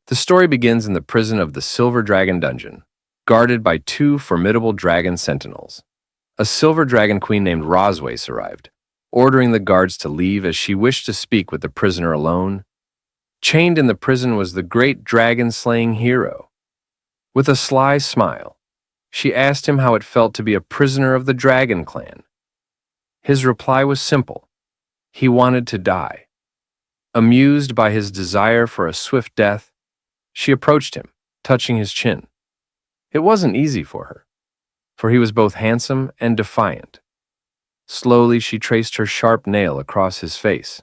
The story begins in the prison of the Silver Dragon Dungeon, guarded by two formidable dragon sentinels. A silver dragon queen named Roswace arrived, ordering the guards to leave as she wished to speak with the prisoner alone. Chained in the prison was the great dragon-slaying hero. With a sly smile, she asked him how it felt to be a prisoner of the Dragon Clan. His reply was simple. He wanted to die. Amused by his desire for a swift death, she approached him, touching his chin. It wasn't easy for he was both handsome and defiant. Slowly, she traced her sharp nail across his face,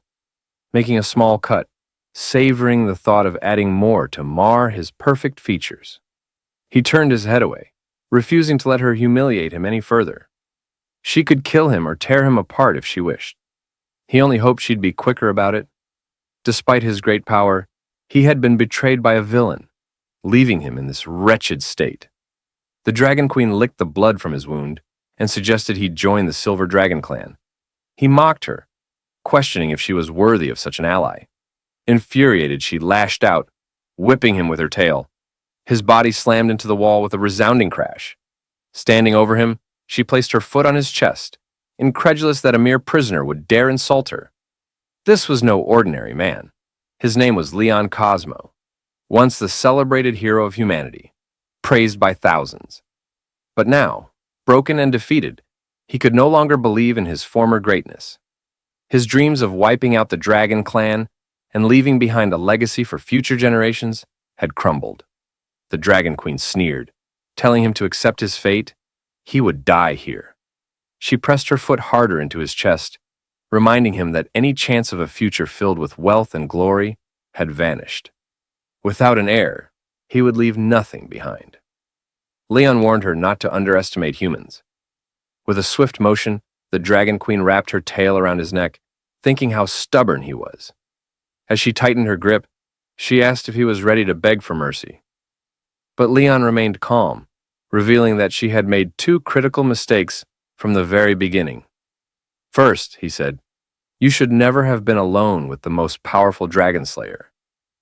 making a small cut, savoring the thought of adding more to mar his perfect features. He turned his head away, refusing to let her humiliate him any further. She could kill him or tear him apart if she wished. He only hoped she'd be quicker about it. Despite his great power, he had been betrayed by a villain, leaving him in this wretched state. The Dragon Queen licked the blood from his wound and suggested he join the Silver Dragon Clan. He mocked her, questioning if she was worthy of such an ally. Infuriated, she lashed out, whipping him with her tail. His body slammed into the wall with a resounding crash. Standing over him, she placed her foot on his chest, incredulous that a mere prisoner would dare insult her. This was no ordinary man. His name was Leon Cosmo, once the celebrated hero of humanity, praised by thousands. But now, broken and defeated, he could no longer believe in his former greatness. His dreams of wiping out the Dragon Clan and leaving behind a legacy for future generations had crumbled. The Dragon Queen sneered, telling him to accept his fate. He would die here. She pressed her foot harder into his chest, reminding him that any chance of a future filled with wealth and glory had vanished. Without an heir, he would leave nothing behind. Leon warned her not to underestimate humans. With a swift motion, the Dragon Queen wrapped her tail around his neck, thinking how stubborn he was. As she tightened her grip, she asked if he was ready to beg for mercy. But Leon remained calm, revealing that she had made two critical mistakes from the very beginning. First, he said, you should never have been alone with the most powerful dragon slayer.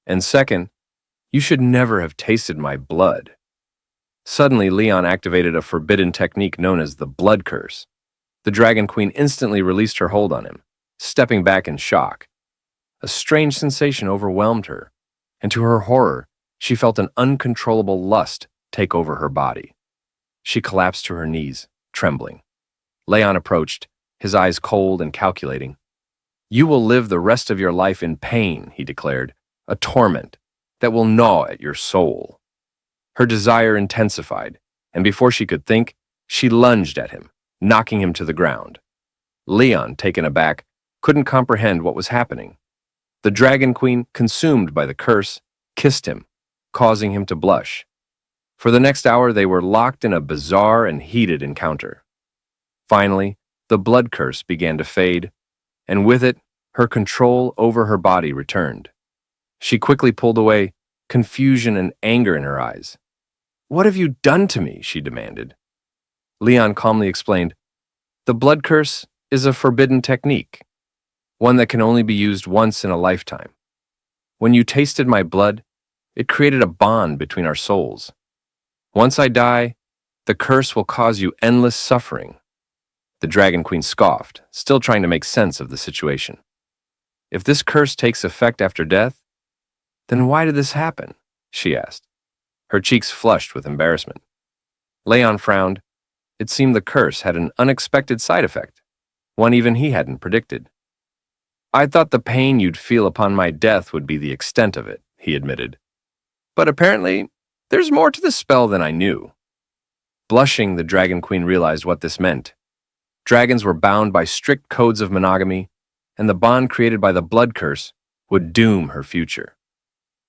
And second, you should never have tasted my blood. Suddenly, Leon activated a forbidden technique known as the blood curse. The Dragon Queen instantly released her hold on him, stepping back in shock. A strange sensation overwhelmed her, and to her horror, she felt an uncontrollable lust take over her body. She collapsed to her knees, trembling. Leon approached, his eyes cold and calculating. You will live the rest of your life in pain, he declared, a torment that will gnaw at your soul. Her desire intensified, and before she could think, she lunged at him, knocking him to the ground. Leon, taken aback, couldn't comprehend what was happening. The Dragon Queen, consumed by the curse, kissed him, causing him to blush. For the next hour, they were locked in a bizarre and heated encounter. Finally, the blood curse began to fade, and with it, her control over her body returned. She quickly pulled away, confusion and anger in her eyes. What have you done to me? She demanded. Leon calmly explained, the blood curse is a forbidden technique, one that can only be used once in a lifetime. When you tasted my blood, it created a bond between our souls. Once I die, the curse will cause you endless suffering. The Dragon Queen scoffed, still trying to make sense of the situation. If this curse takes effect after death, then why did this happen? She asked. Her cheeks flushed with embarrassment. Leon frowned. It seemed the curse had an unexpected side effect, one even he hadn't predicted. I thought the pain you'd feel upon my death would be the extent of it, he admitted. But apparently, there's more to the spell than I knew. Blushing, the Dragon Queen realized what this meant. Dragons were bound by strict codes of monogamy, and the bond created by the blood curse would doom her future.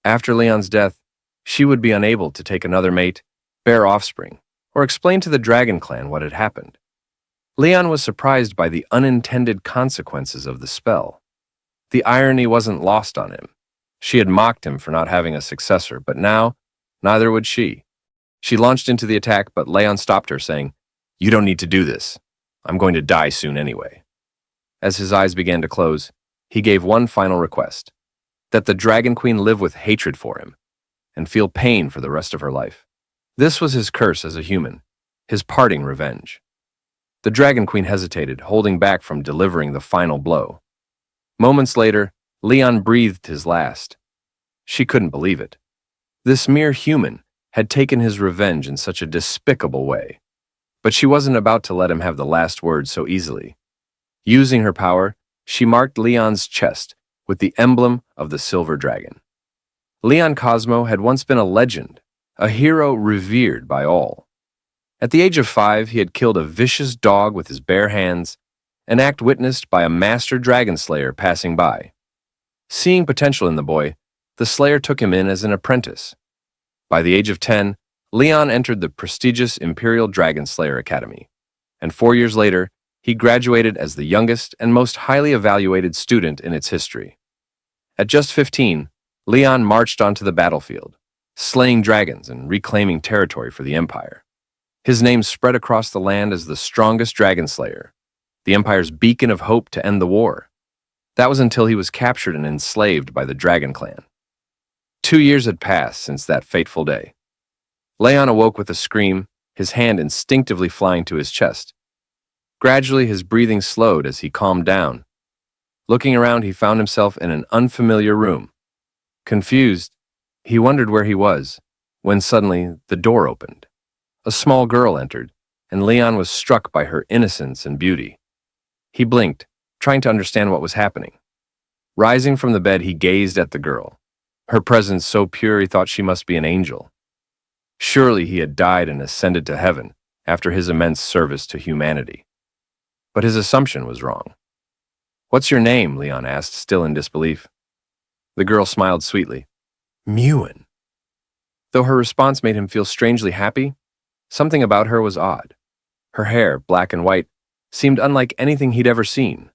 After Leon's death, she would be unable to take another mate, bear offspring, or explain to the Dragon Clan what had happened. Leon was surprised by the unintended consequences of the spell. The irony wasn't lost on him. She had mocked him for not having a successor, but now, neither would she. She launched into the attack, but Leon stopped her, saying, You don't need to do this. I'm going to die soon anyway. As his eyes began to close, he gave one final request, that the Dragon Queen live with hatred for him, and feel pain for the rest of her life. This was his curse as a human, his parting revenge. The Dragon Queen hesitated, holding back from delivering the final blow. Moments later, Leon breathed his last. She couldn't believe it. This mere human had taken his revenge in such a despicable way. But she wasn't about to let him have the last word so easily. Using her power, she marked Leon's chest with the emblem of the silver dragon. Leon Cosmo had once been a legend, a hero revered by all. At the age of 5, he had killed a vicious dog with his bare hands, an act witnessed by a master dragon slayer passing by. Seeing potential in the boy, the slayer took him in as an apprentice. By the age of 10, Leon entered the prestigious Imperial Dragon Slayer Academy, and 4 years later, he graduated as the youngest and most highly evaluated student in its history. At just 15, Leon marched onto the battlefield, slaying dragons and reclaiming territory for the Empire. His name spread across the land as the strongest dragon slayer, the Empire's beacon of hope to end the war. That was until he was captured and enslaved by the Dragon Clan. 2 years had passed since that fateful day. Leon awoke with a scream, his hand instinctively flying to his chest. Gradually, his breathing slowed as he calmed down. Looking around, he found himself in an unfamiliar room. Confused, he wondered where he was, when suddenly the door opened. A small girl entered, and Leon was struck by her innocence and beauty. He blinked, trying to understand what was happening. Rising from the bed, he gazed at the girl. Her presence so pure he thought she must be an angel. Surely he had died and ascended to heaven after his immense service to humanity. But his assumption was wrong. "What's your name?" Leon asked, still in disbelief. The girl smiled sweetly. "Mewen." Though her response made him feel strangely happy, something about her was odd. Her hair, black and white, seemed unlike anything he'd ever seen.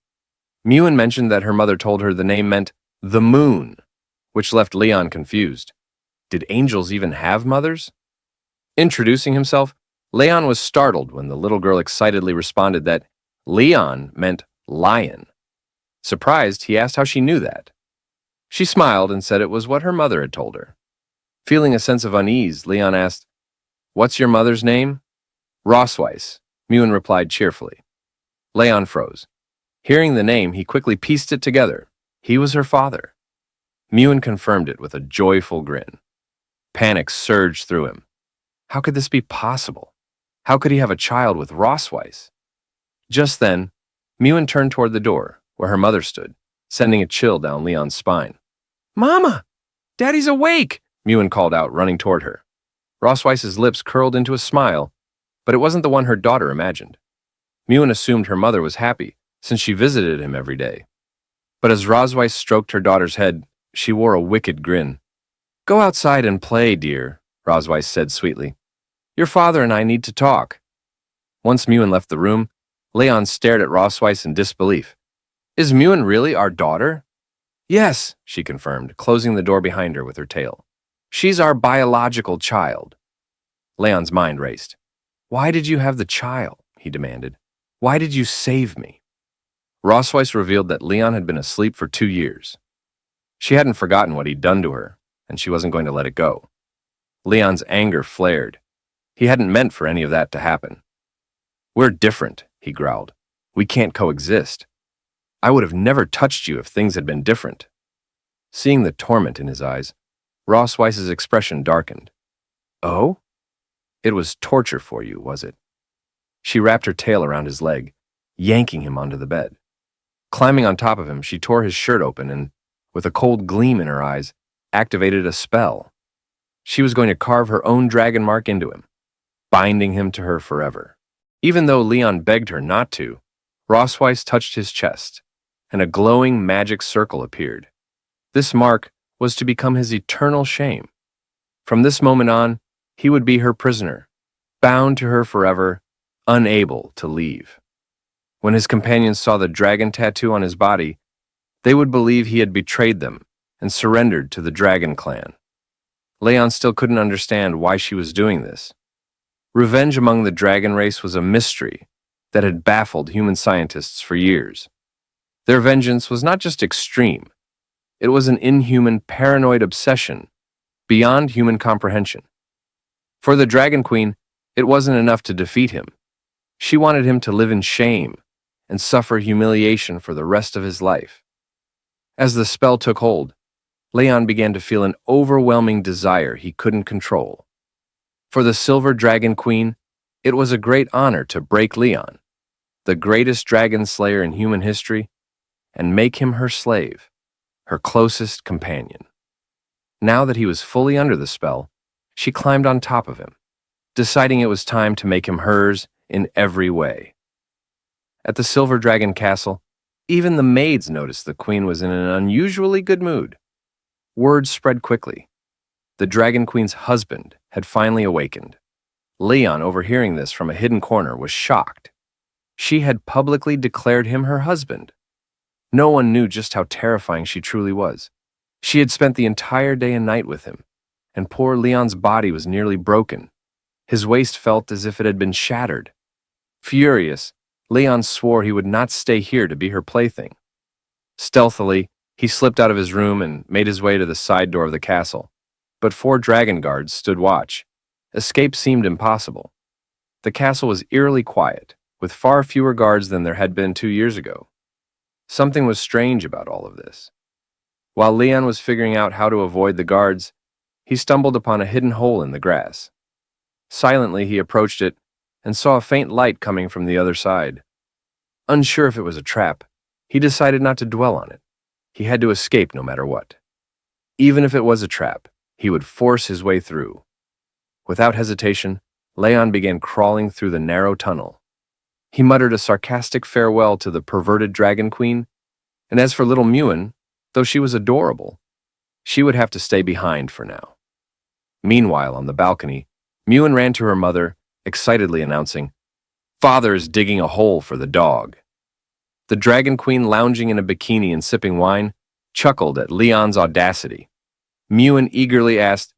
Mewen mentioned that her mother told her the name meant the moon, which left Leon confused. Did angels even have mothers? Introducing himself, Leon was startled when the little girl excitedly responded that Leon meant lion. Surprised, he asked how she knew that. She smiled and said it was what her mother had told her. Feeling a sense of unease, Leon asked, "What's your mother's name?" "Rosweiss," Mewen replied cheerfully. Leon froze. Hearing the name, he quickly pieced it together. He was her father. Mewen confirmed it with a joyful grin. Panic surged through him. How could this be possible? How could he have a child with Rosweiss? Just then, Mewen turned toward the door, where her mother stood, sending a chill down Leon's spine. "Mama! Daddy's awake!" Mewen called out, running toward her. Rosweiss's lips curled into a smile, but it wasn't the one her daughter imagined. Mewen assumed her mother was happy, since she visited him every day. But as Rosweiss stroked her daughter's head, she wore a wicked grin. "Go outside and play, dear," Rosweiss said sweetly. "Your father and I need to talk." Once Mewen left the room, Leon stared at Rosweiss in disbelief. "Is Mewen really our daughter?" "Yes," she confirmed, closing the door behind her with her tail. "She's our biological child." Leon's mind raced. "Why did you have the child?" he demanded. "Why did you save me?" Rosweiss revealed that Leon had been asleep for 2 years. She hadn't forgotten what he'd done to her, and she wasn't going to let it go. Leon's anger flared. He hadn't meant for any of that to happen. "We're different," he growled. "We can't coexist. I would have never touched you if things had been different." Seeing the torment in his eyes, Rosweiss's expression darkened. "Oh? It was torture for you, was it?" She wrapped her tail around his leg, yanking him onto the bed. Climbing on top of him, she tore his shirt open and, with a cold gleam in her eyes, activated a spell. She was going to carve her own dragon mark into him, binding him to her forever. Even though Leon begged her not to, Rosweiss touched his chest, and a glowing magic circle appeared. This mark was to become his eternal shame. From this moment on, he would be her prisoner, bound to her forever, unable to leave. When his companions saw the dragon tattoo on his body, they would believe he had betrayed them and surrendered to the Dragon Clan. Leon still couldn't understand why she was doing this. Revenge among the dragon race was a mystery that had baffled human scientists for years. Their vengeance was not just extreme, it was an inhuman, paranoid obsession beyond human comprehension. For the Dragon Queen, it wasn't enough to defeat him. She wanted him to live in shame and suffer humiliation for the rest of his life. As the spell took hold, Leon began to feel an overwhelming desire he couldn't control. For the Silver Dragon Queen, it was a great honor to break Leon, the greatest dragon slayer in human history, and make him her slave, her closest companion. Now that he was fully under the spell, she climbed on top of him, deciding it was time to make him hers in every way. At the Silver Dragon Castle, even the maids noticed the queen was in an unusually good mood. Word spread quickly. The Dragon Queen's husband had finally awakened. Leon, overhearing this from a hidden corner, was shocked. She had publicly declared him her husband. No one knew just how terrifying she truly was. She had spent the entire day and night with him, and poor Leon's body was nearly broken. His waist felt as if it had been shattered. Furious, Leon swore he would not stay here to be her plaything. Stealthily, he slipped out of his room and made his way to the side door of the castle. But 4 dragon guards stood watch. Escape seemed impossible. The castle was eerily quiet, with far fewer guards than there had been 2 years ago. Something was strange about all of this. While Leon was figuring out how to avoid the guards, he stumbled upon a hidden hole in the grass. Silently, he approached it and saw a faint light coming from the other side. Unsure if it was a trap, he decided not to dwell on it. He had to escape no matter what. Even if it was a trap, he would force his way through. Without hesitation, Leon began crawling through the narrow tunnel. He muttered a sarcastic farewell to the perverted Dragon Queen, and as for little Mewen, though she was adorable, she would have to stay behind for now. Meanwhile, on the balcony, Mewen ran to her mother, excitedly announcing, "Father is digging a hole for the dog." The Dragon Queen, lounging in a bikini and sipping wine, chuckled at Leon's audacity. Mewen eagerly asked,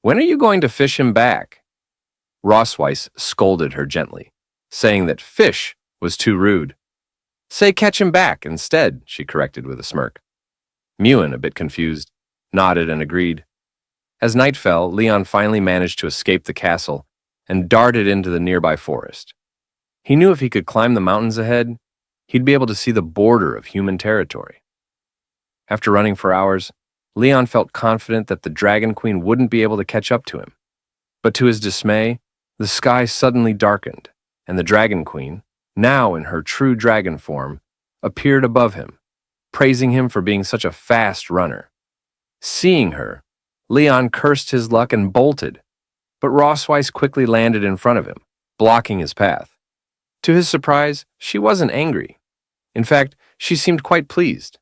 "When are you going to fish him back?" Rossweiss scolded her gently, saying that fish was too rude. "Say catch him back instead," she corrected with a smirk. Mewen, a bit confused, nodded and agreed. As night fell, Leon finally managed to escape the castle and darted into the nearby forest. He knew if he could climb the mountains ahead, he'd be able to see the border of human territory. After running for hours, Leon felt confident that the Dragon Queen wouldn't be able to catch up to him. But to his dismay, the sky suddenly darkened, and the Dragon Queen, now in her true dragon form, appeared above him, praising him for being such a fast runner. Seeing her, Leon cursed his luck and bolted, but Rossweiss quickly landed in front of him, blocking his path. To his surprise, she wasn't angry. In fact, she seemed quite pleased.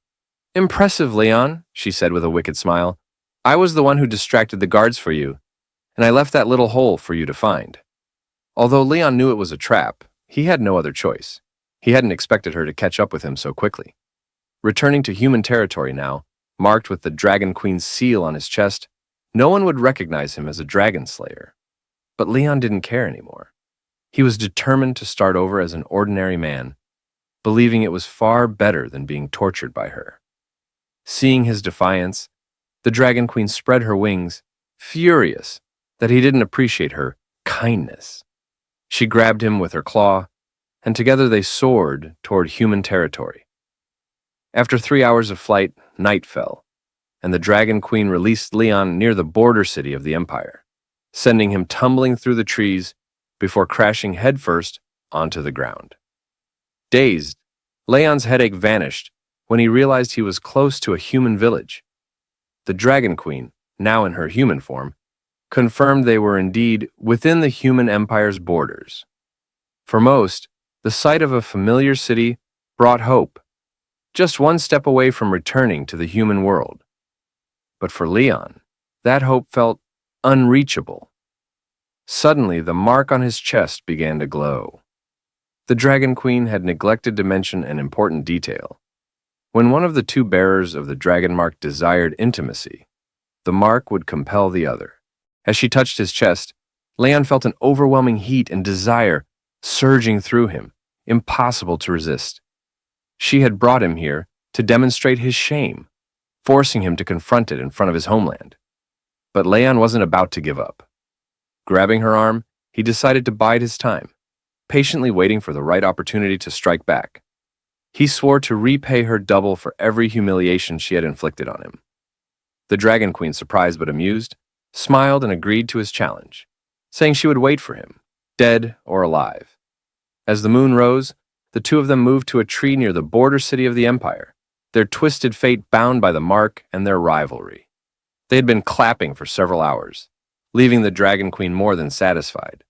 "Impressive, Leon," she said with a wicked smile. "I was the one who distracted the guards for you, and I left that little hole for you to find." Although Leon knew it was a trap, he had no other choice. He hadn't expected her to catch up with him so quickly. Returning to human territory now, marked with the Dragon Queen's seal on his chest, no one would recognize him as a dragon slayer. But Leon didn't care anymore. He was determined to start over as an ordinary man, believing it was far better than being tortured by her. Seeing his defiance, the Dragon Queen spread her wings, furious that he didn't appreciate her kindness. She grabbed him with her claw, and together they soared toward human territory. After 3 hours of flight, night fell, and the Dragon Queen released Leon near the border city of the Empire, sending him tumbling through the trees before crashing headfirst onto the ground. Dazed, Leon's headache vanished when he realized he was close to a human village. The Dragon Queen, now in her human form, confirmed they were indeed within the human empire's borders. For most, the sight of a familiar city brought hope, just one step away from returning to the human world. But for Leon, that hope felt unreachable. Suddenly, the mark on his chest began to glow. The Dragon Queen had neglected to mention an important detail. When one of the 2 bearers of the dragon mark desired intimacy, the mark would compel the other. As she touched his chest, Leon felt an overwhelming heat and desire surging through him, impossible to resist. She had brought him here to demonstrate his shame, forcing him to confront it in front of his homeland. But Leon wasn't about to give up. Grabbing her arm, he decided to bide his time, patiently waiting for the right opportunity to strike back. He swore to repay her double for every humiliation she had inflicted on him. The Dragon Queen, surprised but amused, smiled and agreed to his challenge, saying she would wait for him, dead or alive. As the moon rose, the two of them moved to a tree near the border city of the Empire, their twisted fate bound by the mark and their rivalry. They had been clapping for several hours, leaving the Dragon Queen more than satisfied.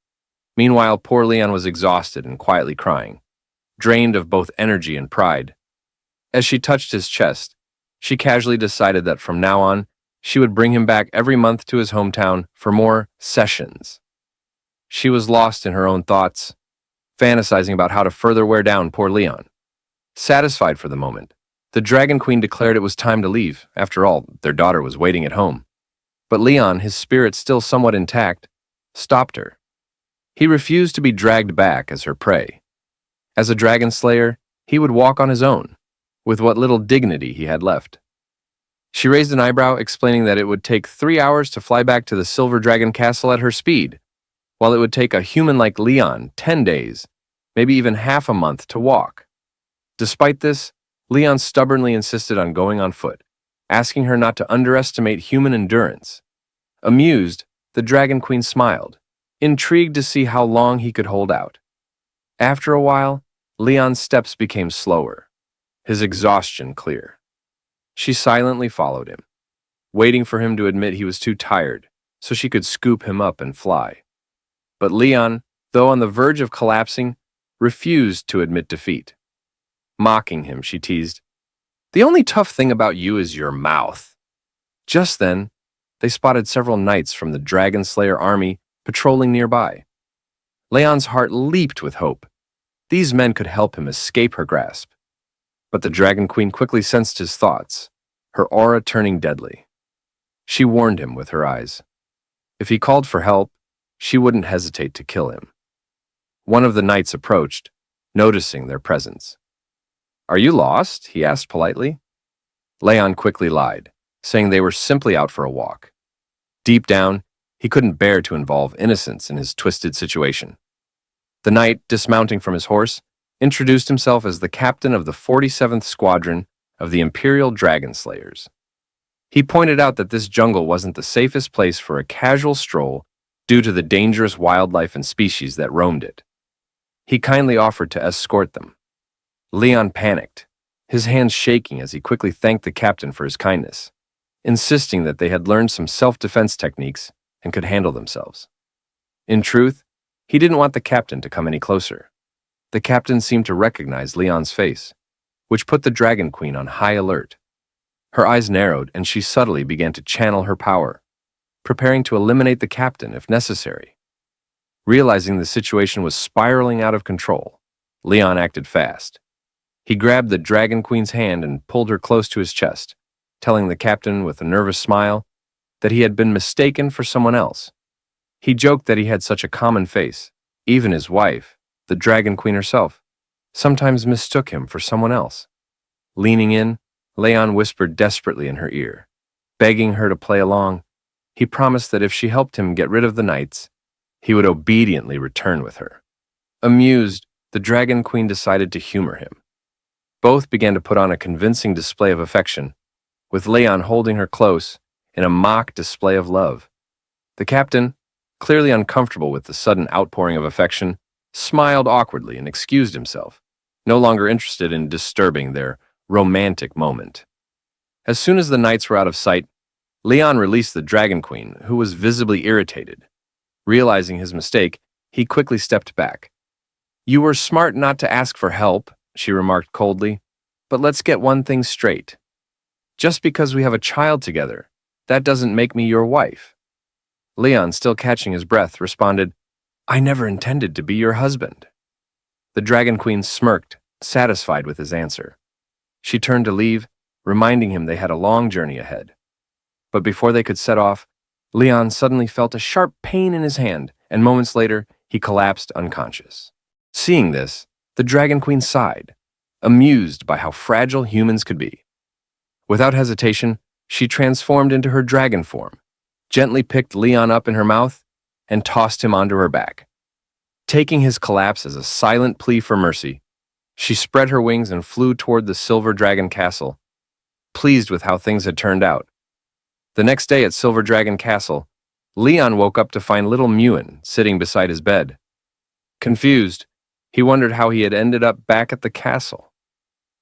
Meanwhile, poor Leon was exhausted and quietly crying, drained of both energy and pride. As she touched his chest, she casually decided that from now on, she would bring him back every month to his hometown for more sessions. She was lost in her own thoughts, fantasizing about how to further wear down poor Leon. Satisfied for the moment, the Dragon Queen declared it was time to leave. After all, their daughter was waiting at home. But Leon, his spirit still somewhat intact, stopped her. He refused to be dragged back as her prey. As a dragon slayer, he would walk on his own, with what little dignity he had left. She raised an eyebrow, explaining that it would take 3 hours to fly back to the Silver Dragon Castle at her speed, while it would take a human like Leon 10 days, maybe even half a month to walk. Despite this, Leon stubbornly insisted on going on foot, asking her not to underestimate human endurance. Amused, the Dragon Queen smiled, intrigued to see how long he could hold out. After a while, Leon's steps became slower, his exhaustion clear. She silently followed him, waiting for him to admit he was too tired so she could scoop him up and fly. But Leon, though on the verge of collapsing, refused to admit defeat. Mocking him, she teased, "The only tough thing about you is your mouth." Just then, they spotted several knights from the Dragon Slayer army patrolling nearby. Leon's heart leaped with hope. These men could help him escape her grasp. But the Dragon Queen quickly sensed his thoughts, her aura turning deadly. She warned him with her eyes. If he called for help, she wouldn't hesitate to kill him. One of the knights approached, noticing their presence. "Are you lost?" he asked politely. Leon quickly lied, saying they were simply out for a walk. Deep down, he couldn't bear to involve innocents in his twisted situation. The knight, dismounting from his horse, introduced himself as the captain of the 47th Squadron of the Imperial Dragon Slayers. He pointed out that this jungle wasn't the safest place for a casual stroll due to the dangerous wildlife and species that roamed it. He kindly offered to escort them. Leon panicked, his hands shaking as he quickly thanked the captain for his kindness, insisting that they had learned some self-defense techniques and could handle themselves. In truth, he didn't want the captain to come any closer. The captain seemed to recognize Leon's face, which put the Dragon Queen on high alert. Her eyes narrowed and she subtly began to channel her power, preparing to eliminate the captain if necessary. Realizing the situation was spiraling out of control, Leon acted fast. He grabbed the Dragon Queen's hand and pulled her close to his chest, telling the captain with a nervous smile that he had been mistaken for someone else. He joked that he had such a common face. Even his wife, the Dragon Queen herself, sometimes mistook him for someone else. Leaning in, Leon whispered desperately in her ear, begging her to play along. He promised that if she helped him get rid of the knights, he would obediently return with her. Amused, the Dragon Queen decided to humor him. Both began to put on a convincing display of affection, with Leon holding her close in a mock display of love. The captain, clearly uncomfortable with the sudden outpouring of affection, smiled awkwardly and excused himself, no longer interested in disturbing their romantic moment. As soon as the knights were out of sight, Leon released the Dragon Queen, who was visibly irritated. Realizing his mistake, he quickly stepped back. "You were smart not to ask for help," she remarked coldly, "but let's get one thing straight. Just because we have a child together, that doesn't make me your wife." Leon, still catching his breath, responded, "I never intended to be your husband." The Dragon Queen smirked, satisfied with his answer. She turned to leave, reminding him they had a long journey ahead. But before they could set off, Leon suddenly felt a sharp pain in his hand, and moments later, he collapsed unconscious. Seeing this, the Dragon Queen sighed, amused by how fragile humans could be. Without hesitation, she transformed into her dragon form, gently picked Leon up in her mouth and tossed him onto her back. Taking his collapse as a silent plea for mercy, she spread her wings and flew toward the Silver Dragon Castle, pleased with how things had turned out. The next day at Silver Dragon Castle, Leon woke up to find little Mewen sitting beside his bed. Confused, he wondered how he had ended up back at the castle.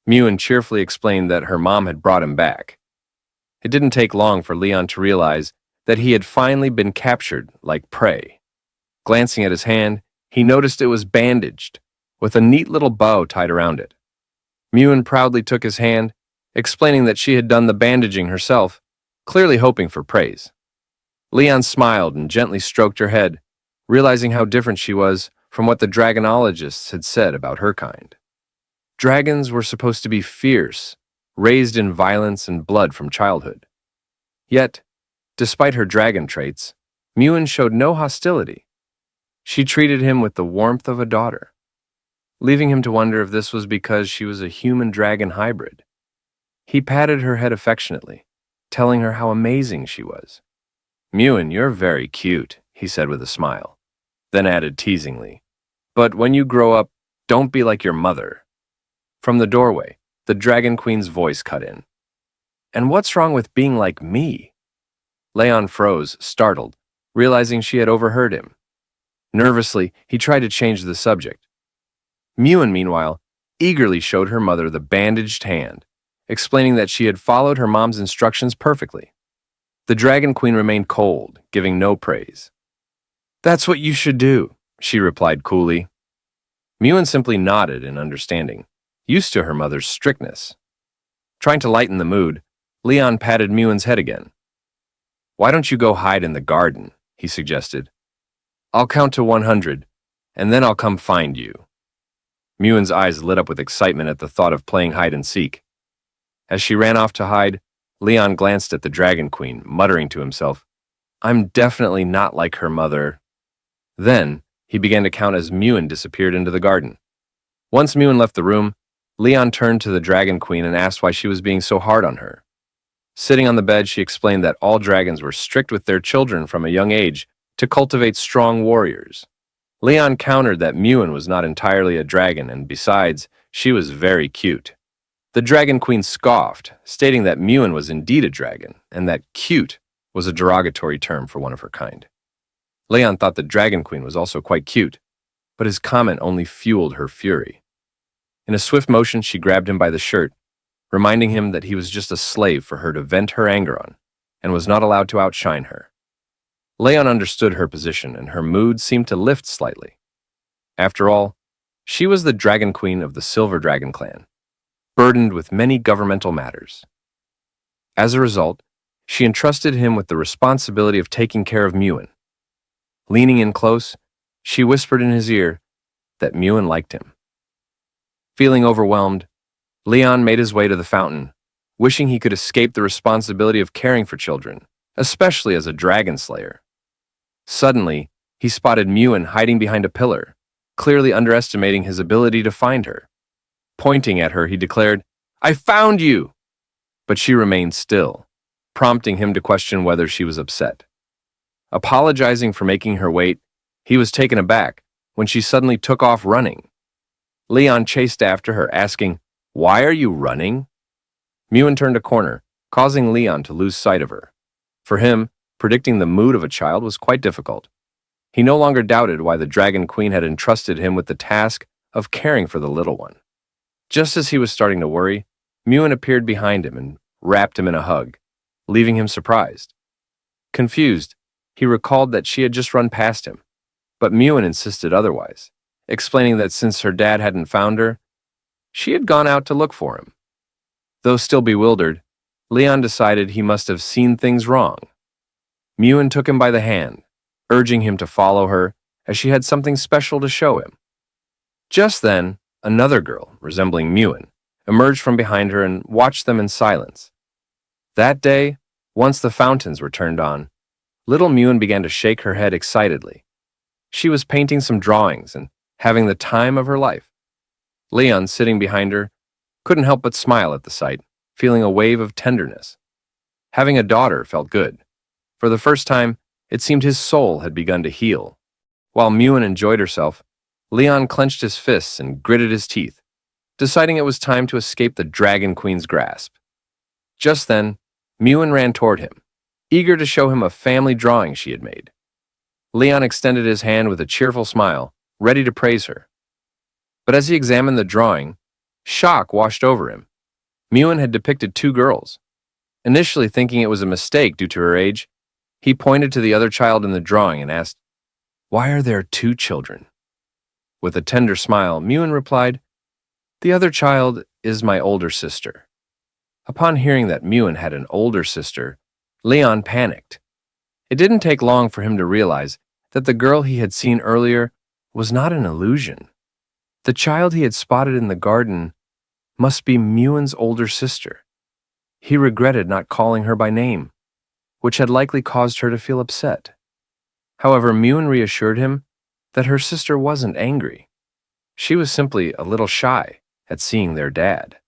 Mewen cheerfully explained that her mom had brought him back. It didn't take long for Leon to realize that he had finally been captured like prey. Glancing at his hand, he noticed it was bandaged, with a neat little bow tied around it. Mewen proudly took his hand, explaining that she had done the bandaging herself, clearly hoping for praise. Leon smiled and gently stroked her head, realizing how different she was from what the dragonologists had said about her kind. Dragons were supposed to be fierce, raised in violence and blood from childhood. Yet, despite her dragon traits, Mewen showed no hostility. She treated him with the warmth of a daughter, leaving him to wonder if this was because she was a human-dragon hybrid. He patted her head affectionately, telling her how amazing she was. "Mewen, you're very cute," he said with a smile, then added teasingly, "But when you grow up, don't be like your mother." From the doorway, the Dragon Queen's voice cut in. "And what's wrong with being like me?" Leon froze, startled, realizing she had overheard him. Nervously, he tried to change the subject. Mewen, meanwhile, eagerly showed her mother the bandaged hand, explaining that she had followed her mom's instructions perfectly. The Dragon Queen remained cold, giving no praise. "That's what you should do," she replied coolly. Mewen simply nodded in understanding, used to her mother's strictness. Trying to lighten the mood, Leon patted Mewen's head again. "Why don't you go hide in the garden?" he suggested. "I'll count to 100, and then I'll come find you." Mewen's eyes lit up with excitement at the thought of playing hide-and-seek. As she ran off to hide, Leon glanced at the Dragon Queen, muttering to himself, "I'm definitely not like her mother." Then, he began to count as Mewen disappeared into the garden. Once Mewen left the room, Leon turned to the Dragon Queen and asked why she was being so hard on her. Sitting on the bed, she explained that all dragons were strict with their children from a young age to cultivate strong warriors. Leon countered that Mewen was not entirely a dragon, and besides, she was very cute. The Dragon Queen scoffed, stating that Mewen was indeed a dragon, and that cute was a derogatory term for one of her kind. Leon thought the Dragon Queen was also quite cute, but his comment only fueled her fury. In a swift motion, she grabbed him by the shirt, reminding him that he was just a slave for her to vent her anger on, and was not allowed to outshine her. Leon understood her position, and her mood seemed to lift slightly. After all, she was the Dragon Queen of the Silver Dragon clan, burdened with many governmental matters. As a result, she entrusted him with the responsibility of taking care of Mewen. Leaning in close, she whispered in his ear that Mewen liked him. Feeling overwhelmed, Leon made his way to the fountain, wishing he could escape the responsibility of caring for children, especially as a dragon slayer. Suddenly, he spotted Mewen hiding behind a pillar, clearly underestimating his ability to find her. Pointing at her, he declared, "I found you!" But she remained still, prompting him to question whether she was upset. Apologizing for making her wait, he was taken aback when she suddenly took off running. Leon chased after her, asking, "Why are you running?" Mewen turned a corner, causing Leon to lose sight of her. For him, predicting the mood of a child was quite difficult. He no longer doubted why the Dragon Queen had entrusted him with the task of caring for the little one. Just as he was starting to worry, Mewen appeared behind him and wrapped him in a hug, leaving him surprised. Confused, he recalled that she had just run past him, but Mewen insisted otherwise, explaining that since her dad hadn't found her, she had gone out to look for him. Though still bewildered, Leon decided he must have seen things wrong. Mewen took him by the hand, urging him to follow her as she had something special to show him. Just then, another girl, resembling Mewen, emerged from behind her and watched them in silence. That day, once the fountains were turned on, little Mewen began to shake her head excitedly. She was painting some drawings and having the time of her life. Leon, sitting behind her, couldn't help but smile at the sight, feeling a wave of tenderness. Having a daughter felt good. For the first time, it seemed his soul had begun to heal. While Muin enjoyed herself, Leon clenched his fists and gritted his teeth, deciding it was time to escape the Dragon Queen's grasp. Just then, Muin ran toward him, eager to show him a family drawing she had made. Leon extended his hand with a cheerful smile, ready to praise her. But as he examined the drawing, shock washed over him. Muin had depicted two girls. Initially thinking it was a mistake due to her age, he pointed to the other child in the drawing and asked, "Why are there two children?" With a tender smile, Muin replied, "The other child is my older sister." Upon hearing that Muin had an older sister, Leon panicked. It didn't take long for him to realize that the girl he had seen earlier was not an illusion. The child he had spotted in the garden must be Muin's older sister. He regretted not calling her by name, which had likely caused her to feel upset. However, Muin reassured him that her sister wasn't angry. She was simply a little shy at seeing their dad.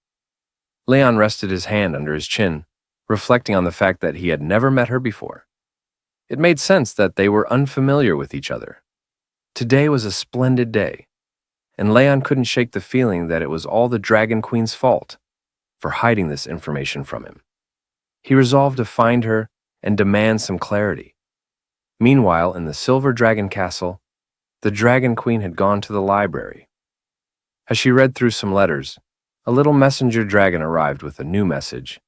Leon rested his hand under his chin, reflecting on the fact that he had never met her before. It made sense that they were unfamiliar with each other. Today was a splendid day, and Leon couldn't shake the feeling that it was all the Dragon Queen's fault for hiding this information from him. He resolved to find her and demand some clarity. Meanwhile, in the Silver Dragon Castle, the Dragon Queen had gone to the library. As she read through some letters, a little messenger dragon arrived with a new message.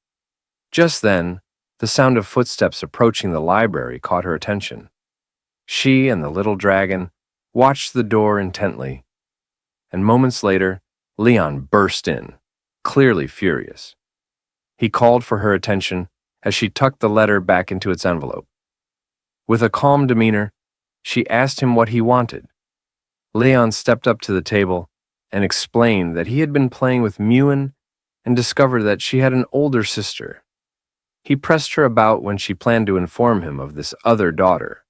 Just then, the sound of footsteps approaching the library caught her attention. She and the little dragon watched the door intently, and moments later, Leon burst in, clearly furious. He called for her attention as she tucked the letter back into its envelope. With a calm demeanor, she asked him what he wanted. Leon stepped up to the table and explained that he had been playing with Muin and discovered that she had an older sister. He pressed her about when she planned to inform him of this other daughter.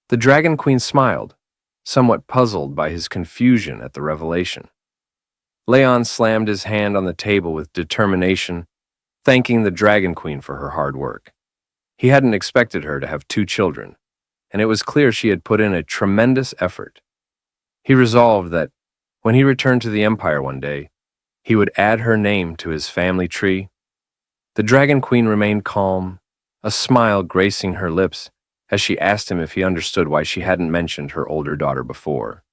The Dragon Queen smiled, somewhat puzzled by his confusion at the revelation. Leon slammed his hand on the table with determination, thanking the Dragon Queen for her hard work. He hadn't expected her to have two children, and it was clear she had put in a tremendous effort. He resolved that when he returned to the Empire one day, he would add her name to his family tree. The Dragon Queen remained calm, a smile gracing her lips as she asked him if he understood why she hadn't mentioned her older daughter before.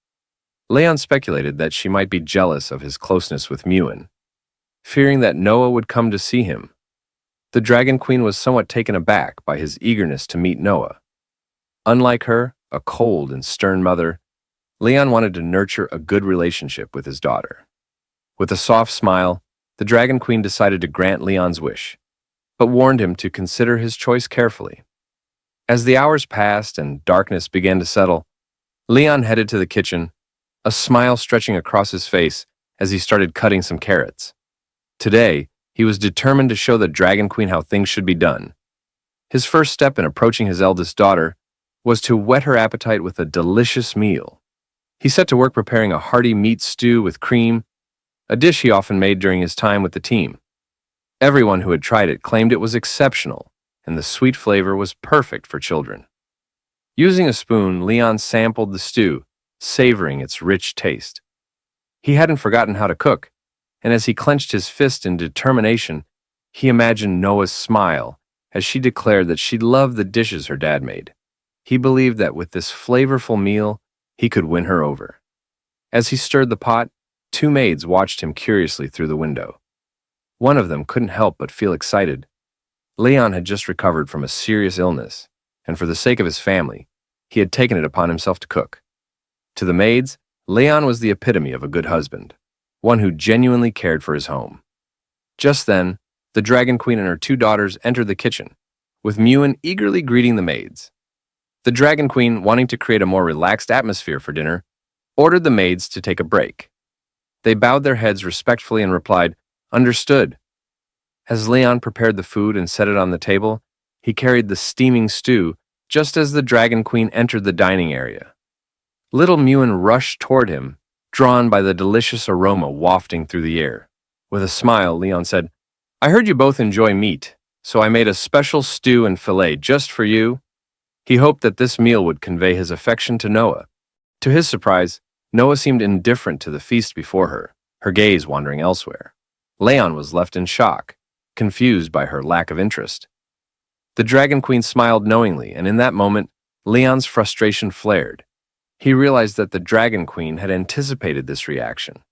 Leon speculated that she might be jealous of his closeness with Muin, fearing that Noah would come to see him. The Dragon Queen was somewhat taken aback by his eagerness to meet Noah. Unlike her, a cold and stern mother, Leon wanted to nurture a good relationship with his daughter. With a soft smile, the Dragon Queen decided to grant Leon's wish, but warned him to consider his choice carefully. As the hours passed and darkness began to settle, Leon headed to the kitchen, a smile stretching across his face as he started cutting some carrots. Today, he was determined to show the Dragon Queen how things should be done. His first step in approaching his eldest daughter was to whet her appetite with a delicious meal. He set to work preparing a hearty meat stew with cream, a dish he often made during his time with the team. Everyone who had tried it claimed it was exceptional, and the sweet flavor was perfect for children. Using a spoon, Leon sampled the stew, savoring its rich taste. He hadn't forgotten how to cook, and as he clenched his fist in determination, he imagined Noah's smile as she declared that she loved the dishes her dad made. He believed that with this flavorful meal, he could win her over. As he stirred the pot, two maids watched him curiously through the window. One of them couldn't help but feel excited. Leon had just recovered from a serious illness, and for the sake of his family, he had taken it upon himself to cook. To the maids, Leon was the epitome of a good husband, one who genuinely cared for his home. Just then, the Dragon Queen and her two daughters entered the kitchen, with Muin eagerly greeting the maids. The Dragon Queen, wanting to create a more relaxed atmosphere for dinner, ordered the maids to take a break. They bowed their heads respectfully and replied, "Understood." As Leon prepared the food and set it on the table, he carried the steaming stew just as the Dragon Queen entered the dining area. Little Muin rushed toward him, drawn by the delicious aroma wafting through the air. With a smile, Leon said, "I heard you both enjoy meat. so I made a special stew and fillet just for you." He hoped that this meal would convey his affection to Noah. To his surprise, Noah seemed indifferent to the feast before her gaze wandering elsewhere. Leon was left in shock, confused by her lack of interest. The Dragon Queen smiled knowingly, and in that moment, Leon's frustration flared. He realized that the Dragon Queen had anticipated this reaction,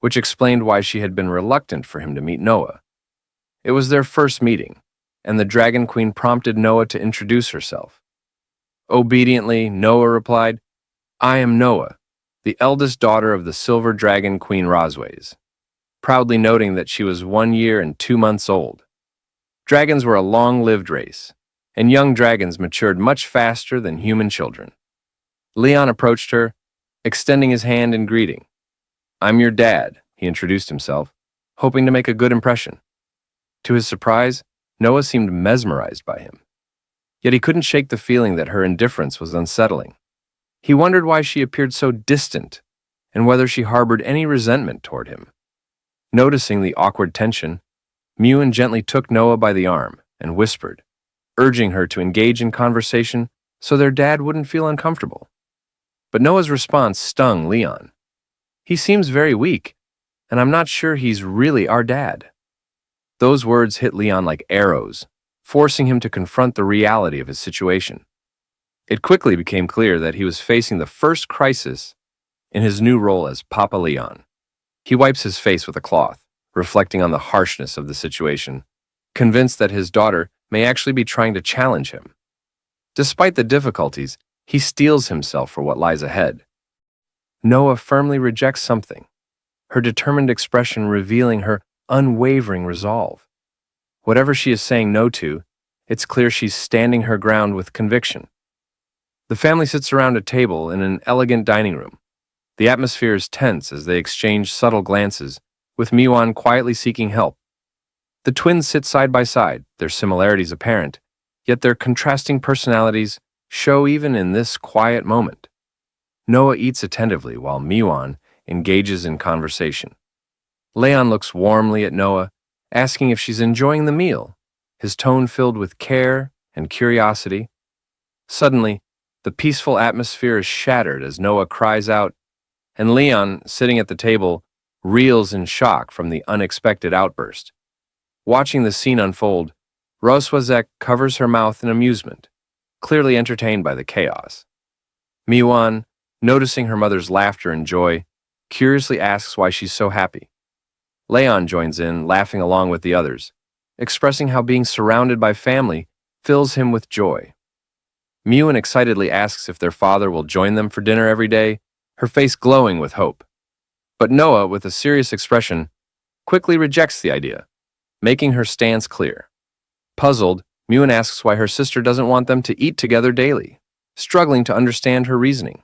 which explained why she had been reluctant for him to meet Noah. It was their first meeting, and the Dragon Queen prompted Noah to introduce herself. Obediently, Noah replied, "I am Noah, the eldest daughter of the Silver Dragon Queen Rosways," proudly noting that she was 1 year and 2 months old. Dragons were a long-lived race, and young dragons matured much faster than human children. Leon approached her, extending his hand in greeting. "I'm your dad," he introduced himself, hoping to make a good impression. To his surprise, Noah seemed mesmerized by him. Yet he couldn't shake the feeling that her indifference was unsettling. He wondered why she appeared so distant, and whether she harbored any resentment toward him. Noticing the awkward tension, Mewan gently took Noah by the arm and whispered, urging her to engage in conversation so their dad wouldn't feel uncomfortable. But Noah's response stung Leon. "He seems very weak, and I'm not sure he's really our dad." Those words hit Leon like arrows, forcing him to confront the reality of his situation. It quickly became clear that he was facing the first crisis in his new role as Papa Leon. He wipes his face with a cloth, reflecting on the harshness of the situation, convinced that his daughter may actually be trying to challenge him. Despite the difficulties, he steels himself for what lies ahead. Noah firmly rejects something, her determined expression revealing her unwavering resolve. Whatever she is saying no to, it's clear she's standing her ground with conviction. The family sits around a table in an elegant dining room. The atmosphere is tense as they exchange subtle glances, with Miwan quietly seeking help. The twins sit side by side, their similarities apparent, yet their contrasting personalities show even in this quiet moment. Noah eats attentively while Miwan engages in conversation. Leon looks warmly at Noah, asking if she's enjoying the meal, his tone filled with care and curiosity. Suddenly, the peaceful atmosphere is shattered as Noah cries out, and Leon, sitting at the table, reels in shock from the unexpected outburst. Watching the scene unfold, Roswazek covers her mouth in amusement, clearly entertained by the chaos. Miwan, noticing her mother's laughter and joy, curiously asks why she's so happy. Leon joins in, laughing along with the others, expressing how being surrounded by family fills him with joy. Miwan excitedly asks if their father will join them for dinner every day, her face glowing with hope. But Noah, with a serious expression, quickly rejects the idea, making her stance clear. Puzzled, Miwan asks why her sister doesn't want them to eat together daily, struggling to understand her reasoning.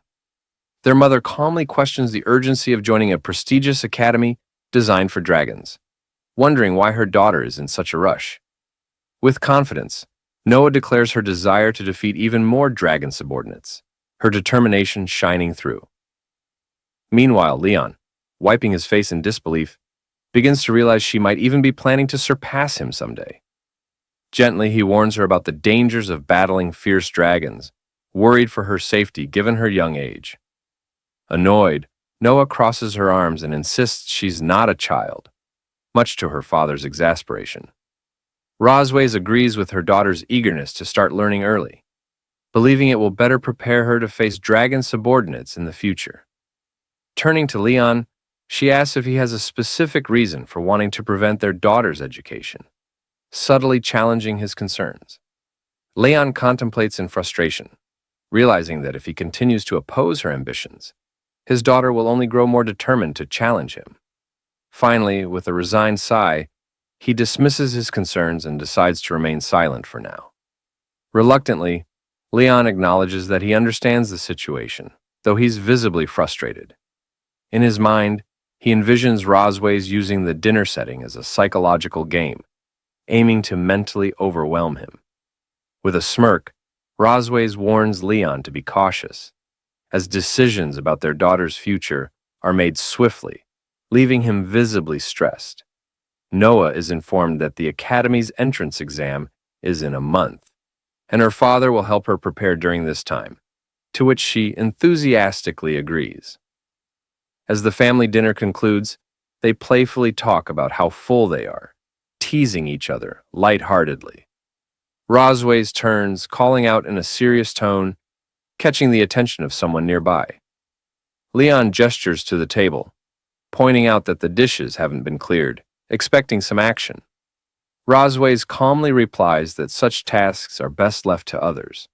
Their mother calmly questions the urgency of joining a prestigious academy designed for dragons, wondering why her daughter is in such a rush. With confidence, Noah declares her desire to defeat even more dragon subordinates, her determination shining through. Meanwhile, Leon, wiping his face in disbelief, begins to realize she might even be planning to surpass him someday. Gently, he warns her about the dangers of battling fierce dragons, worried for her safety given her young age. Annoyed, Noah crosses her arms and insists she's not a child, much to her father's exasperation. Rosways agrees with her daughter's eagerness to start learning early, believing it will better prepare her to face dragon subordinates in the future. Turning to Leon, she asks if he has a specific reason for wanting to prevent their daughter's education, subtly challenging his concerns. Leon contemplates in frustration, realizing that if he continues to oppose her ambitions, his daughter will only grow more determined to challenge him. Finally, with a resigned sigh, he dismisses his concerns and decides to remain silent for now. Reluctantly, Leon acknowledges that he understands the situation, though he's visibly frustrated. In his mind, he envisions Rosways using the dinner setting as a psychological game, aiming to mentally overwhelm him. With a smirk, Rosways warns Leon to be cautious, as decisions about their daughter's future are made swiftly, leaving him visibly stressed. Noah is informed that the Academy's entrance exam is in a month, and her father will help her prepare during this time, to which she enthusiastically agrees. As the family dinner concludes, they playfully talk about how full they are, teasing each other lightheartedly. Rosways turns, calling out in a serious tone, catching the attention of someone nearby. Leon gestures to the table, pointing out that the dishes haven't been cleared, expecting some action. Rosways calmly replies that such tasks are best left to others,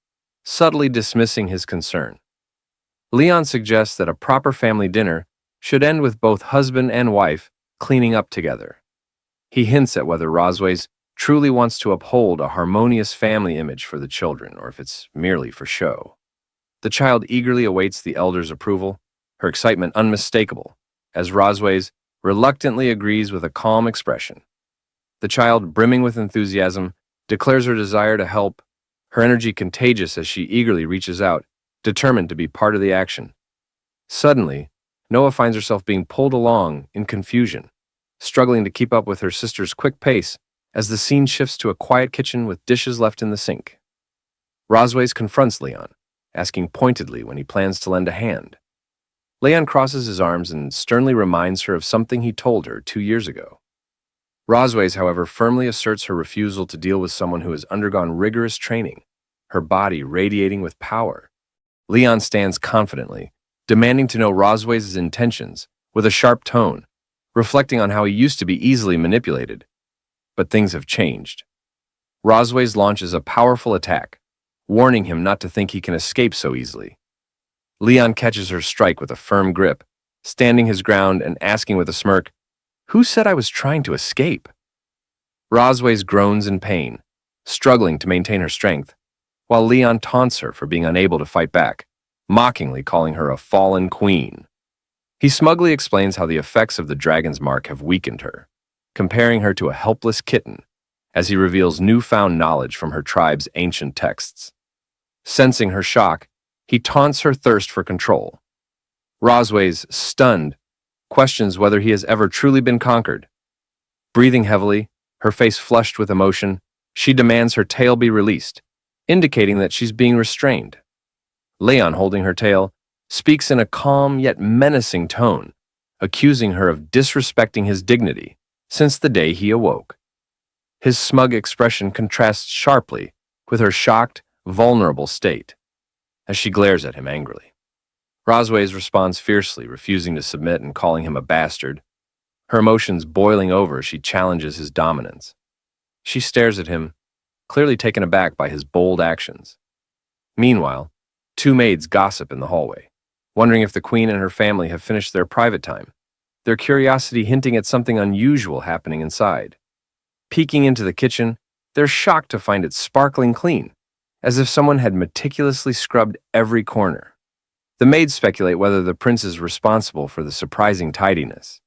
subtly dismissing his concern. Leon suggests that a proper family dinner should end with both husband and wife cleaning up together. He hints at whether Rosways truly wants to uphold a harmonious family image for the children, or if it's merely for show. The child eagerly awaits the elder's approval, her excitement unmistakable, as Rosways reluctantly agrees with a calm expression. The child, brimming with enthusiasm, declares her desire to help, her energy contagious as she eagerly reaches out, determined to be part of the action. Suddenly, Noah finds herself being pulled along in confusion, struggling to keep up with her sister's quick pace as the scene shifts to a quiet kitchen with dishes left in the sink. Rosways confronts Leon, asking pointedly when he plans to lend a hand. Leon crosses his arms and sternly reminds her of something he told her 2 years ago. Rosways, however, firmly asserts her refusal to deal with someone who has undergone rigorous training, her body radiating with power. Leon stands confidently, demanding to know Rosways' intentions with a sharp tone, reflecting on how he used to be easily manipulated. But things have changed. Rosways launches a powerful attack, warning him not to think he can escape so easily. Leon catches her strike with a firm grip, standing his ground and asking with a smirk, "Who said I was trying to escape?" Rosways groans in pain, struggling to maintain her strength, while Leon taunts her for being unable to fight back, mockingly calling her a fallen queen. He smugly explains how the effects of the dragon's mark have weakened her, comparing her to a helpless kitten, as he reveals newfound knowledge from her tribe's ancient texts. Sensing her shock, he taunts her thirst for control. Rosways, stunned, questions whether he has ever truly been conquered. Breathing heavily, her face flushed with emotion, she demands her tail be released, indicating that she's being restrained. Leon, holding her tail, speaks in a calm yet menacing tone, accusing her of disrespecting his dignity since the day he awoke. His smug expression contrasts sharply with her shocked, vulnerable state, as she glares at him angrily. Rosways responds fiercely, refusing to submit and calling him a bastard. Her emotions boiling over, she challenges his dominance. She stares at him, clearly taken aback by his bold actions. Meanwhile, two maids gossip in the hallway, wondering if the queen and her family have finished their private time, their curiosity hinting at something unusual happening inside. Peeking into the kitchen, they're shocked to find it sparkling clean, as if someone had meticulously scrubbed every corner. The maids speculate whether the prince is responsible for the surprising tidiness.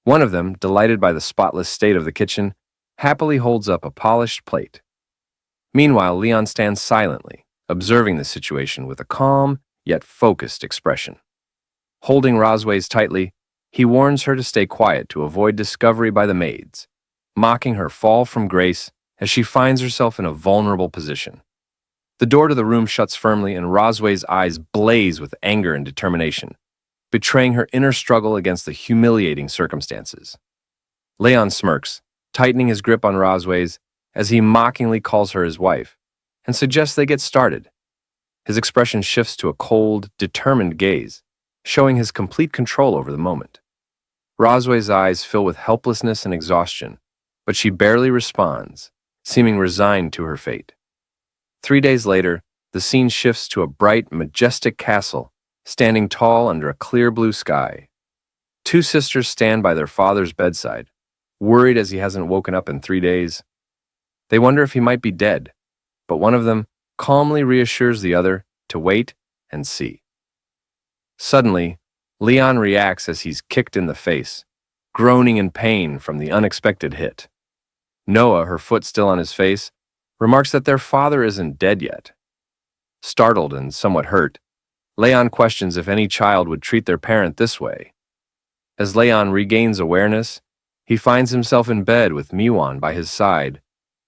One of them, delighted by the spotless state of the kitchen, happily holds up a polished plate. Meanwhile, Leon stands silently, observing the situation with a calm yet focused expression. Holding Rosways tightly, he warns her to stay quiet to avoid discovery by the maids, mocking her fall from grace as she finds herself in a vulnerable position. The door to the room shuts firmly, and Rosways' eyes blaze with anger and determination, betraying her inner struggle against the humiliating circumstances. Leon smirks, tightening his grip on Rosways as he mockingly calls her his wife and suggests they get started. His expression shifts to a cold, determined gaze, showing his complete control over the moment. Rosways' eyes fill with helplessness and exhaustion, but she barely responds, seeming resigned to her fate. 3 days later, the scene shifts to a bright, majestic castle, standing tall under a clear blue sky. Two sisters stand by their father's bedside, worried as he hasn't woken up in 3 days. They wonder if he might be dead, but one of them calmly reassures the other to wait and see. Suddenly, Leon reacts as he's kicked in the face, groaning in pain from the unexpected hit. Noah, her foot still on his face, remarks that their father isn't dead yet. Startled and somewhat hurt, Leon questions if any child would treat their parent this way. As Leon regains awareness, He finds himself in bed with Miwan by his side,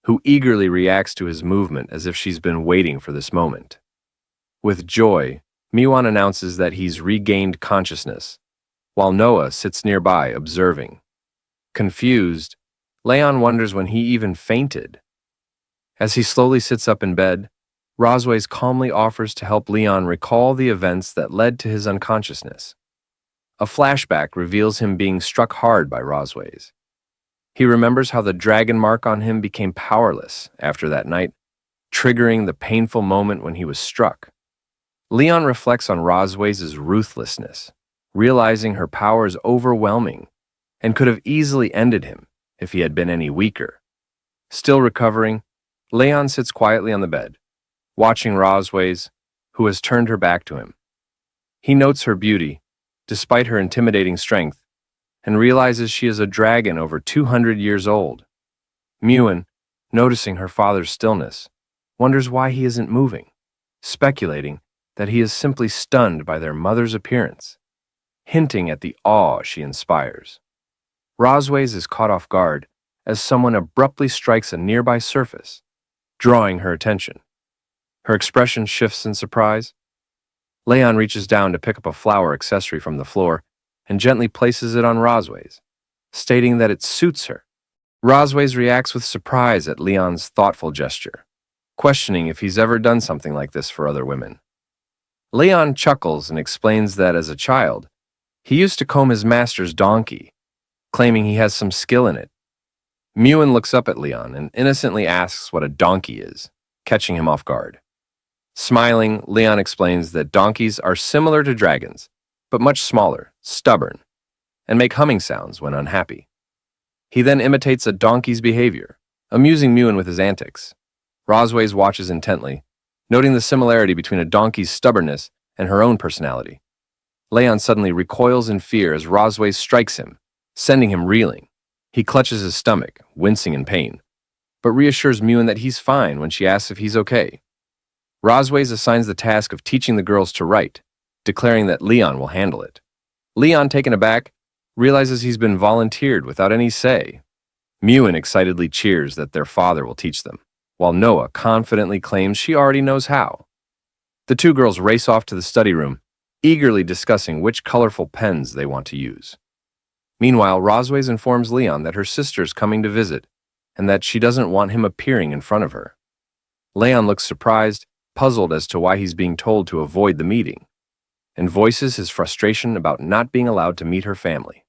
who eagerly reacts to his movement as if she's been waiting for this moment. With joy, Miwan announces that he's regained consciousness, while Noah sits nearby observing. Confused, Leon wonders when he even fainted. As he slowly sits up in bed, Rosways calmly offers to help Leon recall the events that led to his unconsciousness. A flashback reveals him being struck hard by Rosways. He remembers how the dragon mark on him became powerless after that night, triggering the painful moment when he was struck. Leon reflects on Rosways' ruthlessness, realizing her power is overwhelming and could have easily ended him if he had been any weaker. Still recovering, Leon sits quietly on the bed, watching Rosways, who has turned her back to him. He notes her beauty, despite her intimidating strength, and realizes she is a dragon over 200 years old. Miwan, noticing her father's stillness, wonders why he isn't moving, speculating that he is simply stunned by their mother's appearance, hinting at the awe she inspires. Rosways is caught off guard as someone abruptly strikes a nearby surface, drawing her attention. Her expression shifts in surprise. Leon reaches down to pick up a flower accessory from the floor and gently places it on Rosways, stating that it suits her. Rosways reacts with surprise at Leon's thoughtful gesture, questioning if he's ever done something like this for other women. Leon chuckles and explains that as a child, he used to comb his master's donkey, claiming he has some skill in it. Miwan looks up at Leon and innocently asks what a donkey is, catching him off guard. Smiling, Leon explains that donkeys are similar to dragons, but much smaller, stubborn, and make humming sounds when unhappy. He then imitates a donkey's behavior, amusing Miwan with his antics. Rosways watches intently, noting the similarity between a donkey's stubbornness and her own personality. Leon suddenly recoils in fear as Rosways strikes him, sending him reeling. He clutches his stomach, wincing in pain, but reassures Miwan that he's fine when she asks if he's okay. Rosways assigns the task of teaching the girls to write, declaring that Leon will handle it. Leon, taken aback, realizes he's been volunteered without any say. Miwan excitedly cheers that their father will teach them, while Noah confidently claims she already knows how. The two girls race off to the study room, eagerly discussing which colorful pens they want to use. Meanwhile, Rosways informs Leon that her sister's coming to visit, and that she doesn't want him appearing in front of her. Leon looks surprised, puzzled as to why he's being told to avoid the meeting, and voices his frustration about not being allowed to meet her family.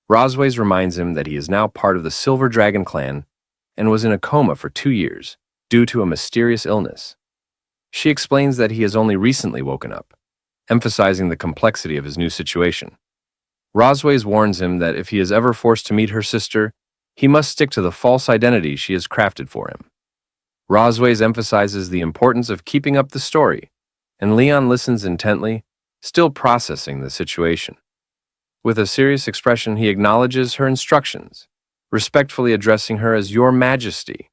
Rosways reminds him that he is now part of the Silver Dragon clan and was in a coma for 2 years due to a mysterious illness. She explains that he has only recently woken up, emphasizing the complexity of his new situation. Rosways warns him that if he is ever forced to meet her sister, he must stick to the false identity she has crafted for him. Rosways emphasizes the importance of keeping up the story, and Leon listens intently, still processing the situation. With a serious expression, he acknowledges her instructions, respectfully addressing her as Your Majesty.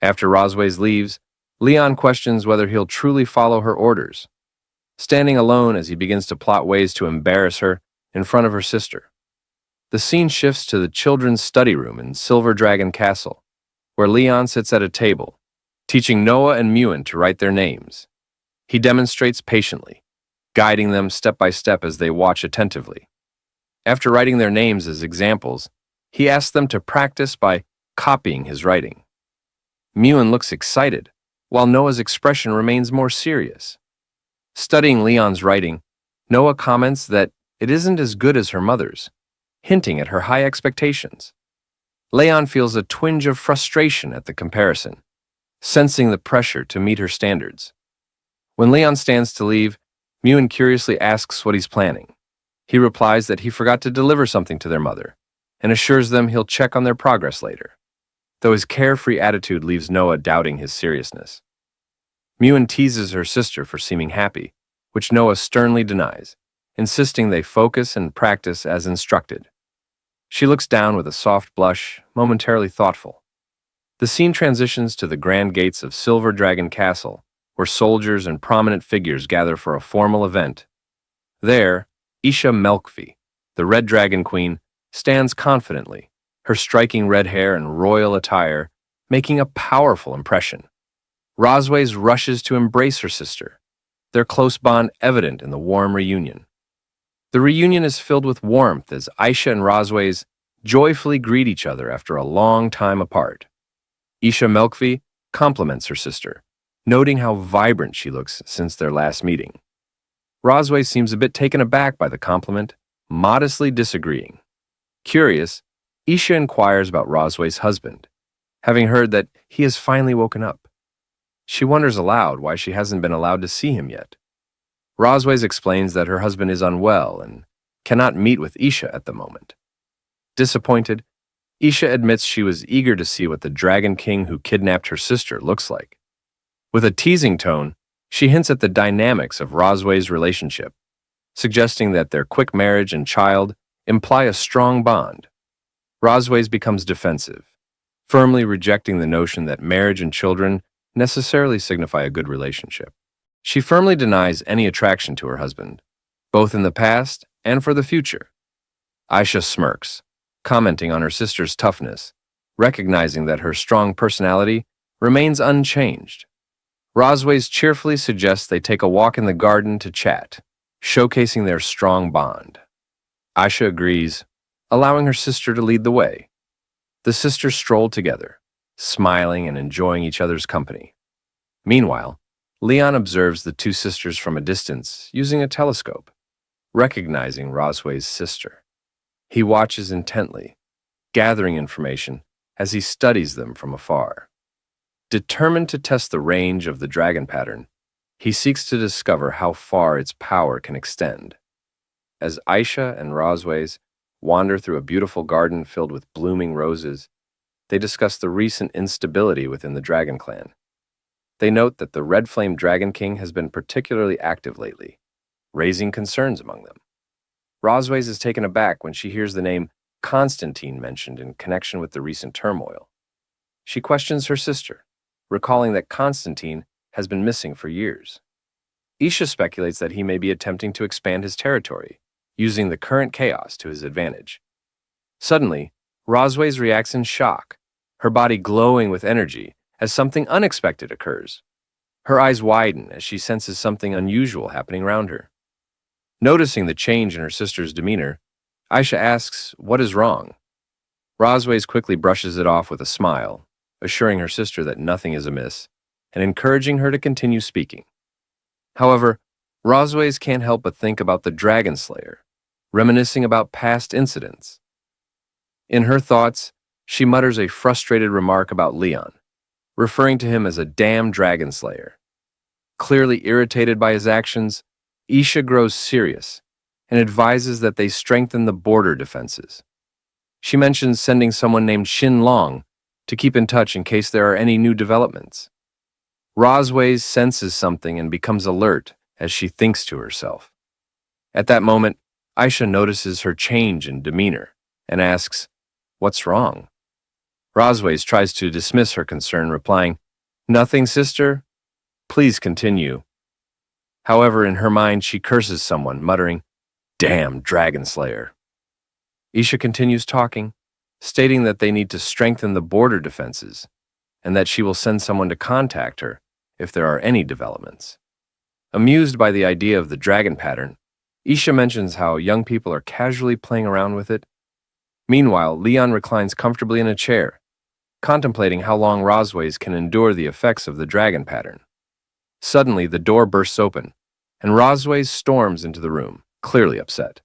After Rosways leaves, Leon questions whether he'll truly follow her orders, standing alone as he begins to plot ways to embarrass her in front of her sister. The scene shifts to the children's study room in Silver Dragon Castle, where Leon sits at a table, teaching Noah and Miwan to write their names. He demonstrates patiently, guiding them step by step as they watch attentively. After writing their names as examples, he asks them to practice by copying his writing. Miwan looks excited, while Noah's expression remains more serious. Studying Leon's writing, Noah comments that it isn't as good as her mother's, hinting at her high expectations. Leon feels a twinge of frustration at the comparison, sensing the pressure to meet her standards. When Leon stands to leave, Miwan curiously asks what he's planning. He replies that he forgot to deliver something to their mother, and assures them he'll check on their progress later, though his carefree attitude leaves Noah doubting his seriousness. Miwan teases her sister for seeming happy, which Noah sternly denies, insisting they focus and practice as instructed. She looks down with a soft blush, momentarily thoughtful. The scene transitions to the grand gates of Silver Dragon Castle, where soldiers and prominent figures gather for a formal event. There, Isha Melkvi, the Red Dragon Queen, stands confidently, her striking red hair and royal attire making a powerful impression. Rosways rushes to embrace her sister, their close bond evident in the warm reunion. The reunion is filled with warmth as Aisha and Rosways joyfully greet each other after a long time apart. Isha Melkvi compliments her sister, noting how vibrant she looks since their last meeting. Rosway seems a bit taken aback by the compliment, modestly disagreeing. Curious, Isha inquires about Rosway's husband, having heard that he has finally woken up. She wonders aloud why she hasn't been allowed to see him yet. Rosways explains that her husband is unwell and cannot meet with Isha at the moment. Disappointed, Isha admits she was eager to see what the Dragon King who kidnapped her sister looks like. With a teasing tone, she hints at the dynamics of Rosway's relationship, suggesting that their quick marriage and child imply a strong bond. Rosways becomes defensive, firmly rejecting the notion that marriage and children necessarily signify a good relationship. She firmly denies any attraction to her husband, both in the past and for the future. Aisha smirks, commenting on her sister's toughness, recognizing that her strong personality remains unchanged. Rosways cheerfully suggests they take a walk in the garden to chat, showcasing their strong bond. Aisha agrees, allowing her sister to lead the way. The sisters stroll together, smiling and enjoying each other's company. Meanwhile, Leon observes the two sisters from a distance using a telescope, recognizing Rosway's sister. He watches intently, gathering information as he studies them from afar. Determined to test the range of the dragon pattern, he seeks to discover how far its power can extend. As Aisha and Rosways wander through a beautiful garden filled with blooming roses, they discuss the recent instability within the Dragon Clan. They note that the Red Flame Dragon King has been particularly active lately, raising concerns among them. Rosways is taken aback when she hears the name Constantine mentioned in connection with the recent turmoil. She questions her sister, recalling that Constantine has been missing for years. Isha speculates that he may be attempting to expand his territory, using the current chaos to his advantage. Suddenly, Rosways reacts in shock, her body glowing with energy as something unexpected occurs. Her eyes widen as she senses something unusual happening around her. Noticing the change in her sister's demeanor, Aisha asks what is wrong. Rosways quickly brushes it off with a smile, assuring her sister that nothing is amiss and encouraging her to continue speaking. However, Rosways can't help but think about the Dragon Slayer, reminiscing about past incidents. In her thoughts, she mutters a frustrated remark about Leon, referring to him as a damn Dragon Slayer. Clearly irritated by his actions, Isha grows serious and advises that they strengthen the border defenses. She mentions sending someone named Shin Long to keep in touch in case there are any new developments. Rosways senses something and becomes alert as she thinks to herself. At that moment, Aisha notices her change in demeanor and asks, "What's wrong?" Rosways tries to dismiss her concern, replying, "Nothing, sister. Please continue." However, in her mind, she curses someone, muttering, "Damn Dragon Slayer." Isha continues talking, stating that they need to strengthen the border defenses and that she will send someone to contact her if there are any developments. Amused by the idea of the dragon pattern, Isha mentions how young people are casually playing around with it. Meanwhile, Leon reclines comfortably in a chair, contemplating how long Rosways can endure the effects of the dragon pattern. Suddenly, the door bursts open, and Rosways storms into the room, clearly upset.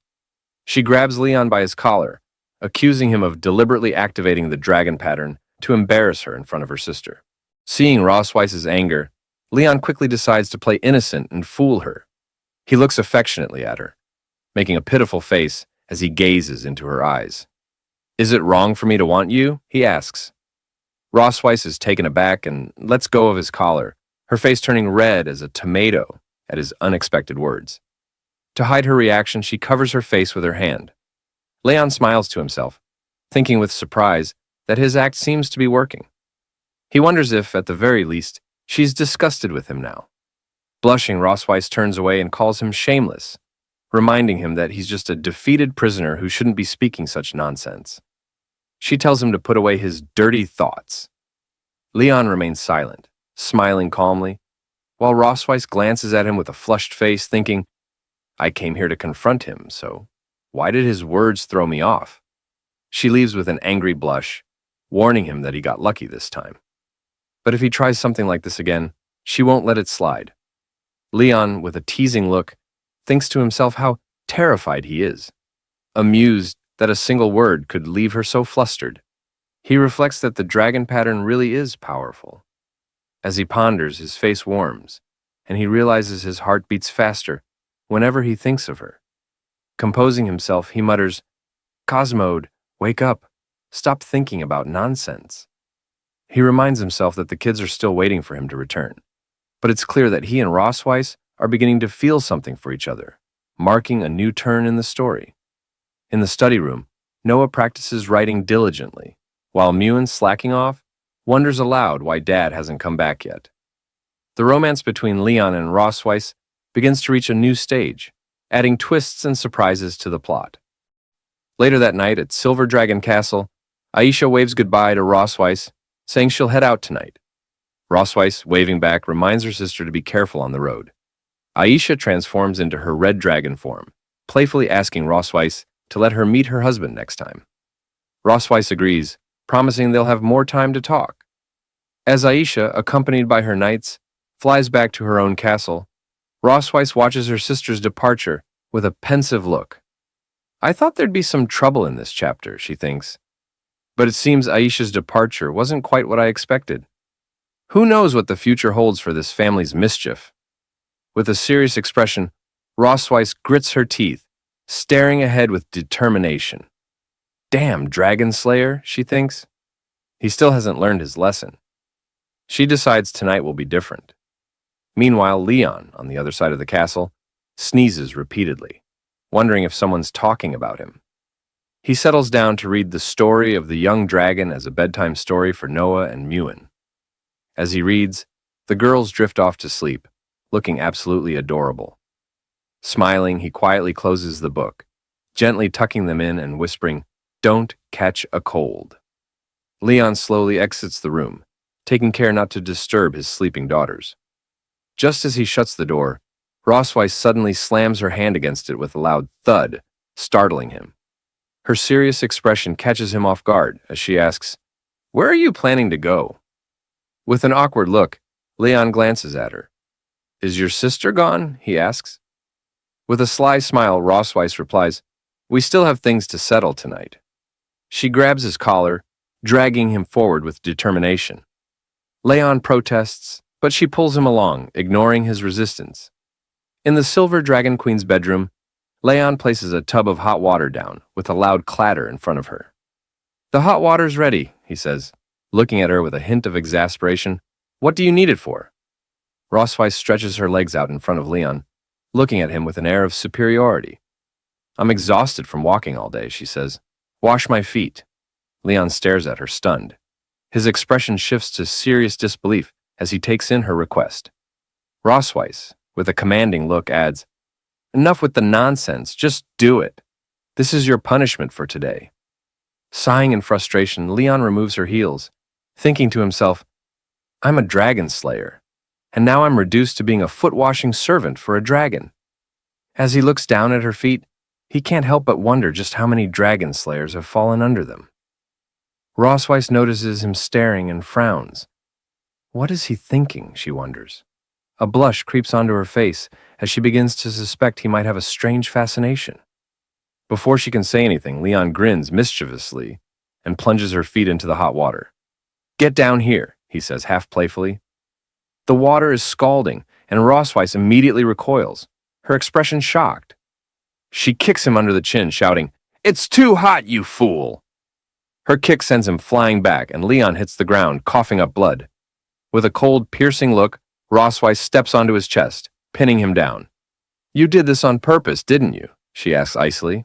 She grabs Leon by his collar, accusing him of deliberately activating the dragon pattern to embarrass her in front of her sister. Seeing Rosways' anger, Leon quickly decides to play innocent and fool her. He looks affectionately at her, making a pitiful face as he gazes into her eyes. "Is it wrong for me to want you?" he asks. Rosways is taken aback and lets go of his collar, her face turning red as a tomato at his unexpected words. To hide her reaction, she covers her face with her hand. Leon smiles to himself, thinking with surprise that his act seems to be working. He wonders if, at the very least, she's disgusted with him now. Blushing, Rosways turns away and calls him shameless, reminding him that he's just a defeated prisoner who shouldn't be speaking such nonsense. She tells him to put away his dirty thoughts. Leon remains silent, smiling calmly, while Rossweiss glances at him with a flushed face, thinking, I came here to confront him, so why did his words throw me off? She leaves with an angry blush, warning him that he got lucky this time. But if he tries something like this again, she won't let it slide. Leon, with a teasing look, thinks to himself how terrified he is, amused that a single word could leave her so flustered. He reflects that the dragon pattern really is powerful. As he ponders, his face warms, and he realizes his heart beats faster whenever he thinks of her. Composing himself, he mutters, Cosmode, wake up. Stop thinking about nonsense. He reminds himself that the kids are still waiting for him to return. But it's clear that he and Rossweiss are beginning to feel something for each other, marking a new turn in the story. In the study room, Noah practices writing diligently, while Muen, slacking off, wonders aloud why Dad hasn't come back yet. The romance between Leon and Rossweiss begins to reach a new stage, adding twists and surprises to the plot. Later that night at Silver Dragon Castle, Aisha waves goodbye to Rossweiss, saying she'll head out tonight. Rossweiss, waving back, reminds her sister to be careful on the road. Aisha transforms into her red dragon form, playfully asking Rossweiss to let her meet her husband next time. Rossweiss agrees, promising they'll have more time to talk. As Aisha, accompanied by her knights, flies back to her own castle, Rossweiss watches her sister's departure with a pensive look. I thought there'd be some trouble in this chapter, she thinks. But it seems Aisha's departure wasn't quite what I expected. Who knows what the future holds for this family's mischief? With a serious expression, Rossweiss grits her teeth, staring ahead with determination. Damn, Dragon Slayer, she thinks. He still hasn't learned his lesson. She decides tonight will be different. Meanwhile, Leon, on the other side of the castle, sneezes repeatedly, wondering if someone's talking about him. He settles down to read the story of the young dragon as a bedtime story for Noah and Muen. As he reads, the girls drift off to sleep, looking absolutely adorable. Smiling, he quietly closes the book, gently tucking them in and whispering, Don't catch a cold. Leon slowly exits the room, taking care not to disturb his sleeping daughters. Just as he shuts the door, Rossweiss suddenly slams her hand against it with a loud thud, startling him. Her serious expression catches him off guard as she asks, Where are you planning to go? With an awkward look, Leon glances at her. Is your sister gone? He asks. With a sly smile, Rossweiss replies, We still have things to settle tonight. She grabs his collar, dragging him forward with determination. Leon protests, but she pulls him along, ignoring his resistance. In the Silver Dragon Queen's bedroom, Leon places a tub of hot water down with a loud clatter in front of her. The hot water's ready, he says, looking at her with a hint of exasperation. What do you need it for? Rossweiss stretches her legs out in front of Leon, looking at him with an air of superiority. I'm exhausted from walking all day, she says. Wash my feet. Leon stares at her, stunned. His expression shifts to serious disbelief as he takes in her request. Rossweiss, with a commanding look, adds, Enough with the nonsense, just do it. This is your punishment for today. Sighing in frustration, Leon removes her heels, thinking to himself, I'm a dragon slayer, and now I'm reduced to being a foot-washing servant for a dragon. As he looks down at her feet, he can't help but wonder just how many dragon slayers have fallen under them. Rossweiss notices him staring and frowns. What is he thinking, she wonders. A blush creeps onto her face as she begins to suspect he might have a strange fascination. Before she can say anything, Leon grins mischievously and plunges her feet into the hot water. Get down here, he says half playfully. The water is scalding, and Rossweiss immediately recoils, her expression shocked. She kicks him under the chin, shouting, It's too hot, you fool! Her kick sends him flying back, and Leon hits the ground, coughing up blood. With a cold, piercing look, Rossweiss steps onto his chest, pinning him down. You did this on purpose, didn't you? She asks icily.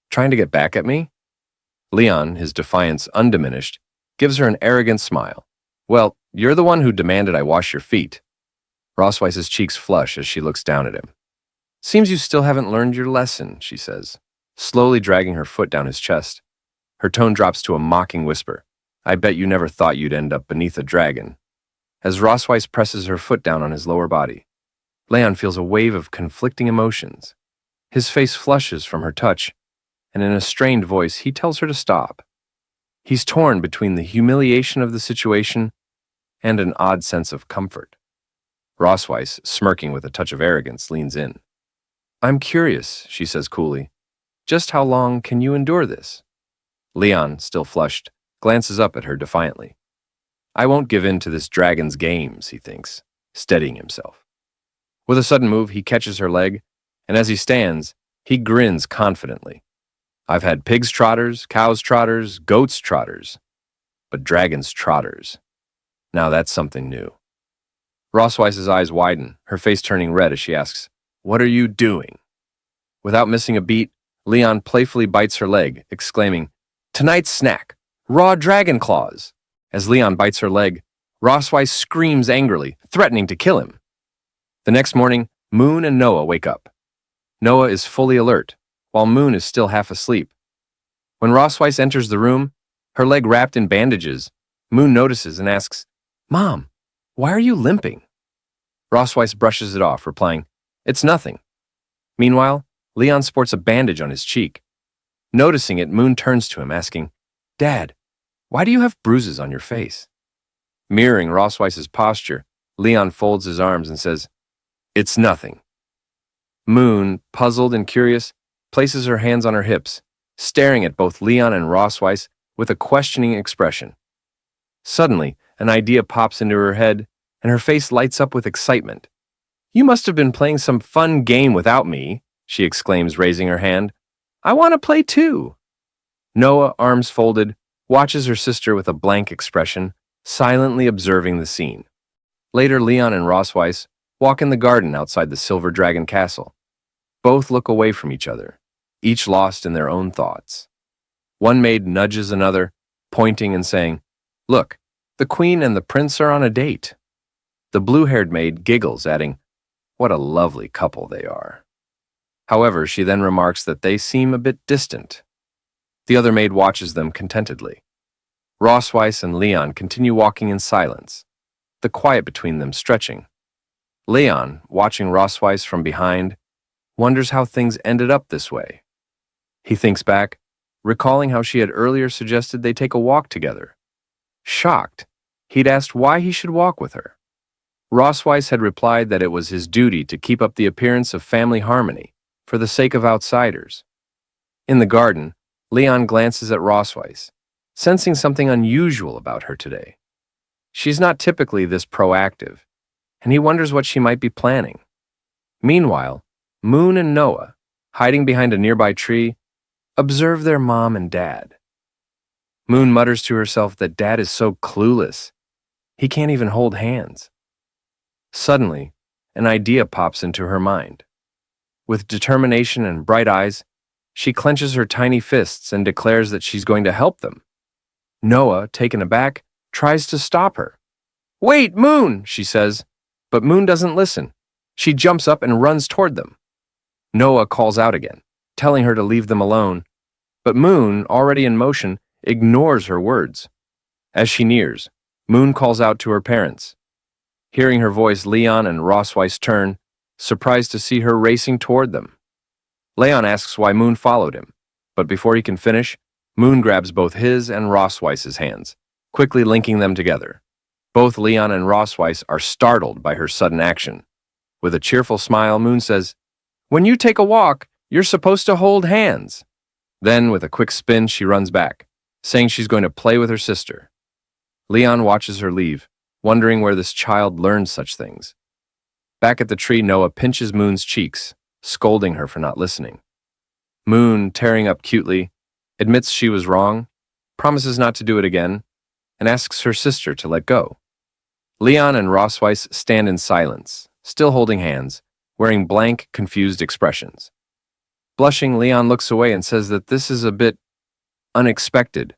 Trying to get back at me? Leon, his defiance undiminished, gives her an arrogant smile. Well, you're the one who demanded I wash your feet. Rossweiss's cheeks flush as she looks down at him. Seems you still haven't learned your lesson, she says, slowly dragging her foot down his chest. Her tone drops to a mocking whisper. I bet you never thought you'd end up beneath a dragon. As Rosweiss presses her foot down on his lower body, Leon feels a wave of conflicting emotions. His face flushes from her touch, and in a strained voice, he tells her to stop. He's torn between the humiliation of the situation and an odd sense of comfort. Rosweiss, smirking with a touch of arrogance, leans in. I'm curious, she says coolly. Just how long can you endure this? Leon, still flushed, glances up at her defiantly. I won't give in to this dragon's games, he thinks, steadying himself. With a sudden move, he catches her leg, and as he stands, he grins confidently. I've had pigs' trotters, cows' trotters, goats' trotters, but dragons' trotters. Now that's something new. Rosweiss's eyes widen, her face turning red as she asks, What are you doing? Without missing a beat, Leon playfully bites her leg, exclaiming, Tonight's snack, raw dragon claws. As Leon bites her leg, Rosweiss screams angrily, threatening to kill him. The next morning, Moon and Noah wake up. Noah is fully alert, while Moon is still half asleep. When Rosweiss enters the room, her leg wrapped in bandages, Moon notices and asks, Mom, why are you limping? Rosweiss brushes it off, replying, It's nothing. Meanwhile, Leon sports a bandage on his cheek. Noticing it, Moon turns to him, asking, Dad, why do you have bruises on your face? Mirroring Rosweiss's posture, Leon folds his arms and says, It's nothing. Moon, puzzled and curious, places her hands on her hips, staring at both Leon and Rosweiss with a questioning expression. Suddenly, an idea pops into her head, and her face lights up with excitement. You must have been playing some fun game without me, she exclaims, raising her hand. I want to play too. Noah, arms folded, watches her sister with a blank expression, silently observing the scene. Later, Leon and Rosweiss walk in the garden outside the Silver Dragon Castle. Both look away from each other, each lost in their own thoughts. One maid nudges another, pointing and saying, Look, the queen and the prince are on a date. The blue-haired maid giggles, adding, What a lovely couple they are. However, she then remarks that they seem a bit distant. The other maid watches them contentedly. Rosweiss and Leon continue walking in silence, the quiet between them stretching. Leon, watching Rosweiss from behind, wonders how things ended up this way. He thinks back, recalling how she had earlier suggested they take a walk together. Shocked, he'd asked why he should walk with her. Rosweiss had replied that it was his duty to keep up the appearance of family harmony for the sake of outsiders. In the garden, Leon glances at Rosweiss, sensing something unusual about her today. She's not typically this proactive, and he wonders what she might be planning. Meanwhile, Moon and Noah, hiding behind a nearby tree, observe their mom and dad. Moon mutters to herself that Dad is so clueless. He can't even hold hands. Suddenly, an idea pops into her mind. With determination and bright eyes, she clenches her tiny fists and declares that she's going to help them. Noah, taken aback, tries to stop her. Wait, Moon, she says, but Moon doesn't listen. She jumps up and runs toward them. Noah calls out again, telling her to leave them alone, but Moon, already in motion, ignores her words. As she nears, Moon calls out to her parents. Hearing her voice, Leon and Rosweiss turn, surprised to see her racing toward them. Leon asks why Moon followed him, but before he can finish, Moon grabs both his and Rosweiss's hands, quickly linking them together. Both Leon and Rosweiss are startled by her sudden action. With a cheerful smile, Moon says, When you take a walk, you're supposed to hold hands. Then, with a quick spin, she runs back, saying she's going to play with her sister. Leon watches her leave, wondering where this child learned such things. Back at the tree, Noah pinches Moon's cheeks, scolding her for not listening. Moon, tearing up cutely, admits she was wrong, promises not to do it again, and asks her sister to let go. Leon and Rosweiss stand in silence, still holding hands, wearing blank, confused expressions. Blushing, Leon looks away and says that this is a bit unexpected,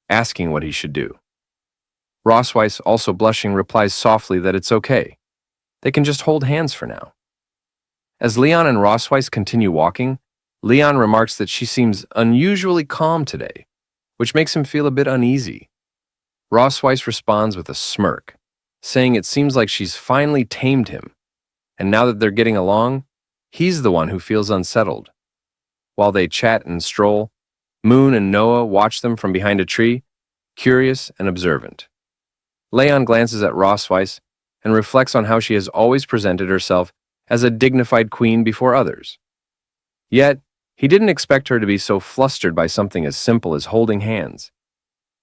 asking what he should do. Rosweiss, also blushing, replies softly that it's okay. They can just hold hands for now. As Leon and Rosweiss continue walking, Leon remarks that she seems unusually calm today, which makes him feel a bit uneasy. Rossweiss responds with a smirk, saying it seems like she's finally tamed him, and now that they're getting along, he's the one who feels unsettled. While they chat and stroll, Moon and Noah watch them from behind a tree, curious and observant. Leon glances at Rossweiss and reflects on how she has always presented herself as a dignified queen before others. Yet, he didn't expect her to be so flustered by something as simple as holding hands.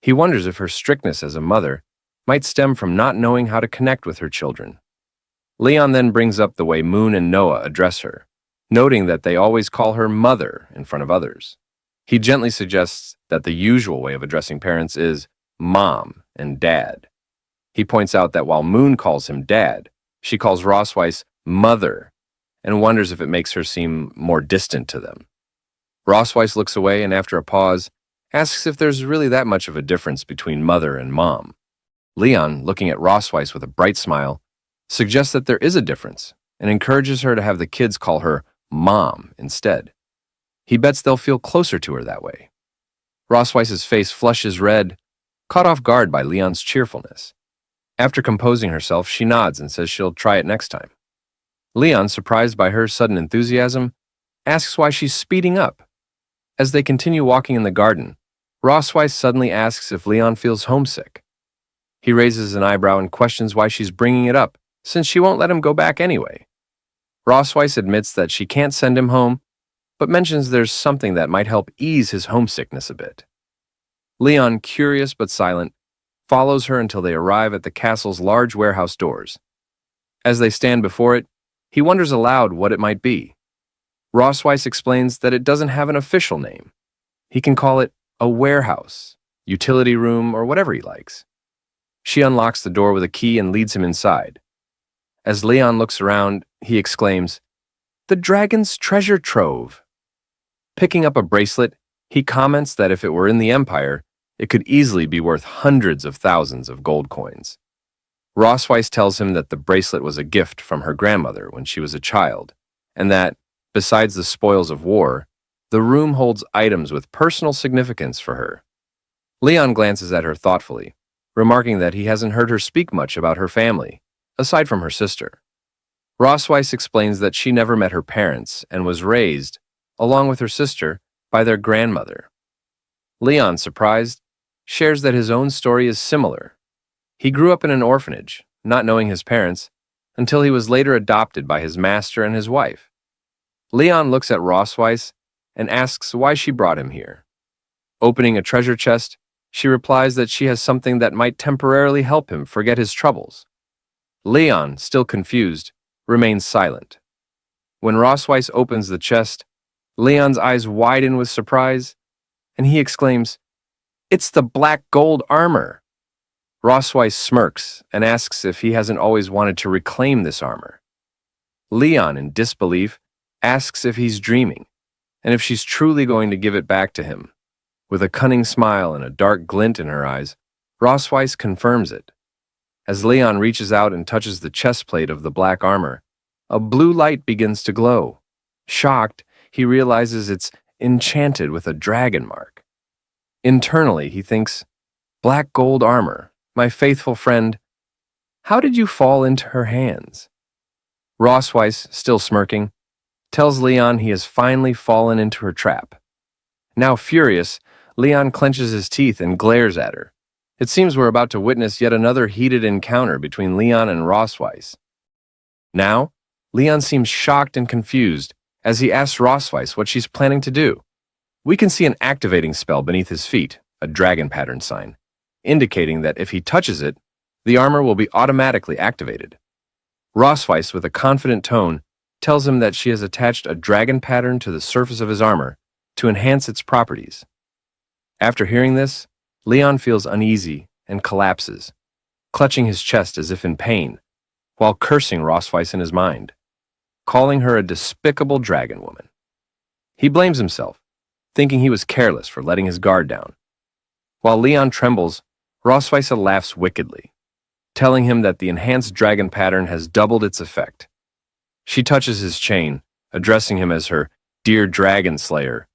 He wonders if her strictness as a mother might stem from not knowing how to connect with her children. Leon then brings up the way Moon and Noah address her, noting that they always call her mother in front of others. He gently suggests that the usual way of addressing parents is mom and dad. He points out that while Moon calls him dad, she calls Rossweiss mother and wonders if it makes her seem more distant to them. Rossweiss looks away and after a pause, asks if there's really that much of a difference between mother and mom. Leon, looking at Rossweiss with a bright smile, suggests that there is a difference and encourages her to have the kids call her mom instead. He bets they'll feel closer to her that way. Rossweiss's face flushes red, caught off guard by Leon's cheerfulness. After composing herself, she nods and says she'll try it next time. Leon, surprised by her sudden enthusiasm, asks why she's speeding up. As they continue walking in the garden, Rossweiss suddenly asks if Leon feels homesick. He raises an eyebrow and questions why she's bringing it up, since she won't let him go back anyway. Rossweiss admits that she can't send him home, but mentions there's something that might help ease his homesickness a bit. Leon, curious but silent, follows her until they arrive at the castle's large warehouse doors. As they stand before it, he wonders aloud what it might be. Rossweiss explains that it doesn't have an official name. He can call it a warehouse, utility room, or whatever he likes. She unlocks the door with a key and leads him inside. As Leon looks around, he exclaims, "The dragon's treasure trove." Picking up a bracelet, he comments that if it were in the Empire, it could easily be worth hundreds of thousands of gold coins. Rossweiss tells him that the bracelet was a gift from her grandmother when she was a child, and that, besides the spoils of war, the room holds items with personal significance for her. Leon glances at her thoughtfully, remarking that he hasn't heard her speak much about her family, aside from her sister. Rossweiss explains that she never met her parents and was raised, along with her sister, by their grandmother. Leon, surprised, shares that his own story is similar. He grew up in an orphanage, not knowing his parents, until he was later adopted by his master and his wife. Leon looks at Rossweiss and asks why she brought him here. Opening a treasure chest, she replies that she has something that might temporarily help him forget his troubles. Leon, still confused, remains silent. When Rossweiss opens the chest, Leon's eyes widen with surprise, and he exclaims, "It's the black gold armor!" Rossweiss smirks and asks if he hasn't always wanted to reclaim this armor. Leon, in disbelief, asks if he's dreaming, and if she's truly going to give it back to him. With a cunning smile and a dark glint in her eyes, Rossweiss confirms it. As Leon reaches out and touches the chest plate of the black armor, a blue light begins to glow. Shocked, he realizes it's enchanted with a dragon mark. Internally, he thinks, "Black gold armor, my faithful friend, how did you fall into her hands?" Rossweiss, still smirking, tells Leon he has finally fallen into her trap. Now furious, Leon clenches his teeth and glares at her. It seems we're about to witness yet another heated encounter between Leon and Rossweiss. Now, Leon seems shocked and confused as he asks Rossweiss what she's planning to do. We can see an activating spell beneath his feet, a dragon pattern sign, indicating that if he touches it, the armor will be automatically activated. Rossweiss, with a confident tone, tells him that she has attached a dragon pattern to the surface of his armor to enhance its properties. After hearing this, Leon feels uneasy and collapses, clutching his chest as if in pain, while cursing Rossweiss in his mind, calling her a despicable dragon woman. He blames himself, thinking he was careless for letting his guard down. While Leon trembles, Rossweiss laughs wickedly, telling him that the enhanced dragon pattern has doubled its effect. She touches his chain, addressing him as her "dear dragon slayer,"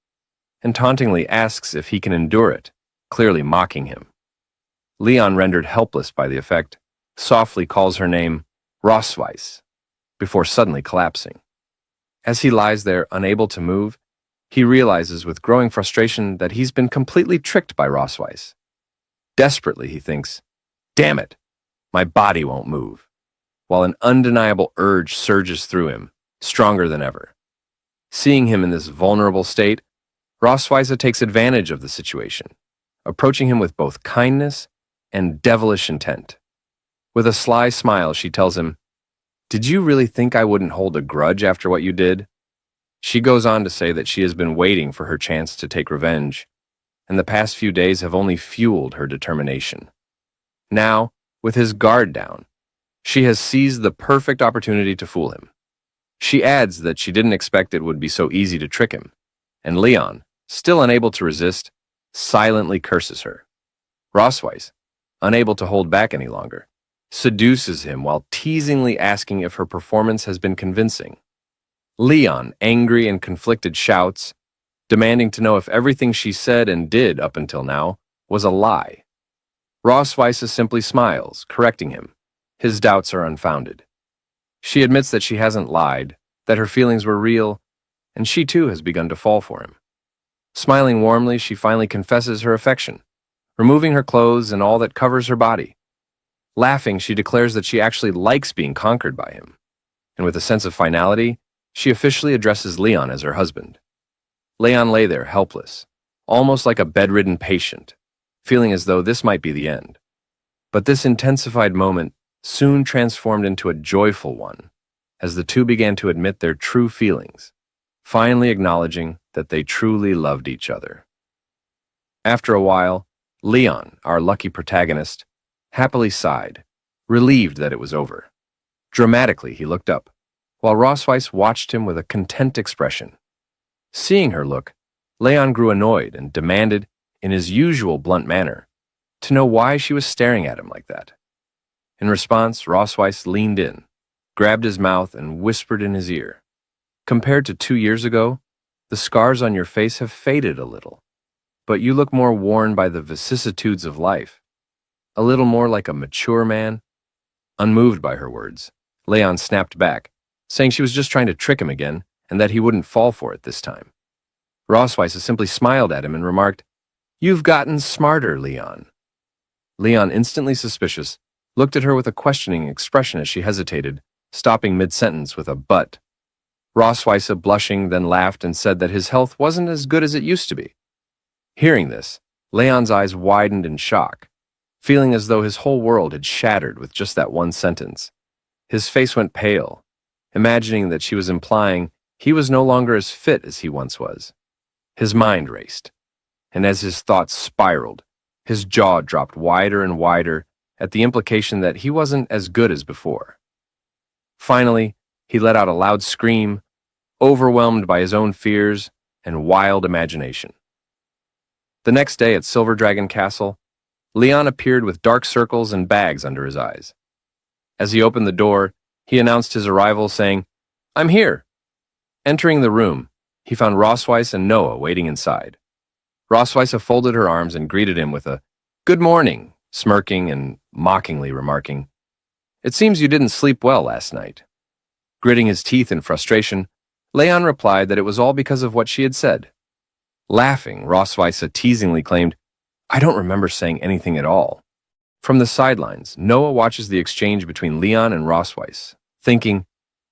and tauntingly asks if he can endure it. clearly mocking him. Leon, rendered helpless by the effect, softly calls her name Rossweiss, before suddenly collapsing. As he lies there, unable to move, he realizes with growing frustration that he's been completely tricked by Rossweiss. Desperately, he thinks, "Damn it, my body won't move," while an undeniable urge surges through him, stronger than ever. Seeing him in this vulnerable state, Rossweiss takes advantage of the situation, approaching him with both kindness and devilish intent. With a sly smile, she tells him, "Did you really think I wouldn't hold a grudge after what you did?" She goes on to say that she has been waiting for her chance to take revenge, and the past few days have only fueled her determination. Now, with his guard down, she has seized the perfect opportunity to fool him. She adds that she didn't expect it would be so easy to trick him, and Leon, still unable to resist, silently curses her. Rossweiss, unable to hold back any longer, seduces him while teasingly asking if her performance has been convincing. Leon, angry and conflicted, shouts, demanding to know if everything she said and did up until now was a lie. Rossweiss simply smiles, correcting him. His doubts are unfounded. She admits that she hasn't lied, that her feelings were real, and she too has begun to fall for him. Smiling warmly, she finally confesses her affection, removing her clothes and all that covers her body. Laughing, she declares that she actually likes being conquered by him, and with a sense of finality, she officially addresses Leon as her husband. Leon lay there helpless, almost like a bedridden patient, feeling as though this might be the end. But this intensified moment soon transformed into a joyful one, as the two began to admit their true feelings, finally acknowledging that they truly loved each other. After a while, Leon, our lucky protagonist, happily sighed, relieved that it was over. Dramatically, he looked up, while Rossweiss watched him with a content expression. Seeing her look, Leon grew annoyed and demanded, in his usual blunt manner, to know why she was staring at him like that. In response, Rossweiss leaned in, grabbed his mouth, and whispered in his ear, "Compared to 2 years ago, the scars on your face have faded a little, but you look more worn by the vicissitudes of life, a little more like a mature man." Unmoved by her words, Leon snapped back, saying she was just trying to trick him again and that he wouldn't fall for it this time. Rossweiss simply smiled at him and remarked, "You've gotten smarter, Leon." Leon, instantly suspicious, looked at her with a questioning expression as she hesitated, stopping mid-sentence with a "but." Rossweiss, blushing, then laughed and said that his health wasn't as good as it used to be. Hearing this, Leon's eyes widened in shock, feeling as though his whole world had shattered with just that one sentence. His face went pale, imagining that she was implying he was no longer as fit as he once was. His mind raced, and as his thoughts spiraled, his jaw dropped wider and wider at the implication that he wasn't as good as before. Finally, he let out a loud scream, overwhelmed by his own fears and wild imagination. The next day at Silver Dragon Castle, Leon appeared with dark circles and bags under his eyes. As he opened the door, he announced his arrival, saying, "I'm here." Entering the room, he found Rossweiss and Noah waiting inside. Rossweiss folded her arms and greeted him with a "Good morning," smirking and mockingly remarking, "It seems you didn't sleep well last night." Gritting his teeth in frustration, Leon replied that it was all because of what she had said. Laughing, Rossweiss teasingly claimed, "I don't remember saying anything at all." From the sidelines, Noah watches the exchange between Leon and Rossweiss, thinking,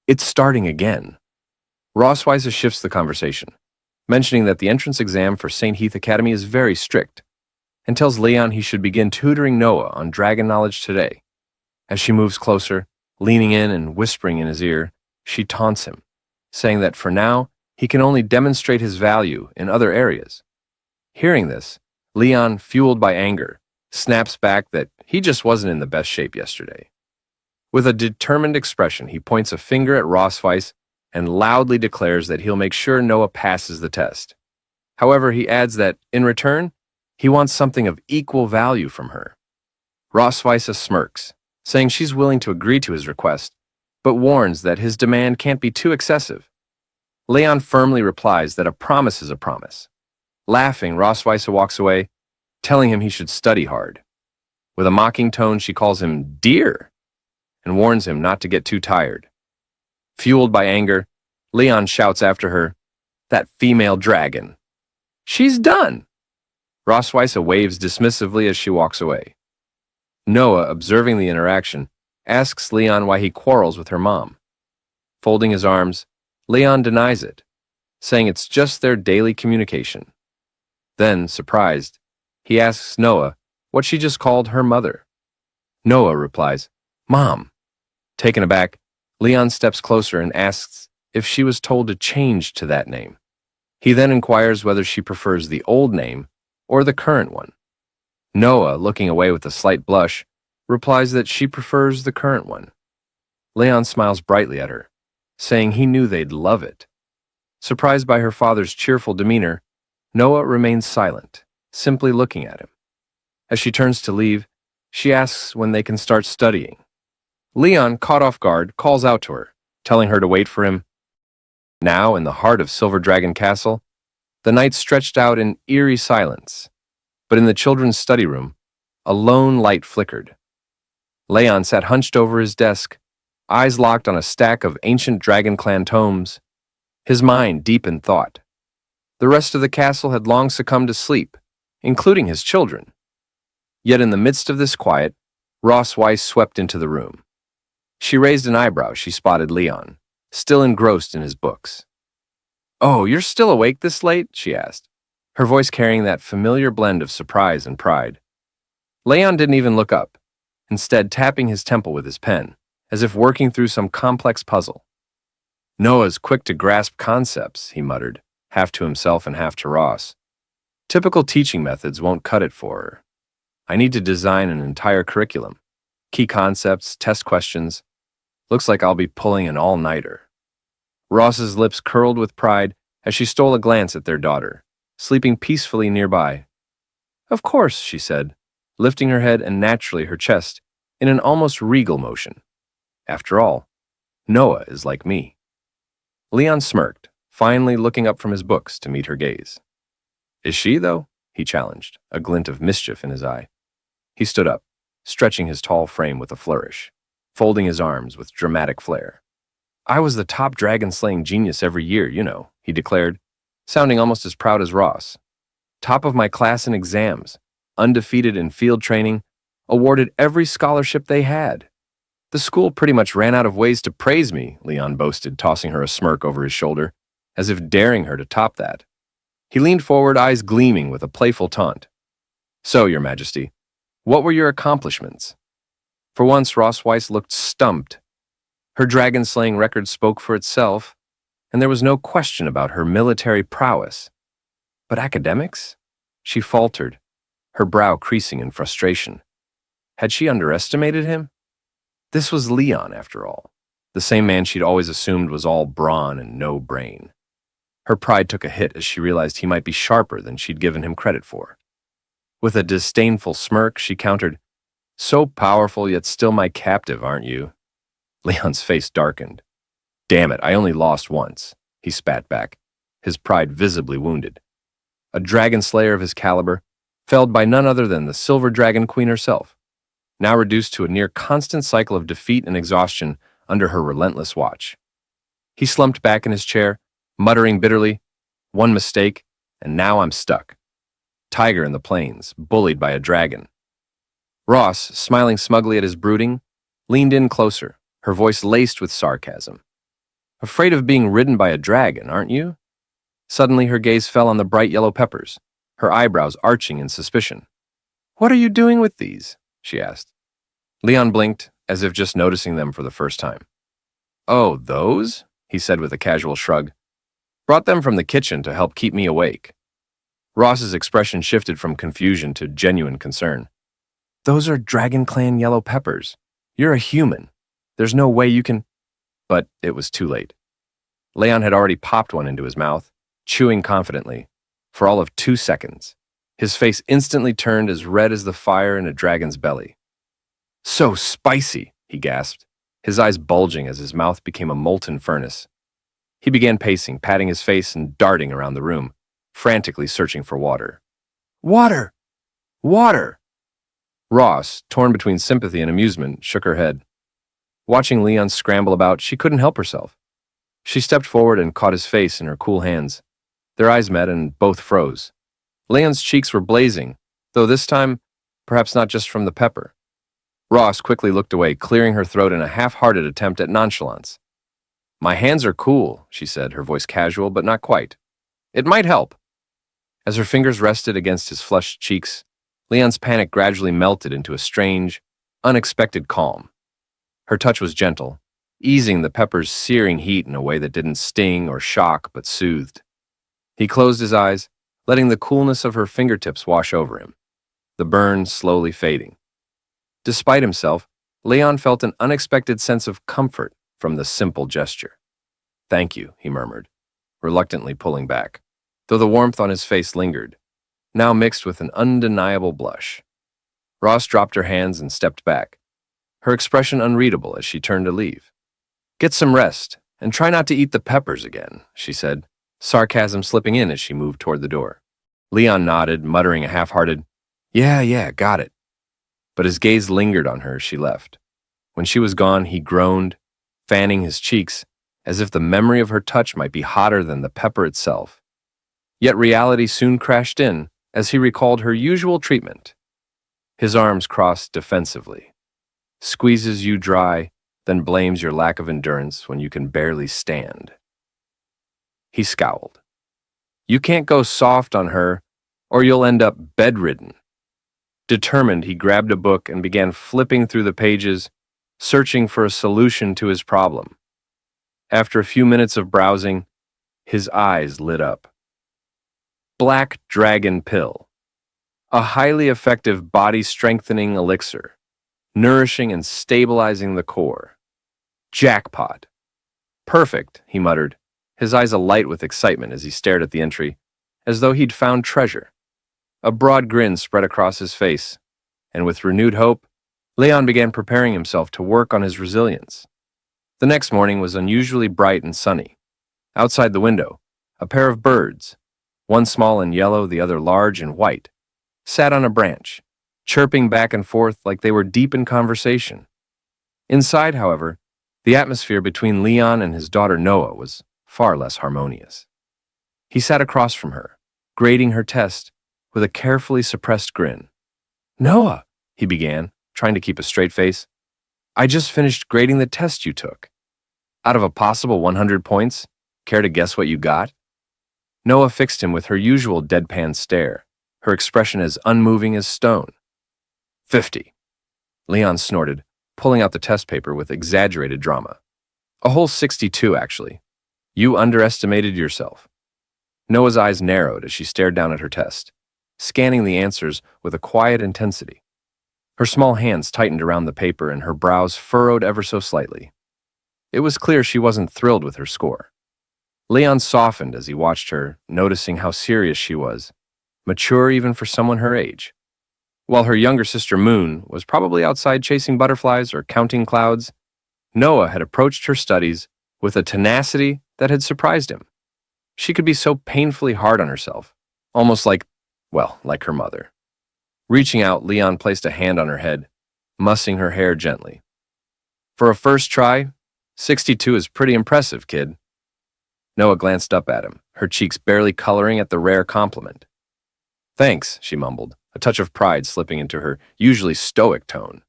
"It's starting again." Rossweiss shifts the conversation, mentioning that the entrance exam for St. Heath Academy is very strict, and tells Leon he should begin tutoring Noah on dragon knowledge today. As she moves closer, leaning in and whispering in his ear, she taunts him, saying that for now, he can only demonstrate his value in other areas. Hearing this, Leon, fueled by anger, snaps back that he just wasn't in the best shape yesterday. With a determined expression, he points a finger at Rossweiss and loudly declares that he'll make sure Noah passes the test. However, he adds that, in return, he wants something of equal value from her. Rossweiss smirks, saying she's willing to agree to his request, but warns that his demand can't be too excessive. Leon firmly replies that a promise is a promise. Laughing, Rossweiss walks away, telling him he should study hard. With a mocking tone, she calls him dear and warns him not to get too tired. Fueled by anger, Leon shouts after her, "That female dragon. She's done." Rosweiss waves dismissively as she walks away. Noah, observing the interaction, asks Leon why he quarrels with her mom. Folding his arms, Leon denies it, saying it's just their daily communication. Then, surprised, he asks Noah what she just called her mother. Noah replies, "Mom." Taken aback, Leon steps closer and asks if she was told to change to that name. He then inquires whether she prefers the old name or the current one. Noah, looking away with a slight blush, replies that she prefers the current one. Leon smiles brightly at her, saying he knew they'd love it. Surprised by her father's cheerful demeanor, Noah remains silent, simply looking at him. As she turns to leave, she asks when they can start studying. Leon, caught off guard, calls out to her, telling her to wait for him. Now, in the heart of Silver Dragon Castle, the night stretched out in eerie silence, but in the children's study room, a lone light flickered. Leon sat hunched over his desk, eyes locked on a stack of ancient Dragon Clan tomes, his mind deep in thought. The rest of the castle had long succumbed to sleep, including his children. Yet in the midst of this quiet, Rosweiss swept into the room. She raised an eyebrow as she spotted Leon, still engrossed in his books. "Oh, you're still awake this late?" she asked, her voice carrying that familiar blend of surprise and pride. Leon didn't even look up, instead tapping his temple with his pen, as if working through some complex puzzle. "Noah's quick to grasp concepts," he muttered, half to himself and half to Ross. "Typical teaching methods won't cut it for her. I need to design an entire curriculum. Key concepts, test questions. Looks like I'll be pulling an all-nighter." Ross's lips curled with pride as she stole a glance at their daughter, sleeping peacefully nearby. "Of course," she said, lifting her head and naturally her chest in an almost regal motion. "After all, Noah is like me." Leon smirked, finally looking up from his books to meet her gaze. "Is she, though?" he challenged, a glint of mischief in his eye. He stood up, stretching his tall frame with a flourish, folding his arms with dramatic flair. "I was the top dragon-slaying genius every year, you know," he declared, sounding almost as proud as Ross. "Top of my class in exams, undefeated in field training, awarded every scholarship they had. The school pretty much ran out of ways to praise me," Leon boasted, tossing her a smirk over his shoulder, as if daring her to top that. He leaned forward, eyes gleaming with a playful taunt. "So, Your Majesty, what were your accomplishments?" For once, Rosweiss looked stumped. Her dragon-slaying record spoke for itself, and there was no question about her military prowess. But academics? She faltered, her brow creasing in frustration. Had she underestimated him? This was Leon, after all, the same man she'd always assumed was all brawn and no brain. Her pride took a hit as she realized he might be sharper than she'd given him credit for. With a disdainful smirk, she countered, "So powerful, yet still my captive, aren't you?" Leon's face darkened. "Damn it, I only lost once," he spat back, his pride visibly wounded. A dragon slayer of his caliber, felled by none other than the Silver Dragon Queen herself, now reduced to a near constant cycle of defeat and exhaustion under her relentless watch. He slumped back in his chair, muttering bitterly, "One mistake, and now I'm stuck. Tiger in the plains, bullied by a dragon." Ross, smiling smugly at his brooding, leaned in closer, her voice laced with sarcasm. "Afraid of being ridden by a dragon, aren't you?" Suddenly her gaze fell on the bright yellow peppers, her eyebrows arching in suspicion. "What are you doing with these?" she asked. Leon blinked, as if just noticing them for the first time. "Oh, those?" he said with a casual shrug. "Brought them from the kitchen to help keep me awake." Ross's expression shifted from confusion to genuine concern. "Those are Dragon Clan yellow peppers. You're a human. There's no way you can—" But it was too late. Leon had already popped one into his mouth, chewing confidently, for all of 2 seconds. His face instantly turned as red as the fire in a dragon's belly. "So spicy," he gasped, his eyes bulging as his mouth became a molten furnace. He began pacing, patting his face and darting around the room, frantically searching for water. "Water!" Water! Ross, torn between sympathy and amusement, shook her head. Watching Leon scramble about, she couldn't help herself. She stepped forward and caught his face in her cool hands. Their eyes met and both froze. Leon's cheeks were blazing, though this time, perhaps not just from the pepper. Ross quickly looked away, clearing her throat in a half-hearted attempt at nonchalance. My hands are cool, she said, her voice casual, but not quite. It might help. As her fingers rested against his flushed cheeks, Leon's panic gradually melted into a strange, unexpected calm. Her touch was gentle, easing the pepper's searing heat in a way that didn't sting or shock, but soothed. He closed his eyes, letting the coolness of her fingertips wash over him, the burn slowly fading. Despite himself, Leon felt an unexpected sense of comfort from the simple gesture. Thank you, he murmured, reluctantly pulling back, though the warmth on his face lingered, now mixed with an undeniable blush. Ross dropped her hands and stepped back, her expression unreadable as she turned to leave. Get some rest, and try not to eat the peppers again, she said, sarcasm slipping in as she moved toward the door. Leon nodded, muttering a half-hearted, Yeah, got it. But his gaze lingered on her as she left. When she was gone, he groaned, fanning his cheeks, as if the memory of her touch might be hotter than the pepper itself. Yet reality soon crashed in as he recalled her usual treatment. His arms crossed defensively. Squeezes you dry, then blames your lack of endurance when you can barely stand. He scowled. You can't go soft on her, or you'll end up bedridden. Determined, he grabbed a book and began flipping through the pages, searching for a solution to his problem. After a few minutes of browsing, his eyes lit up. Black Dragon Pill. A highly effective body-strengthening elixir, nourishing and stabilizing the core. Jackpot. Perfect, he muttered, his eyes alight with excitement as he stared at the entry, as though he'd found treasure. A broad grin spread across his face, and with renewed hope, Leon began preparing himself to work on his resilience. The next morning was unusually bright and sunny. Outside the window, a pair of birds, one small and yellow, the other large and white, sat on a branch, chirping back and forth like they were deep in conversation. Inside, however, the atmosphere between Leon and his daughter Noah was far less harmonious. He sat across from her, grading her test with a carefully suppressed grin. Noah, he began, trying to keep a straight face, I just finished grading the test you took. Out of a possible 100 points, care to guess what you got? Noah fixed him with her usual deadpan stare, her expression as unmoving as stone. 50. Leon snorted, pulling out the test paper with exaggerated drama. A whole 62, actually. You underestimated yourself. Noah's eyes narrowed as she stared down at her test, scanning the answers with a quiet intensity. Her small hands tightened around the paper and her brows furrowed ever so slightly. It was clear she wasn't thrilled with her score. Leon softened as he watched her, noticing how serious she was, mature even for someone her age. While her younger sister Moon was probably outside chasing butterflies or counting clouds, Noah had approached her studies with a tenacity that had surprised him. She could be so painfully hard on herself, almost like her mother. Reaching out, Leon placed a hand on her head, mussing her hair gently. For a first try, 62 is pretty impressive, kid. Noah glanced up at him, her cheeks barely coloring at the rare compliment. Thanks, she mumbled, a touch of pride slipping into her usually stoic tone.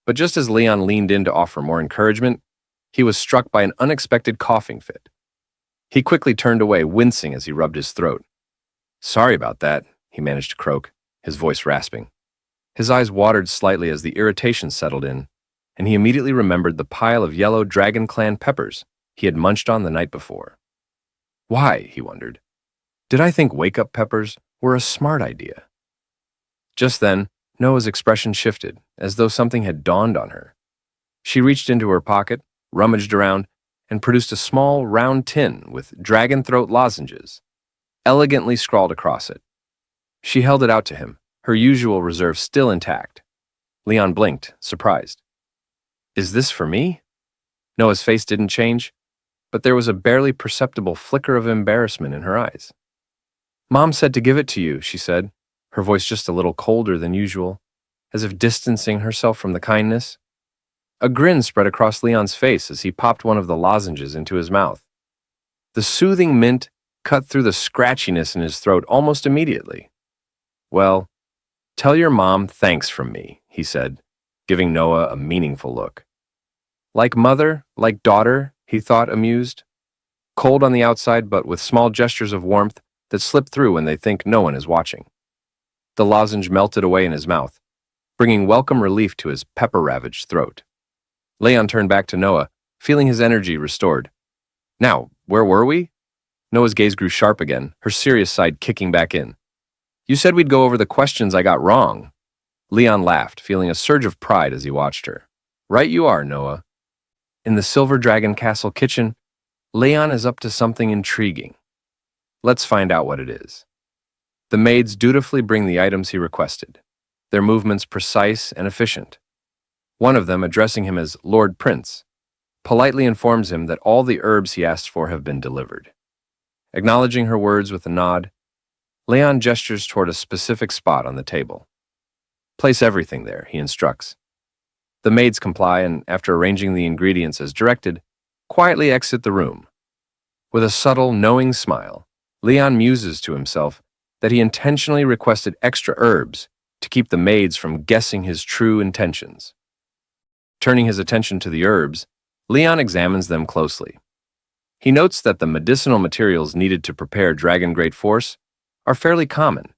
But just as Leon leaned in to offer more encouragement, he was struck by an unexpected coughing fit. He quickly turned away, wincing as he rubbed his throat. Sorry about that, he managed to croak, his voice rasping. His eyes watered slightly as the irritation settled in, and he immediately remembered the pile of yellow Dragon Clan peppers he had munched on the night before. Why, he wondered, did I think wake-up peppers were a smart idea? Just then, Noah's expression shifted, as though something had dawned on her. She reached into her pocket, rummaged around, and produced a small, round tin with dragon throat lozenges, elegantly scrawled across it. She held it out to him, her usual reserve still intact. Leon blinked, surprised. Is this for me? Noah's face didn't change, but there was a barely perceptible flicker of embarrassment in her eyes. Mom said to give it to you, she said, her voice just a little colder than usual, as if distancing herself from the kindness. A grin spread across Leon's face as he popped one of the lozenges into his mouth. The soothing mint cut through the scratchiness in his throat almost immediately. "Well, tell your mom thanks from me," he said, giving Noah a meaningful look. Like mother, like daughter, he thought, amused. Cold on the outside, but with small gestures of warmth that slip through when they think no one is watching. The lozenge melted away in his mouth, bringing welcome relief to his pepper-ravaged throat. Leon turned back to Noah, feeling his energy restored. "Now, where were we?" Noah's gaze grew sharp again, her serious side kicking back in. "You said we'd go over the questions I got wrong." Leon laughed, feeling a surge of pride as he watched her. "Right you are, Noah." In the Silver Dragon Castle kitchen, Leon is up to something intriguing. Let's find out what it is. The maids dutifully bring the items he requested, their movements precise and efficient. One of them, addressing him as Lord Prince, politely informs him that all the herbs he asked for have been delivered. Acknowledging her words with a nod, Leon gestures toward a specific spot on the table. "Place everything there," he instructs. The maids comply and, after arranging the ingredients as directed, quietly exit the room. With a subtle, knowing smile, Leon muses to himself that he intentionally requested extra herbs to keep the maids from guessing his true intentions. Turning his attention to the herbs, Leon examines them closely. He notes that the medicinal materials needed to prepare Dragon Great Force are fairly common,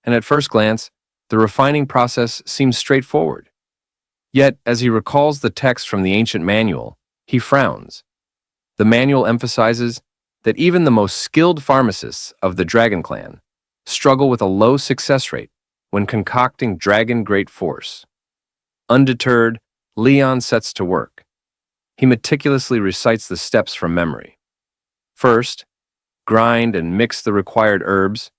and at first glance, the refining process seems straightforward. Yet, as he recalls the text from the ancient manual, he frowns. The manual emphasizes that even the most skilled pharmacists of the Dragon Clan struggle with a low success rate when concocting Dragon Great Force. Undeterred, Leon sets to work. He meticulously recites the steps from memory. First, grind and mix the required herbs,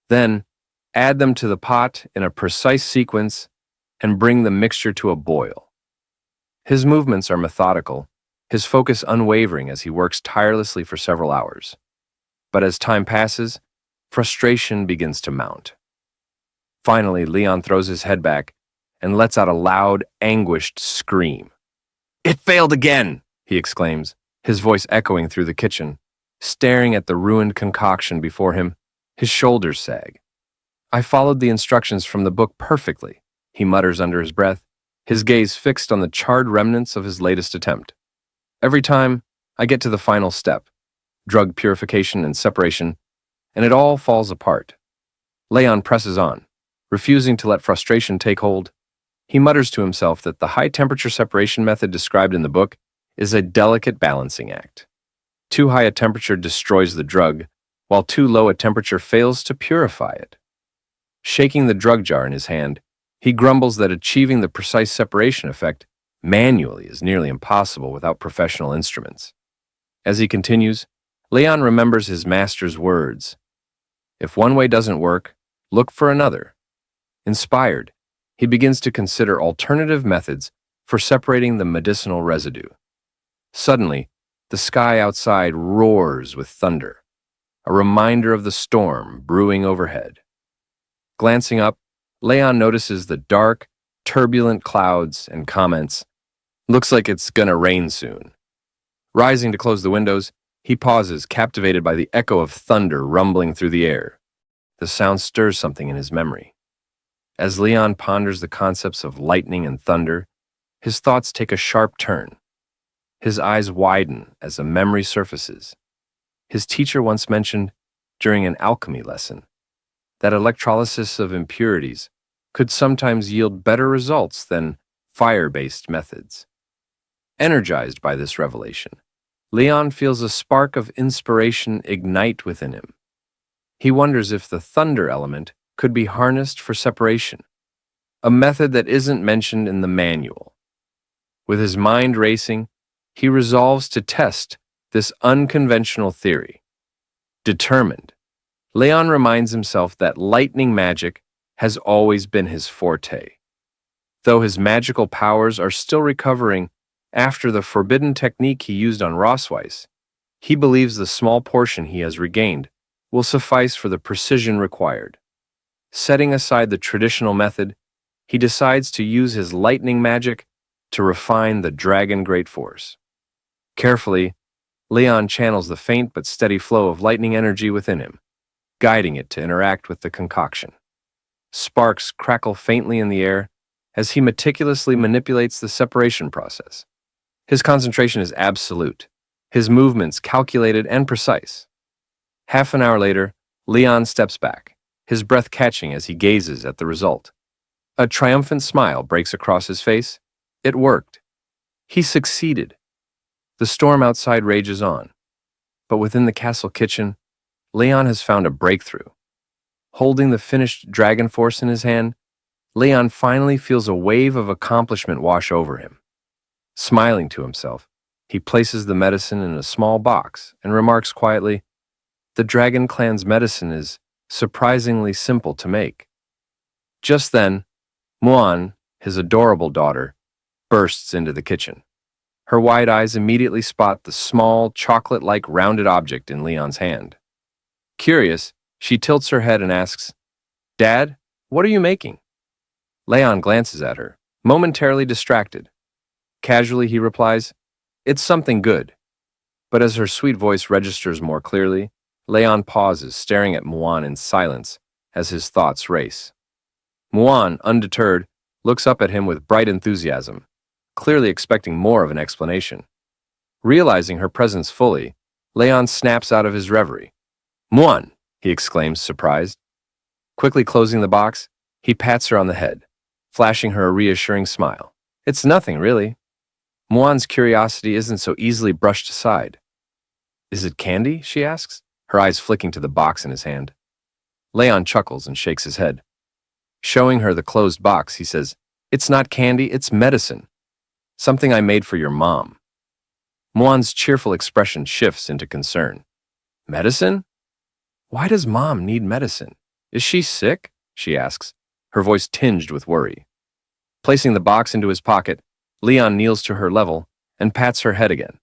then add them to the pot in a precise sequence and bring the mixture to a boil. His movements are methodical, his focus unwavering as he works tirelessly for several hours. But as time passes, frustration begins to mount. Finally, Leon throws his head back and lets out a loud, anguished scream. "It failed again!" he exclaims, his voice echoing through the kitchen. Staring at the ruined concoction before him, his shoulders sag. "I followed the instructions from the book perfectly," he mutters under his breath, his gaze fixed on the charred remnants of his latest attempt. "Every time, I get to the final step, drug purification and separation, and it all falls apart." Leon presses on, refusing to let frustration take hold. He mutters to himself that the high-temperature separation method described in the book is a delicate balancing act. Too high a temperature destroys the drug, while too low a temperature fails to purify it. Shaking the drug jar in his hand, he grumbles that achieving the precise separation effect manually is nearly impossible without professional instruments. As he continues, Leon remembers his master's words. If one way doesn't work, look for another. Inspired, he begins to consider alternative methods for separating the medicinal residue. Suddenly, the sky outside roars with thunder, a reminder of the storm brewing overhead. Glancing up, Leon notices the dark, turbulent clouds and comments, "Looks like it's gonna rain soon." Rising to close the windows, he pauses, captivated by the echo of thunder rumbling through the air. The sound stirs something in his memory. As Leon ponders the concepts of lightning and thunder, his thoughts take a sharp turn. His eyes widen as a memory surfaces. His teacher once mentioned, during an alchemy lesson, that electrolysis of impurities could sometimes yield better results than fire-based methods. Energized by this revelation, Leon feels a spark of inspiration ignite within him. He wonders if the thunder element could be harnessed for separation, a method that isn't mentioned in the manual. With his mind racing, he resolves to test this unconventional theory. Determined, Leon reminds himself that lightning magic has always been his forte. Though his magical powers are still recovering after the forbidden technique he used on Rossweiss, he believes the small portion he has regained will suffice for the precision required. Setting aside the traditional method, he decides to use his lightning magic to refine the dragon great force. Carefully, Leon channels the faint but steady flow of lightning energy within him, guiding it to interact with the concoction. Sparks crackle faintly in the air as he meticulously manipulates the separation process. His concentration is absolute, his movements calculated and precise. Half an hour later, Leon steps back, his breath catching as he gazes at the result. A triumphant smile breaks across his face. It worked. He succeeded. The storm outside rages on, but within the castle kitchen, Leon has found a breakthrough. Holding the finished dragon force in his hand, Leon finally feels a wave of accomplishment wash over him. Smiling to himself, he places the medicine in a small box and remarks quietly, "The dragon clan's medicine is surprisingly simple to make." Just then, Muan, his adorable daughter, bursts into the kitchen. Her wide eyes immediately spot the small, chocolate-like rounded object in Leon's hand. Curious, she tilts her head and asks, "Dad, what are you making?" Leon glances at her, momentarily distracted. Casually, he replies, "It's something good." But as her sweet voice registers more clearly, Leon pauses, staring at Muan in silence as his thoughts race. Muan, undeterred, looks up at him with bright enthusiasm, clearly expecting more of an explanation. Realizing her presence fully, Leon snaps out of his reverie. "Muan!" he exclaims, surprised. Quickly closing the box, he pats her on the head, flashing her a reassuring smile. "It's nothing, really." Muan's curiosity isn't so easily brushed aside. "Is it candy?" she asks, her eyes flicking to the box in his hand. Leon chuckles and shakes his head. Showing her the closed box, he says, "It's not candy, it's medicine. Something I made for your mom." Muan's cheerful expression shifts into concern. "Medicine? Why does Mom need medicine? Is she sick?" she asks, her voice tinged with worry. Placing the box into his pocket, Leon kneels to her level and pats her head again.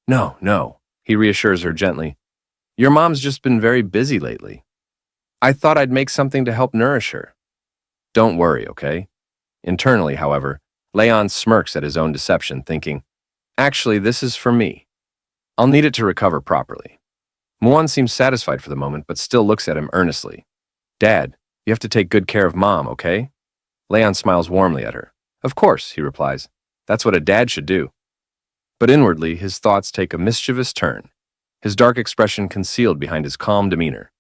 "No, no," he reassures her gently. "Your mom's just been very busy lately. I thought I'd make something to help nourish her. Don't worry, okay?" Internally, however, Leon smirks at his own deception, thinking, "Actually, this is for me. I'll need it to recover properly." Muan seems satisfied for the moment, but still looks at him earnestly. "Dad, you have to take good care of Mom, okay?" Leon smiles warmly at her. "Of course," he replies. "That's what a dad should do." But inwardly, his thoughts take a mischievous turn, his dark expression concealed behind his calm demeanor.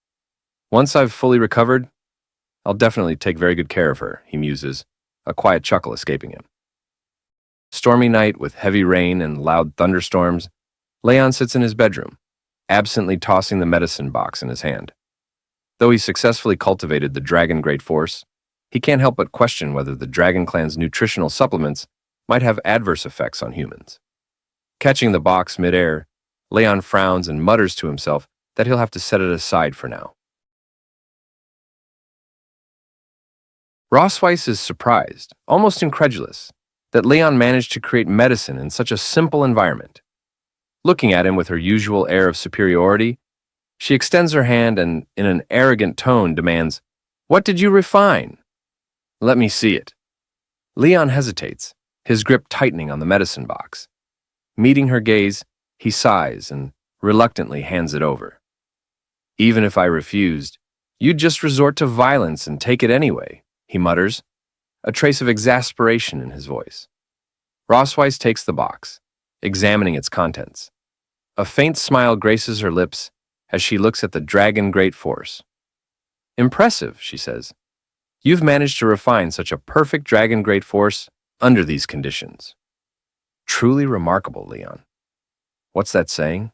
"Once I've fully recovered, I'll definitely take very good care of her," he muses, a quiet chuckle escaping him. Stormy night with heavy rain and loud thunderstorms, Leon sits in his bedroom, absently tossing the medicine box in his hand. Though he successfully cultivated the dragon great force, he can't help but question whether the dragon clan's nutritional supplements might have adverse effects on humans. Catching the box midair, Leon frowns and mutters to himself that he'll have to set it aside for now. Rossweiss is surprised, almost incredulous, that Leon managed to create medicine in such a simple environment. Looking at him with her usual air of superiority, she extends her hand and, in an arrogant tone, demands, "What did you refine?" "Let me see it." Leon hesitates, his grip tightening on the medicine box. Meeting her gaze, he sighs and reluctantly hands it over. "Even if I refused, you'd just resort to violence and take it anyway," he mutters, a trace of exasperation in his voice. Rossweiss takes the box, examining its contents. A faint smile graces her lips as she looks at the dragon great force. "Impressive," she says. "You've managed to refine such a perfect dragon great force under these conditions." "Truly remarkable, Leon." "What's that saying?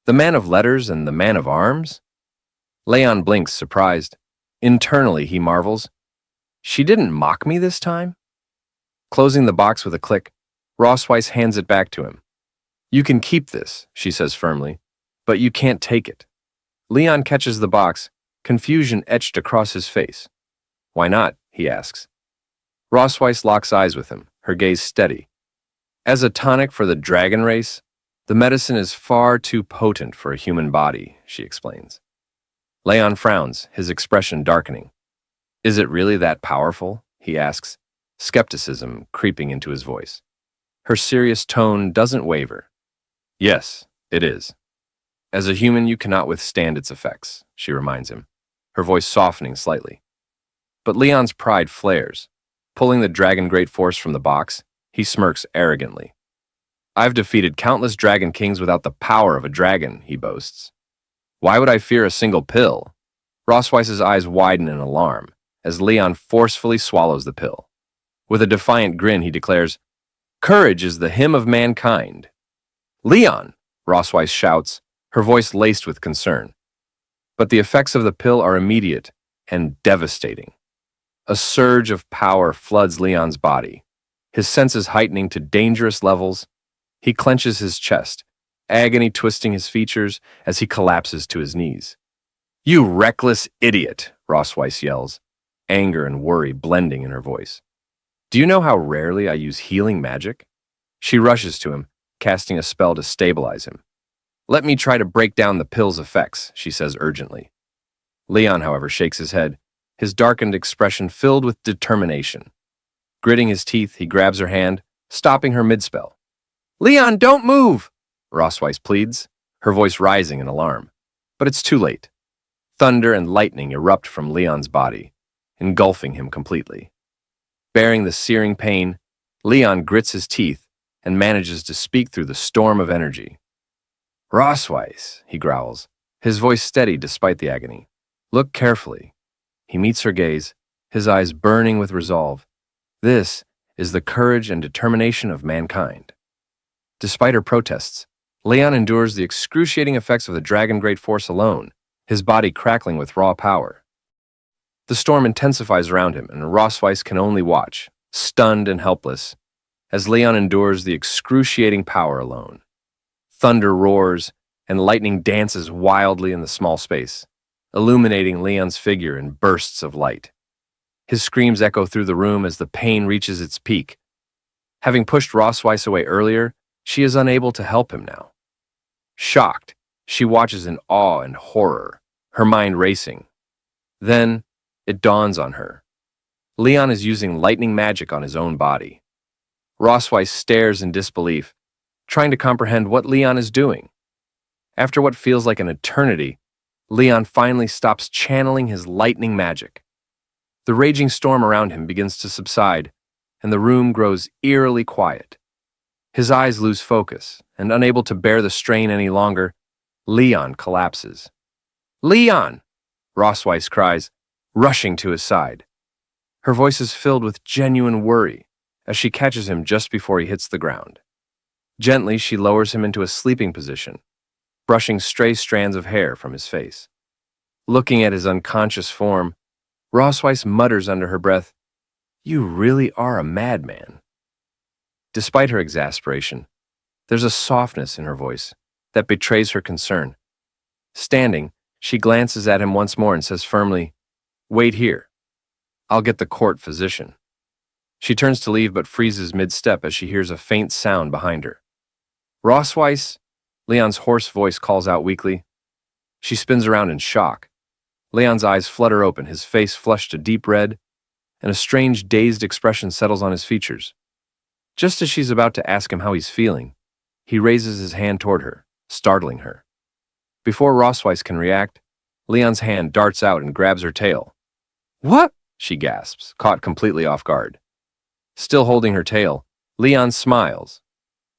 The man of letters and the man of arms?" Leon blinks, surprised. Internally, he marvels. She didn't mock me this time? Closing the box with a click, Rossweiss hands it back to him. "You can keep this," she says firmly, "but you can't take it." Leon catches the box, confusion etched across his face. "Why not?" he asks. Rossweiss locks eyes with him, her gaze steady. "As a tonic for the dragon race, the medicine is far too potent for a human body," she explains. Leon frowns, his expression darkening. Is it really that powerful? He asks, skepticism creeping into his voice. Her serious tone doesn't waver. Yes, it is. As a human, you cannot withstand its effects, she reminds him, her voice softening slightly. But Leon's pride flares. Pulling the dragon great force from the box, he smirks arrogantly. I've defeated countless dragon kings without the power of a dragon, he boasts. Why would I fear a single pill? Rossweiss's eyes widen in alarm as Leon forcefully swallows the pill. With a defiant grin, he declares, Courage is the hymn of mankind. Leon, Rossweiss shouts, her voice laced with concern. But the effects of the pill are immediate and devastating. A surge of power floods Leon's body, his senses heightening to dangerous levels. He clenches his chest, agony twisting his features as he collapses to his knees. You reckless idiot, Rossweiss yells, anger and worry blending in her voice. Do you know how rarely I use healing magic? She rushes to him, casting a spell to stabilize him. Let me try to break down the pill's effects, she says urgently. Leon, however, shakes his head, his darkened expression filled with determination. Gritting his teeth, he grabs her hand, stopping her mid-spell. Leon, don't move! Rossweiss pleads, her voice rising in alarm. But it's too late. Thunder and lightning erupt from Leon's body, engulfing him completely. Bearing the searing pain, Leon grits his teeth and manages to speak through the storm of energy. Rossweiss, he growls, his voice steady despite the agony. Look carefully. He meets her gaze, his eyes burning with resolve. This is the courage and determination of mankind. Despite her protests, Leon endures the excruciating effects of the dragon great force alone, his body crackling with raw power. The storm intensifies around him, and Rossweiss can only watch, stunned and helpless, as Leon endures the excruciating power alone. Thunder roars, and lightning dances wildly in the small space, illuminating Leon's figure in bursts of light. His screams echo through the room as the pain reaches its peak. Having pushed Rossweiss away earlier, she is unable to help him now. Shocked, she watches in awe and horror, her mind racing. Then, it dawns on her. Leon is using lightning magic on his own body. Rossweiss stares in disbelief, trying to comprehend what Leon is doing. After what feels like an eternity, Leon finally stops channeling his lightning magic. The raging storm around him begins to subside, and the room grows eerily quiet. His eyes lose focus, and unable to bear the strain any longer, Leon collapses. Leon! Rossweiss cries, rushing to his side. Her voice is filled with genuine worry as she catches him just before he hits the ground. Gently, she lowers him into a sleeping position, brushing stray strands of hair from his face. Looking at his unconscious form, Rossweiss mutters under her breath, You really are a madman. Despite her exasperation, there's a softness in her voice that betrays her concern. Standing, she glances at him once more and says firmly, Wait here. I'll get the court physician. She turns to leave but freezes mid-step as she hears a faint sound behind her. Rossweiss, Leon's hoarse voice calls out weakly. She spins around in shock. Leon's eyes flutter open, his face flushed a deep red, and a strange, dazed expression settles on his features. Just as she's about to ask him how he's feeling, he raises his hand toward her, startling her. Before Rossweiss can react, Leon's hand darts out and grabs her tail. What? She gasps, caught completely off guard. Still holding her tail, Leon smiles.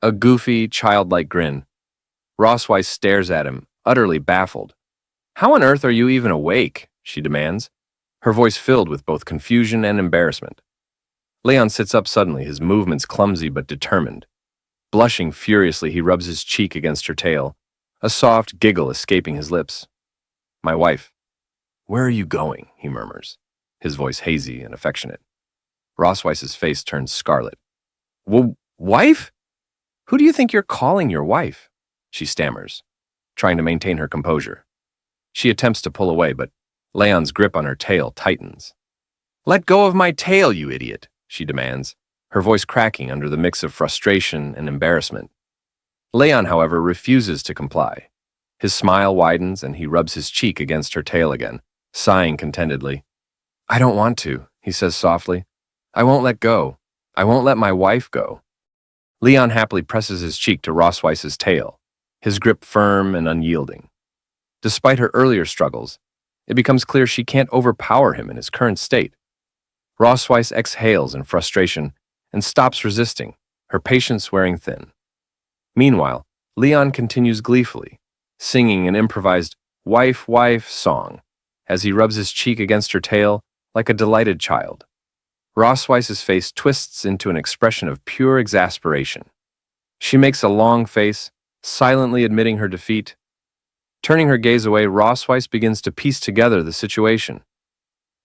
A goofy, childlike grin. Rossweiss stares at him, utterly baffled. How on earth are you even awake? She demands, her voice filled with both confusion and embarrassment. Leon sits up suddenly, his movements clumsy but determined. Blushing furiously, he rubs his cheek against her tail, a soft giggle escaping his lips. My wife. Where are you going? He murmurs, his voice hazy and affectionate. Rossweiss's face turns scarlet. Wife? Who do you think you're calling your wife? She stammers, trying to maintain her composure. She attempts to pull away, but Leon's grip on her tail tightens. Let go of my tail, you idiot, she demands, her voice cracking under the mix of frustration and embarrassment. Leon, however, refuses to comply. His smile widens and he rubs his cheek against her tail again, sighing contentedly. I don't want to, he says softly. I won't let go. I won't let my wife go. Leon happily presses his cheek to Rossweiss's tail, his grip firm and unyielding. Despite her earlier struggles, it becomes clear she can't overpower him in his current state. Rossweiss exhales in frustration and stops resisting, her patience wearing thin. Meanwhile, Leon continues gleefully, singing an improvised wife, wife song as he rubs his cheek against her tail like a delighted child. Rossweiss's face twists into an expression of pure exasperation. She makes a long face, silently admitting her defeat. Turning her gaze away, Rossweiss begins to piece together the situation.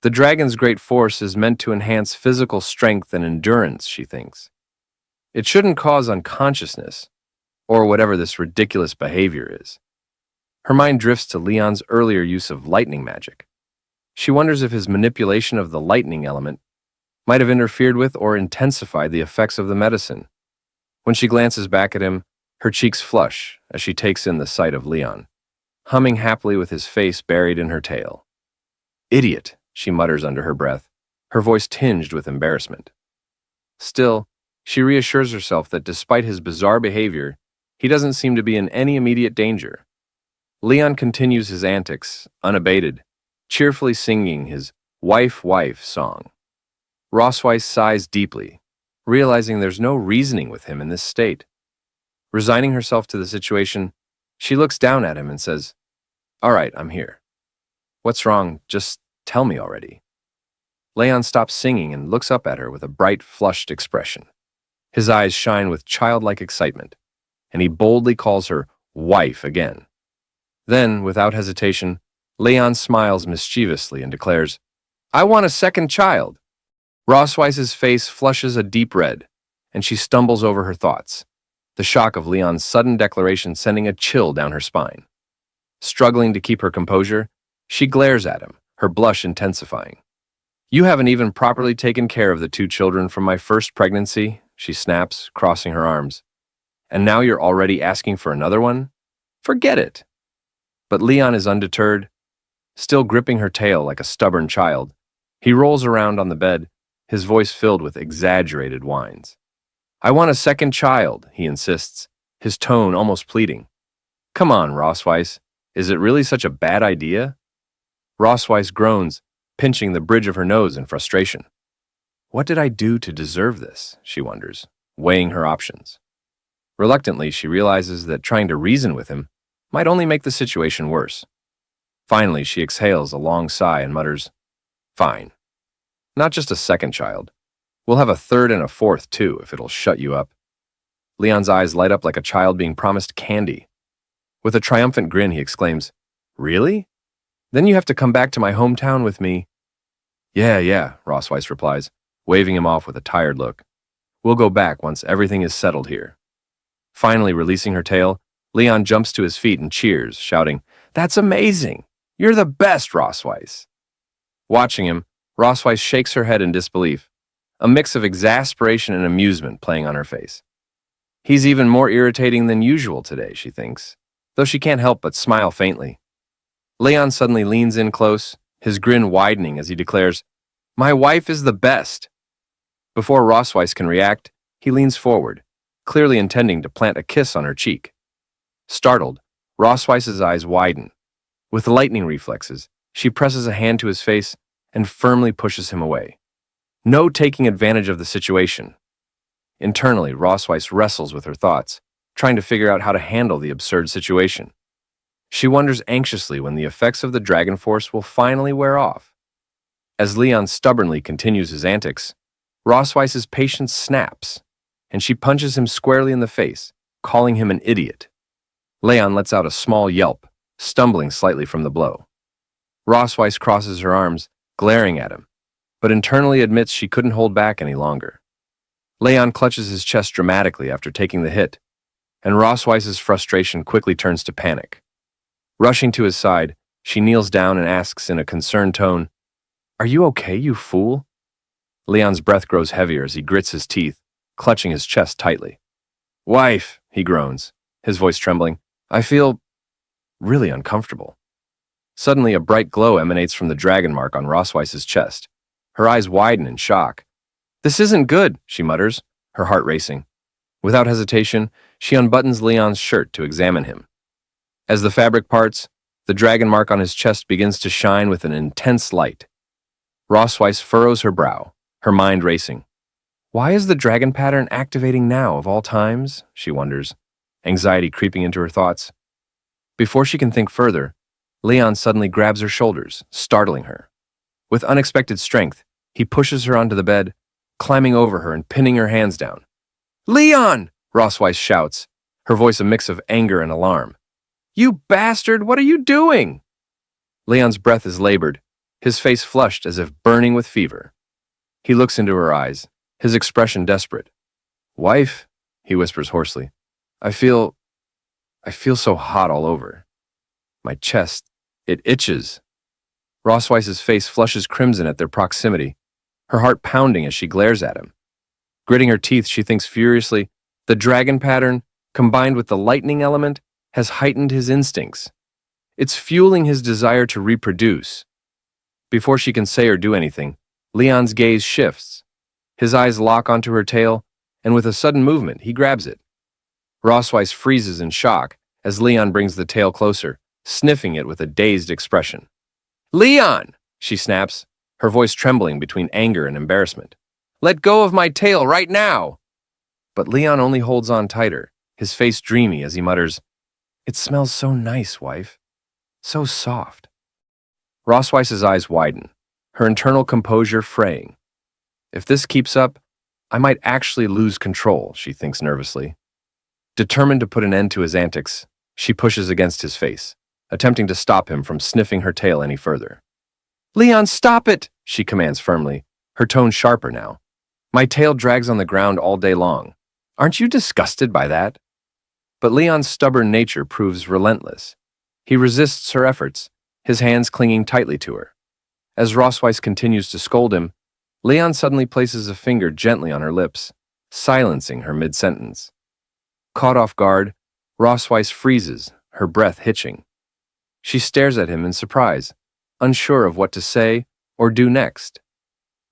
The dragon's great force is meant to enhance physical strength and endurance, she thinks. It shouldn't cause unconsciousness, or whatever this ridiculous behavior is. Her mind drifts to Leon's earlier use of lightning magic. She wonders if his manipulation of the lightning element might have interfered with or intensified the effects of the medicine. When she glances back at him, her cheeks flush as she takes in the sight of Leon, humming happily with his face buried in her tail. Idiot, she mutters under her breath, her voice tinged with embarrassment. Still, she reassures herself that despite his bizarre behavior, he doesn't seem to be in any immediate danger. Leon continues his antics, unabated, cheerfully singing his wife, wife song. Rossweiss sighs deeply, realizing there's no reasoning with him in this state. Resigning herself to the situation, she looks down at him and says, All right, I'm here. What's wrong? Just tell me already. Leon stops singing and looks up at her with a bright, flushed expression. His eyes shine with childlike excitement, and he boldly calls her wife again. Then, without hesitation, Leon smiles mischievously and declares, I want a second child. Rossweiss's face flushes a deep red, and she stumbles over her thoughts, the shock of Leon's sudden declaration sending a chill down her spine. Struggling to keep her composure, she glares at him, her blush intensifying. You haven't even properly taken care of the 2 children from my first pregnancy, she snaps, crossing her arms. And now you're already asking for another one? Forget it. But Leon is undeterred. Still gripping her tail like a stubborn child, he rolls around on the bed, his voice filled with exaggerated whines. I want a second child, he insists, his tone almost pleading. Come on, Rossweiss, is it really such a bad idea? Rossweiss groans, pinching the bridge of her nose in frustration. What did I do to deserve this, she wonders, weighing her options. Reluctantly, she realizes that trying to reason with him might only make the situation worse. Finally, she exhales a long sigh and mutters, Fine. Not just a second child. We'll have a third and a fourth, too, if it'll shut you up. Leon's eyes light up like a child being promised candy. With a triumphant grin, he exclaims, Really? Then you have to come back to my hometown with me. Yeah, Rossweiss replies, waving him off with a tired look. We'll go back once everything is settled here. Finally releasing her tail, Leon jumps to his feet and cheers, shouting, That's amazing! You're the best, Rossweiss! Watching him, Rossweiss shakes her head in disbelief, a mix of exasperation and amusement playing on her face. He's even more irritating than usual today, she thinks, though she can't help but smile faintly. Leon suddenly leans in close, his grin widening as he declares, My wife is the best! Before Rossweiss can react, he leans forward, clearly intending to plant a kiss on her cheek. Startled, Rossweiss's eyes widen. With lightning reflexes, she presses a hand to his face and firmly pushes him away. No taking advantage of the situation. Internally, Rossweiss wrestles with her thoughts, trying to figure out how to handle the absurd situation. She wonders anxiously when the effects of the dragon force will finally wear off. As Leon stubbornly continues his antics, Rossweiss's patience snaps, and she punches him squarely in the face, calling him an idiot. Leon lets out a small yelp, stumbling slightly from the blow. Rossweiss crosses her arms, glaring at him, but internally admits she couldn't hold back any longer. Leon clutches his chest dramatically after taking the hit, and Rossweiss's frustration quickly turns to panic. Rushing to his side, she kneels down and asks in a concerned tone, Are you okay, you fool? Leon's breath grows heavier as he grits his teeth, clutching his chest tightly. Wife, he groans, his voice trembling, I feel really uncomfortable. Suddenly, a bright glow emanates from the dragon mark on Rossweiss's chest, Her eyes widen in shock. "This isn't good," she mutters, her heart racing. Without hesitation, she unbuttons Leon's shirt to examine him. As the fabric parts, the dragon mark on his chest begins to shine with an intense light. Rosweiss furrows her brow, her mind racing. Why is the dragon pattern activating now of all times? She wonders, anxiety creeping into her thoughts. Before she can think further, Leon suddenly grabs her shoulders, startling her. With unexpected strength, he pushes her onto the bed, climbing over her and pinning her hands down. "Leon!" Rosweiss shouts, her voice a mix of anger and alarm. "You bastard, what are you doing?" Leon's breath is labored, his face flushed as if burning with fever. He looks into her eyes, his expression desperate. "Wife," he whispers hoarsely, I feel so hot all over. My chest, it itches." Rosweiss's face flushes crimson at their proximity, her heart pounding as she glares at him. Gritting her teeth, she thinks furiously, the dragon pattern, combined with the lightning element, has heightened his instincts. It's fueling his desire to reproduce. Before she can say or do anything, Leon's gaze shifts. His eyes lock onto her tail, and with a sudden movement, he grabs it. Rosweiss freezes in shock as Leon brings the tail closer, sniffing it with a dazed expression. "Leon!" she snaps, her voice trembling between anger and embarrassment. "Let go of my tail right now!" But Leon only holds on tighter, his face dreamy as he mutters, "It smells so nice, wife. So soft." Rosweiss's eyes widen, her internal composure fraying. If this keeps up, I might actually lose control, she thinks nervously. Determined to put an end to his antics, she pushes against his face, attempting to stop him from sniffing her tail any further. "Leon, stop it!" she commands firmly, her tone sharper now. "My tail drags on the ground all day long. Aren't you disgusted by that?" But Leon's stubborn nature proves relentless. He resists her efforts, his hands clinging tightly to her. As Rosweiss continues to scold him, Leon suddenly places a finger gently on her lips, silencing her mid-sentence. Caught off guard, Rosweiss freezes, her breath hitching. She stares at him in surprise, unsure of what to say or do next.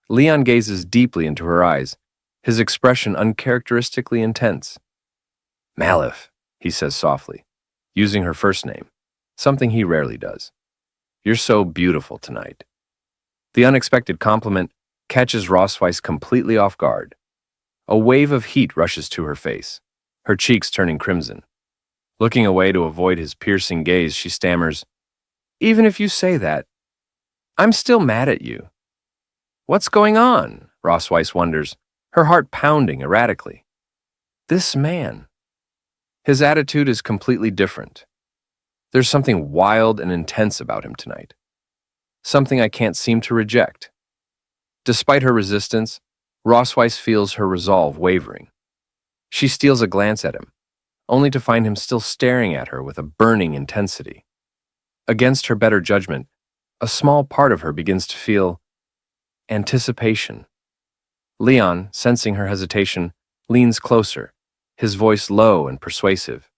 Leon gazes deeply into her eyes, his expression uncharacteristically intense. "Malif," he says softly, using her first name, something he rarely does. "You're so beautiful tonight." The unexpected compliment catches Rosweiss completely off guard. A wave of heat rushes to her face, her cheeks turning crimson. Looking away to avoid his piercing gaze, she stammers, "Even if you say that, I'm still mad at you." "What's going on?" Rosweiss wonders, her heart pounding erratically. This man. His attitude is completely different. There's something wild and intense about him tonight. Something I can't seem to reject. Despite her resistance, Rosweiss feels her resolve wavering. She steals a glance at him, only to find him still staring at her with a burning intensity. Against her better judgment, a small part of her begins to feel anticipation. Leon, sensing her hesitation, leans closer, his voice low and persuasive.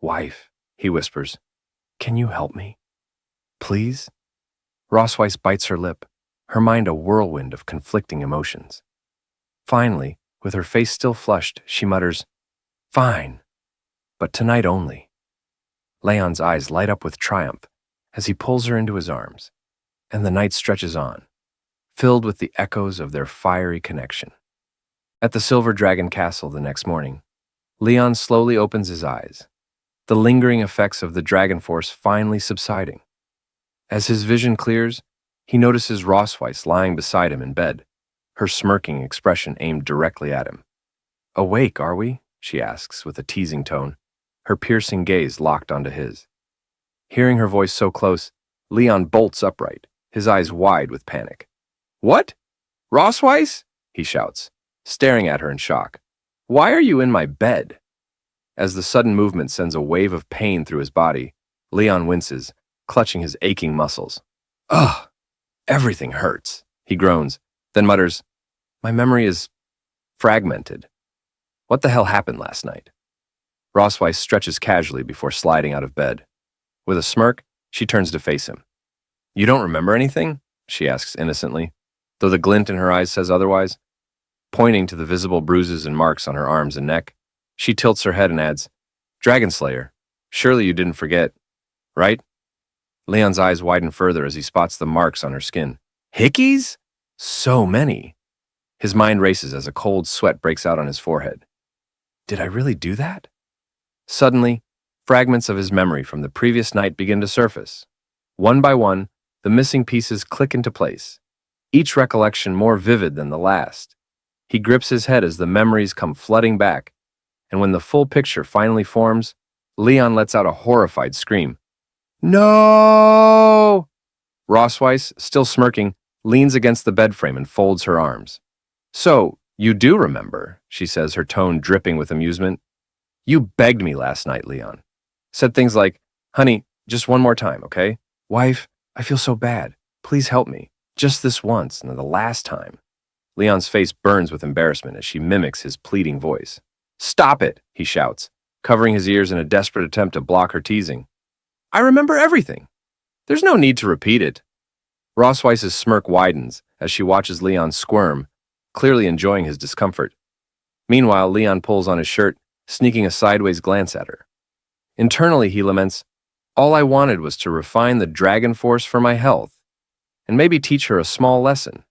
"Wife," he whispers, "can you help me? Please?" Rosweiss bites her lip, her mind a whirlwind of conflicting emotions. Finally, with her face still flushed, she mutters, "Fine, but tonight only." Leon's eyes light up with triumph as he pulls her into his arms, and the night stretches on, filled with the echoes of their fiery connection. At the Silver Dragon Castle the next morning, Leon slowly opens his eyes, the lingering effects of the dragon force finally subsiding. As his vision clears, he notices Rosweiss lying beside him in bed, her smirking expression aimed directly at him. "Awake, are we?" she asks with a teasing tone, her piercing gaze locked onto his. Hearing her voice so close, Leon bolts upright, his eyes wide with panic. "What? Rosweiss?" he shouts, staring at her in shock. "Why are you in my bed?" As the sudden movement sends a wave of pain through his body, Leon winces, clutching his aching muscles. "Ugh, everything hurts," he groans, then mutters, "My memory is fragmented. What the hell happened last night?" Rosweiss stretches casually before sliding out of bed. With a smirk, she turns to face him. "You don't remember anything?" she asks innocently. though the glint in her eyes says otherwise. Pointing to the visible bruises and marks on her arms and neck, she tilts her head and adds, "Dragon Slayer, surely you didn't forget, right?" Leon's eyes widen further as he spots the marks on her skin. Hickeys? So many. His mind races as a cold sweat breaks out on his forehead. Did I really do that? Suddenly, fragments of his memory from the previous night begin to surface. One by one, the missing pieces click into place, each recollection more vivid than the last. He grips his head as the memories come flooding back, and when the full picture finally forms, Leon lets out a horrified scream. No! Rossweiss, still smirking, leans against the bed frame and folds her arms. So, you do remember, she says, her tone dripping with amusement. You begged me last night, Leon. Said things like, "Honey, just one more time, okay? Wife, I feel so bad. Please help me. Just this once, and the last time." Leon's face burns with embarrassment as she mimics his pleading voice. "Stop it," he shouts, covering his ears in a desperate attempt to block her teasing. "I remember everything. There's no need to repeat it." Rossweiss's smirk widens as she watches Leon squirm, clearly enjoying his discomfort. Meanwhile, Leon pulls on his shirt, sneaking a sideways glance at her. Internally, he laments, "All I wanted was to refine the dragon force for my health, and maybe teach her a small lesson.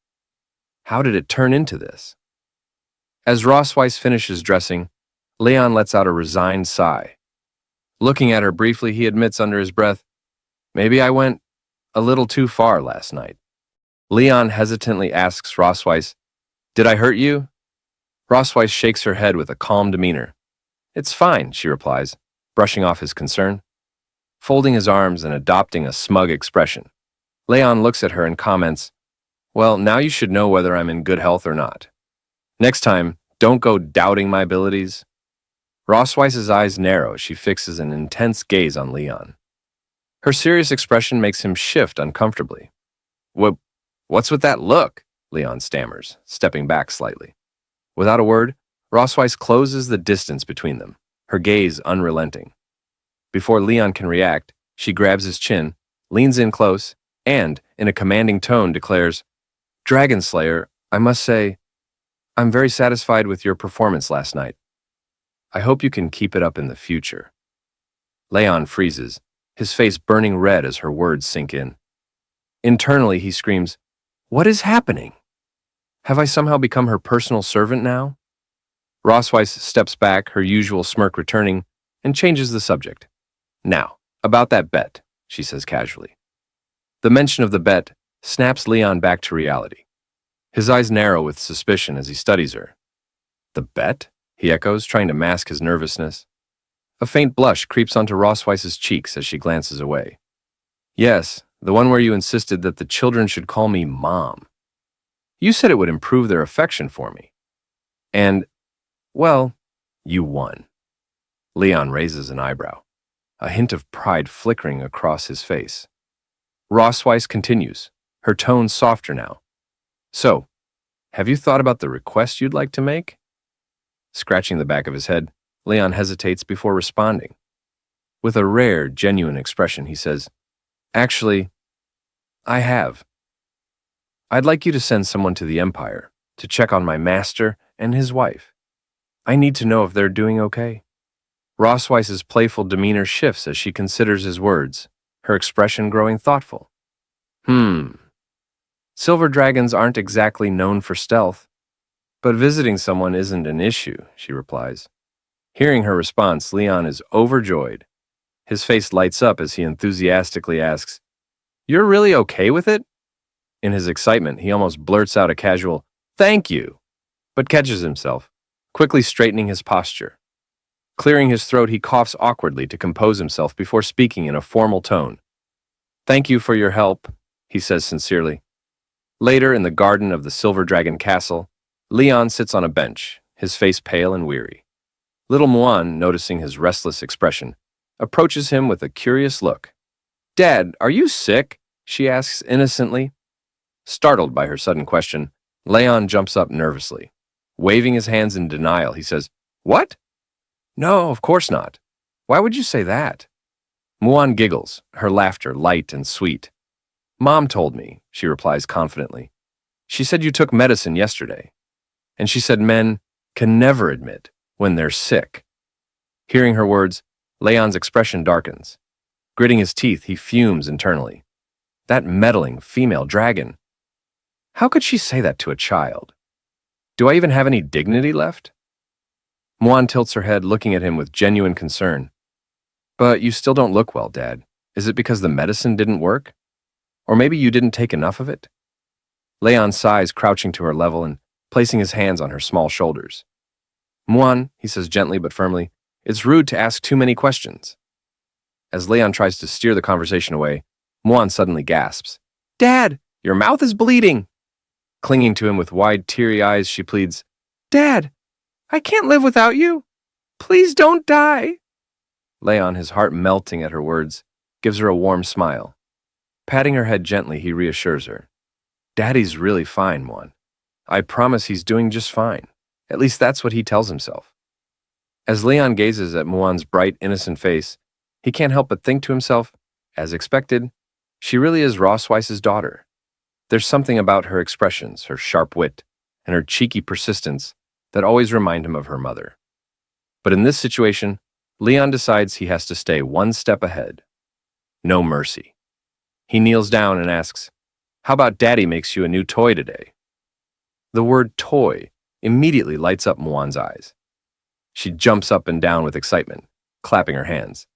How did it turn into this?" As Rossweiss finishes dressing, Leon lets out a resigned sigh. Looking at her briefly, he admits under his breath, "Maybe I went a little too far last night." Leon hesitantly asks Rossweiss, "Did I hurt you?" Rossweiss shakes her head with a calm demeanor. "It's fine," she replies, brushing off his concern. Folding his arms and adopting a smug expression, Leon looks at her and comments, "Well, now you should know whether I'm in good health or not. Next time, don't go doubting my abilities." Rossweiss's eyes narrow as she fixes an intense gaze on Leon. Her serious expression makes him shift uncomfortably. What's with that look?" Leon stammers, stepping back slightly. Without a word, Rossweiss closes the distance between them, her gaze unrelenting. Before Leon can react, she grabs his chin, leans in close, and, in a commanding tone, declares, "Dragon Slayer, I must say, I'm very satisfied with your performance last night. I hope you can keep it up in the future." Leon freezes, his face burning red as her words sink in. Internally, he screams, "What is happening? Have I somehow become her personal servant now?" Rossweiss steps back, her usual smirk returning, and changes the subject. "Now, about that bet," she says casually. The mention of the bet snaps Leon back to reality. His eyes narrow with suspicion as he studies her. "The bet?" he echoes, trying to mask his nervousness. A faint blush creeps onto Rossweiss's cheeks as she glances away. "Yes, the one where you insisted that the children should call me Mom. You said it would improve their affection for me. And, well, you won." Leon raises an eyebrow, a hint of pride flickering across his face. Rossweiss continues, her tone softer now. "So, have you thought about the request you'd like to make?" Scratching the back of his head, Leon hesitates before responding. With a rare, genuine expression, he says, "Actually, I have. I'd like you to send someone to the Empire to check on my master and his wife. I need to know if they're doing okay." Rossweiss's playful demeanor shifts as she considers his words, her expression growing thoughtful. Silver dragons aren't exactly known for stealth, but visiting someone isn't an issue," she replies. Hearing her response, Leon is overjoyed. His face lights up as he enthusiastically asks, "You're really okay with it?" In his excitement, he almost blurts out a casual, "Thank you," but catches himself, quickly straightening his posture. Clearing his throat, he coughs awkwardly to compose himself before speaking in a formal tone. "Thank you for your help," he says sincerely. Later, in the garden of the Silver Dragon Castle, Leon sits on a bench, his face pale and weary. Little Muan, noticing his restless expression, approaches him with a curious look. "Dad, are you sick?" she asks innocently. Startled by her sudden question, Leon jumps up nervously. Waving his hands in denial, he says, "What? No, of course not. Why would you say that?" Muan giggles, her laughter light and sweet. "Mom told me," she replies confidently. She said you took medicine yesterday, and she said men can never admit when they're sick. Hearing her words, Leon's expression darkens. Gritting his teeth, he fumes internally. That meddling female dragon. How could she say that to a child? Do I even have any dignity left? Muan tilts her head, looking at him with genuine concern. But you still don't look well, Dad. Is it because the medicine didn't work? Or maybe you didn't take enough of it? Leon sighs, crouching to her level and placing his hands on her small shoulders. Muan, he says gently but firmly, it's rude to ask too many questions. As Leon tries to steer the conversation away, Muan suddenly gasps. Dad, your mouth is bleeding. Clinging to him with wide, teary eyes, she pleads, Dad, I can't live without you. Please don't die. Leon, his heart melting at her words, gives her a warm smile. Patting her head gently, he reassures her. Daddy's really fine, Muan. I promise he's doing just fine. At least that's what he tells himself. As Leon gazes at Muan's bright, innocent face, he can't help but think to himself, as expected, she really is Rossweiss's daughter. There's something about her expressions, her sharp wit, and her cheeky persistence that always remind him of her mother. But in this situation, Leon decides he has to stay one step ahead. No mercy. He kneels down and asks, How about Daddy makes you a new toy today? The word toy immediately lights up Muan's eyes. She jumps up and down with excitement, clapping her hands.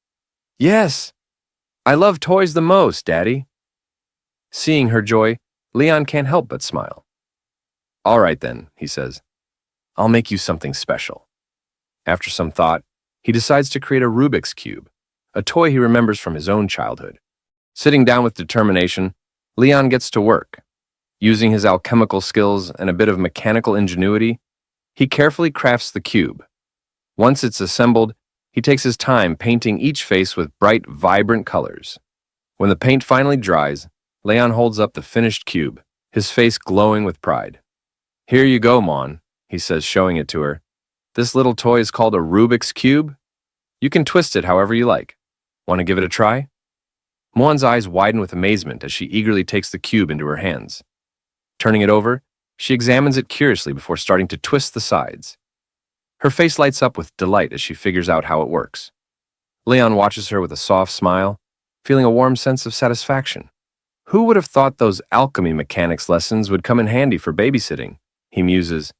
Yes, I love toys the most, Daddy. Seeing her joy, Leon can't help but smile. All right then, he says. I'll make you something special. After some thought, he decides to create a Rubik's Cube, a toy he remembers from his own childhood. Sitting down with determination, Leon gets to work. Using his alchemical skills and a bit of mechanical ingenuity, he carefully crafts the cube. Once it's assembled, he takes his time painting each face with bright, vibrant colors. When the paint finally dries, Leon holds up the finished cube, his face glowing with pride. Here you go, Mon, he says, showing it to her. This little toy is called a Rubik's Cube. You can twist it however you like. Want to give it a try? Mon's eyes widen with amazement as she eagerly takes the cube into her hands. Turning it over, she examines it curiously before starting to twist the sides. Her face lights up with delight as she figures out how it works. Leon watches her with a soft smile, feeling a warm sense of satisfaction. Who would have thought those alchemy mechanics lessons would come in handy for babysitting? He muses.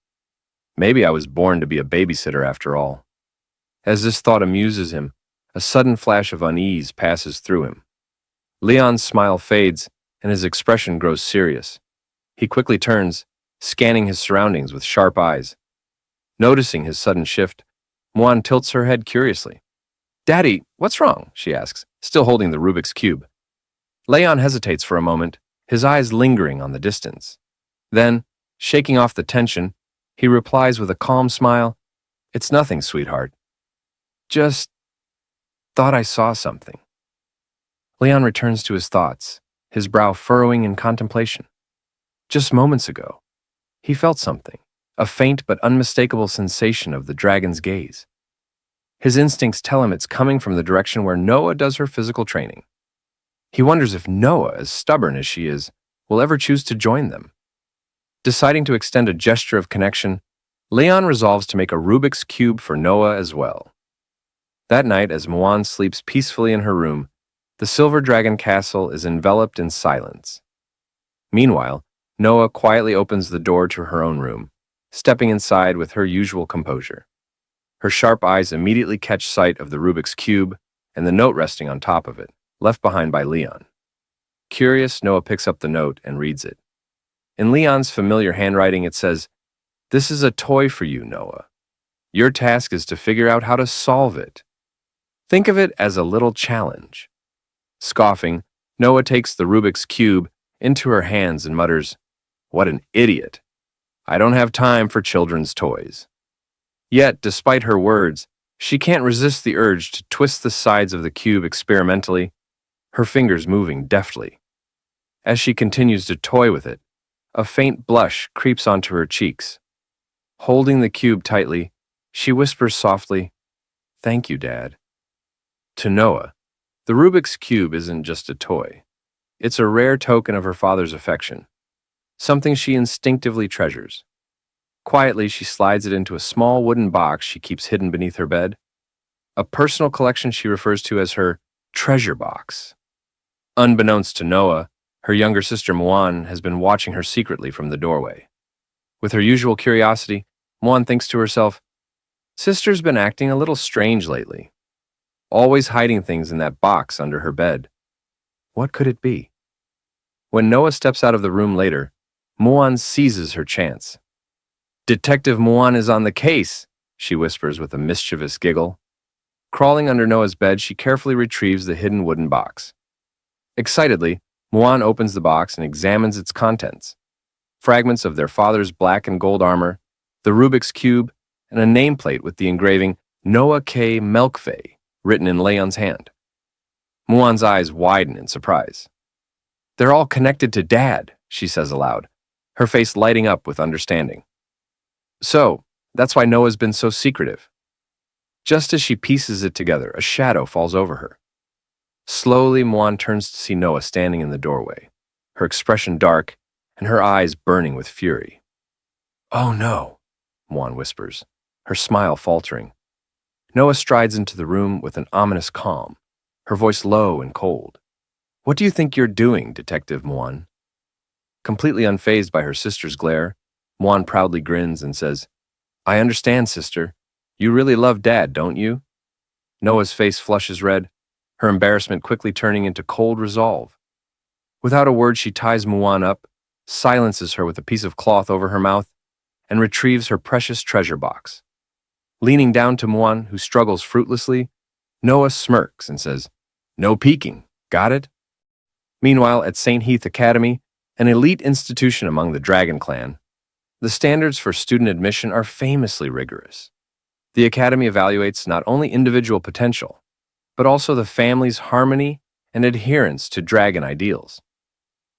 Maybe I was born to be a babysitter after all. As this thought amuses him, a sudden flash of unease passes through him. Leon's smile fades, and his expression grows serious. He quickly turns, scanning his surroundings with sharp eyes. Noticing his sudden shift, Muan tilts her head curiously. Daddy, what's wrong? She asks, still holding the Rubik's Cube. Leon hesitates for a moment, his eyes lingering on the distance. Then, shaking off the tension, he replies with a calm smile, It's nothing, sweetheart. Just thought I saw something. Leon returns to his thoughts, his brow furrowing in contemplation. Just moments ago, he felt something, a faint but unmistakable sensation of the dragon's gaze. His instincts tell him it's coming from the direction where Noah does her physical training. He wonders if Noah, as stubborn as she is, will ever choose to join them. Deciding to extend a gesture of connection, Leon resolves to make a Rubik's Cube for Noah as well. That night, as Muan sleeps peacefully in her room, the Silver Dragon Castle is enveloped in silence. Meanwhile, Noah quietly opens the door to her own room, stepping inside with her usual composure. Her sharp eyes immediately catch sight of the Rubik's Cube and the note resting on top of it, left behind by Leon. Curious, Noah picks up the note and reads it. In Leon's familiar handwriting, it says, This is a toy for you, Noah. Your task is to figure out how to solve it. Think of it as a little challenge. Scoffing, Noah takes the Rubik's Cube into her hands and mutters, What an idiot. I don't have time for children's toys. Yet, despite her words, she can't resist the urge to twist the sides of the cube experimentally, her fingers moving deftly. As she continues to toy with it, a faint blush creeps onto her cheeks. Holding the cube tightly, she whispers softly, Thank you, Dad. To Noah, the Rubik's Cube isn't just a toy. It's a rare token of her father's affection. something she instinctively treasures. Quietly, she slides it into a small wooden box she keeps hidden beneath her bed, a personal collection she refers to as her treasure box. Unbeknownst to Noah, her younger sister Muan has been watching her secretly from the doorway. With her usual curiosity, Muan thinks to herself, "Sister's been acting a little strange lately, always hiding things in that box under her bed. What could it be?" When Noah steps out of the room later, Muan seizes her chance. "Detective Muan is on the case," she whispers with a mischievous giggle. Crawling under Noah's bed, she carefully retrieves the hidden wooden box. Excitedly, Muan opens the box and examines its contents. Fragments of their father's black and gold armor, the Rubik's Cube, and a nameplate with the engraving Noah K. Melkfei written in Leon's hand. Muan's eyes widen in surprise. "They're all connected to Dad," she says aloud, her face lighting up with understanding. "So, that's why Noah's been so secretive." Just as she pieces it together, a shadow falls over her. Slowly, Muan turns to see Noah standing in the doorway, her expression dark and her eyes burning with fury. "Oh no," Muan whispers, her smile faltering. Noah strides into the room with an ominous calm, her voice low and cold. "What do you think you're doing, Detective Muan?" Completely unfazed by her sister's glare, Muan proudly grins and says, "I understand, sister. You really love Dad, don't you?" Noah's face flushes red, her embarrassment quickly turning into cold resolve. Without a word, she ties Muan up, silences her with a piece of cloth over her mouth, and retrieves her precious treasure box. Leaning down to Muan, who struggles fruitlessly, Noah smirks and says, "No peeking, got it?" Meanwhile, at St. Heath Academy, an elite institution among the Dragon Clan, the standards for student admission are famously rigorous. The Academy evaluates not only individual potential, but also the family's harmony and adherence to dragon ideals.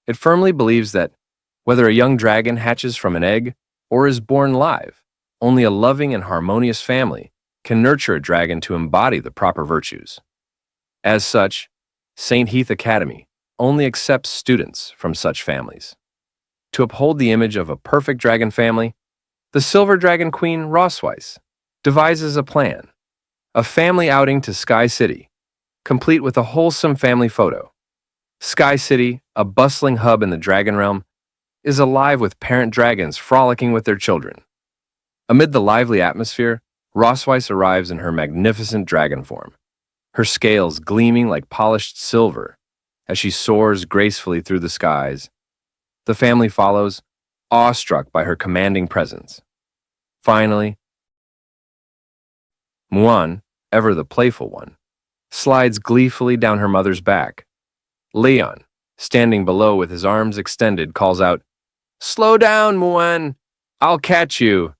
It firmly believes that whether a young dragon hatches from an egg or is born live, only a loving and harmonious family can nurture a dragon to embody the proper virtues. As such, St. Heath Academy only accepts students from such families. To uphold the image of a perfect dragon family, the Silver Dragon Queen Rosweiss devises a plan, a family outing to Sky City, complete with a wholesome family photo. Sky City, a bustling hub in the dragon realm, is alive with parent dragons frolicking with their children. Amid the lively atmosphere, Rosweiss arrives in her magnificent dragon form, her scales gleaming like polished silver as she soars gracefully through the skies. The family follows, awestruck by her commanding presence. Finally, Muan, ever the playful one, slides gleefully down her mother's back. Leon, standing below with his arms extended, calls out, "Slow down, Muan! I'll catch you!"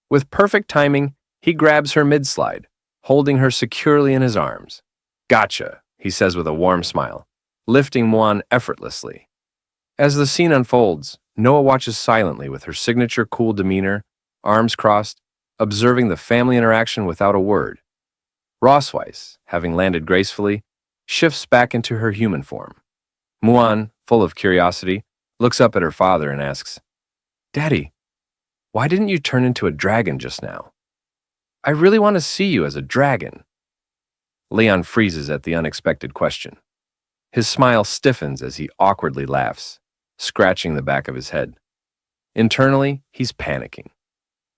With perfect timing, he grabs her mid-slide, holding her securely in his arms. "Gotcha," he says with a warm smile, lifting Muan effortlessly. As the scene unfolds, Noah watches silently with her signature cool demeanor, arms crossed, observing the family interaction without a word. Rosweiss, having landed gracefully, shifts back into her human form. Muan, full of curiosity, looks up at her father and asks, "Daddy, why didn't you turn into a dragon just now? I really want to see you as a dragon." Leon freezes at the unexpected question. His smile stiffens as he awkwardly laughs, scratching the back of his head. Internally, he's panicking.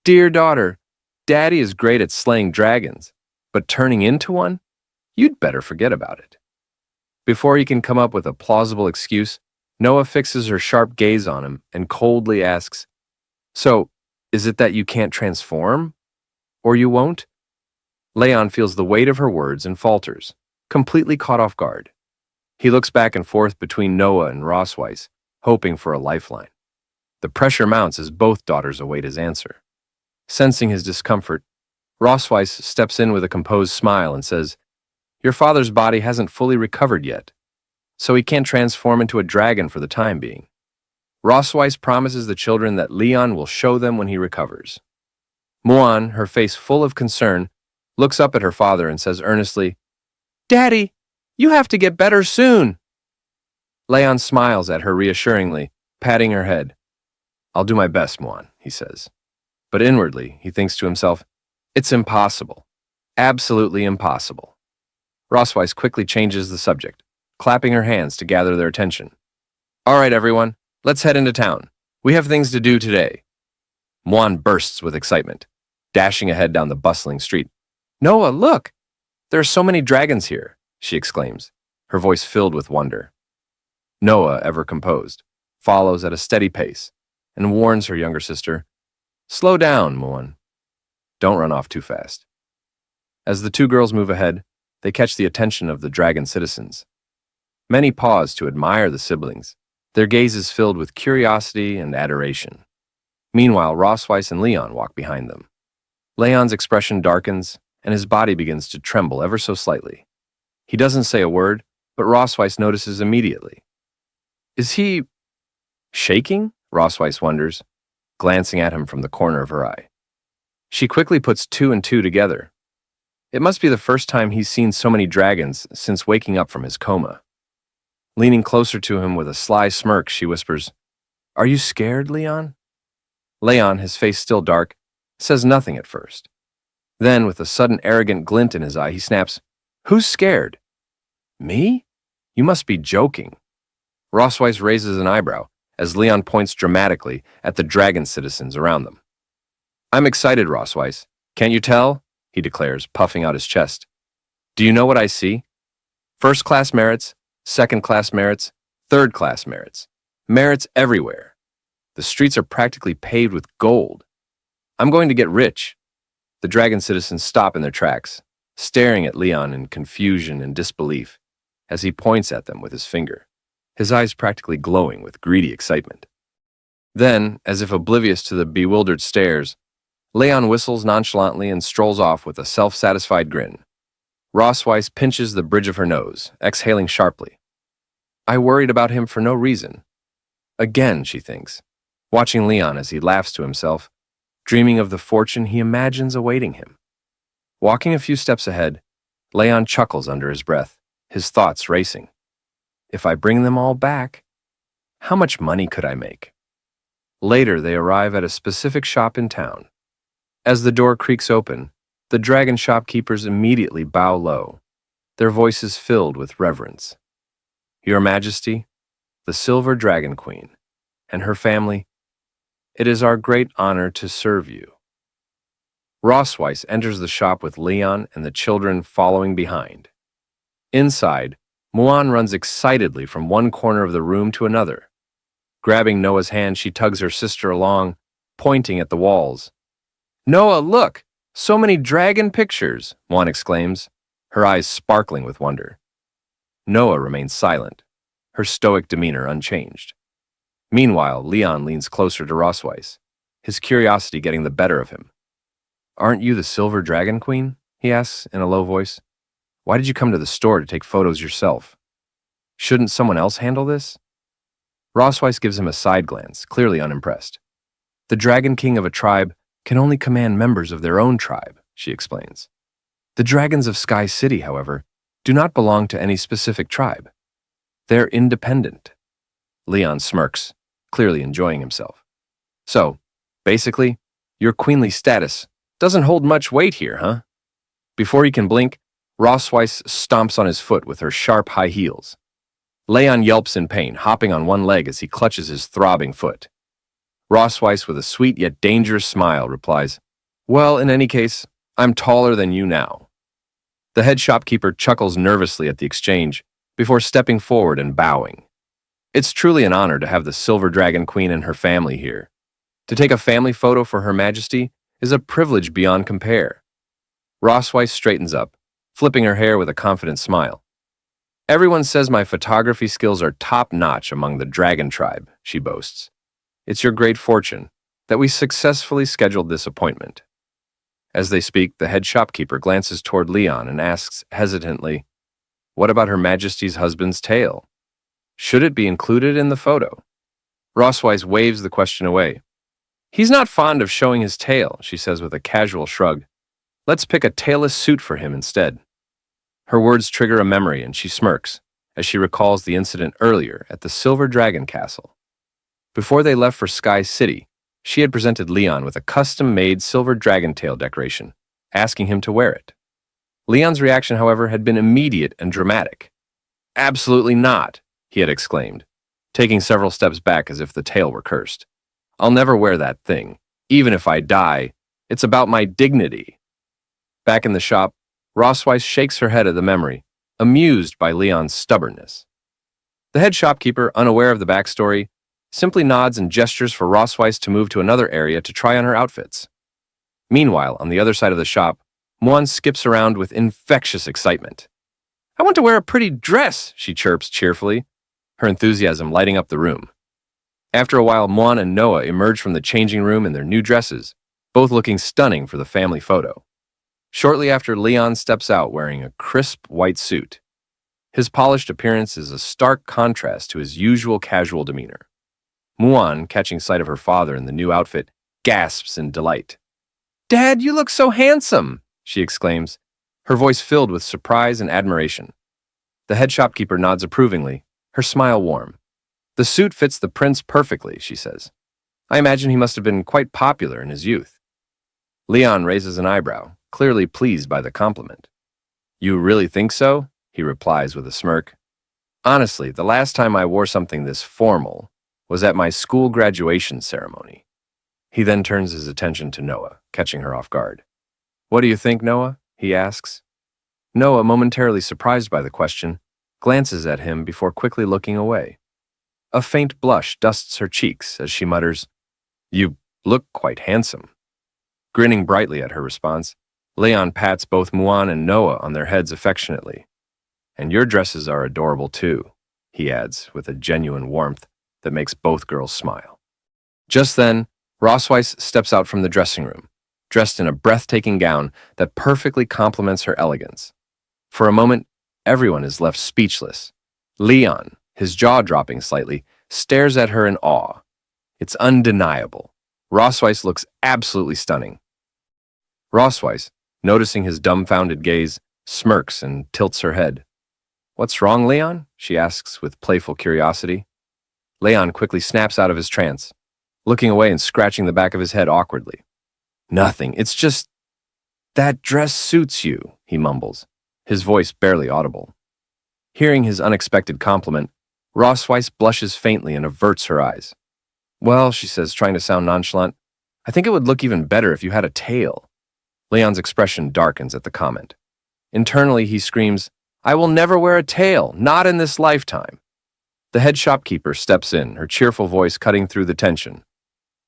"Dear daughter, Daddy is great at slaying dragons, but turning into one? You'd better forget about it." Before he can come up with a plausible excuse, Noah fixes her sharp gaze on him and coldly asks, "So, is it that you can't transform? Or you won't?" Leon feels the weight of her words and falters, completely caught off guard. He looks back and forth between Noah and Rosweiss, hoping for a lifeline. The pressure mounts as both daughters await his answer. Sensing his discomfort, Rosweiss steps in with a composed smile and says, "Your father's body hasn't fully recovered yet, so he can't transform into a dragon for the time being. Rosweiss promises the children that Leon will show them when he recovers." Muan, her face full of concern, looks up at her father and says earnestly, "Daddy, you have to get better soon." Leon smiles at her reassuringly, patting her head. I'll do my best, Muan, he says. But inwardly, he thinks to himself, it's impossible. Absolutely impossible. Rossweiss quickly changes the subject, clapping her hands to gather their attention. All right, everyone, let's head into town. We have things to do today. Muan bursts with excitement, dashing ahead down the bustling street. Noah, look! There are so many dragons here, she exclaims, her voice filled with wonder. Noah, ever composed, follows at a steady pace and warns her younger sister, Slow down, Muan. Don't run off too fast. As the two girls move ahead, they catch the attention of the dragon citizens. Many pause to admire the siblings, their gazes filled with curiosity and adoration. Meanwhile, Rossweiss and Leon walk behind them. Leon's expression darkens, and his body begins to tremble ever so slightly. He doesn't say a word, but Rossweiss notices immediately. Is he shaking? Rossweiss wonders, glancing at him from the corner of her eye. She quickly puts two and two together. It must be the first time he's seen so many dragons since waking up from his coma. Leaning closer to him with a sly smirk, she whispers, Are you scared, Leon? Leon, his face still dark, says nothing at first. Then, with a sudden arrogant glint in his eye, he snaps, Who's scared? Me? You must be joking. Rossweiss raises an eyebrow as Leon points dramatically at the dragon citizens around them. I'm excited, Rossweiss. Can't you tell? He declares, puffing out his chest. Do you know what I see? First-class merits, second-class merits, third-class merits. Merits everywhere. The streets are practically paved with gold. I'm going to get rich. The dragon citizens stop in their tracks, staring at Leon in confusion and disbelief as he points at them with his finger, his eyes practically glowing with greedy excitement. Then, as if oblivious to the bewildered stares, Leon whistles nonchalantly and strolls off with a self-satisfied grin. Rossweiss pinches the bridge of her nose, exhaling sharply. I worried about him for no reason. Again, she thinks, watching Leon as he laughs to himself, dreaming of the fortune he imagines awaiting him. Walking a few steps ahead, Leon chuckles under his breath, his thoughts racing. If I bring them all back, how much money could I make? Later, they arrive at a specific shop in town. As the door creaks open, the dragon shopkeepers immediately bow low, their voices filled with reverence. Your Majesty, the Silver Dragon Queen, and her family, it is our great honor to serve you. Rossweiss enters the shop with Leon and the children following behind. Inside, Muan runs excitedly from one corner of the room to another. Grabbing Noah's hand, she tugs her sister along, pointing at the walls. Noah, look! So many dragon pictures, Muan exclaims, her eyes sparkling with wonder. Noah remains silent, her stoic demeanor unchanged. Meanwhile, Leon leans closer to Rossweiss, his curiosity getting the better of him. Aren't you the Silver Dragon Queen? He asks in a low voice. Why did you come to the store to take photos yourself? Shouldn't someone else handle this? Rossweiss gives him a side glance, clearly unimpressed. The Dragon King of a tribe can only command members of their own tribe, she explains. The dragons of Sky City, however, do not belong to any specific tribe. They're independent. Leon smirks, clearly enjoying himself. So, basically, your queenly status doesn't hold much weight here, huh? Before he can blink, Rossweiss stomps on his foot with her sharp high heels. Leon yelps in pain, hopping on one leg as he clutches his throbbing foot. Rossweiss, with a sweet yet dangerous smile, replies, Well, in any case, I'm taller than you now. The head shopkeeper chuckles nervously at the exchange before stepping forward and bowing. It's truly an honor to have the Silver Dragon Queen and her family here. To take a family photo for Her Majesty is a privilege beyond compare. Rossweiss straightens up, flipping her hair with a confident smile. Everyone says my photography skills are top-notch among the dragon tribe, she boasts. It's your great fortune that we successfully scheduled this appointment. As they speak, the head shopkeeper glances toward Leon and asks hesitantly, What about Her Majesty's husband's tail? Should it be included in the photo? Rossweiss waves the question away. He's not fond of showing his tail, she says with a casual shrug. Let's pick a tailless suit for him instead. Her words trigger a memory and she smirks as she recalls the incident earlier at the Silver Dragon Castle. Before they left for Sky City, she had presented Leon with a custom-made silver dragon tail decoration, asking him to wear it. Leon's reaction, however, had been immediate and dramatic. "Absolutely not," he had exclaimed, taking several steps back as if the tail were cursed. "I'll never wear that thing. Even if I die, it's about my dignity." Back in the shop, Rossweiss shakes her head at the memory, amused by Leon's stubbornness. The head shopkeeper, unaware of the backstory, simply nods and gestures for Rossweiss to move to another area to try on her outfits. Meanwhile, on the other side of the shop, Muan skips around with infectious excitement. "I want to wear a pretty dress," she chirps cheerfully, her enthusiasm lighting up the room. After a while, Muan and Noah emerge from the changing room in their new dresses, both looking stunning for the family photo. Shortly after, Leon steps out wearing a crisp white suit. His polished appearance is a stark contrast to his usual casual demeanor. Muan, catching sight of her father in the new outfit, gasps in delight. "Dad, you look so handsome!" she exclaims, her voice filled with surprise and admiration. The head shopkeeper nods approvingly, her smile warm. "The suit fits the prince perfectly," she says. "I imagine he must have been quite popular in his youth." Leon raises an eyebrow, clearly pleased by the compliment. "You really think so?" he replies with a smirk. "Honestly, the last time I wore something this formal was at my school graduation ceremony." He then turns his attention to Noah, catching her off guard. "What do you think, Noah?" he asks. Noah, momentarily surprised by the question, glances at him before quickly looking away. A faint blush dusts her cheeks as she mutters, "You look quite handsome." Grinning brightly at her response, Leon pats both Muan and Noah on their heads affectionately. "And your dresses are adorable too," he adds with a genuine warmth that makes both girls smile. Just then, Rossweiss steps out from the dressing room, dressed in a breathtaking gown that perfectly complements her elegance. For a moment, everyone is left speechless. Leon, his jaw dropping slightly, stares at her in awe. It's undeniable. Rossweiss looks absolutely stunning. Rossweiss, noticing his dumbfounded gaze, smirks and tilts her head. "What's wrong, Leon?" she asks with playful curiosity. Leon quickly snaps out of his trance, looking away and scratching the back of his head awkwardly. "Nothing, it's just... that dress suits you," he mumbles, his voice barely audible. Hearing his unexpected compliment, Rossweiss blushes faintly and averts her eyes. "Well," she says, trying to sound nonchalant, "I think it would look even better if you had a tail." Leon's expression darkens at the comment. Internally, he screams, "I will never wear a tail, not in this lifetime." The head shopkeeper steps in, her cheerful voice cutting through the tension.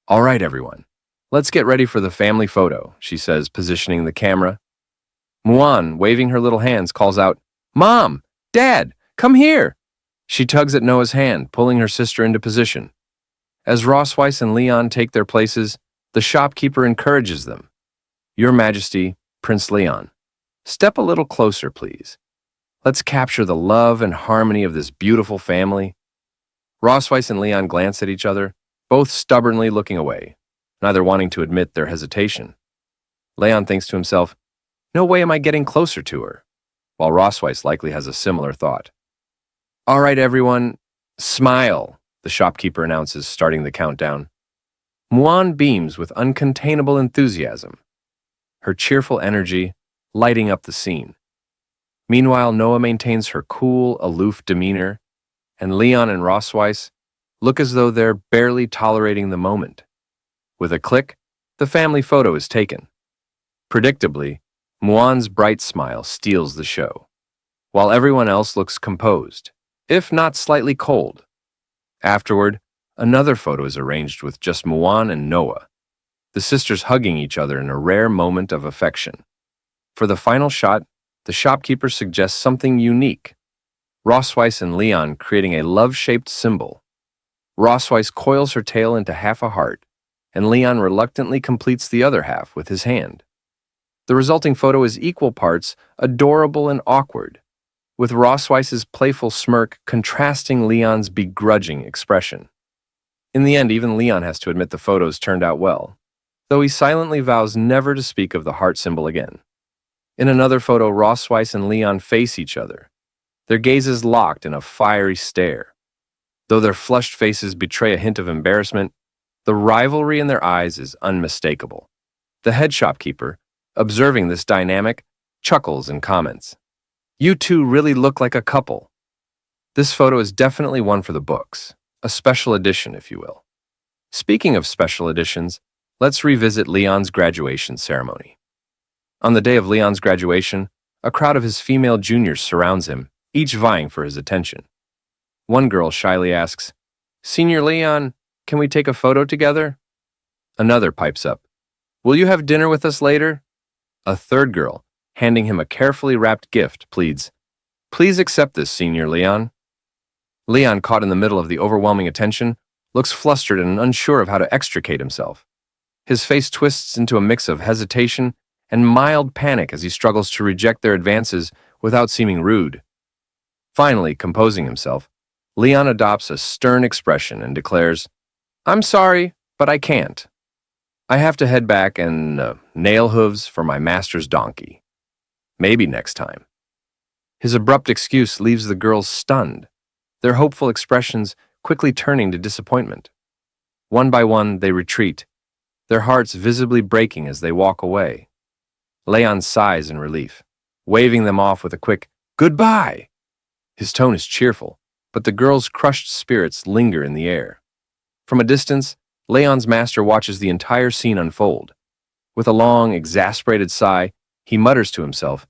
"All right, everyone, let's get ready for the family photo," she says, positioning the camera. Muan, waving her little hands, calls out, "Mom! Dad! Come here!" She tugs at Noah's hand, pulling her sister into position. As Rossweiss and Leon take their places, the shopkeeper encourages them. "Your Majesty, Prince Leon, step a little closer, please. Let's capture the love and harmony of this beautiful family." Rossweiss and Leon glance at each other, both stubbornly looking away, neither wanting to admit their hesitation. Leon thinks to himself, "No way am I getting closer to her," while Rossweiss likely has a similar thought. "All right, everyone, smile," the shopkeeper announces, starting the countdown. Muan beams with uncontainable enthusiasm, her cheerful energy lighting up the scene. Meanwhile, Noah maintains her cool, aloof demeanor, and Leon and Rossweiss look as though they're barely tolerating the moment. With a click, the family photo is taken. Predictably, Muan's bright smile steals the show, while everyone else looks composed, if not slightly cold. Afterward, another photo is arranged with just Muan and Noah, the sisters hugging each other in a rare moment of affection. For the final shot, the shopkeeper suggests something unique. Rossweiss and Leon creating a love-shaped symbol. Rossweiss coils her tail into half a heart, and Leon reluctantly completes the other half with his hand. The resulting photo is equal parts adorable and awkward, with Rossweiss's playful smirk contrasting Leon's begrudging expression. In the end, even Leon has to admit the photos turned out well, though he silently vows never to speak of the heart symbol again. In another photo, Rossweiss and Leon face each other, their gazes locked in a fiery stare. Though their flushed faces betray a hint of embarrassment, the rivalry in their eyes is unmistakable. The head shopkeeper, observing this dynamic, chuckles and comments. "You two really look like a couple." This photo is definitely one for the books, a special edition, if you will. Speaking of special editions, let's revisit Leon's graduation ceremony. On the day of Leon's graduation, a crowd of his female juniors surrounds him, each vying for his attention. One girl shyly asks, "Senior Leon, can we take a photo together?" Another pipes up, "Will you have dinner with us later?" A third girl, handing him a carefully wrapped gift, pleads, "Please accept this, Senior Leon." Leon, caught in the middle of the overwhelming attention, looks flustered and unsure of how to extricate himself. His face twists into a mix of hesitation and mild panic as he struggles to reject their advances without seeming rude. Finally, composing himself, Leon adopts a stern expression and declares, "I'm sorry, but I can't. I have to head back and nail hooves for my master's donkey. Maybe next time." His abrupt excuse leaves the girls stunned, their hopeful expressions quickly turning to disappointment. One by one, they retreat, their hearts visibly breaking as they walk away. Leon sighs in relief, waving them off with a quick, "Goodbye." His tone is cheerful, but the girls' crushed spirits linger in the air. From a distance, Leon's master watches the entire scene unfold. With a long, exasperated sigh, he mutters to himself,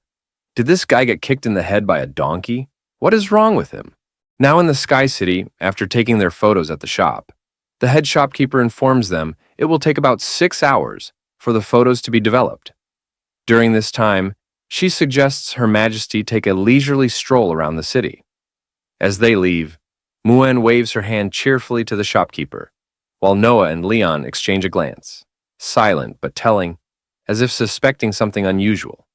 "Did this guy get kicked in the head by a donkey? What is wrong with him?" Now in the Sky City, after taking their photos at the shop, the head shopkeeper informs them it will take about 6 hours for the photos to be developed. During this time, she suggests Her Majesty take a leisurely stroll around the city. As they leave, Muen waves her hand cheerfully to the shopkeeper, while Noah and Leon exchange a glance, silent but telling, as if suspecting something unusual.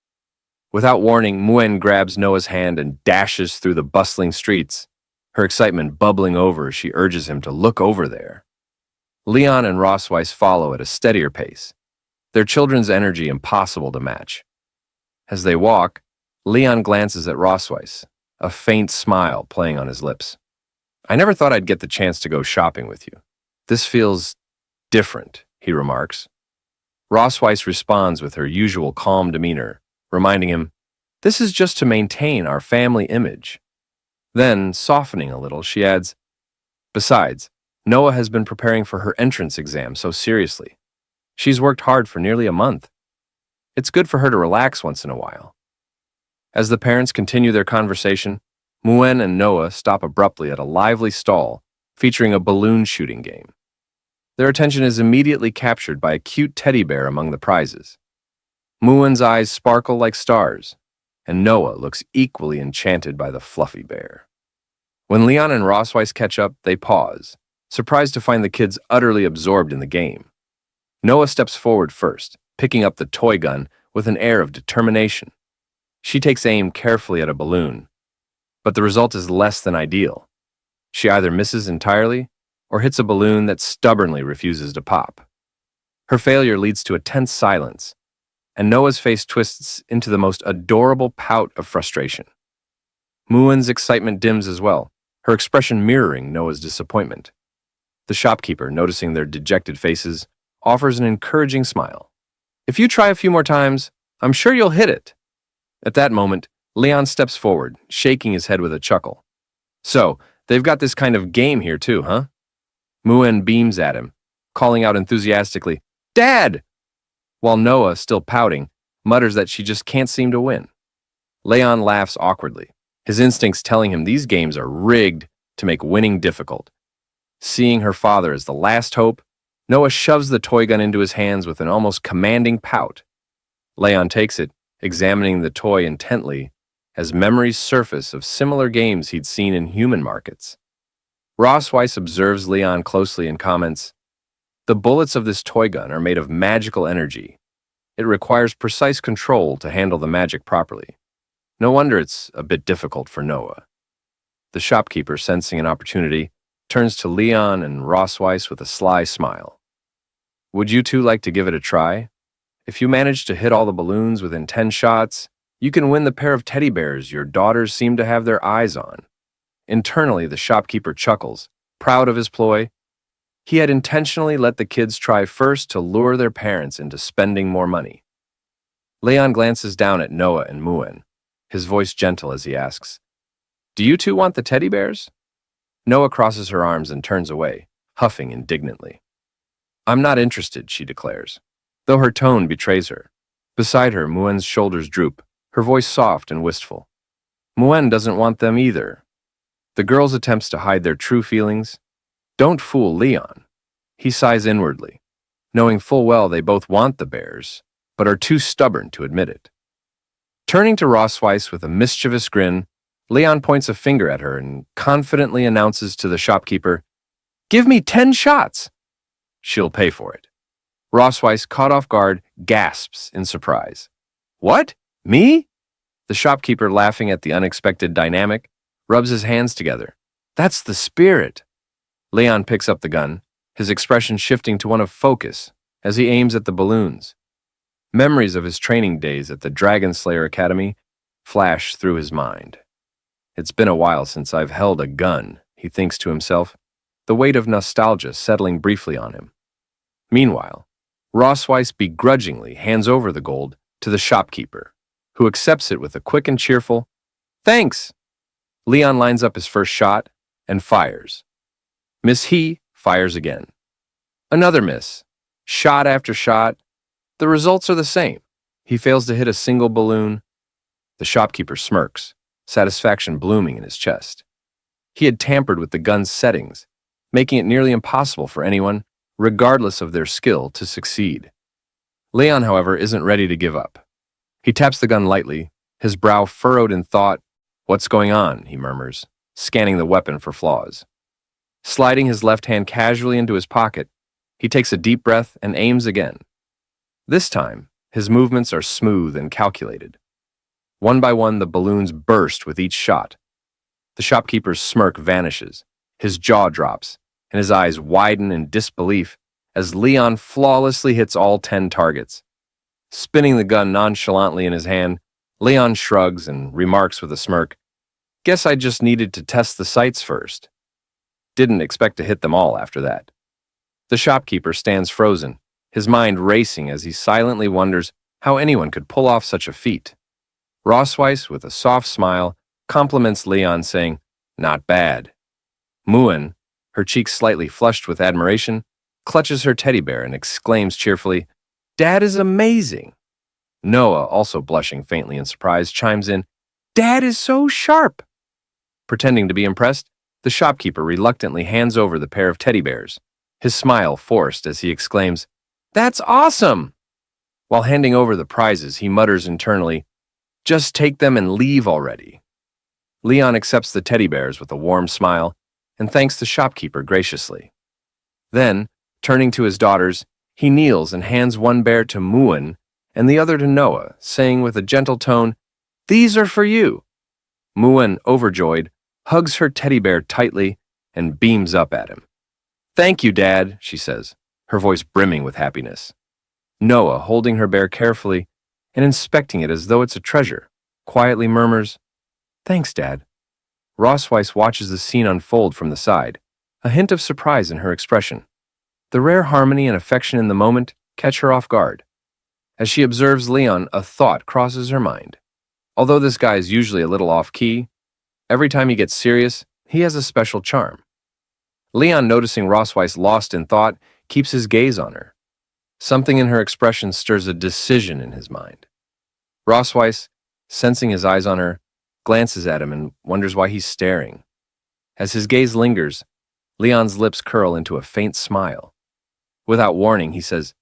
Without warning, Muen grabs Noah's hand and dashes through the bustling streets, her excitement bubbling over as she urges him to look over there. Leon and Rossweiss follow at a steadier pace, their children's energy impossible to match. As they walk, Leon glances at Rossweiss, a faint smile playing on his lips. "I never thought I'd get the chance to go shopping with you. This feels different," he remarks. Rossweiss responds with her usual calm demeanor, reminding him, "This is just to maintain our family image." Then, softening a little, she adds, "Besides, Noah has been preparing for her entrance exam so seriously. She's worked hard for nearly a month. It's good for her to relax once in a while." As the parents continue their conversation, Muen and Noah stop abruptly at a lively stall featuring a balloon shooting game. Their attention is immediately captured by a cute teddy bear among the prizes. Muen's eyes sparkle like stars, and Noah looks equally enchanted by the fluffy bear. When Leon and Rossweiss catch up, they pause, surprised to find the kids utterly absorbed in the game. Noah steps forward first, picking up the toy gun with an air of determination. She takes aim carefully at a balloon, but the result is less than ideal. She either misses entirely or hits a balloon that stubbornly refuses to pop. Her failure leads to a tense silence, and Noah's face twists into the most adorable pout of frustration. Muen's excitement dims as well, her expression mirroring Noah's disappointment. The shopkeeper, noticing their dejected faces, offers an encouraging smile. "If you try a few more times, I'm sure you'll hit it." At that moment, Leon steps forward, shaking his head with a chuckle. "So, they've got this kind of game here too, huh?" Muen beams at him, calling out enthusiastically, "Dad!" While Noah, still pouting, mutters that she just can't seem to win. Leon laughs awkwardly, his instincts telling him these games are rigged to make winning difficult. Seeing her father as the last hope, Noah shoves the toy gun into his hands with an almost commanding pout. Leon takes it, examining the toy intently, as memories surface of similar games he'd seen in human markets. Rossweiss observes Leon closely and comments, "The bullets of this toy gun are made of magical energy. It requires precise control to handle the magic properly. No wonder it's a bit difficult for Noah." The shopkeeper, sensing an opportunity, turns to Leon and Rossweiss with a sly smile. "Would you two like to give it a try? If you manage to hit all the balloons within 10 shots, you can win the pair of teddy bears your daughters seem to have their eyes on." Internally, the shopkeeper chuckles, Proud of his ploy, he had intentionally let the kids try first to lure their parents into spending more money. Leon glances down at Noah and Muen, his voice gentle as he asks, "Do you two want the teddy bears?" Noah crosses her arms and turns away, huffing indignantly. "I'm not interested," she declares, though her tone betrays her. Beside her, Muen's shoulders droop, her voice soft and wistful. Muen doesn't want them either. The girls' attempts to hide their true feelings don't fool Leon. He sighs inwardly, knowing full well they both want the bears, but are too stubborn to admit it. Turning to Rossweiss with a mischievous grin, Leon points a finger at her and confidently announces to the shopkeeper, "Give me 10 shots!" She'll pay for it. Rossweiss, caught off guard, gasps in surprise. "What? Me?" The shopkeeper, laughing at the unexpected dynamic, rubs his hands together. "That's the spirit." Leon picks up the gun, his expression shifting to one of focus as he aims at the balloons. Memories of his training days at the Dragon Slayer Academy flash through his mind. "It's been a while since I've held a gun," he thinks to himself, the weight of nostalgia settling briefly on him. Meanwhile, Rossweiss begrudgingly hands over the gold to the shopkeeper, who accepts it with a quick and cheerful, "Thanks." Leon lines up his first shot and fires. Miss He fires again. Another miss. Shot after shot. The results are the same. He fails to hit a single balloon. The shopkeeper smirks, satisfaction blooming in his chest. He had tampered with the gun's settings, making it nearly impossible for anyone, regardless of their skill, to succeed. Leon, however, isn't ready to give up. He taps the gun lightly, his brow furrowed in thought. "What's going on?" he murmurs, scanning the weapon for flaws. Sliding his left hand casually into his pocket, he takes a deep breath and aims again. This time, his movements are smooth and calculated. One by one, the balloons burst with each shot. The shopkeeper's smirk vanishes, his jaw drops, and his eyes widen in disbelief as Leon flawlessly hits all 10 targets. Spinning the gun nonchalantly in his hand, Leon shrugs and remarks with a smirk, "Guess I just needed to test the sights first." Didn't expect to hit them all after that. The shopkeeper stands frozen, his mind racing as he silently wonders how anyone could pull off such a feat. Rossweiss, with a soft smile, compliments Leon, saying, "Not bad." Muen, her cheeks slightly flushed with admiration, clutches her teddy bear and exclaims cheerfully, "Dad is amazing." Noah, also blushing faintly in surprise, chimes in, "Dad is so sharp." Pretending to be impressed, the shopkeeper reluctantly hands over the pair of teddy bears, his smile forced as he exclaims, "That's awesome!" While handing over the prizes, he mutters internally, "Just take them and leave already." Leon accepts the teddy bears with a warm smile and thanks the shopkeeper graciously. Then, turning to his daughters, he kneels and hands one bear to Muen and the other to Noah, saying with a gentle tone, "These are for you." Muen, overjoyed, hugs her teddy bear tightly and beams up at him. "Thank you, Dad," she says, her voice brimming with happiness. Noah, holding her bear carefully and inspecting it as though it's a treasure, quietly murmurs, "Thanks, Dad." Rossweiss watches the scene unfold from the side, a hint of surprise in her expression. The rare harmony and affection in the moment catch her off guard. As she observes Leon, a thought crosses her mind. Although this guy is usually a little off-key, every time he gets serious, he has a special charm. Leon, noticing Rossweiss lost in thought, keeps his gaze on her. Something in her expression stirs a decision in his mind. Rossweiss, sensing his eyes on her, glances at him and wonders why he's staring. As his gaze lingers, Leon's lips curl into a faint smile. Without warning, he says,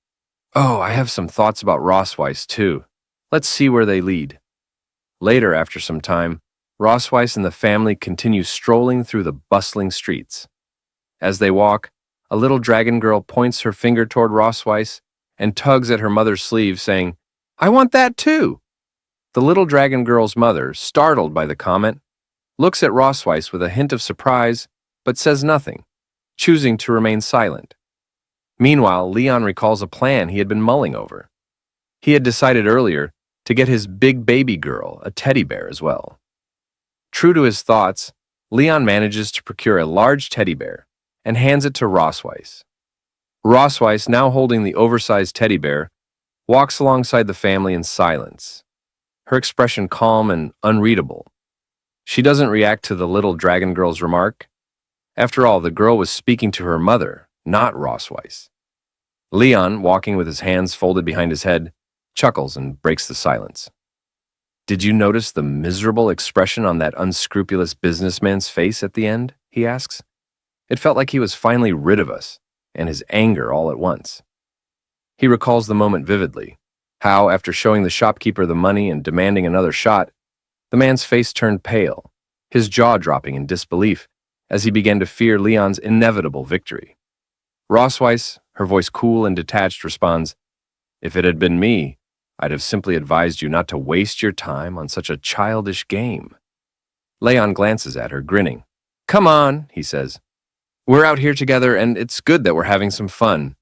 "Oh, I have some thoughts about Rossweiss, too. Let's see where they lead." Later, after some time, Rossweiss and the family continue strolling through the bustling streets. As they walk, a little dragon girl points her finger toward Rossweiss and tugs at her mother's sleeve, saying, "I want that too." The little dragon girl's mother, startled by the comment, looks at Rossweiss with a hint of surprise, but says nothing, choosing to remain silent. Meanwhile, Leon recalls a plan he had been mulling over. He had decided earlier to get his big baby girl a teddy bear as well. True to his thoughts, Leon manages to procure a large teddy bear, and hands it to Rossweiss. Rossweiss, now holding the oversized teddy bear, walks alongside the family in silence, her expression calm and unreadable. She doesn't react to the little dragon girl's remark. After all, the girl was speaking to her mother, not Rossweiss. Leon, walking with his hands folded behind his head, chuckles and breaks the silence. "Did you notice the miserable expression on that unscrupulous businessman's face at the end?" he asks. "It felt like he was finally rid of us, and his anger all at once." He recalls the moment vividly, how, after showing the shopkeeper the money and demanding another shot, the man's face turned pale, his jaw dropping in disbelief as he began to fear Leon's inevitable victory. Rossweiss, her voice cool and detached, responds, "If it had been me, I'd have simply advised you not to waste your time on such a childish game." Leon glances at her, grinning. "Come on," he says. "We're out here together, and it's good that we're having some fun."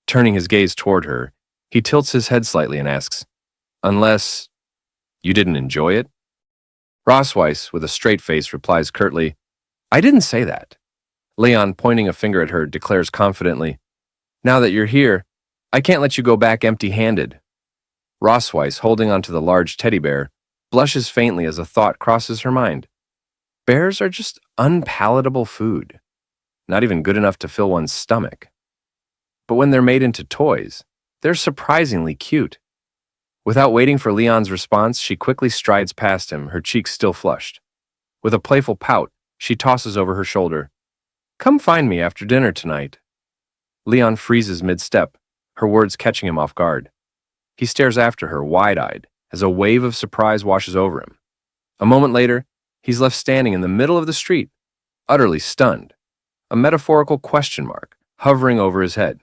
Turning his gaze toward her, he tilts his head slightly and asks, "Unless you didn't enjoy it?" Rossweiss, with a straight face, replies curtly, "I didn't say that." Leon, pointing a finger at her, declares confidently, "Now that you're here, I can't let you go back empty-handed." Rossweiss, holding onto the large teddy bear, blushes faintly as a thought crosses her mind. Bears are just unpalatable food, not even good enough to fill one's stomach. But when they're made into toys, they're surprisingly cute. Without waiting for Leon's response, she quickly strides past him, her cheeks still flushed. With a playful pout, she tosses over her shoulder, "Come find me after dinner tonight." Leon freezes mid-step, her words catching him off guard. He stares after her, wide-eyed, as a wave of surprise washes over him. A moment later, he's left standing in the middle of the street, utterly stunned, a metaphorical question mark hovering over his head.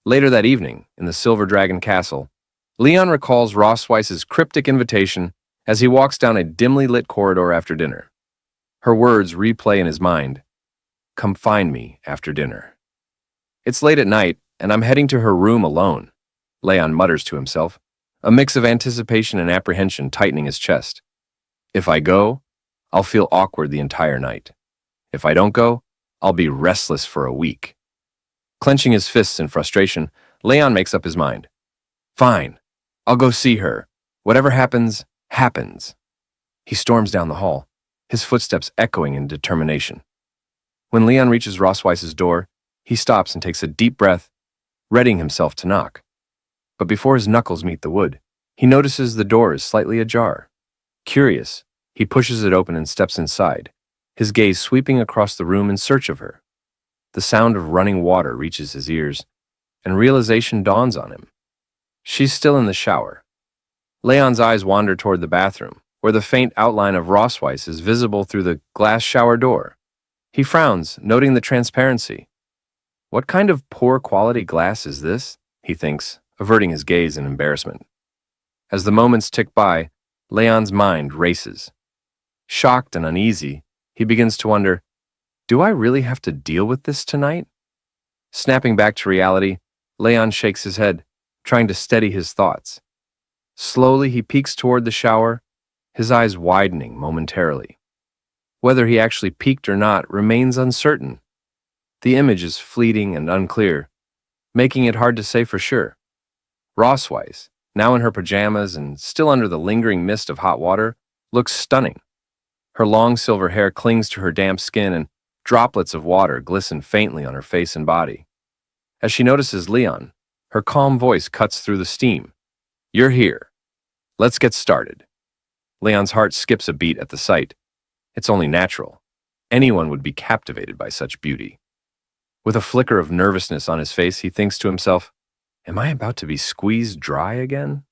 Later that evening, in the Silver Dragon Castle, Leon recalls Rossweiss's cryptic invitation as he walks down a dimly lit corridor after dinner. Her words replay in his mind, "Come find me after dinner." "It's late at night, and I'm heading to her room alone," Leon mutters to himself, a mix of anticipation and apprehension tightening his chest. "If I go, I'll feel awkward the entire night. If I don't go, I'll be restless for a week." Clenching his fists in frustration, Leon makes up his mind. "Fine, I'll go see her. Whatever happens, happens." He storms down the hall, his footsteps echoing in determination. When Leon reaches Rossweiss's door, he stops and takes a deep breath, readying himself to knock. But before his knuckles meet the wood, he notices the door is slightly ajar. Curious, he pushes it open and steps inside, his gaze sweeping across the room in search of her. The sound of running water reaches his ears, and realization dawns on him. She's still in the shower. Leon's eyes wander toward the bathroom, where the faint outline of Rossweiss is visible through the glass shower door. He frowns, noting the transparency. What kind of poor quality glass is this? He thinks, averting his gaze in embarrassment. As the moments tick by, Leon's mind races. Shocked and uneasy, he begins to wonder, do I really have to deal with this tonight? Snapping back to reality, Leon shakes his head, trying to steady his thoughts. Slowly, he peeks toward the shower, his eyes widening momentarily. Whether he actually peeked or not remains uncertain. The image is fleeting and unclear, making it hard to say for sure. Rossweiss, now in her pajamas and still under the lingering mist of hot water, looks stunning. Her long silver hair clings to her damp skin and droplets of water glisten faintly on her face and body. As she notices Leon, her calm voice cuts through the steam. "You're here. Let's get started." Leon's heart skips a beat at the sight. It's only natural. Anyone would be captivated by such beauty. With a flicker of nervousness on his face, he thinks to himself, am I about to be squeezed dry again?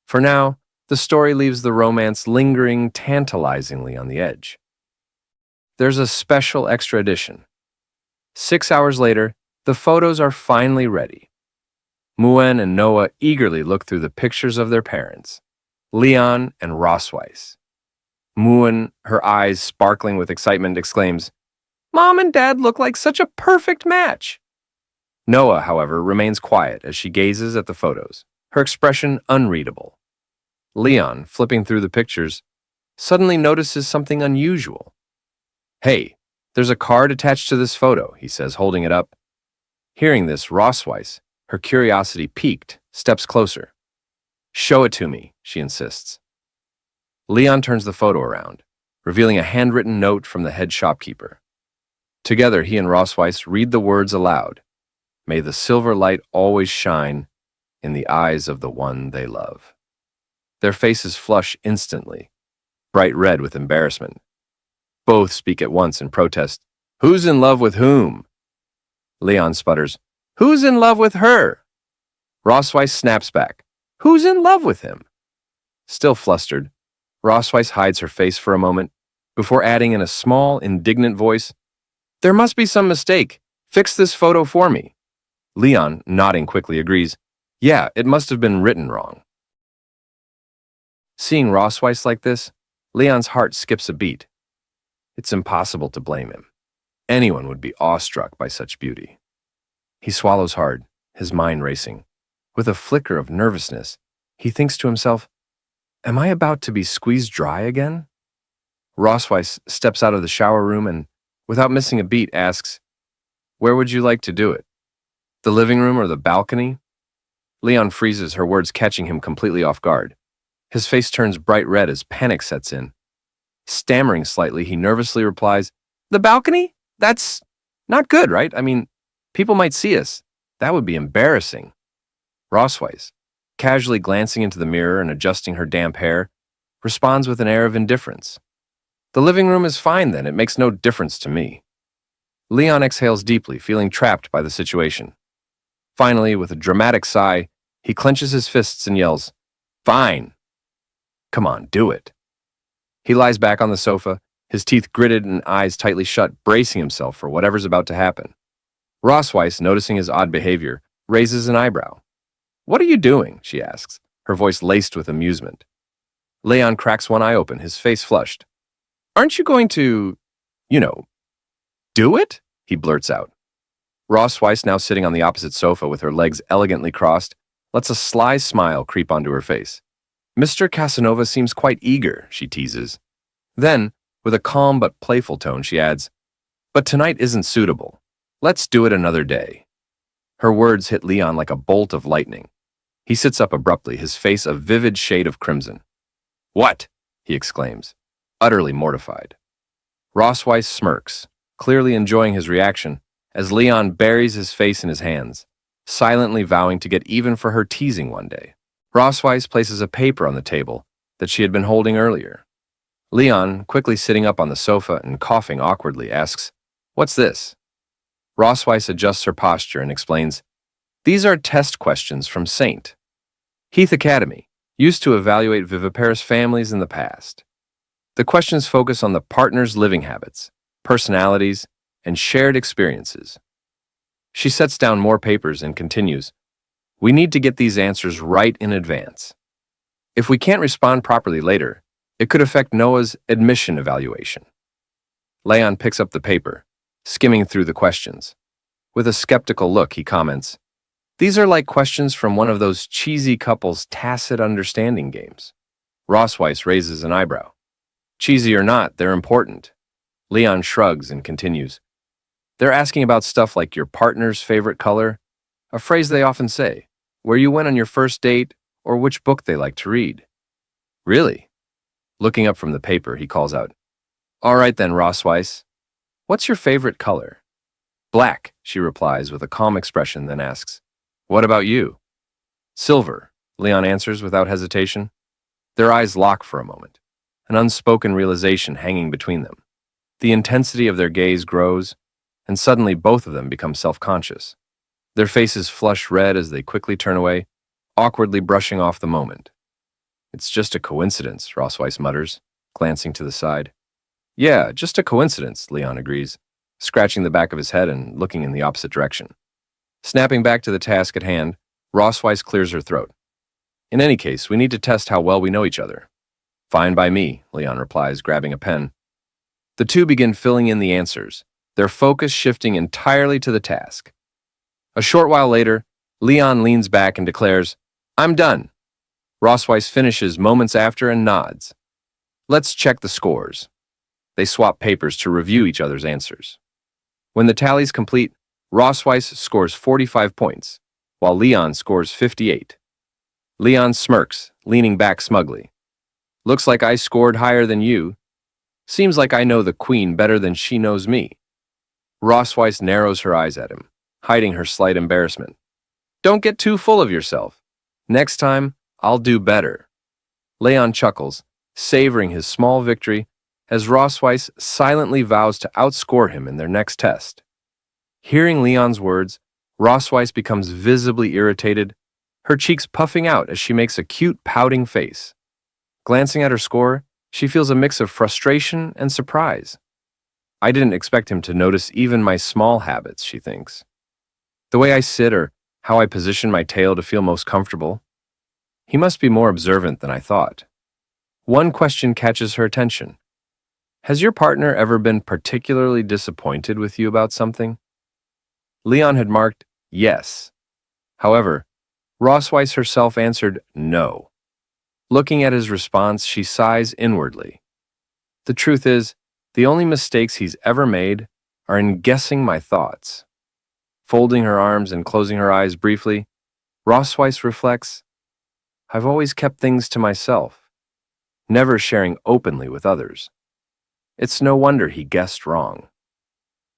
For now, the story leaves the romance lingering tantalizingly on the edge. There's a special extra edition. 6 hours later, the photos are finally ready. Muen and Noah eagerly look through the pictures of their parents, Leon and Rossweiss. Muen, her eyes sparkling with excitement, exclaims, "Mom and Dad look like such a perfect match." Noah, however, remains quiet as she gazes at the photos, her expression unreadable. Leon, flipping through the pictures, suddenly notices something unusual. "Hey, There's a card attached to this photo, he says, holding it up. Hearing this, Rosweiss, her curiosity piqued, steps closer. Show it to me, she insists. Leon turns the photo around, revealing a handwritten note from the head shopkeeper. Together, he and Rosweiss read the words aloud. May the silver light always shine in the eyes of the one they love. Their faces flush instantly, bright red with embarrassment. Both speak at once in protest. Who's in love with whom? Leon sputters. Who's in love with her? Rosweiss snaps back. Who's in love with him? Still flustered, Rosweiss hides her face for a moment before adding in a small, indignant voice, There must be some mistake. Fix this photo for me. Leon, nodding quickly, agrees. Yeah, it must have been written wrong. Seeing Rosweiss like this, Leon's heart skips a beat. It's impossible to blame him. Anyone would be awestruck by such beauty. He swallows hard, his mind racing. With a flicker of nervousness, he thinks to himself, Am I about to be squeezed dry again? Rosweiss steps out of the shower room and, without missing a beat, asks, Where would you like to do it? The living room or the balcony? Leon freezes, her words catching him completely off guard. His face turns bright red as panic sets in. Stammering slightly, he nervously replies, The balcony? That's not good, right? I mean, people might see us. That would be embarrassing. Rosweiss, casually glancing into the mirror and adjusting her damp hair, responds with an air of indifference. The living room is fine then, it makes no difference to me. Leon exhales deeply, feeling trapped by the situation. Finally, with a dramatic sigh, he clenches his fists and yells, Fine. Come on, do it. He lies back on the sofa, his teeth gritted and eyes tightly shut, bracing himself for whatever's about to happen. Rosweiss, noticing his odd behavior, raises an eyebrow. What are you doing? She asks, her voice laced with amusement. Leon cracks one eye open, his face flushed. Aren't you going to, do it? He blurts out. Rosweiss, now sitting on the opposite sofa with her legs elegantly crossed, lets a sly smile creep onto her face. Mr. Casanova seems quite eager, she teases. Then, with a calm but playful tone, she adds, But tonight isn't suitable. Let's do it another day. Her words hit Leon like a bolt of lightning. He sits up abruptly, his face a vivid shade of crimson. What? He exclaims, utterly mortified. Rosweiss smirks, clearly enjoying his reaction, as Leon buries his face in his hands, silently vowing to get even for her teasing one day. Rosweiss places a paper on the table that she had been holding earlier. Leon, quickly sitting up on the sofa and coughing awkwardly, asks, What's this? Rosweiss adjusts her posture and explains, These are test questions from St. Heath Academy, used to evaluate viviparous families in the past. The questions focus on the partner's living habits, personalities, and shared experiences. She sets down more papers and continues, We need to get these answers right in advance. If we can't respond properly later, it could affect Noah's admission evaluation. Leon picks up the paper, skimming through the questions. With a skeptical look, he comments, These are like questions from one of those cheesy couples' tacit understanding games. Rosweiss raises an eyebrow. Cheesy or not, they're important. Leon shrugs and continues, They're asking about stuff like your partner's favorite color, a phrase they often say, where you went on your first date, or which book they like to read. Really? Looking up from the paper, he calls out, All right then, Rosweiss. What's your favorite color? Black, she replies with a calm expression, then asks, What about you? Silver, Leon answers without hesitation. Their eyes lock for a moment, an unspoken realization hanging between them. The intensity of their gaze grows, and suddenly both of them become self-conscious. Their faces flush red as they quickly turn away, awkwardly brushing off the moment. It's just a coincidence, Rosweiss mutters, glancing to the side. Yeah, just a coincidence, Leon agrees, scratching the back of his head and looking in the opposite direction. Snapping back to the task at hand, Rosweiss clears her throat. In any case, we need to test how well we know each other. Fine by me, Leon replies, grabbing a pen. The two begin filling in the answers, their focus shifting entirely to the task. A short while later, Leon leans back and declares, I'm done. Rosweiss finishes moments after and nods. Let's check the scores. They swap papers to review each other's answers. When the tally's complete, Rossweiss scores 45 points, while Leon scores 58. Leon smirks, leaning back smugly. Looks like I scored higher than you. Seems like I know the queen better than she knows me. Rossweiss narrows her eyes at him, hiding her slight embarrassment. Don't get too full of yourself. Next time, I'll do better. Leon chuckles, savoring his small victory, as Rossweiss silently vows to outscore him in their next test. Hearing Leon's words, Rossweiss becomes visibly irritated, her cheeks puffing out as she makes a cute, pouting face. Glancing at her score, she feels a mix of frustration and surprise. I didn't expect him to notice even my small habits, she thinks. The way I sit or how I position my tail to feel most comfortable. He must be more observant than I thought. One question catches her attention. Has your partner ever been particularly disappointed with you about something? Leon had marked yes. However, Rossweiss herself answered no. Looking at his response, she sighs inwardly. The truth is, the only mistakes he's ever made are in guessing my thoughts. Folding her arms and closing her eyes briefly, Rossweiss reflects, I've always kept things to myself, never sharing openly with others. It's no wonder he guessed wrong.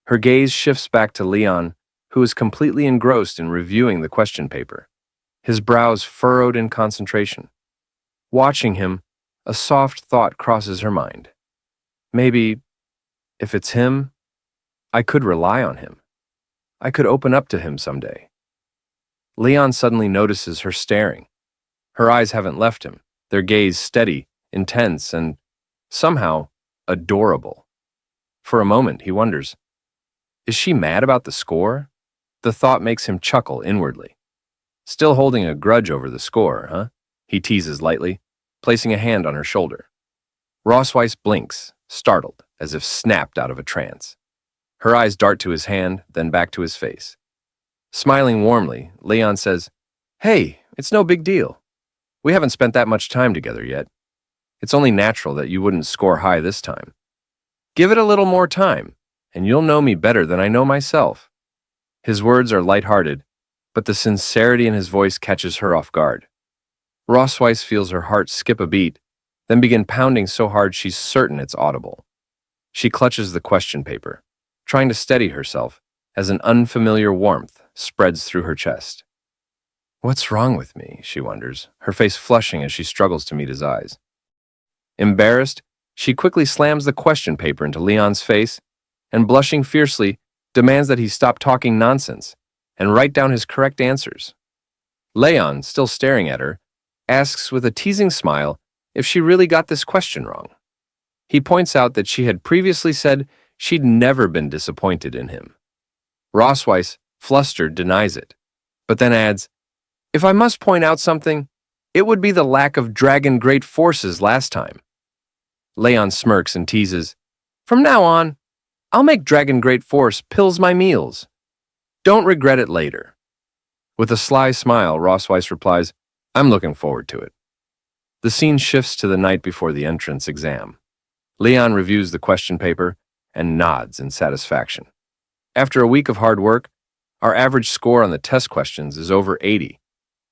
Her gaze shifts back to Leon, who is completely engrossed in reviewing the question paper, his brows furrowed in concentration. Watching him, a soft thought crosses her mind. Maybe, if it's him, I could rely on him. I could open up to him someday. Leon suddenly notices her staring. Her eyes haven't left him, their gaze steady, intense, and somehow adorable. For a moment, he wonders, is she mad about the score? The thought makes him chuckle inwardly. Still holding a grudge over the score, huh? He teases lightly, placing a hand on her shoulder. Rossweiss blinks, startled, as if snapped out of a trance. Her eyes dart to his hand, then back to his face. Smiling warmly, Leon says, Hey, it's no big deal. We haven't spent that much time together yet. It's only natural that you wouldn't score high this time. Give it a little more time, and you'll know me better than I know myself. His words are lighthearted, but the sincerity in his voice catches her off guard. Rossweiss feels her heart skip a beat, then begin pounding so hard she's certain it's audible. She clutches the question paper, trying to steady herself as an unfamiliar warmth spreads through her chest. What's wrong with me, she wonders, her face flushing as she struggles to meet his eyes. Embarrassed, she quickly slams the question paper into Leon's face and, blushing fiercely, demands that he stop talking nonsense and write down his correct answers. Leon, still staring at her, asks with a teasing smile if she really got this question wrong. He points out that she had previously said she'd never been disappointed in him. Rossweiss, flustered, denies it, but then adds, If I must point out something, it would be the lack of dragon great forces last time. Leon smirks and teases, From now on, I'll make dragon great force pills my meals. Don't regret it later. With a sly smile, Rossweiss replies, I'm looking forward to it. The scene shifts to the night before the entrance exam. Leon reviews the question paper and nods in satisfaction. After a week of hard work, our average score on the test questions is over 80.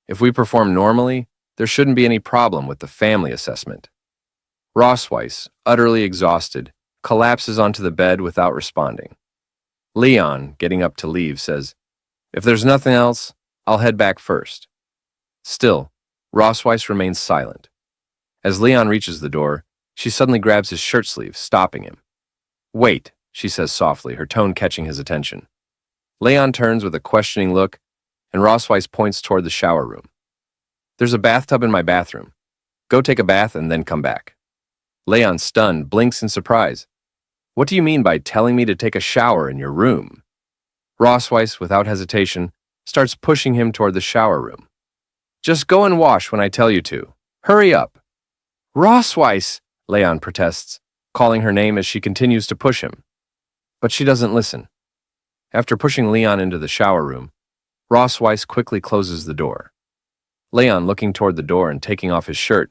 If we perform normally, there shouldn't be any problem with the family assessment. Rossweiss, utterly exhausted, collapses onto the bed without responding. Leon, getting up to leave, says, If there's nothing else, I'll head back first. Still, Rossweiss remains silent. As Leon reaches the door, she suddenly grabs his shirt sleeve, stopping him. Wait, she says softly, her tone catching his attention. Leon turns with a questioning look, and Rossweiss points toward the shower room. There's a bathtub in my bathroom. Go take a bath and then come back. Leon, stunned, blinks in surprise. What do you mean by telling me to take a shower in your room? Rossweiss, without hesitation, starts pushing him toward the shower room. Just go and wash when I tell you to. Hurry up. Rossweiss, Leon protests, calling her name as she continues to push him. But she doesn't listen. After pushing Leon into the shower room, Rossweiss quickly closes the door. Leon, looking toward the door and taking off his shirt,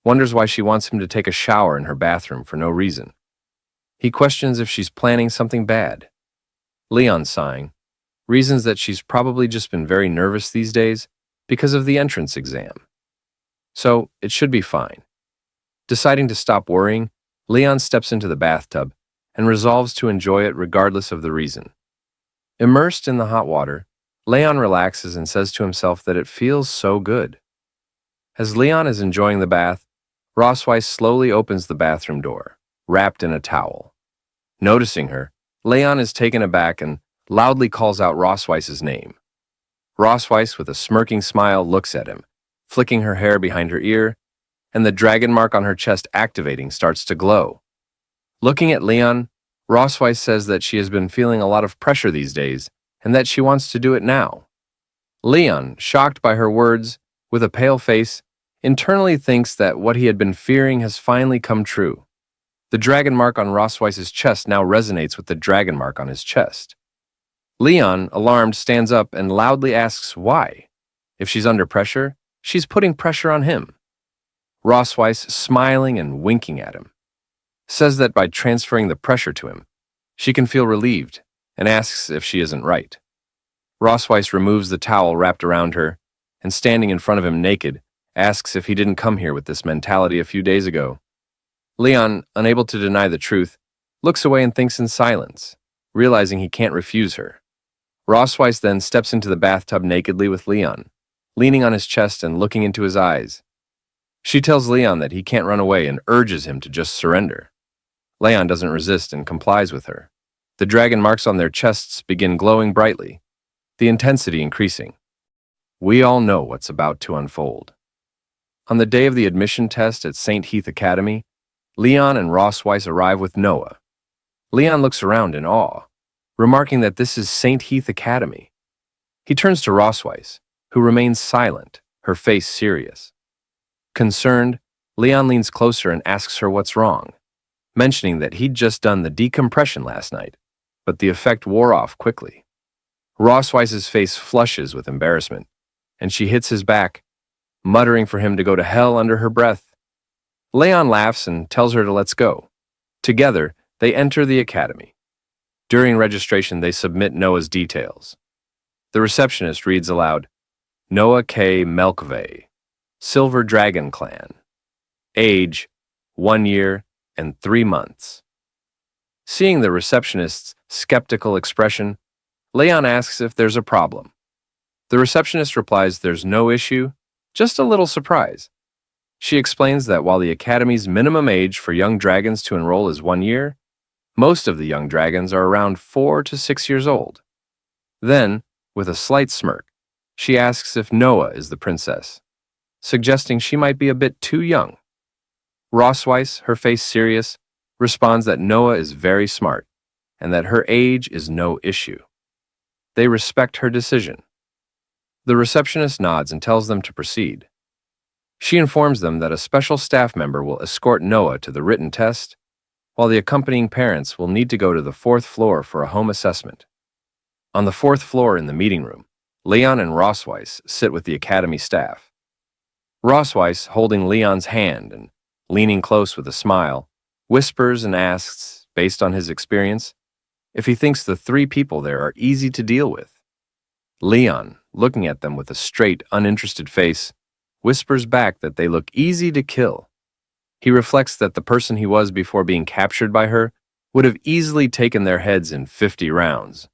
wonders why she wants him to take a shower in her bathroom for no reason. He questions if she's planning something bad. Leon, sighing, reasons that she's probably just been very nervous these days because of the entrance exam. So, it should be fine. Deciding to stop worrying, Leon steps into the bathtub and resolves to enjoy it regardless of the reason. Immersed in the hot water, Leon relaxes and says to himself that it feels so good. As Leon is enjoying the bath, Rossweiss slowly opens the bathroom door, wrapped in a towel. Noticing her, Leon is taken aback and loudly calls out Rossweiss's name. Rossweiss, with a smirking smile, looks at him, flicking her hair behind her ear, and the dragon mark on her chest activating starts to glow. Looking at Leon, Rossweiss says that she has been feeling a lot of pressure these days and that she wants to do it now. Leon, shocked by her words, with a pale face, internally thinks that what he had been fearing has finally come true. The dragon mark on Rossweiss's chest now resonates with the dragon mark on his chest. Leon, alarmed, stands up and loudly asks why. If she's under pressure, she's putting pressure on him. Rossweiss, smiling and winking at him, says that by transferring the pressure to him, she can feel relieved and asks if she isn't right. Rossweiss removes the towel wrapped around her and, standing in front of him naked, asks if he didn't come here with this mentality a few days ago. Leon, unable to deny the truth, looks away and thinks in silence, realizing he can't refuse her. Rossweiss then steps into the bathtub nakedly with Leon, leaning on his chest and looking into his eyes. She tells Leon that he can't run away and urges him to just surrender. Leon doesn't resist and complies with her. The dragon marks on their chests begin glowing brightly, the intensity increasing. We all know what's about to unfold. On the day of the admission test at St. Heath Academy, Leon and Rossweiss arrive with Noah. Leon looks around in awe, remarking that this is St. Heath Academy. He turns to Rossweiss, who remains silent, her face serious. Concerned, Leon leans closer and asks her what's wrong, mentioning that he'd just done the decompression last night, but the effect wore off quickly. Rossweiss's face flushes with embarrassment, and she hits his back, muttering for him to go to hell under her breath. Leon laughs and tells her to let's go. Together, they enter the academy. During registration, they submit Noah's details. The receptionist reads aloud, Noah K. Melkve, Silver Dragon Clan. Age, 1 year and 3 months. Seeing the receptionist's skeptical expression, Leon asks if there's a problem. The receptionist replies there's no issue, just a little surprise. She explains that while the academy's minimum age for young dragons to enroll is 1 year, most of the young dragons are around 4 to 6 years old. Then, with a slight smirk, she asks if Noah is the princess, suggesting she might be a bit too young. Rossweiss, her face serious, responds that Noah is very smart and that her age is no issue. They respect her decision. The receptionist nods and tells them to proceed. She informs them that a special staff member will escort Noah to the written test, while the accompanying parents will need to go to the 4th floor for a home assessment. On the 4th floor in the meeting room, Leon and Rossweiss sit with the academy staff. Rossweiss, holding Leon's hand and leaning close with a smile, whispers and asks, based on his experience, if he thinks the 3 people there are easy to deal with. Leon, looking at them with a straight, uninterested face, whispers back that they look easy to kill. He reflects that the person he was before being captured by her would have easily taken their heads in 50 rounds.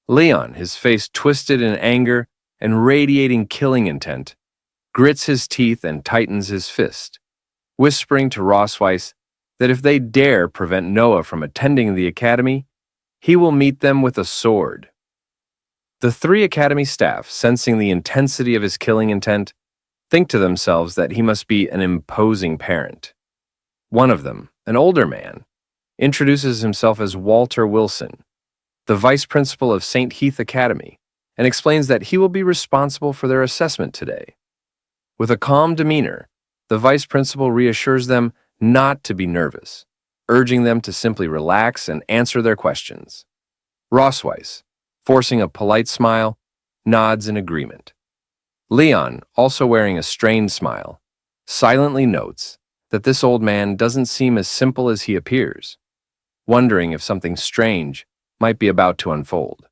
Leon, his face twisted in anger and radiating killing intent, grits his teeth and tightens his fist, whispering to Rossweiss that if they dare prevent Noah from attending the academy, he will meet them with a sword. The 3 academy staff, sensing the intensity of his killing intent, think to themselves that he must be an imposing parent. One of them, an older man, introduces himself as Walter Wilson, the vice principal of St. Heath Academy, and explains that he will be responsible for their assessment today. With a calm demeanor, the vice principal reassures them not to be nervous, urging them to simply relax and answer their questions. Rossweiss, forcing a polite smile, nods in agreement. Leon, also wearing a strained smile, silently notes that this old man doesn't seem as simple as he appears. wondering if something strange might be about to unfold.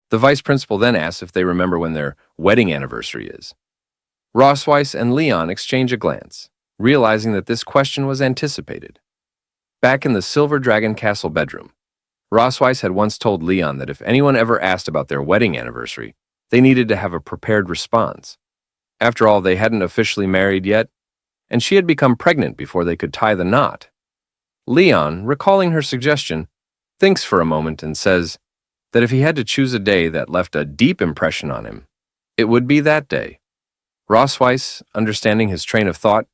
The vice principal then asks if they remember when their wedding anniversary is. Rosweiss and Leon exchange a glance, realizing that this question was anticipated. Back in the Silver Dragon Castle bedroom, Rosweiss had once told Leon that if anyone ever asked about their wedding anniversary, they needed to have a prepared response. After all, they hadn't officially married yet, and she had become pregnant before they could tie the knot. Leon, recalling her suggestion, thinks for a moment and says that if he had to choose a day that left a deep impression on him, it would be that day. Rosweiss, understanding his train of thought,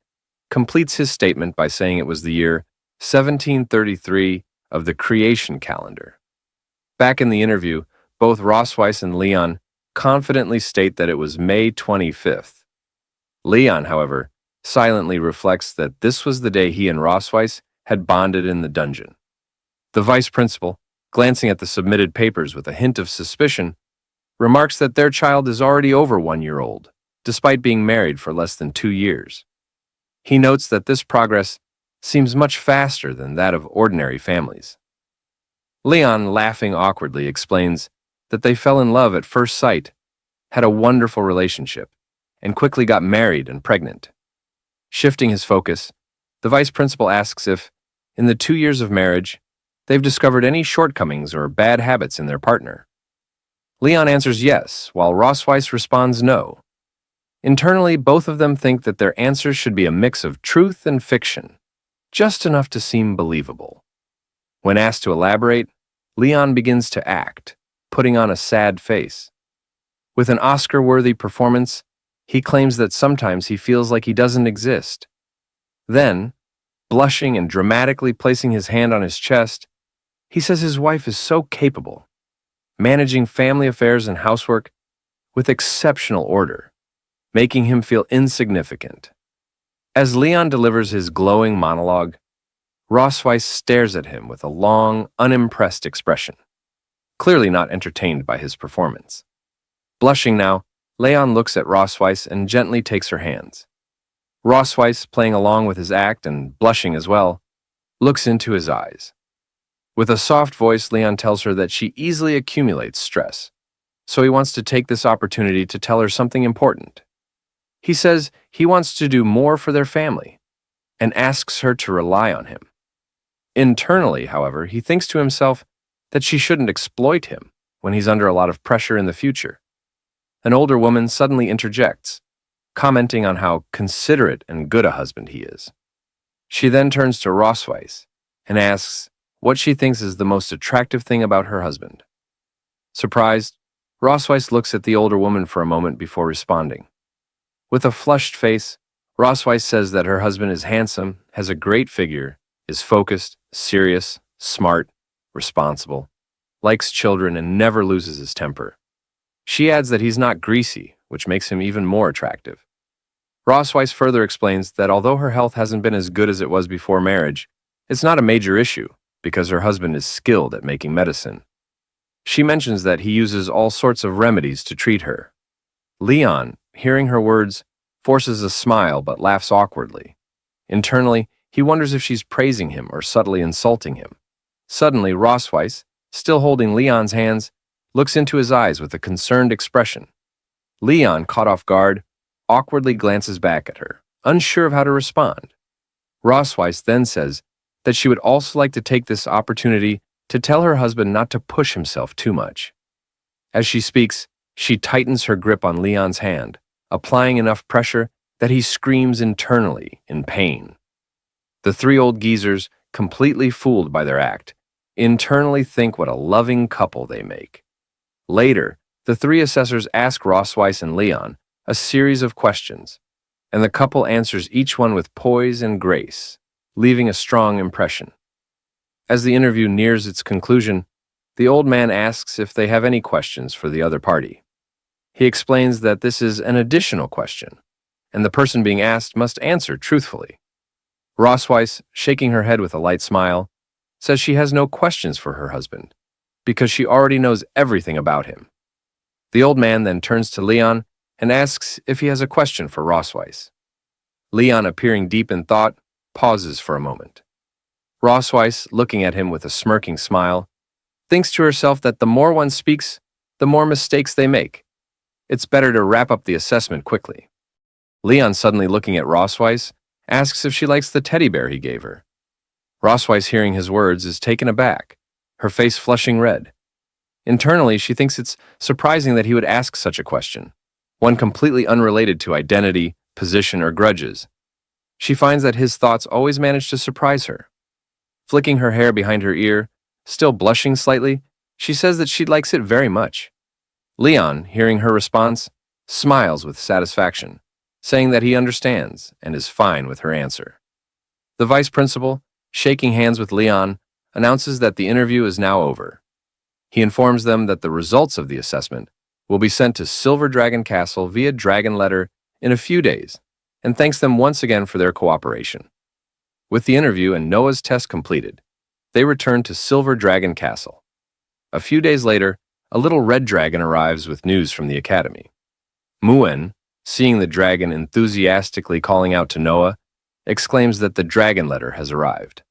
completes his statement by saying it was the year 1733 of the creation calendar. Back in the interview, both Rosweiss and Leon confidently state that it was May 25th. Leon, however, silently reflects that this was the day he and Rosweiss had bonded in the dungeon. The vice principal, glancing at the submitted papers with a hint of suspicion, remarks that their child is already over 1 year old, despite being married for less than 2 years. He notes that this progress seems much faster than that of ordinary families. Leon, laughing awkwardly, explains that they fell in love at first sight, had a wonderful relationship, and quickly got married and pregnant. Shifting his focus, the vice principal asks if, in the 2 years of marriage, they've discovered any shortcomings or bad habits in their partner. Leon answers yes, while Rosweiss responds no. Internally, both of them think that their answers should be a mix of truth and fiction, just enough to seem believable. When asked to elaborate, Leon begins to act, putting on a sad face. With an Oscar-worthy performance, he claims that sometimes he feels like he doesn't exist. Then, blushing and dramatically placing his hand on his chest, he says his wife is so capable, managing family affairs and housework with exceptional order, making him feel insignificant. As Leon delivers his glowing monologue, Rosweiss stares at him with a long, unimpressed expression, clearly not entertained by his performance. Blushing now, Leon looks at Rosweiss and gently takes her hands. Rosweiss, playing along with his act and blushing as well, looks into his eyes. With a soft voice, Leon tells her that she easily accumulates stress, so he wants to take this opportunity to tell her something important. He says he wants to do more for their family and asks her to rely on him. Internally, however, he thinks to himself that she shouldn't exploit him when he's under a lot of pressure in the future. An older woman suddenly interjects, commenting on how considerate and good a husband he is. She then turns to Rosweiss and asks what she thinks is the most attractive thing about her husband. Surprised, Rosweiss looks at the older woman for a moment before responding. With a flushed face, Rosweiss says that her husband is handsome, has a great figure, is focused, serious, smart, responsible, likes children, and never loses his temper. She adds that he's not greasy, which makes him even more attractive. Rosweiss further explains that although her health hasn't been as good as it was before marriage, it's not a major issue because her husband is skilled at making medicine. She mentions that he uses all sorts of remedies to treat her. Leon, hearing her words, forces a smile but laughs awkwardly. Internally, he wonders if she's praising him or subtly insulting him. Suddenly, Rosweiss, still holding Leon's hands, looks into his eyes with a concerned expression. Leon, caught off guard, awkwardly glances back at her, unsure of how to respond. Rosweiss then says that she would also like to take this opportunity to tell her husband not to push himself too much. As she speaks, she tightens her grip on Leon's hand, applying enough pressure that he screams internally in pain. The three old geezers, completely fooled by their act, internally think what a loving couple they make. Later, the three assessors ask Rosweiss and Leon a series of questions, and the couple answers each one with poise and grace, leaving a strong impression. As the interview nears its conclusion, the old man asks if they have any questions for the other party. He explains that this is an additional question, and the person being asked must answer truthfully. Rosweiss, shaking her head with a light smile, says she has no questions for her husband, because she already knows everything about him. The old man then turns to Leon and asks if he has a question for Rosweiss. Leon, appearing deep in thought, pauses for a moment. Rossweiss, looking at him with a smirking smile, thinks to herself that the more one speaks, the more mistakes they make. It's better to wrap up the assessment quickly. Leon, suddenly looking at Rossweiss, asks if she likes the teddy bear he gave her. Rossweiss, hearing his words, is taken aback, her face flushing red. Internally, she thinks it's surprising that he would ask such a question, one completely unrelated to identity, position, or grudges. She finds that his thoughts always manage to surprise her. Flicking her hair behind her ear, still blushing slightly, she says that she likes it very much. Leon, hearing her response, smiles with satisfaction, saying that he understands and is fine with her answer. The vice principal, shaking hands with Leon, announces that the interview is now over. He informs them that the results of the assessment will be sent to Silver Dragon Castle via dragon letter in a few days, and thanks them once again for their cooperation. With the interview and Noah's test completed, they return to Silver Dragon Castle. A few days later, a little red dragon arrives with news from the academy. Muen, seeing the dragon enthusiastically calling out to Noah, exclaims that the dragon letter has arrived.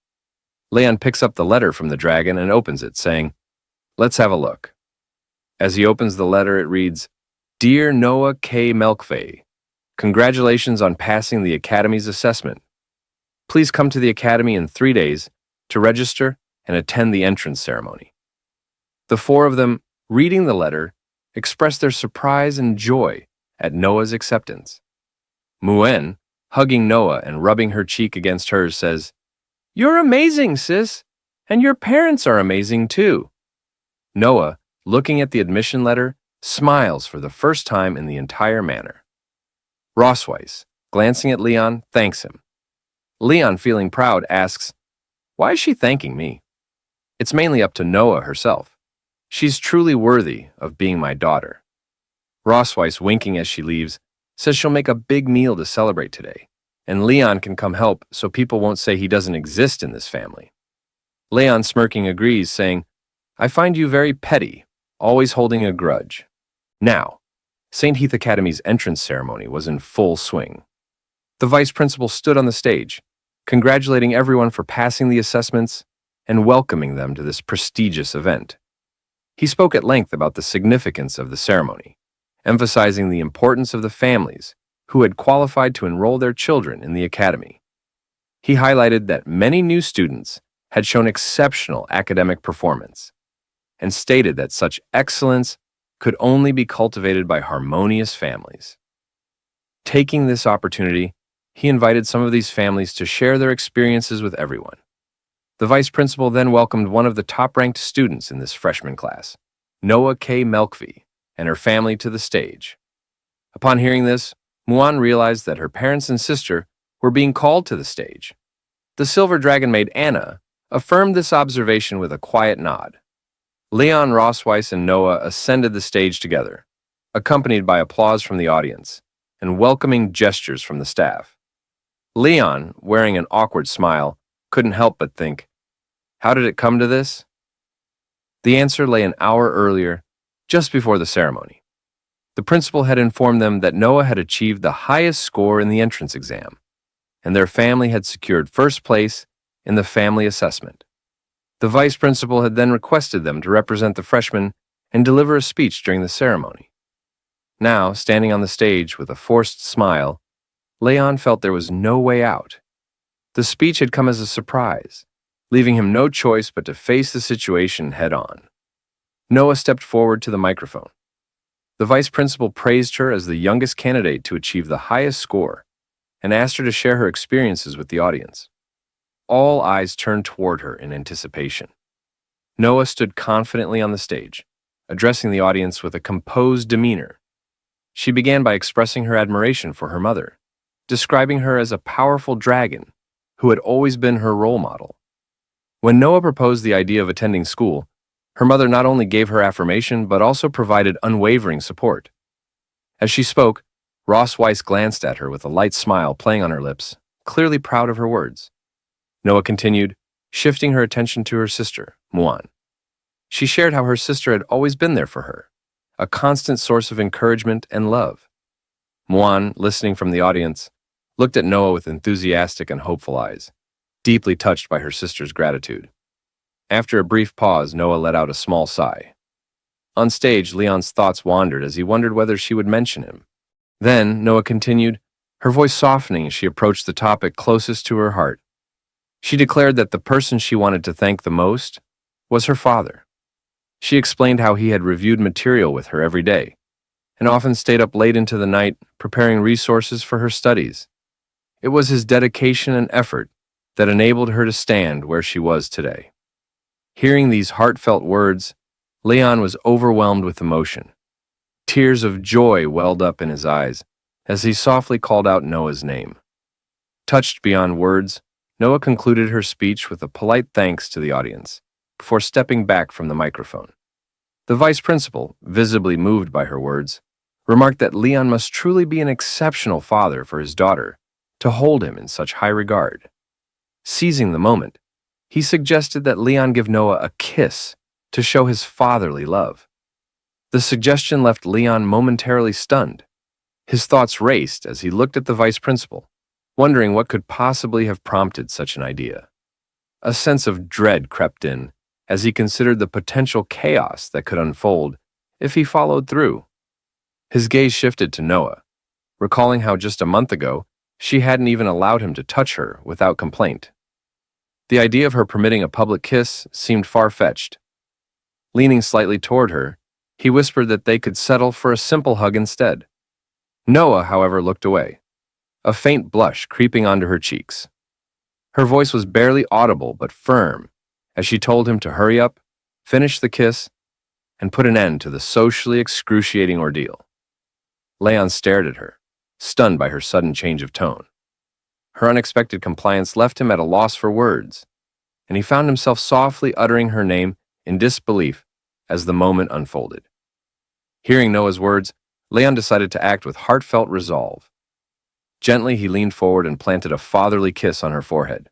Leon picks up the letter from the dragon and opens it, saying, "Let's have a look." As he opens the letter, it reads, "Dear Noah K. Melkvey, congratulations on passing the Academy's assessment. Please come to the Academy in 3 days to register and attend the entrance ceremony." The four of them, reading the letter, express their surprise and joy at Noah's acceptance. Muen, hugging Noah and rubbing her cheek against hers, says, "You're amazing, sis, and your parents are amazing too." Noah, looking at the admission letter, smiles for the first time in the entire manner. Rossweiss, glancing at Leon, thanks him. Leon, feeling proud, asks, "Why is she thanking me?" It's mainly up to Noah herself. She's truly worthy of being my daughter. Rossweiss, winking as she leaves, says she'll make a big meal to celebrate today, and Leon can come help so people won't say he doesn't exist in this family. Leon, smirking, agrees, saying, "I find you very petty, always holding a grudge." Now, St. Heath Academy's entrance ceremony was in full swing. The vice principal stood on the stage, congratulating everyone for passing the assessments and welcoming them to this prestigious event. He spoke at length about the significance of the ceremony, emphasizing the importance of the families who had qualified to enroll their children in the academy. He highlighted that many new students had shown exceptional academic performance and stated that such excellence could only be cultivated by harmonious families. Taking this opportunity, he invited some of these families to share their experiences with everyone. The vice principal then welcomed one of the top-ranked students in this freshman class, Noah K. Melkvey, and her family to the stage. Upon hearing this, Muan realized that her parents and sister were being called to the stage. The silver dragon maid Anna affirmed this observation with a quiet nod. Leon, Rossweiss, and Noah ascended the stage together, accompanied by applause from the audience and welcoming gestures from the staff. Leon, wearing an awkward smile, couldn't help but think, how did it come to this? The answer lay an hour earlier, just before the ceremony. The principal had informed them that Noah had achieved the highest score in the entrance exam, and their family had secured first place in the family assessment. The vice principal had then requested them to represent the freshmen and deliver a speech during the ceremony. Now, standing on the stage with a forced smile, Leon felt there was no way out. The speech had come as a surprise, leaving him no choice but to face the situation head-on. Noah stepped forward to the microphone. The vice principal praised her as the youngest candidate to achieve the highest score and asked her to share her experiences with the audience. All eyes turned toward her in anticipation. Noah stood confidently on the stage, addressing the audience with a composed demeanor. She began by expressing her admiration for her mother, describing her as a powerful dragon who had always been her role model. When Noah proposed the idea of attending school, her mother not only gave her affirmation but also provided unwavering support. As she spoke, Rossweiss glanced at her with a light smile playing on her lips, clearly proud of her words. Noah continued, shifting her attention to her sister, Muan. She shared how her sister had always been there for her, a constant source of encouragement and love. Muan, listening from the audience, looked at Noah with enthusiastic and hopeful eyes. deeply touched by her sister's gratitude. After a brief pause, Noah let out a small sigh. On stage, Leon's thoughts wandered as he wondered whether she would mention him. Then, Noah continued, her voice softening as she approached the topic closest to her heart. She declared that the person she wanted to thank the most was her father. She explained how he had reviewed material with her every day, and often stayed up late into the night preparing resources for her studies. It was his dedication and effort that enabled her to stand where she was today. Hearing these heartfelt words, Leon was overwhelmed with emotion. Tears of joy welled up in his eyes as he softly called out Noah's name. Touched beyond words, Noah concluded her speech with a polite thanks to the audience before stepping back from the microphone. The vice principal, visibly moved by her words, remarked that Leon must truly be an exceptional father for his daughter to hold him in such high regard. Seizing the moment, he suggested that Leon give Noah a kiss to show his fatherly love. The suggestion left Leon momentarily stunned. His thoughts raced as he looked at the vice principal, wondering what could possibly have prompted such an idea. A sense of dread crept in as he considered the potential chaos that could unfold if he followed through. His gaze shifted to Noah, recalling how just a month ago she hadn't even allowed him to touch her without complaint. The idea of her permitting a public kiss seemed far-fetched. Leaning slightly toward her, he whispered that they could settle for a simple hug instead. Noah, however, looked away, a faint blush creeping onto her cheeks. Her voice was barely audible but firm as she told him to hurry up, finish the kiss, and put an end to the socially excruciating ordeal. Leon stared at her, stunned by her sudden change of tone. Her unexpected compliance left him at a loss for words, and he found himself softly uttering her name in disbelief as the moment unfolded. Hearing Noah's words, Leon decided to act with heartfelt resolve. Gently, he leaned forward and planted a fatherly kiss on her forehead.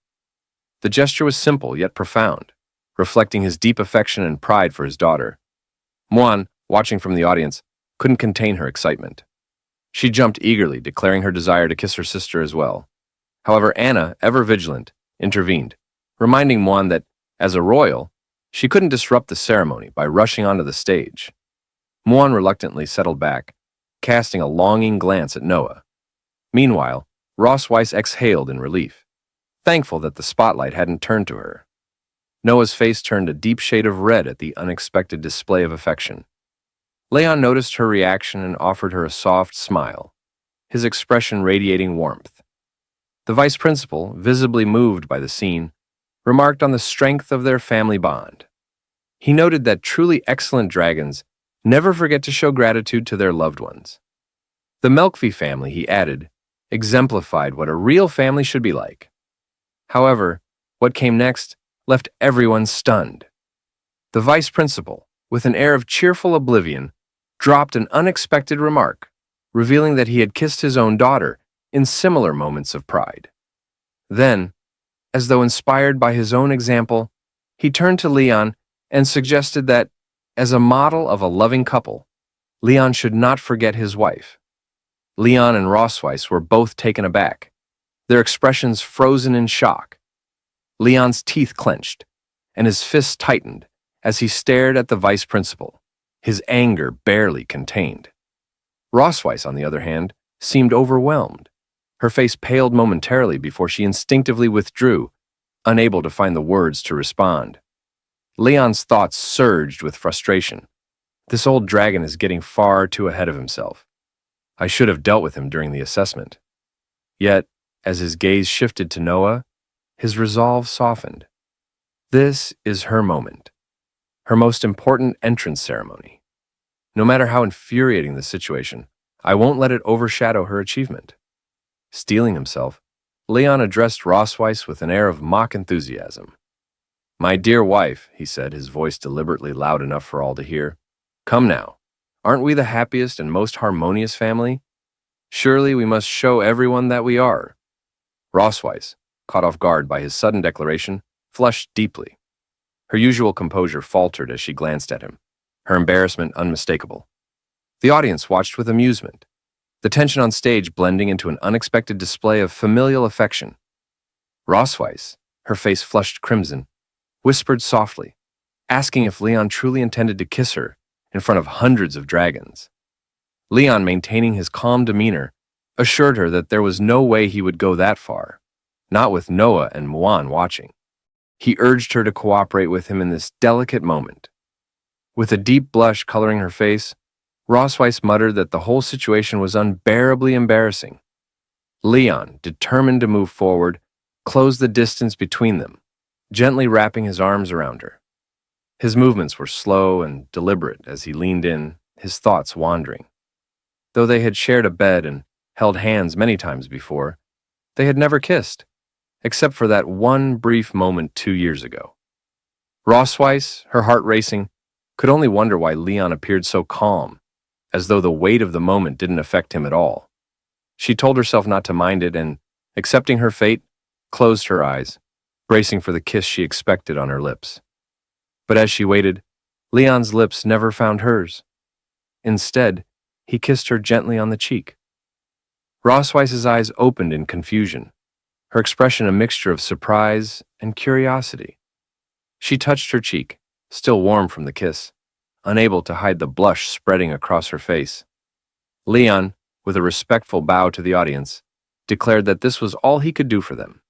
The gesture was simple yet profound, reflecting his deep affection and pride for his daughter. Muan, watching from the audience, couldn't contain her excitement. She jumped eagerly, declaring her desire to kiss her sister as well. However, Anna, ever vigilant, intervened, reminding Muan that, as a royal, she couldn't disrupt the ceremony by rushing onto the stage. Muan reluctantly settled back, casting a longing glance at Noah. Meanwhile, Ross Weiss exhaled in relief, thankful that the spotlight hadn't turned to her. Noah's face turned a deep shade of red at the unexpected display of affection. Leon noticed her reaction and offered her a soft smile, his expression radiating warmth. The vice principal, visibly moved by the scene, remarked on the strength of their family bond. He noted that truly excellent dragons never forget to show gratitude to their loved ones. The Melkvi family, he added, exemplified what a real family should be like. However, what came next left everyone stunned. The vice principal, with an air of cheerful oblivion, dropped an unexpected remark, revealing that he had kissed his own daughter in similar moments of pride. Then, as though inspired by his own example, he turned to Leon and suggested that, as a model of a loving couple, Leon should not forget his wife. Leon and Rossweiss were both taken aback, their expressions frozen in shock. Leon's teeth clenched, and his fists tightened as he stared at the vice principal, his anger barely contained. Rossweiss, on the other hand, seemed overwhelmed. Her face paled momentarily before she instinctively withdrew, unable to find the words to respond. Leon's thoughts surged with frustration. This old dragon is getting far too ahead of himself. I should have dealt with him during the assessment. Yet, as his gaze shifted to Noah, his resolve softened. This is her moment, her most important entrance ceremony. No matter how infuriating the situation, I won't let it overshadow her achievement. Steeling himself, Leon addressed Rossweiss with an air of mock enthusiasm. My dear wife, he said, his voice deliberately loud enough for all to hear, come now, aren't we the happiest and most harmonious family? Surely we must show everyone that we are. Rossweiss, caught off guard by his sudden declaration, flushed deeply. Her usual composure faltered as she glanced at him, her embarrassment unmistakable. The audience watched with amusement, the tension on stage blending into an unexpected display of familial affection. Rossweiss, her face flushed crimson, whispered softly, asking if Leon truly intended to kiss her in front of hundreds of dragons. Leon, maintaining his calm demeanor, assured her that there was no way he would go that far, not with Noah and Muan watching. He urged her to cooperate with him in this delicate moment. With a deep blush coloring her face, Rossweiss muttered that the whole situation was unbearably embarrassing. Leon, determined to move forward, closed the distance between them, gently wrapping his arms around her. His movements were slow and deliberate as he leaned in, his thoughts wandering. Though they had shared a bed and held hands many times before, they had never kissed, except for that one brief moment 2 years ago. Rossweiss, her heart racing, could only wonder why Leon appeared so calm, as though the weight of the moment didn't affect him at all. She told herself not to mind it and, accepting her fate, closed her eyes, bracing for the kiss she expected on her lips. But as she waited, Leon's lips never found hers. Instead, he kissed her gently on the cheek. Rossweiss's eyes opened in confusion, her expression a mixture of surprise and curiosity. She touched her cheek, still warm from the kiss, unable to hide the blush spreading across her face. Leon, with a respectful bow to the audience, declared that this was all he could do for them.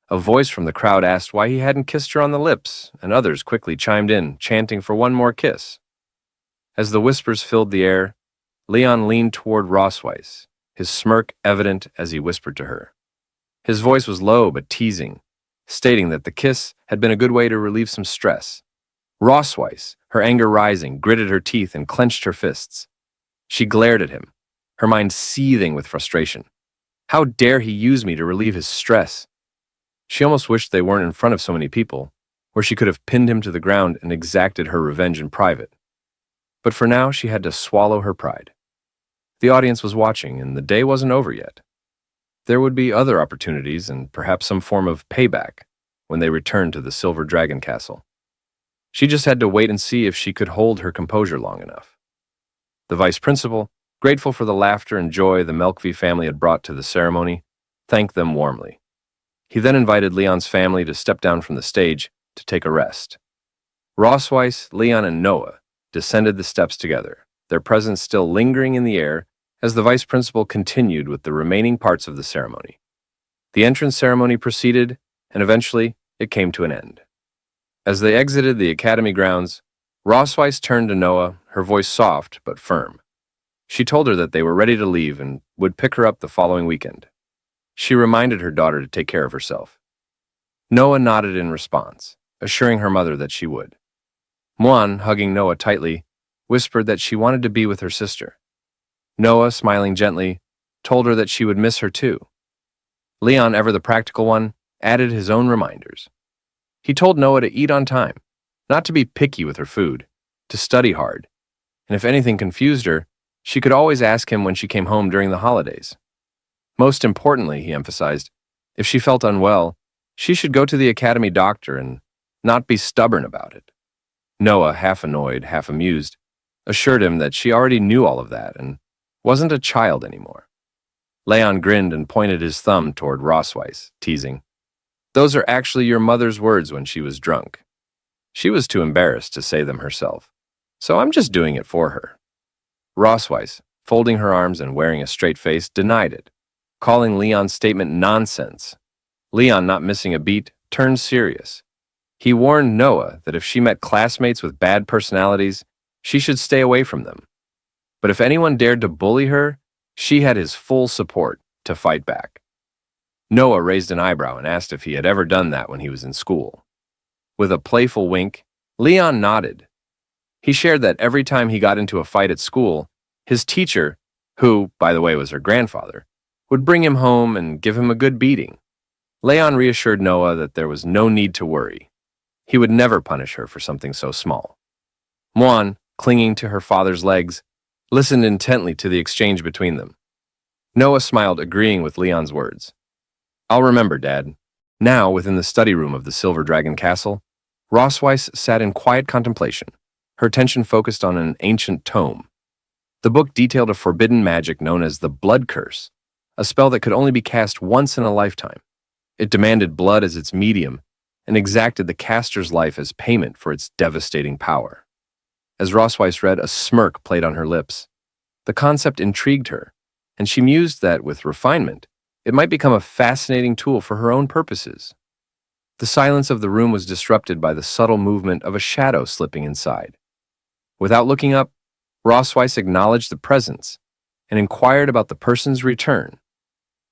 A voice from the crowd asked why he hadn't kissed her on the lips, and others quickly chimed in, chanting for one more kiss. As the whispers filled the air, Leon leaned toward Rossweiss, his smirk evident as he whispered to her. His voice was low but teasing, stating that the kiss had been a good way to relieve some stress. Rossweiss, her anger rising, gritted her teeth and clenched her fists. She glared at him, her mind seething with frustration. How dare he use me to relieve his stress? She almost wished they weren't in front of so many people, where she could have pinned him to the ground and exacted her revenge in private. But for now, she had to swallow her pride. The audience was watching, and the day wasn't over yet. There would be other opportunities and perhaps some form of payback when they returned to the Silver Dragon Castle. She just had to wait and see if she could hold her composure long enough. The vice principal, grateful for the laughter and joy the Melkvi family had brought to the ceremony, thanked them warmly. He then invited Leon's family to step down from the stage to take a rest. Rossweiss, Leon, and Noah descended the steps together, their presence still lingering in the air as the vice principal continued with the remaining parts of the ceremony. The entrance ceremony proceeded, and eventually it came to an end. As they exited the academy grounds, Rossweiss turned to Noah, her voice soft but firm. She told her that they were ready to leave and would pick her up the following weekend. She reminded her daughter to take care of herself. Noah nodded in response, assuring her mother that she would. Muan, hugging Noah tightly, whispered that she wanted to be with her sister. Noah, smiling gently, told her that she would miss her too. Leon, ever the practical one, added his own reminders. He told Noah to eat on time, not to be picky with her food, to study hard, and if anything confused her, she could always ask him when she came home during the holidays. Most importantly, he emphasized, if she felt unwell, she should go to the academy doctor and not be stubborn about it. Noah, half annoyed, half amused, assured him that she already knew all of that and wasn't a child anymore. Leon grinned and pointed his thumb toward Rossweiss, teasing, "Those are actually your mother's words when she was drunk. She was too embarrassed to say them herself, so I'm just doing it for her." Rossweiss, folding her arms and wearing a straight face, denied it, calling Leon's statement nonsense. Leon, not missing a beat, turned serious. He warned Noah that if she met classmates with bad personalities, she should stay away from them. But if anyone dared to bully her, she had his full support to fight back. Noah raised an eyebrow and asked if he had ever done that when he was in school. With a playful wink, Leon nodded. He shared that every time he got into a fight at school, his teacher, who, by the way, was her grandfather, would bring him home and give him a good beating. Leon reassured Noah that there was no need to worry. He would never punish her for something so small. Muan, clinging to her father's legs, listened intently to the exchange between them. Noah smiled, agreeing with Leon's words. "I'll remember, Dad." Now, within the study room of the Silver Dragon Castle, Rossweiss sat in quiet contemplation, her attention focused on an ancient tome. The book detailed a forbidden magic known as the Blood Curse, a spell that could only be cast once in a lifetime. It demanded blood as its medium and exacted the caster's life as payment for its devastating power. As Rosweiss read, a smirk played on her lips. The concept intrigued her, and she mused that, with refinement, it might become a fascinating tool for her own purposes. The silence of the room was disrupted by the subtle movement of a shadow slipping inside. Without looking up, Rosweiss acknowledged the presence and inquired about the person's return.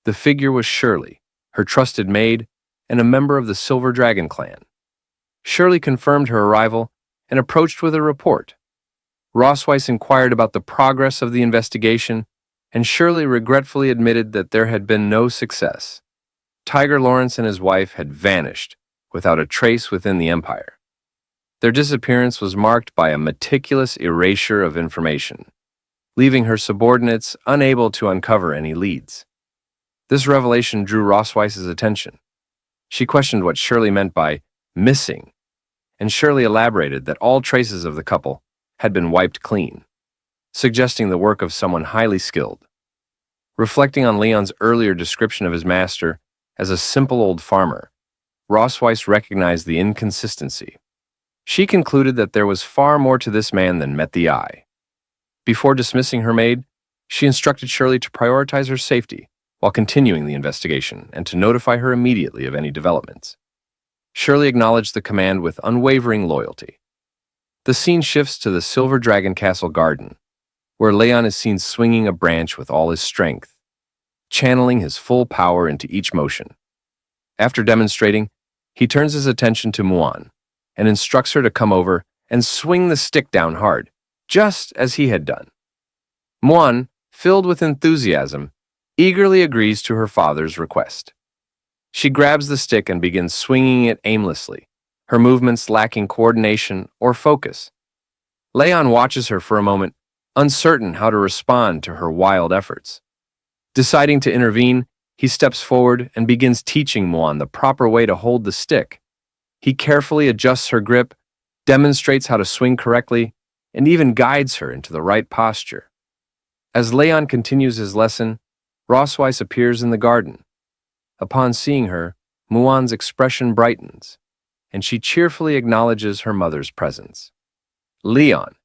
The figure was Shirley, her trusted maid, and a member of the Silver Dragon clan. Shirley confirmed her arrival and approached with a report. Rosweiss inquired about the progress of the investigation, and Shirley regretfully admitted that there had been no success. Tiger Lawrence and his wife had vanished without a trace within the Empire. Their disappearance was marked by a meticulous erasure of information, leaving her subordinates unable to uncover any leads. This revelation drew Rosweiss's attention. She questioned what Shirley meant by missing, and Shirley elaborated that all traces of the couple had been wiped clean, suggesting the work of someone highly skilled. Reflecting on Leon's earlier description of his master as a simple old farmer, Rosweiss recognized the inconsistency. She concluded that there was far more to this man than met the eye. Before dismissing her maid, she instructed Shirley to prioritize her safety while continuing the investigation and to notify her immediately of any developments. Shirley acknowledged the command with unwavering loyalty. The scene shifts to the Silver Dragon Castle garden, where Leon is seen swinging a branch with all his strength, channeling his full power into each motion. After demonstrating, he turns his attention to Muan and instructs her to come over and swing the stick down hard, just as he had done. Muan, filled with enthusiasm, eagerly agrees to her father's request. She grabs the stick and begins swinging it aimlessly, her movements lacking coordination or focus. Leon watches her for a moment, uncertain how to respond to her wild efforts. Deciding to intervene, he steps forward and begins teaching Muan the proper way to hold the stick. He carefully adjusts her grip, demonstrates how to swing correctly, and even guides her into the right posture. As Leon continues his lesson, Rosweiss appears in the garden. Upon seeing her, Muan's expression brightens, and she cheerfully acknowledges her mother's presence. Leon,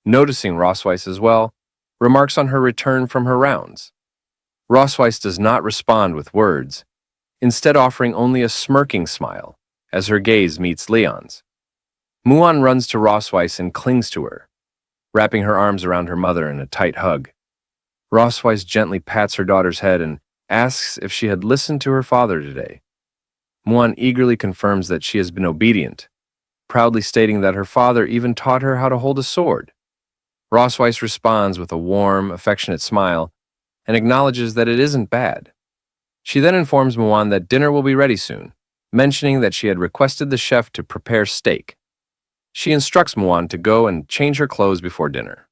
noticing Rosweiss as well, remarks on her return from her rounds. Rosweiss does not respond with words, instead offering only a smirking smile as her gaze meets Leon's. Muan runs to Rosweiss and clings to her, wrapping her arms around her mother in a tight hug. Rosweiss gently pats her daughter's head and asks if she had listened to her father today. Muan eagerly confirms that she has been obedient, proudly stating that her father even taught her how to hold a sword. Rosweiss responds with a warm, affectionate smile and acknowledges that it isn't bad. She then informs Muan that dinner will be ready soon, mentioning that she had requested the chef to prepare steak. She instructs Muan to go and change her clothes before dinner.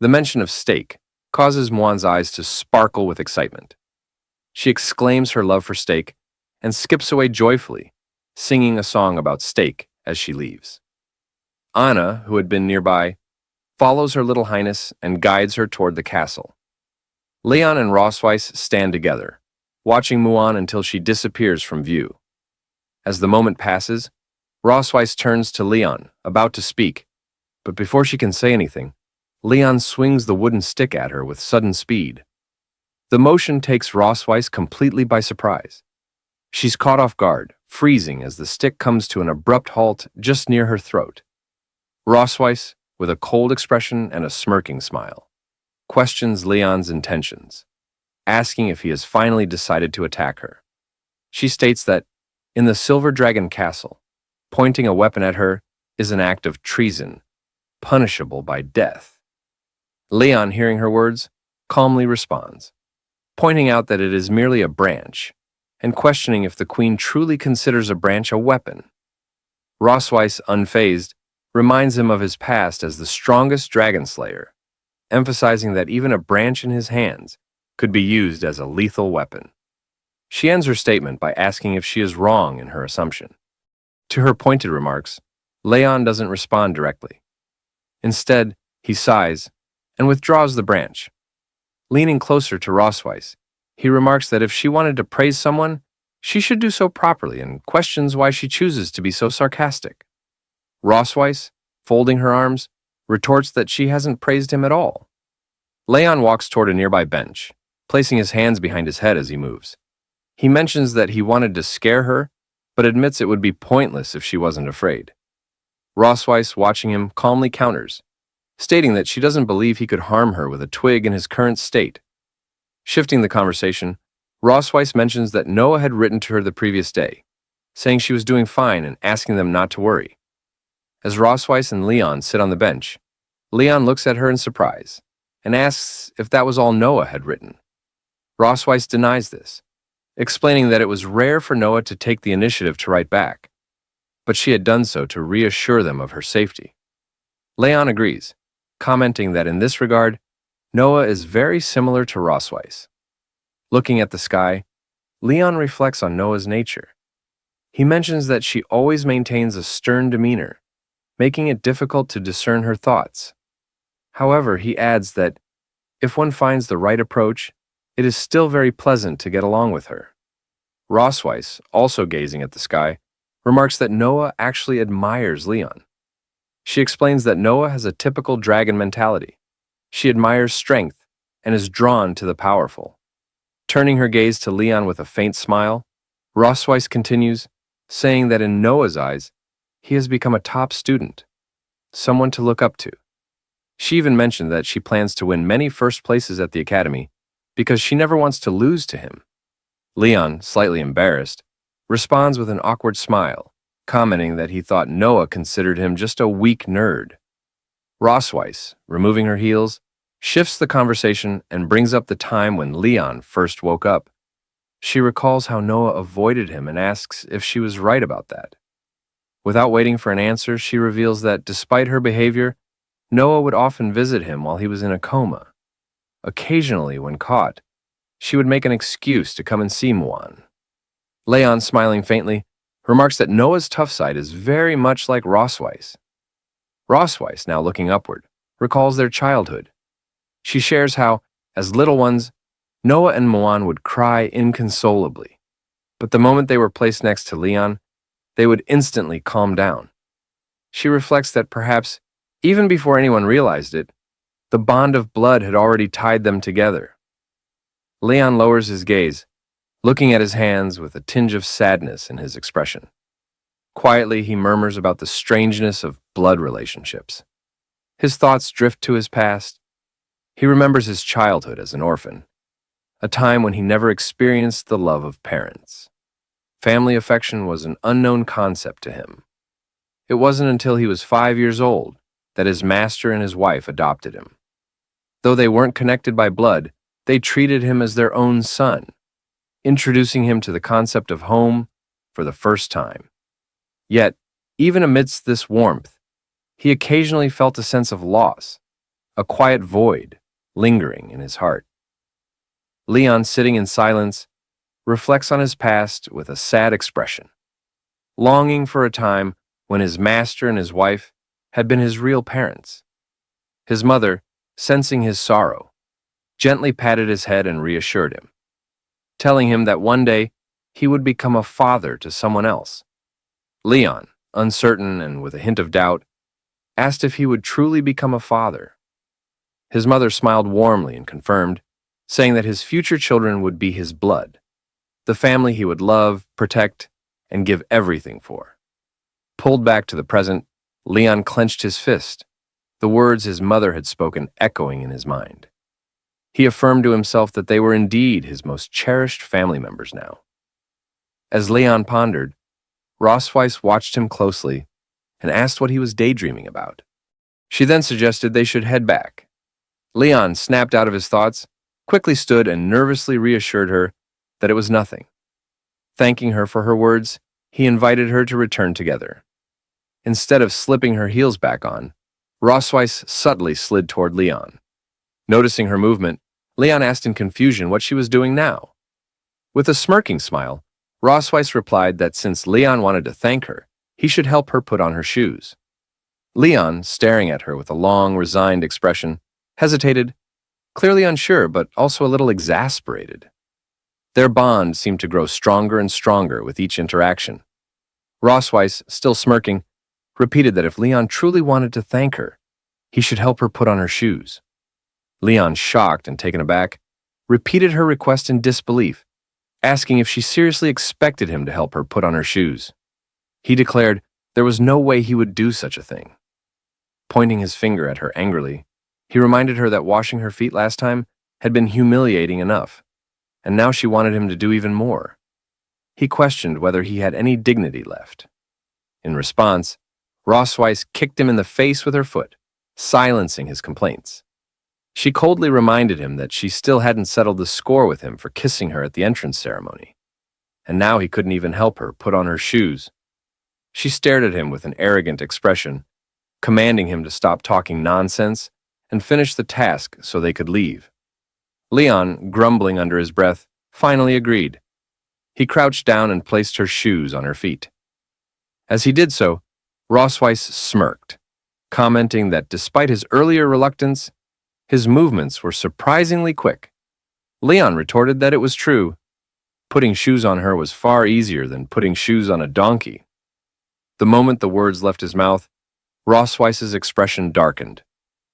The mention of steak causes Muan's eyes to sparkle with excitement. She exclaims her love for steak and skips away joyfully, singing a song about steak as she leaves. Anna, who had been nearby, follows her little highness and guides her toward the castle. Leon and Rosweiss stand together, watching Muan until she disappears from view. As the moment passes, Rosweiss turns to Leon, about to speak, but before she can say anything, Leon swings the wooden stick at her with sudden speed. The motion takes Rosweiss completely by surprise. She's caught off guard, freezing as the stick comes to an abrupt halt just near her throat. Rosweiss, with a cold expression and a smirking smile, questions Leon's intentions, asking if he has finally decided to attack her. She states that, in the Silver Dragon Castle, pointing a weapon at her is an act of treason, punishable by death. Leon, hearing her words, calmly responds, pointing out that it is merely a branch, and questioning if the queen truly considers a branch a weapon. Rosweiss, unfazed, reminds him of his past as the strongest dragon slayer, emphasizing that even a branch in his hands could be used as a lethal weapon. She ends her statement by asking if she is wrong in her assumption. To her pointed remarks, Leon doesn't respond directly. Instead, he sighs and withdraws the branch. Leaning closer to Rosweiss, he remarks that if she wanted to praise someone, She should do so properly and questions why she chooses to be so sarcastic. Rossweiss, folding her arms, retorts that she hasn't praised him at all. Leon walks toward a nearby bench, placing his hands behind his head as he moves. He mentions that he wanted to scare her, but admits it would be pointless if she wasn't afraid. Rossweiss, watching him, calmly counters, stating that she doesn't believe he could harm her with a twig in his current state. Shifting the conversation, Rossweiss mentions that Noah had written to her the previous day, saying she was doing fine and asking them not to worry. As Rossweiss and Leon sit on the bench, Leon looks at her in surprise and asks if that was all Noah had written. Rossweiss denies this, explaining that it was rare for Noah to take the initiative to write back, but she had done so to reassure them of her safety. Leon agrees, commenting that in this regard, Noah is very similar to Rossweiss. Looking at the sky, Leon reflects on Noah's nature. He mentions that she always maintains a stern demeanor, making it difficult to discern her thoughts. However, he adds that if one finds the right approach, it is still very pleasant to get along with her. Rossweiss, also gazing at the sky, remarks that Noah actually admires Leon. She explains that Noah has a typical dragon mentality. She admires strength and is drawn to the powerful. Turning her gaze to Leon with a faint smile, Rossweiss continues, saying that in Noah's eyes, he has become a top student, someone to look up to. She even mentioned that she plans to win many first places at the academy because she never wants to lose to him. Leon, slightly embarrassed, responds with an awkward smile, commenting that he thought Noah considered him just a weak nerd. Rossweiss, removing her heels, shifts the conversation and brings up the time when Leon first woke up. She recalls how Noah avoided him and asks if she was right about that. Without waiting for an answer, she reveals that despite her behavior, Noah would often visit him while he was in a coma. Occasionally, when caught, she would make an excuse to come and see Mwan. Leon, smiling faintly, remarks that Noah's tough side is very much like Rossweiss. Rossweiss, now looking upward, recalls their childhood. She shares how, as little ones, Noah and Mwan would cry inconsolably, but the moment they were placed next to Leon, they would instantly calm down. She reflects that perhaps, even before anyone realized it, the bond of blood had already tied them together. Leon lowers his gaze, looking at his hands with a tinge of sadness in his expression. Quietly, he murmurs about the strangeness of blood relationships. His thoughts drift to his past. He remembers his childhood as an orphan, a time when he never experienced the love of parents. Family affection was an unknown concept to him. It wasn't until he was 5 years old that his master and his wife adopted him. Though they weren't connected by blood, they treated him as their own son, introducing him to the concept of home for the first time. Yet, even amidst this warmth, he occasionally felt a sense of loss, a quiet void lingering in his heart. Leon, sitting in silence, reflects on his past with a sad expression, longing for a time when his master and his wife had been his real parents. His mother, sensing his sorrow, gently patted his head and reassured him, telling him that one day he would become a father to someone else. Leon, uncertain and with a hint of doubt, asked if he would truly become a father. His mother smiled warmly and confirmed, saying that his future children would be his blood, the family he would love, protect, and give everything for. Pulled back to the present, Leon clenched his fist, the words his mother had spoken echoing in his mind. He affirmed to himself that they were indeed his most cherished family members now. As Leon pondered, Rossweiss watched him closely and asked what he was daydreaming about. She then suggested they should head back. Leon snapped out of his thoughts, quickly stood and nervously reassured her that it was nothing. Thanking her for her words, he invited her to return together. Instead of slipping her heels back on, Rossweiss subtly slid toward Leon. Noticing her movement, Leon asked in confusion what she was doing now. With a smirking smile, Rossweiss replied that since Leon wanted to thank her, he should help her put on her shoes. Leon, staring at her with a long, resigned expression, hesitated, clearly unsure but also a little exasperated. Their bond seemed to grow stronger and stronger with each interaction. Rossweiss, still smirking, repeated that if Leon truly wanted to thank her, he should help her put on her shoes. Leon, shocked and taken aback, repeated her request in disbelief, asking if she seriously expected him to help her put on her shoes. He declared there was no way he would do such a thing. Pointing his finger at her angrily, he reminded her that washing her feet last time had been humiliating enough, and now she wanted him to do even more. He questioned whether he had any dignity left. In response, Rossweiss kicked him in the face with her foot, silencing his complaints. She coldly reminded him that she still hadn't settled the score with him for kissing her at the entrance ceremony, and now he couldn't even help her put on her shoes. She stared at him with an arrogant expression, commanding him to stop talking nonsense and finish the task so they could leave. Leon, grumbling under his breath, finally agreed. He crouched down and placed her shoes on her feet. As he did so, Rossweiss smirked, commenting that despite his earlier reluctance, his movements were surprisingly quick. Leon retorted that it was true. Putting shoes on her was far easier than putting shoes on a donkey. The moment the words left his mouth, Rossweiss's expression darkened.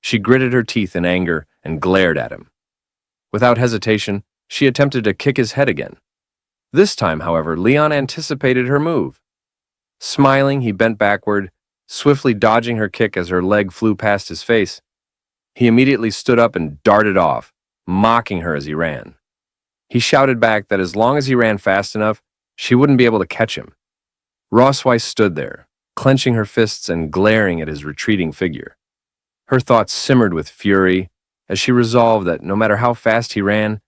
She gritted her teeth in anger and glared at him. Without hesitation, she attempted to kick his head again. This time, however, Leon anticipated her move. Smiling, he bent backward, swiftly dodging her kick as her leg flew past his face. He immediately stood up and darted off, mocking her as he ran. He shouted back that as long as he ran fast enough, she wouldn't be able to catch him. Rossweiss stood there, clenching her fists and glaring at his retreating figure. Her thoughts simmered with fury as she resolved that no matter how fast he ran,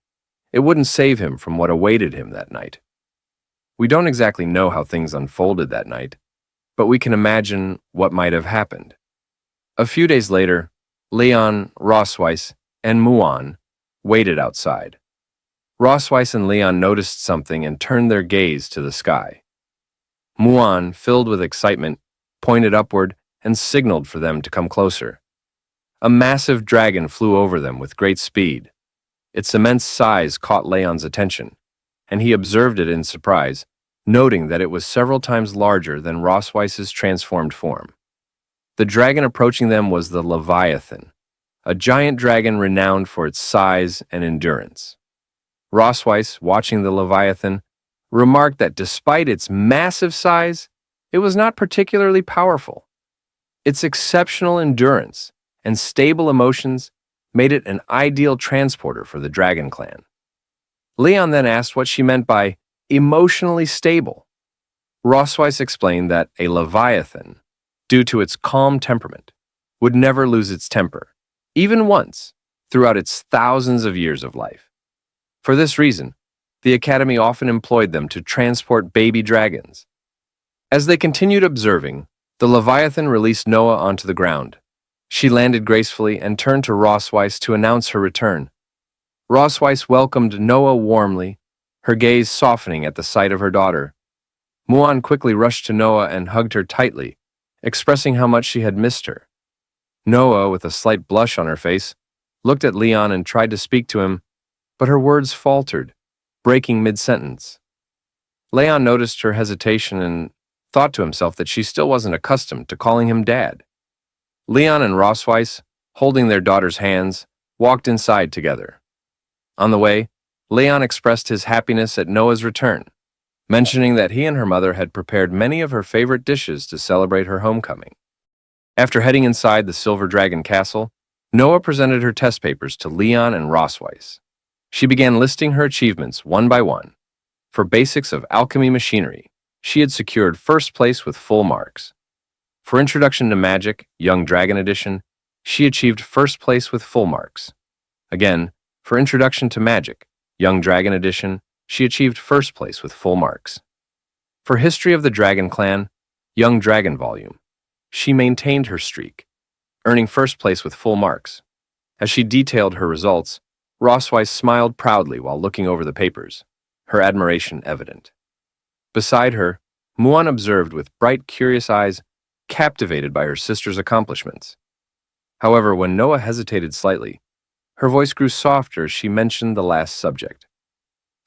it wouldn't save him from what awaited him that night. We don't exactly know how things unfolded that night, but we can imagine what might have happened. A few days later, Leon, Rossweiss, and Muon waited outside. Rossweiss and Leon noticed something and turned their gaze to the sky. Muon, filled with excitement, pointed upward and signaled for them to come closer. A massive dragon flew over them with great speed. Its immense size caught Leon's attention, and he observed it in surprise, noting that it was several times larger than Rossweiss's transformed form. The dragon approaching them was the Leviathan, a giant dragon renowned for its size and endurance. Rossweiss, watching the Leviathan, remarked that despite its massive size, it was not particularly powerful. Its exceptional endurance and stable emotions made it an ideal transporter for the dragon clan. Leon then asked what she meant by emotionally stable. Rossweiss explained that a Leviathan, due to its calm temperament, would never lose its temper, even once, throughout its thousands of years of life. For this reason, the Academy often employed them to transport baby dragons. As they continued observing, the Leviathan released Noah onto the ground. She landed gracefully and turned to Rossweiss to announce her return. Rossweiss welcomed Noah warmly, her gaze softening at the sight of her daughter. Muon quickly rushed to Noah and hugged her tightly, expressing how much she had missed her. Noah, with a slight blush on her face, looked at Leon and tried to speak to him, but her words faltered, breaking mid-sentence. Leon noticed her hesitation and thought to himself that she still wasn't accustomed to calling him Dad. Leon and Rossweiss, holding their daughter's hands, walked inside together. On the way, Leon expressed his happiness at Noah's return, mentioning that he and her mother had prepared many of her favorite dishes to celebrate her homecoming. After heading inside the Silver Dragon Castle, Noah presented her test papers to Leon and Rossweiss. She began listing her achievements one by one. For basics of alchemy machinery, she had secured first place with full marks. For Introduction to Magic, Young Dragon Edition, she achieved first place with full marks. Again, for Introduction to Magic, Young Dragon Edition, she achieved first place with full marks. For History of the Dragon Clan, Young Dragon Volume, she maintained her streak, earning first place with full marks. As she detailed her results, Rossweiss smiled proudly while looking over the papers, her admiration evident. Beside her, Muon observed with bright, curious eyes, captivated by her sister's accomplishments. However, when Noah hesitated slightly, her voice grew softer as she mentioned the last subject.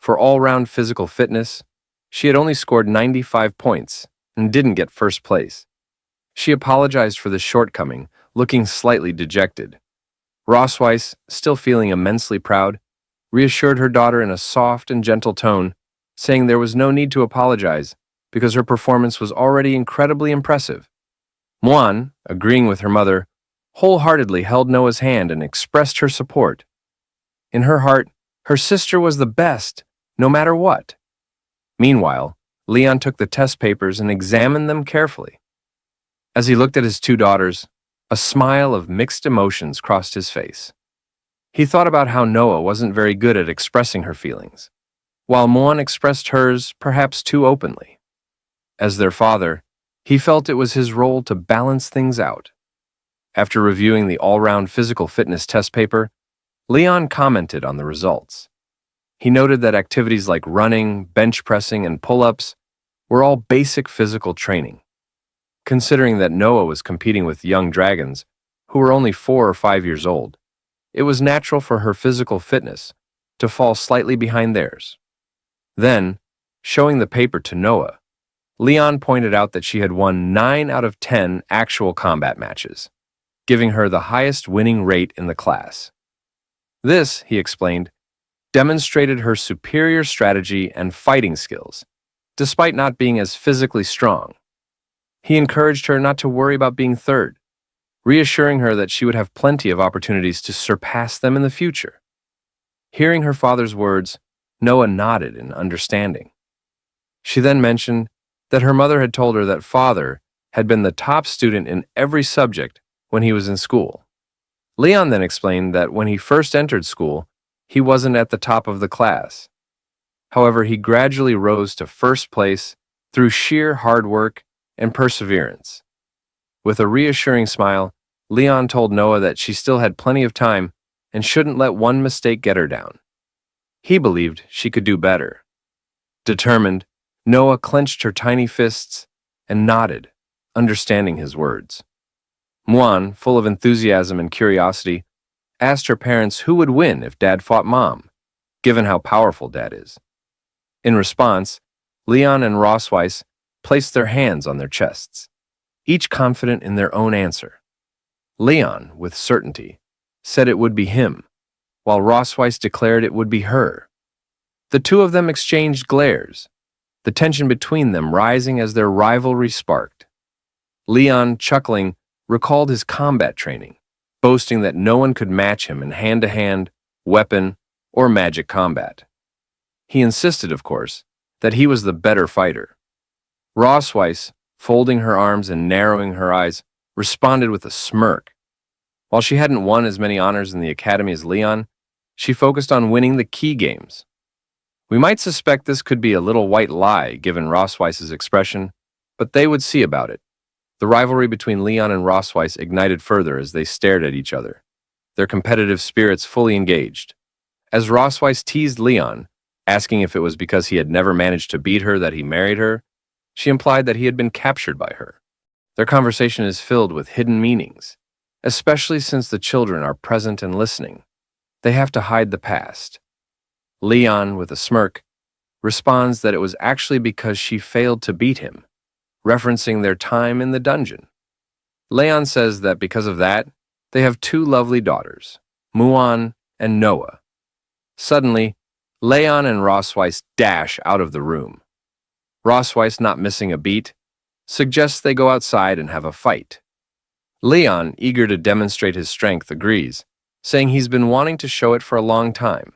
For all-round physical fitness, she had only scored 95 points and didn't get first place. She apologized for the shortcoming, looking slightly dejected. Rosweiss, still feeling immensely proud, reassured her daughter in a soft and gentle tone, saying there was no need to apologize because her performance was already incredibly impressive. Muan, agreeing with her mother, wholeheartedly held Noah's hand and expressed her support. In her heart, her sister was the best, no matter what. Meanwhile, Leon took the test papers and examined them carefully. As he looked at his two daughters, a smile of mixed emotions crossed his face. He thought about how Noah wasn't very good at expressing her feelings, while Muan expressed hers perhaps too openly. As their father, he felt it was his role to balance things out. After reviewing the all-round physical fitness test paper, Leon commented on the results. He noted that activities like running, bench pressing, and pull-ups were all basic physical training. Considering that Noah was competing with young dragons, who were only 4 or 5 years old, it was natural for her physical fitness to fall slightly behind theirs. Then, showing the paper to Noah, Leon pointed out that she had won 9 out of 10 actual combat matches, giving her the highest winning rate in the class. This, he explained, demonstrated her superior strategy and fighting skills, despite not being as physically strong. He encouraged her not to worry about being third, reassuring her that she would have plenty of opportunities to surpass them in the future. Hearing her father's words, Noah nodded in understanding. She then mentioned that her mother had told her that father had been the top student in every subject when he was in school. Leon then explained that when he first entered school, he wasn't at the top of the class. However, he gradually rose to first place through sheer hard work and perseverance. With a reassuring smile, Leon told Noah that she still had plenty of time and shouldn't let one mistake get her down. He believed she could do better. Determined, Noah clenched her tiny fists and nodded, understanding his words. Muan, full of enthusiasm and curiosity, asked her parents who would win if Dad fought Mom, given how powerful Dad is. In response, Leon and Rosweiss placed their hands on their chests, each confident in their own answer. Leon, with certainty, said it would be him, while Rosweiss declared it would be her. The two of them exchanged glares, the tension between them rising as their rivalry sparked. Leon, chuckling, recalled his combat training, boasting that no one could match him in hand-to-hand, weapon, or magic combat. He insisted, of course, that he was the better fighter. Rosweiss, folding her arms and narrowing her eyes, responded with a smirk. While she hadn't won as many honors in the academy as Leon, she focused on winning the key games. We might suspect this could be a little white lie given Rosweiss's expression, but they would see about it. The rivalry between Leon and Rosweiss ignited further as they stared at each other, their competitive spirits fully engaged. As Rosweiss teased Leon, asking if it was because he had never managed to beat her that he married her, she implied that he had been captured by her. Their conversation is filled with hidden meanings, especially since the children are present and listening. They have to hide the past. Leon, with a smirk, responds that it was actually because she failed to beat him, referencing their time in the dungeon. Leon says that because of that, they have 2 lovely daughters, Muan and Noah. Suddenly, Leon and Rosweiss dash out of the room. Rosweiss, not missing a beat, suggests they go outside and have a fight. Leon, eager to demonstrate his strength, agrees, saying he's been wanting to show it for a long time.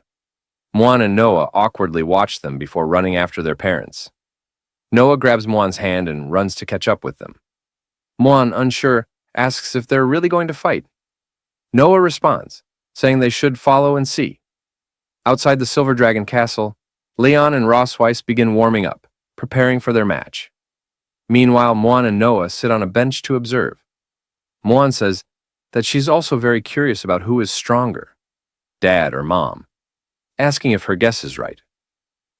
Muan and Noah awkwardly watch them before running after their parents. Noah grabs Muan's hand and runs to catch up with them. Muan, unsure, asks if they're really going to fight. Noah responds, saying they should follow and see. Outside the Silver Dragon Castle, Leon and Rosweiss begin warming up, preparing for their match. Meanwhile, Muan and Noah sit on a bench to observe. Muan says that she's also very curious about who is stronger, Dad or Mom, asking if her guess is right.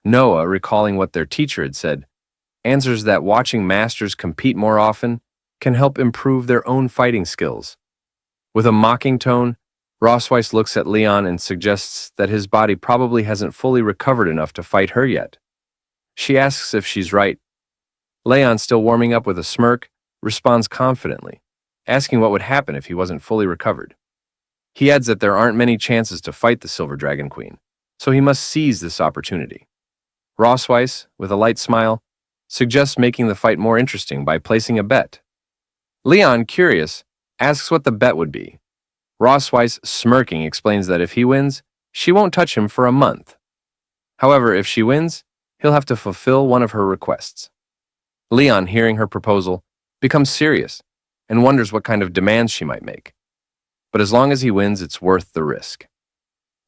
Noah, recalling what their teacher had said, answers that watching masters compete more often can help improve their own fighting skills. With a mocking tone, Rossweiss looks at Leon and suggests that his body probably hasn't fully recovered enough to fight her yet. She asks if she's right. Leon, still warming up with a smirk, responds confidently, asking what would happen if he wasn't fully recovered. He adds that there aren't many chances to fight the Silver Dragon Queen, so he must seize this opportunity. Rossweiss, with a light smile, suggests making the fight more interesting by placing a bet. Leon, curious, asks what the bet would be. Rossweiss, smirking, explains that if he wins, she won't touch him for a month. However, if she wins, he'll have to fulfill one of her requests. Leon, hearing her proposal, becomes serious and wonders what kind of demands she might make. But as long as he wins, it's worth the risk.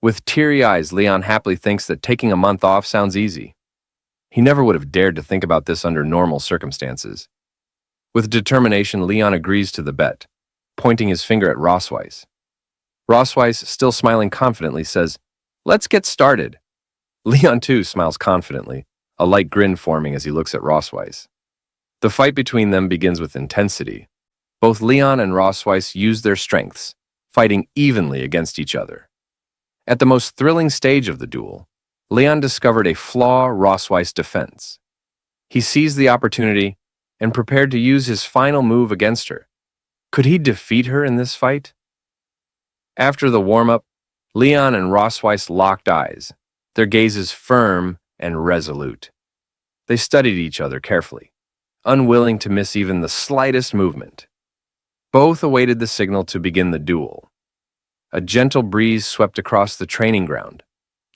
With teary eyes, Leon happily thinks that taking a month off sounds easy. He never would have dared to think about this under normal circumstances. With determination, Leon agrees to the bet, pointing his finger at Rossweiss. Rossweiss, still smiling confidently, says, "Let's get started." Leon, too, smiles confidently, a light grin forming as he looks at Rossweiss. The fight between them begins with intensity. Both Leon and Rossweiss use their strengths, fighting evenly against each other. At the most thrilling stage of the duel, Leon discovered a flaw Rossweiss' defense. He seized the opportunity and prepared to use his final move against her. Could he defeat her in this fight? After the warm-up, Leon and Rossweiss locked eyes, their gazes firm and resolute. They studied each other carefully, unwilling to miss even the slightest movement. Both awaited the signal to begin the duel. A gentle breeze swept across the training ground,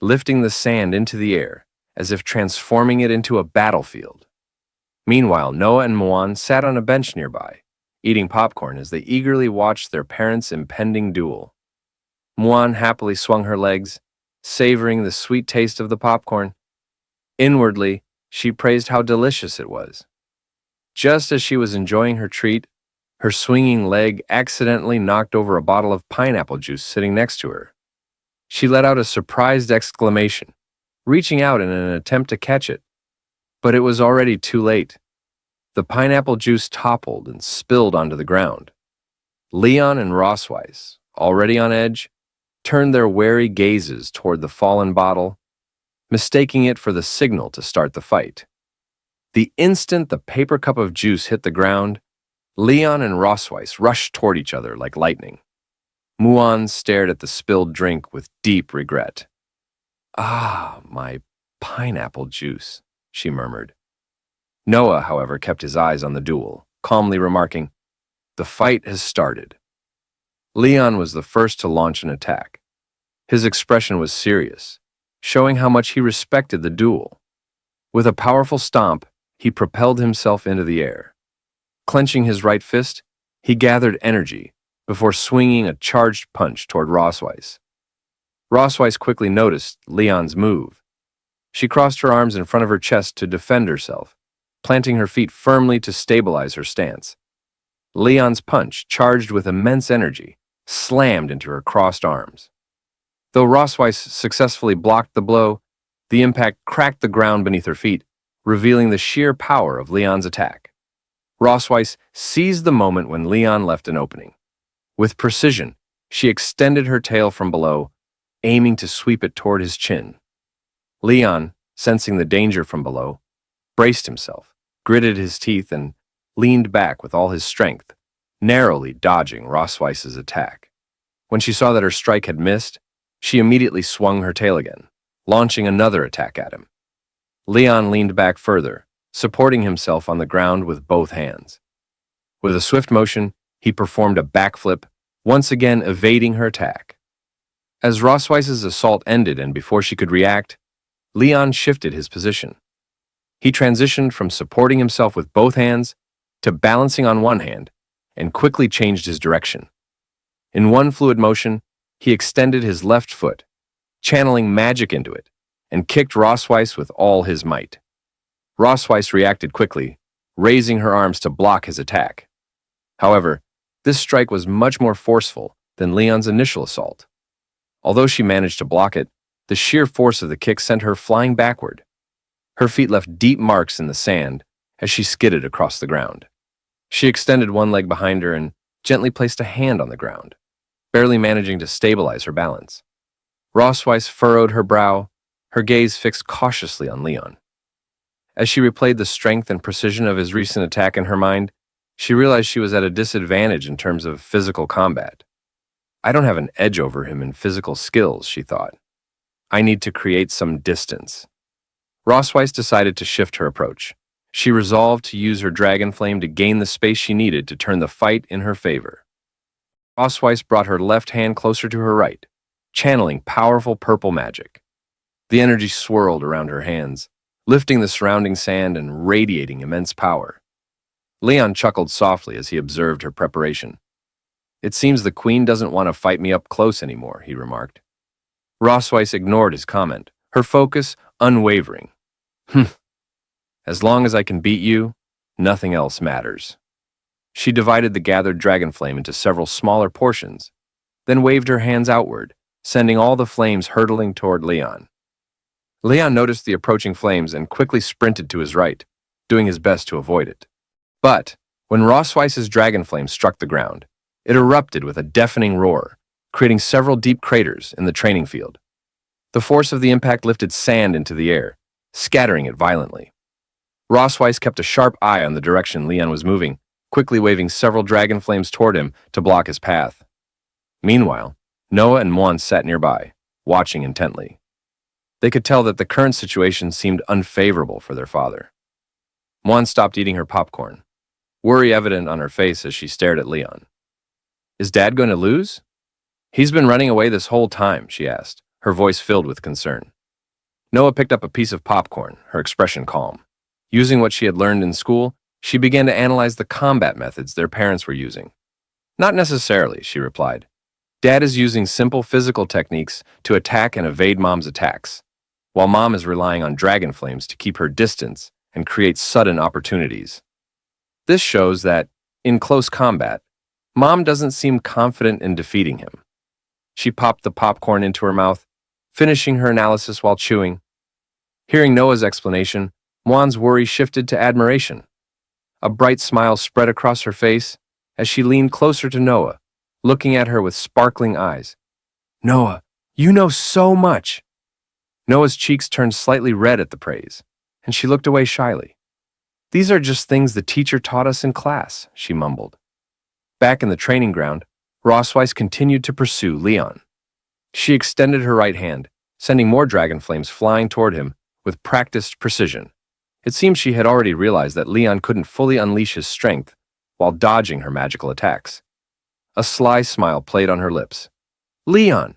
lifting the sand into the air as if transforming it into a battlefield. Meanwhile, Noah and Muan sat on a bench nearby, eating popcorn as they eagerly watched their parents' impending duel. Muan happily swung her legs, savoring the sweet taste of the popcorn. Inwardly, she praised how delicious it was. Just as she was enjoying her treat, her swinging leg accidentally knocked over a bottle of pineapple juice sitting next to her. She let out a surprised exclamation, reaching out in an attempt to catch it. But it was already too late. The pineapple juice toppled and spilled onto the ground. Leon and Rossweiss, already on edge, turned their wary gazes toward the fallen bottle, mistaking it for the signal to start the fight. The instant the paper cup of juice hit the ground, Leon and Rossweiss rushed toward each other like lightning. Muan stared at the spilled drink with deep regret. "Ah, my pineapple juice," she murmured. Noah, however, kept his eyes on the duel, calmly remarking, "The fight has started." Leon was the first to launch an attack. His expression was serious, showing how much he respected the duel. With a powerful stomp, he propelled himself into the air. Clenching his right fist, he gathered energy before swinging a charged punch toward Rossweiss. Rossweiss quickly noticed Leon's move. She crossed her arms in front of her chest to defend herself, planting her feet firmly to stabilize her stance. Leon's punch, charged with immense energy, slammed into her crossed arms. Though Rossweiss successfully blocked the blow, the impact cracked the ground beneath her feet, revealing the sheer power of Leon's attack. Rossweiss seized the moment when Leon left an opening. With precision, she extended her tail from below, aiming to sweep it toward his chin. Leon, sensing the danger from below, braced himself, gritted his teeth, and leaned back with all his strength, narrowly dodging Rossweiss's attack. When she saw that her strike had missed, she immediately swung her tail again, launching another attack at him. Leon leaned back further, supporting himself on the ground with both hands. With a swift motion, he performed a backflip, once again evading her attack. As Rossweiss's assault ended and before she could react, Leon shifted his position. He transitioned from supporting himself with both hands to balancing on one hand and quickly changed his direction. In one fluid motion, he extended his left foot, channeling magic into it, and kicked Rossweiss with all his might. Rossweiss reacted quickly, raising her arms to block his attack. However, this strike was much more forceful than Leon's initial assault. Although she managed to block it, the sheer force of the kick sent her flying backward. Her feet left deep marks in the sand as she skidded across the ground. She extended one leg behind her and gently placed a hand on the ground. barely managing to stabilize her balance. Rossweiss furrowed her brow, her gaze fixed cautiously on Leon. As she replayed the strength and precision of his recent attack in her mind, she realized she was at a disadvantage in terms of physical combat. I don't have an edge over him in physical skills, she thought. I need to create some distance. Rossweiss decided to shift her approach. She resolved to use her dragon flame to gain the space she needed to turn the fight in her favor. Rossweiss brought her left hand closer to her right, channeling powerful purple magic. The energy swirled around her hands, lifting the surrounding sand and radiating immense power. Leon chuckled softly as he observed her preparation. It seems the queen doesn't want to fight me up close anymore, he remarked. Rossweiss ignored his comment, her focus unwavering. As long as I can beat you, nothing else matters. She divided the gathered dragon flame into several smaller portions, then waved her hands outward, sending all the flames hurtling toward Leon. Leon noticed the approaching flames and quickly sprinted to his right, doing his best to avoid it. But when Rossweiss's dragon flame struck the ground, it erupted with a deafening roar, creating several deep craters in the training field. The force of the impact lifted sand into the air, scattering it violently. Rossweiss kept a sharp eye on the direction Leon was moving, quickly waving several dragon flames toward him to block his path. Meanwhile, Noah and Mwan sat nearby, watching intently. They could tell that the current situation seemed unfavorable for their father. Mwan stopped eating her popcorn, worry evident on her face as she stared at Leon. Is Dad going to lose? He's been running away this whole time, she asked, her voice filled with concern. Noah picked up a piece of popcorn, her expression calm. Using what she had learned in school, she began to analyze the combat methods their parents were using. Not necessarily, she replied. Dad is using simple physical techniques to attack and evade Mom's attacks, while Mom is relying on dragon flames to keep her distance and create sudden opportunities. This shows that, in close combat, Mom doesn't seem confident in defeating him. She popped the popcorn into her mouth, finishing her analysis while chewing. Hearing Noah's explanation, Mwan's worry shifted to admiration. A bright smile spread across her face as she leaned closer to Noah, looking at her with sparkling eyes. Noah, you know so much! Noah's cheeks turned slightly red at the praise, and she looked away shyly. These are just things the teacher taught us in class, she mumbled. Back in the training ground, Rossweiss continued to pursue Leon. She extended her right hand, sending more dragon flames flying toward him with practiced precision. It seemed she had already realized that Leon couldn't fully unleash his strength while dodging her magical attacks. A sly smile played on her lips. Leon,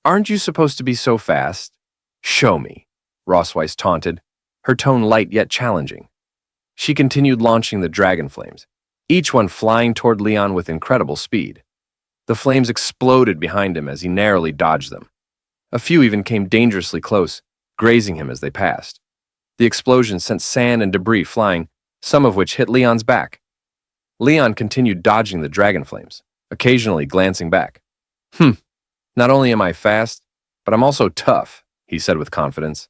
aren't you supposed to be so fast? Show me, Rossweiss taunted, her tone light yet challenging. She continued launching the dragon flames, each one flying toward Leon with incredible speed. The flames exploded behind him as he narrowly dodged them. A few even came dangerously close, grazing him as they passed. The explosion sent sand and debris flying, some of which hit Leon's back. Leon continued dodging the dragon flames, occasionally glancing back. Not only am I fast, but I'm also tough, he said with confidence.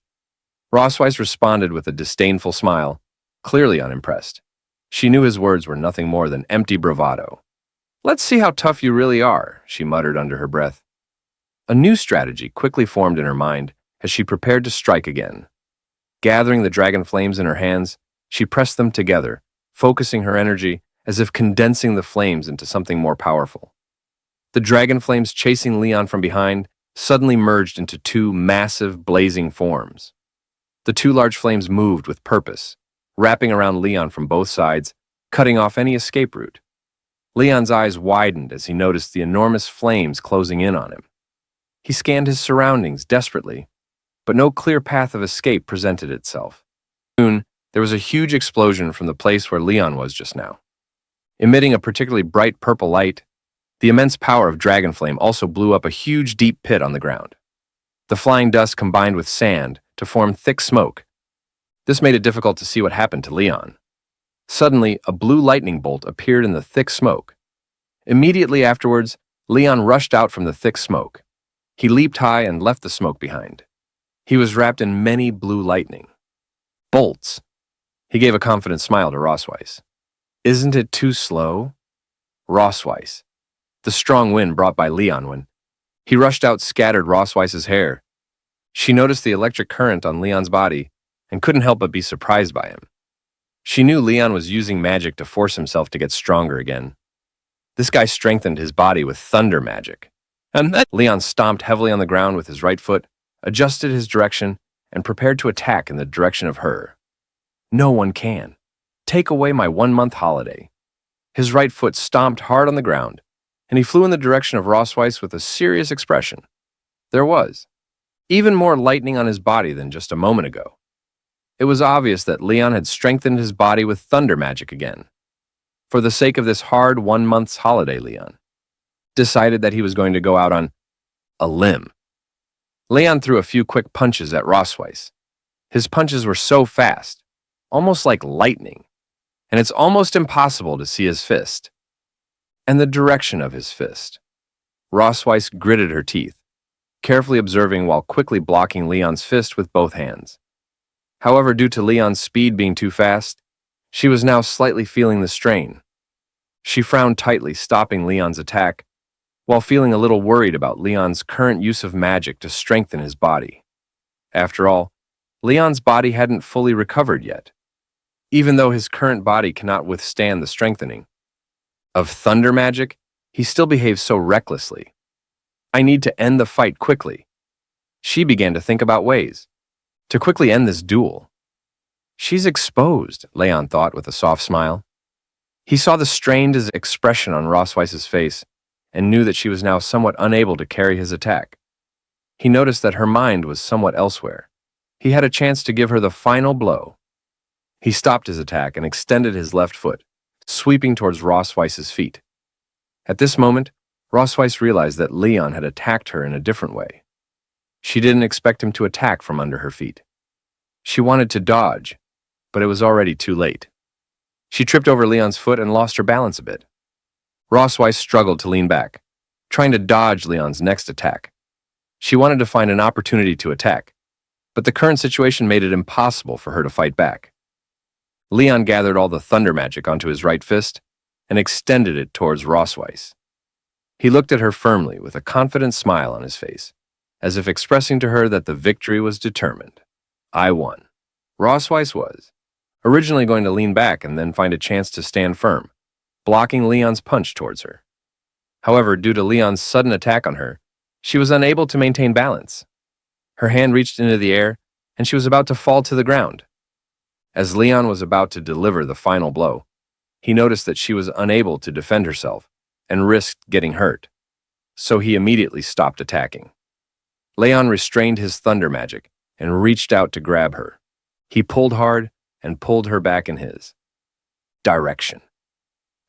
Rossweiss responded with a disdainful smile, clearly unimpressed. She knew his words were nothing more than empty bravado. Let's see how tough you really are, she muttered under her breath. A new strategy quickly formed in her mind as she prepared to strike again. Gathering the dragon flames in her hands, she pressed them together, focusing her energy as if condensing the flames into something more powerful. The dragon flames chasing Leon from behind suddenly merged into two massive, blazing forms. The two large flames moved with purpose, wrapping around Leon from both sides, cutting off any escape route. Leon's eyes widened as he noticed the enormous flames closing in on him. He scanned his surroundings desperately, but no clear path of escape presented itself. Soon, there was a huge explosion from the place where Leon was just now. Emitting a particularly bright purple light, the immense power of dragon flame also blew up a huge deep pit on the ground. The flying dust combined with sand to form thick smoke. This made it difficult to see what happened to Leon. Suddenly, a blue lightning bolt appeared in the thick smoke. Immediately afterwards, Leon rushed out from the thick smoke. He leaped high and left the smoke behind. He was wrapped in many blue lightning bolts. He gave a confident smile to Rossweiss. Isn't it too slow? Rossweiss. the strong wind brought by Leon when he rushed out scattered Rossweiss's hair. She noticed the electric current on Leon's body and couldn't help but be surprised by him. She knew Leon was using magic to force himself to get stronger again. This guy strengthened his body with thunder magic. And then Leon stomped heavily on the ground with his right foot, adjusted his direction, and prepared to attack in the direction of her. No one can. Take away my 1-month holiday. His right foot stomped hard on the ground, and he flew in the direction of Rossweiss with a serious expression. There was even more lightning on his body than just a moment ago. It was obvious that Leon had strengthened his body with thunder magic again. For the sake of this hard 1-month's holiday, Leon decided that he was going to go out on a limb. Leon threw a few quick punches at Rossweiss. His punches were so fast, almost like lightning, and it's almost impossible to see his fist and the direction of his fist. Rossweiss gritted her teeth, carefully observing while quickly blocking Leon's fist with both hands. However, due to Leon's speed being too fast, she was now slightly feeling the strain. She frowned tightly, stopping Leon's attack, while feeling a little worried about Leon's current use of magic to strengthen his body. After all, Leon's body hadn't fully recovered yet, even though his current body cannot withstand the strengthening of thunder magic. He still behaves so recklessly. I need to end the fight quickly. She began to think about ways to quickly end this duel. She's exposed, Leon thought with a soft smile. He saw the strained expression on Rossweiss's face and knew that she was now somewhat unable to carry his attack. He noticed that her mind was somewhat elsewhere. He had a chance to give her the final blow. He stopped his attack and extended his left foot, sweeping towards Rossweiss's feet. At this moment, Rossweiss realized that Leon had attacked her in a different way. She didn't expect him to attack from under her feet. She wanted to dodge, but it was already too late. She tripped over Leon's foot and lost her balance a bit. Rossweiss struggled to lean back, trying to dodge Leon's next attack. She wanted to find an opportunity to attack, but the current situation made it impossible for her to fight back. Leon gathered all the thunder magic onto his right fist and extended it towards Rossweiss. He looked at her firmly with a confident smile on his face, as if expressing to her that the victory was determined. I won. Rossweiss was originally going to lean back and then find a chance to stand firm, blocking Leon's punch towards her. However, due to Leon's sudden attack on her, she was unable to maintain balance. Her hand reached into the air, and she was about to fall to the ground. As Leon was about to deliver the final blow, he noticed that she was unable to defend herself and risked getting hurt, so he immediately stopped attacking. Leon restrained his thunder magic and reached out to grab her. He pulled hard and pulled her back in his direction.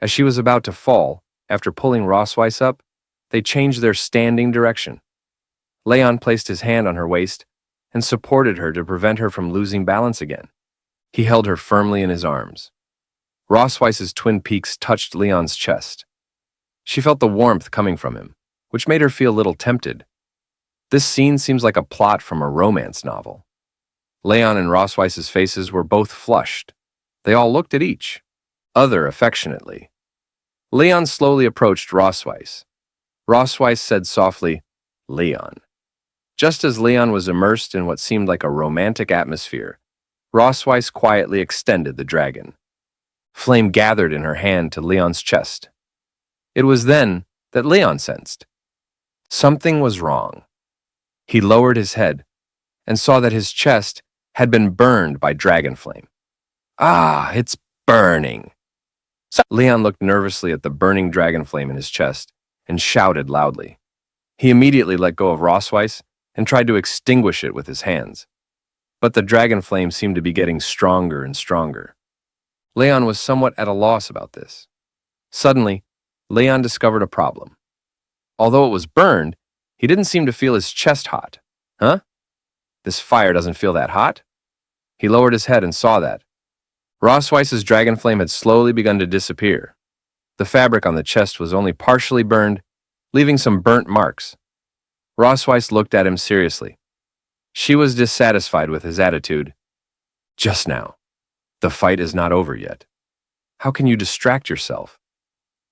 As she was about to fall, after pulling Rossweiss up, they changed their standing direction. Leon placed his hand on her waist and supported her to prevent her from losing balance again. He held her firmly in his arms. Rossweiss's twin peaks touched Leon's chest. She felt the warmth coming from him, which made her feel a little tempted. This scene seems like a plot from a romance novel. Leon and Rossweiss's faces were both flushed. They all looked at each other affectionately. Leon slowly approached Rossweiss. Rossweiss said softly, "Leon." Just as Leon was immersed in what seemed like a romantic atmosphere, Rossweiss quietly extended the dragon. Flame gathered in her hand to Leon's chest. It was then that Leon sensed something was wrong. He lowered his head and saw that his chest had been burned by dragon flame. "Ah, it's burning." Leon looked nervously at the burning dragon flame in his chest and shouted loudly. He immediately let go of Rossweiss and tried to extinguish it with his hands. But the dragon flame seemed to be getting stronger and stronger. Leon was somewhat at a loss about this. Suddenly, Leon discovered a problem. Although it was burned, he didn't seem to feel his chest hot. Huh? This fire doesn't feel that hot? He lowered his head and saw that Rossweiss's dragon flame had slowly begun to disappear. The fabric on the chest was only partially burned, leaving some burnt marks. Rossweiss looked at him seriously. She was dissatisfied with his attitude. "Just now. The fight is not over yet. How can you distract yourself?"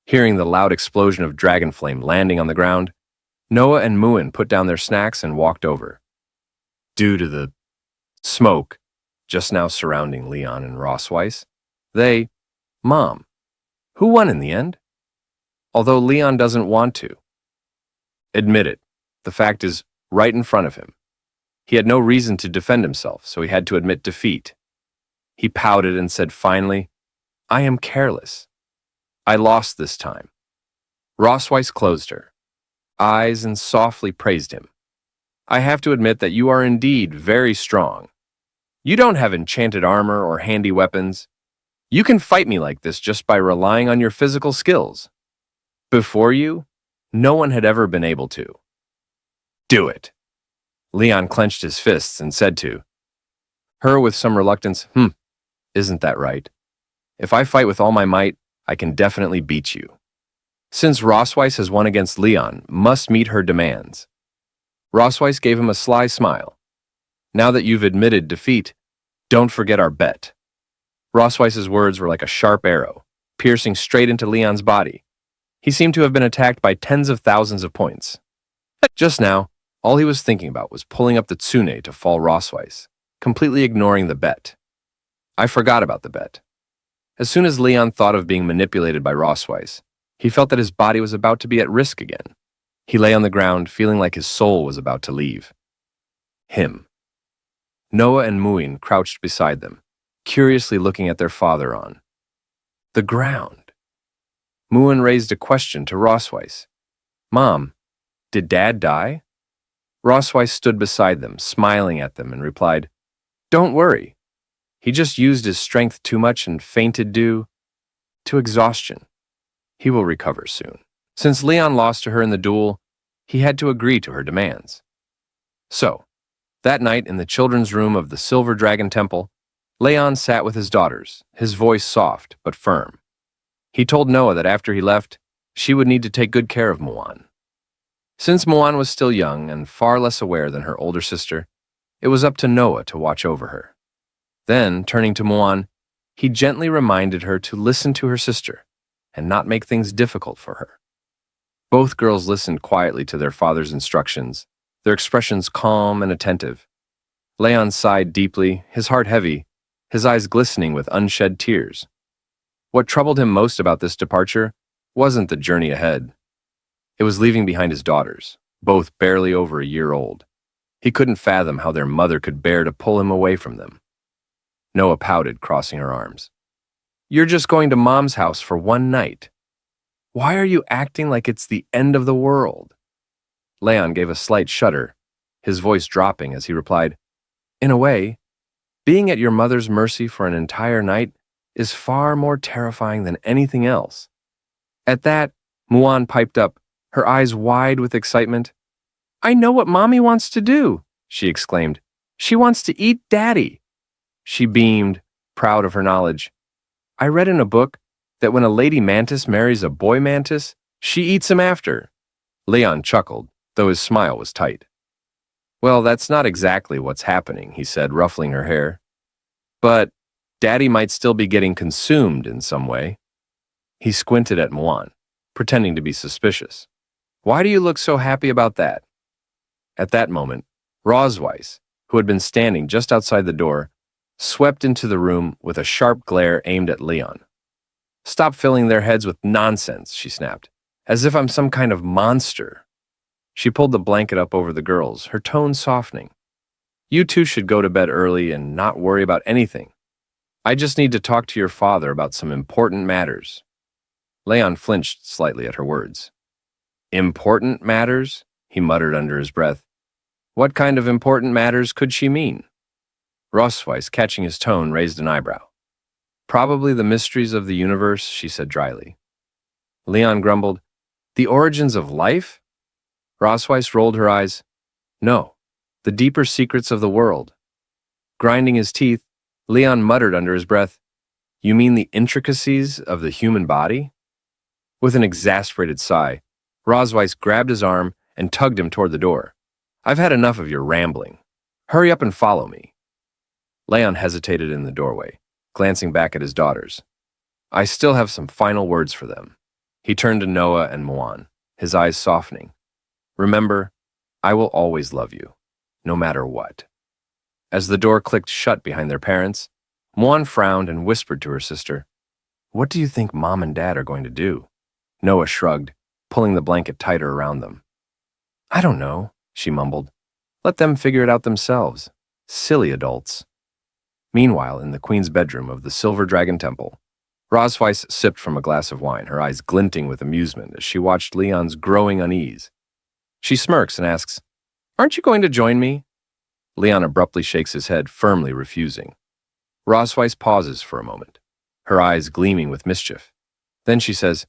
Hearing the loud explosion of dragon flame landing on the ground, Noah and Muin put down their snacks and walked over. Due to the smoke just now surrounding Leon and Rossweiss, Mom, who won in the end? Although Leon doesn't want to admit it, the fact is right in front of him. He had no reason to defend himself, so he had to admit defeat. He pouted and said finally, I am careless. I lost this time. Rossweiss closed her eyes and softly praised him. I have to admit that you are indeed very strong. You don't have enchanted armor or handy weapons. You can fight me like this just by relying on your physical skills. Before you, no one had ever been able to. Do it. Leon clenched his fists and said to her with some reluctance, isn't that right? If I fight with all my might, I can definitely beat you. Since Rossweiss has won against Leon, must meet her demands. Rossweiss gave him a sly smile. Now that you've admitted defeat, don't forget our bet. Rossweiss's words were like a sharp arrow, piercing straight into Leon's body. He seemed to have been attacked by tens of thousands of points. Just now, all he was thinking about was pulling up the tsune to fall Rossweiss, completely ignoring the bet. I forgot about the bet. As soon as Leon thought of being manipulated by Rossweiss, he felt that his body was about to be at risk again. He lay on the ground, feeling like his soul was about to leave him. Noah and Muin crouched beside them, curiously looking at their father on the ground. Muin raised a question to Rossweiss. Mom, did Dad die? Rossweiss stood beside them, smiling at them, and replied, Don't worry. He just used his strength too much and fainted due to exhaustion. He will recover soon. Since Leon lost to her in the duel, he had to agree to her demands. So, that night in the children's room of the Silver Dragon Temple, Leon sat with his daughters, his voice soft but firm. He told Noah that after he left, she would need to take good care of Muan. Since Muan was still young and far less aware than her older sister, it was up to Noah to watch over her. Then, turning to Muan, he gently reminded her to listen to her sister and not make things difficult for her. Both girls listened quietly to their father's instructions, their expressions calm and attentive. Leon sighed deeply, his heart heavy, his eyes glistening with unshed tears. What troubled him most about this departure wasn't the journey ahead. It was leaving behind his daughters, both barely over a year old. He couldn't fathom how their mother could bear to pull him away from them. Noah pouted, crossing her arms. You're just going to Mom's house for one night. Why are you acting like it's the end of the world? Leon gave a slight shudder, his voice dropping as he replied, In a way, being at your mother's mercy for an entire night is far more terrifying than anything else. At that, Muan piped up, her eyes wide with excitement. I know what Mommy wants to do, she exclaimed. She wants to eat Daddy. She beamed, proud of her knowledge. I read in a book that when a lady mantis marries a boy mantis, she eats him after. Leon chuckled, though his smile was tight. Well, that's not exactly what's happening, he said, ruffling her hair. But Daddy might still be getting consumed in some way. He squinted at Muan, pretending to be suspicious. Why do you look so happy about that? At that moment, Rossweiss, who had been standing just outside the door, swept into the room with a sharp glare aimed at Leon. Stop filling their heads with nonsense, she snapped, as if I'm some kind of monster. She pulled the blanket up over the girls, her tone softening. You two should go to bed early and not worry about anything. I just need to talk to your father about some important matters. Leon flinched slightly at her words. Important matters? He muttered under his breath. What kind of important matters could she mean? Rossweiss, catching his tone, raised an eyebrow. Probably the mysteries of the universe, she said dryly. Leon grumbled, The origins of life? Rossweiss rolled her eyes. No, the deeper secrets of the world. Grinding his teeth, Leon muttered under his breath, You mean the intricacies of the human body? With an exasperated sigh, Rossweiss grabbed his arm and tugged him toward the door. I've had enough of your rambling. Hurry up and follow me. Leon hesitated in the doorway, glancing back at his daughters. I still have some final words for them. He turned to Noah and Moan, his eyes softening. Remember, I will always love you, no matter what. As the door clicked shut behind their parents, Moan frowned and whispered to her sister, "What do you think Mom and Dad are going to do?" Noah shrugged, pulling the blanket tighter around them. "I don't know," she mumbled. "Let them figure it out themselves. Silly adults." Meanwhile, in the queen's bedroom of the Silver Dragon Temple, Rosweiss sipped from a glass of wine, her eyes glinting with amusement as she watched Leon's growing unease. She smirks and asks, "Aren't you going to join me?" Leon abruptly shakes his head, firmly refusing. Rosweiss pauses for a moment, her eyes gleaming with mischief. Then she says,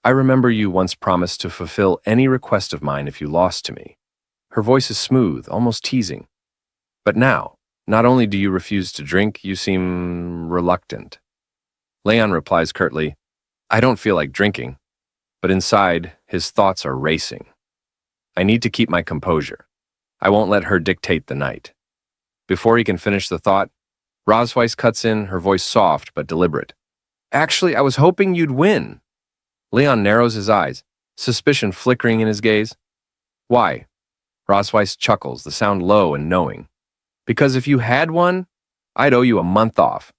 "I remember you once promised to fulfill any request of mine if you lost to me." Her voice is smooth, almost teasing. "But now, not only do you refuse to drink, you seem reluctant." Leon replies curtly, "I don't feel like drinking." But inside, his thoughts are racing. "I need to keep my composure. I won't let her dictate the night." Before he can finish the thought, Rosweiss cuts in, her voice soft but deliberate. "Actually, I was hoping you'd win." Leon narrows his eyes, suspicion flickering in his gaze. "Why?" Rosweiss chuckles, the sound low and knowing. "Because if you had won, I'd owe you a month off.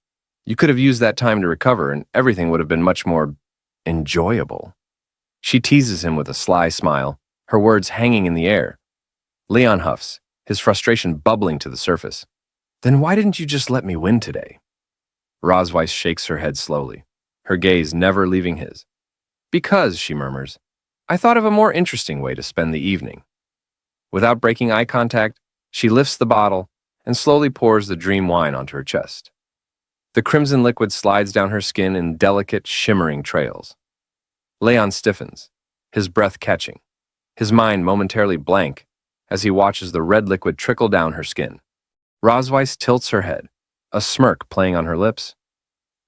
You could have used that time to recover, and everything would have been much more enjoyable." She teases him with a sly smile, her words hanging in the air. Leon huffs, his frustration bubbling to the surface. "Then why didn't you just let me win today?" Rosweiss shakes her head slowly, her gaze never leaving his. "Because," she murmurs, "I thought of a more interesting way to spend the evening." Without breaking eye contact, she lifts the bottle and slowly pours the dream wine onto her chest. The crimson liquid slides down her skin in delicate, shimmering trails. Leon stiffens, his breath catching, his mind momentarily blank as he watches the red liquid trickle down her skin. Rosweiss tilts her head, a smirk playing on her lips.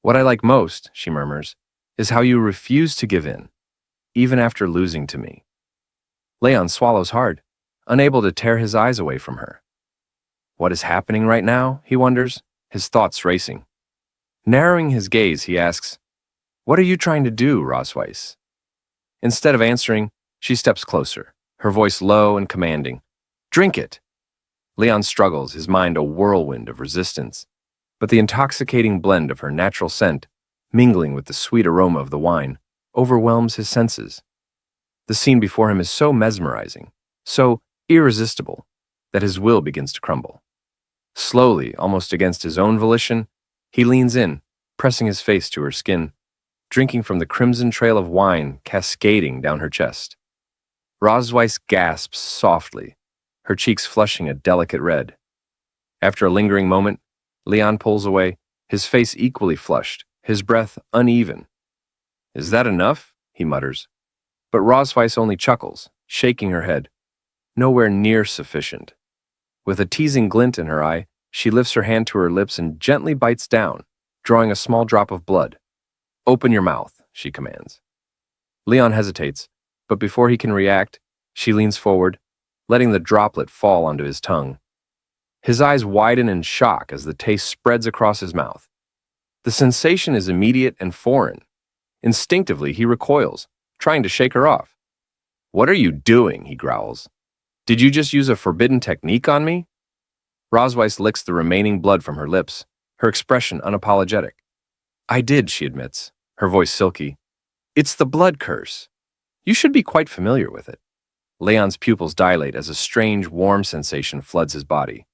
"What I like most," she murmurs, "is how you refuse to give in, even after losing to me." Leon swallows hard, unable to tear his eyes away from her. What is happening right now, he wonders, his thoughts racing. Narrowing his gaze, he asks, "What are you trying to do, Rosweiss?" Instead of answering, she steps closer, her voice low and commanding. "Drink it!" Leon struggles, his mind a whirlwind of resistance, but the intoxicating blend of her natural scent, mingling with the sweet aroma of the wine, overwhelms his senses. The scene before him is so mesmerizing, so irresistible, that his will begins to crumble. Slowly, almost against his own volition, he leans in, pressing his face to her skin, drinking from the crimson trail of wine cascading down her chest. Rosweiss gasps softly, her cheeks flushing a delicate red. After a lingering moment, Leon pulls away, his face equally flushed, his breath uneven. "Is that enough?" he mutters. But Rosweiss only chuckles, shaking her head. "Nowhere near sufficient." With a teasing glint in her eye, she lifts her hand to her lips and gently bites down, drawing a small drop of blood. "Open your mouth," she commands. Leon hesitates, but before he can react, she leans forward, letting the droplet fall onto his tongue. His eyes widen in shock as the taste spreads across his mouth. The sensation is immediate and foreign. Instinctively, he recoils, trying to shake her off. "What are you doing?" he growls. "Did you just use a forbidden technique on me?" Rosweiss licks the remaining blood from her lips, her expression unapologetic. "I did," she admits, her voice silky. "It's the blood curse. You should be quite familiar with it." Leon's pupils dilate as a strange, warm sensation floods his body.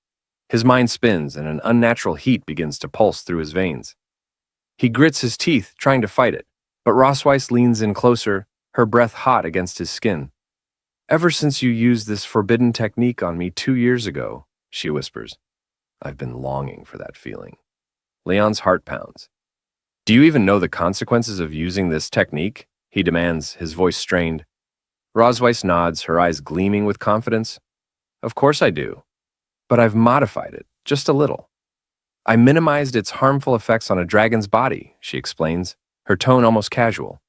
His mind spins and an unnatural heat begins to pulse through his veins. He grits his teeth, trying to fight it, but Rosweiss leans in closer, her breath hot against his skin. "Ever since you used this forbidden technique on me 2 years ago," she whispers, "I've been longing for that feeling." Leon's heart pounds. "Do you even know the consequences of using this technique?" he demands, his voice strained. Rosweiss nods, her eyes gleaming with confidence. "Of course I do. But I've modified it, just a little. I minimized its harmful effects on a dragon's body," she explains, her tone almost casual.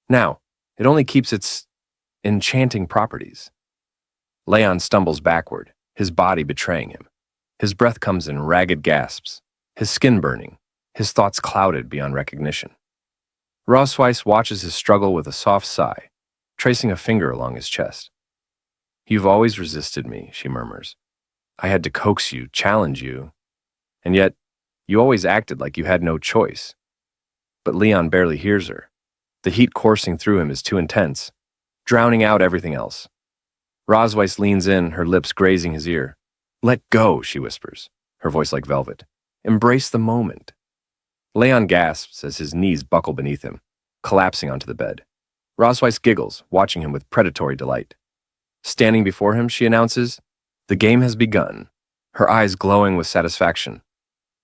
"Now, it only keeps its enchanting properties." Leon stumbles backward, his body betraying him. His breath comes in ragged gasps, his skin burning, his thoughts clouded beyond recognition. Rosweiss watches his struggle with a soft sigh, tracing a finger along his chest. "You've always resisted me," she murmurs. "I had to coax you, challenge you. And yet, you always acted like you had no choice." But Leon barely hears her. The heat coursing through him is too intense, drowning out everything else. Rosweiss leans in, her lips grazing his ear. "Let go," she whispers, her voice like velvet. "Embrace the moment." Leon gasps as his knees buckle beneath him, collapsing onto the bed. Rosweiss giggles, watching him with predatory delight. Standing before him, she announces, "The game has begun," her eyes glowing with satisfaction.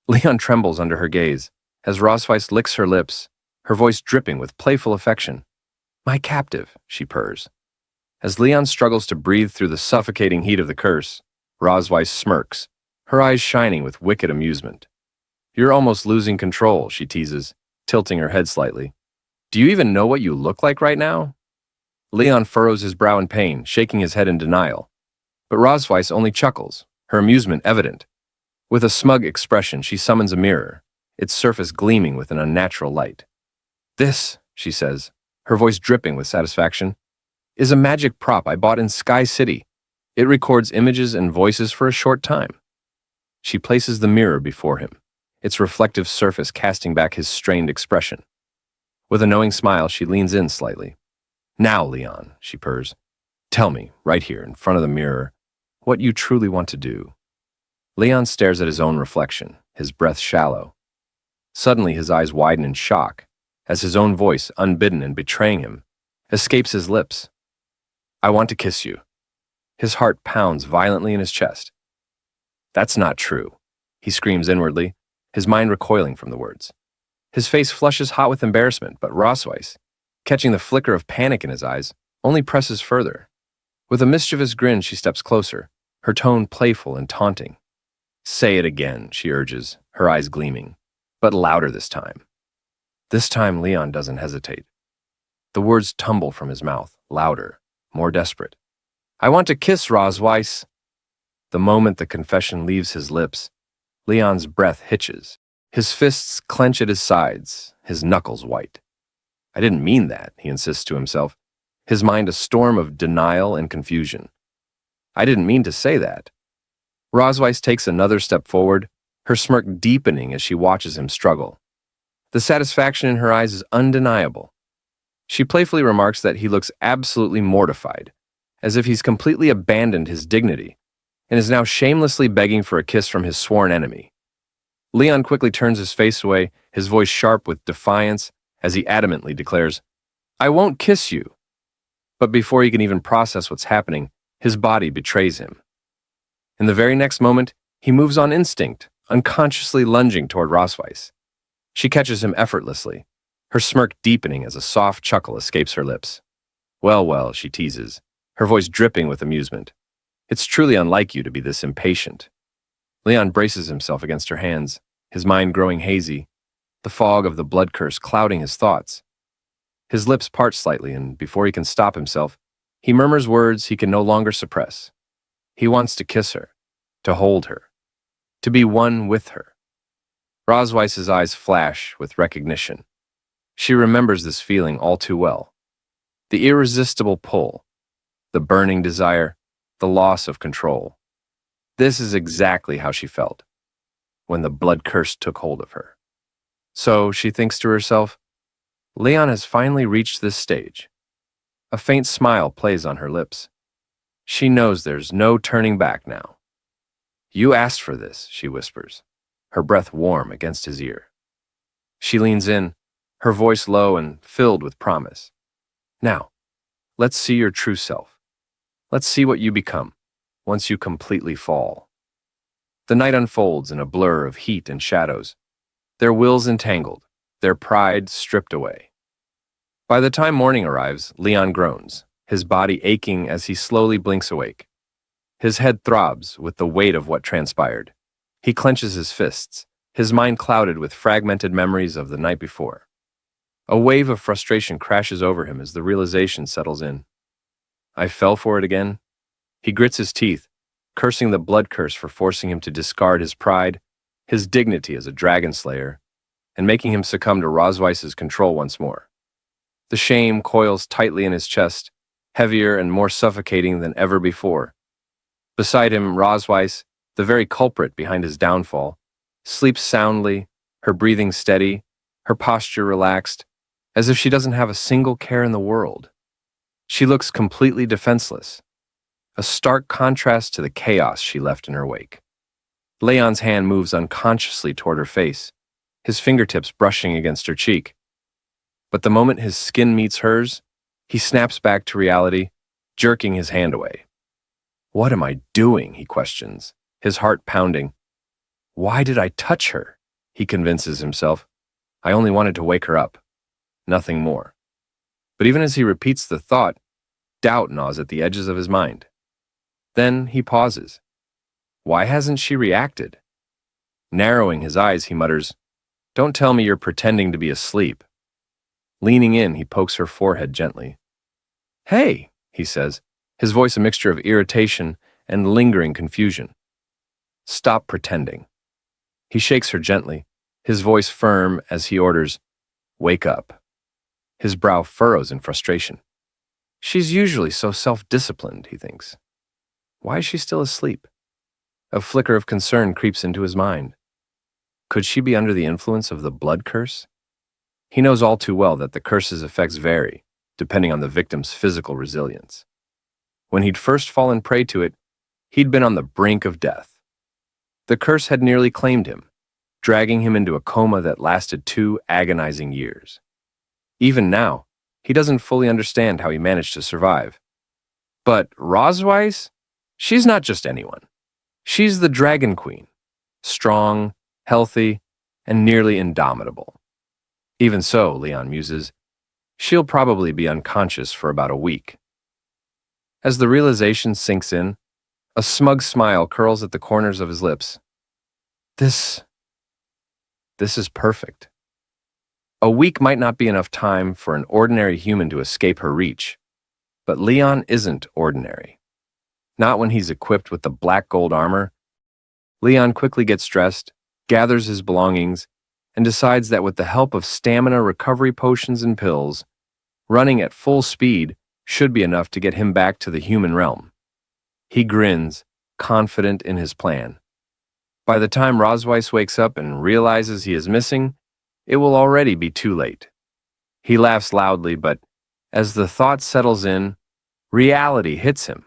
Leon trembles under her gaze, as Rosweiss licks her lips, her voice dripping with playful affection. "My captive," she purrs. As Leon struggles to breathe through the suffocating heat of the curse, Rosweiss smirks, her eyes shining with wicked amusement. "You're almost losing control," she teases, tilting her head slightly. "Do you even know what you look like right now?" Leon furrows his brow in pain, shaking his head in denial. But Rosweiss only chuckles, her amusement evident. With a smug expression, she summons a mirror, its surface gleaming with an unnatural light. "This," she says, her voice dripping with satisfaction, "is a magic prop I bought in Sky City. It records images and voices for a short time." She places the mirror before him, its reflective surface casting back his strained expression. With a knowing smile, she leans in slightly. "Now, Leon," she purrs, "tell me, right here in front of the mirror, what you truly want to do." Leon stares at his own reflection, his breath shallow. Suddenly, his eyes widen in shock, as his own voice, unbidden and betraying him, escapes his lips. "I want to kiss you." His heart pounds violently in his chest. "That's not true," he screams inwardly, his mind recoiling from the words. His face flushes hot with embarrassment, but Rosweiss, catching the flicker of panic in his eyes, only presses further. With a mischievous grin, she steps closer, her tone playful and taunting. "Say it again," she urges, her eyes gleaming, but louder this time. This time, Leon doesn't hesitate. The words tumble from his mouth, louder, more desperate. "I want to kiss Rosweiss." The moment the confession leaves his lips, Leon's breath hitches. His fists clench at his sides, his knuckles white. "I didn't mean that," he insists to himself, his mind a storm of denial and confusion. "I didn't mean to say that." Rosweiss takes another step forward, her smirk deepening as she watches him struggle. The satisfaction in her eyes is undeniable. She playfully remarks that he looks absolutely mortified, as if he's completely abandoned his dignity, and is now shamelessly begging for a kiss from his sworn enemy. Leon quickly turns his face away, his voice sharp with defiance, as he adamantly declares, "I won't kiss you." But before he can even process what's happening, his body betrays him. In the very next moment, he moves on instinct, unconsciously lunging toward Rosweiss. She catches him effortlessly, her smirk deepening as a soft chuckle escapes her lips. "Well, well," she teases, her voice dripping with amusement. "It's truly unlike you to be this impatient." Leon braces himself against her hands, his mind growing hazy, the fog of the blood curse clouding his thoughts. His lips part slightly, and before he can stop himself, he murmurs words he can no longer suppress. He wants to kiss her, to hold her, to be one with her. Rosweiss's eyes flash with recognition. She remembers this feeling all too well. The irresistible pull, the burning desire, the loss of control. This is exactly how she felt when the blood curse took hold of her. So, she thinks to herself, Leon has finally reached this stage. A faint smile plays on her lips. She knows there's no turning back now. "You asked for this," she whispers, her breath warm against his ear. She leans in, her voice low and filled with promise. "Now, let's see your true self. Let's see what you become once you completely fall." The night unfolds in a blur of heat and shadows, their wills entangled, their pride stripped away. By the time morning arrives, Leon groans, his body aching as he slowly blinks awake. His head throbs with the weight of what transpired. He clenches his fists, his mind clouded with fragmented memories of the night before. A wave of frustration crashes over him as the realization settles in. I fell for it again? He grits his teeth, cursing the blood curse for forcing him to discard his pride, his dignity as a dragon slayer, and making him succumb to Rosweiss's control once more. The shame coils tightly in his chest, heavier and more suffocating than ever before. Beside him, Rosweiss, the very culprit behind his downfall, sleeps soundly, her breathing steady, her posture relaxed, as if she doesn't have a single care in the world. She looks completely defenseless, a stark contrast to the chaos she left in her wake. Leon's hand moves unconsciously toward her face, his fingertips brushing against her cheek. But the moment his skin meets hers, he snaps back to reality, jerking his hand away. "What am I doing?" he questions, his heart pounding. "Why did I touch her?" he convinces himself. "I only wanted to wake her up. Nothing more." But even as he repeats the thought, doubt gnaws at the edges of his mind. Then he pauses. Why hasn't she reacted? Narrowing his eyes, he mutters, "Don't tell me you're pretending to be asleep." Leaning in, he pokes her forehead gently. "Hey," he says, his voice a mixture of irritation and lingering confusion. "Stop pretending." He shakes her gently, his voice firm as he orders, "Wake up." His brow furrows in frustration. She's usually so self-disciplined, he thinks. Why is she still asleep? A flicker of concern creeps into his mind. Could she be under the influence of the blood curse? He knows all too well that the curse's effects vary, depending on the victim's physical resilience. When he'd first fallen prey to it, he'd been on the brink of death. The curse had nearly claimed him, dragging him into a coma that lasted 2 agonizing years. Even now, he doesn't fully understand how he managed to survive. But Rosweiss? She's not just anyone. She's the Dragon Queen, strong, healthy, and nearly indomitable. Even so, Leon muses, she'll probably be unconscious for about a week. As the realization sinks in, a smug smile curls at the corners of his lips. This is perfect. A week might not be enough time for an ordinary human to escape her reach, but Leon isn't ordinary. Not when he's equipped with the black gold armor. Leon quickly gets dressed, gathers his belongings, and decides that with the help of stamina recovery potions and pills, running at full speed should be enough to get him back to the human realm. He grins, confident in his plan. By the time Rosweiss wakes up and realizes he is missing, it will already be too late. He laughs loudly, but as the thought settles in, reality hits him.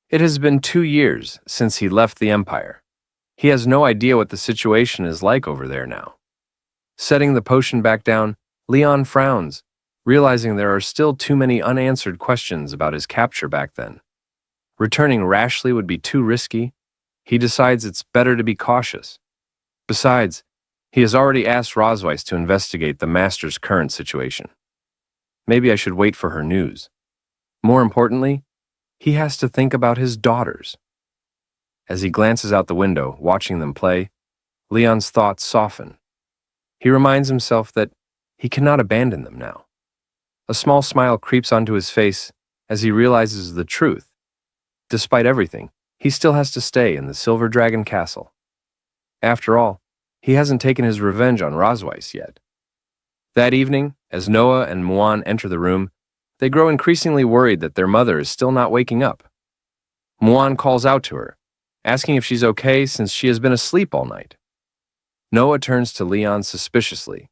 It has been 2 years since he left the Empire. He has no idea what the situation is like over there now. Setting the potion back down, Leon frowns, realizing there are still too many unanswered questions about his capture back then. Returning rashly would be too risky. He decides it's better to be cautious. Besides, he has already asked Rosweiss to investigate the Master's current situation. Maybe I should wait for her news. More importantly, he has to think about his daughters. As he glances out the window, watching them play, Leon's thoughts soften. He reminds himself that he cannot abandon them now. A small smile creeps onto his face as he realizes the truth. Despite everything, he still has to stay in the Silver Dragon Castle. After all, he hasn't taken his revenge on Rosweiss yet. That evening, as Noah and Muan enter the room, they grow increasingly worried that their mother is still not waking up. Muan calls out to her, asking if she's okay since she has been asleep all night. Noah turns to Leon suspiciously,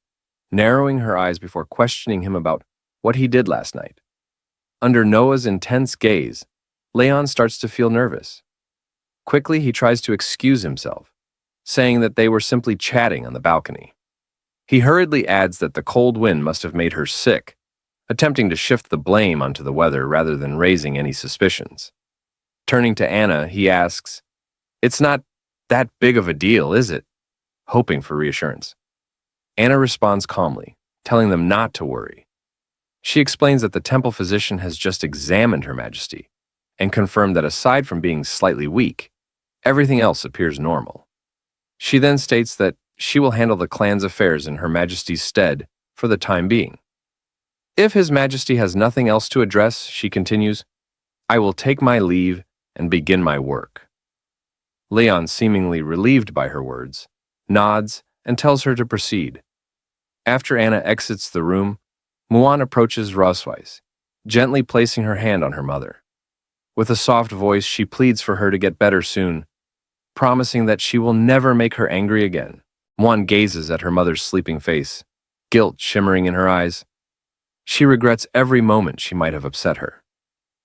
narrowing her eyes before questioning him about what he did last night. Under Noah's intense gaze, Leon starts to feel nervous. Quickly, he tries to excuse himself, saying that they were simply chatting on the balcony. He hurriedly adds that the cold wind must have made her sick, attempting to shift the blame onto the weather rather than raising any suspicions. Turning to Anna, he asks, "It's not that big of a deal, is it?" hoping for reassurance. Anna responds calmly, telling them not to worry. She explains that the temple physician has just examined Her Majesty and confirmed that aside from being slightly weak, everything else appears normal. She then states that she will handle the clan's affairs in Her Majesty's stead for the time being. If His Majesty has nothing else to address, she continues, I will take my leave and begin my work. Leon, seemingly relieved by her words, nods and tells her to proceed. After Anna exits the room, Muan approaches Rosweiss, gently placing her hand on her mother. With a soft voice, she pleads for her to get better soon, promising that she will never make her angry again. Muan gazes at her mother's sleeping face, guilt shimmering in her eyes. She regrets every moment she might have upset her.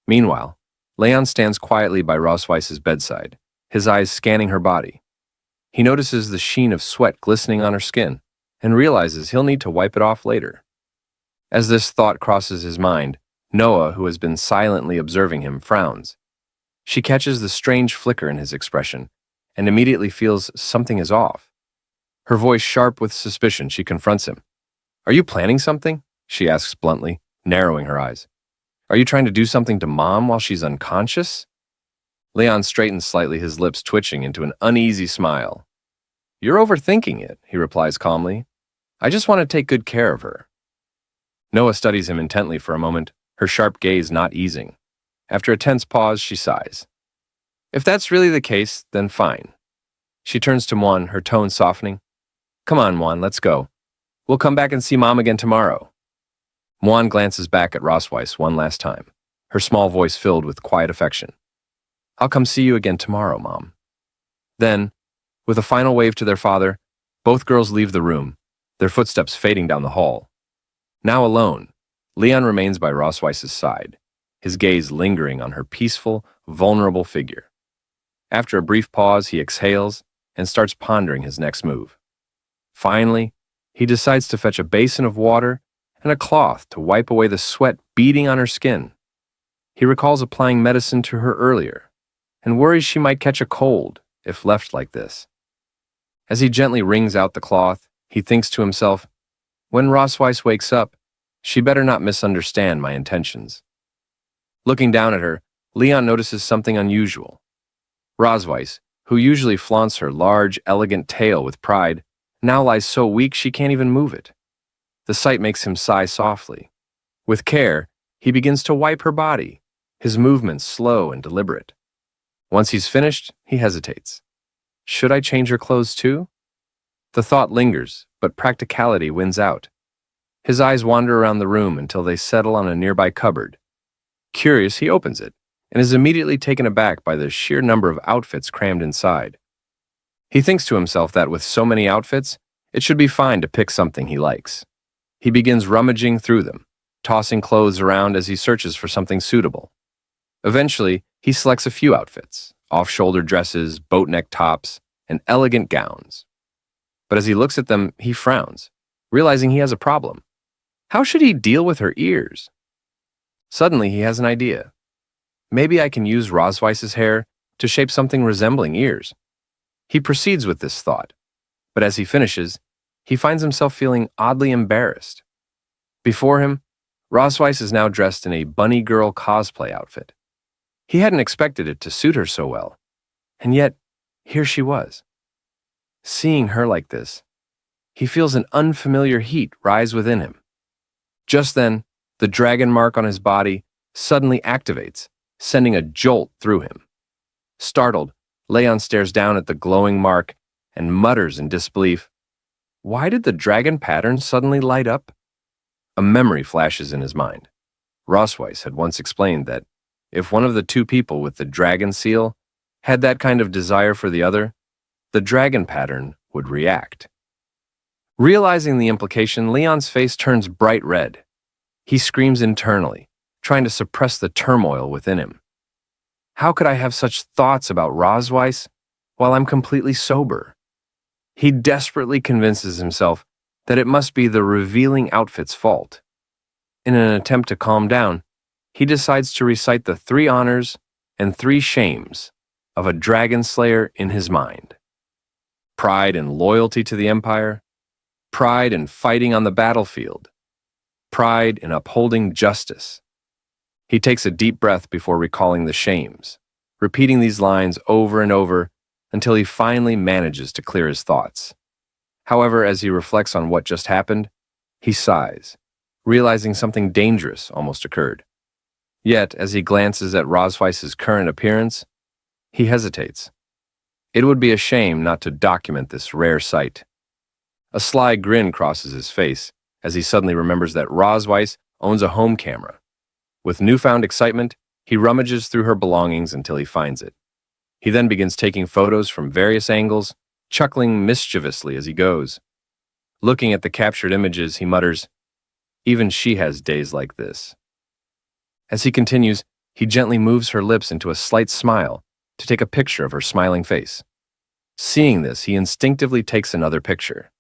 Meanwhile, Leon stands quietly by Rosweiss's bedside, his eyes scanning her body. He notices the sheen of sweat glistening on her skin and realizes he'll need to wipe it off later. As this thought crosses his mind, Noah, who has been silently observing him, frowns. She catches the strange flicker in his expression and immediately feels something is off. Her voice sharp with suspicion, she confronts him. "Are you planning something?" she asks bluntly, narrowing her eyes. "Are you trying to do something to Mom while she's unconscious?" Leon straightens slightly, his lips twitching into an uneasy smile. "You're overthinking it," he replies calmly. "I just want to take good care of her." Noah studies him intently for a moment, her sharp gaze not easing. After a tense pause, she sighs. "If that's really the case, then fine." She turns to Muan, her tone softening. "Come on, Muan, let's go. We'll come back and see Mom again tomorrow." Muan glances back at Rosweiss one last time, her small voice filled with quiet affection. "I'll come see you again tomorrow, Mom." Then, with a final wave to their father, both girls leave the room, their footsteps fading down the hall. Now alone, Leon remains by Rosweiss's side, his gaze lingering on her peaceful, vulnerable figure. After a brief pause, he exhales and starts pondering his next move. Finally, he decides to fetch a basin of water and a cloth to wipe away the sweat beading on her skin. He recalls applying medicine to her earlier and worries she might catch a cold if left like this. As he gently wrings out the cloth, he thinks to himself, when Rosweiss wakes up, she better not misunderstand my intentions. Looking down at her, Leon notices something unusual. Rosweiss, who usually flaunts her large, elegant tail with pride, now lies so weak she can't even move it. The sight makes him sigh softly. With care, he begins to wipe her body, his movements slow and deliberate. Once he's finished, he hesitates. Should I change her clothes too? The thought lingers, but practicality wins out. His eyes wander around the room until they settle on a nearby cupboard. Curious, he opens it and is immediately taken aback by the sheer number of outfits crammed inside. He thinks to himself that with so many outfits, it should be fine to pick something he likes. He begins rummaging through them, tossing clothes around as he searches for something suitable. Eventually, he selects a few outfits, off-shoulder dresses, boat-neck tops, and elegant gowns. But as he looks at them, he frowns, realizing he has a problem. How should he deal with her ears? Suddenly, he has an idea. Maybe I can use Rosweiss's hair to shape something resembling ears. He proceeds with this thought, but as he finishes, he finds himself feeling oddly embarrassed. Before him, Rosweiss is now dressed in a bunny girl cosplay outfit. He hadn't expected it to suit her so well, and yet, here she was. Seeing her like this, he feels an unfamiliar heat rise within him. Just then, the dragon mark on his body suddenly activates, sending a jolt through him. Startled, Leon stares down at the glowing mark and mutters in disbelief, "Why did the dragon pattern suddenly light up?" A memory flashes in his mind. Rosweiss had once explained that if one of the two people with the dragon seal had that kind of desire for the other, the dragon pattern would react. Realizing the implication, Leon's face turns bright red. He screams internally, trying to suppress the turmoil within him. How could I have such thoughts about Rosweiss while I'm completely sober? He desperately convinces himself that it must be the revealing outfit's fault. In an attempt to calm down, he decides to recite the 3 honors and 3 shames of a dragon slayer in his mind. Pride and loyalty to the Empire, pride in fighting on the battlefield, pride in upholding justice. He takes a deep breath before recalling the shames, repeating these lines over and over until he finally manages to clear his thoughts. However, as he reflects on what just happened, he sighs, realizing something dangerous almost occurred. Yet, as he glances at Rosweiss's current appearance, he hesitates. It would be a shame not to document this rare sight. A sly grin crosses his face as he suddenly remembers that Rosweiss owns a home camera. With newfound excitement, he rummages through her belongings until he finds it. He then begins taking photos from various angles, chuckling mischievously as he goes. Looking at the captured images, he mutters, "Even she has days like this." As he continues, he gently moves her lips into a slight smile to take a picture of her smiling face. Seeing this, he instinctively takes another picture.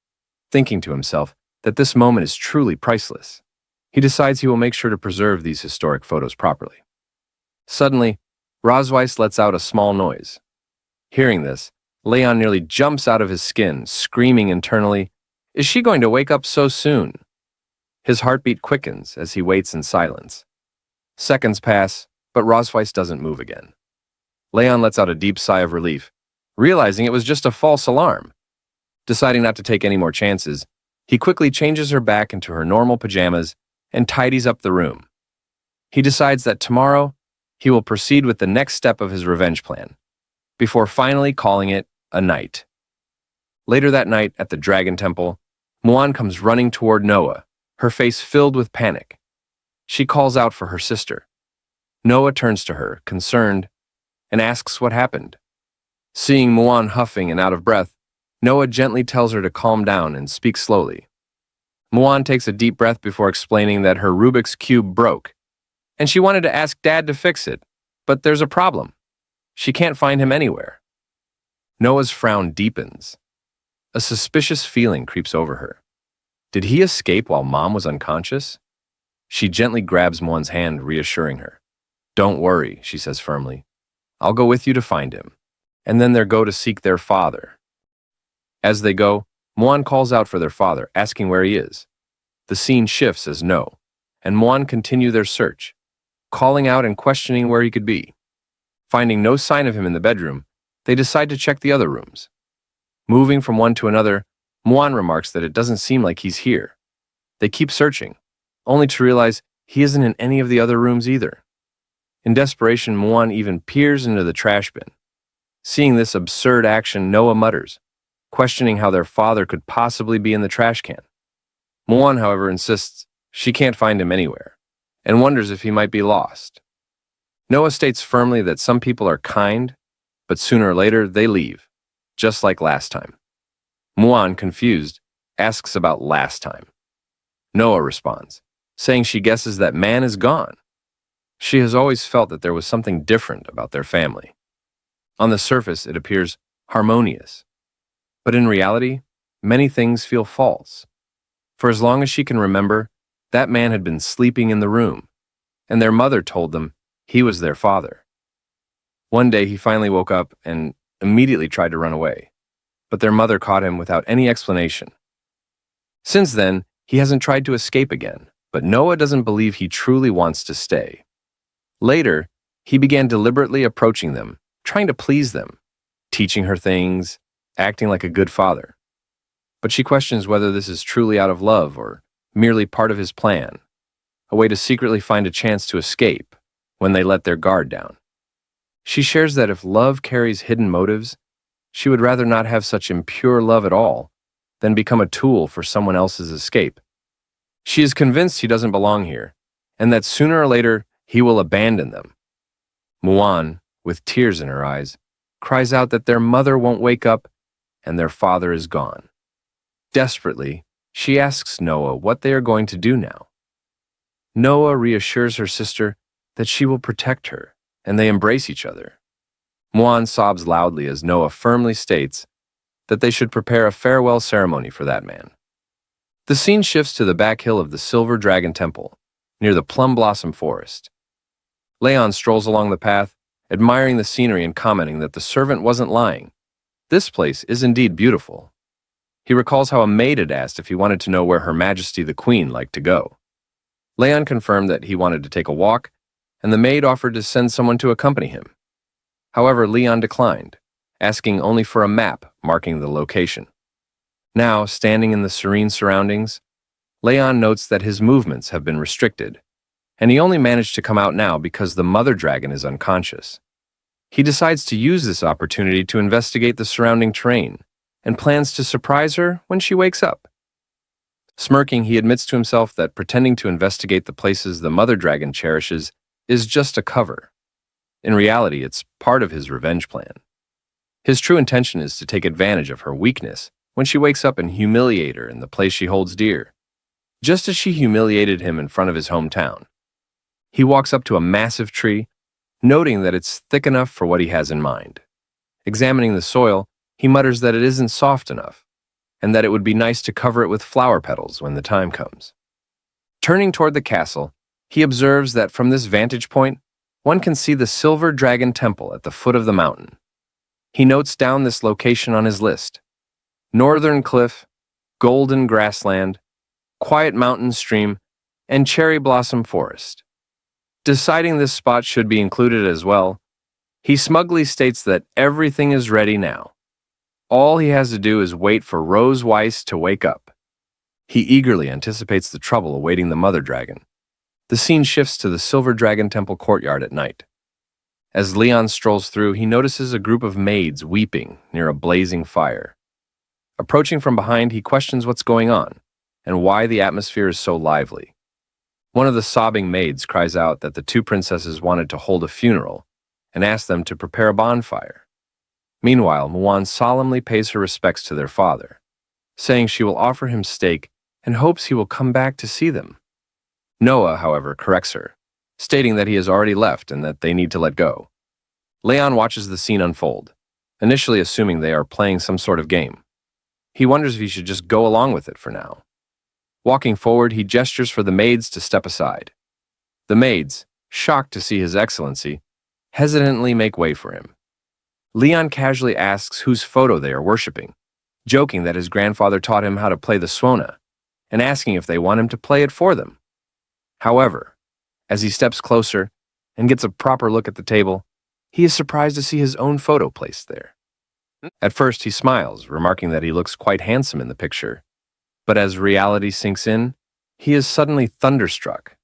Thinking to himself that this moment is truly priceless, he decides he will make sure to preserve these historic photos properly. Suddenly, Rosweiss lets out a small noise. Hearing this, Leon nearly jumps out of his skin, screaming internally, "Is she going to wake up so soon?" His heartbeat quickens as he waits in silence. Seconds pass, but Rosweiss doesn't move again. Leon lets out a deep sigh of relief, realizing it was just a false alarm. Deciding not to take any more chances, he quickly changes her back into her normal pajamas and tidies up the room. He decides that tomorrow, he will proceed with the next step of his revenge plan, before finally calling it a night. Later that night at the Dragon Temple, Muan comes running toward Noah, her face filled with panic. She calls out for her sister. Noah turns to her, concerned, and asks what happened. Seeing Muan huffing and out of breath, Noah gently tells her to calm down and speak slowly. Muan takes a deep breath before explaining that her Rubik's Cube broke, and she wanted to ask Dad to fix it, but there's a problem. She can't find him anywhere. Noah's frown deepens. A suspicious feeling creeps over her. Did he escape while Mom was unconscious? She gently grabs Muan's hand, reassuring her. "Don't worry," she says firmly. "I'll go with you to find him." And then they go to seek their father. As they go, Muan calls out for their father, asking where he is. The scene shifts as no, and Muan continue their search, calling out and questioning where he could be. Finding no sign of him in the bedroom, they decide to check the other rooms. Moving from one to another, Muan remarks that it doesn't seem like he's here. They keep searching, only to realize he isn't in any of the other rooms either. In desperation, Muan even peers into the trash bin. Seeing this absurd action, Noah mutters, questioning how their father could possibly be in the trash can. Muan, however, insists she can't find him anywhere, and wonders if he might be lost. Noah states firmly that some people are kind, but sooner or later they leave, just like last time. Muan, confused, asks about last time. Noah responds, saying she guesses that man is gone. She has always felt that there was something different about their family. On the surface, it appears harmonious. But in reality, many things feel false. For as long as she can remember, that man had been sleeping in the room, and their mother told them he was their father. One day he finally woke up and immediately tried to run away, but their mother caught him without any explanation. Since then, he hasn't tried to escape again, but Noah doesn't believe he truly wants to stay. Later, he began deliberately approaching them, trying to please them, teaching her things, acting like a good father. But she questions whether this is truly out of love or merely part of his plan, a way to secretly find a chance to escape when they let their guard down. She shares that if love carries hidden motives, she would rather not have such impure love at all than become a tool for someone else's escape. She is convinced he doesn't belong here, and that sooner or later he will abandon them. Muan, with tears in her eyes, cries out that their mother won't wake up and their father is gone. Desperately, she asks Noah what they are going to do now. Noah reassures her sister that she will protect her, and they embrace each other. Muan sobs loudly as Noah firmly states that they should prepare a farewell ceremony for that man. The scene shifts to the back hill of the Silver Dragon Temple, near the Plum Blossom Forest. Leon strolls along the path, admiring the scenery and commenting that the servant wasn't lying. This place is indeed beautiful. He recalls how a maid had asked if he wanted to know where Her Majesty the Queen liked to go. Leon confirmed that he wanted to take a walk, and the maid offered to send someone to accompany him. However, Leon declined, asking only for a map marking the location. Now, standing in the serene surroundings, Leon notes that his movements have been restricted, and he only managed to come out now because the mother dragon is unconscious. He decides to use this opportunity to investigate the surrounding terrain and plans to surprise her when she wakes up. Smirking, he admits to himself that pretending to investigate the places the mother dragon cherishes is just a cover. In reality, it's part of his revenge plan. His true intention is to take advantage of her weakness when she wakes up and humiliate her in the place she holds dear, just as she humiliated him in front of his hometown. He walks up to a massive tree, noting that it's thick enough for what he has in mind. Examining the soil, he mutters that it isn't soft enough, and that it would be nice to cover it with flower petals when the time comes. Turning toward the castle, he observes that from this vantage point, one can see the Silver Dragon Temple at the foot of the mountain. He notes down this location on his list: Northern Cliff, Golden Grassland, Quiet Mountain Stream, and Cherry Blossom Forest. Deciding this spot should be included as well, he smugly states that everything is ready now. All he has to do is wait for Rose Weiss to wake up. He eagerly anticipates the trouble awaiting the mother dragon. The scene shifts to the Silver Dragon Temple courtyard at night. As Leon strolls through, he notices a group of maids weeping near a blazing fire. Approaching from behind, he questions what's going on and why the atmosphere is so lively. One of the sobbing maids cries out that the two princesses wanted to hold a funeral and asked them to prepare a bonfire. Meanwhile, Muan solemnly pays her respects to their father, saying she will offer him steak and hopes he will come back to see them. Noah, however, corrects her, stating that he has already left and that they need to let go. Leon watches the scene unfold, initially assuming they are playing some sort of game. He wonders if he should just go along with it for now. Walking forward, he gestures for the maids to step aside. The maids, shocked to see His Excellency, hesitantly make way for him. Leon casually asks whose photo they are worshipping, joking that his grandfather taught him how to play the swona, and asking if they want him to play it for them. However, as he steps closer and gets a proper look at the table, he is surprised to see his own photo placed there. At first, he smiles, remarking that he looks quite handsome in the picture, but as reality sinks in, he is suddenly thunderstruck.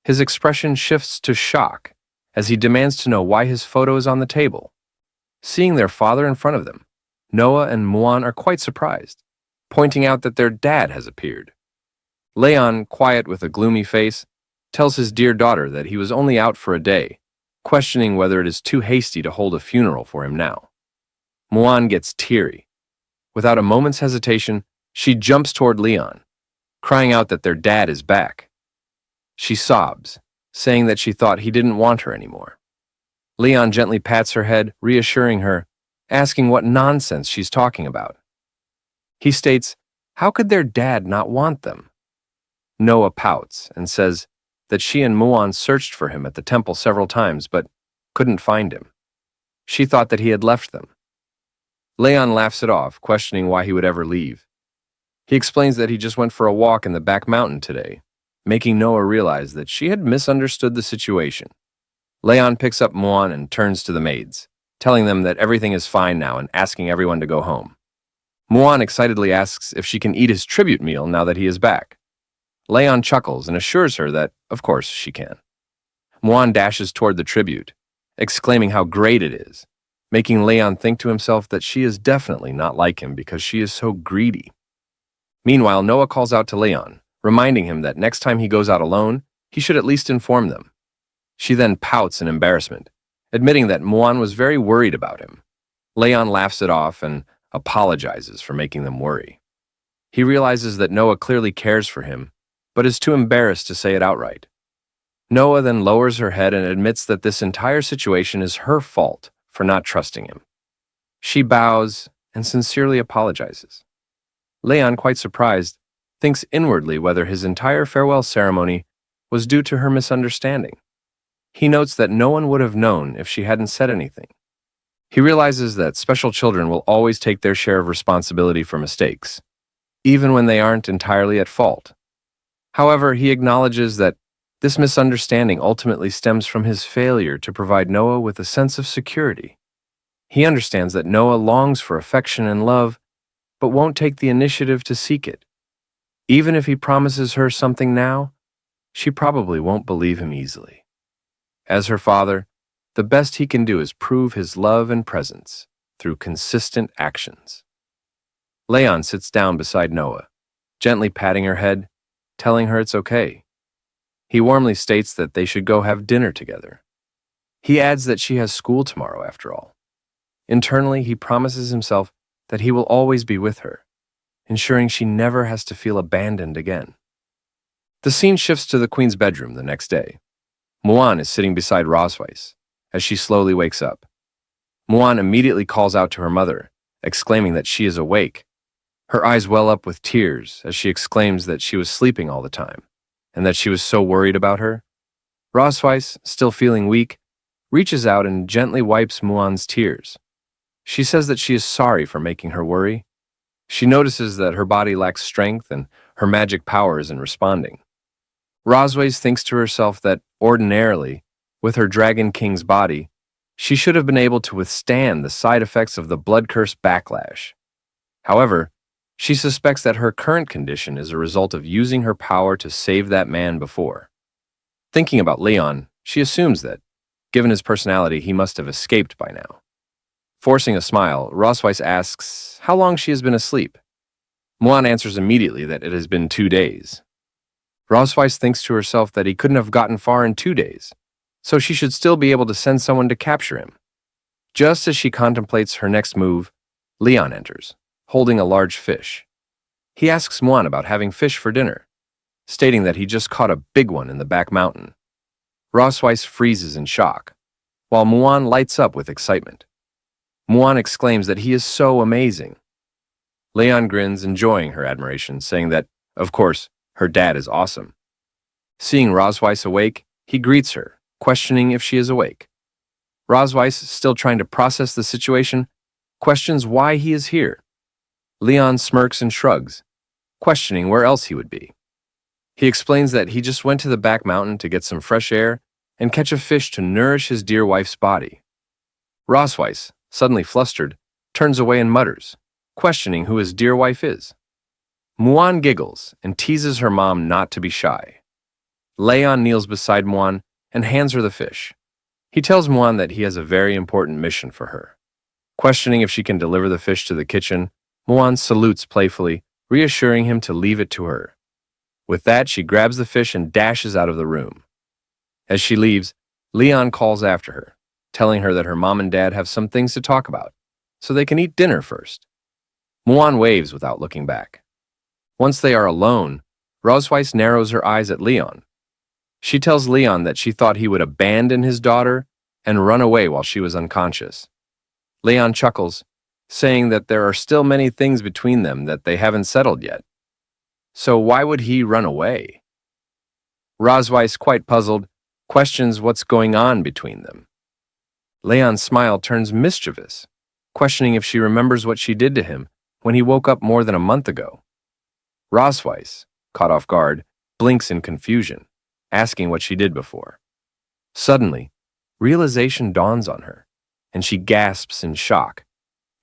His expression shifts to shock as he demands to know why his photo is on the table. Seeing their father in front of them, Noah and Muan are quite surprised, pointing out that their dad has appeared. Leon, quiet with a gloomy face, tells his dear daughter that he was only out for a day, questioning whether it is too hasty to hold a funeral for him now. Muan gets teary. Without a moment's hesitation, she jumps toward Leon, crying out that their dad is back. She sobs, saying that she thought he didn't want her anymore. Leon gently pats her head, reassuring her, asking what nonsense she's talking about. He states, how could their dad not want them? Noah pouts and says that she and Muan searched for him at the temple several times but couldn't find him. She thought that he had left them. Leon laughs it off, questioning why he would ever leave. He explains that he just went for a walk in the back mountain today, making Noah realize that she had misunderstood the situation. Leon picks up Muan and turns to the maids, telling them that everything is fine now and asking everyone to go home. Muan excitedly asks if she can eat his tribute meal now that he is back. Leon chuckles and assures her that, of course, she can. Muan dashes toward the tribute, exclaiming how great it is, making Leon think to himself that she is definitely not like him because she is so greedy. Meanwhile, Noah calls out to Leon, reminding him that next time he goes out alone, he should at least inform them. She then pouts in embarrassment, admitting that Muan was very worried about him. Leon laughs it off and apologizes for making them worry. He realizes that Noah clearly cares for him, but is too embarrassed to say it outright. Noah then lowers her head and admits that this entire situation is her fault for not trusting him. She bows and sincerely apologizes. Leon, quite surprised, thinks inwardly whether his entire farewell ceremony was due to her misunderstanding. He notes that no one would have known if she hadn't said anything. He realizes that special children will always take their share of responsibility for mistakes, even when they aren't entirely at fault. However, he acknowledges that this misunderstanding ultimately stems from his failure to provide Noah with a sense of security. He understands that Noah longs for affection and love, but won't take the initiative to seek it. Even if he promises her something now, she probably won't believe him easily. As her father, the best he can do is prove his love and presence through consistent actions. Leon sits down beside Noah, gently patting her head, telling her it's okay. He warmly states that they should go have dinner together. He adds that she has school tomorrow after all. Internally, he promises himself that he will always be with her, ensuring she never has to feel abandoned again. The scene shifts to the queen's bedroom the next day. Muan is sitting beside Rosweiss as she slowly wakes up. Muan immediately calls out to her mother, exclaiming that she is awake. Her eyes well up with tears as she exclaims that she was sleeping all the time and that she was so worried about her. Rosweiss, still feeling weak, reaches out and gently wipes Muan's tears. She says that she is sorry for making her worry. She notices that her body lacks strength and her magic power isn't responding. Rosweiss thinks to herself that, ordinarily, with her Dragon King's body, she should have been able to withstand the side effects of the blood curse backlash. However, she suspects that her current condition is a result of using her power to save that man before. Thinking about Leon, she assumes that, given his personality, he must have escaped by now. Forcing a smile, Rosweiss asks how long she has been asleep. Muan answers immediately that it has been 2 days. Rosweiss thinks to herself that he couldn't have gotten far in 2 days, so she should still be able to send someone to capture him. Just as she contemplates her next move, Leon enters, holding a large fish. He asks Muan about having fish for dinner, stating that he just caught a big one in the back mountain. Rosweiss freezes in shock, while Muan lights up with excitement. Muan exclaims that he is so amazing. Leon grins, enjoying her admiration, saying that, of course, her dad is awesome. Seeing Rosweiss awake, he greets her, questioning if she is awake. Rosweiss, still trying to process the situation, questions why he is here. Leon smirks and shrugs, questioning where else he would be. He explains that he just went to the back mountain to get some fresh air and catch a fish to nourish his dear wife's body. Rosweiss, suddenly flustered, turns away and mutters, questioning who his dear wife is. Muan giggles and teases her mom not to be shy. Leon kneels beside Muan and hands her the fish. He tells Muan that he has a very important mission for her. Questioning if she can deliver the fish to the kitchen, Muan salutes playfully, reassuring him to leave it to her. With that, she grabs the fish and dashes out of the room. As she leaves, Leon calls after her, telling her that her mom and dad have some things to talk about, so they can eat dinner first. Muan waves without looking back. Once they are alone, Rosweiss narrows her eyes at Leon. She tells Leon that she thought he would abandon his daughter and run away while she was unconscious. Leon chuckles, saying that there are still many things between them that they haven't settled yet. So why would he run away? Rosweiss, quite puzzled, questions what's going on between them. Leon's smile turns mischievous, questioning if she remembers what she did to him when he woke up more than a month ago. Rosweiss, caught off guard, blinks in confusion, asking what she did before. Suddenly, realization dawns on her, and she gasps in shock,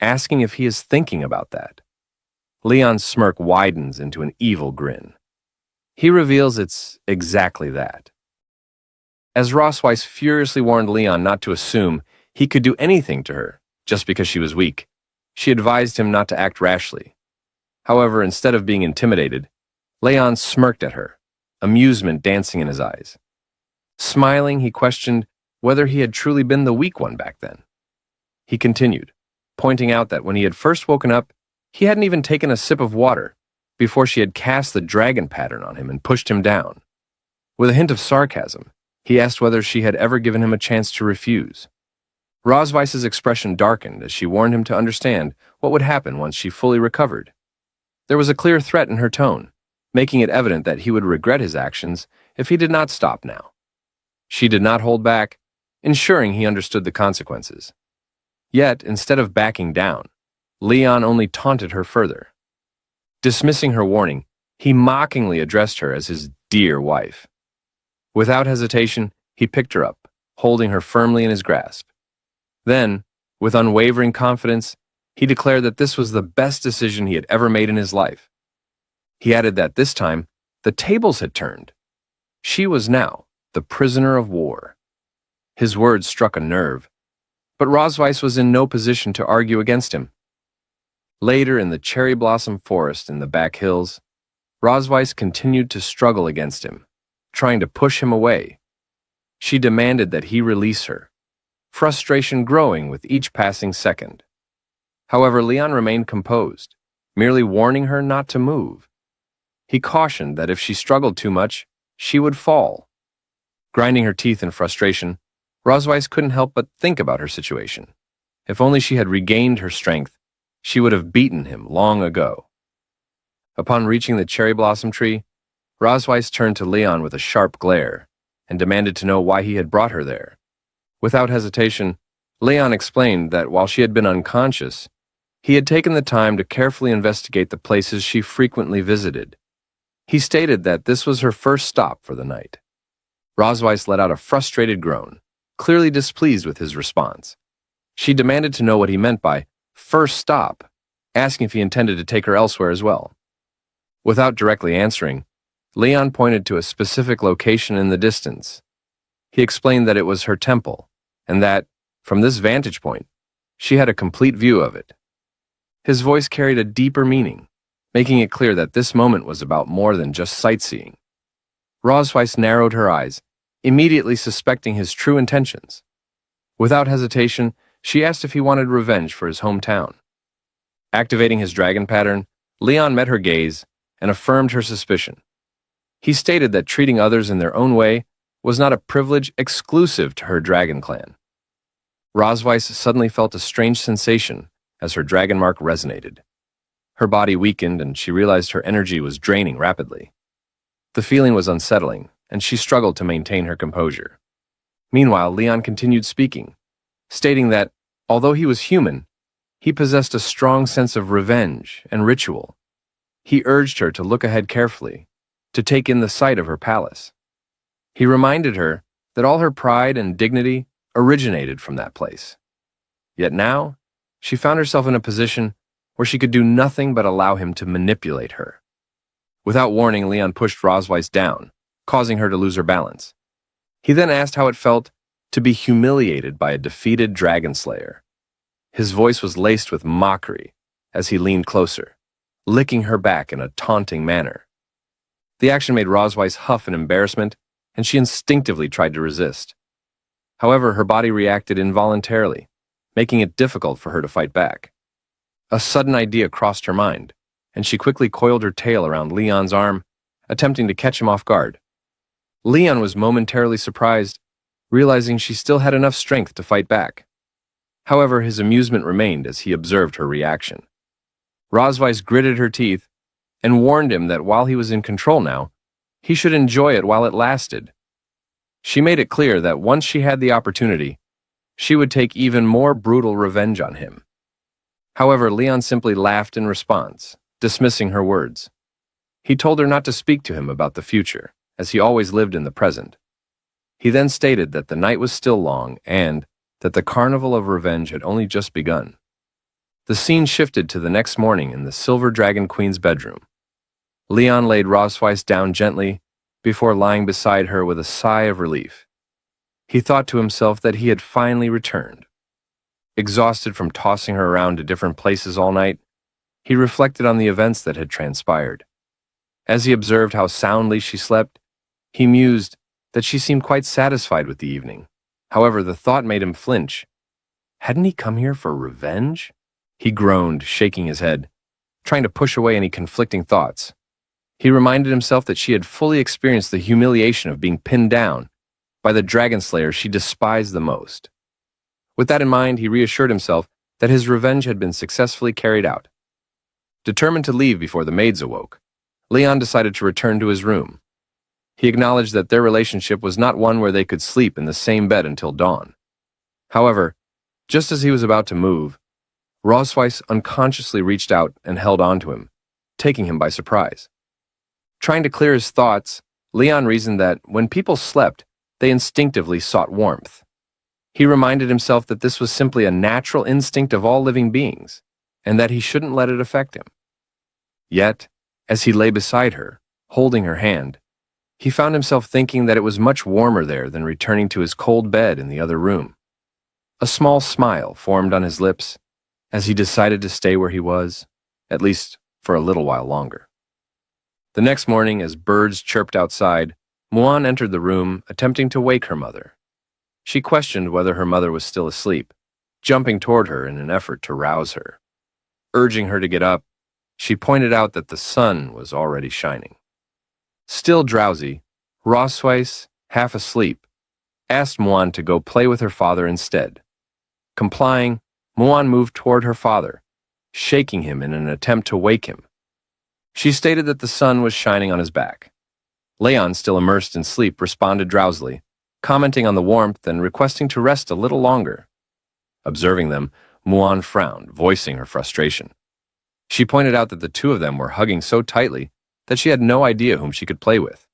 asking if he is thinking about that. Leon's smirk widens into an evil grin. He reveals it's exactly that. As Rosweiss furiously warned Leon not to assume he could do anything to her just because she was weak, she advised him not to act rashly. However, instead of being intimidated, Leon smirked at her, amusement dancing in his eyes. Smiling, he questioned whether he had truly been the weak one back then. He continued, pointing out that when he had first woken up, he hadn't even taken a sip of water before she had cast the dragon pattern on him and pushed him down. With a hint of sarcasm, he asked whether she had ever given him a chance to refuse. Rosweiss's expression darkened as she warned him to understand what would happen once she fully recovered. There was a clear threat in her tone, making it evident that he would regret his actions if he did not stop now. She did not hold back, ensuring he understood the consequences. Yet, instead of backing down, Leon only taunted her further. Dismissing her warning, he mockingly addressed her as his dear wife. Without hesitation, he picked her up, holding her firmly in his grasp. Then, with unwavering confidence, he declared that this was the best decision he had ever made in his life. He added that this time, the tables had turned. She was now the prisoner of war. His words struck a nerve, but Rosweiss was in no position to argue against him. Later, in the cherry blossom forest in the back hills, Rosweiss continued to struggle against him, trying to push him away. She demanded that he release her, frustration growing with each passing second. However, Leon remained composed, merely warning her not to move. He cautioned that if she struggled too much, she would fall. Grinding her teeth in frustration, Rosweiss couldn't help but think about her situation. If only she had regained her strength, she would have beaten him long ago. Upon reaching the cherry blossom tree, Rosweiss turned to Leon with a sharp glare and demanded to know why he had brought her there. Without hesitation, Leon explained that while she had been unconscious, he had taken the time to carefully investigate the places she frequently visited. He stated that this was her first stop for the night. Rosweiss let out a frustrated groan, clearly displeased with his response. She demanded to know what he meant by first stop, asking if he intended to take her elsewhere as well. Without directly answering, Leon pointed to a specific location in the distance. He explained that it was her temple, and that, from this vantage point, she had a complete view of it. His voice carried a deeper meaning, making it clear that this moment was about more than just sightseeing. Rosweiss narrowed her eyes, immediately suspecting his true intentions. Without hesitation, she asked if he wanted revenge for his hometown. Activating his dragon pattern, Leon met her gaze and affirmed her suspicion. He stated that treating others in their own way was not a privilege exclusive to her dragon clan. Rosweiss suddenly felt a strange sensation as her dragon mark resonated. Her body weakened and she realized her energy was draining rapidly. The feeling was unsettling, and she struggled to maintain her composure. Meanwhile, Leon continued speaking, stating that, although he was human, he possessed a strong sense of revenge and ritual. He urged her to look ahead carefully, to take in the sight of her palace. He reminded her that all her pride and dignity originated from that place. Yet now, she found herself in a position where she could do nothing but allow him to manipulate her. Without warning, Leon pushed Rosweiss down, causing her to lose her balance. He then asked how it felt to be humiliated by a defeated dragon slayer. His voice was laced with mockery as he leaned closer, licking her back in a taunting manner. The action made Rosweiss huff in embarrassment, and she instinctively tried to resist. However, her body reacted involuntarily, making it difficult for her to fight back. A sudden idea crossed her mind, and she quickly coiled her tail around Leon's arm, attempting to catch him off guard. Leon was momentarily surprised, realizing she still had enough strength to fight back. However, his amusement remained as he observed her reaction. Rosweiss gritted her teeth and warned him that while he was in control now, he should enjoy it while it lasted. She made it clear that once she had the opportunity, she would take even more brutal revenge on him. However, Leon simply laughed in response, dismissing her words. He told her not to speak to him about the future, as he always lived in the present. He then stated that the night was still long and that the carnival of revenge had only just begun. The scene shifted to the next morning in the Silver Dragon Queen's bedroom. Leon laid Rosweiss down gently before lying beside her with a sigh of relief. He thought to himself that he had finally returned. Exhausted from tossing her around to different places all night, he reflected on the events that had transpired. As he observed how soundly she slept, he mused that she seemed quite satisfied with the evening. However, the thought made him flinch. Hadn't he come here for revenge? He groaned, shaking his head, trying to push away any conflicting thoughts. He reminded himself that she had fully experienced the humiliation of being pinned down by the dragon slayer she despised the most. With that in mind, he reassured himself that his revenge had been successfully carried out. Determined to leave before the maids awoke, Leon decided to return to his room. He acknowledged that their relationship was not one where they could sleep in the same bed until dawn. However, just as he was about to move, Rosweiss unconsciously reached out and held on to him, taking him by surprise. Trying to clear his thoughts, Leon reasoned that when people slept, they instinctively sought warmth. He reminded himself that this was simply a natural instinct of all living beings, and that he shouldn't let it affect him. Yet, as he lay beside her, holding her hand, he found himself thinking that it was much warmer there than returning to his cold bed in the other room. A small smile formed on his lips, as he decided to stay where he was, at least for a little while longer. The next morning, as birds chirped outside, Muan entered the room, attempting to wake her mother. She questioned whether her mother was still asleep, jumping toward her in an effort to rouse her. Urging her to get up, she pointed out that the sun was already shining. Still drowsy, Rosweiss, half asleep, asked Muan to go play with her father instead. Complying, Muan moved toward her father, shaking him in an attempt to wake him. She stated that the sun was shining on his back. Leon, still immersed in sleep, responded drowsily, commenting on the warmth and requesting to rest a little longer. Observing them, Muan frowned, voicing her frustration. She pointed out that the two of them were hugging so tightly that she had no idea whom she could play with.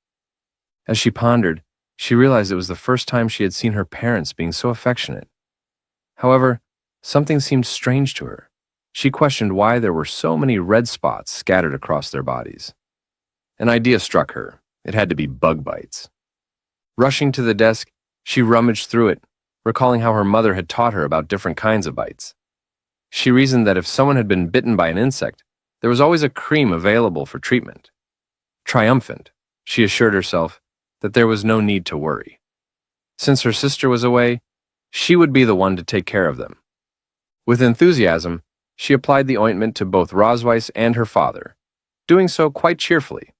As she pondered, she realized it was the first time she had seen her parents being so affectionate. However, something seemed strange to her. She questioned why there were so many red spots scattered across their bodies. An idea struck her. It had to be bug bites. Rushing to the desk, she rummaged through it, recalling how her mother had taught her about different kinds of bites. She reasoned that if someone had been bitten by an insect, there was always a cream available for treatment. Triumphant, she assured herself that there was no need to worry. Since her sister was away, she would be the one to take care of them. With enthusiasm, she applied the ointment to both Rosweiss and her father, doing so quite cheerfully.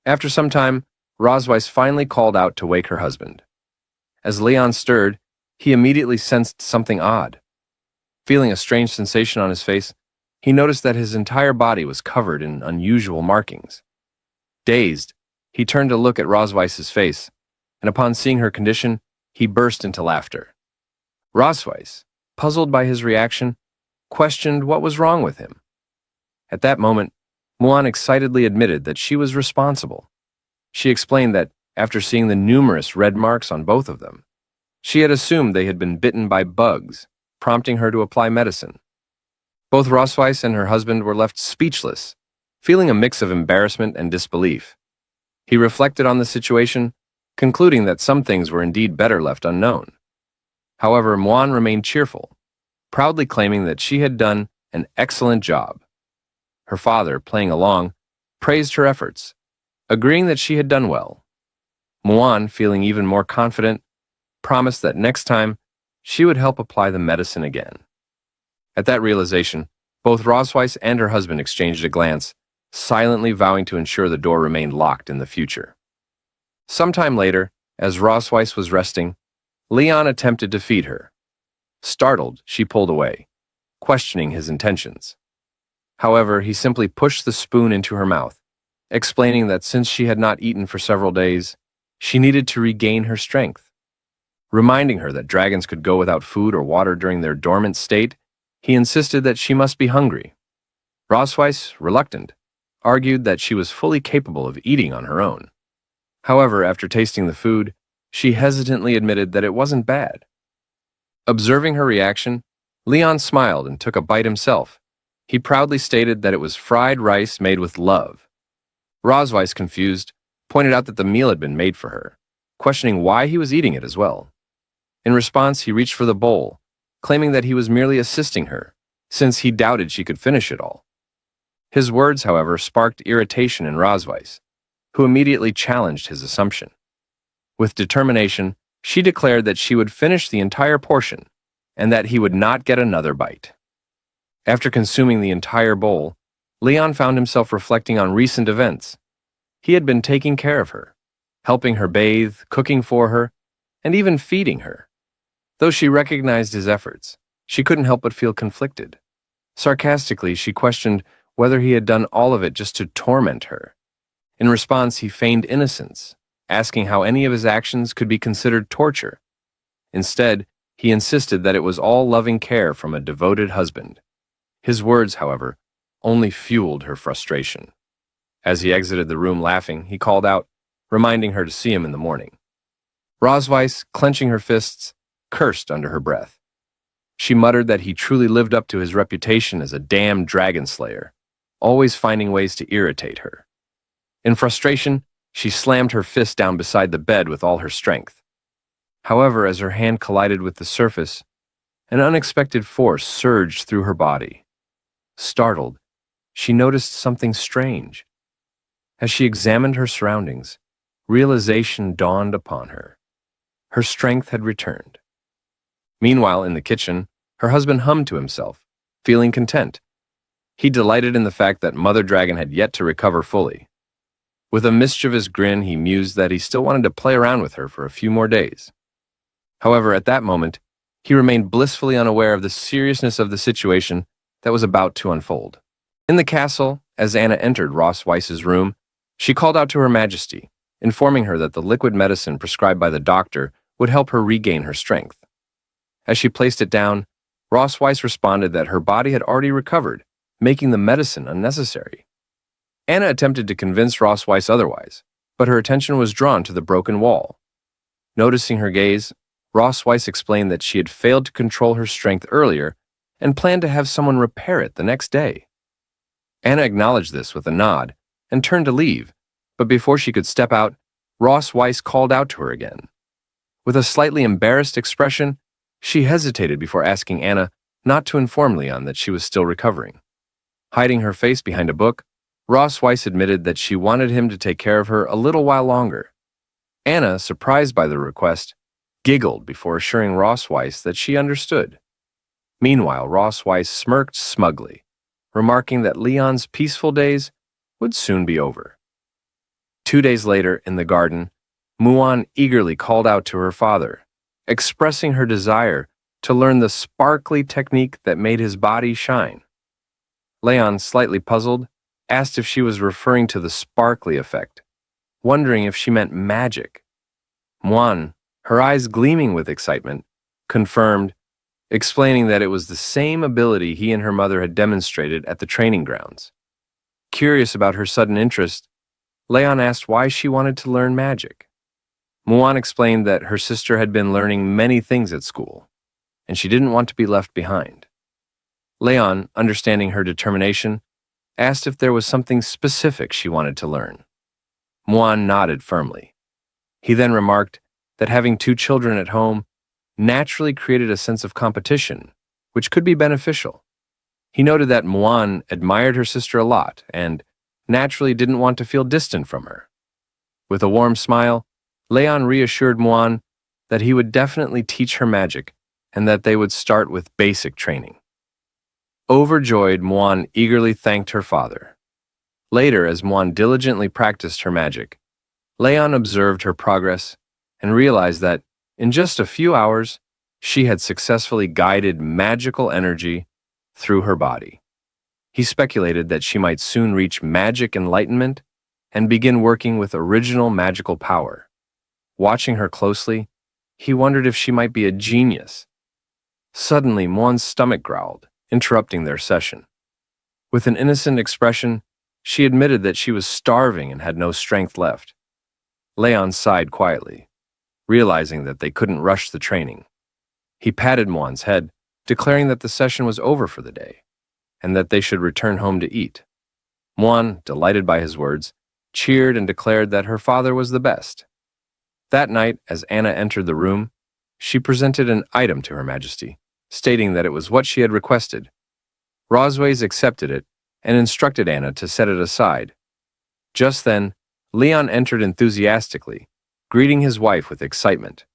After some time, Rosweiss finally called out to wake her husband. As Leon stirred, he immediately sensed something odd. Feeling a strange sensation on his face, he noticed that his entire body was covered in unusual markings. Dazed, he turned to look at Rosweiss's face, and upon seeing her condition, he burst into laughter. Rosweiss, puzzled by his reaction, questioned what was wrong with him. At that moment, Muan excitedly admitted that she was responsible. She explained that, after seeing the numerous red marks on both of them, she had assumed they had been bitten by bugs, prompting her to apply medicine. Both Rosweiss and her husband were left speechless, feeling a mix of embarrassment and disbelief. He reflected on the situation, concluding that some things were indeed better left unknown. However, Muan remained cheerful, proudly claiming that she had done an excellent job. Her father, playing along, praised her efforts, agreeing that she had done well. Muan, feeling even more confident, promised that next time she would help apply the medicine again. At that realization, both Rosweiss and her husband exchanged a glance, silently vowing to ensure the door remained locked in the future. Sometime later, as Rosweiss was resting, Leon attempted to feed her. Startled, she pulled away, questioning his intentions. However, he simply pushed the spoon into her mouth, explaining that since she had not eaten for several days, she needed to regain her strength. Reminding her that dragons could go without food or water during their dormant state, he insisted that she must be hungry. Rosweiss, reluctant, argued that she was fully capable of eating on her own. However, after tasting the food, she hesitantly admitted that it wasn't bad. Observing her reaction, Leon smiled and took a bite himself. He proudly stated that it was fried rice made with love. Rosweiss, confused, pointed out that the meal had been made for her, questioning why he was eating it as well. In response, he reached for the bowl, claiming that he was merely assisting her, since he doubted she could finish it all. His words, however, sparked irritation in Rosweiss, who immediately challenged his assumption. With determination, she declared that she would finish the entire portion, and that he would not get another bite. After consuming the entire bowl, Leon found himself reflecting on recent events. He had been taking care of her, helping her bathe, cooking for her, and even feeding her. Though she recognized his efforts, she couldn't help but feel conflicted. Sarcastically, she questioned whether he had done all of it just to torment her. In response, he feigned innocence, asking how any of his actions could be considered torture. Instead, he insisted that it was all loving care from a devoted husband. His words, however, only fueled her frustration. As he exited the room laughing, he called out, reminding her to see him in the morning. Rosweiss, clenching her fists, cursed under her breath. She muttered that he truly lived up to his reputation as a damned dragon slayer, always finding ways to irritate her. In frustration, she slammed her fist down beside the bed with all her strength. However, as her hand collided with the surface, An unexpected force surged through her body. Startled, she noticed something strange. As she examined her surroundings, realization dawned upon her. Her strength had returned. Meanwhile, in the kitchen, her husband hummed to himself, feeling content. He delighted in the fact that Mother Dragon had yet to recover fully. With a mischievous grin, he mused that he still wanted to play around with her for a few more days. However, at that moment, he remained blissfully unaware of the seriousness of the situation that was about to unfold. In the castle, as Anna entered Ross Weiss's room, she called out to Her Majesty, informing her that the liquid medicine prescribed by the doctor would help her regain her strength. As she placed it down, Ross Weiss responded that her body had already recovered, making the medicine unnecessary. Anna attempted to convince Ross Weiss otherwise, but her attention was drawn to the broken wall. Noticing her gaze, Ross Weiss explained that she had failed to control her strength earlier and planned to have someone repair it the next day. Anna acknowledged this with a nod and turned to leave, but before she could step out, Ross Weiss called out to her again. With a slightly embarrassed expression, she hesitated before asking Anna not to inform Leon that she was still recovering. Hiding her face behind a book, Ross Weiss admitted that she wanted him to take care of her a little while longer. Anna, surprised by the request, giggled before assuring Ross Weiss that she understood. Meanwhile, Ross Weiss smirked smugly, remarking that Leon's peaceful days would soon be over. 2 days later, in the garden, Muan eagerly called out to her father, expressing her desire to learn the sparkly technique that made his body shine. Leon, slightly puzzled, asked if she was referring to the sparkly effect, wondering if she meant magic. Muan, her eyes gleaming with excitement, confirmed, explaining that it was the same ability he and her mother had demonstrated at the training grounds. Curious about her sudden interest, Leon asked why she wanted to learn magic. Muan explained that her sister had been learning many things at school, and she didn't want to be left behind. Leon, understanding her determination, asked if there was something specific she wanted to learn. Muan nodded firmly. He then remarked that having 2 children at home naturally created a sense of competition, which could be beneficial. He noted that Muan admired her sister a lot and naturally didn't want to feel distant from her. With a warm smile, Leon reassured Muan that he would definitely teach her magic and that they would start with basic training. Overjoyed, Muan eagerly thanked her father. Later, as Muan diligently practiced her magic, Leon observed her progress and realized that, in just a few hours, she had successfully guided magical energy through her body. He speculated that she might soon reach magic enlightenment and begin working with original magical power. Watching her closely, he wondered if she might be a genius. Suddenly, Muan's stomach growled, interrupting their session. With an innocent expression, she admitted that she was starving and had no strength left. Leon sighed quietly, realizing that they couldn't rush the training. He patted Muan's head, declaring that the session was over for the day, and that they should return home to eat. Muan, delighted by his words, cheered and declared that her father was the best. That night, as Anna entered the room, she presented an item to Her Majesty, stating that it was what she had requested. Rosways accepted it and instructed Anna to set it aside. Just then, Leon entered enthusiastically, greeting his wife with excitement.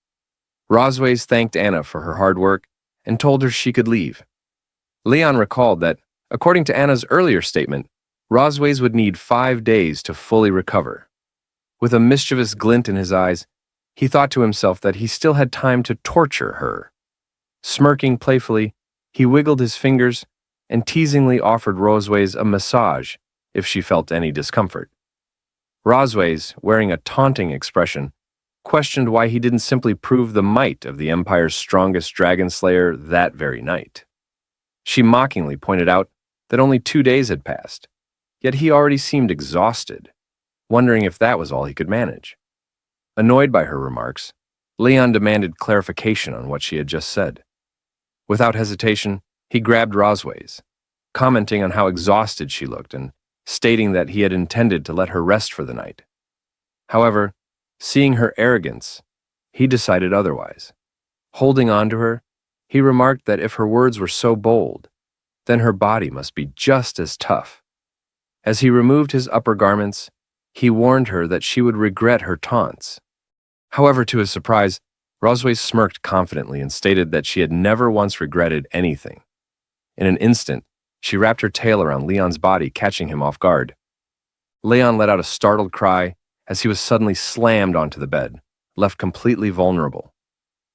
Rosways thanked Anna for her hard work and told her she could leave. Leon recalled that, according to Anna's earlier statement, Rosways would need 5 days to fully recover. With a mischievous glint in his eyes, he thought to himself that he still had time to torture her. Smirking playfully, he wiggled his fingers and teasingly offered Rosways a massage if she felt any discomfort. Rosways, wearing a taunting expression, questioned why he didn't simply prove the might of the Empire's strongest dragon slayer that very night. She mockingly pointed out that only 2 days had passed, yet he already seemed exhausted, wondering if that was all he could manage. Annoyed by her remarks, Leon demanded clarification on what she had just said. Without hesitation, he grabbed Rosways, commenting on how exhausted she looked and stating that he had intended to let her rest for the night. However, seeing her arrogance, he decided otherwise. Holding on to her, He remarked that if her words were so bold, then her body must be just as tough. As he removed his upper garments, he warned her that she would regret her taunts. However, to his surprise, Rosway smirked confidently and stated that she had never once regretted anything. In an instant, she wrapped her tail around Leon's body, catching him off guard. Leon let out a startled cry as he was suddenly slammed onto the bed, left completely vulnerable.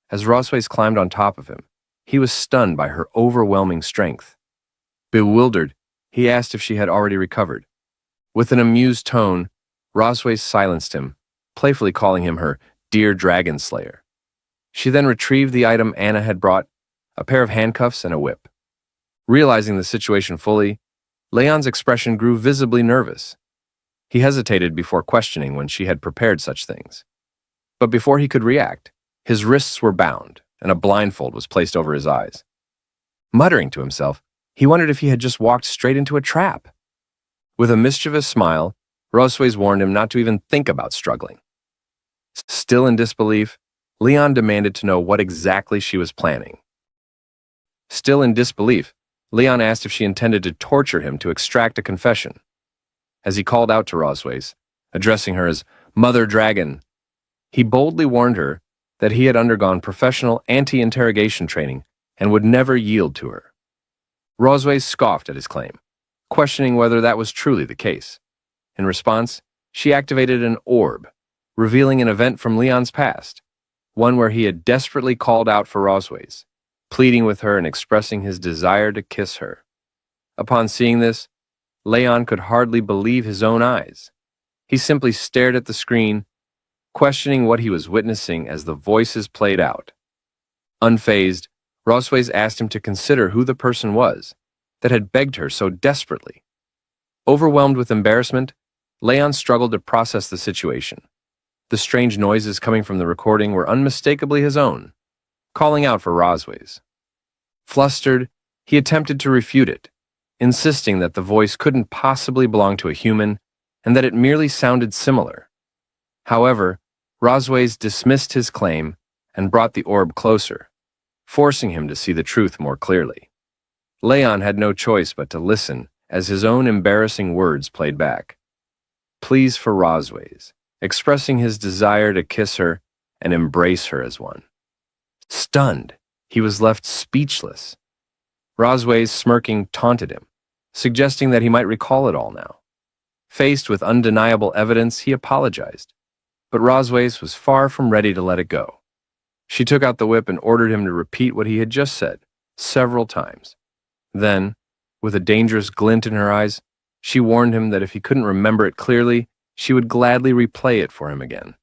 As Rosways climbed on top of him, he was stunned by her overwhelming strength. Bewildered, he asked if she had already recovered. With an amused tone, Rosways silenced him, playfully calling him her dear dragon slayer. She then retrieved the item Anna had brought, a pair of handcuffs and a whip. Realizing the situation fully, Leon's expression grew visibly nervous. He hesitated before questioning when she had prepared such things. But before he could react, his wrists were bound and a blindfold was placed over his eyes. Muttering to himself, he wondered if he had just walked straight into a trap. With a mischievous smile, Rosways warned him not to even think about struggling. Still in disbelief, Leon demanded to know what exactly she was planning. Still in disbelief, Leon asked if she intended to torture him to extract a confession. As he called out to Rosways, addressing her as Mother Dragon, he boldly warned her that he had undergone professional anti-interrogation training and would never yield to her. Rosways scoffed at his claim, questioning whether that was truly the case. In response, she activated an orb, revealing an event from Leon's past, one where he had desperately called out for Rosways, pleading with her and expressing his desire to kiss her. Upon seeing this, Leon could hardly believe his own eyes. He simply stared at the screen, questioning what he was witnessing as the voices played out. Unfazed, Rosways asked him to consider who the person was that had begged her so desperately. Overwhelmed with embarrassment, Leon struggled to process the situation. The strange noises coming from the recording were unmistakably his own, calling out for Rosways. Flustered, he attempted to refute it, insisting that the voice couldn't possibly belong to a human and that it merely sounded similar. However, Rosways dismissed his claim and brought the orb closer, forcing him to see the truth more clearly. Leon had no choice but to listen as his own embarrassing words played back. Pleas for Rosways, expressing his desire to kiss her and embrace her as one. Stunned, he was left speechless. Rosways, smirking, taunted him, suggesting that he might recall it all now. Faced with undeniable evidence, he apologized, but Rosways was far from ready to let it go. She took out the whip and ordered him to repeat what he had just said, several times. Then, with a dangerous glint in her eyes, she warned him that if he couldn't remember it clearly, she would gladly replay it for him again.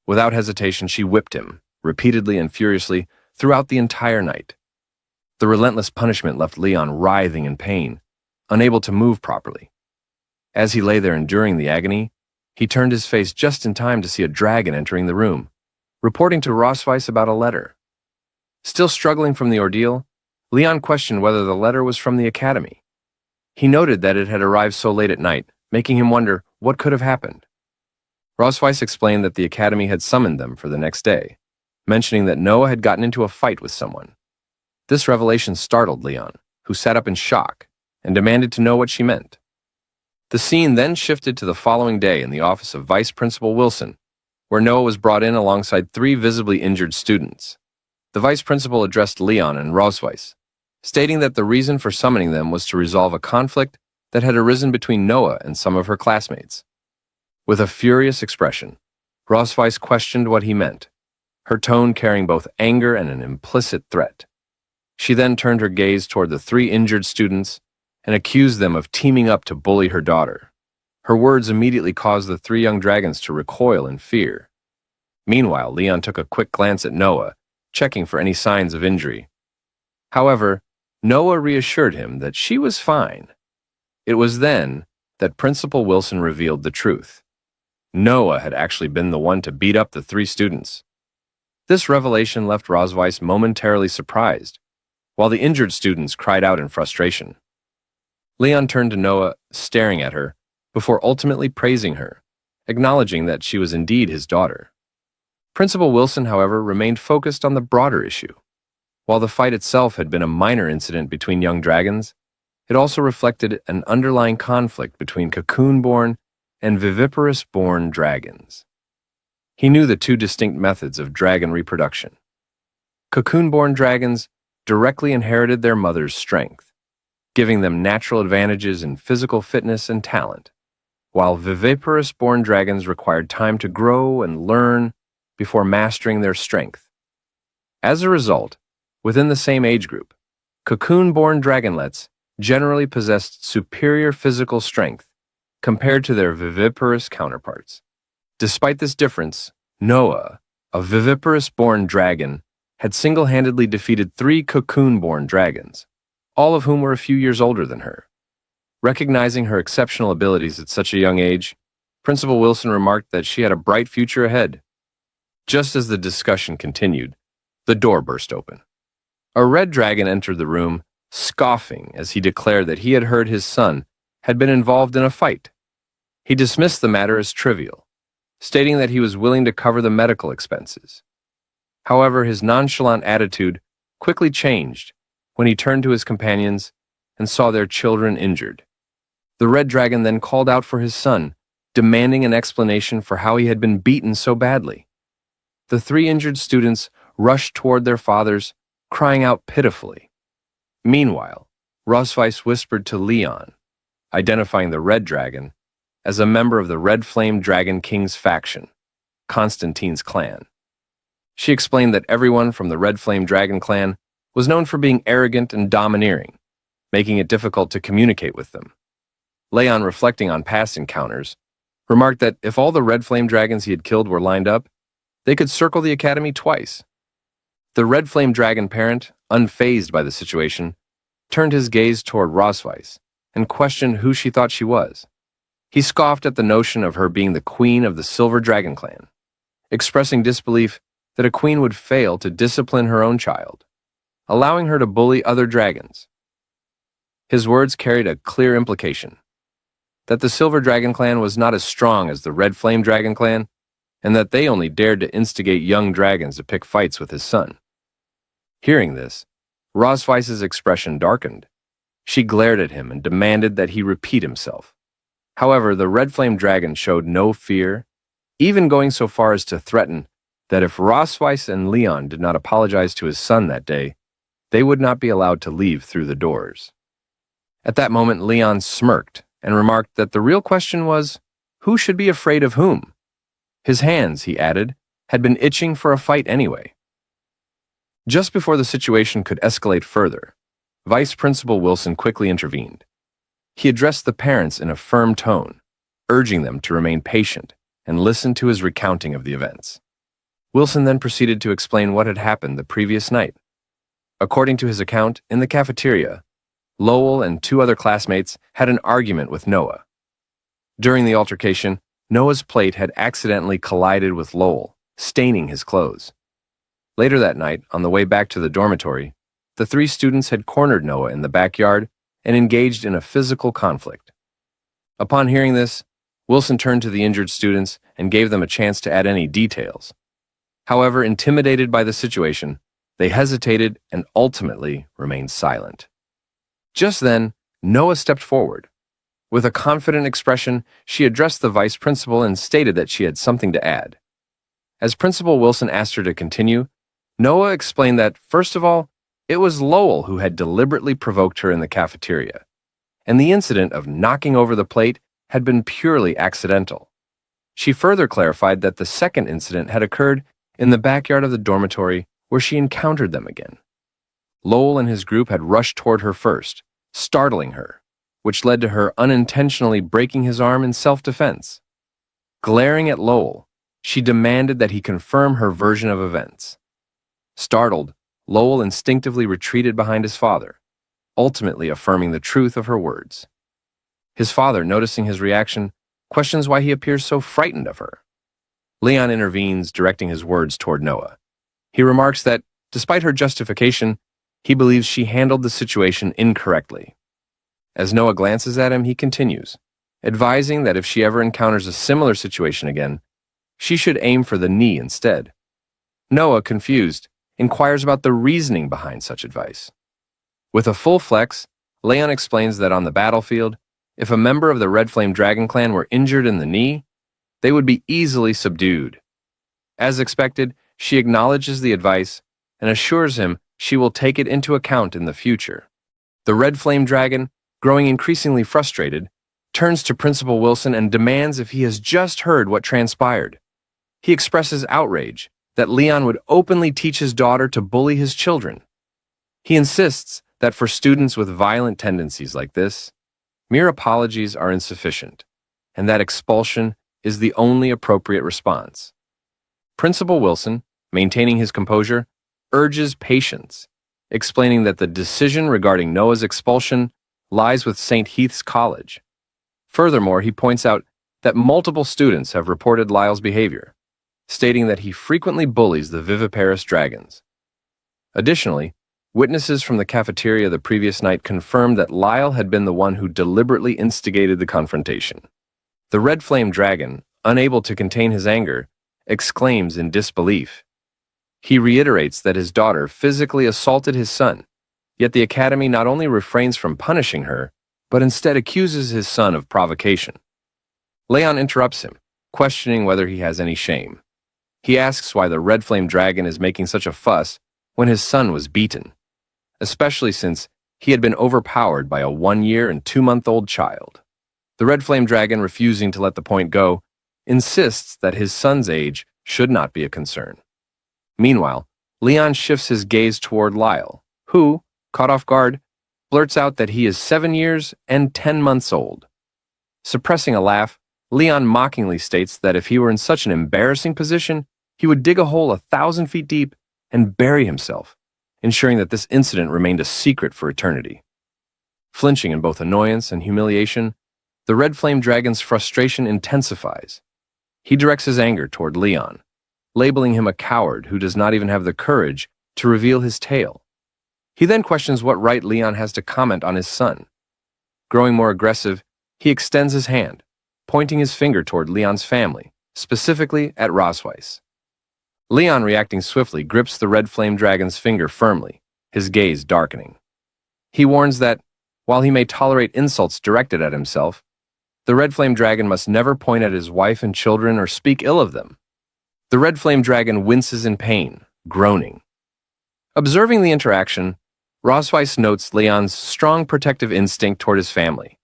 Without hesitation, she whipped him, repeatedly and furiously, throughout the entire night. The relentless punishment left Leon writhing in pain, unable to move properly. As he lay there enduring the agony, he turned his face just in time to see a dragon entering the room, reporting to Rosways about a letter. Still struggling from the ordeal, Leon questioned whether the letter was from the academy. He noted that it had arrived so late at night, making him wonder what could have happened. Rosways explained that the academy had summoned them for the next day, mentioning that Noah had gotten into a fight with someone. This revelation startled Leon, who sat up in shock and demanded to know what she meant. The scene then shifted to the following day in the office of Vice Principal Wilson, where Noah was brought in alongside 3 visibly injured students. The vice principal addressed Leon and Rosways, stating that the reason for summoning them was to resolve a conflict that had arisen between Noah and some of her classmates. With a furious expression, Rosways questioned what he meant, her tone carrying both anger and an implicit threat. She then turned her gaze toward the 3 injured students and accused them of teaming up to bully her daughter. Her words immediately caused the 3 young dragons to recoil in fear. Meanwhile, Leon took a quick glance at Noah, checking for any signs of injury. However, Noah reassured him that she was fine. It was then that Principal Wilson revealed the truth. Noah had actually been the one to beat up the 3 students. This revelation left Rosways momentarily surprised, while the injured students cried out in frustration. Leon turned to Noah, staring at her, before ultimately praising her, acknowledging that she was indeed his daughter. Principal Wilson, however, remained focused on the broader issue. While the fight itself had been a minor incident between young dragons, it also reflected an underlying conflict between cocoon-born and viviparous-born dragons. He knew the two distinct methods of dragon reproduction. Cocoon-born dragons directly inherited their mother's strength, giving them natural advantages in physical fitness and talent, while viviparous-born dragons required time to grow and learn before mastering their strength. As a result, within the same age group, cocoon-born dragonlets generally possessed superior physical strength compared to their viviparous counterparts. Despite this difference, Noah, a viviparous-born dragon, had single-handedly defeated 3 cocoon-born dragons, all of whom were a few years older than her. Recognizing her exceptional abilities at such a young age, Principal Wilson remarked that she had a bright future ahead. Just as the discussion continued, the door burst open. A red dragon entered the room, scoffing as he declared that he had heard his son had been involved in a fight. He dismissed the matter as trivial, stating that he was willing to cover the medical expenses. However, his nonchalant attitude quickly changed when he turned to his companions and saw their children injured. The red dragon then called out for his son, demanding an explanation for how he had been beaten so badly. The 3 injured students rushed toward their fathers, crying out pitifully. Meanwhile, Rosweiss whispered to Leon, identifying the red dragon as a member of the Red Flame Dragon King's faction, Constantine's clan. She explained that everyone from the Red Flame Dragon clan was known for being arrogant and domineering, making it difficult to communicate with them. Leon, reflecting on past encounters, remarked that if all the Red Flame Dragons he had killed were lined up, they could circle the academy twice. The Red Flame Dragon parent, unfazed by the situation, turned his gaze toward Rosweiss and questioned who she thought she was. He scoffed at the notion of her being the queen of the Silver Dragon clan, expressing disbelief that a queen would fail to discipline her own child, allowing her to bully other dragons. His words carried a clear implication, that the Silver Dragon clan was not as strong as the Red Flame Dragon clan, and that they only dared to instigate young dragons to pick fights with his son. Hearing this, Rosweiss's expression darkened. She glared at him and demanded that he repeat himself. However, the Red Flame Dragon showed no fear, even going so far as to threaten that if Rosweiss and Leon did not apologize to his son that day, they would not be allowed to leave through the doors. At that moment, Leon smirked and remarked that the real question was, who should be afraid of whom? His hands, he added, had been itching for a fight anyway. Just before the situation could escalate further, Vice Principal Wilson quickly intervened. He addressed the parents in a firm tone, urging them to remain patient and listen to his recounting of the events. Wilson then proceeded to explain what had happened the previous night. According to his account, in the cafeteria, Lowell and 2 other classmates had an argument with Noah. During the altercation, Noah's plate had accidentally collided with Lowell, staining his clothes. Later that night, on the way back to the dormitory, the 3 students had cornered Noah in the backyard and engaged in a physical conflict. Upon hearing this, Wilson turned to the injured students and gave them a chance to add any details. However, intimidated by the situation, they hesitated and ultimately remained silent. Just then, Noah stepped forward. With a confident expression, she addressed the vice principal and stated that she had something to add. As Principal Wilson asked her to continue, Noah explained that, first of all, it was Lowell who had deliberately provoked her in the cafeteria, and the incident of knocking over the plate had been purely accidental. She further clarified that the second incident had occurred in the backyard of the dormitory where she encountered them again. Lowell and his group had rushed toward her first, startling her, which led to her unintentionally breaking his arm in self-defense. Glaring at Lowell, she demanded that he confirm her version of events. Startled, Lowell instinctively retreated behind his father, ultimately affirming the truth of her words. His father, noticing his reaction, questions why he appears so frightened of her. Leon intervenes, directing his words toward Noah. He remarks that, despite her justification, he believes she handled the situation incorrectly. As Noah glances at him, he continues, advising that if she ever encounters a similar situation again, she should aim for the knee instead. Noah, confused, inquires about the reasoning behind such advice. With a full flex, Leon explains that on the battlefield, if a member of the Red Flame Dragon clan were injured in the knee, they would be easily subdued. As expected, she acknowledges the advice and assures him she will take it into account in the future. The Red Flame Dragon, growing increasingly frustrated, turns to Principal Wilson and demands if he has just heard what transpired. He expresses outrage that Leon would openly teach his daughter to bully his children. He insists that for students with violent tendencies like this, mere apologies are insufficient, and that expulsion is the only appropriate response. Principal Wilson, maintaining his composure, urges patience, explaining that the decision regarding Noah's expulsion lies with St. Heath's College. Furthermore, he points out that multiple students have reported Lyle's behavior, stating that he frequently bullies the viviparous dragons. Additionally, witnesses from the cafeteria the previous night confirmed that Lyle had been the one who deliberately instigated the confrontation. The Red Flame Dragon, unable to contain his anger, exclaims in disbelief. He reiterates that his daughter physically assaulted his son, yet the Academy not only refrains from punishing her, but instead accuses his son of provocation. Leon interrupts him, questioning whether he has any shame. He asks why the Red Flame Dragon is making such a fuss when his son was beaten, especially since he had been overpowered by a 1-year and 2-month-old child. The Red Flame Dragon, refusing to let the point go, insists that his son's age should not be a concern. Meanwhile, Leon shifts his gaze toward Lyle, who, caught off guard, blurts out that he is 7 years and 10 months old. Suppressing a laugh, Leon mockingly states that if he were in such an embarrassing position, he would dig a hole 1,000 feet deep and bury himself, ensuring that this incident remained a secret for eternity. Flinching in both annoyance and humiliation, the Red Flame Dragon's frustration intensifies. He directs his anger toward Leon, labeling him a coward who does not even have the courage to reveal his tale. He then questions what right Leon has to comment on his son. Growing more aggressive, he extends his hand, pointing his finger toward Leon's family, specifically at Rosweiss. Leon, reacting swiftly, grips the Red Flame Dragon's finger firmly, his gaze darkening. He warns that, while he may tolerate insults directed at himself, the Red Flame Dragon must never point at his wife and children or speak ill of them. The Red Flame Dragon winces in pain, groaning. Observing the interaction, Rosweiss notes Leon's strong protective instinct toward his family.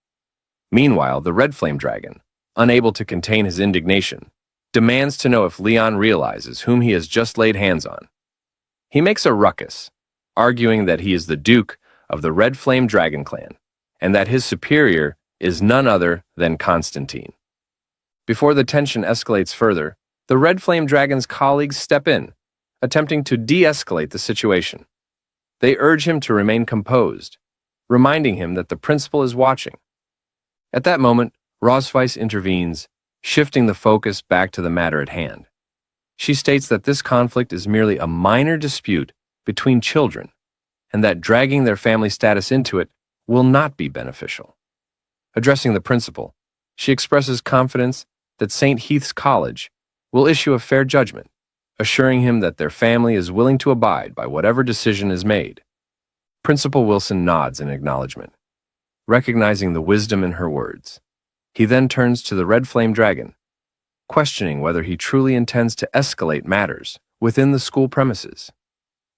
Meanwhile, the Red Flame Dragon, unable to contain his indignation, demands to know if Leon realizes whom he has just laid hands on. He makes a ruckus, arguing that he is the Duke of the Red Flame Dragon clan, and that his superior is none other than Constantine. Before the tension escalates further, the Red Flame Dragon's colleagues step in, attempting to de-escalate the situation. They urge him to remain composed, reminding him that the principal is watching. At that moment, Rosweiss intervenes, shifting the focus back to the matter at hand. She states that this conflict is merely a minor dispute between children, and that dragging their family status into it will not be beneficial. Addressing the principal, she expresses confidence that St. Heath's College will issue a fair judgment, assuring him that their family is willing to abide by whatever decision is made. Principal Wilson nods in acknowledgement, recognizing the wisdom in her words. He then turns to the Red Flame Dragon, questioning whether he truly intends to escalate matters within the school premises.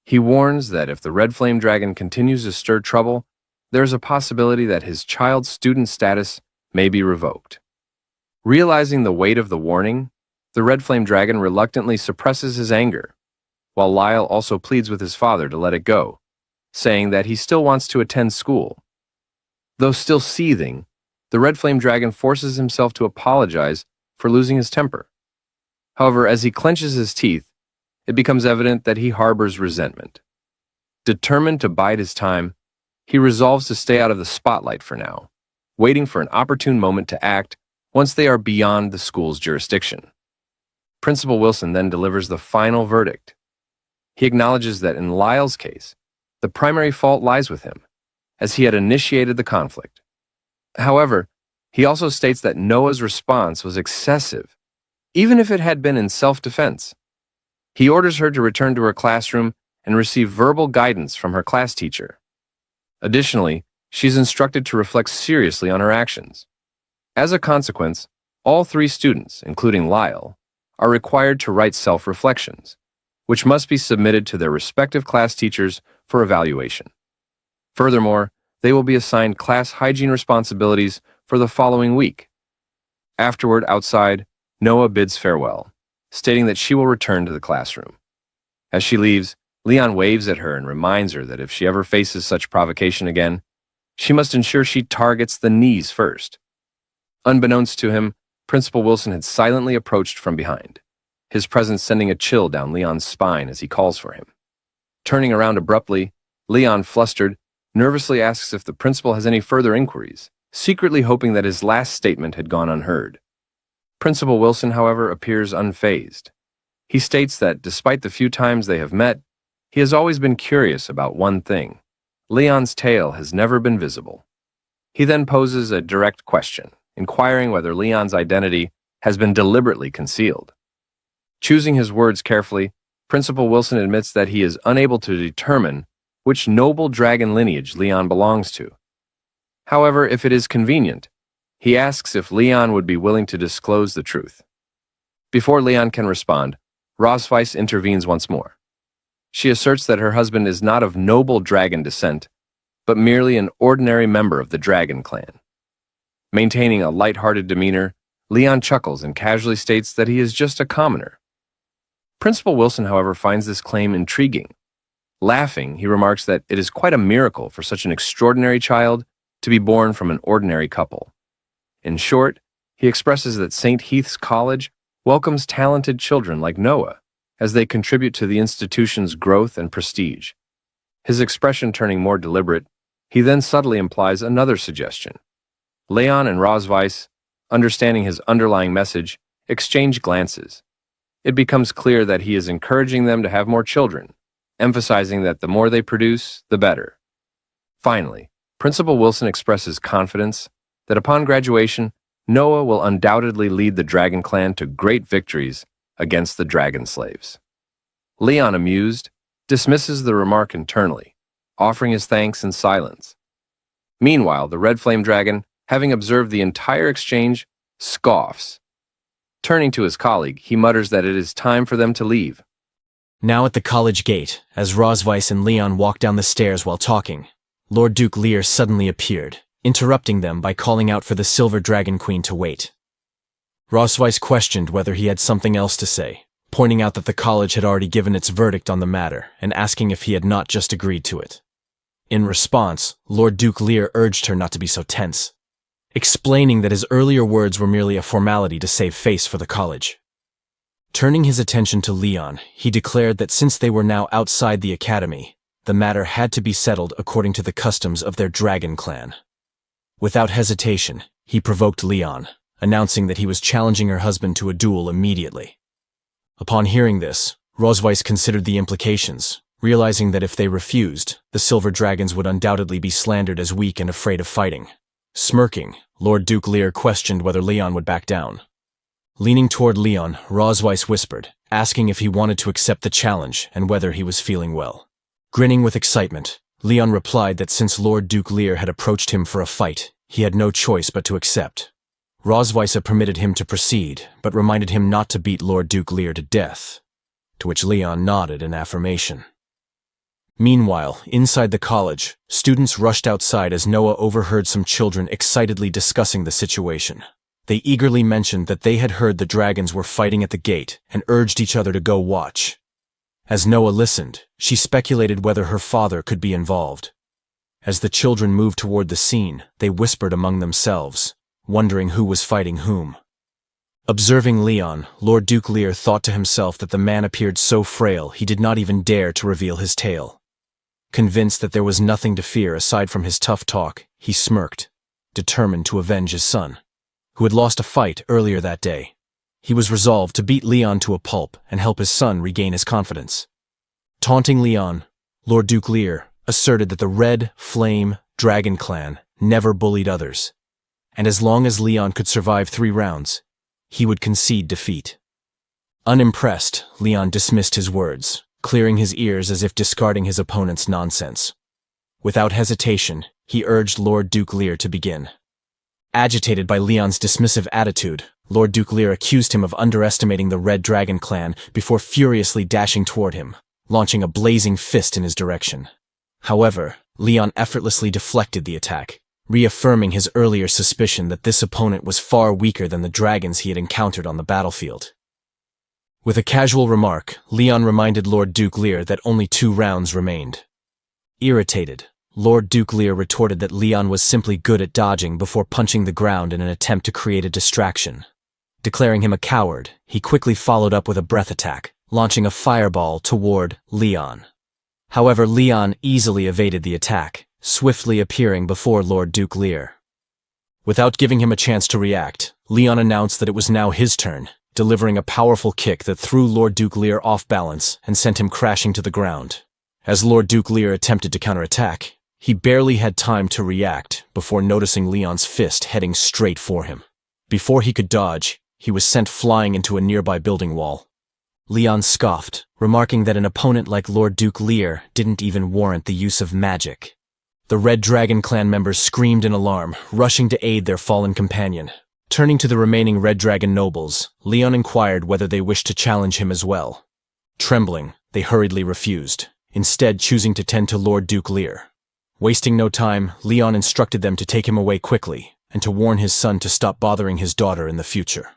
He warns that if the Red Flame Dragon continues to stir trouble, there is a possibility that his child's student status may be revoked. Realizing the weight of the warning, the Red Flame Dragon reluctantly suppresses his anger, while Lyle also pleads with his father to let it go, saying that he still wants to attend school. Though still seething, the Red Flame Dragon forces himself to apologize for losing his temper. However, as he clenches his teeth, it becomes evident that he harbors resentment. Determined to bide his time, he resolves to stay out of the spotlight for now, waiting for an opportune moment to act once they are beyond the school's jurisdiction. Principal Wilson then delivers the final verdict. He acknowledges that in Lyle's case, the primary fault lies with him, as he had initiated the conflict. However, he also states that Noah's response was excessive, even if it had been in self-defense. He orders her to return to her classroom and receive verbal guidance from her class teacher. Additionally, she's instructed to reflect seriously on her actions. As a consequence, all 3 students, including Lyle, are required to write self-reflections, which must be submitted to their respective class teachers for evaluation. Furthermore, they will be assigned class hygiene responsibilities for the following week. Afterward, outside, Noah bids farewell, stating that she will return to the classroom. As she leaves, Leon waves at her and reminds her that if she ever faces such provocation again, she must ensure she targets the knees first. Unbeknownst to him, Principal Wilson had silently approached from behind, his presence sending a chill down Leon's spine as he calls for him. Turning around abruptly, Leon, flustered, nervously asks if the principal has any further inquiries, secretly hoping that his last statement had gone unheard. Principal Wilson, however, appears unfazed. He states that despite the few times they have met, he has always been curious about one thing. Leon's tail has never been visible. He then poses a direct question, inquiring whether Leon's identity has been deliberately concealed. Choosing his words carefully, Principal Wilson admits that he is unable to determine which noble dragon lineage Leon belongs to. However, if it is convenient, he asks if Leon would be willing to disclose the truth. Before Leon can respond, Rosweiss intervenes once more. She asserts that her husband is not of noble dragon descent, but merely an ordinary member of the dragon clan. Maintaining a light-hearted demeanor, Leon chuckles and casually states that he is just a commoner. Principal Wilson, however, finds this claim intriguing. Laughing, he remarks that it is quite a miracle for such an extraordinary child to be born from an ordinary couple. In short, he expresses that St. Heath's College welcomes talented children like Noah as they contribute to the institution's growth and prestige. His expression turning more deliberate, he then subtly implies another suggestion. Leon and Rosweiss, understanding his underlying message, exchange glances. It becomes clear that he is encouraging them to have more children, emphasizing that the more they produce, the better. Finally, Principal Wilson expresses confidence that upon graduation, Noah will undoubtedly lead the Dragon Clan to great victories against the Dragon Slaves. Leon, amused, dismisses the remark internally, offering his thanks in silence. Meanwhile, the Red Flame Dragon, having observed the entire exchange, scoffs. Turning to his colleague, he mutters that it is time for them to leave. Now at the college gate, as Rosweiss and Leon walked down the stairs while talking, Lord Duke Lear suddenly appeared, interrupting them by calling out for the Silver Dragon Queen to wait. Rosweiss questioned whether he had something else to say, pointing out that the college had already given its verdict on the matter and asking if he had not just agreed to it. In response, Lord Duke Lear urged her not to be so tense, explaining that his earlier words were merely a formality to save face for the college. Turning his attention to Leon, he declared that since they were now outside the academy, the matter had to be settled according to the customs of their dragon clan. Without hesitation, he provoked Leon, announcing that he was challenging her husband to a duel immediately. Upon hearing this, Rosweiss considered the implications, realizing that if they refused, the Silver Dragons would undoubtedly be slandered as weak and afraid of fighting. Smirking, Lord Duke Lear questioned whether Leon would back down. Leaning toward Leon, Rosweiss whispered, asking if he wanted to accept the challenge and whether he was feeling well. Grinning with excitement, Leon replied that since Lord Duke Lear had approached him for a fight, he had no choice but to accept. Rosweiss permitted him to proceed, but reminded him not to beat Lord Duke Lear to death, to which Leon nodded in affirmation. Meanwhile, inside the college, students rushed outside as Noah overheard some children excitedly discussing the situation. They eagerly mentioned that they had heard the dragons were fighting at the gate and urged each other to go watch. As Noah listened, she speculated whether her father could be involved. As the children moved toward the scene, they whispered among themselves, wondering who was fighting whom. Observing Leon, Lord Duke Lear thought to himself that the man appeared so frail he did not even dare to reveal his tail. Convinced that there was nothing to fear aside from his tough talk, he smirked, determined to avenge his son, who had lost a fight earlier that day. He was resolved to beat Leon to a pulp and help his son regain his confidence. Taunting Leon, Lord Duke Lear asserted that the Red Flame Dragon Clan never bullied others, and as long as Leon could survive 3 rounds, he would concede defeat. Unimpressed, Leon dismissed his words, clearing his ears as if discarding his opponent's nonsense. Without hesitation, he urged Lord Duke Lear to begin. Agitated by Leon's dismissive attitude, Lord Duke Lear accused him of underestimating the Red Dragon clan before furiously dashing toward him, launching a blazing fist in his direction. However, Leon effortlessly deflected the attack, reaffirming his earlier suspicion that this opponent was far weaker than the dragons he had encountered on the battlefield. With a casual remark, Leon reminded Lord Duke Lear that only 2 rounds remained. Irritated, Lord Duke Lear retorted that Leon was simply good at dodging before punching the ground in an attempt to create a distraction. Declaring him a coward, he quickly followed up with a breath attack, launching a fireball toward Leon. However, Leon easily evaded the attack, swiftly appearing before Lord Duke Lear. Without giving him a chance to react, Leon announced that it was now his turn, delivering a powerful kick that threw Lord Duke Lear off balance and sent him crashing to the ground. As Lord Duke Lear attempted to counterattack, he barely had time to react before noticing Leon's fist heading straight for him. Before he could dodge, he was sent flying into a nearby building wall. Leon scoffed, remarking that an opponent like Lord Duke Lear didn't even warrant the use of magic. The Red Dragon clan members screamed in alarm, rushing to aid their fallen companion. Turning to the remaining Red Dragon nobles, Leon inquired whether they wished to challenge him as well. Trembling, they hurriedly refused, instead choosing to tend to Lord Duke Lear. Wasting no time, Leon instructed them to take him away quickly, and to warn his son to stop bothering his daughter in the future.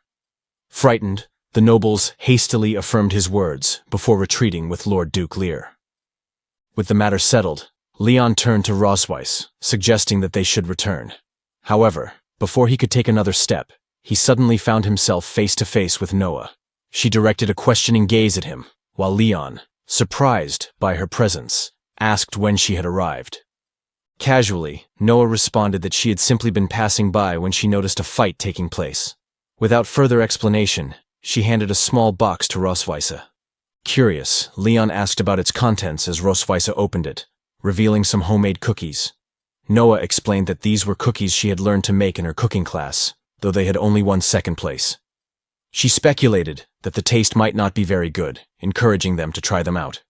Frightened, the nobles hastily affirmed his words before retreating with Lord Duke Lear. With the matter settled, Leon turned to Rosweiss, suggesting that they should return. However, before he could take another step, he suddenly found himself face to face with Noah. She directed a questioning gaze at him, while Leon, surprised by her presence, asked when she had arrived. Casually, Noah responded that she had simply been passing by when she noticed a fight taking place. Without further explanation, she handed a small box to Rosweiss. Curious, Leon asked about its contents as Rosweiss opened it, revealing some homemade cookies. Noah explained that these were cookies she had learned to make in her cooking class, though they had only won 2nd place. She speculated that the taste might not be very good, encouraging them to try them out.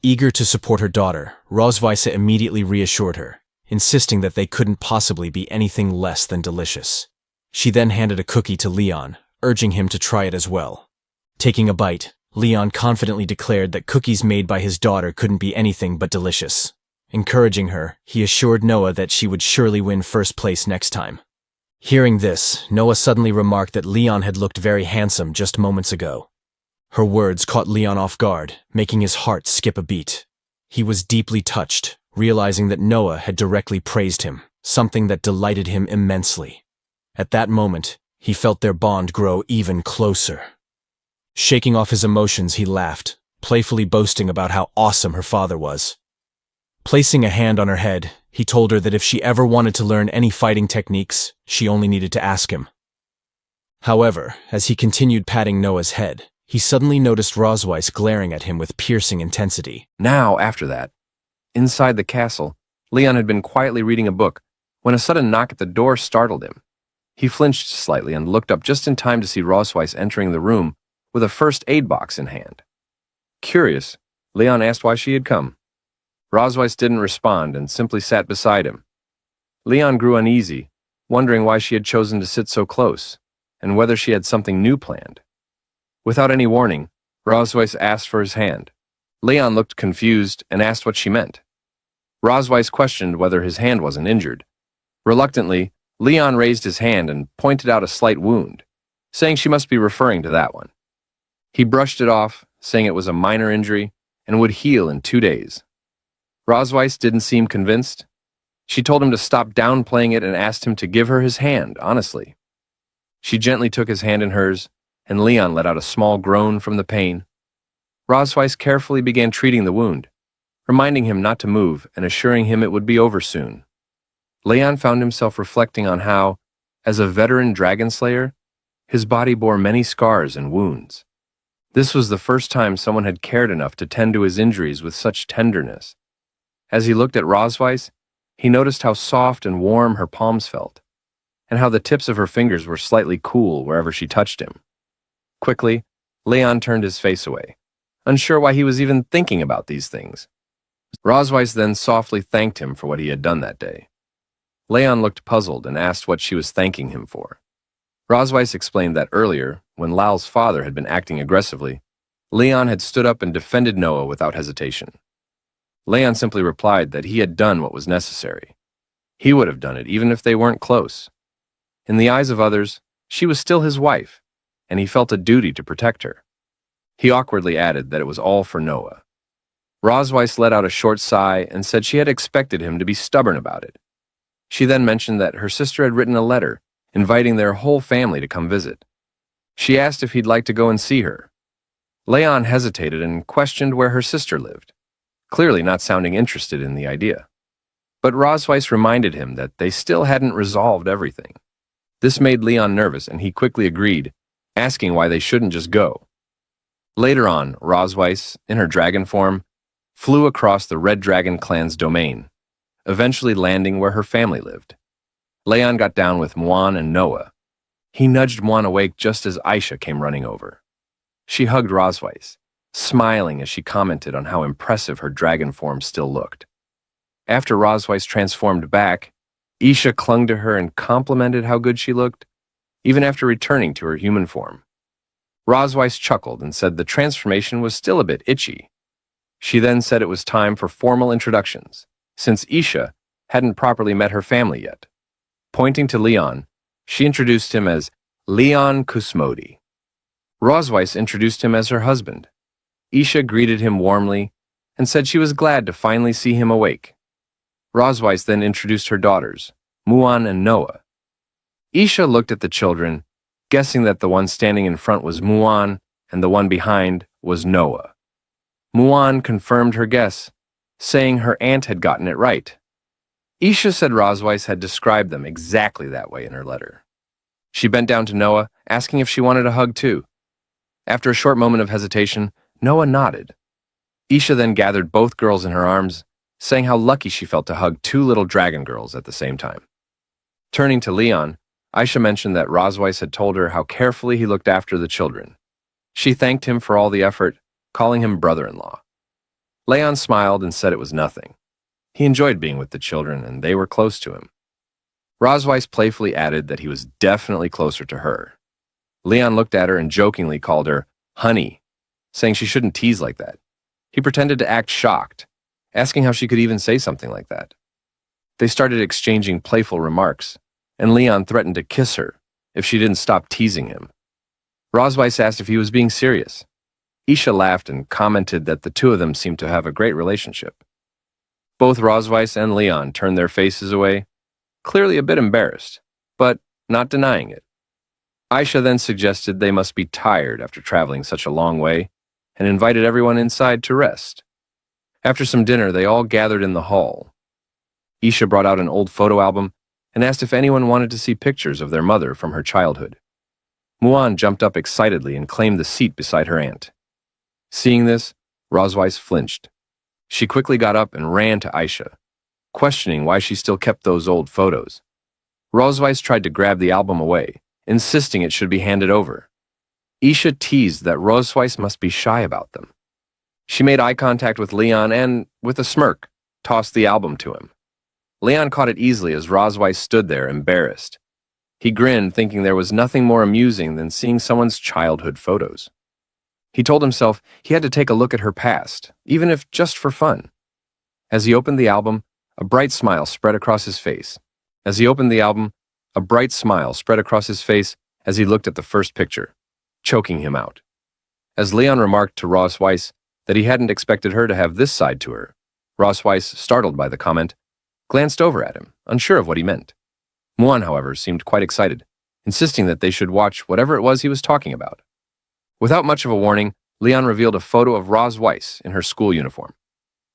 Eager to support her daughter, Rosweiss immediately reassured her, insisting that they couldn't possibly be anything less than delicious. She then handed a cookie to Leon, urging him to try it as well. Taking a bite, Leon confidently declared that cookies made by his daughter couldn't be anything but delicious. Encouraging her, he assured Noah that she would surely win 1st place next time. Hearing this, Noah suddenly remarked that Leon had looked very handsome just moments ago. Her words caught Leon off guard, making his heart skip a beat. He was deeply touched, realizing that Noah had directly praised him, something that delighted him immensely. At that moment, he felt their bond grow even closer. Shaking off his emotions, he laughed, playfully boasting about how awesome her father was. Placing a hand on her head, he told her that if she ever wanted to learn any fighting techniques, she only needed to ask him. However, as he continued patting Noah's head, he suddenly noticed Rosweiss glaring at him with piercing intensity. Now, after that, inside the castle, Leon had been quietly reading a book when a sudden knock at the door startled him. He flinched slightly and looked up just in time to see Rosweiss entering the room with a first aid box in hand. Curious, Leon asked why she had come. Rosweiss didn't respond and simply sat beside him. Leon grew uneasy, wondering why she had chosen to sit so close, and whether she had something new planned. Without any warning, Rosweiss asked for his hand. Leon looked confused and asked what she meant. Rosweiss questioned whether his hand wasn't injured. Reluctantly, Leon raised his hand and pointed out a slight wound, saying she must be referring to that one. He brushed it off, saying it was a minor injury and would heal in 2 days. Rosweiss didn't seem convinced. She told him to stop downplaying it and asked him to give her his hand, honestly. She gently took his hand in hers, and Leon let out a small groan from the pain. Rosweiss carefully began treating the wound, reminding him not to move and assuring him it would be over soon. Leon found himself reflecting on how, as a veteran dragon slayer, his body bore many scars and wounds. This was the first time someone had cared enough to tend to his injuries with such tenderness. As he looked at Rosweiss, he noticed how soft and warm her palms felt, and how the tips of her fingers were slightly cool wherever she touched him. Quickly, Leon turned his face away, unsure why he was even thinking about these things. Rosweiss then softly thanked him for what he had done that day. Leon looked puzzled and asked what she was thanking him for. Rosweiss explained that earlier, when Lal's father had been acting aggressively, Leon had stood up and defended Noah without hesitation. Leon simply replied that he had done what was necessary. He would have done it even if they weren't close. In the eyes of others, she was still his wife, and he felt a duty to protect her. He awkwardly added that it was all for Noah. Rosweiss let out a short sigh and said she had expected him to be stubborn about it. She then mentioned that her sister had written a letter inviting their whole family to come visit. She asked if he'd like to go and see her. Leon hesitated and questioned where her sister lived, clearly not sounding interested in the idea. But Rosweiss reminded him that they still hadn't resolved everything. This made Leon nervous, and he quickly agreed, asking why they shouldn't just go. Later on, Rosweiss, in her dragon form, flew across the Red Dragon clan's domain, eventually landing where her family lived. Leon got down with Muan and Noah. He nudged Muan awake just as Aisha came running over. She hugged Rosweiss, smiling as she commented on how impressive her dragon form still looked. After Rosweiss transformed back, Isha clung to her and complimented how good she looked, even after returning to her human form. Rosweiss chuckled and said the transformation was still a bit itchy. She then said it was time for formal introductions, since Isha hadn't properly met her family yet. Pointing to Leon, she introduced him as Leon Kusmodi. Rosweiss introduced him as her husband. Isha greeted him warmly and said she was glad to finally see him awake. Rosweiss then introduced her daughters, Muan and Noah. Isha looked at the children, guessing that the one standing in front was Muan and the one behind was Noah. Muan confirmed her guess, saying her aunt had gotten it right. Isha said Rosweiss had described them exactly that way in her letter. She bent down to Noah, asking if she wanted a hug too. After a short moment of hesitation, Noah nodded. Isha then gathered both girls in her arms, saying how lucky she felt to hug two little dragon girls at the same time. Turning to Leon, Aisha mentioned that Rosweiss had told her how carefully he looked after the children. She thanked him for all the effort, calling him brother-in-law. Leon smiled and said it was nothing. He enjoyed being with the children, and they were close to him. Rosweiss playfully added that he was definitely closer to her. Leon looked at her and jokingly called her honey, saying she shouldn't tease like that. He pretended to act shocked, asking how she could even say something like that. They started exchanging playful remarks, and Leon threatened to kiss her if she didn't stop teasing him. Rosweiss asked if he was being serious. Isha laughed and commented that the two of them seemed to have a great relationship. Both Rosweiss and Leon turned their faces away, clearly a bit embarrassed, but not denying it. Aisha then suggested they must be tired after traveling such a long way, and invited everyone inside to rest. After some dinner, they all gathered in the hall. Isha brought out an old photo album and asked if anyone wanted to see pictures of their mother from her childhood. Muan jumped up excitedly and claimed the seat beside her aunt. Seeing this, Rosweiss flinched. She quickly got up and ran to Aisha, questioning why she still kept those old photos. Rosweiss tried to grab the album away, insisting it should be handed over. Isha teased that Rosweiss must be shy about them. She made eye contact with Leon and, with a smirk, tossed the album to him. Leon caught it easily as Rosweiss stood there, embarrassed. He grinned, thinking there was nothing more amusing than seeing someone's childhood photos. He told himself he had to take a look at her past, even if just for fun. As he opened the album, a bright smile spread across his face. As he looked at the first picture, choking him out. As Leon remarked to Rosweiss that he hadn't expected her to have this side to her, Rosweiss, startled by the comment, glanced over at him, unsure of what he meant. Muan, however, seemed quite excited, insisting that they should watch whatever it was he was talking about. Without much of a warning, Leon revealed a photo of Rosweiss in her school uniform.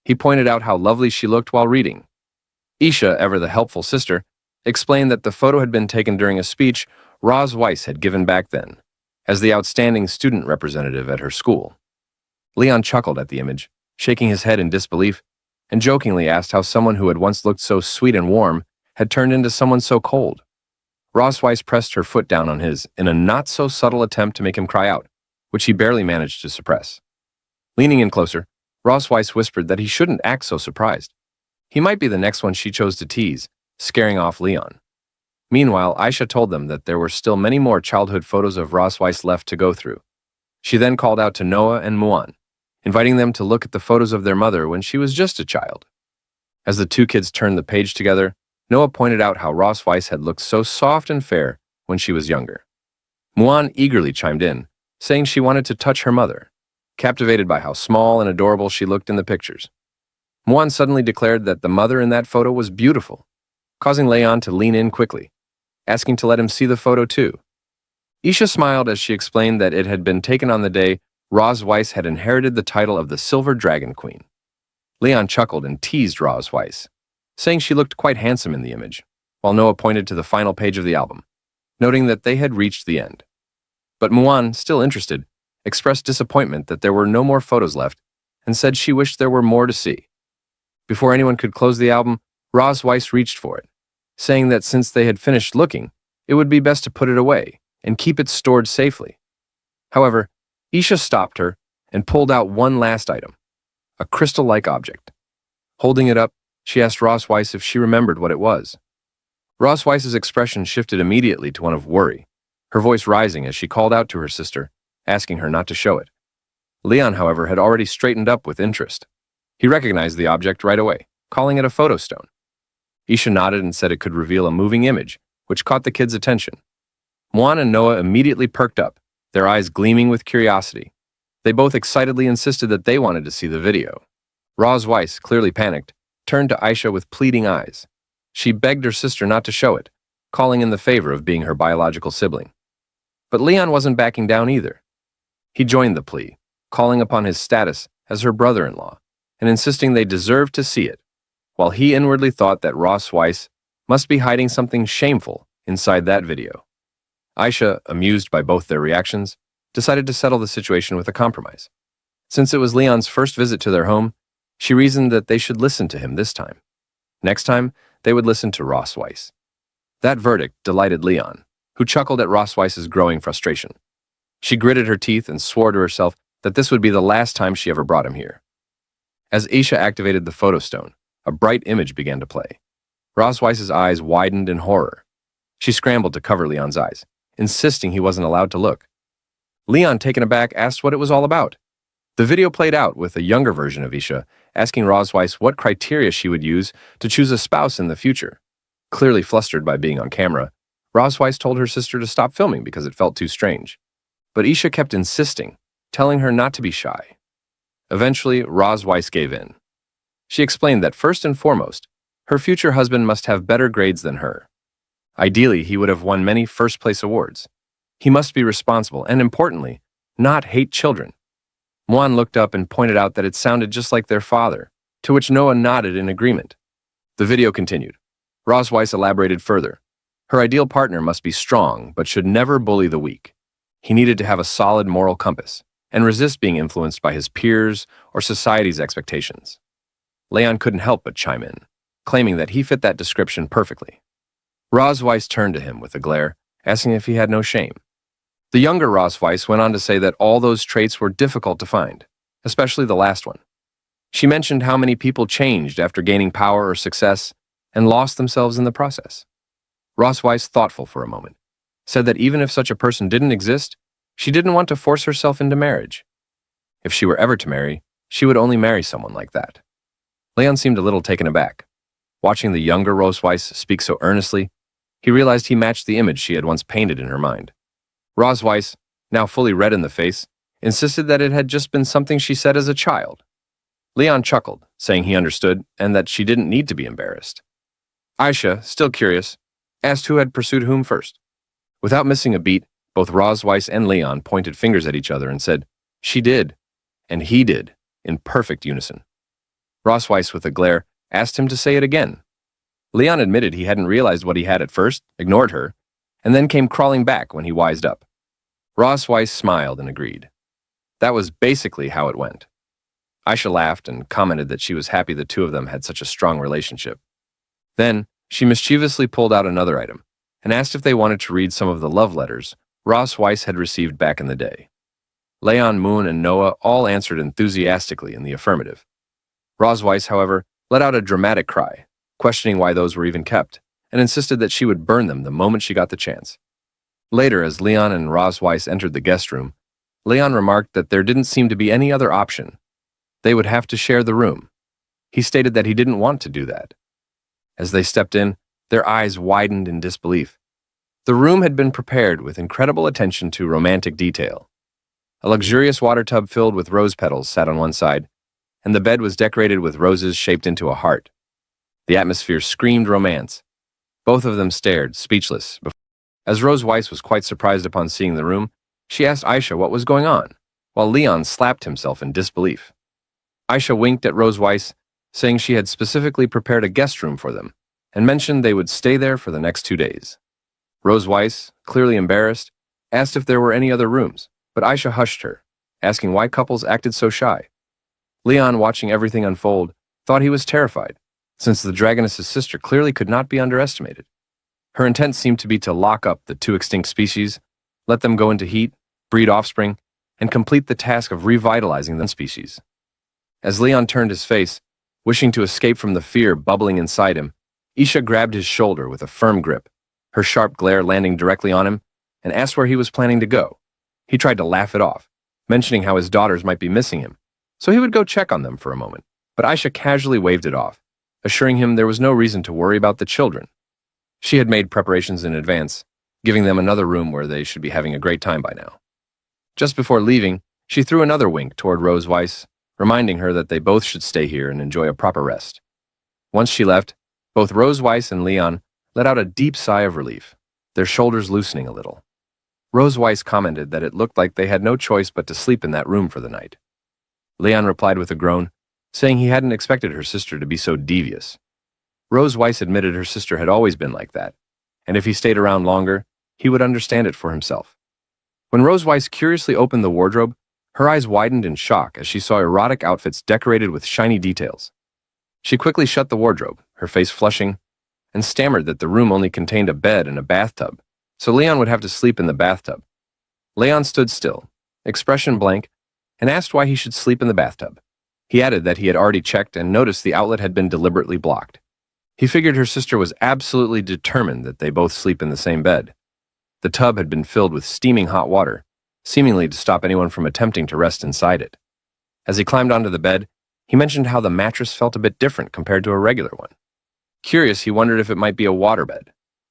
He pointed out how lovely she looked while reading. Isha, ever the helpful sister, explained that the photo had been taken during a speech Rosweiss had given back then, as the outstanding student representative at her school. Leon chuckled at the image, shaking his head in disbelief, and jokingly asked how someone who had once looked so sweet and warm had turned into someone so cold. Rosweiss pressed her foot down on his in a not-so-subtle attempt to make him cry out, which he barely managed to suppress. Leaning in closer, Ross Weiss whispered that he shouldn't act so surprised. He might be the next one she chose to tease, scaring off Leon. Meanwhile, Aisha told them that there were still many more childhood photos of Ross Weiss left to go through. She then called out to Noah and Muan, inviting them to look at the photos of their mother when she was just a child. As the two kids turned the page together, Noah pointed out how Ross Weiss had looked so soft and fair when she was younger. Muan eagerly chimed in, saying she wanted to touch her mother, captivated by how small and adorable she looked in the pictures. Muan suddenly declared that the mother in that photo was beautiful, causing Leon to lean in quickly, asking to let him see the photo too. Isha smiled as she explained that it had been taken on the day Ross Weiss had inherited the title of the Silver Dragon Queen. Leon chuckled and teased Ross Weiss, saying she looked quite handsome in the image, while Noah pointed to the final page of the album, noting that they had reached the end. But Muan, still interested, expressed disappointment that there were no more photos left and said she wished there were more to see. Before anyone could close the album, Ross Weiss reached for it, saying that since they had finished looking, it would be best to put it away and keep it stored safely. However, Isha stopped her and pulled out one last item, a crystal-like object. Holding it up, she asked Ross Weiss if she remembered what it was. Ross Weiss's expression shifted immediately to one of worry, her voice rising as she called out to her sister, asking her not to show it. Leon, however, had already straightened up with interest. He recognized the object right away, calling it a photo stone. Isha nodded and said it could reveal a moving image, which caught the kids' attention. Muan and Noah immediately perked up, their eyes gleaming with curiosity. They both excitedly insisted that they wanted to see the video. Ross Weiss, clearly panicked, turned to Aisha with pleading eyes. She begged her sister not to show it, calling in the favor of being her biological sibling. But Leon wasn't backing down either. He joined the plea, calling upon his status as her brother-in-law and insisting they deserved to see it, while he inwardly thought that Ross Weiss must be hiding something shameful inside that video. Aisha, amused by both their reactions, decided to settle the situation with a compromise. Since it was Leon's first visit to their home, she reasoned that they should listen to him this time. Next time, they would listen to Ross Weiss. That verdict delighted Leon, who chuckled at Ross Weiss's growing frustration. She gritted her teeth and swore to herself that this would be the last time she ever brought him here. As Aisha activated the photo stone, a bright image began to play. Ross Weiss's eyes widened in horror. She scrambled to cover Leon's eyes, insisting he wasn't allowed to look. Leon, taken aback, asked what it was all about. The video played out with a younger version of Isha, asking Ross Weiss what criteria she would use to choose a spouse in the future. Clearly flustered by being on camera, Ross Weiss told her sister to stop filming because it felt too strange. But Isha kept insisting, telling her not to be shy. Eventually, Ross Weiss gave in. She explained that first and foremost, her future husband must have better grades than her. Ideally, he would have won many first-place awards. He must be responsible and, importantly, not hate children. Muan looked up and pointed out that it sounded just like their father, to which Noah nodded in agreement. The video continued. Ross Weiss elaborated further. Her ideal partner must be strong, but should never bully the weak. He needed to have a solid moral compass and resist being influenced by his peers or society's expectations. Leon couldn't help but chime in, claiming that he fit that description perfectly. Ross Weiss turned to him with a glare, asking if he had no shame. The younger Ross Weiss went on to say that all those traits were difficult to find, especially the last one. She mentioned how many people changed after gaining power or success and lost themselves in the process. Ross Weiss, thoughtful for a moment, said that even if such a person didn't exist, she didn't want to force herself into marriage. If she were ever to marry, she would only marry someone like that. Leon seemed a little taken aback. Watching the younger Ross Weiss speak so earnestly, he realized he matched the image she had once painted in her mind. Ross Weiss, now fully red in the face, insisted that it had just been something she said as a child. Leon chuckled, saying he understood and that she didn't need to be embarrassed. Aisha, still curious, asked who had pursued whom first. Without missing a beat, both Ross Weiss and Leon pointed fingers at each other and said, "She did," and "he did," in perfect unison. Ross Weiss, with a glare, asked him to say it again. Leon admitted he hadn't realized what he had at first, ignored her, and then came crawling back when he wised up. Ross Weiss smiled and agreed. That was basically how it went. Aisha laughed and commented that she was happy the two of them had such a strong relationship. Then, she mischievously pulled out another item and asked if they wanted to read some of the love letters Ross Weiss had received back in the day. Leon, Moon, and Noah all answered enthusiastically in the affirmative. Rosweiss, however, let out a dramatic cry, questioning why those were even kept, and insisted that she would burn them the moment she got the chance. Later, as Leon and Rosweiss entered the guest room, Leon remarked that there didn't seem to be any other option. They would have to share the room. He stated that he didn't want to do that. As they stepped in, their eyes widened in disbelief. The room had been prepared with incredible attention to romantic detail. A luxurious water tub filled with rose petals sat on one side, and the bed was decorated with roses shaped into a heart. The atmosphere screamed romance. Both of them stared, speechless. As Rosweiss was quite surprised upon seeing the room, she asked Aisha what was going on, while Leon slapped himself in disbelief. Aisha winked at Rosweiss, saying she had specifically prepared a guest room for them, and mentioned they would stay there for the next 2 days. Rosweiss, clearly embarrassed, asked if there were any other rooms, but Aisha hushed her, asking why couples acted so shy. Leon, watching everything unfold, thought he was terrified, since the dragoness's sister clearly could not be underestimated. Her intent seemed to be to lock up the 2 extinct species, let them go into heat, breed offspring, and complete the task of revitalizing the species. As Leon turned his face, wishing to escape from the fear bubbling inside him, Isha grabbed his shoulder with a firm grip, her sharp glare landing directly on him, and asked where he was planning to go. He tried to laugh it off, mentioning how his daughters might be missing him, so he would go check on them for a moment, but Aisha casually waved it off, assuring him there was no reason to worry about the children. She had made preparations in advance, giving them another room where they should be having a great time by now. Just before leaving, she threw another wink toward Rosweiss, reminding her that they both should stay here and enjoy a proper rest. Once she left, both Rosweiss and Leon let out a deep sigh of relief, their shoulders loosening a little. Rosweiss commented that it looked like they had no choice but to sleep in that room for the night. Leon replied with a groan, saying he hadn't expected her sister to be so devious. Rosweiss admitted her sister had always been like that, and if he stayed around longer, he would understand it for himself. When Rosweiss curiously opened the wardrobe, her eyes widened in shock as she saw erotic outfits decorated with shiny details. She quickly shut the wardrobe, her face flushing, and stammered that the room only contained a bed and a bathtub, so Leon would have to sleep in the bathtub. Leon stood still, expression blank, and asked why he should sleep in the bathtub. He added that he had already checked and noticed the outlet had been deliberately blocked. He figured her sister was absolutely determined that they both sleep in the same bed. The tub had been filled with steaming hot water, seemingly to stop anyone from attempting to rest inside it. As he climbed onto the bed, he mentioned how the mattress felt a bit different compared to a regular one. Curious, he wondered if it might be a waterbed.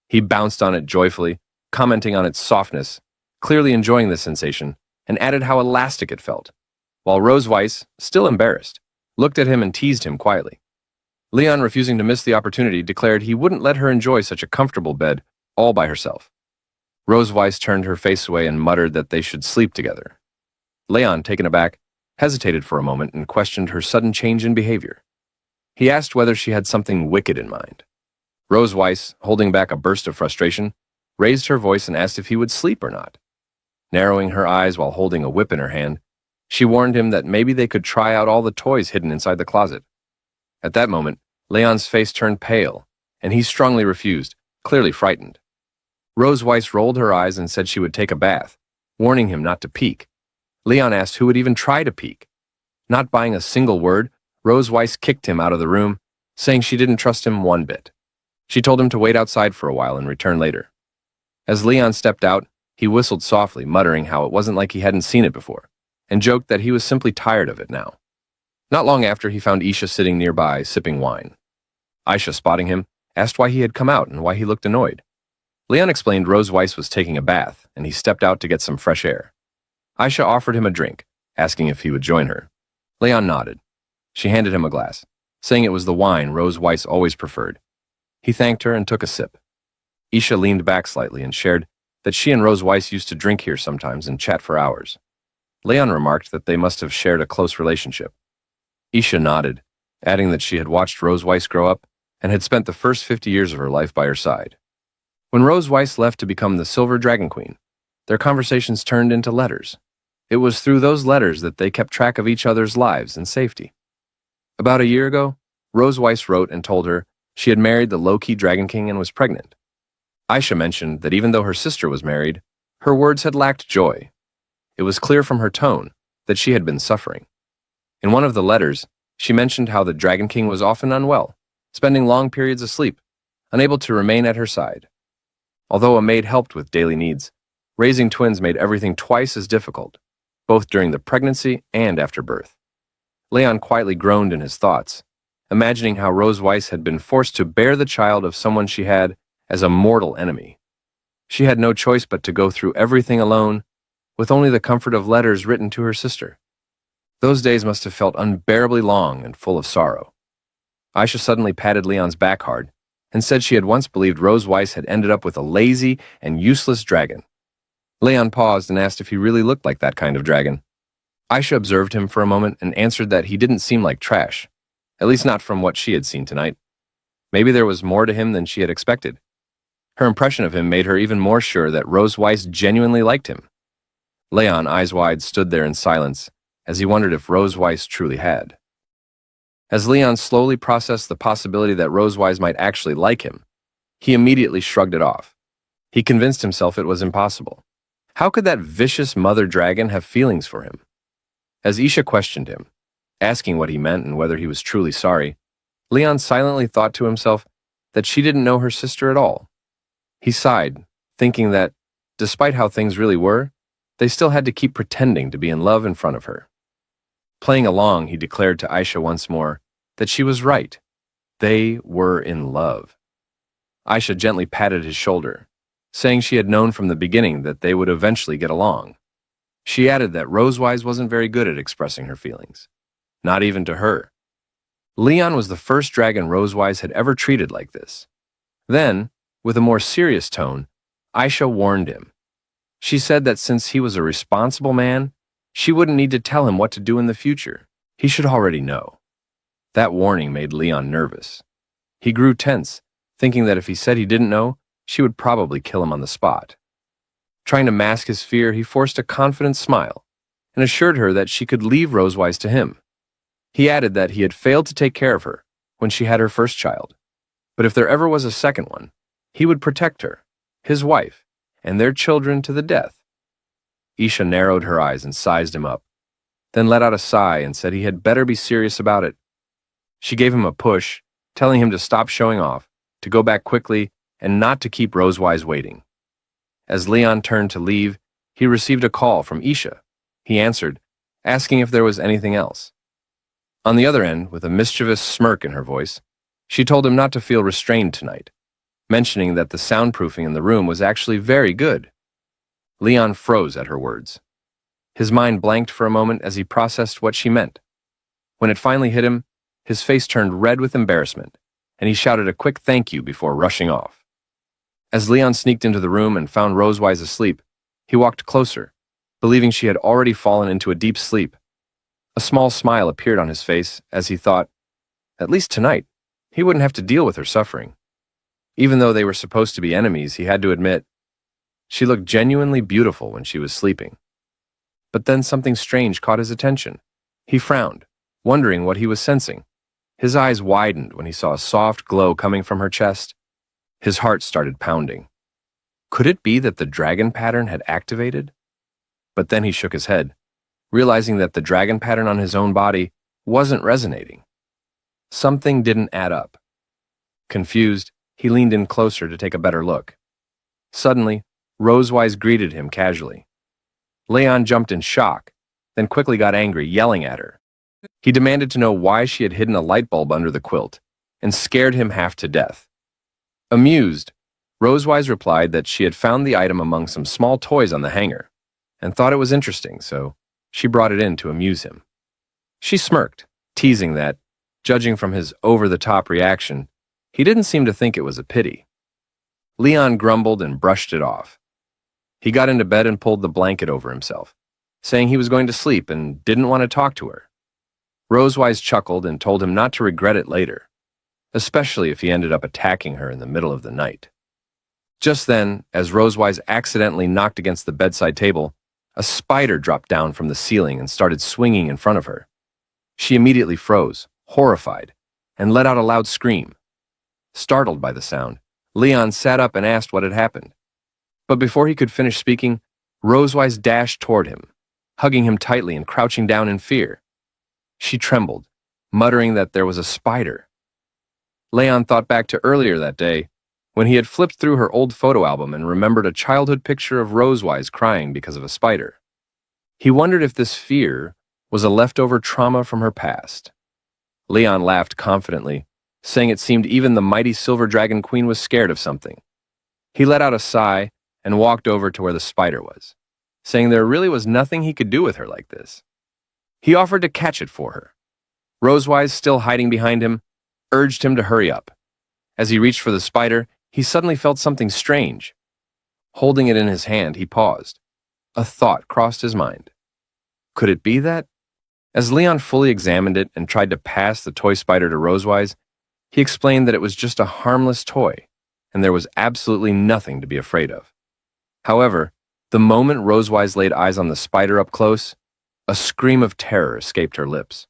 He bounced on it joyfully, commenting on its softness, clearly enjoying the sensation, and added how elastic it felt, while Rosweiss, still embarrassed, looked at him and teased him quietly. Leon, refusing to miss the opportunity, declared he wouldn't let her enjoy such a comfortable bed all by herself. Rosweiss turned her face away and muttered that they should sleep together. Leon, taken aback, hesitated for a moment and questioned her sudden change in behavior. He asked whether she had something wicked in mind. Rosweiss, holding back a burst of frustration, raised her voice and asked if he would sleep or not. Narrowing her eyes while holding a whip in her hand, she warned him that maybe they could try out all the toys hidden inside the closet. At that moment, Leon's face turned pale, and he strongly refused, clearly frightened. Rosweiss rolled her eyes and said she would take a bath, warning him not to peek. Leon asked who would even try to peek. Not buying a single word, Rosweiss kicked him out of the room, saying she didn't trust him one bit. She told him to wait outside for a while and return later. As Leon stepped out, he whistled softly, muttering how it wasn't like he hadn't seen it before, and joked that he was simply tired of it now. Not long after, he found Isha sitting nearby, sipping wine. Aisha, spotting him, asked why he had come out and why he looked annoyed. Leon explained Rosweiss was taking a bath, and he stepped out to get some fresh air. Aisha offered him a drink, asking if he would join her. Leon nodded. She handed him a glass, saying it was the wine Rosweiss always preferred. He thanked her and took a sip. Isha leaned back slightly and shared that she and Rosweiss used to drink here sometimes and chat for hours. Leon remarked that they must have shared a close relationship. Isha nodded, adding that she had watched Rosweiss grow up and had spent the first 50 years of her life by her side. When Rosweiss left to become the Silver Dragon Queen, their conversations turned into letters. It was through those letters that they kept track of each other's lives and safety. About a year ago, Rosweiss wrote and told her she had married the low-key Dragon King and was pregnant. Aisha mentioned that even though her sister was married, her words had lacked joy. It was clear from her tone that she had been suffering. In one of the letters, she mentioned how the Dragon King was often unwell, spending long periods asleep, unable to remain at her side. Although a maid helped with daily needs, raising twins made everything twice as difficult, both during the pregnancy and after birth. Leon quietly groaned in his thoughts, imagining how Rose Weiss had been forced to bear the child of someone she had as a mortal enemy. She had no choice but to go through everything alone, with only the comfort of letters written to her sister. Those days must have felt unbearably long and full of sorrow. Aisha suddenly patted Leon's back hard and said she had once believed Rose Weiss had ended up with a lazy and useless dragon. Leon paused and asked if he really looked like that kind of dragon. Aisha observed him for a moment and answered that he didn't seem like trash, at least not from what she had seen tonight. Maybe there was more to him than she had expected. Her impression of him made her even more sure that Rose Weiss genuinely liked him. Leon, eyes wide, stood there in silence as he wondered if Rose Weiss truly had. As Leon slowly processed the possibility that Rose Weiss might actually like him, he immediately shrugged it off. He convinced himself it was impossible. How could that vicious mother dragon have feelings for him? As Isha questioned him, asking what he meant and whether he was truly sorry, Leon silently thought to himself that she didn't know her sister at all. He sighed, thinking that, despite how things really were, they still had to keep pretending to be in love in front of her. Playing along, he declared to Aisha once more that she was right. They were in love. Aisha gently patted his shoulder, saying she had known from the beginning that they would eventually get along. She added that Rose Weiss wasn't very good at expressing her feelings, not even to her. Leon was the first dragon Rose Weiss had ever treated like this. Then, with a more serious tone, Aisha warned him. She said that since he was a responsible man, she wouldn't need to tell him what to do in the future. He should already know. That warning made Leon nervous. He grew tense, thinking that if he said he didn't know, she would probably kill him on the spot. Trying to mask his fear, he forced a confident smile and assured her that she could leave Rose Weiss to him. He added that he had failed to take care of her when she had her first child, but if there ever was a second one, he would protect her, his wife, and their children to the death. Isha narrowed her eyes and sized him up, then let out a sigh and said he had better be serious about it. She gave him a push, telling him to stop showing off, to go back quickly, and not to keep Rose Weiss waiting. As Leon turned to leave, he received a call from Isha. He answered, asking if there was anything else. On the other end, with a mischievous smirk in her voice, she told him not to feel restrained tonight, mentioning that the soundproofing in the room was actually very good. Leon froze at her words. His mind blanked for a moment as he processed what she meant. When it finally hit him, his face turned red with embarrassment, and he shouted a quick thank you before rushing off. As Leon sneaked into the room and found Rose Weiss asleep, he walked closer, believing she had already fallen into a deep sleep. A small smile appeared on his face as he thought, at least tonight, he wouldn't have to deal with her suffering. Even though they were supposed to be enemies, he had to admit, she looked genuinely beautiful when she was sleeping. But then something strange caught his attention. He frowned, wondering what he was sensing. His eyes widened when he saw a soft glow coming from her chest. His heart started pounding. Could it be that the dragon pattern had activated? But then he shook his head, realizing that the dragon pattern on his own body wasn't resonating. Something didn't add up. Confused, he leaned in closer to take a better look. Suddenly, Rose Weiss greeted him casually. Leon jumped in shock, then quickly got angry, yelling at her. He demanded to know why she had hidden a light bulb under the quilt, and scared him half to death. Amused, Rose Weiss replied that she had found the item among some small toys on the hanger, and thought it was interesting, so she brought it in to amuse him. She smirked, teasing that, judging from his over-the-top reaction, he didn't seem to think it was a pity. Leon grumbled and brushed it off. He got into bed and pulled the blanket over himself, saying he was going to sleep and didn't want to talk to her. Rose Weiss chuckled and told him not to regret it later, especially if he ended up attacking her in the middle of the night. Just then, as Rose Weiss accidentally knocked against the bedside table, a spider dropped down from the ceiling and started swinging in front of her. She immediately froze, horrified, and let out a loud scream. Startled by the sound, Leon sat up and asked what had happened. But before he could finish speaking, Rose Weiss dashed toward him, hugging him tightly and crouching down in fear. She trembled, muttering that there was a spider. Leon thought back to earlier that day, when he had flipped through her old photo album and remembered a childhood picture of Rosewise crying because of a spider. He wondered if this fear was a leftover trauma from her past. Leon laughed confidently, saying it seemed even the mighty Silver Dragon Queen was scared of something. He let out a sigh and walked over to where the spider was, saying there really was nothing he could do with her like this. He offered to catch it for her. Rosewise, still hiding behind him, urged him to hurry up. As he reached for the spider, he suddenly felt something strange. Holding it in his hand, he paused. A thought crossed his mind. Could it be that? As Leon fully examined it and tried to pass the toy spider to Rosewise, he explained that it was just a harmless toy, and there was absolutely nothing to be afraid of. However, the moment Rosewise laid eyes on the spider up close, a scream of terror escaped her lips.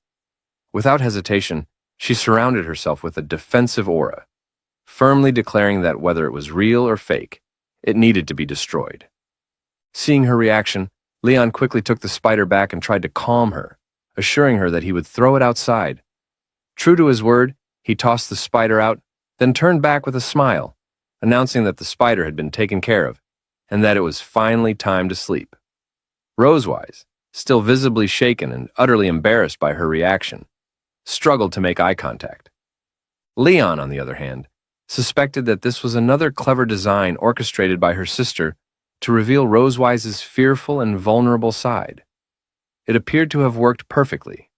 Without hesitation, she surrounded herself with a defensive aura, firmly declaring that whether it was real or fake, it needed to be destroyed. Seeing her reaction, Leon quickly took the spider back and tried to calm her, assuring her that he would throw it outside. True to his word, he tossed the spider out, then turned back with a smile, announcing that the spider had been taken care of, and that it was finally time to sleep. Rosewise, still visibly shaken and utterly embarrassed by her reaction, struggled to make eye contact. Leon, on the other hand, suspected that this was another clever design orchestrated by her sister to reveal Rosewise's fearful and vulnerable side. It appeared to have worked perfectly.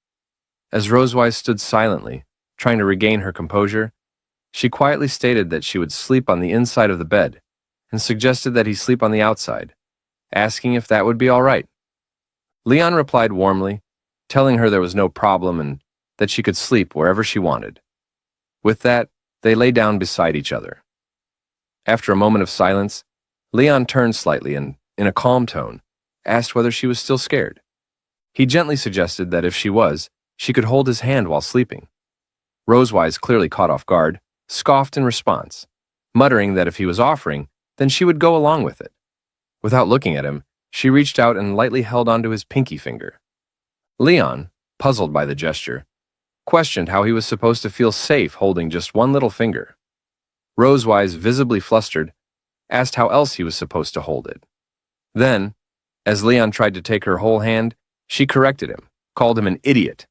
As Rosewise stood silently, trying to regain her composure, she quietly stated that she would sleep on the inside of the bed and suggested that he sleep on the outside, asking if that would be all right. Leon replied warmly, telling her there was no problem and that she could sleep wherever she wanted. With that, they lay down beside each other. After a moment of silence, Leon turned slightly and, in a calm tone, asked whether she was still scared. He gently suggested that if she was, she could hold his hand while sleeping. Rosewise, clearly caught off guard, scoffed in response, muttering that if he was offering, then she would go along with it. Without looking at him, she reached out and lightly held onto his pinky finger. Leon, puzzled by the gesture, questioned how he was supposed to feel safe holding just one little finger. Rosewise, visibly flustered, asked how else he was supposed to hold it. Then, as Leon tried to take her whole hand, she corrected him, called him an idiot,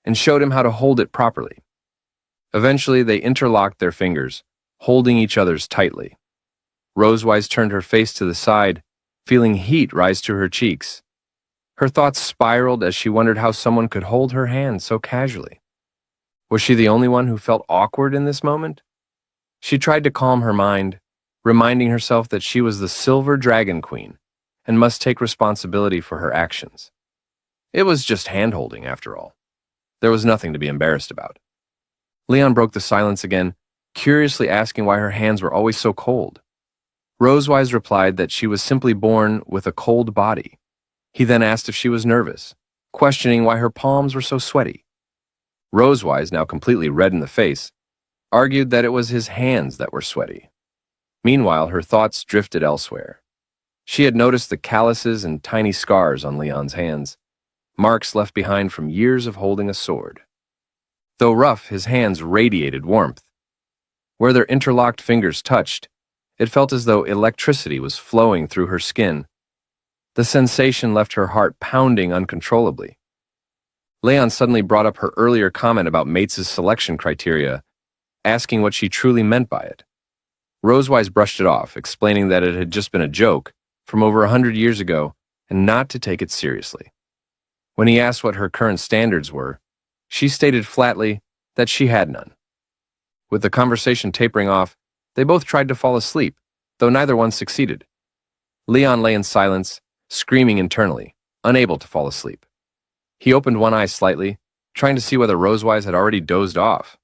and showed him how to hold it properly. Eventually, they interlocked their fingers, holding each other's tightly. Rosewise turned her face to the side, feeling heat rise to her cheeks. Her thoughts spiraled as she wondered how someone could hold her hand so casually. Was she the only one who felt awkward in this moment? She tried to calm her mind, reminding herself that she was the Silver Dragon Queen and must take responsibility for her actions. It was just hand-holding, after all. There was nothing to be embarrassed about. Leon broke the silence again, curiously asking why her hands were always so cold. Rosewise replied that she was simply born with a cold body. He then asked if she was nervous, questioning why her palms were so sweaty. Rosewise, now completely red in the face, argued that it was his hands that were sweaty. Meanwhile, her thoughts drifted elsewhere. She had noticed the calluses and tiny scars on Leon's hands, marks left behind from years of holding a sword. Though rough, his hands radiated warmth. Where their interlocked fingers touched, it felt as though electricity was flowing through her skin. The sensation left her heart pounding uncontrollably. Leon suddenly brought up her earlier comment about Mates' selection criteria, asking what she truly meant by it. Rosewise brushed it off, explaining that it had just been a joke from over 100 years ago and not to take it seriously. When he asked what her current standards were, she stated flatly that she had none. With the conversation tapering off, they both tried to fall asleep, though neither one succeeded. Leon lay in silence, screaming internally, unable to fall asleep. He opened one eye slightly, trying to see whether Rosewise had already dozed off.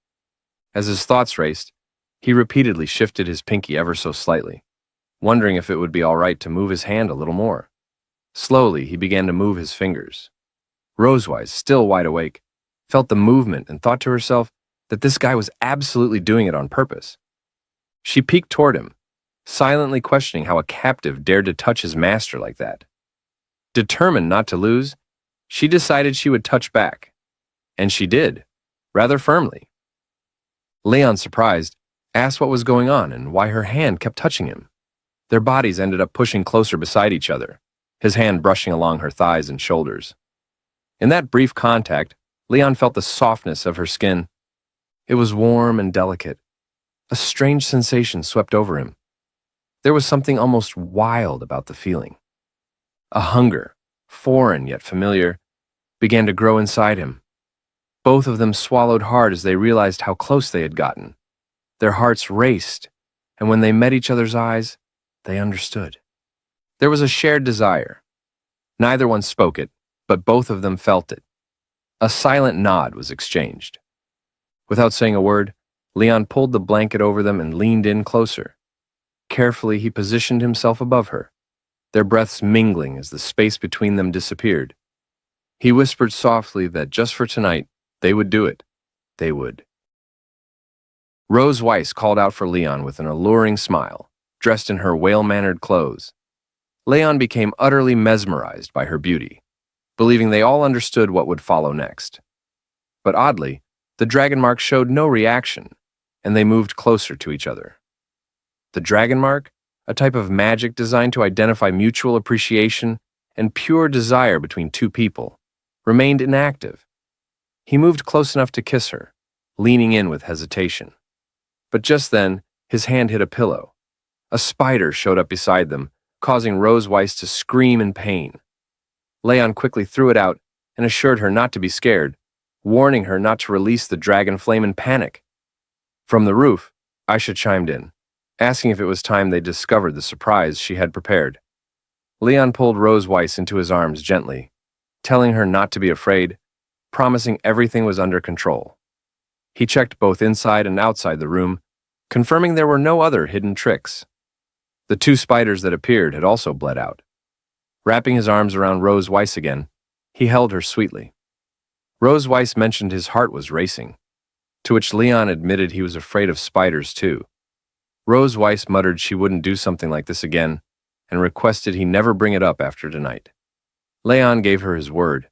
As his thoughts raced, he repeatedly shifted his pinky ever so slightly, wondering if it would be all right to move his hand a little more. Slowly, he began to move his fingers. Rosewise, still wide awake, felt the movement and thought to herself that this guy was absolutely doing it on purpose. She peeked toward him, silently questioning how a captive dared to touch his master like that. Determined not to lose, she decided she would touch back. And she did, rather firmly. Leon, surprised, asked what was going on and why her hand kept touching him. Their bodies ended up pushing closer beside each other, his hand brushing along her thighs and shoulders. In that brief contact, Leon felt the softness of her skin. It was warm and delicate. A strange sensation swept over him. There was something almost wild about the feeling. A hunger, foreign yet familiar, began to grow inside him. Both of them swallowed hard as they realized how close they had gotten. Their hearts raced, and when they met each other's eyes, they understood. There was a shared desire. Neither one spoke it, but both of them felt it. A silent nod was exchanged. Without saying a word, Leon pulled the blanket over them and leaned in closer. Carefully, he positioned himself above her, their breaths mingling as the space between them disappeared. He whispered softly that just for tonight, they would do it. They would. Rose Weiss called out for Leon with an alluring smile, dressed in her whale-mannered clothes. Leon became utterly mesmerized by her beauty, believing they all understood what would follow next. But oddly, the dragon mark showed no reaction, and they moved closer to each other. The dragon mark, a type of magic designed to identify mutual appreciation and pure desire between two people, remained inactive. He moved close enough to kiss her, leaning in with hesitation. But just then, his hand hit a pillow. A spider showed up beside them, causing Rose Weiss to scream in pain. Leon quickly threw it out and assured her not to be scared, warning her not to release the dragon flame in panic. From the roof, Aisha chimed in, asking if it was time they discovered the surprise she had prepared. Leon pulled Rose Weiss into his arms gently, telling her not to be afraid, promising everything was under control. He checked both inside and outside the room, confirming there were no other hidden tricks. The two spiders that appeared had also bled out. Wrapping his arms around Rose Weiss again, he held her sweetly. Rose Weiss mentioned his heart was racing, to which Leon admitted he was afraid of spiders too. Rose Weiss muttered she wouldn't do something like this again and requested he never bring it up after tonight. Leon gave her his word.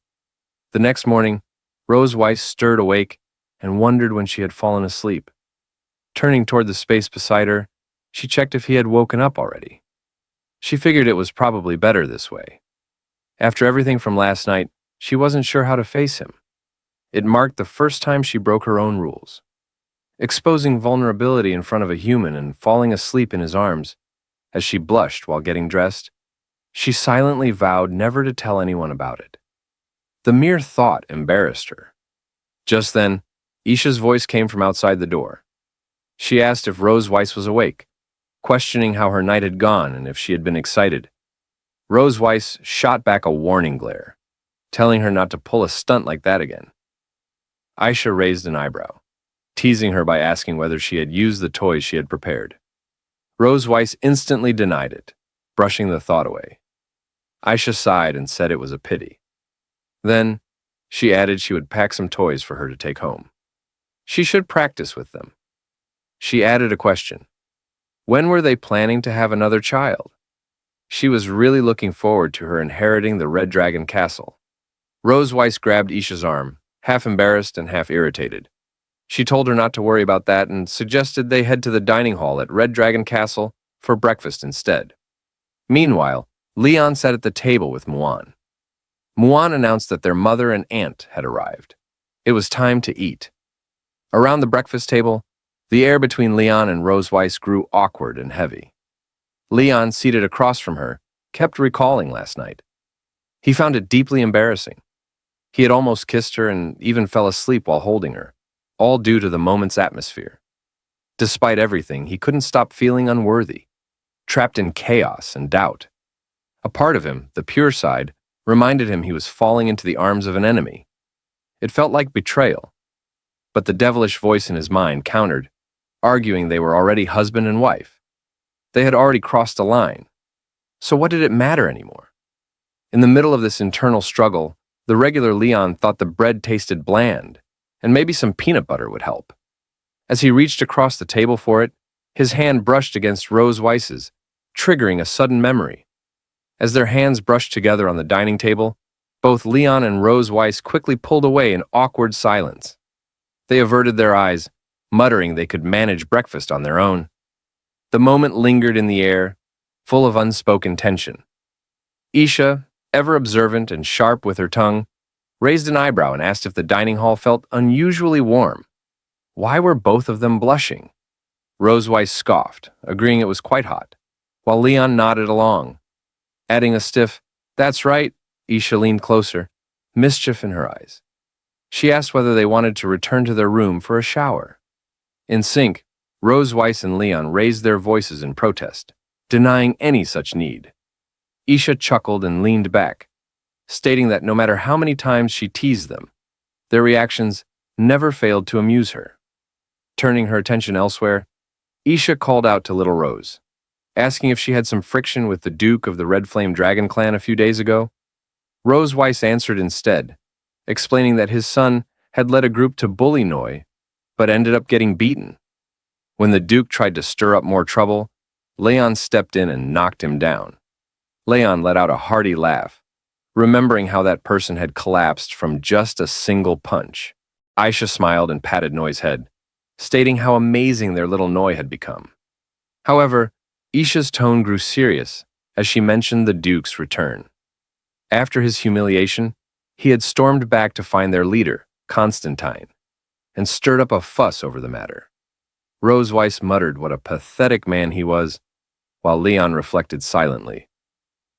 The next morning, Rose Weiss stirred awake and wondered when she had fallen asleep. Turning toward the space beside her, she checked if he had woken up already. She figured it was probably better this way. After everything from last night, she wasn't sure how to face him. It marked the first time she broke her own rules. Exposing vulnerability in front of a human and falling asleep in his arms, as she blushed while getting dressed, she silently vowed never to tell anyone about it. The mere thought embarrassed her. Just then, Isha's voice came from outside the door. She asked if Rose Weiss was awake, questioning how her night had gone and if she had been excited. Rose Weiss shot back a warning glare, telling her not to pull a stunt like that again. Aisha raised an eyebrow, teasing her by asking whether she had used the toys she had prepared. Rose Weiss instantly denied it, brushing the thought away. Aisha sighed and said it was a pity. Then, she added she would pack some toys for her to take home. She should practice with them. She added a question. When were they planning to have another child? She was really looking forward to her inheriting the Red Dragon Castle. Rose Weiss grabbed Isha's arm, half embarrassed and half irritated. She told her not to worry about that and suggested they head to the dining hall at Red Dragon Castle for breakfast instead. Meanwhile, Leon sat at the table with Muan. Muan announced that their mother and aunt had arrived. It was time to eat. Around the breakfast table, the air between Leon and Rose Weiss grew awkward and heavy. Leon, seated across from her, kept recalling last night. He found it deeply embarrassing. He had almost kissed her and even fell asleep while holding her, all due to the moment's atmosphere. Despite everything, he couldn't stop feeling unworthy, trapped in chaos and doubt. A part of him, the pure side, reminded him he was falling into the arms of an enemy. It felt like betrayal. But the devilish voice in his mind countered, arguing they were already husband and wife. They had already crossed a line. So what did it matter anymore? In the middle of this internal struggle, the regular Leon thought the bread tasted bland, and maybe some peanut butter would help. As he reached across the table for it, his hand brushed against Rose Weiss's, triggering a sudden memory. As their hands brushed together on the dining table, both Leon and Rose Weiss quickly pulled away in awkward silence. They averted their eyes, muttering they could manage breakfast on their own. The moment lingered in the air, full of unspoken tension. Isha, ever observant and sharp with her tongue, raised an eyebrow and asked if the dining hall felt unusually warm. Why were both of them blushing? Rose Weiss scoffed, agreeing it was quite hot, while Leon nodded along. Adding a stiff, "That's right," Isha leaned closer, mischief in her eyes. She asked whether they wanted to return to their room for a shower. In sync, Rose Weiss and Leon raised their voices in protest, denying any such need. Isha chuckled and leaned back, stating that no matter how many times she teased them, their reactions never failed to amuse her. Turning her attention elsewhere, Isha called out to Little Rose, asking if she had some friction with the Duke of the Red Flame Dragon clan a few days ago. Rose Weiss answered instead, explaining that his son had led a group to bully Noi, but ended up getting beaten. When the Duke tried to stir up more trouble, Leon stepped in and knocked him down. Leon let out a hearty laugh, remembering how that person had collapsed from just a single punch. Aisha smiled and patted Noi's head, stating how amazing their little Noi had become. However, Isha's tone grew serious as she mentioned the Duke's return. After his humiliation, he had stormed back to find their leader, Constantine, and stirred up a fuss over the matter. Rose Weiss muttered what a pathetic man he was, while Leon reflected silently.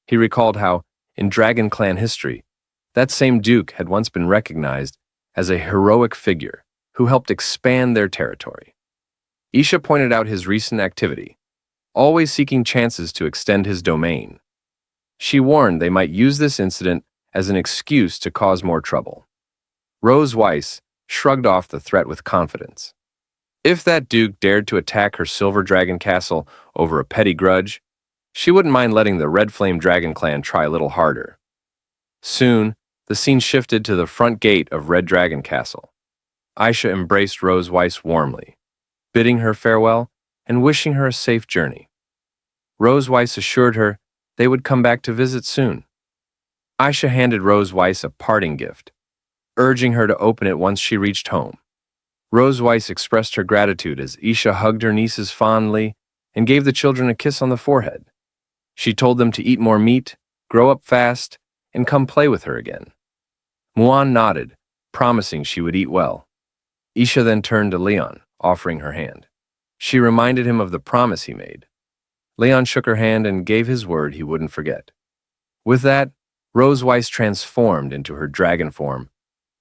He recalled how, in Dragon Clan history, that same Duke had once been recognized as a heroic figure who helped expand their territory. Isha pointed out his recent activity, always seeking chances to extend his domain. She warned they might use this incident as an excuse to cause more trouble. Rose Weiss shrugged off the threat with confidence. If that Duke dared to attack her Silver Dragon Castle over a petty grudge, she wouldn't mind letting the Red Flame Dragon clan try a little harder. Soon, the scene shifted to the front gate of Red Dragon Castle. Aisha embraced Rose Weiss warmly, bidding her farewell and wishing her a safe journey. Rose Weiss assured her they would come back to visit soon. Aisha handed Rose Weiss a parting gift, urging her to open it once she reached home. Rose Weiss expressed her gratitude as Isha hugged her nieces fondly and gave the children a kiss on the forehead. She told them to eat more meat, grow up fast, and come play with her again. Muan nodded, promising she would eat well. Isha then turned to Leon, offering her hand. She reminded him of the promise he made. Leon shook her hand and gave his word he wouldn't forget. With that, Rose Weiss transformed into her dragon form,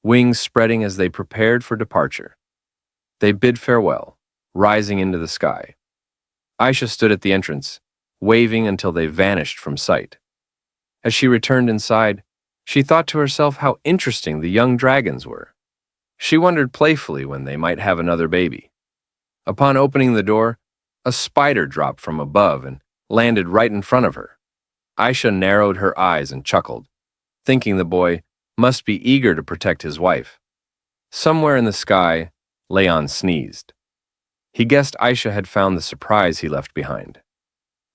wings spreading as they prepared for departure. They bid farewell, rising into the sky. Aisha stood at the entrance, waving until they vanished from sight. As she returned inside, she thought to herself how interesting the young dragons were. She wondered playfully when they might have another baby. Upon opening the door, a spider dropped from above and landed right in front of her. Aisha narrowed her eyes and chuckled, thinking the boy must be eager to protect his wife. Somewhere in the sky, Leon sneezed. He guessed Aisha had found the surprise he left behind.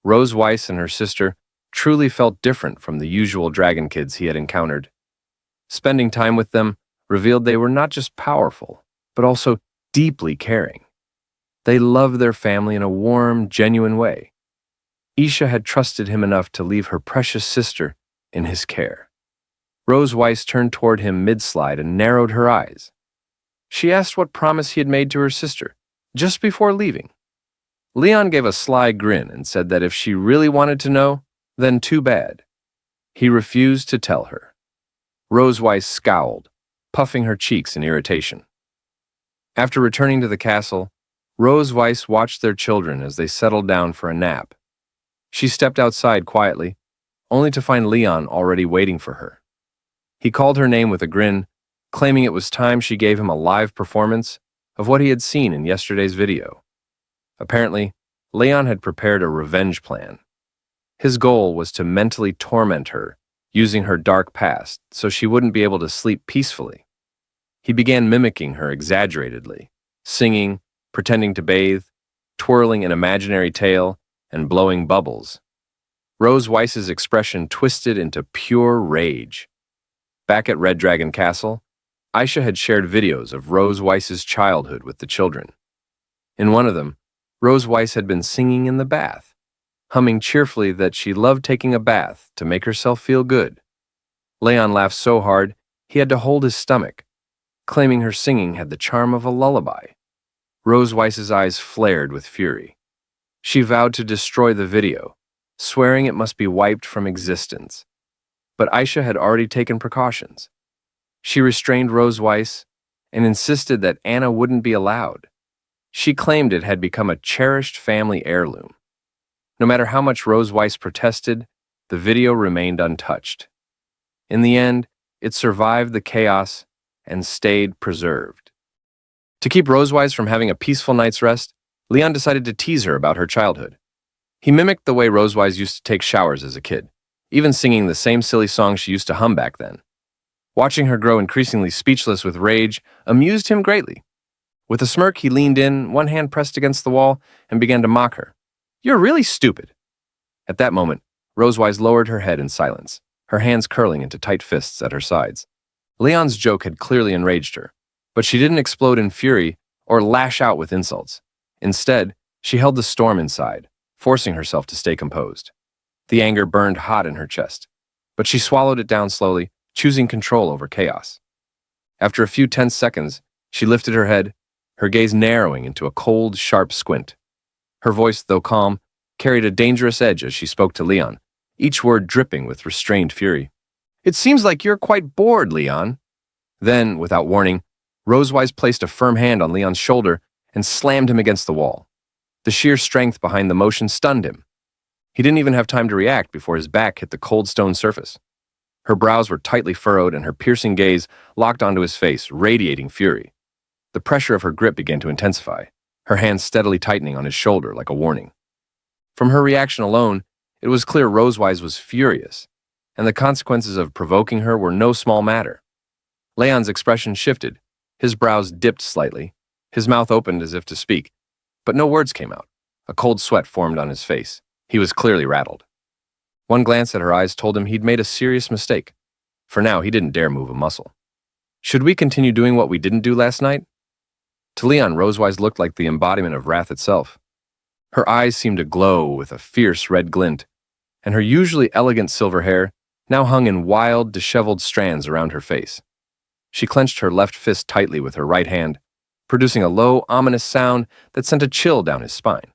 Rose Weiss and her sister truly felt different from the usual dragon kids he had encountered. Spending time with them revealed they were not just powerful, but also deeply caring. They loved their family in a warm, genuine way. Isha had trusted him enough to leave her precious sister in his care. Rose Weiss turned toward him mid-slide and narrowed her eyes. She asked what promise he had made to her sister, just before leaving. Leon gave a sly grin and said that if she really wanted to know, then too bad. He refused to tell her. Rose Weiss scowled, puffing her cheeks in irritation. After returning to the castle, Rose Weiss watched their children as they settled down for a nap. She stepped outside quietly, only to find Leon already waiting for her. He called her name with a grin, claiming it was time she gave him a live performance of what he had seen in yesterday's video. Apparently, Leon had prepared a revenge plan. His goal was to mentally torment her, using her dark past so she wouldn't be able to sleep peacefully. He began mimicking her exaggeratedly, singing, pretending to bathe, twirling an imaginary tail, and blowing bubbles. Rose Weiss's expression twisted into pure rage. Back at Red Dragon Castle, Aisha had shared videos of Rose Weiss's childhood with the children. In one of them, Rose Weiss had been singing in the bath, humming cheerfully that she loved taking a bath to make herself feel good. Leon laughed so hard he had to hold his stomach, claiming her singing had the charm of a lullaby. Rose Weiss's eyes flared with fury. She vowed to destroy the video, swearing it must be wiped from existence. But Aisha had already taken precautions. She restrained Rose Weiss and insisted that Anna wouldn't be allowed. She claimed it had become a cherished family heirloom. No matter how much Rose Weiss protested, the video remained untouched. In the end, it survived the chaos and stayed preserved. To keep Rose Weiss from having a peaceful night's rest, Leon decided to tease her about her childhood. He mimicked the way Rose Weiss used to take showers as a kid, even singing the same silly song she used to hum back then. Watching her grow increasingly speechless with rage amused him greatly. With a smirk, he leaned in, one hand pressed against the wall, and began to mock her. "You're really stupid." At that moment, Rose Weiss lowered her head in silence, her hands curling into tight fists at her sides. Leon's joke had clearly enraged her, but she didn't explode in fury or lash out with insults. Instead, she held the storm inside, forcing herself to stay composed. The anger burned hot in her chest, but she swallowed it down slowly, choosing control over chaos. After a few tense seconds, she lifted her head, her gaze narrowing into a cold, sharp squint. Her voice, though calm, carried a dangerous edge as she spoke to Leon, each word dripping with restrained fury. "It seems like you're quite bored, Leon." Then, without warning, Rose Weiss placed a firm hand on Leon's shoulder and slammed him against the wall. The sheer strength behind the motion stunned him. He didn't even have time to react before his back hit the cold stone surface. Her brows were tightly furrowed and her piercing gaze locked onto his face, radiating fury. The pressure of her grip began to intensify, her hands steadily tightening on his shoulder like a warning. From her reaction alone, it was clear Rose Weiss was furious, and the consequences of provoking her were no small matter. Leon's expression shifted. His brows dipped slightly. His mouth opened as if to speak, but no words came out. A cold sweat formed on his face. He was clearly rattled. One glance at her eyes told him he'd made a serious mistake. For now, he didn't dare move a muscle. "Should we continue doing what we didn't do last night?" To Leon, Rose Weiss looked like the embodiment of wrath itself. Her eyes seemed to glow with a fierce red glint, and her usually elegant silver hair now hung in wild, disheveled strands around her face. She clenched her left fist tightly with her right hand, producing a low, ominous sound that sent a chill down his spine.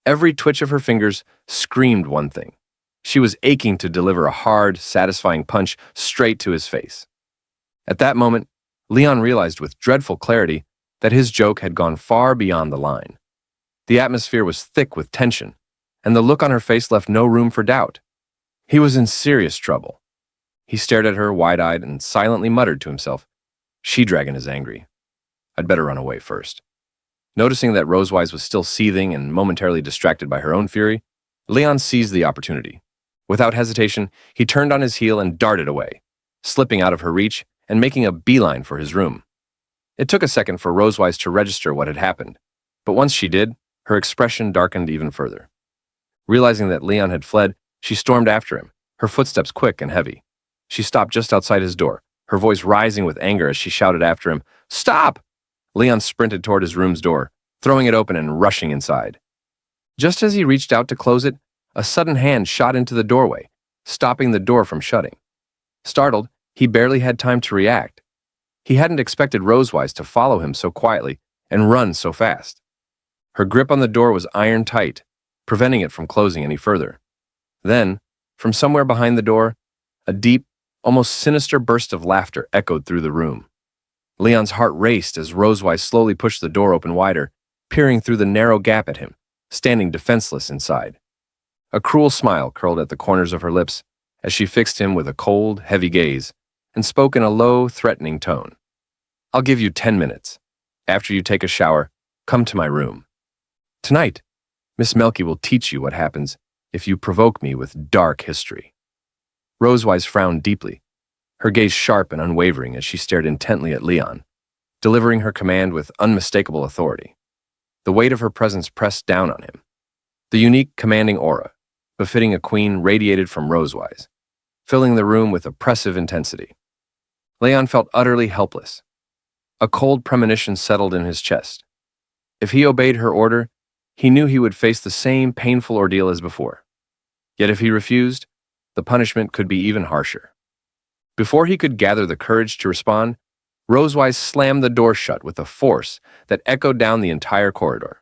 Every twitch of her fingers screamed one thing. She was aching to deliver a hard, satisfying punch straight to his face. At that moment, Leon realized with dreadful clarity that his joke had gone far beyond the line. The atmosphere was thick with tension, and the look on her face left no room for doubt. He was in serious trouble. He stared at her wide-eyed and silently muttered to himself, "She-Dragon is angry. I'd better run away first." Noticing that Rose Weiss was still seething and momentarily distracted by her own fury, Leon seized the opportunity. Without hesitation, he turned on his heel and darted away, slipping out of her reach and making a beeline for his room. It took a second for Rose Weiss to register what had happened, but once she did, her expression darkened even further. Realizing that Leon had fled, she stormed after him, her footsteps quick and heavy. She stopped just outside his door, her voice rising with anger as she shouted after him, "Stop!" Leon sprinted toward his room's door, throwing it open and rushing inside. Just as he reached out to close it, a sudden hand shot into the doorway, stopping the door from shutting. Startled, he barely had time to react. He hadn't expected Rose Weiss to follow him so quietly and run so fast. Her grip on the door was iron tight, preventing it from closing any further. Then, from somewhere behind the door, a deep, almost sinister burst of laughter echoed through the room. Leon's heart raced as Rose Weiss slowly pushed the door open wider, peering through the narrow gap at him, standing defenseless inside. A cruel smile curled at the corners of her lips as she fixed him with a cold, heavy gaze and spoke in a low, threatening tone. "I'll give you 10 minutes. After you take a shower, come to my room. Tonight, Miss Melky will teach you what happens if you provoke me with dark history." Rose Weiss frowned deeply, her gaze sharp and unwavering as she stared intently at Leon, delivering her command with unmistakable authority. The weight of her presence pressed down on him. The unique, commanding aura, befitting a queen, radiated from Rosewise, filling the room with oppressive intensity. Leon felt utterly helpless. A cold premonition settled in his chest. If he obeyed her order, he knew he would face the same painful ordeal as before. Yet if he refused, the punishment could be even harsher. Before he could gather the courage to respond, Rosewise slammed the door shut with a force that echoed down the entire corridor.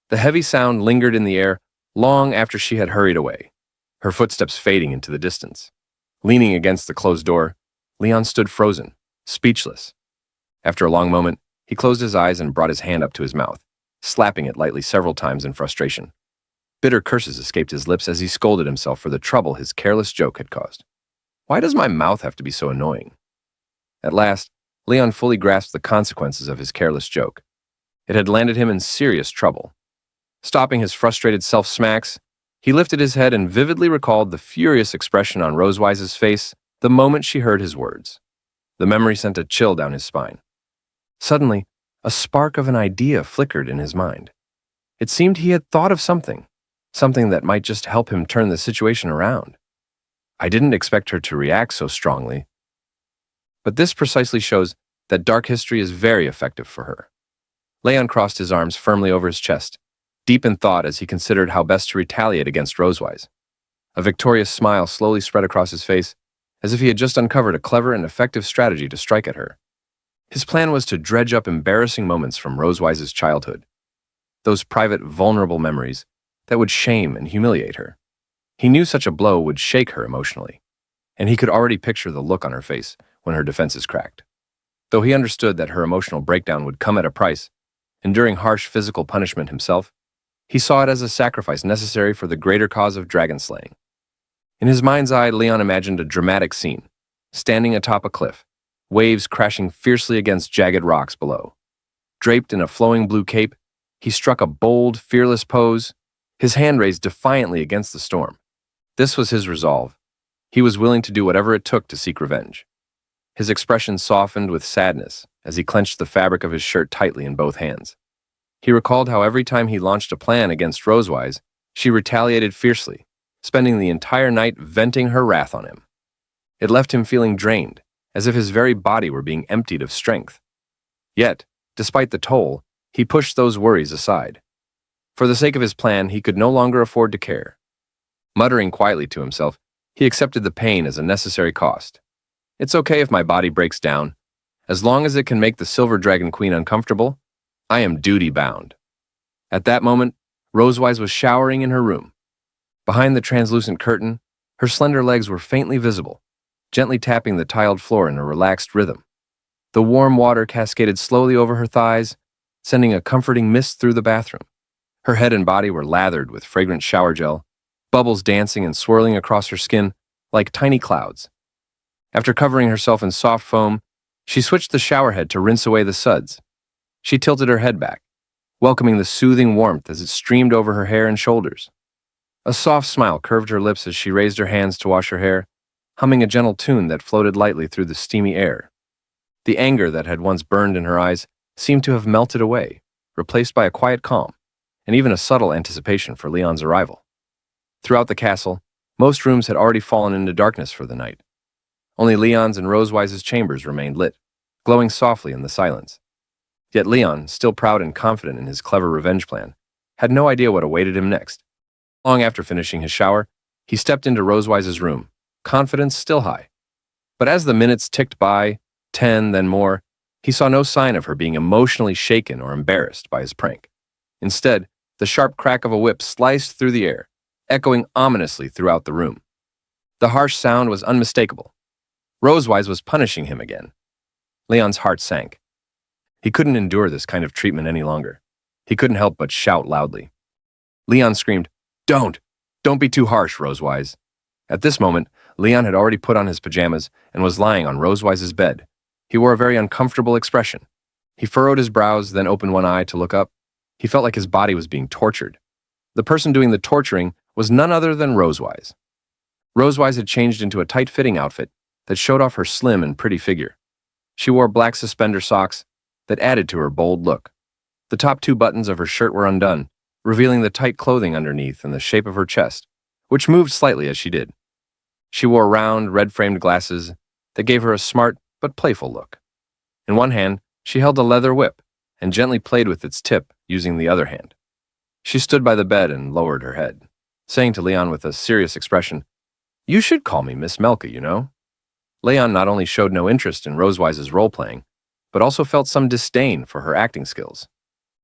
The heavy sound lingered in the air long after she had hurried away, her footsteps fading into the distance. Leaning against the closed door, Leon stood frozen, speechless. After a long moment, he closed his eyes and brought his hand up to his mouth, slapping it lightly several times in frustration. Bitter curses escaped his lips as he scolded himself for the trouble his careless joke had caused. Why does my mouth have to be so annoying? At last, Leon fully grasped the consequences of his careless joke. It had landed him in serious trouble. Stopping his frustrated self-smacks, he lifted his head and vividly recalled the furious expression on Rosewise's face the moment she heard his words. The memory sent a chill down his spine. Suddenly, a spark of an idea flickered in his mind. It seemed he had thought of something that might just help him turn the situation around. I didn't expect her to react so strongly, but this precisely shows that dark history is very effective for her. Leon crossed his arms firmly over his chest, deep in thought as he considered how best to retaliate against Rosewise. A victorious smile slowly spread across his face, as if he had just uncovered a clever and effective strategy to strike at her. His plan was to dredge up embarrassing moments from Rosewise's childhood, those private, vulnerable memories that would shame and humiliate her. He knew such a blow would shake her emotionally, and he could already picture the look on her face when her defenses cracked. Though he understood that her emotional breakdown would come at a price, enduring harsh physical punishment himself, he saw it as a sacrifice necessary for the greater cause of dragon slaying. In his mind's eye, Leon imagined a dramatic scene, standing atop a cliff, waves crashing fiercely against jagged rocks below. Draped in a flowing blue cape, he struck a bold, fearless pose, his hand raised defiantly against the storm. This was his resolve. He was willing to do whatever it took to seek revenge. His expression softened with sadness as he clenched the fabric of his shirt tightly in both hands. He recalled how every time he launched a plan against Rosewise, she retaliated fiercely, spending the entire night venting her wrath on him. It left him feeling drained, as if his very body were being emptied of strength. Yet, despite the toll, he pushed those worries aside. For the sake of his plan, he could no longer afford to care. Muttering quietly to himself, he accepted the pain as a necessary cost. It's okay if my body breaks down. As long as it can make the Silver Dragon Queen uncomfortable, I am duty-bound. At that moment, Rosewise was showering in her room. Behind the translucent curtain, her slender legs were faintly visible, gently tapping the tiled floor in a relaxed rhythm. The warm water cascaded slowly over her thighs, sending a comforting mist through the bathroom. Her head and body were lathered with fragrant shower gel, bubbles dancing and swirling across her skin like tiny clouds. After covering herself in soft foam, she switched the shower head to rinse away the suds. She tilted her head back, welcoming the soothing warmth as it streamed over her hair and shoulders. A soft smile curved her lips as she raised her hands to wash her hair, humming a gentle tune that floated lightly through the steamy air. The anger that had once burned in her eyes seemed to have melted away, replaced by a quiet calm, and even a subtle anticipation for Leon's arrival. Throughout the castle, most rooms had already fallen into darkness for the night. Only Leon's and Rosewise's chambers remained lit, glowing softly in the silence. Yet Leon, still proud and confident in his clever revenge plan, had no idea what awaited him next. Long after finishing his shower, he stepped into Rosewise's room, confidence still high. But as the minutes ticked by, 10, then more, he saw no sign of her being emotionally shaken or embarrassed by his prank. Instead, the sharp crack of a whip sliced through the air, echoing ominously throughout the room. The harsh sound was unmistakable. Rosewise was punishing him again. Leon's heart sank. He couldn't endure this kind of treatment any longer. He couldn't help but shout loudly. Leon screamed, "Don't! Don't be too harsh, Rosewise." At this moment, Leon had already put on his pajamas and was lying on Rosewise's bed. He wore a very uncomfortable expression. He furrowed his brows, then opened one eye to look up. He felt like his body was being tortured. The person doing the torturing was none other than Rosewise. Rosewise had changed into a tight-fitting outfit that showed off her slim and pretty figure. She wore black suspender socks that added to her bold look. The top two buttons of her shirt were undone, revealing the tight clothing underneath and the shape of her chest, which moved slightly as she did. She wore round, red-framed glasses that gave her a smart but playful look. In one hand, she held a leather whip and gently played with its tip using the other hand. She stood by the bed and lowered her head, saying to Leon with a serious expression, "You should call me Miss Melka, you know." Leon not only showed no interest in Rosewise's role-playing, but also felt some disdain for her acting skills.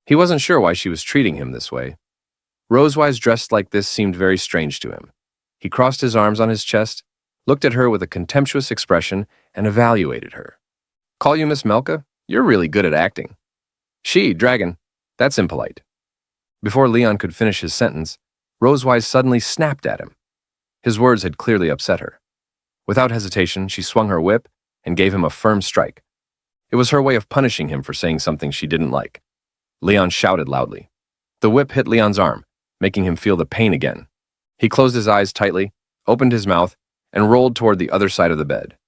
He wasn't sure why she was treating him this way. Rosewise dressed like this seemed very strange to him. He crossed his arms on his chest, looked at her with a contemptuous expression, and evaluated her. "Call you Miss Melka? You're really good at acting." "She, dragon, that's impolite." Before Leon could finish his sentence, Rosewise suddenly snapped at him. His words had clearly upset her. Without hesitation, she swung her whip and gave him a firm strike. It was her way of punishing him for saying something she didn't like. Leon shouted loudly. The whip hit Leon's arm, making him feel the pain again. He closed his eyes tightly, opened his mouth, and rolled toward the other side of the bed.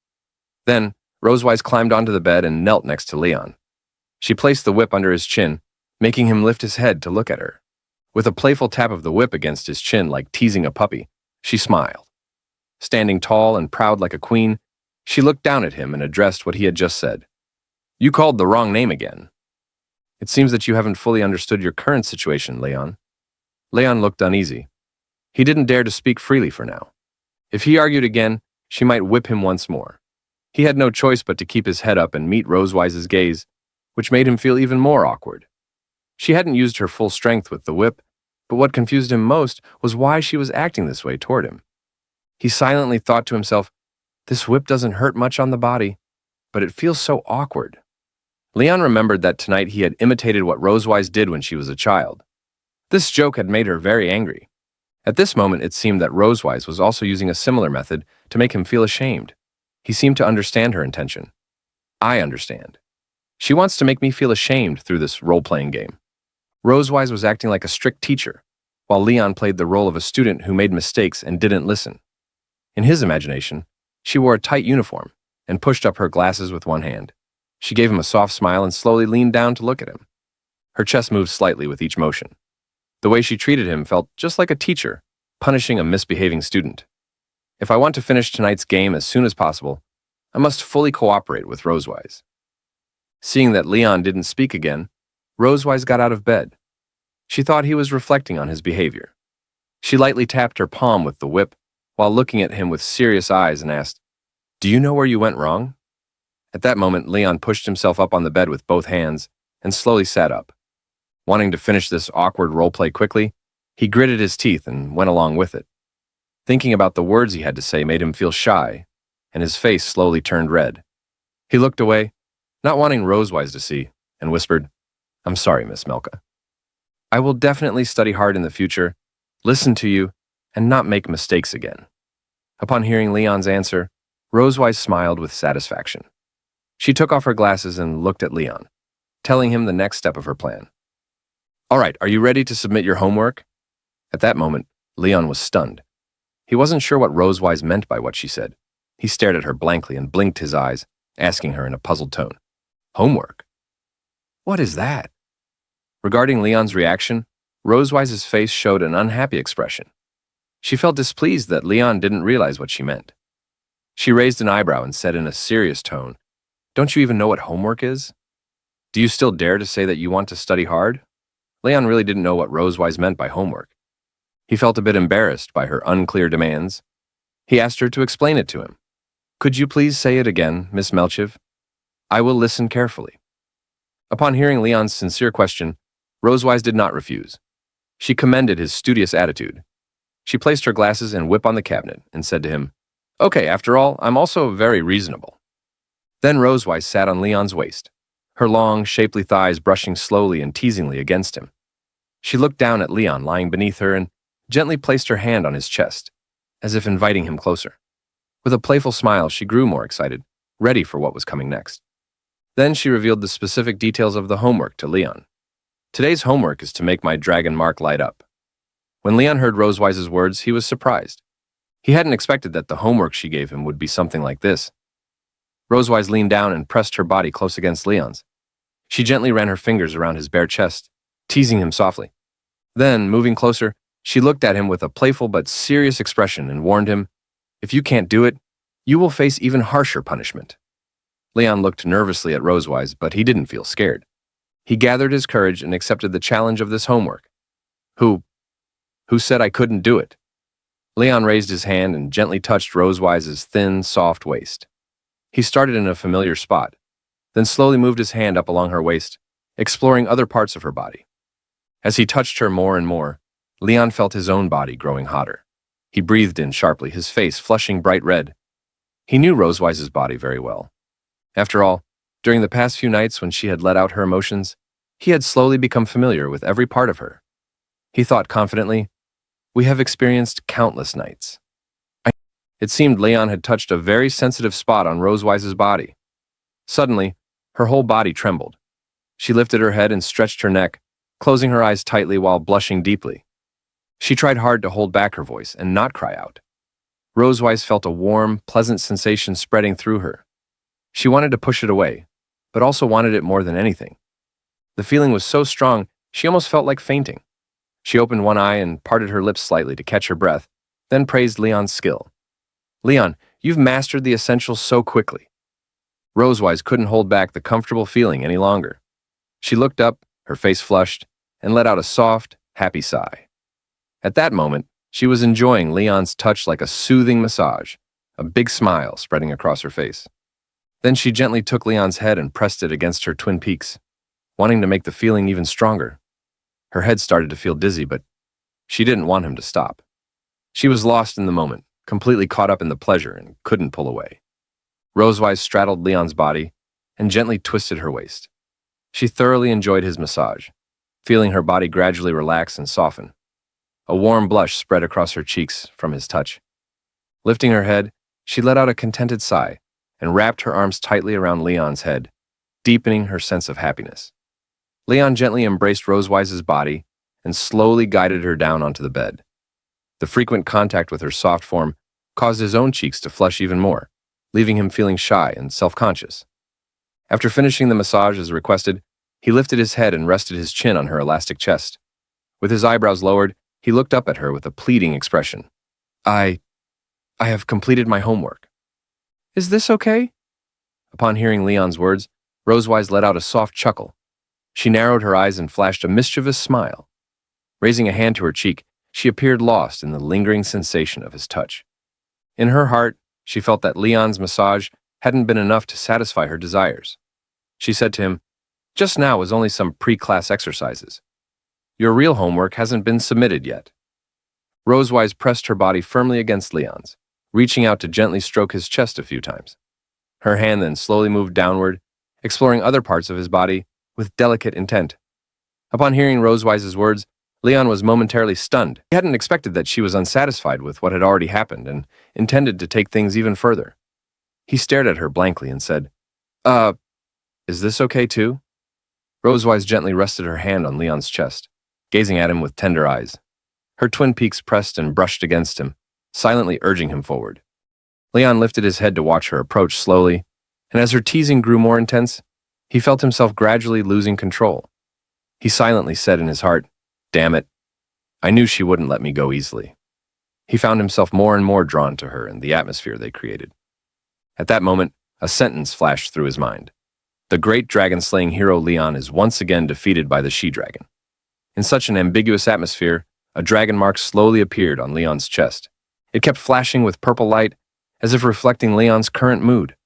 Then, Rosewise climbed onto the bed and knelt next to Leon. She placed the whip under his chin, making him lift his head to look at her. With a playful tap of the whip against his chin like teasing a puppy, she smiled. Standing tall and proud like a queen, she looked down at him and addressed what he had just said. "You called the wrong name again. It seems that you haven't fully understood your current situation, Leon." Leon looked uneasy. He didn't dare to speak freely for now. If he argued again, she might whip him once more. He had no choice but to keep his head up and meet Rosewise's gaze, which made him feel even more awkward. She hadn't used her full strength with the whip, but what confused him most was why she was acting this way toward him. He silently thought to himself, "This whip doesn't hurt much on the body, but it feels so awkward." Leon remembered that tonight he had imitated what Rosewise did when she was a child. This joke had made her very angry. At this moment, it seemed that Rosewise was also using a similar method to make him feel ashamed. He seemed to understand her intention. "I understand. She wants to make me feel ashamed through this role-playing game." Rosewise was acting like a strict teacher, while Leon played the role of a student who made mistakes and didn't listen. In his imagination, she wore a tight uniform and pushed up her glasses with one hand. She gave him a soft smile and slowly leaned down to look at him. Her chest moved slightly with each motion. The way she treated him felt just like a teacher, punishing a misbehaving student. If I want to finish tonight's game as soon as possible, I must fully cooperate with Rosewise. Seeing that Leon didn't speak again, Rosewise got out of bed. She thought he was reflecting on his behavior. She lightly tapped her palm with the whip while looking at him with serious eyes and asked, "Do you know where you went wrong?" At that moment, Leon pushed himself up on the bed with both hands and slowly sat up. Wanting to finish this awkward roleplay quickly, he gritted his teeth and went along with it. Thinking about the words he had to say made him feel shy, and his face slowly turned red. He looked away, not wanting Rosewise to see, and whispered, "I'm sorry, Miss Melka. I will definitely study hard in the future, listen to you, and not make mistakes again." Upon hearing Leon's answer, Rosewise smiled with satisfaction. She took off her glasses and looked at Leon, telling him the next step of her plan. "All right, are you ready to submit your homework?" At that moment, Leon was stunned. He wasn't sure what Rosewise meant by what she said. He stared at her blankly and blinked his eyes, asking her in a puzzled tone, "Homework? What is that?" Regarding Leon's reaction, Rosewise's face showed an unhappy expression. She felt displeased that Leon didn't realize what she meant. She raised an eyebrow and said in a serious tone, "Don't you even know what homework is? Do you still dare to say that you want to study hard?" Leon really didn't know what Rosewise meant by homework. He felt a bit embarrassed by her unclear demands. He asked her to explain it to him. "Could you please say it again, Miss Melchiv? I will listen carefully." Upon hearing Leon's sincere question, Rosewise did not refuse. She commended his studious attitude. She placed her glasses and whip on the cabinet and said to him, "Okay, after all, I'm also very reasonable." Then Rosewise sat on Leon's waist, her long, shapely thighs brushing slowly and teasingly against him. She looked down at Leon lying beneath her and gently placed her hand on his chest, as if inviting him closer. With a playful smile, she grew more excited, ready for what was coming next. Then she revealed the specific details of the homework to Leon. "Today's homework is to make my dragon mark light up." When Leon heard Rosewise's words, he was surprised. He hadn't expected that the homework she gave him would be something like this. Rosewise leaned down and pressed her body close against Leon's. She gently ran her fingers around his bare chest, teasing him softly. Then, moving closer, She looked at him with a playful but serious expression and warned him, "If you can't do it, you will face even harsher punishment." Leon looked nervously at Rosewise, but he didn't feel scared. He gathered his courage and accepted the challenge of this homework. Who said I couldn't do it? Leon raised his hand and gently touched Rosewise's thin, soft waist. He started in a familiar spot, then slowly moved his hand up along her waist, exploring other parts of her body. As he touched her more and more, Leon felt his own body growing hotter. He breathed in sharply, his face flushing bright red. He knew Rosewise's body very well. After all, during the past few nights when she had let out her emotions, he had slowly become familiar with every part of her. He thought confidently, "We have experienced countless nights." It seemed Leon had touched a very sensitive spot on Rosewise's body. Suddenly, her whole body trembled. She lifted her head and stretched her neck, closing her eyes tightly while blushing deeply. She tried hard to hold back her voice and not cry out. Rosewise felt a warm, pleasant sensation spreading through her. She wanted to push it away, but also wanted it more than anything. The feeling was so strong, she almost felt like fainting. She opened one eye and parted her lips slightly to catch her breath, then praised Leon's skill. "Leon, you've mastered the essentials so quickly." Rosewise couldn't hold back the comfortable feeling any longer. She looked up, her face flushed, and let out a soft, happy sigh. At that moment, she was enjoying Leon's touch like a soothing massage, a big smile spreading across her face. Then she gently took Leon's head and pressed it against her twin peaks, wanting to make the feeling even stronger. Her head started to feel dizzy, but she didn't want him to stop. She was lost in the moment, completely caught up in the pleasure, and couldn't pull away. Rosewise straddled Leon's body and gently twisted her waist. She thoroughly enjoyed his massage, feeling her body gradually relax and soften. A warm blush spread across her cheeks from his touch. Lifting her head, she let out a contented sigh and wrapped her arms tightly around Leon's head, deepening her sense of happiness. Leon gently embraced Rosewise's body and slowly guided her down onto the bed. The frequent contact with her soft form caused his own cheeks to flush even more, leaving him feeling shy and self-conscious. After finishing the massage as requested, he lifted his head and rested his chin on her elastic chest. With his eyebrows lowered, he looked up at her with a pleading expression. I have completed my homework. Is this okay?" Upon hearing Leon's words, Rosewise let out a soft chuckle. She narrowed her eyes and flashed a mischievous smile. Raising a hand to her cheek, she appeared lost in the lingering sensation of his touch. In her heart, she felt that Leon's massage hadn't been enough to satisfy her desires. She said to him, "Just now was only some pre-class exercises. Your real homework hasn't been submitted yet." Rosewise pressed her body firmly against Leon's, reaching out to gently stroke his chest a few times. Her hand then slowly moved downward, exploring other parts of his body with delicate intent. Upon hearing Rosewise's words, Leon was momentarily stunned. He hadn't expected that she was unsatisfied with what had already happened and intended to take things even further. He stared at her blankly and said, Is this okay too?" Rosewise gently rested her hand on Leon's chest, gazing at him with tender eyes. Her twin peaks pressed and brushed against him, silently urging him forward. Leon lifted his head to watch her approach slowly, and as her teasing grew more intense, he felt himself gradually losing control. He silently said in his heart, "Damn it, I knew she wouldn't let me go easily." He found himself more and more drawn to her and the atmosphere they created. At that moment, a sentence flashed through his mind. The great dragon-slaying hero Leon is once again defeated by the she-dragon. In such an ambiguous atmosphere, a dragon mark slowly appeared on Leon's chest. It kept flashing with purple light, as if reflecting Leon's current mood.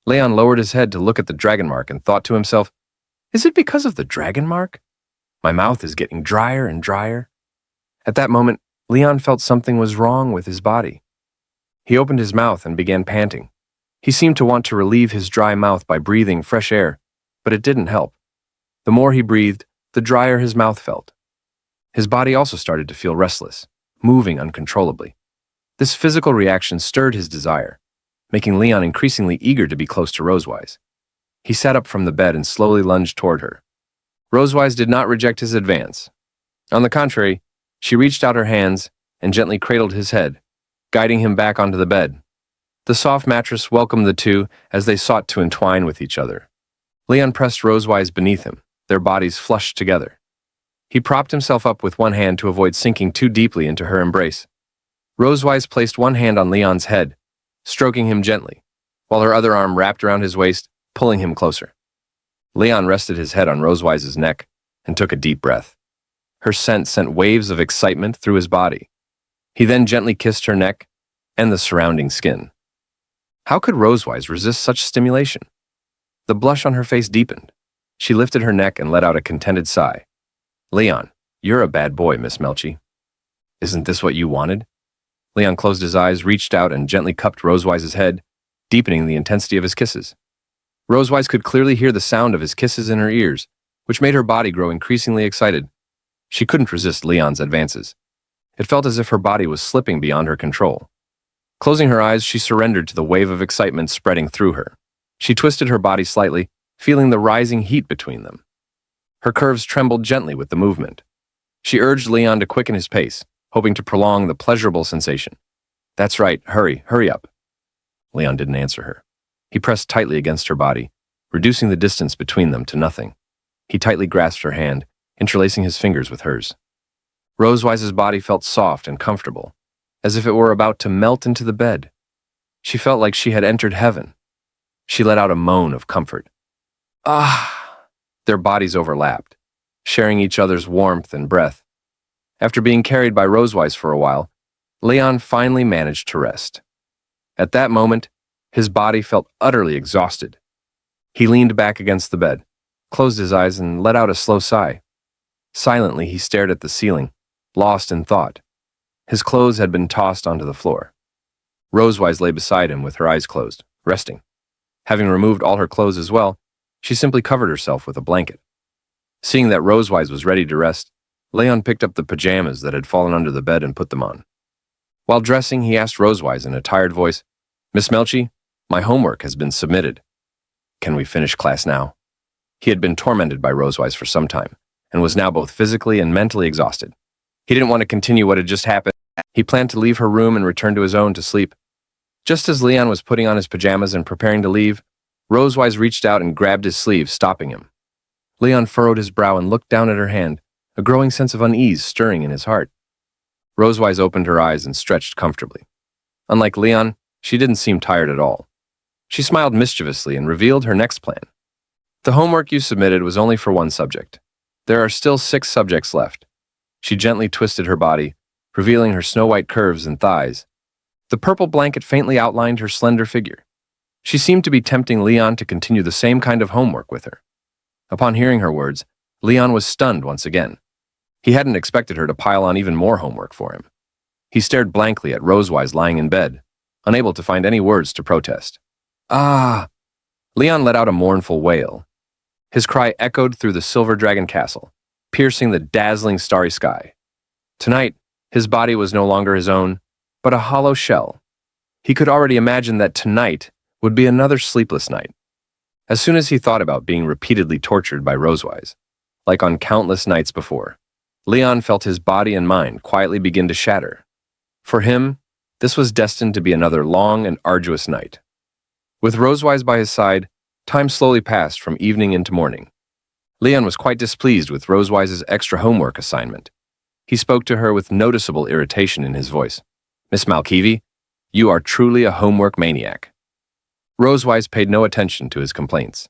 Leon lowered his head to look at the dragon mark and thought to himself, "Is it because of the dragon mark? My mouth is getting drier and drier." At that moment, Leon felt something was wrong with his body. He opened his mouth and began panting. He seemed to want to relieve his dry mouth by breathing fresh air, but it didn't help. The more he breathed, the drier his mouth felt. His body also started to feel restless, moving uncontrollably. This physical reaction stirred his desire, making Leon increasingly eager to be close to Rosewise. He sat up from the bed and slowly lunged toward her. Rosewise did not reject his advance. On the contrary, she reached out her hands and gently cradled his head, guiding him back onto the bed. The soft mattress welcomed the two as they sought to entwine with each other. Leon pressed Rosewise beneath him, their bodies flushed together. He propped himself up with one hand to avoid sinking too deeply into her embrace. Rosewise placed one hand on Leon's head, stroking him gently, while her other arm wrapped around his waist, pulling him closer. Leon rested his head on Rosewise's neck and took a deep breath. Her scent sent waves of excitement through his body. He then gently kissed her neck and the surrounding skin. How could Rosewise resist such stimulation? The blush on her face deepened. She lifted her neck and let out a contented sigh. Leon, you're a bad boy, Miss Melchi. Isn't this what you wanted? Leon closed his eyes, reached out, and gently cupped Rosewise's head, deepening the intensity of his kisses. Rosewise could clearly hear the sound of his kisses in her ears, which made her body grow increasingly excited. She couldn't resist Leon's advances. It felt as if her body was slipping beyond her control. Closing her eyes, she surrendered to the wave of excitement spreading through her. She twisted her body slightly, feeling the rising heat between them. Her curves trembled gently with the movement. She urged Leon to quicken his pace, hoping to prolong the pleasurable sensation. That's right, hurry up. Leon didn't answer her. He pressed tightly against her body, reducing the distance between them to nothing. He tightly grasped her hand, interlacing his fingers with hers. Rosewise's body felt soft and comfortable, as if it were about to melt into the bed. She felt like she had entered heaven. She let out a moan of comfort. Ah! Their bodies overlapped, sharing each other's warmth and breath. After being carried by Rosewise for a while, Leon finally managed to rest. At that moment, his body felt utterly exhausted. He leaned back against the bed, closed his eyes, and let out a slow sigh. Silently, he stared at the ceiling, lost in thought. His clothes had been tossed onto the floor. Rosewise lay beside him with her eyes closed, resting. Having removed all her clothes as well, she simply covered herself with a blanket. Seeing that Rosewise was ready to rest, Leon picked up the pajamas that had fallen under the bed and put them on. While dressing, he asked Rosewise in a tired voice, Miss Melchi, my homework has been submitted. Can we finish class now? He had been tormented by Rosewise for some time, and was now both physically and mentally exhausted. He didn't want to continue what had just happened. He planned to leave her room and return to his own to sleep. Just as Leon was putting on his pajamas and preparing to leave, Rosewise reached out and grabbed his sleeve, stopping him. Leon furrowed his brow and looked down at her hand, a growing sense of unease stirring in his heart. Rosewise opened her eyes and stretched comfortably. Unlike Leon, she didn't seem tired at all. She smiled mischievously and revealed her next plan. The homework you submitted was only for one subject. There are still 6 subjects left. She gently twisted her body, revealing her snow-white curves and thighs. The purple blanket faintly outlined her slender figure. She seemed to be tempting Leon to continue the same kind of homework with her. Upon hearing her words, Leon was stunned once again. He hadn't expected her to pile on even more homework for him. He stared blankly at Rosewise lying in bed, unable to find any words to protest. Ah! Leon let out a mournful wail. His cry echoed through the Silver Dragon Castle, piercing the dazzling starry sky. Tonight, his body was no longer his own, but a hollow shell. He could already imagine that tonight would be another sleepless night. As soon as he thought about being repeatedly tortured by Rosewise, like on countless nights before, Leon felt his body and mind quietly begin to shatter. For him, this was destined to be another long and arduous night. With Rosewise by his side, time slowly passed from evening into morning. Leon was quite displeased with Rosewise's extra homework assignment. He spoke to her with noticeable irritation in his voice. Miss Malkivi, you are truly a homework maniac. Rosewise paid no attention to his complaints.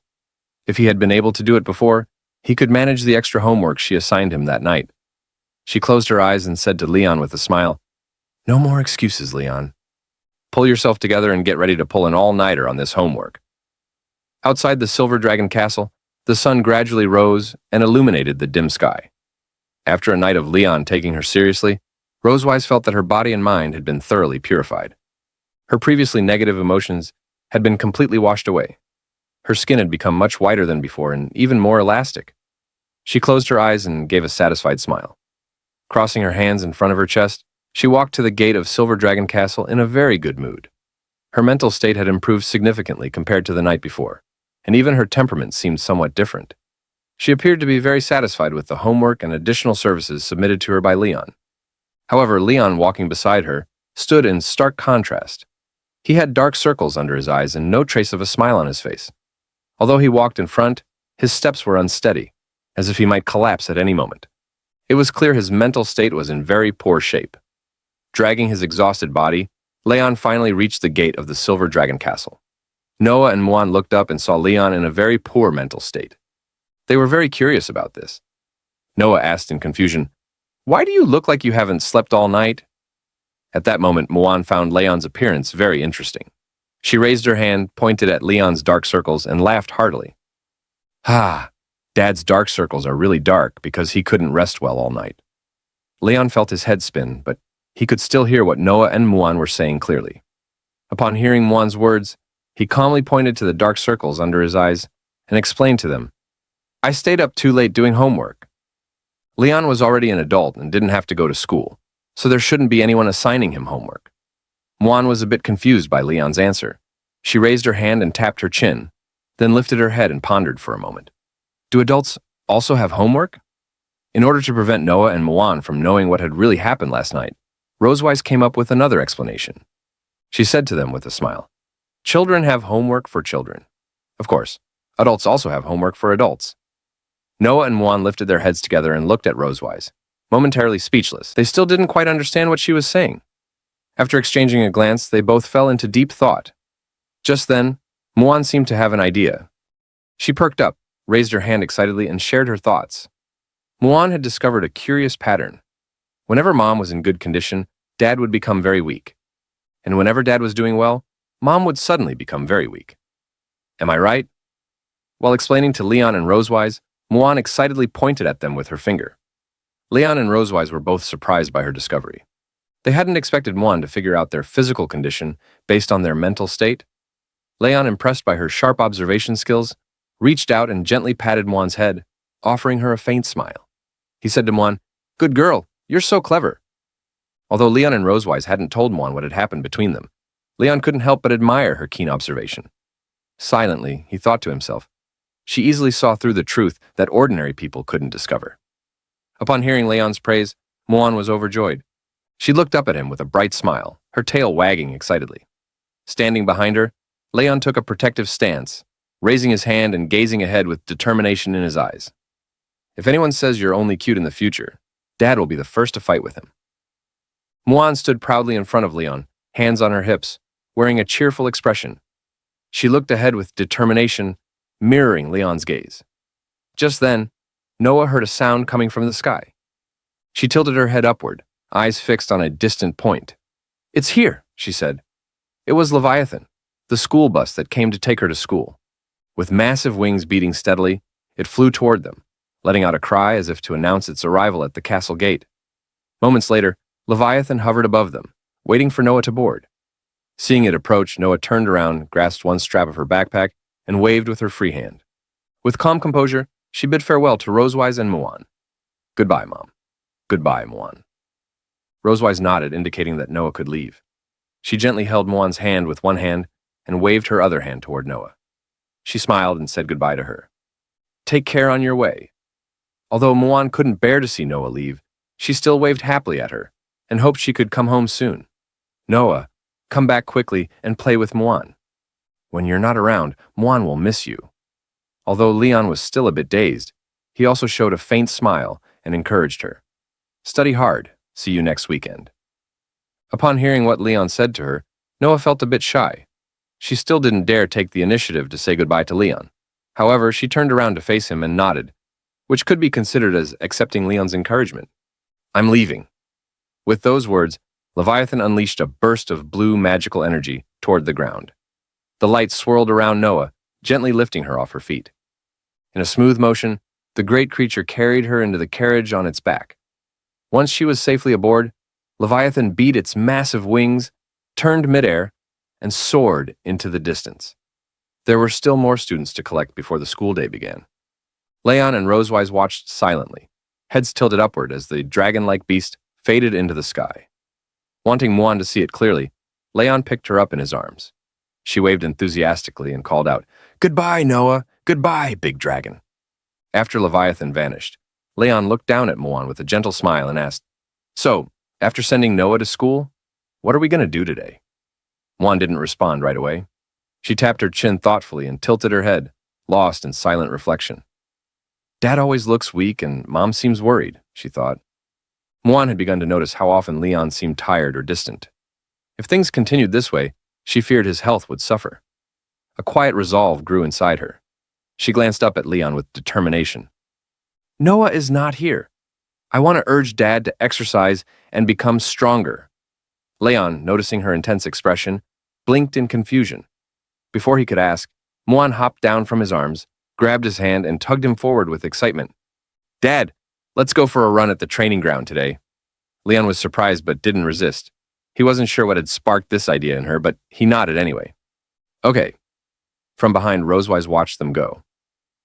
If he had been able to do it before, he could manage the extra homework she assigned him that night. She closed her eyes and said to Leon with a smile, No more excuses, Leon. Pull yourself together and get ready to pull an all-nighter on this homework. Outside the Silver Dragon Castle, the sun gradually rose and illuminated the dim sky. After a night of Leon taking her seriously, Rosewise felt that her body and mind had been thoroughly purified. Her previously negative emotions had been completely washed away. Her skin had become much whiter than before and even more elastic. She closed her eyes and gave a satisfied smile. Crossing her hands in front of her chest, she walked to the gate of Silver Dragon Castle in a very good mood. Her mental state had improved significantly compared to the night before, and even her temperament seemed somewhat different. She appeared to be very satisfied with the homework and additional services submitted to her by Leon. However, Leon, walking beside her, stood in stark contrast. He had dark circles under his eyes and no trace of a smile on his face. Although he walked in front, his steps were unsteady, as if he might collapse at any moment. It was clear his mental state was in very poor shape. Dragging his exhausted body, Leon finally reached the gate of the Silver Dragon Castle. Noah and Muan looked up and saw Leon in a very poor mental state. They were very curious about this. Noah asked in confusion, "Why do you look like you haven't slept all night?" At that moment, Muan found Leon's appearance very interesting. She raised her hand, pointed at Leon's dark circles, and laughed heartily. "Ah, Dad's dark circles are really dark because he couldn't rest well all night." Leon felt his head spin, but he could still hear what Noah and Muan were saying clearly. Upon hearing Muan's words, he calmly pointed to the dark circles under his eyes and explained to them, "I stayed up too late doing homework." Leon was already an adult and didn't have to go to school, so there shouldn't be anyone assigning him homework. Muan was a bit confused by Leon's answer. She raised her hand and tapped her chin, then lifted her head and pondered for a moment. Do adults also have homework? In order to prevent Noah and Muan from knowing what had really happened last night, Rosewise came up with another explanation. She said to them with a smile, "Children have homework for children. Of course, adults also have homework for adults." Noah and Muan lifted their heads together and looked at Rosewise, momentarily speechless. They still didn't quite understand what she was saying. After exchanging a glance, they both fell into deep thought. Just then, Muan seemed to have an idea. She perked up, raised her hand excitedly, and shared her thoughts. Muan had discovered a curious pattern. Whenever Mom was in good condition, Dad would become very weak. And whenever Dad was doing well, Mom would suddenly become very weak. Am I right? While explaining to Leon and Rosewise, Muan excitedly pointed at them with her finger. Leon and Rosewise were both surprised by her discovery. They hadn't expected Muan to figure out their physical condition based on their mental state. Leon, impressed by her sharp observation skills, reached out and gently patted Muan's head, offering her a faint smile. He said to Muan, "Good girl, you're so clever." Although Leon and Rosewise hadn't told Muan what had happened between them, Leon couldn't help but admire her keen observation. Silently, he thought to himself, she easily saw through the truth that ordinary people couldn't discover. Upon hearing Leon's praise, Muan was overjoyed. She looked up at him with a bright smile, her tail wagging excitedly. Standing behind her, Leon took a protective stance, raising his hand and gazing ahead with determination in his eyes. If anyone says you're only cute in the future, Dad will be the first to fight with him. Muan stood proudly in front of Leon, hands on her hips, wearing a cheerful expression. She looked ahead with determination, mirroring Leon's gaze. Just then, Noah heard a sound coming from the sky. She tilted her head upward, eyes fixed on a distant point. "It's here," she said. It was Leviathan, the school bus that came to take her to school. With massive wings beating steadily, it flew toward them, letting out a cry as if to announce its arrival at the castle gate. Moments later, Leviathan hovered above them, waiting for Noah to board. Seeing it approach, Noah turned around, grasped one strap of her backpack, and waved with her free hand. With calm composure, she bid farewell to Rosewise and Muan. "Goodbye, Mom. Goodbye, Muan." Rosewise nodded, indicating that Noah could leave. She gently held Muan's hand with one hand and waved her other hand toward Noah. She smiled and said goodbye to her. "Take care on your way." Although Muan couldn't bear to see Noah leave, she still waved happily at her and hoped she could come home soon. "Noah, come back quickly and play with Muan. When you're not around, Muan will miss you." Although Leon was still a bit dazed, he also showed a faint smile and encouraged her. "Study hard. See you next weekend." Upon hearing what Leon said to her, Noah felt a bit shy. She still didn't dare take the initiative to say goodbye to Leon. However, she turned around to face him and nodded, which could be considered as accepting Leon's encouragement. "I'm leaving." With those words, Leviathan unleashed a burst of blue magical energy toward the ground. The light swirled around Noah, gently lifting her off her feet. In a smooth motion, the great creature carried her into the carriage on its back. Once she was safely aboard, Leviathan beat its massive wings, turned midair, and soared into the distance. There were still more students to collect before the school day began. Leon and Rosewise watched silently, heads tilted upward as the dragon-like beast faded into the sky. Wanting Muan to see it clearly, Leon picked her up in his arms. She waved enthusiastically and called out, "Goodbye, Noah! Goodbye, big dragon!" After Leviathan vanished, Leon looked down at Muan with a gentle smile and asked, "So, after sending Noah to school, what are we going to do today?" Muan didn't respond right away. She tapped her chin thoughtfully and tilted her head, lost in silent reflection. "Dad always looks weak and Mom seems worried," she thought. Muan had begun to notice how often Leon seemed tired or distant. If things continued this way, she feared his health would suffer. A quiet resolve grew inside her. She glanced up at Leon with determination. Noah is not here. I want to urge Dad to exercise and become stronger. Leon, noticing her intense expression, blinked in confusion. Before he could ask, Muan hopped down from his arms, grabbed his hand, and tugged him forward with excitement. Dad, let's go for a run at the training ground today. Leon was surprised but didn't resist. He wasn't sure what had sparked this idea in her, but he nodded anyway. Okay. From behind, Rosewise watched them go.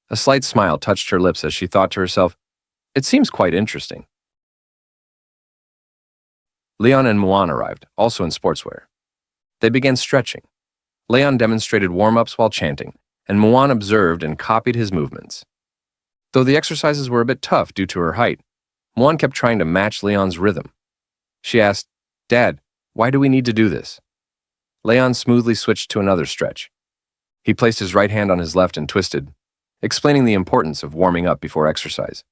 A slight smile touched her lips as she thought to herself, it seems quite interesting. Leon and Muan arrived, also in sportswear. They began stretching. Leon demonstrated warm-ups while chanting, and Muan observed and copied his movements. Though the exercises were a bit tough due to her height, Muan kept trying to match Leon's rhythm. She asked, Dad, why do we need to do this? Leon smoothly switched to another stretch. He placed his right hand on his left and twisted, explaining the importance of warming up before exercise.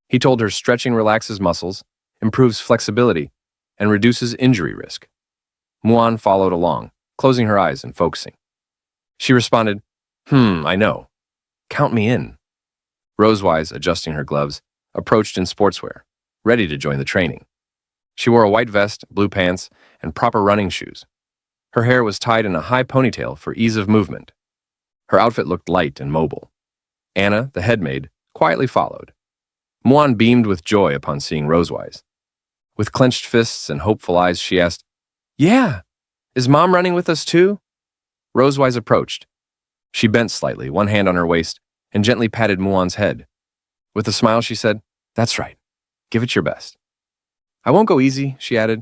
He told her stretching relaxes muscles, improves flexibility, and reduces injury risk. Muan followed along, closing her eyes and focusing. She responded, I know. Count me in. Rosewise, adjusting her gloves, approached in sportswear, ready to join the training. She wore a white vest, blue pants, and proper running shoes. Her hair was tied in a high ponytail for ease of movement. Her outfit looked light and mobile. Anna, the headmaid, quietly followed. Muan beamed with joy upon seeing Rosewise. With clenched fists and hopeful eyes, she asked, Yeah, is Mom running with us too? Rosewise approached. She bent slightly, one hand on her waist, and gently patted Muan's head. With a smile, she said, That's right. Give it your best. I won't go easy, she added.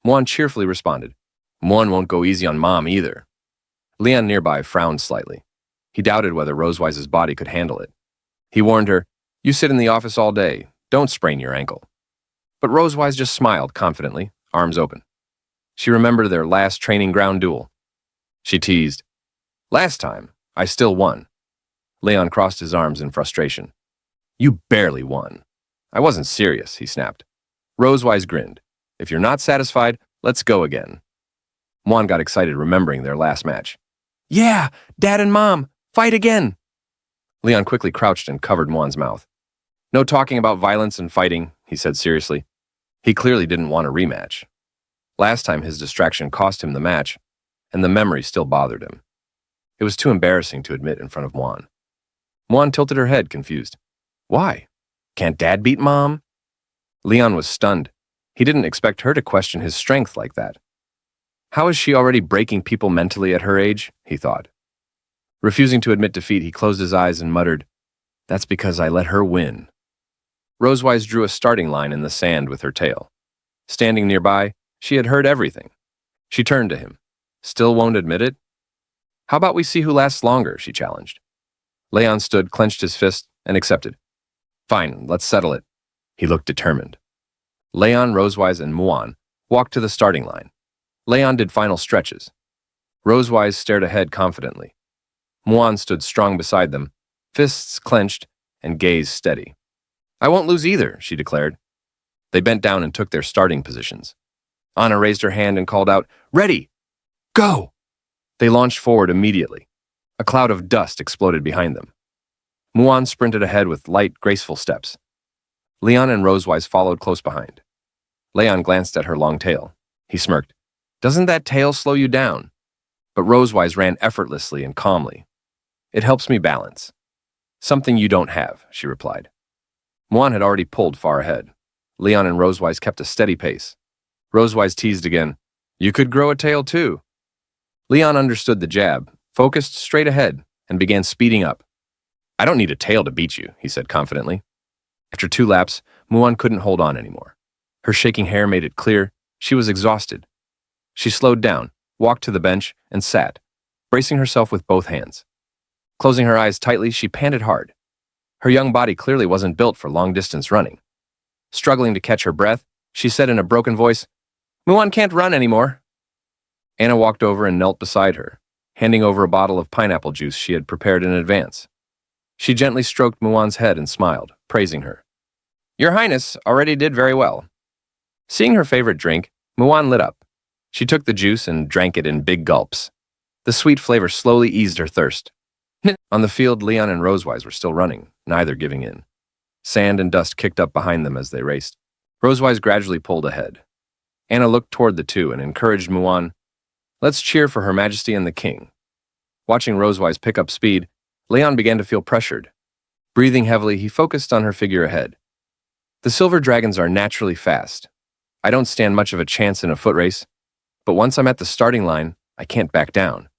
Muan cheerfully responded. Muan won't go easy on Mom either. Leon nearby frowned slightly. He doubted whether Rosewise's body could handle it. He warned her, You sit in the office all day. Don't sprain your ankle. But Rosewise just smiled confidently, arms open. She remembered their last training ground duel. She teased, Last time, I still won. Leon crossed his arms in frustration. You barely won. I wasn't serious, he snapped. Rosewise grinned. If you're not satisfied, let's go again. Muan got excited remembering their last match. Yeah, Dad and Mom, fight again. Leon quickly crouched and covered Muan's mouth. No talking about violence and fighting, he said seriously. He clearly didn't want a rematch. Last time his distraction cost him the match, and the memory still bothered him. It was too embarrassing to admit in front of Muan. Muan tilted her head, confused. Why? Can't Dad beat Mom? Leon was stunned. He didn't expect her to question his strength like that. How is she already breaking people mentally at her age? He thought. Refusing to admit defeat, he closed his eyes and muttered, That's because I let her win. Rosewise drew a starting line in the sand with her tail. Standing nearby, she had heard everything. She turned to him. Still won't admit it? How about we see who lasts longer, she challenged. Leon stood, clenched his fist, and accepted. Fine, let's settle it. He looked determined. Leon, Rosewise, and Muan walked to the starting line. Leon did final stretches. Rosewise stared ahead confidently. Muan stood strong beside them, fists clenched and gaze steady. I won't lose either, she declared. They bent down and took their starting positions. Anna raised her hand and called out, Ready! Go! They launched forward immediately. A cloud of dust exploded behind them. Muan sprinted ahead with light, graceful steps. Leon and Rosewise followed close behind. Leon glanced at her long tail. He smirked. Doesn't that tail slow you down? But Rosewise ran effortlessly and calmly. It helps me balance. Something you don't have, she replied. Muan had already pulled far ahead. Leon and Rosewise kept a steady pace. Rosewise teased again. You could grow a tail too. Leon understood the jab, focused straight ahead, and began speeding up. I don't need a tail to beat you, he said confidently. After 2 laps, Muan couldn't hold on anymore. Her shaking hair made it clear she was exhausted. She slowed down, walked to the bench, and sat, bracing herself with both hands. Closing her eyes tightly, she panted hard. Her young body clearly wasn't built for long-distance running. Struggling to catch her breath, she said in a broken voice, Muan can't run anymore. Anna walked over and knelt beside her, handing over a bottle of pineapple juice she had prepared in advance. She gently stroked Muan's head and smiled, praising her. Your Highness already did very well. Seeing her favorite drink, Muan lit up. She took the juice and drank it in big gulps. The sweet flavor slowly eased her thirst. On the field, Leon and Rosewise were still running, neither giving in. Sand and dust kicked up behind them as they raced. Rosewise gradually pulled ahead. Anna looked toward the two and encouraged Muan, "Let's cheer for Her Majesty and the King." Watching Rosewise pick up speed, Leon began to feel pressured. Breathing heavily, he focused on her figure ahead. The silver dragons are naturally fast. I don't stand much of a chance in a foot race, but once I'm at the starting line, I can't back down.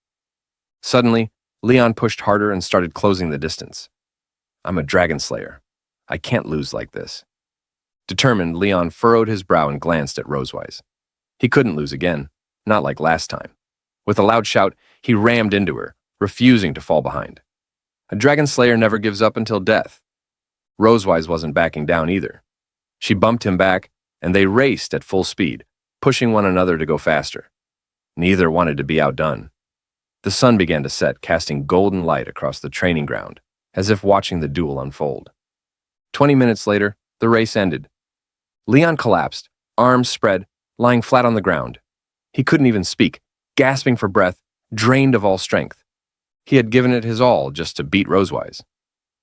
Suddenly, Leon pushed harder and started closing the distance. I'm a dragon slayer. I can't lose like this. Determined, Leon furrowed his brow and glanced at Rosewise. He couldn't lose again, not like last time. With a loud shout, he rammed into her, refusing to fall behind. A dragon slayer never gives up until death. Rosewise wasn't backing down either. She bumped him back, and they raced at full speed, pushing one another to go faster. Neither wanted to be outdone. The sun began to set, casting golden light across the training ground, as if watching the duel unfold. 20 minutes later, the race ended. Leon collapsed, arms spread, lying flat on the ground. He couldn't even speak, gasping for breath, drained of all strength. He had given it his all just to beat Rosewise.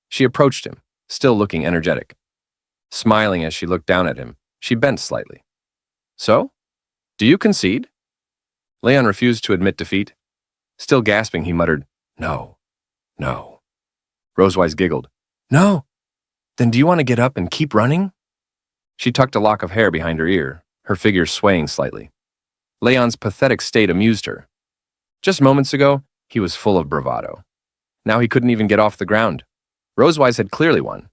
She approached him, still looking energetic. Smiling as she looked down at him, she bent slightly. "So? Do you concede?" Leon refused to admit defeat. Still gasping, he muttered, "No, no." Rosewise giggled. "No? Then do you want to get up and keep running?" She tucked a lock of hair behind her ear, her figure swaying slightly. Leon's pathetic state amused her. Just moments ago, he was full of bravado. Now he couldn't even get off the ground. Rosewise had clearly won.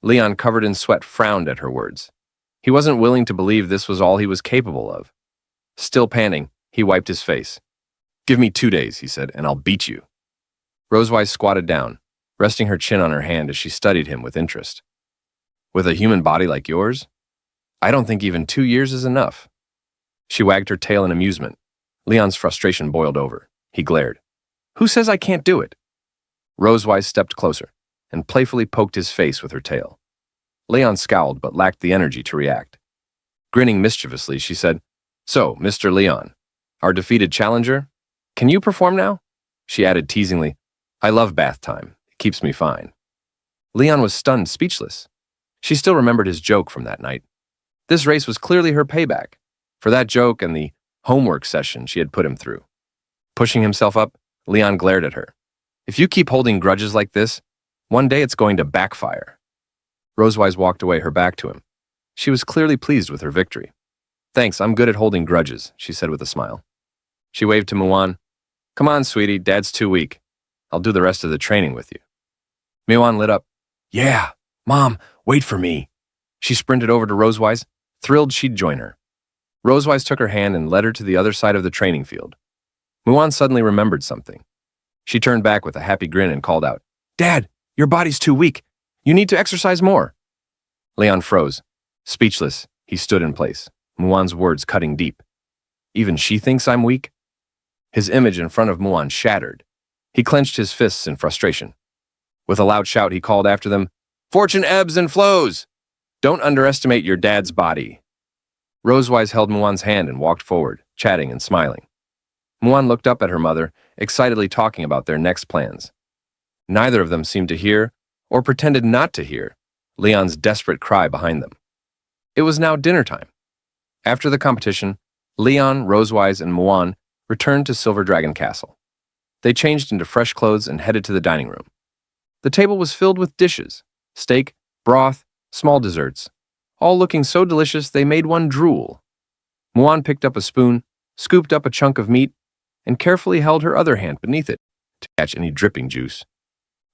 Leon, covered in sweat, frowned at her words. He wasn't willing to believe this was all he was capable of. Still panting, he wiped his face. "Give me 2 days," he said, "and I'll beat you." Rosewise squatted down, resting her chin on her hand as she studied him with interest. "With a human body like yours? I don't think even 2 years is enough." She wagged her tail in amusement. Leon's frustration boiled over. He glared. "Who says I can't do it?" Rosewise stepped closer and playfully poked his face with her tail. Leon scowled but lacked the energy to react. Grinning mischievously, she said, "So, Mr. Leon, our defeated challenger, can you perform now?" She added teasingly, "I love bath time. It keeps me fine." Leon was stunned, speechless. She still remembered his joke from that night. This race was clearly her payback for that joke and the homework session she had put him through. Pushing himself up, Leon glared at her. "If you keep holding grudges like this, one day it's going to backfire." Rosewise walked away, her back to him. She was clearly pleased with her victory. "Thanks, I'm good at holding grudges," she said with a smile. She waved to Muan. "Come on, sweetie, Dad's too weak. I'll do the rest of the training with you." Muan lit up. "Yeah, Mom, wait for me." She sprinted over to Rosewise, thrilled she'd join her. Rosewise took her hand and led her to the other side of the training field. Muan suddenly remembered something. She turned back with a happy grin and called out, "Dad, your body's too weak. You need to exercise more." Leon froze. Speechless, he stood in place, Muan's words cutting deep. "Even she thinks I'm weak?" His image in front of Muan shattered. He clenched his fists in frustration. With a loud shout, he called after them, "Fortune ebbs and flows! Don't underestimate your dad's body." Rosewise held Muan's hand and walked forward, chatting and smiling. Muan looked up at her mother, excitedly talking about their next plans. Neither of them seemed to hear, or pretended not to hear, Leon's desperate cry behind them. It was now dinner time. After the competition, Leon, Rosewise, and Muan returned to Silver Dragon Castle. They changed into fresh clothes and headed to the dining room. The table was filled with dishes, steak, broth, small desserts, all looking so delicious they made one drool. Muan picked up a spoon, scooped up a chunk of meat, and carefully held her other hand beneath it to catch any dripping juice.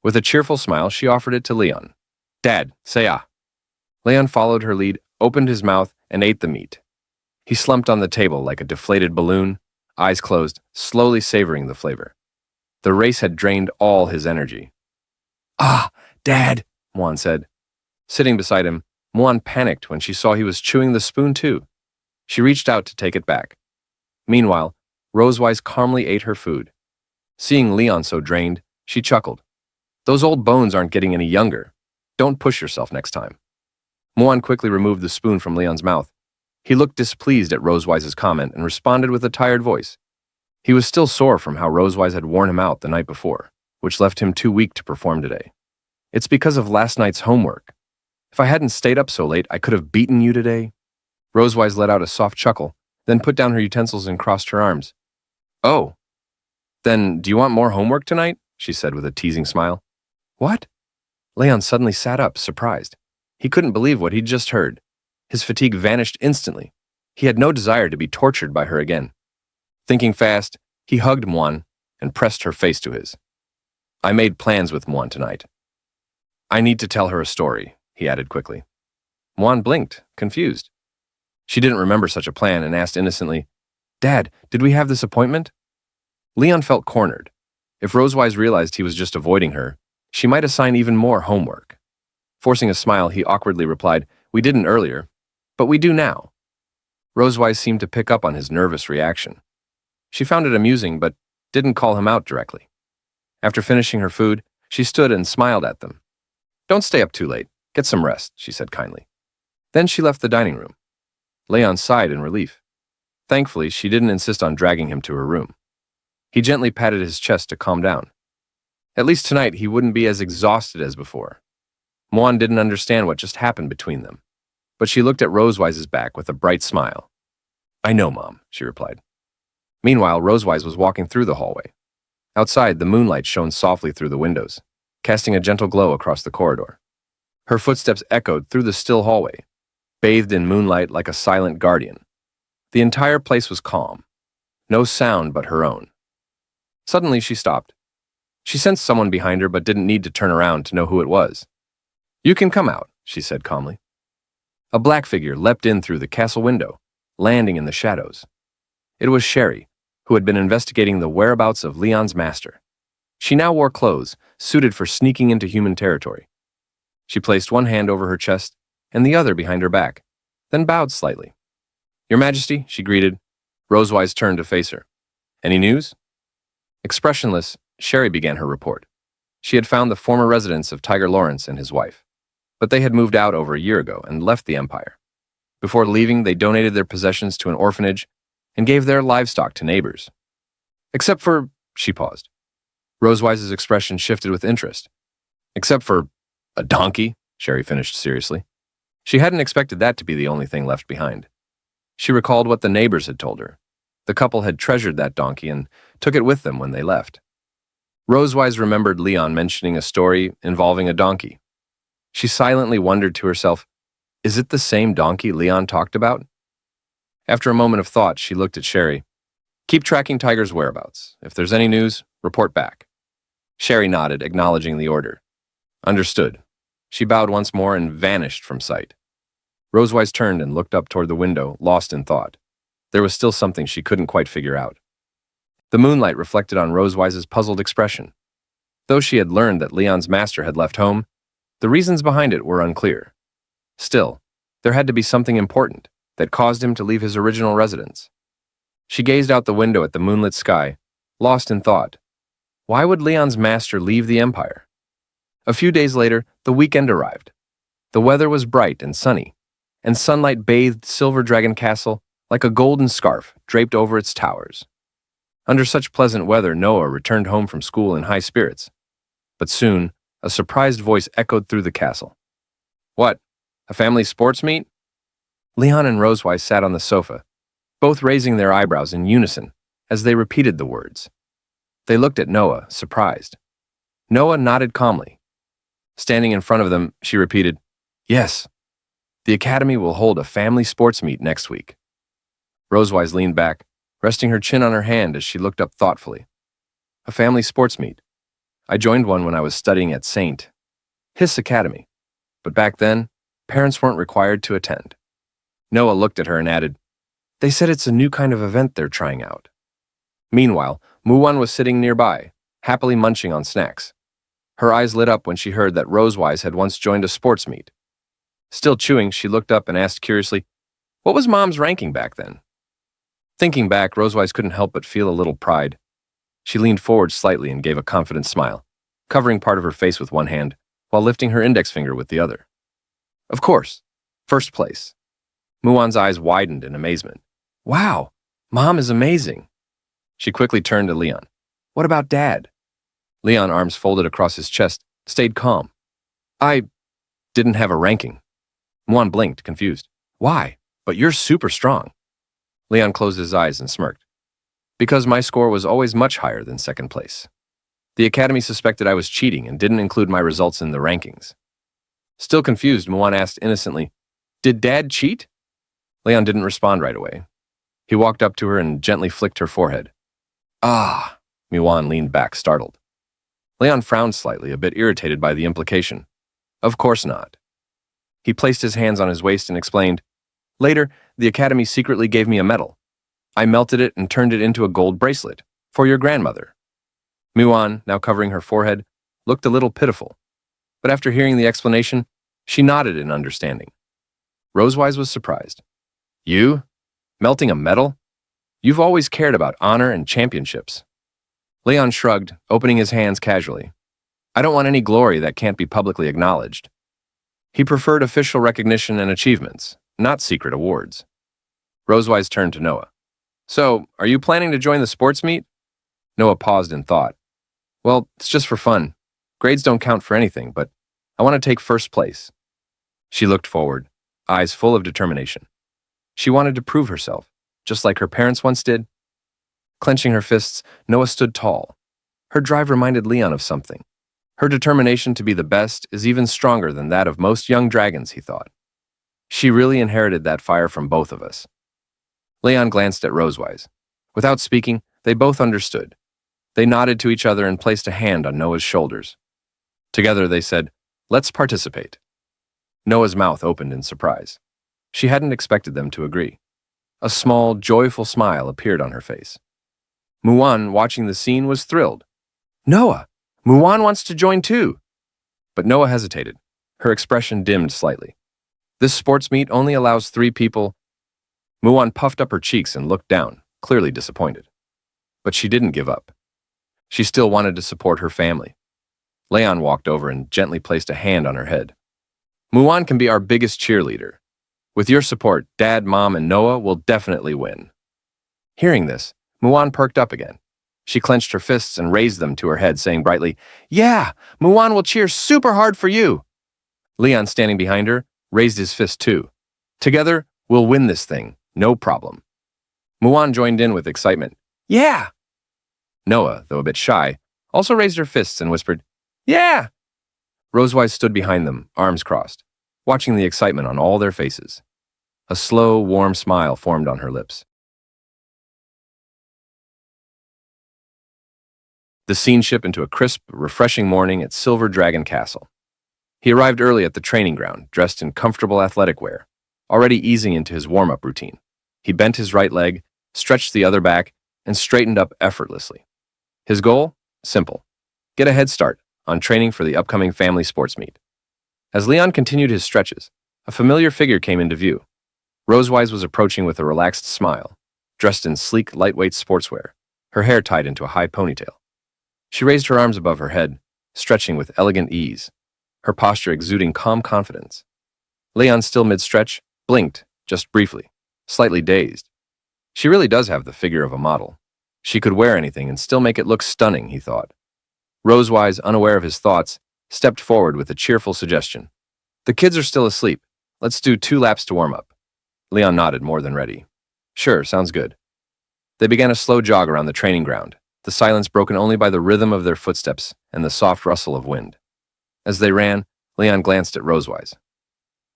With a cheerful smile, she offered it to Leon. "Dad, say ah." Leon followed her lead, opened his mouth, and ate the meat. He slumped on the table like a deflated balloon, eyes closed, slowly savoring the flavor. The race had drained all his energy. "Ah, Dad," Muan said. Sitting beside him, Muan panicked when she saw he was chewing the spoon too. She reached out to take it back. Meanwhile, Rosewise calmly ate her food. Seeing Leon so drained, she chuckled. "Those old bones aren't getting any younger. Don't push yourself next time." Muan quickly removed the spoon from Leon's mouth. He looked displeased at Rosewise's comment and responded with a tired voice. He was still sore from how Rosewise had worn him out the night before, which left him too weak to perform today. It's because of last night's homework. If I hadn't stayed up so late, I could have beaten you today. Rosewise let out a soft chuckle, then put down her utensils and crossed her arms. Oh. Then, do you want more homework tonight? She said with a teasing smile. What? Leon suddenly sat up, surprised. He couldn't believe what he'd just heard. His fatigue vanished instantly. He had no desire to be tortured by her again. Thinking fast, he hugged Muan and pressed her face to his. I made plans with Muan tonight. I need to tell her a story, he added quickly. Muan blinked, confused. She didn't remember such a plan and asked innocently, Dad, did we have this appointment? Leon felt cornered. If Rosewise realized he was just avoiding her, she might assign even more homework. Forcing a smile, he awkwardly replied, We didn't earlier, but we do now. Rosewise seemed to pick up on his nervous reaction. She found it amusing, but didn't call him out directly. After finishing her food, she stood and smiled at them. Don't stay up too late. Get some rest, she said kindly. Then she left the dining room. Leon sighed in relief. Thankfully, she didn't insist on dragging him to her room. He gently patted his chest to calm down. At least tonight, he wouldn't be as exhausted as before. Muan didn't understand what just happened between them, but she looked at Rosewise's back with a bright smile. I know, Mom, she replied. Meanwhile, Rosewise was walking through the hallway. Outside, the moonlight shone softly through the windows, casting a gentle glow across the corridor. Her footsteps echoed through the still hallway, bathed in moonlight like a silent guardian. The entire place was calm, no sound but her own. Suddenly, she stopped. She sensed someone behind her but didn't need to turn around to know who it was. You can come out, she said calmly. A black figure leapt in through the castle window, landing in the shadows. It was Sherry, who had been investigating the whereabouts of Leon's master. She now wore clothes suited for sneaking into human territory. She placed one hand over her chest and the other behind her back, then bowed slightly. Your Majesty, she greeted. Rosewise turned to face her. Any news? Expressionless, Sherry began her report. She had found the former residence of Tiger Lawrence and his wife, but they had moved out over a year ago and left the Empire. Before leaving, they donated their possessions to an orphanage and gave their livestock to neighbors. Except for, she paused. Rosewise's expression shifted with interest. Except for a donkey, Sherry finished seriously. She hadn't expected that to be the only thing left behind. She recalled what the neighbors had told her. The couple had treasured that donkey and took it with them when they left. Rosewise remembered Leon mentioning a story involving a donkey. She silently wondered to herself, is it the same donkey Leon talked about? After a moment of thought, she looked at Sherry. Keep tracking Tiger's whereabouts. If there's any news, report back. Sherry nodded, acknowledging the order. Understood. She bowed once more and vanished from sight. Rosewise turned and looked up toward the window, lost in thought. There was still something she couldn't quite figure out. The moonlight reflected on Rosewise's puzzled expression. Though she had learned that Leon's master had left home, the reasons behind it were unclear. Still, there had to be something important that caused him to leave his original residence. She gazed out the window at the moonlit sky, lost in thought. Why would Leon's master leave the Empire? A few days later, the weekend arrived. The weather was bright and sunny, and sunlight bathed Silver Dragon Castle like a golden scarf draped over its towers. Under such pleasant weather, Noah returned home from school in high spirits. But soon, a surprised voice echoed through the castle. What? A family sports meet? Leon and Rosewise sat on the sofa, both raising their eyebrows in unison as they repeated the words. They looked at Noah, surprised. Noah nodded calmly. Standing in front of them, she repeated, Yes, the Academy will hold a family sports meet next week. Rosewise leaned back, resting her chin on her hand as she looked up thoughtfully. A family sports meet. I joined one when I was studying at St. His Academy, but back then, parents weren't required to attend. Noah looked at her and added, They said it's a new kind of event they're trying out. Meanwhile, Muan was sitting nearby, happily munching on snacks. Her eyes lit up when she heard that Rosewise had once joined a sports meet. Still chewing, she looked up and asked curiously, What was Mom's ranking back then? Thinking back, Rosewise couldn't help but feel a little pride. She leaned forward slightly and gave a confident smile, covering part of her face with one hand, while lifting her index finger with the other. Of course, First place. Muon's eyes widened in amazement. Wow, Mom is amazing. She quickly turned to Leon. What about Dad? Leon, arms folded across his chest, stayed calm. I didn't have a ranking. Muon blinked, confused. Why? But you're super strong. Leon closed his eyes and smirked. Because my score was always much higher than second place. The Academy suspected I was cheating and didn't include my results in the rankings. Still confused, Muon asked innocently, Did Dad cheat? Leon didn't respond right away. He walked up to her and gently flicked her forehead. Ah, Muon leaned back, startled. Leon frowned slightly, a bit irritated by the implication. Of course not. He placed his hands on his waist and explained, Later, the Academy secretly gave me a medal. I melted it and turned it into a gold bracelet for your grandmother. Muon, now covering her forehead, looked a little pitiful. But after hearing the explanation, she nodded in understanding. Rosewise was surprised. You? Melting a medal? You've always cared about honor and championships. Leon shrugged, opening his hands casually. I don't want any glory that can't be publicly acknowledged. He preferred official recognition and achievements, not secret awards. Rosewise turned to Noah. So, are you planning to join the sports meet? Noah paused in thought. Well, it's just for fun. Grades don't count for anything, but I want to take first place. She looked forward, eyes full of determination. She wanted to prove herself, just like her parents once did. Clenching her fists, Noah stood tall. Her drive reminded Leon of something. Her determination to be the best is even stronger than that of most young dragons, he thought. She really inherited that fire from both of us. Leon glanced at Rosewise. Without speaking, they both understood. They nodded to each other and placed a hand on Noah's shoulders. Together they said, Let's participate. Noah's mouth opened in surprise. She hadn't expected them to agree. A small, joyful smile appeared on her face. Muon, watching the scene, was thrilled. Noah, Muon wants to join too. But Noah hesitated. Her expression dimmed slightly. This sports meet only allows 3 people. Muon puffed up her cheeks and looked down, clearly disappointed. But she didn't give up. She still wanted to support her family. Leon walked over and gently placed a hand on her head. Muon can be our biggest cheerleader. With your support, Dad, Mom, and Noah will definitely win. Hearing this, Muon perked up again. She clenched her fists and raised them to her head, saying brightly, Yeah, Muon will cheer super hard for you. Leon, standing behind her, raised his fist too. Together, we'll win this thing, no problem. Muon joined in with excitement. Yeah! Noah, though a bit shy, also raised her fists and whispered, Yeah! Rosewise stood behind them, arms crossed, watching the excitement on all their faces. A slow, warm smile formed on her lips. The scene shifted into a crisp, refreshing morning at Silver Dragon Castle. He arrived early at the training ground, dressed in comfortable athletic wear, already easing into his warm-up routine. He bent his right leg, stretched the other back, and straightened up effortlessly. His goal? Simple. Get a head start on training for the upcoming family sports meet. As Leon continued his stretches, a familiar figure came into view. Rosewise was approaching with a relaxed smile, dressed in sleek, lightweight sportswear, her hair tied into a high ponytail. She raised her arms above her head, stretching with elegant ease, her posture exuding calm confidence. Leon, still mid-stretch, blinked, just briefly, slightly dazed. She really does have the figure of a model. She could wear anything and still make it look stunning, he thought. Rosewise, unaware of his thoughts, stepped forward with a cheerful suggestion. The kids are still asleep. Let's do 2 laps to warm up. Leon nodded, more than ready. Sure, sounds good. They began a slow jog around the training ground, the silence broken only by the rhythm of their footsteps and the soft rustle of wind. As they ran, Leon glanced at Rosewise.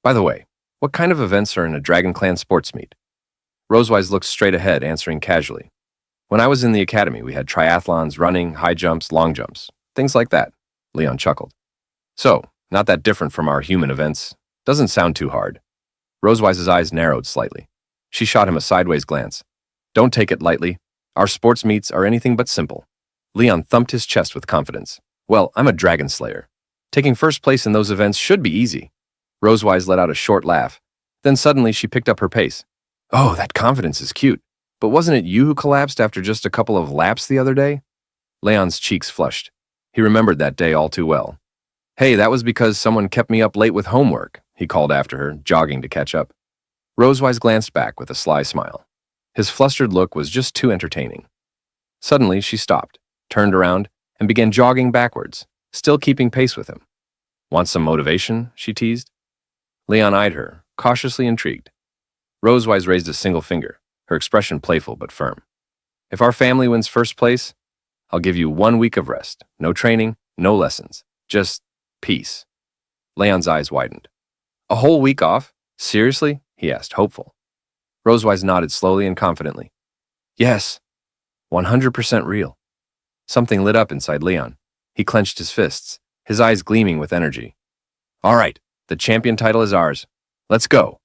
By the way, what kind of events are in a Dragon Clan sports meet? Rosewise looked straight ahead, answering casually. When I was in the academy, we had triathlons, running, high jumps, long jumps, things like that. Leon chuckled. So, not that different from our human events. Doesn't sound too hard. Rosewise's eyes narrowed slightly. She shot him a sideways glance. Don't take it lightly. Our sports meets are anything but simple. Leon thumped his chest with confidence. Well, I'm a dragon slayer. Taking first place in those events should be easy. Rosewise let out a short laugh. Then suddenly she picked up her pace. Oh, that confidence is cute. But wasn't it you who collapsed after just a couple of laps the other day? Leon's cheeks flushed. He remembered that day all too well. Hey, that was because someone kept me up late with homework. he called after her, jogging to catch up. Rosewise glanced back with a sly smile. His flustered look was just too entertaining. Suddenly, she stopped, turned around, and began jogging backwards, still keeping pace with him. Want some motivation? She teased. Leon eyed her, cautiously intrigued. Rosewise raised a single finger, her expression playful but firm. If our family wins first place, I'll give you 1 week of rest. No training, no lessons. Just peace. Leon's eyes widened. A whole week off? Seriously? He asked, hopeful. Rosewise nodded slowly and confidently. Yes, 100% real. Something lit up inside Leon. He clenched his fists, his eyes gleaming with energy. All right, the champion title is ours. Let's go.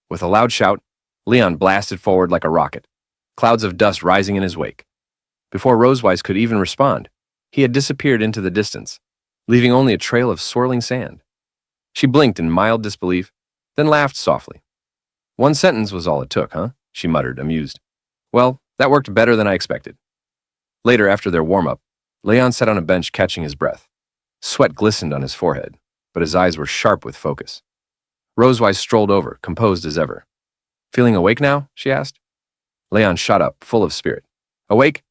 With a loud shout, Leon blasted forward like a rocket, clouds of dust rising in his wake. Before Rosewise could even respond, he had disappeared into the distance, leaving only a trail of swirling sand. She blinked in mild disbelief, then laughed softly. 1 sentence was all it took, huh? She muttered, amused. Well, that worked better than I expected. Later, after their warm-up, Leon sat on a bench catching his breath. Sweat glistened on his forehead, but his eyes were sharp with focus. Rosewise strolled over, composed as ever. Feeling awake now? She asked. Leon shot up, full of spirit. Awake?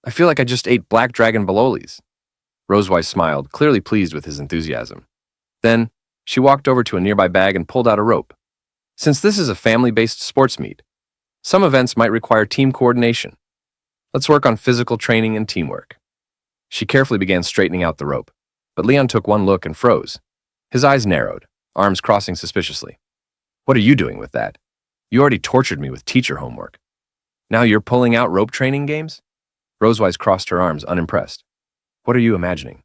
I feel like I just ate black dragon bolognas. Rosewise smiled, clearly pleased with his enthusiasm. Then, she walked over to a nearby bag and pulled out a rope. Since this is a family-based sports meet, some events might require team coordination. Let's work on physical training and teamwork. She carefully began straightening out the rope, but Leon took one look and froze. His eyes narrowed, arms crossing suspiciously. What are you doing with that? You already tortured me with teacher homework. Now you're pulling out rope training games? Rosewise crossed her arms, unimpressed. What are you imagining?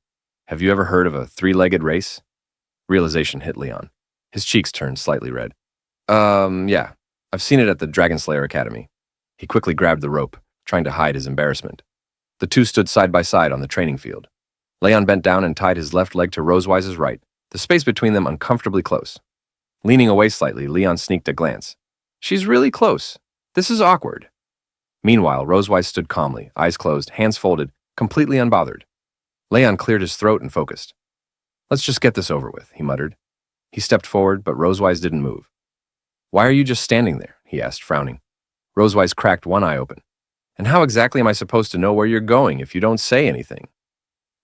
Have you ever heard of a 3-legged race? Realization hit Leon. His cheeks turned slightly red. Yeah. I've seen it at the Dragonslayer Academy. He quickly grabbed the rope, trying to hide his embarrassment. The two stood side by side on the training field. Leon bent down and tied his left leg to Rosewise's right, the space between them uncomfortably close. Leaning away slightly, Leon sneaked a glance. She's really close. This is awkward. Meanwhile, Rosewise stood calmly, eyes closed, hands folded, completely unbothered. Leon cleared his throat and focused. Let's just get this over with, he muttered. He stepped forward, but Rosewise didn't move. Why are you just standing there? He asked, frowning. Rosewise cracked one eye open. And how exactly am I supposed to know where you're going if you don't say anything?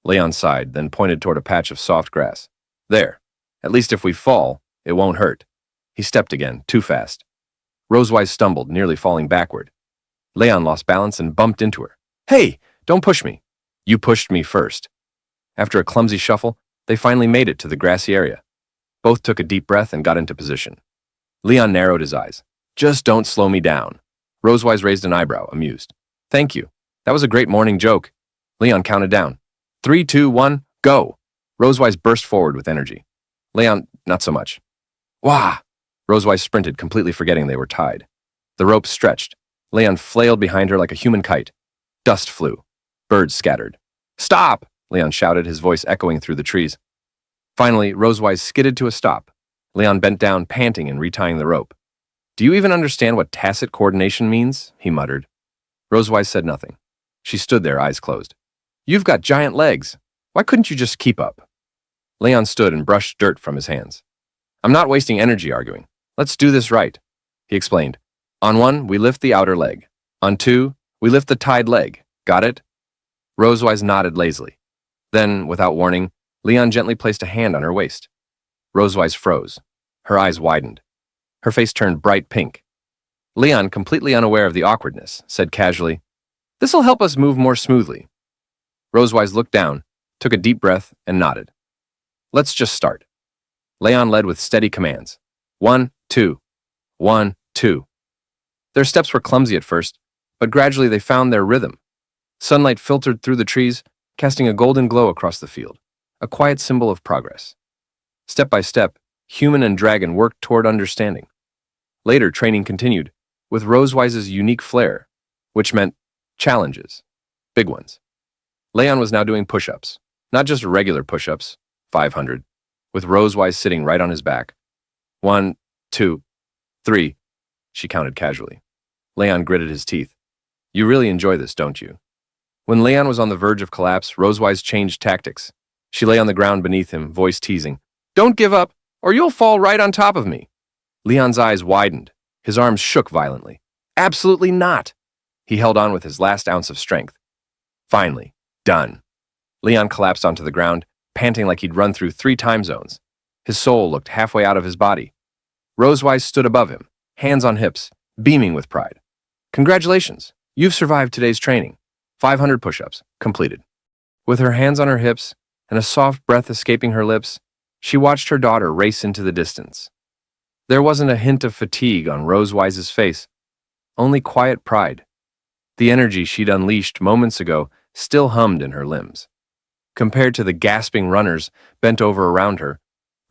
Leon sighed, then pointed toward a patch of soft grass. There. At least if we fall, it won't hurt. He stepped again, too fast. Rosewise stumbled, nearly falling backward. Leon lost balance and bumped into her. Hey, don't push me. You pushed me first. After a clumsy shuffle, they finally made it to the grassy area. Both took a deep breath and got into position. Leon narrowed his eyes. Just don't slow me down. Rosewise raised an eyebrow, amused. Thank you. That was a great morning joke. Leon counted down. 3, 2, 1, go. Rosewise burst forward with energy. Leon, not so much. Wah! Rosewise sprinted, completely forgetting they were tied. The rope stretched. Leon flailed behind her like a human kite. Dust flew. Birds scattered. Stop! Leon shouted, his voice echoing through the trees. Finally, Rosewise skidded to a stop. Leon bent down, panting and retying the rope. Do you even understand what tacit coordination means? He muttered. Rosewise said nothing. She stood there, eyes closed. You've got giant legs. Why couldn't you just keep up? Leon stood and brushed dirt from his hands. I'm not wasting energy arguing. Let's do this right. He explained. On 1, we lift the outer leg. On 2, we lift the tied leg. Got it? Rosewise nodded lazily. Then, without warning, Leon gently placed a hand on her waist. Rosewise froze. Her eyes widened. Her face turned bright pink. Leon, completely unaware of the awkwardness, said casually, This'll help us move more smoothly. Rosewise looked down, took a deep breath, and nodded. Let's just start. Leon led with steady commands. 1, 2. 1, 2. Their steps were clumsy at first, but gradually they found their rhythm. Sunlight filtered through the trees, casting a golden glow across the field, a quiet symbol of progress. Step by step, human and dragon worked toward understanding. Later, training continued, with Rosewise's unique flair, which meant challenges, big ones. Leon was now doing push-ups, not just regular push-ups, 500, with Rosewise sitting right on his back. 1, 2, 3, she counted casually. Leon gritted his teeth. You really enjoy this, don't you? When Leon was on the verge of collapse, Rosewise changed tactics. She lay on the ground beneath him, voice teasing. Don't give up. or you'll fall right on top of me. Leon's eyes widened. His arms shook violently. Absolutely not. He held on with his last ounce of strength. Finally, done. Leon collapsed onto the ground, panting like he'd run through 3 time zones. His soul looked halfway out of his body. Rosewise stood above him, hands on hips, beaming with pride. Congratulations, you've survived today's training. 500 push-ups, completed. With her hands on her hips and a soft breath escaping her lips, she watched her daughter race into the distance. There wasn't a hint of fatigue on Rosewise's face, only quiet pride. The energy she'd unleashed moments ago still hummed in her limbs. Compared to the gasping runners bent over around her,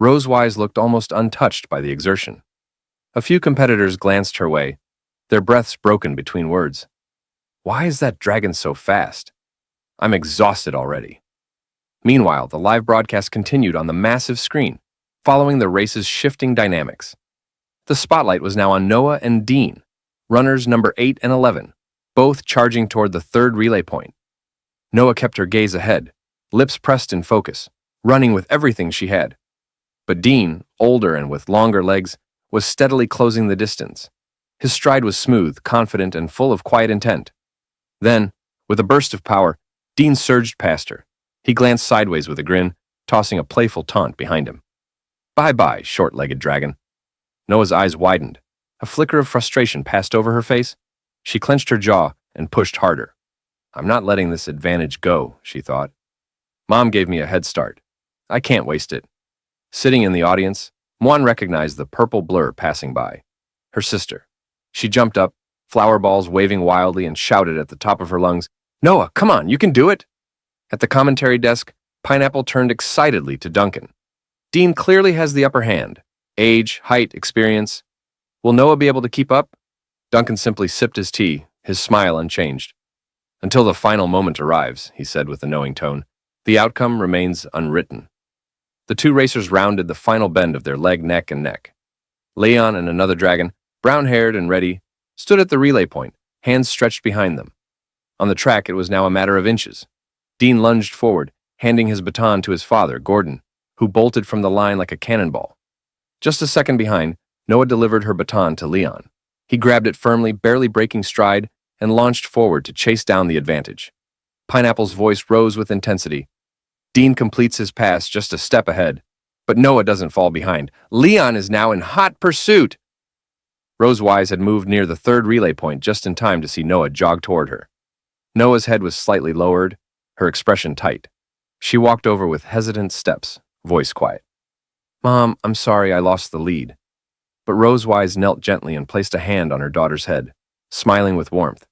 Rosewise looked almost untouched by the exertion. A few competitors glanced her way, their breaths broken between words. Why is that dragon so fast? I'm exhausted already. Meanwhile, the live broadcast continued on the massive screen, following the race's shifting dynamics. The spotlight was now on Noah and Dean, runners number 8 and 11, both charging toward the 3rd relay point. Noah kept her gaze ahead, lips pressed in focus, running with everything she had. But Dean, older and with longer legs, was steadily closing the distance. His stride was smooth, confident, and full of quiet intent. Then, with a burst of power, Dean surged past her. He glanced sideways with a grin, tossing a playful taunt behind him. Bye-bye, short-legged dragon. Noah's eyes widened. A flicker of frustration passed over her face. She clenched her jaw and pushed harder. I'm not letting this advantage go, she thought. Mom gave me a head start. I can't waste it. Sitting in the audience, Mwan recognized the purple blur passing by. Her sister. She jumped up, flower balls waving wildly, and shouted at the top of her lungs, Noah, come on, you can do it! At the commentary desk, Pineapple turned excitedly to Duncan. Dean clearly has the upper hand. Age, height, experience. Will Noah be able to keep up? Duncan simply sipped his tea, his smile unchanged. Until the final moment arrives, he said with a knowing tone, the outcome remains unwritten. The 2 racers rounded the final bend of their leg, neck, and neck. Leon and another dragon, brown-haired and ready, stood at the relay point, hands stretched behind them. On the track, it was now a matter of inches. Dean lunged forward, handing his baton to his father, Gordon, who bolted from the line like a cannonball. Just a second behind, Noah delivered her baton to Leon. He grabbed it firmly, barely breaking stride, and launched forward to chase down the advantage. Pineapple's voice rose with intensity. Dean completes his pass just a step ahead, but Noah doesn't fall behind. Leon is now in hot pursuit. Rosewise had moved near the 3rd relay point just in time to see Noah jog toward her. Noah's head was slightly lowered, her expression tight. She walked over with hesitant steps, voice quiet. Mom, I'm sorry I lost the lead. But Rosewise knelt gently and placed a hand on her daughter's head, smiling with warmth.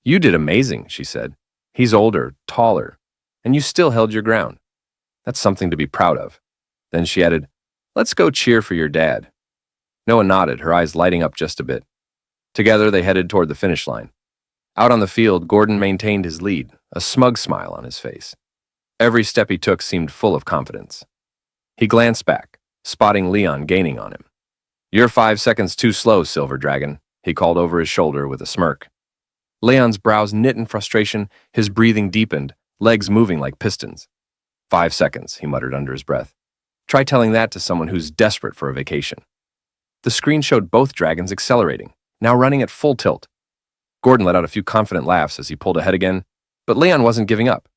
You did amazing, she said. He's older, taller, and you still held your ground. That's something to be proud of. Then she added, let's go cheer for your dad. Noah nodded, her eyes lighting up just a bit. Together they headed toward the finish line. Out on the field, Gordon maintained his lead, a smug smile on his face. Every step he took seemed full of confidence. He glanced back, spotting Leon gaining on him. You're 5 seconds too slow, Silver Dragon, he called over his shoulder with a smirk. Leon's brows knit in frustration, his breathing deepened, legs moving like pistons. 5 seconds, he muttered under his breath. Try telling that to someone who's desperate for a vacation. The screen showed both dragons accelerating, now running at full tilt. Gordon let out a few confident laughs as he pulled ahead again, but Leon wasn't giving up.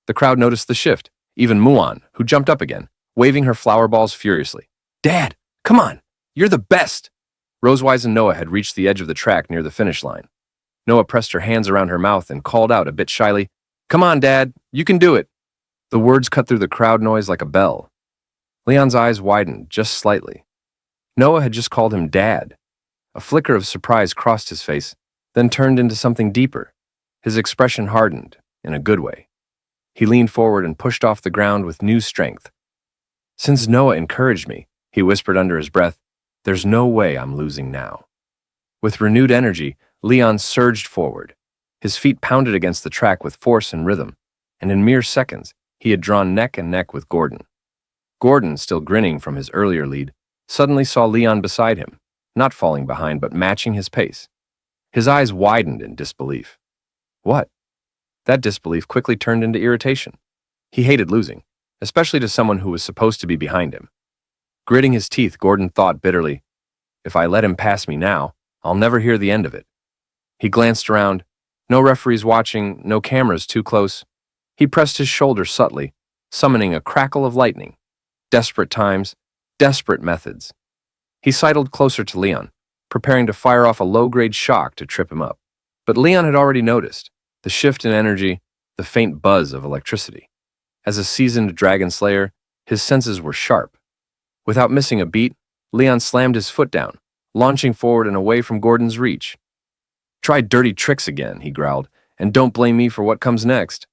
The crowd noticed the shift, even Muon, who jumped up again, waving her flower balls furiously. Dad, come on, you're the best! Rosewise and Noah had reached the edge of the track near the finish line. Noah pressed her hands around her mouth and called out a bit shyly, Come on, Dad, you can do it. The words cut through the crowd noise like a bell. Leon's eyes widened just slightly. Noah had just called him Dad. A flicker of surprise crossed his face, then turned into something deeper. His expression hardened, in a good way. He leaned forward and pushed off the ground with new strength. Since Noah encouraged me, he whispered under his breath, there's no way I'm losing now. With renewed energy, Leon surged forward. His feet pounded against the track with force and rhythm, and in mere seconds, he had drawn neck and neck with Gordon. Gordon, still grinning from his earlier lead, suddenly saw Leon beside him, not falling behind but matching his pace. His eyes widened in disbelief. What? That disbelief quickly turned into irritation. He hated losing, especially to someone who was supposed to be behind him. Gritting his teeth, Gordon thought bitterly, if I let him pass me now, I'll never hear the end of it. He glanced around. No referees watching, no cameras too close. He pressed his shoulder subtly, summoning a crackle of lightning. Desperate times, desperate methods. He sidled closer to Leon, preparing to fire off a low-grade shock to trip him up. But Leon had already noticed the shift in energy, the faint buzz of electricity. As a seasoned dragon slayer, his senses were sharp. Without missing a beat, Leon slammed his foot down, launching forward and away from Gordon's reach. Try dirty tricks again, he growled, and don't blame me for what comes next.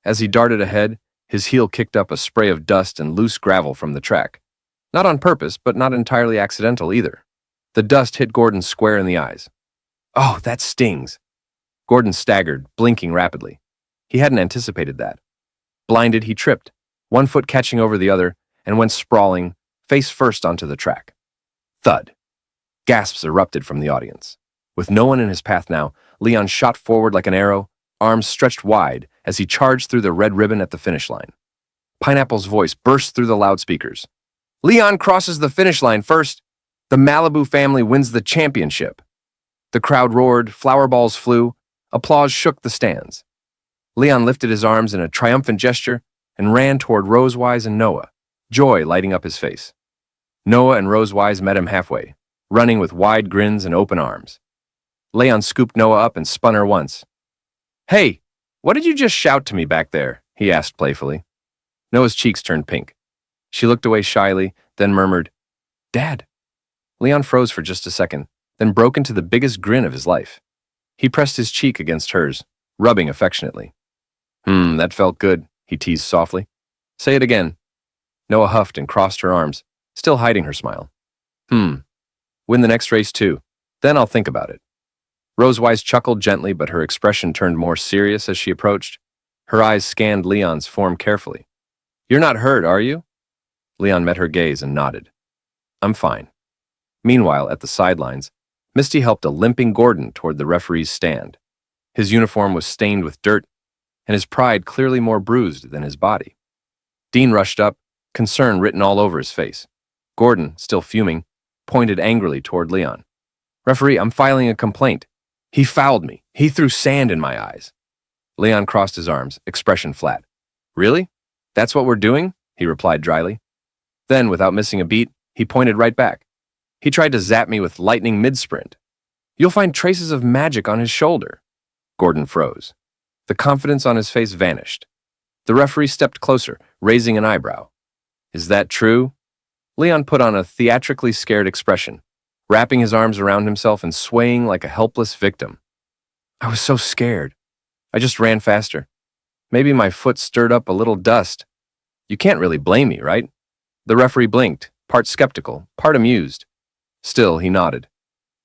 As he darted ahead, his heel kicked up a spray of dust and loose gravel from the track. Not on purpose, but not entirely accidental either. The dust hit Gordon square in the eyes. Oh, that stings. Gordon staggered, blinking rapidly. He hadn't anticipated that. Blinded, he tripped, one foot catching over the other, and went sprawling, face first onto the track. Thud. Gasps erupted from the audience. With no one in his path now, Leon shot forward like an arrow, arms stretched wide as he charged through the red ribbon at the finish line. Pineapple's voice burst through the loudspeakers. Leon crosses the finish line first. The Malibu family wins the championship. The crowd roared, flower balls flew, applause shook the stands. Leon lifted his arms in a triumphant gesture and ran toward Rosewise and Noah, joy lighting up his face. Noah and Rosewise met him halfway, running with wide grins and open arms. Leon scooped Noah up and spun her once. Hey, what did you just shout to me back there? He asked playfully. Noah's cheeks turned pink. She looked away shyly, then murmured, Dad. Leon froze for just a second, then broke into the biggest grin of his life. He pressed his cheek against hers, rubbing affectionately. That felt good, he teased softly. Say it again. Noah huffed and crossed her arms, still hiding her smile. Win the next race too, then I'll think about it. Rosewise chuckled gently, but her expression turned more serious as she approached. Her eyes scanned Leon's form carefully. You're not hurt, are you? Leon met her gaze and nodded. I'm fine. Meanwhile, at the sidelines, Misty helped a limping Gordon toward the referee's stand. His uniform was stained with dirt, and his pride clearly more bruised than his body. Dean rushed up, concern written all over his face. Gordon, still fuming, pointed angrily toward Leon. Referee, I'm filing a complaint. He fouled me. He threw sand in my eyes. Leon crossed his arms, expression flat. Really? That's what we're doing? He replied dryly. Then, without missing a beat, he pointed right back. He tried to zap me with lightning mid-sprint. You'll find traces of magic on his shoulder. Gordon froze. The confidence on his face vanished. The referee stepped closer, raising an eyebrow. Is that true? Leon put on a theatrically scared expression, wrapping his arms around himself and swaying like a helpless victim. I was so scared. I just ran faster. Maybe my foot stirred up a little dust. You can't really blame me, right? The referee blinked, part skeptical, part amused. Still, he nodded.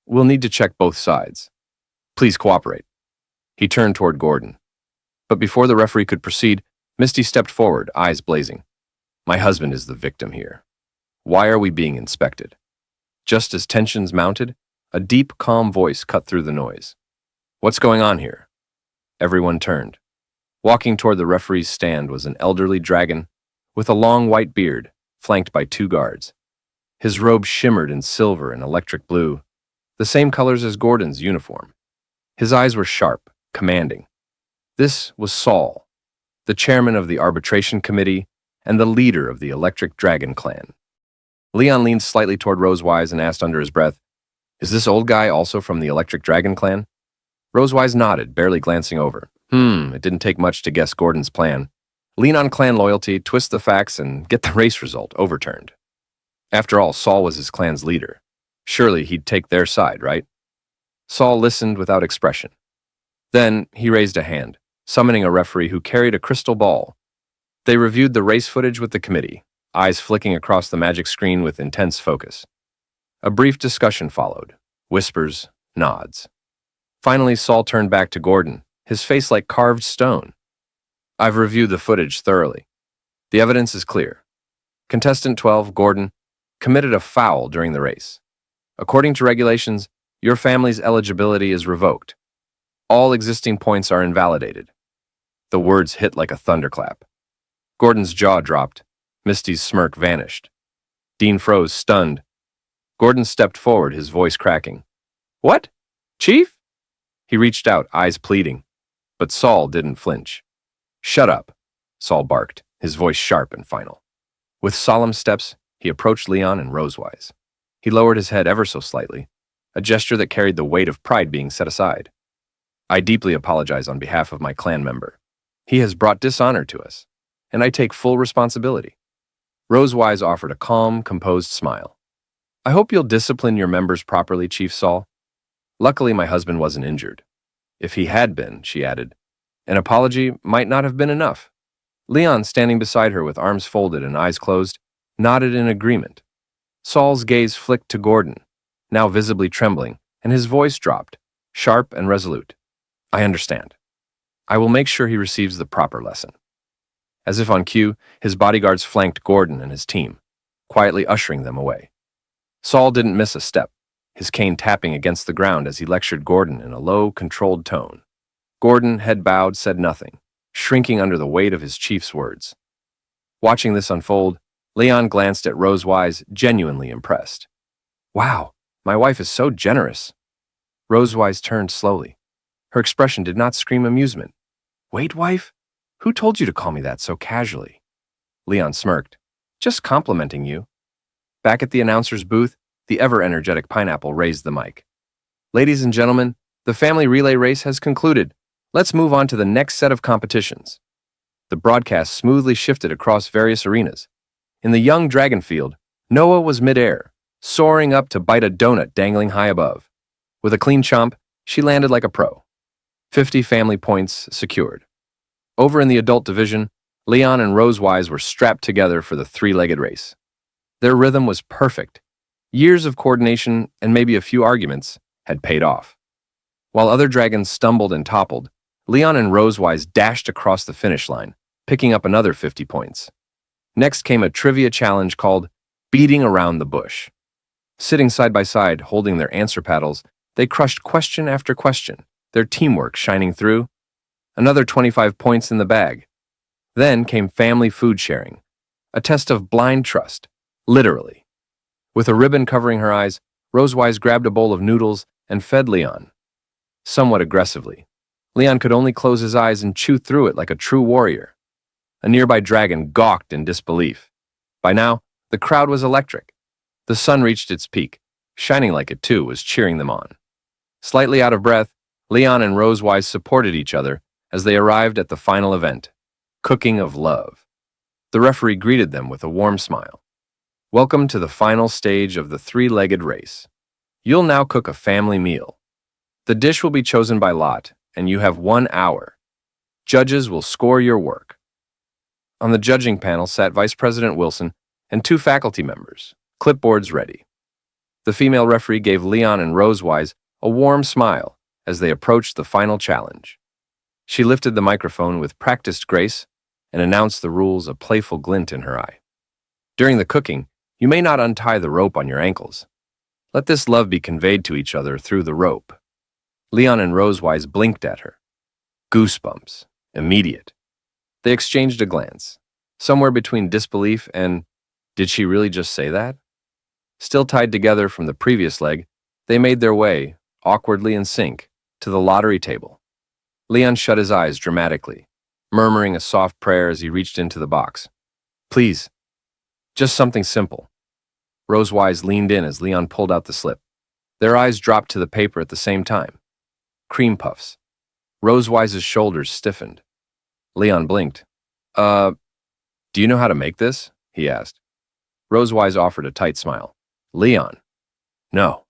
We'll need to check both sides. Please cooperate. He turned toward Gordon. But before the referee could proceed, Misty stepped forward, eyes blazing. My husband is the victim here. Why are we being inspected? Just as tensions mounted, a deep, calm voice cut through the noise. What's going on here? Everyone turned. Walking toward the referee's stand was an elderly dragon with a long white beard, flanked by 2 guards. His robe shimmered in silver and electric blue, the same colors as Gordon's uniform. His eyes were sharp, commanding. This was Saul, the chairman of the arbitration committee and the leader of the Electric Dragon clan. Leon leaned slightly toward Rosewise and asked under his breath, Is this old guy also from the Electric Dragon clan? Rosewise nodded, barely glancing over. It didn't take much to guess Gordon's plan. Lean on clan loyalty, twist the facts, and get the race result overturned. After all, Saul was his clan's leader. Surely he'd take their side, right? Saul listened without expression. Then he raised a hand, summoning a referee who carried a crystal ball. They reviewed the race footage with the committee, eyes flicking across the magic screen with intense focus. A brief discussion followed, whispers, nods. Finally, Saul turned back to Gordon, his face like carved stone. I've reviewed the footage thoroughly. The evidence is clear. Contestant 12, Gordon, committed a foul during the race. According to regulations, your family's eligibility is revoked. All existing points are invalidated. The words hit like a thunderclap. Gordon's jaw dropped. Misty's smirk vanished. Dean froze, stunned. Gordon stepped forward, his voice cracking. What? Chief? He reached out, eyes pleading. But Saul didn't flinch. Shut up, Saul barked, his voice sharp and final. With solemn steps, he approached Leon and Rosewise. He lowered his head ever so slightly, a gesture that carried the weight of pride being set aside. I deeply apologize on behalf of my clan member. He has brought dishonor to us, and I take full responsibility. Rosewise offered a calm, composed smile. I hope you'll discipline your members properly, Chief Saul. Luckily, my husband wasn't injured. If he had been, she added, an apology might not have been enough. Leon, standing beside her with arms folded and eyes closed, nodded in agreement. Saul's gaze flicked to Gordon, now visibly trembling, and his voice dropped, sharp and resolute. I understand. I will make sure he receives the proper lesson. As if on cue, his bodyguards flanked Gordon and his team, quietly ushering them away. Saul didn't miss a step, his cane tapping against the ground as he lectured Gordon in a low, controlled tone. Gordon, head bowed, said nothing, shrinking under the weight of his chief's words. Watching this unfold, Leon glanced at Rosewise, genuinely impressed. Wow, my wife is so generous. Rosewise turned slowly. Her expression did not scream amusement. Wait, wife? Who told you to call me that so casually? Leon smirked. Just complimenting you. Back at the announcer's booth, the ever-energetic Pineapple raised the mic. Ladies and gentlemen, the family relay race has concluded. Let's move on to the next set of competitions. The broadcast smoothly shifted across various arenas. In the young dragon field, Noah was midair, soaring up to bite a donut dangling high above. With a clean chomp, she landed like a pro. 50 family points secured. Over in the adult division, Leon and Rosewise were strapped together for the three-legged race. Their rhythm was perfect. Years of coordination and maybe a few arguments had paid off. While other dragons stumbled and toppled, Leon and Rosewise dashed across the finish line, picking up another 50 points. Next came a trivia challenge called Beating Around the Bush. Sitting side by side, holding their answer paddles, they crushed question after question, their teamwork shining through. Another 25 points in the bag. Then came family food sharing, a test of blind trust, literally. With a ribbon covering her eyes, Rosewise grabbed a bowl of noodles and fed Leon. Somewhat aggressively, Leon could only close his eyes and chew through it like a true warrior. A nearby dragon gawked in disbelief. By now, the crowd was electric. The sun reached its peak. Shining like it too was cheering them on. Slightly out of breath, Leon and Rosewise supported each other as they arrived at the final event, Cooking of Love. The referee greeted them with a warm smile. Welcome to the final stage of the three-legged race. You'll now cook a family meal. The dish will be chosen by lot, and you have 1 hour. Judges will score your work. On the judging panel sat Vice President Wilson and 2 faculty members, clipboards ready. The female referee gave Leon and Rosewise a warm smile as they approached the final challenge. She lifted the microphone with practiced grace and announced the rules, a playful glint in her eye. During the cooking, you may not untie the rope on your ankles. Let this love be conveyed to each other through the rope. Leon and Rosewise blinked at her. Goosebumps. Immediate. They exchanged a glance, somewhere between disbelief and, did she really just say that? Still tied together from the previous leg, they made their way, awkwardly in sync, to the lottery table. Leon shut his eyes dramatically, murmuring a soft prayer as he reached into the box. Please, just something simple. Rosewise leaned in as Leon pulled out the slip. Their eyes dropped to the paper at the same time. Cream puffs. Rosewise's shoulders stiffened. Leon blinked. Do you know how to make this? He asked. Rosewise offered a tight smile. Leon. No.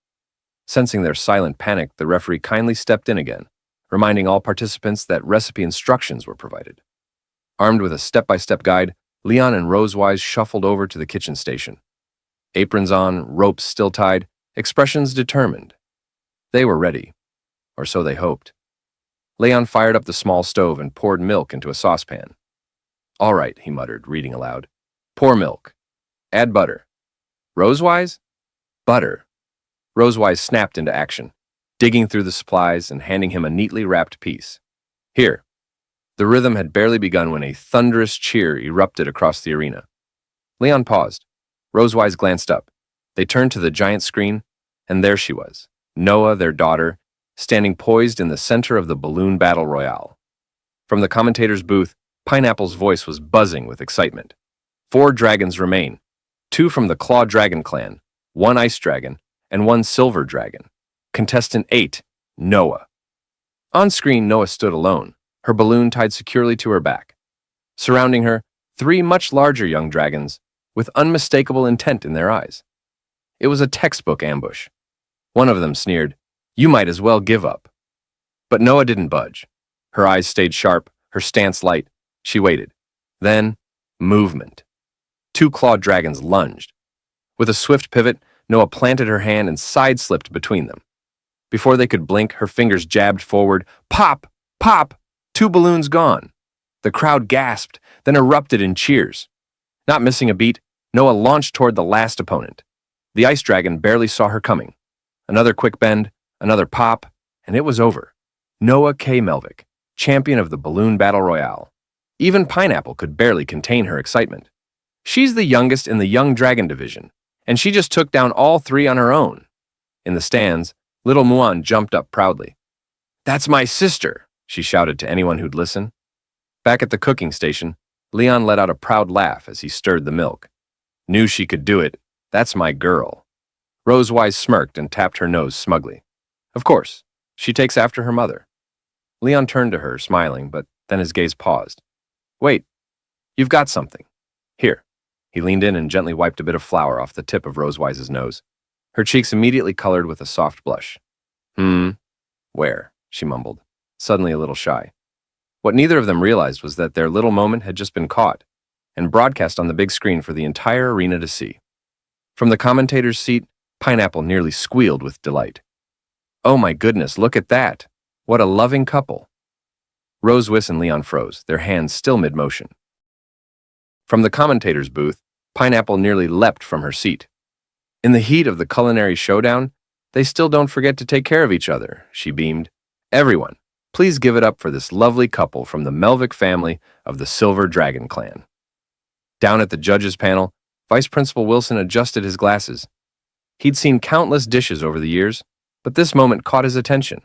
Sensing their silent panic, the referee kindly stepped in again, reminding all participants that recipe instructions were provided. Armed with a step-by-step guide, Leon and Rosewise shuffled over to the kitchen station. Aprons on, ropes still tied, expressions determined. They were ready, or so they hoped. Leon fired up the small stove and poured milk into a saucepan. All right, he muttered, reading aloud. Pour milk. Add butter. Rosewise? Butter. Rosewise snapped into action, digging through the supplies and handing him a neatly wrapped piece. Here. The rhythm had barely begun when a thunderous cheer erupted across the arena. Leon paused. Rosewise glanced up. They turned to the giant screen, and there she was, Noah, their daughter, standing poised in the center of the balloon battle royale. From the commentator's booth, Pineapple's voice was buzzing with excitement. 4 dragons remain, 2 from the Claw Dragon clan, 1 ice dragon, and 1 silver dragon. Contestant 8, Noah. On screen, Noah stood alone, her balloon tied securely to her back. Surrounding her, 3 much larger young dragons, with unmistakable intent in their eyes. It was a textbook ambush. One of them sneered, "You might as well give up." But Noah didn't budge. Her eyes stayed sharp, her stance light. She waited. Then, movement. 2 clawed dragons lunged. With a swift pivot, Noah planted her hand and side-slipped between them. Before they could blink, her fingers jabbed forward. Pop! Pop! 2 balloons gone. The crowd gasped, then erupted in cheers. Not missing a beat, Noah launched toward the last opponent. The ice dragon barely saw her coming. Another quick bend, another pop, and it was over. Noah K. Melvick, champion of the Balloon Battle Royale. Even Pineapple could barely contain her excitement. She's the youngest in the Young Dragon division, and she just took down all 3 on her own. In the stands, little Muan jumped up proudly. "That's my sister," she shouted to anyone who'd listen. Back at the cooking station, Leon let out a proud laugh as he stirred the milk. "Knew she could do it. That's my girl." Rosewise smirked and tapped her nose smugly. "Of course, she takes after her mother." Leon turned to her, smiling, but then his gaze paused. "Wait, you've got something. Here." He leaned in and gently wiped a bit of flour off the tip of Rosewise's nose. Her cheeks immediately colored with a soft blush. Where?" she mumbled, suddenly a little shy. What neither of them realized was that their little moment had just been caught and broadcast on the big screen for the entire arena to see. From the commentator's seat, Pineapple nearly squealed with delight. "Oh my goodness, look at that! What a loving couple!" Rosewise and Leon froze, their hands still mid-motion. From the commentator's booth, Pineapple nearly leapt from her seat. "In the heat of the culinary showdown, they still don't forget to take care of each other," she beamed. "Everyone, please give it up for this lovely couple from the Melvick family of the Silver Dragon clan." Down at the judges' panel, Vice Principal Wilson adjusted his glasses. He'd seen countless dishes over the years, but this moment caught his attention.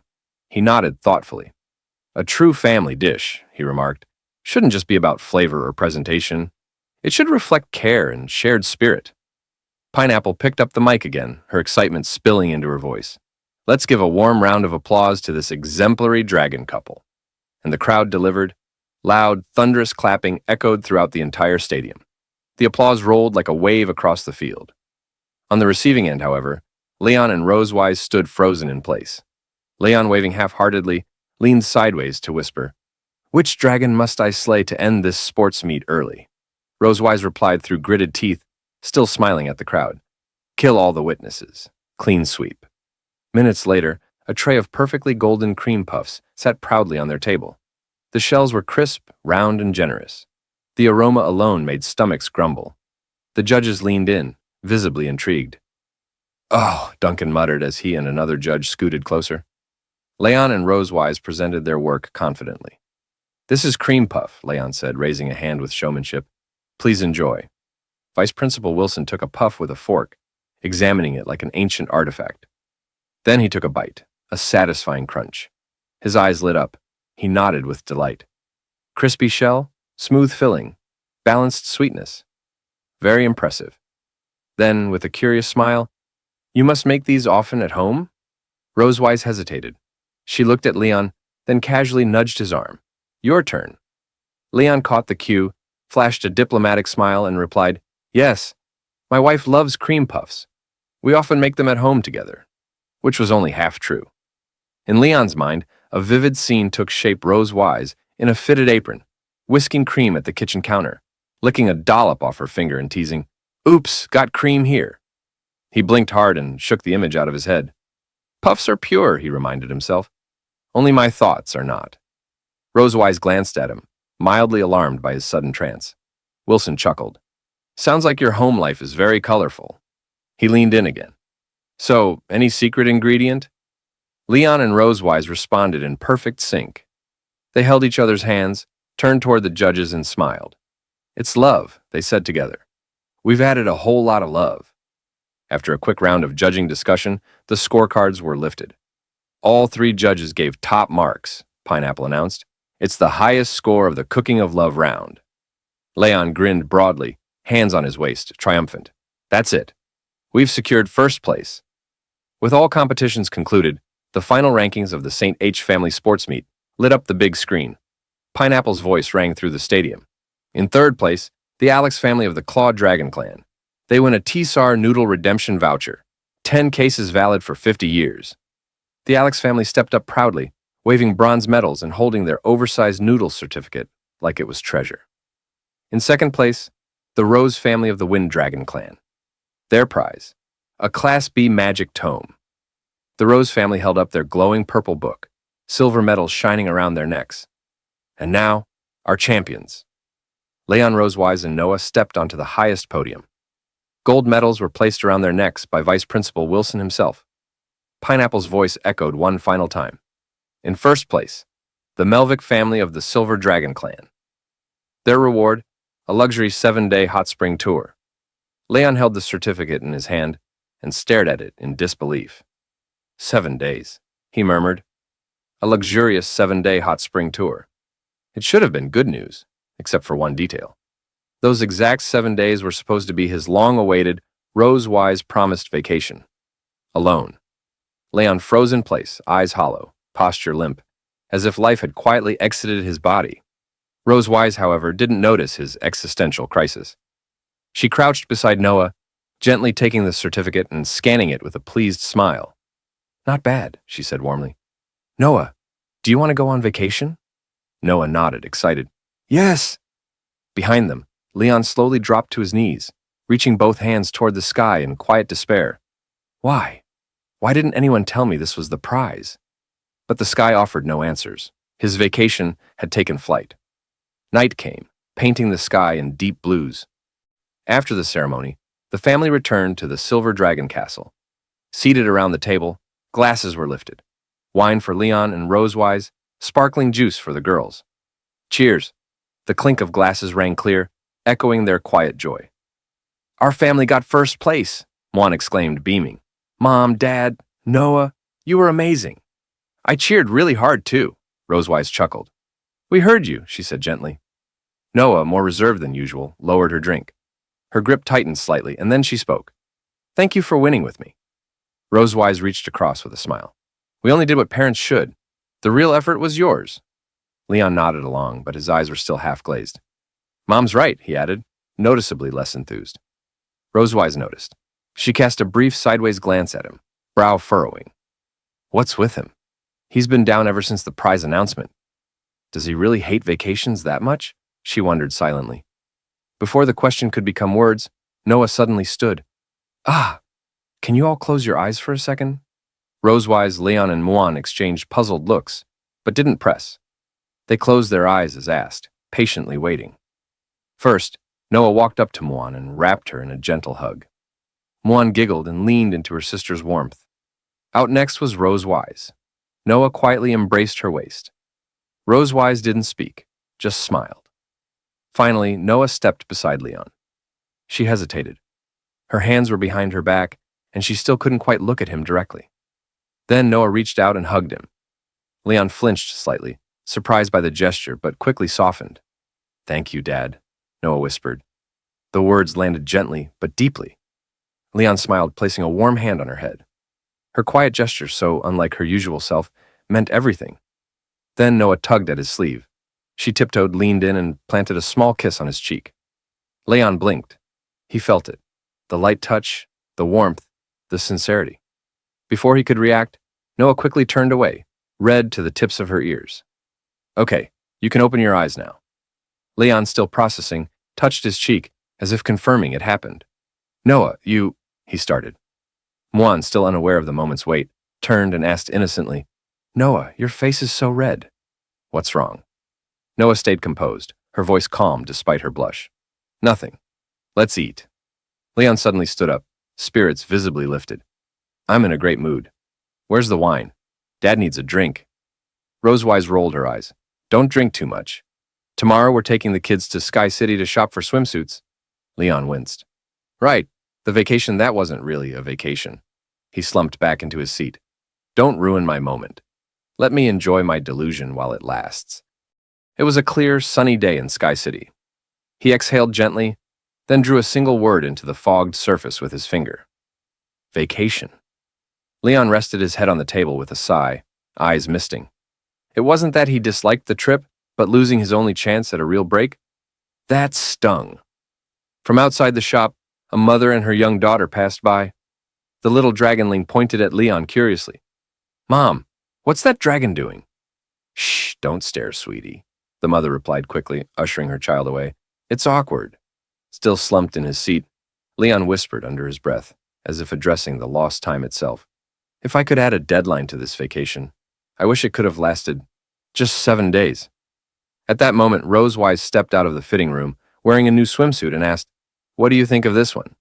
He nodded thoughtfully. "A true family dish," he remarked, "shouldn't just be about flavor or presentation. It should reflect care and shared spirit." Pineapple picked up the mic again, her excitement spilling into her voice. "Let's give a warm round of applause to this exemplary dragon couple." And the crowd delivered. Loud, thunderous clapping echoed throughout the entire stadium. The applause rolled like a wave across the field. On the receiving end, however, Leon and Rosewise stood frozen in place. Leon, waving half-heartedly, leaned sideways to whisper, "Which dragon must I slay to end this sports meet early?" Rosewise replied through gritted teeth, still smiling at the crowd, "Kill all the witnesses. Clean sweep." Minutes later, a tray of perfectly golden cream puffs sat proudly on their table. The shells were crisp, round, and generous. The aroma alone made stomachs grumble. The judges leaned in, visibly intrigued. "Oh," Duncan muttered as he and another judge scooted closer. Leon and Rosewise presented their work confidently. "This is cream puff," Leon said, raising a hand with showmanship. "Please enjoy." Vice Principal Wilson took a puff with a fork, examining it like an ancient artifact. Then he took a bite, a satisfying crunch. His eyes lit up. He nodded with delight. Crispy shell, smooth filling, balanced sweetness. Very impressive. Then, with a curious smile, "You must make these often at home?" Rosewise hesitated. She looked at Leon, then casually nudged his arm. "Your turn." Leon caught the cue, flashed a diplomatic smile, and replied, "Yes, my wife loves cream puffs. We often make them at home together," which was only half true. In Leon's mind, a vivid scene took shape Rosewise in a fitted apron, whisking cream at the kitchen counter, licking a dollop off her finger and teasing, "Oops, got cream here." He blinked hard and shook the image out of his head. "Puffs are pure," he reminded himself. "Only my thoughts are not." Rosewise glanced at him, mildly alarmed by his sudden trance. Wilson chuckled. "Sounds like your home life is very colorful." He leaned in again. "So, any secret ingredient?" Leon and Rosewise responded in perfect sync. They held each other's hands, turned toward the judges, and smiled. "It's love," they said together. We've added a whole lot of love. After a quick round of judging discussion, the scorecards were lifted. All three judges gave top marks, Pineapple announced. It's the highest score of the Cooking of Love round. Leon grinned broadly, hands on his waist, triumphant. That's it. We've secured first place. With all competitions concluded, the final rankings of the St. H family sports meet lit up the big screen. Pineapple's voice rang through the stadium. In third place, the Alex family of the Claw Dragon clan. They win a Tsar Noodle redemption voucher, 10 cases valid for 50 years. The Alex family stepped up proudly, waving bronze medals and holding their oversized noodle certificate like it was treasure. In second place, the Rose family of the Wind Dragon clan. Their prize, a Class B magic tome. The Rose family held up their glowing purple book, silver medals shining around their necks. And now, our champions. Leon Rosewise and Noah stepped onto the highest podium. Gold medals were placed around their necks by Vice Principal Wilson himself. Pineapple's voice echoed one final time. In first place, the Melvick family of the Silver Dragon clan. Their reward, a luxury 7-day hot spring tour. Leon held the certificate in his hand and stared at it in disbelief. 7 days, he murmured. A luxurious 7-day hot spring tour. It should have been good news, except for one detail. Those exact 7 days were supposed to be his long-awaited, Rose-wise promised vacation. Alone. Leon froze in place, eyes hollow, posture limp, as if life had quietly exited his body. Rose-wise, however, didn't notice his existential crisis. She crouched beside Noah, gently taking the certificate and scanning it with a pleased smile. Not bad, she said warmly. Noah, do you want to go on vacation? Noah nodded, excited. Yes! Behind them, Leon slowly dropped to his knees, reaching both hands toward the sky in quiet despair. Why? Why didn't anyone tell me this was the prize? But the sky offered no answers. His vacation had taken flight. Night came, painting the sky in deep blues. After the ceremony, the family returned to the Silver Dragon Castle. Seated around the table, glasses were lifted. Wine for Leon and Rosewise, sparkling juice for the girls. Cheers! The clink of glasses rang clear, echoing their quiet joy. Our family got first place, Juan exclaimed, beaming. Mom, Dad, Noah, you were amazing. I cheered really hard, too, Rosewise chuckled. We heard you, she said gently. Noah, more reserved than usual, lowered her drink. Her grip tightened slightly, and then she spoke. Thank you for winning with me. Rosewise reached across with a smile. We only did what parents should. The real effort was yours. Leon nodded along, but his eyes were still half-glazed. Mom's right, he added, noticeably less enthused. Rosewise noticed. She cast a brief sideways glance at him, brow furrowing. What's with him? He's been down ever since the prize announcement. Does he really hate vacations that much? She wondered silently. Before the question could become words, Noah suddenly stood. Ah! Can you all close your eyes for a second? Rosewise, Leon, and Muan exchanged puzzled looks, but didn't press. They closed their eyes as asked, patiently waiting. First, Noah walked up to Muan and wrapped her in a gentle hug. Muan giggled and leaned into her sister's warmth. Out next was Rosewise. Noah quietly embraced her waist. Rosewise didn't speak, just smiled. Finally, Noah stepped beside Leon. She hesitated. Her hands were behind her back, and she still couldn't quite look at him directly. Then Noah reached out and hugged him. Leon flinched slightly, surprised by the gesture, but quickly softened. Thank you, Dad, Noah whispered. The words landed gently, but deeply. Leon smiled, placing a warm hand on her head. Her quiet gesture, so unlike her usual self, meant everything. Then Noah tugged at his sleeve. She tiptoed, leaned in, and planted a small kiss on his cheek. Leon blinked. He felt it. The light touch, the warmth, the sincerity. Before he could react, Noah quickly turned away, red to the tips of her ears. Okay, you can open your eyes now. Leon, still processing, touched his cheek, as if confirming it happened. Noah, he started. Muan, still unaware of the moment's weight, turned and asked innocently, Noah, your face is so red. What's wrong? Noah stayed composed, her voice calm despite her blush. Nothing. Let's eat. Leon suddenly stood up, spirits visibly lifted. I'm in a great mood. Where's the wine? Dad needs a drink. Rosewise rolled her eyes. Don't drink too much. Tomorrow we're taking the kids to Sky City to shop for swimsuits. Leon winced. Right, the vacation that wasn't really a vacation. He slumped back into his seat. Don't ruin my moment. Let me enjoy my delusion while it lasts. It was a clear, sunny day in Sky City. He exhaled gently, then drew a single word into the fogged surface with his finger. Vacation. Leon rested his head on the table with a sigh, eyes misting. It wasn't that he disliked the trip, but losing his only chance at a real break? That stung. From outside the shop, a mother and her young daughter passed by. The little dragonling pointed at Leon curiously. Mom, what's that dragon doing? Shh, don't stare, sweetie, the mother replied quickly, ushering her child away. It's awkward. Still slumped in his seat, Leon whispered under his breath, as if addressing the lost time itself. If I could add a deadline to this vacation, I wish it could have lasted just 7 days. At that moment, Rosewise stepped out of the fitting room, wearing a new swimsuit, and asked, What do you think of this one?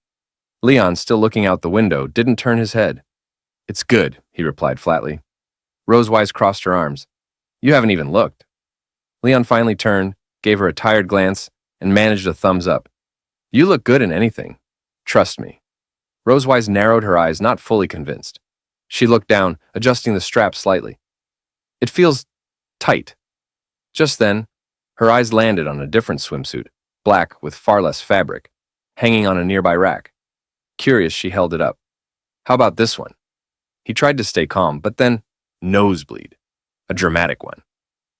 Leon, still looking out the window, didn't turn his head. It's good, he replied flatly. Rosewise crossed her arms. You haven't even looked. Leon finally turned, gave her a tired glance, and managed a thumbs up. You look good in anything. Trust me. Rosewise narrowed her eyes, not fully convinced. She looked down, adjusting the strap slightly. It feels tight. Just then, her eyes landed on a different swimsuit, black with far less fabric, hanging on a nearby rack. Curious, she held it up. How about this one? He tried to stay calm, but then, nosebleed. A dramatic one.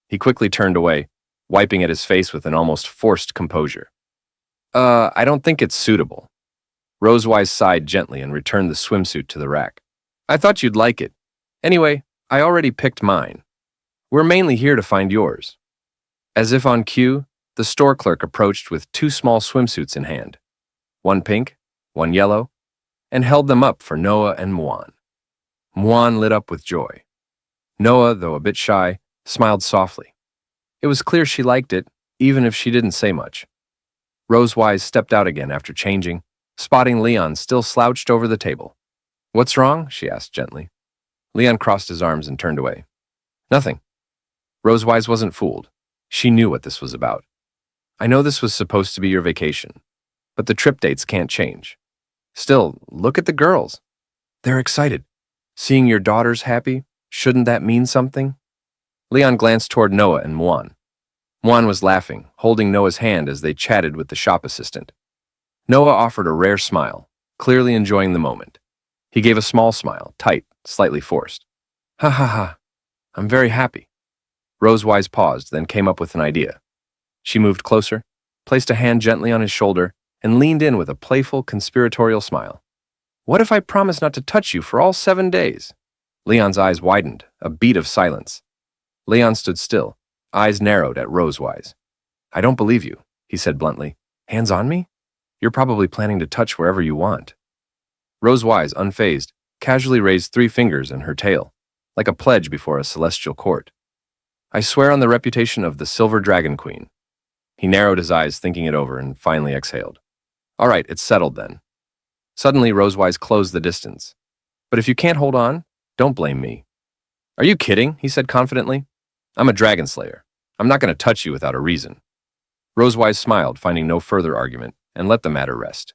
He quickly turned away, wiping at his face with an almost forced composure. I don't think it's suitable. Rosewise sighed gently and returned the swimsuit to the rack. I thought you'd like it. Anyway, I already picked mine. We're mainly here to find yours. As if on cue, the store clerk approached with 2 small swimsuits in hand. One pink, one yellow, and held them up for Noah and Muan. Muan lit up with joy. Noah, though a bit shy, smiled softly. It was clear she liked it, even if she didn't say much. Rosewise stepped out again after changing, spotting Leon still slouched over the table. What's wrong? She asked gently. Leon crossed his arms and turned away. Nothing. Rosewise wasn't fooled. She knew what this was about. I know this was supposed to be your vacation, but the trip dates can't change. Still, look at the girls. They're excited. Seeing your daughters happy, shouldn't that mean something? Leon glanced toward Noah and Muan. Muan was laughing, holding Noah's hand as they chatted with the shop assistant. Noah offered a rare smile, clearly enjoying the moment. He gave a small smile, tight, slightly forced. Ha ha ha, I'm very happy. Rosewise paused, then came up with an idea. She moved closer, placed a hand gently on his shoulder, and leaned in with a playful, conspiratorial smile. What if I promise not to touch you for all 7 days? Leon's eyes widened, a beat of silence. Leon stood still, eyes narrowed at Rosewise. I don't believe you, he said bluntly. Hands on me? You're probably planning to touch wherever you want. Rosewise, unfazed, casually raised 3 fingers in her tail, like a pledge before a celestial court. I swear on the reputation of the Silver Dragon Queen. He narrowed his eyes, thinking it over, and finally exhaled. All right, it's settled then. Suddenly, Rosewise closed the distance. But if you can't hold on, don't blame me. Are you kidding? He said confidently. I'm a dragon slayer. I'm not going to touch you without a reason. Rosewise smiled, finding no further argument, and let the matter rest.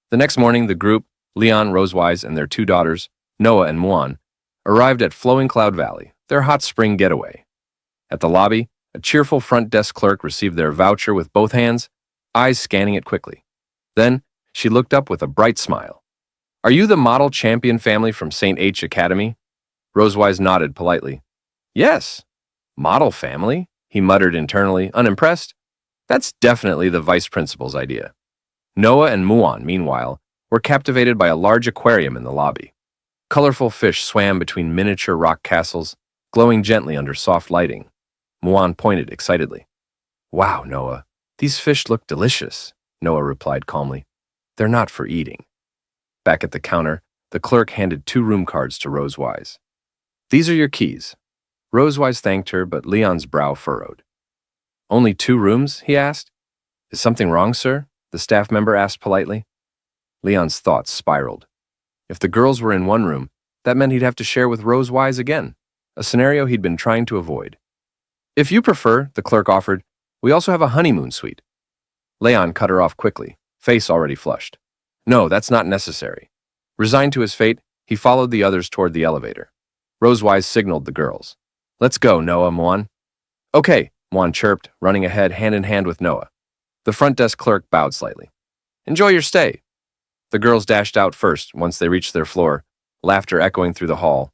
The next morning, the group, Leon, Rosewise, and their 2 daughters, Noah and Muan, arrived at Flowing Cloud Valley, their hot spring getaway. At the lobby, a cheerful front desk clerk received their voucher with both hands, eyes scanning it quickly. Then, she looked up with a bright smile. Are you the model champion family from St. H Academy? Rosewise nodded politely. Yes. Model family? He muttered internally, unimpressed. That's definitely the vice principal's idea. Noah and Muan, meanwhile, were captivated by a large aquarium in the lobby. Colorful fish swam between miniature rock castles, glowing gently under soft lighting. Muan pointed excitedly. Wow, Noah, these fish look delicious, Noah replied calmly. They're not for eating. Back at the counter, the clerk handed 2 room cards to Rosewise. These are your keys. Rosewise thanked her, but Leon's brow furrowed. Only 2 rooms? He asked. Is something wrong, sir? The staff member asked politely. Leon's thoughts spiraled. If the girls were in one room, that meant he'd have to share with Rosewise again, a scenario he'd been trying to avoid. If you prefer, the clerk offered, we also have a honeymoon suite. Leon cut her off quickly, face already flushed. No, that's not necessary. Resigned to his fate, he followed the others toward the elevator. Rosewise signaled the girls. Let's go, Noah, Muan. Okay, Muan chirped, running ahead hand in hand with Noah. The front desk clerk bowed slightly. Enjoy your stay. The girls dashed out first once they reached their floor, laughter echoing through the hall.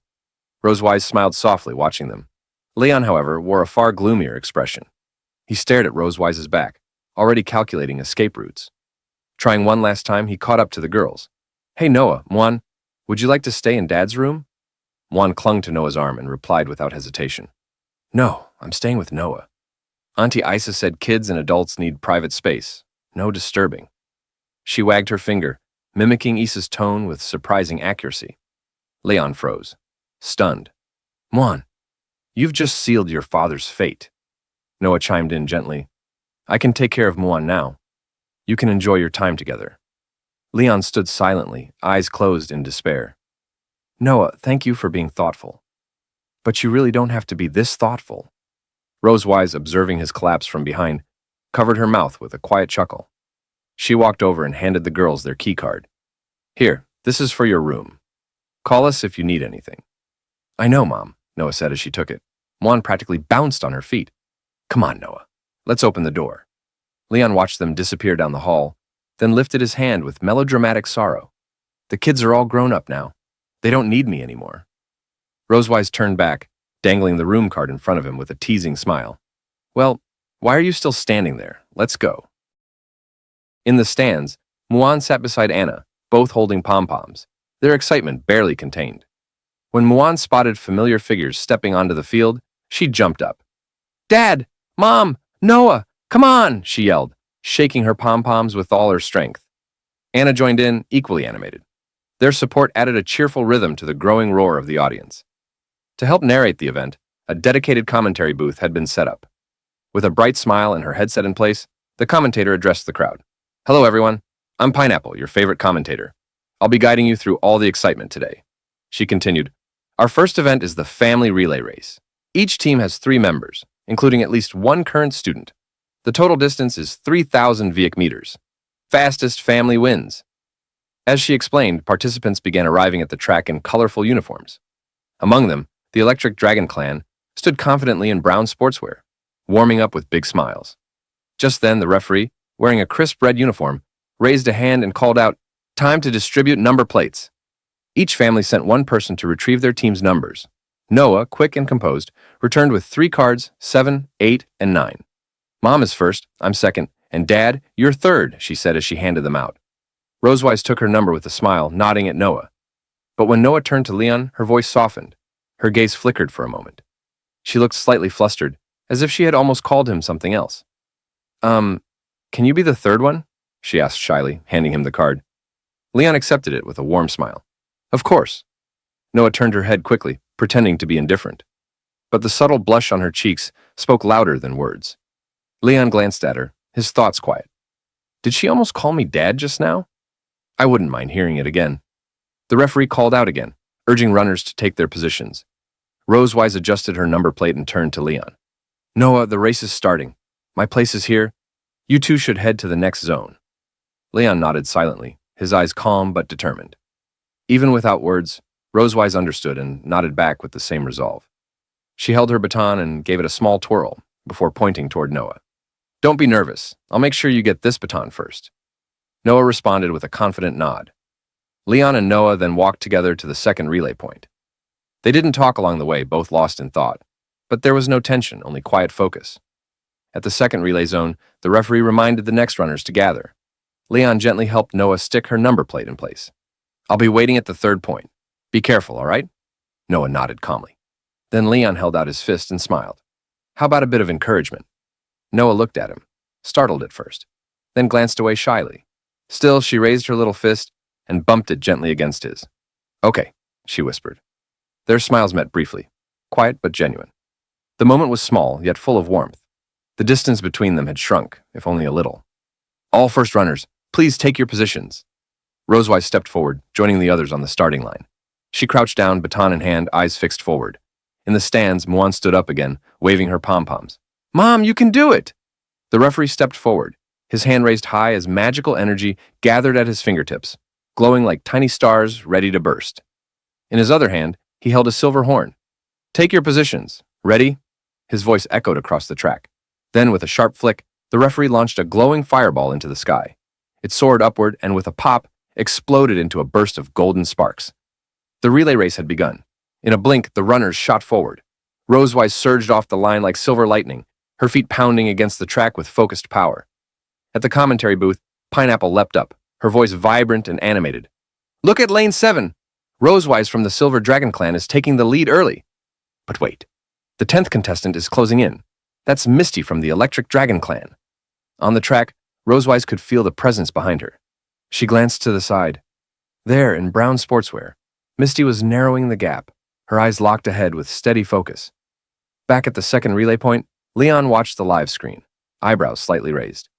Rosewise smiled softly, watching them. Leon, however, wore a far gloomier expression. He stared at Rosewise's back, already calculating escape routes. Trying one last time, he caught up to the girls. Hey, Noah, Muan, would you like to stay in Dad's room? Muan clung to Noah's arm and replied without hesitation. No, I'm staying with Noah. Auntie Isa said kids and adults need private space. No disturbing. She wagged her finger, mimicking Isa's tone with surprising accuracy. Leon froze, stunned. Muan, you've just sealed your father's fate. Noah chimed in gently. I can take care of Muan now. You can enjoy your time together. Leon stood silently, eyes closed in despair. Noah, thank you for being thoughtful. But you really don't have to be this thoughtful. Rosewise, observing his collapse from behind, covered her mouth with a quiet chuckle. She walked over and handed the girls their key card. Here, this is for your room. Call us if you need anything. I know, Mom, Noah said as she took it. Muan practically bounced on her feet. Come on, Noah. Let's open the door. Leon watched them disappear down the hall, then lifted his hand with melodramatic sorrow. The kids are all grown up now. They don't need me anymore. Rosewise turned back, dangling the room card in front of him with a teasing smile. Well, why are you still standing there? Let's go. In the stands, Muan sat beside Anna, both holding pom-poms, their excitement barely contained. When Muan spotted familiar figures stepping onto the field, she jumped up. Dad! Mom! Noah! Come on! She yelled, shaking her pom-poms with all her strength. Anna joined in, equally animated. Their support added a cheerful rhythm to the growing roar of the audience. To help narrate the event, a dedicated commentary booth had been set up. With a bright smile and her headset in place, the commentator addressed the crowd. Hello, everyone. I'm Pineapple, your favorite commentator. I'll be guiding you through all the excitement today. She continued, Our first event is the family relay race. Each team has 3 members, including at least 1 current student. The total distance is 3,000 Viec meters. Fastest family wins. As she explained, participants began arriving at the track in colorful uniforms. Among them, the Electric Dragon clan stood confidently in brown sportswear, warming up with big smiles. Just then, the referee, wearing a crisp red uniform, raised a hand and called out, Time to distribute number plates. Each family sent 1 person to retrieve their team's numbers. Noah, quick and composed, returned with 3 cards, 7, 8, and 9. Mom is first, I'm second, and Dad, you're third, she said as she handed them out. Rosewise took her number with a smile, nodding at Noah. But when Noah turned to Leon, her voice softened. Her gaze flickered for a moment. She looked slightly flustered, as if she had almost called him something else. Can you be the third one? She asked shyly, handing him the card. Leon accepted it with a warm smile. Of course. Noah turned her head quickly, pretending to be indifferent. But the subtle blush on her cheeks spoke louder than words. Leon glanced at her, his thoughts quiet. Did she almost call me Dad just now? I wouldn't mind hearing it again. The referee called out again, urging runners to take their positions. Rosewise adjusted her number plate and turned to Leon. Noah, the race is starting. My place is here. You two should head to the next zone. Leon nodded silently, his eyes calm but determined. Even without words, Rosewise understood and nodded back with the same resolve. She held her baton and gave it a small twirl before pointing toward Noah. Don't be nervous. I'll make sure you get this baton first. Noah responded with a confident nod. Leon and Noah then walked together to the second relay point. They didn't talk along the way, both lost in thought, but there was no tension, only quiet focus. At the second relay zone, the referee reminded the next runners to gather. Leon gently helped Noah stick her number plate in place. I'll be waiting at the third point. Be careful, all right? Noah nodded calmly. Then Leon held out his fist and smiled. How about a bit of encouragement? Noah looked at him, startled at first, then glanced away shyly. Still, she raised her little fist and bumped it gently against his. Okay, she whispered. Their smiles met briefly, quiet but genuine. The moment was small, yet full of warmth. The distance between them had shrunk, if only a little. All first runners, please take your positions. Rosewise stepped forward, joining the others on the starting line. She crouched down, baton in hand, eyes fixed forward. In the stands, Muan stood up again, waving her pom-poms. Mom, you can do it! The referee stepped forward, his hand raised high as magical energy gathered at his fingertips, glowing like tiny stars ready to burst. In his other hand, he held a silver horn. "Take your positions. Ready?" His voice echoed across the track. Then, with a sharp flick, the referee launched a glowing fireball into the sky. It soared upward and, with a pop, exploded into a burst of golden sparks. The relay race had begun. In a blink, the runners shot forward. Rosewise surged off the line like silver lightning, her feet pounding against the track with focused power. At the commentary booth, Pineapple leapt up, her voice vibrant and animated. "Look at lane 7! Rosewise from the Silver Dragon clan is taking the lead early." But wait, the 10th contestant is closing in. That's Misty from the Electric Dragon clan. On the track, Rosewise could feel the presence behind her. She glanced to the side. There, in brown sportswear, Misty was narrowing the gap, her eyes locked ahead with steady focus. Back at the second relay point, Leon watched the live screen, eyebrows slightly raised.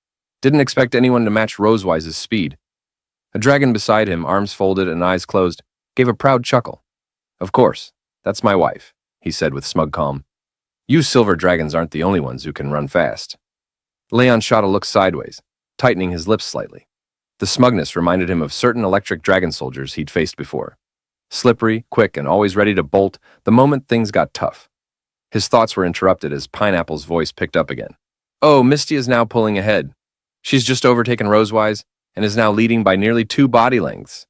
Didn't expect anyone to match Rosewise's speed. A dragon beside him, arms folded and eyes closed, gave a proud chuckle. "Of course, that's my wife," he said with smug calm. "You silver dragons aren't the only ones who can run fast." Leon shot a look sideways, tightening his lips slightly. The smugness reminded him of certain electric dragon soldiers he'd faced before. Slippery, quick, and always ready to bolt the moment things got tough. His thoughts were interrupted as Pineapple's voice picked up again. "Oh, Misty is now pulling ahead. She's just overtaken Rosewise and is now leading by nearly 2 body lengths."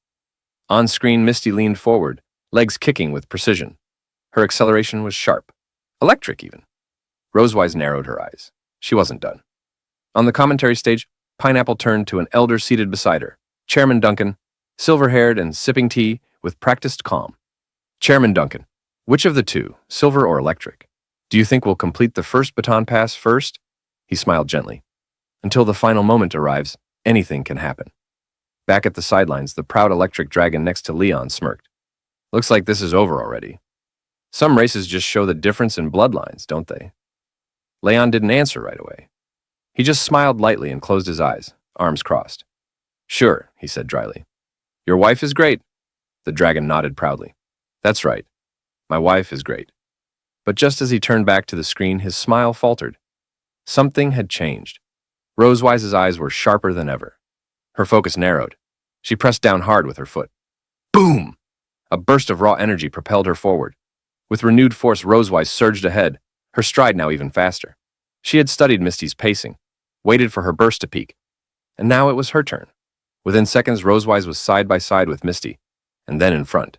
On screen, Misty leaned forward, legs kicking with precision. Her acceleration was sharp. Electric, even. Rosewise narrowed her eyes. She wasn't done. On the commentary stage, Pineapple turned to an elder seated beside her, Chairman Duncan, silver-haired and sipping tea with practiced calm. "Chairman Duncan, which of the two, silver or electric, do you think will complete the first baton pass first?" He smiled gently. "Until the final moment arrives, anything can happen." Back at the sidelines, the proud electric dragon next to Leon smirked. "Looks like this is over already. Some races just show the difference in bloodlines, don't they?" Leon didn't answer right away. He just smiled lightly and closed his eyes, arms crossed. "Sure," he said dryly. "Your wife is great." The dragon nodded proudly. "That's right. My wife is great." But just as he turned back to the screen, his smile faltered. Something had changed. Rosewise's eyes were sharper than ever. Her focus narrowed. She pressed down hard with her foot. Boom! A burst of raw energy propelled her forward. With renewed force, Rosewise surged ahead, her stride now even faster. She had studied Misty's pacing, waited for her burst to peak, and now it was her turn. Within seconds, Rosewise was side by side with Misty, and then in front.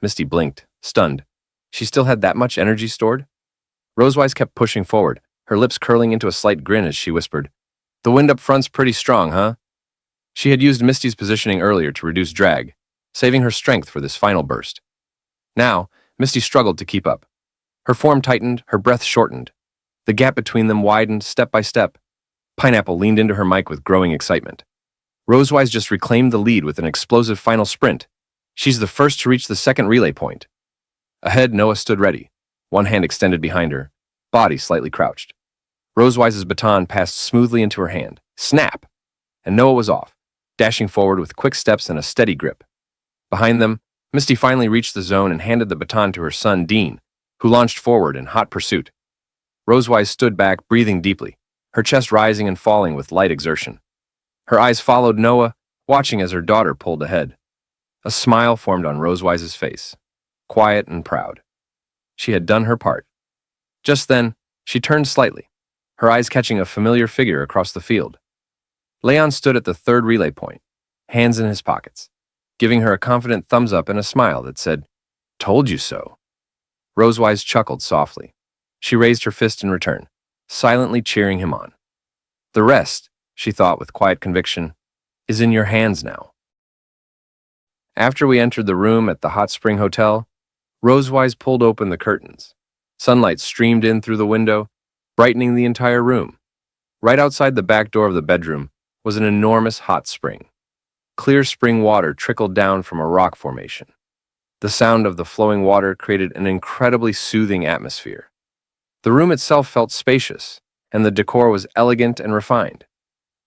Misty blinked, stunned. She still had that much energy stored? Rosewise kept pushing forward, her lips curling into a slight grin as she whispered, "The wind up front's pretty strong, huh?" She had used Misty's positioning earlier to reduce drag, saving her strength for this final burst. Now, Misty struggled to keep up. Her form tightened, her breath shortened. The gap between them widened step by step. Pineapple leaned into her mic with growing excitement. Rosewise just reclaimed the lead with an explosive final sprint. She's the first to reach the second relay point. Ahead, Noah stood ready, one hand extended behind her, body slightly crouched. Rosewise's baton passed smoothly into her hand. Snap! And Noah was off, dashing forward with quick steps and a steady grip. Behind them, Misty finally reached the zone and handed the baton to her son, Dean, who launched forward in hot pursuit. Rosewise stood back, breathing deeply, her chest rising and falling with light exertion. Her eyes followed Noah, watching as her daughter pulled ahead. A smile formed on Rosewise's face, quiet and proud. She had done her part. Just then, she turned slightly, her eyes catching a familiar figure across the field. Leon stood at the third relay point, hands in his pockets, giving her a confident thumbs up and a smile that said, "Told you so." Rosewise chuckled softly. She raised her fist in return, silently cheering him on. "The rest," she thought with quiet conviction, "is in your hands now." After we entered the room at the Hot Spring Hotel, Rosewise pulled open the curtains. Sunlight streamed in through the window, brightening the entire room. Right outside the back door of the bedroom was an enormous hot spring. Clear spring water trickled down from a rock formation. The sound of the flowing water created an incredibly soothing atmosphere. The room itself felt spacious, and the decor was elegant and refined.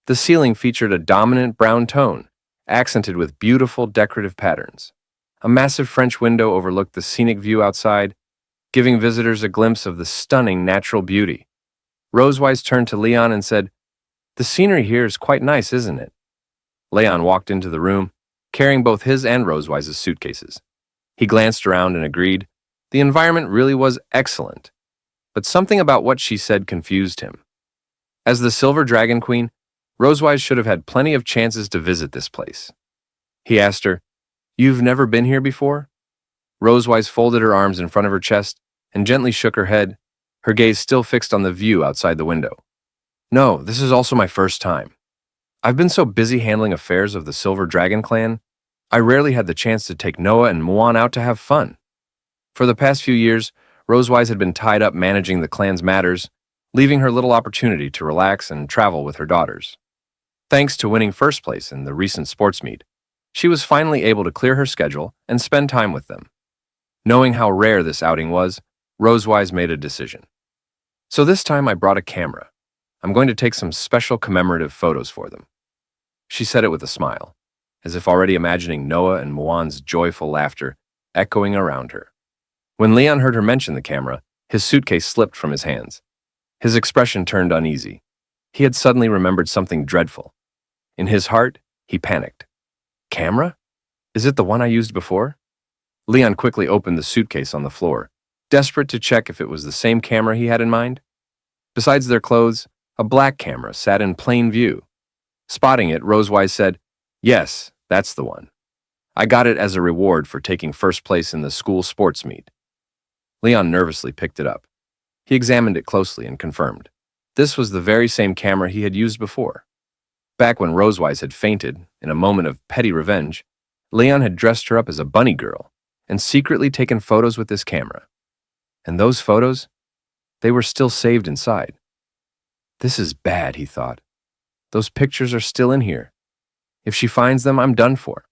The ceiling featured a dominant brown tone, accented with beautiful decorative patterns. A massive French window overlooked the scenic view outside, giving visitors a glimpse of the stunning natural beauty. Rosewise turned to Leon and said, The scenery here is quite nice, isn't it? Leon walked into the room, carrying both his and Rosewise's suitcases. He glanced around and agreed. The environment really was excellent, but something about what she said confused him. As the Silver Dragon Queen, Rosewise should have had plenty of chances to visit this place. He asked her, "You've never been here before?" Rosewise folded her arms in front of her chest and gently shook her head, her gaze still fixed on the view outside the window. "No, this is also my first time. I've been so busy handling affairs of the Silver Dragon clan, I rarely had the chance to take Noah and Muan out to have fun." For the past few years, Rosewise had been tied up managing the clan's matters, leaving her little opportunity to relax and travel with her daughters. Thanks to winning first place in the recent sports meet, she was finally able to clear her schedule and spend time with them. Knowing how rare this outing was, Rosewise made a decision. "So this time I brought a camera. I'm going to take some special commemorative photos for them." She said it with a smile, as if already imagining Noah and Muan's joyful laughter echoing around her. When Leon heard her mention the camera, his suitcase slipped from his hands. His expression turned uneasy. He had suddenly remembered something dreadful. In his heart, he panicked. "Camera? Is it the one I used before?" Leon quickly opened the suitcase on the floor, desperate to check if it was the same camera he had in mind. Besides their clothes, a black camera sat in plain view. Spotting it, Rosewise said, "Yes, that's the one. I got it as a reward for taking first place in the school sports meet." Leon nervously picked it up. He examined it closely and confirmed. This was the very same camera he had used before. Back when Rosewise had fainted, in a moment of petty revenge, Leon had dressed her up as a bunny girl and secretly taken photos with this camera. And those photos? They were still saved inside. "This is bad," he thought. "Those pictures are still in here. If she finds them, I'm done for."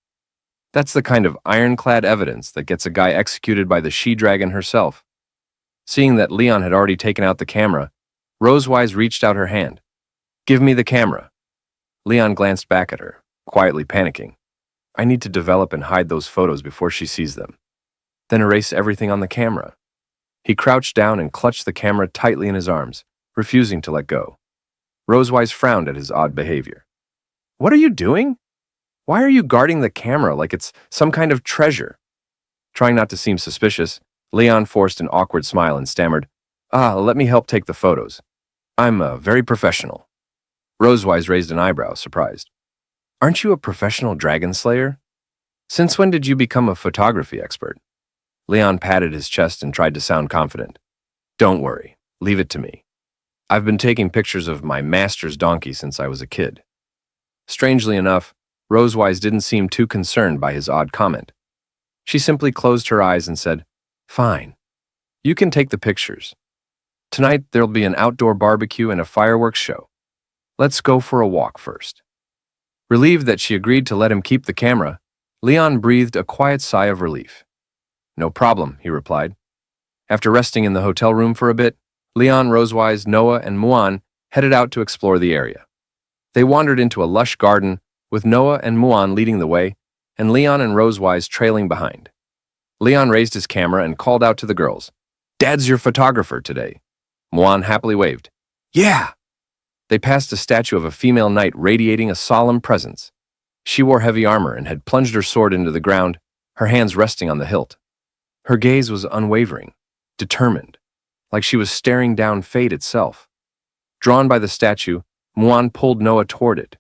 That's the kind of ironclad evidence that gets a guy executed by the she-dragon herself. Seeing that Leon had already taken out the camera, Rosewise reached out her hand. "Give me the camera." Leon glanced back at her, quietly panicking. "I need to develop and hide those photos before she sees them. Then erase everything on the camera." He crouched down and clutched the camera tightly in his arms, refusing to let go. Rosewise frowned at his odd behavior. "What are you doing? Why are you guarding the camera like it's some kind of treasure?" Trying not to seem suspicious, Leon forced an awkward smile and stammered, "Let me help take the photos. I'm very professional." Rosewise raised an eyebrow, surprised. "Aren't you a professional dragon slayer? Since when did you become a photography expert?" Leon patted his chest and tried to sound confident. "Don't worry, leave it to me. I've been taking pictures of my master's donkey since I was a kid." Strangely enough, Rosewise didn't seem too concerned by his odd comment. She simply closed her eyes and said, "Fine. You can take the pictures. Tonight there'll be an outdoor barbecue and a fireworks show. Let's go for a walk first." Relieved that she agreed to let him keep the camera, Leon breathed a quiet sigh of relief. "No problem," he replied. After resting in the hotel room for a bit, Leon, Rosewise, Noah, and Muan headed out to explore the area. They wandered into a lush garden, with Noah and Muan leading the way, and Leon and Rosewise trailing behind. Leon raised his camera and called out to the girls, "Dad's your photographer today." Muan happily waved. "Yeah!" They passed a statue of a female knight radiating a solemn presence. She wore heavy armor and had plunged her sword into the ground, her hands resting on the hilt. Her gaze was unwavering, determined, like she was staring down fate itself. Drawn by the statue, Muan pulled Noah toward it.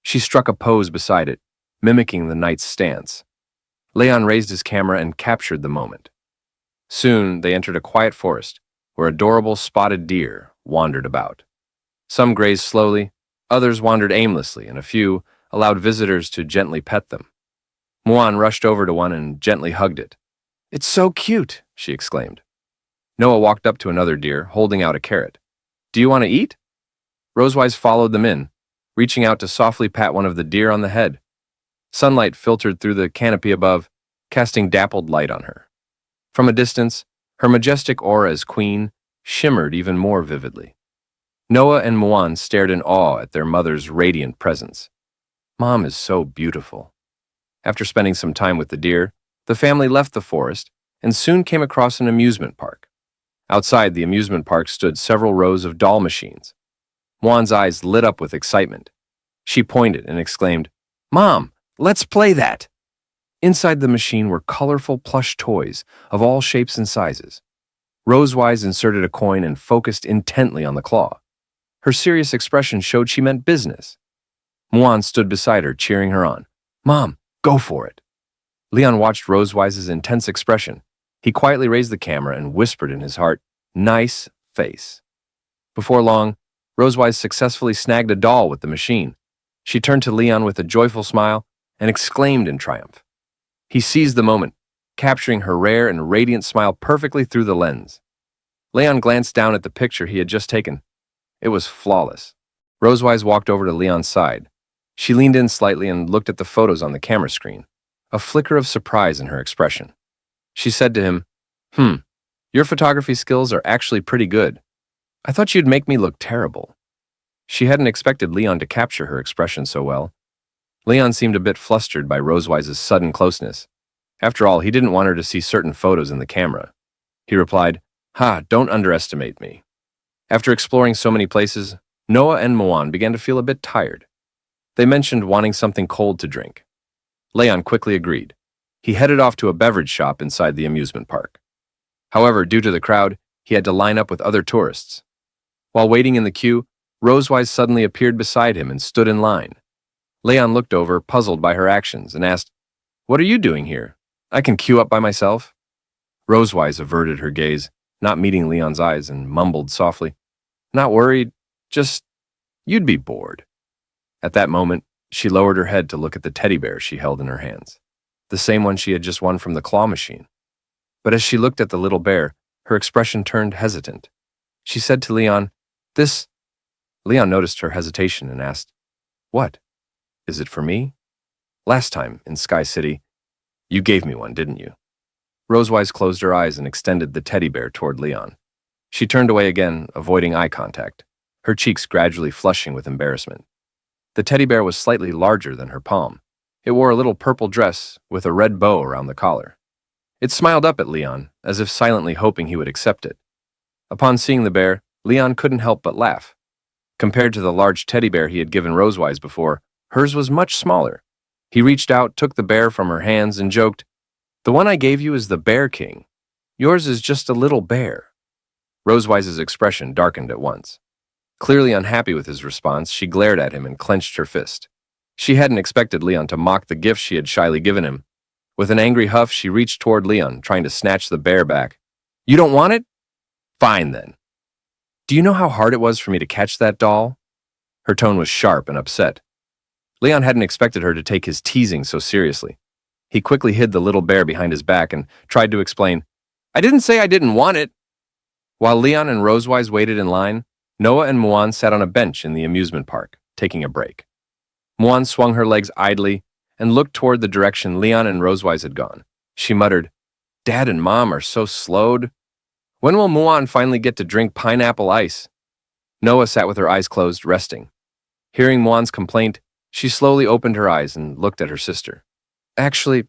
She struck a pose beside it, mimicking the knight's stance. Leon raised his camera and captured the moment. Soon, they entered a quiet forest, where adorable spotted deer wandered about. Some grazed slowly, others wandered aimlessly, and a few allowed visitors to gently pet them. Muan rushed over to one and gently hugged it. "It's so cute," she exclaimed. Noah walked up to another deer, holding out a carrot. "Do you want to eat?" Rosewise followed them in, reaching out to softly pat one of the deer on the head. Sunlight filtered through the canopy above, casting dappled light on her. From a distance, her majestic aura as queen shimmered even more vividly. Noah and Muan stared in awe at their mother's radiant presence. "Mom is so beautiful." After spending some time with the deer, the family left the forest and soon came across an amusement park. Outside the amusement park stood several rows of doll machines. Muan's eyes lit up with excitement. She pointed and exclaimed, "Mom, let's play that!" She pointed and exclaimed, "Mom, let's play that!" Inside the machine were colorful plush toys of all shapes and sizes. Rosewise inserted a coin and focused intently on the claw. Her serious expression showed she meant business. Muan stood beside her, cheering her on. "Mom, go for it!" Leon watched Rosewise's intense expression. He quietly raised the camera and whispered in his heart, "Nice face." Before long, Rosewise successfully snagged a doll with the machine. She turned to Leon with a joyful smile and exclaimed in triumph. He seized the moment, capturing her rare and radiant smile perfectly through the lens. Leon glanced down at the picture he had just taken. It was flawless. Rosewise walked over to Leon's side. She leaned in slightly and looked at the photos on the camera screen, a flicker of surprise in her expression. She said to him, Your photography skills are actually pretty good. I thought you'd make me look terrible." She hadn't expected Leon to capture her expression so well. Leon seemed a bit flustered by Rosewise's sudden closeness. After all, he didn't want her to see certain photos in the camera. He replied, Don't underestimate me." After exploring so many places, Noah and Muan began to feel a bit tired. They mentioned wanting something cold to drink. Leon quickly agreed. He headed off to a beverage shop inside the amusement park. However, due to the crowd, he had to line up with other tourists. While waiting in the queue, Rosewise suddenly appeared beside him and stood in line. Leon looked over, puzzled by her actions, and asked, "What are you doing here? I can queue up by myself." Rosewise averted her gaze, not meeting Leon's eyes, and mumbled softly, "Not worried, just, you'd be bored." At that moment, she lowered her head to look at the teddy bear she held in her hands, the same one she had just won from the claw machine. But as she looked at the little bear, her expression turned hesitant. She said to Leon, "This..." Leon noticed her hesitation and asked, "What? Is it for me? Last time, in Sky City, you gave me one, didn't you?" Rosewise closed her eyes and extended the teddy bear toward Leon. She turned away again, avoiding eye contact, her cheeks gradually flushing with embarrassment. The teddy bear was slightly larger than her palm. It wore a little purple dress with a red bow around the collar. It smiled up at Leon, as if silently hoping he would accept it. Upon seeing the bear, Leon couldn't help but laugh. Compared to the large teddy bear he had given Rosewise before, hers was much smaller. He reached out, took the bear from her hands, and joked, "The one I gave you is the Bear King. Yours is just a little bear." Rosewise's expression darkened at once. Clearly unhappy with his response, she glared at him and clenched her fist. She hadn't expected Leon to mock the gift she had shyly given him. With an angry huff, she reached toward Leon, trying to snatch the bear back. "You don't want it? Fine, then. Do you know how hard it was for me to catch that doll?" Her tone was sharp and upset. Leon hadn't expected her to take his teasing so seriously. He quickly hid the little bear behind his back and tried to explain, "I didn't say I didn't want it." While Leon and Rosewise waited in line, Noah and Muan sat on a bench in the amusement park, taking a break. Muan swung her legs idly and looked toward the direction Leon and Rosewise had gone. She muttered, "Dad and Mom are so slowed. When will Muan finally get to drink pineapple ice?" Noah sat with her eyes closed, resting. Hearing Muan's complaint, she slowly opened her eyes and looked at her sister. "Actually,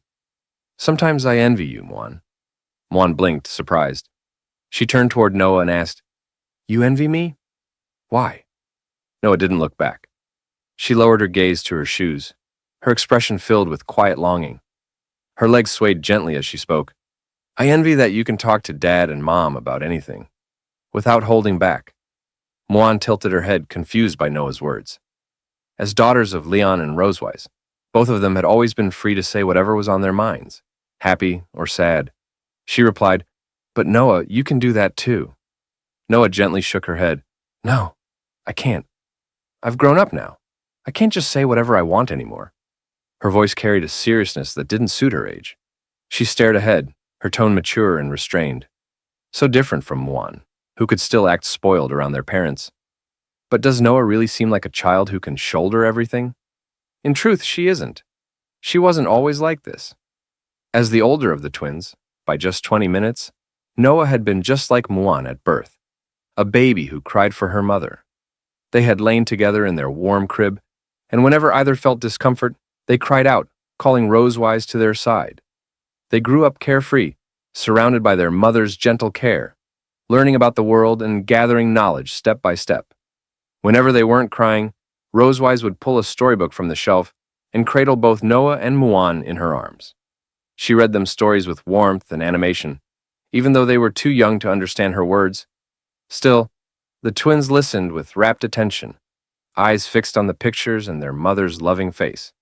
sometimes I envy you, Muan." Muan blinked, surprised. She turned toward Noah and asked, "You envy me? Why?" Noah didn't look back. She lowered her gaze to her shoes, her expression filled with quiet longing. Her legs swayed gently as she spoke. "I envy that you can talk to Dad and Mom about anything, without holding back." Muan tilted her head, confused by Noah's words. As daughters of Leon and Rosewise, both of them had always been free to say whatever was on their minds, happy or sad. She replied, "But Noah, you can do that too." Noah gently shook her head. "No, I can't. I've grown up now. I can't just say whatever I want anymore." Her voice carried a seriousness that didn't suit her age. She stared ahead, her tone mature and restrained. So different from Muan, who could still act spoiled around their parents. But does Noah really seem like a child who can shoulder everything? In truth, she isn't. She wasn't always like this. As the older of the twins, by just 20 minutes, Noah had been just like Muan at birth, a baby who cried for her mother. They had lain together in their warm crib, and whenever either felt discomfort, they cried out, calling Rosewise to their side. They grew up carefree, surrounded by their mother's gentle care, learning about the world and gathering knowledge step by step. Whenever they weren't crying, Rosewise would pull a storybook from the shelf and cradle both Noah and Muan in her arms. She read them stories with warmth and animation, even though they were too young to understand her words. Still, the twins listened with rapt attention, eyes fixed on the pictures and their mother's loving face.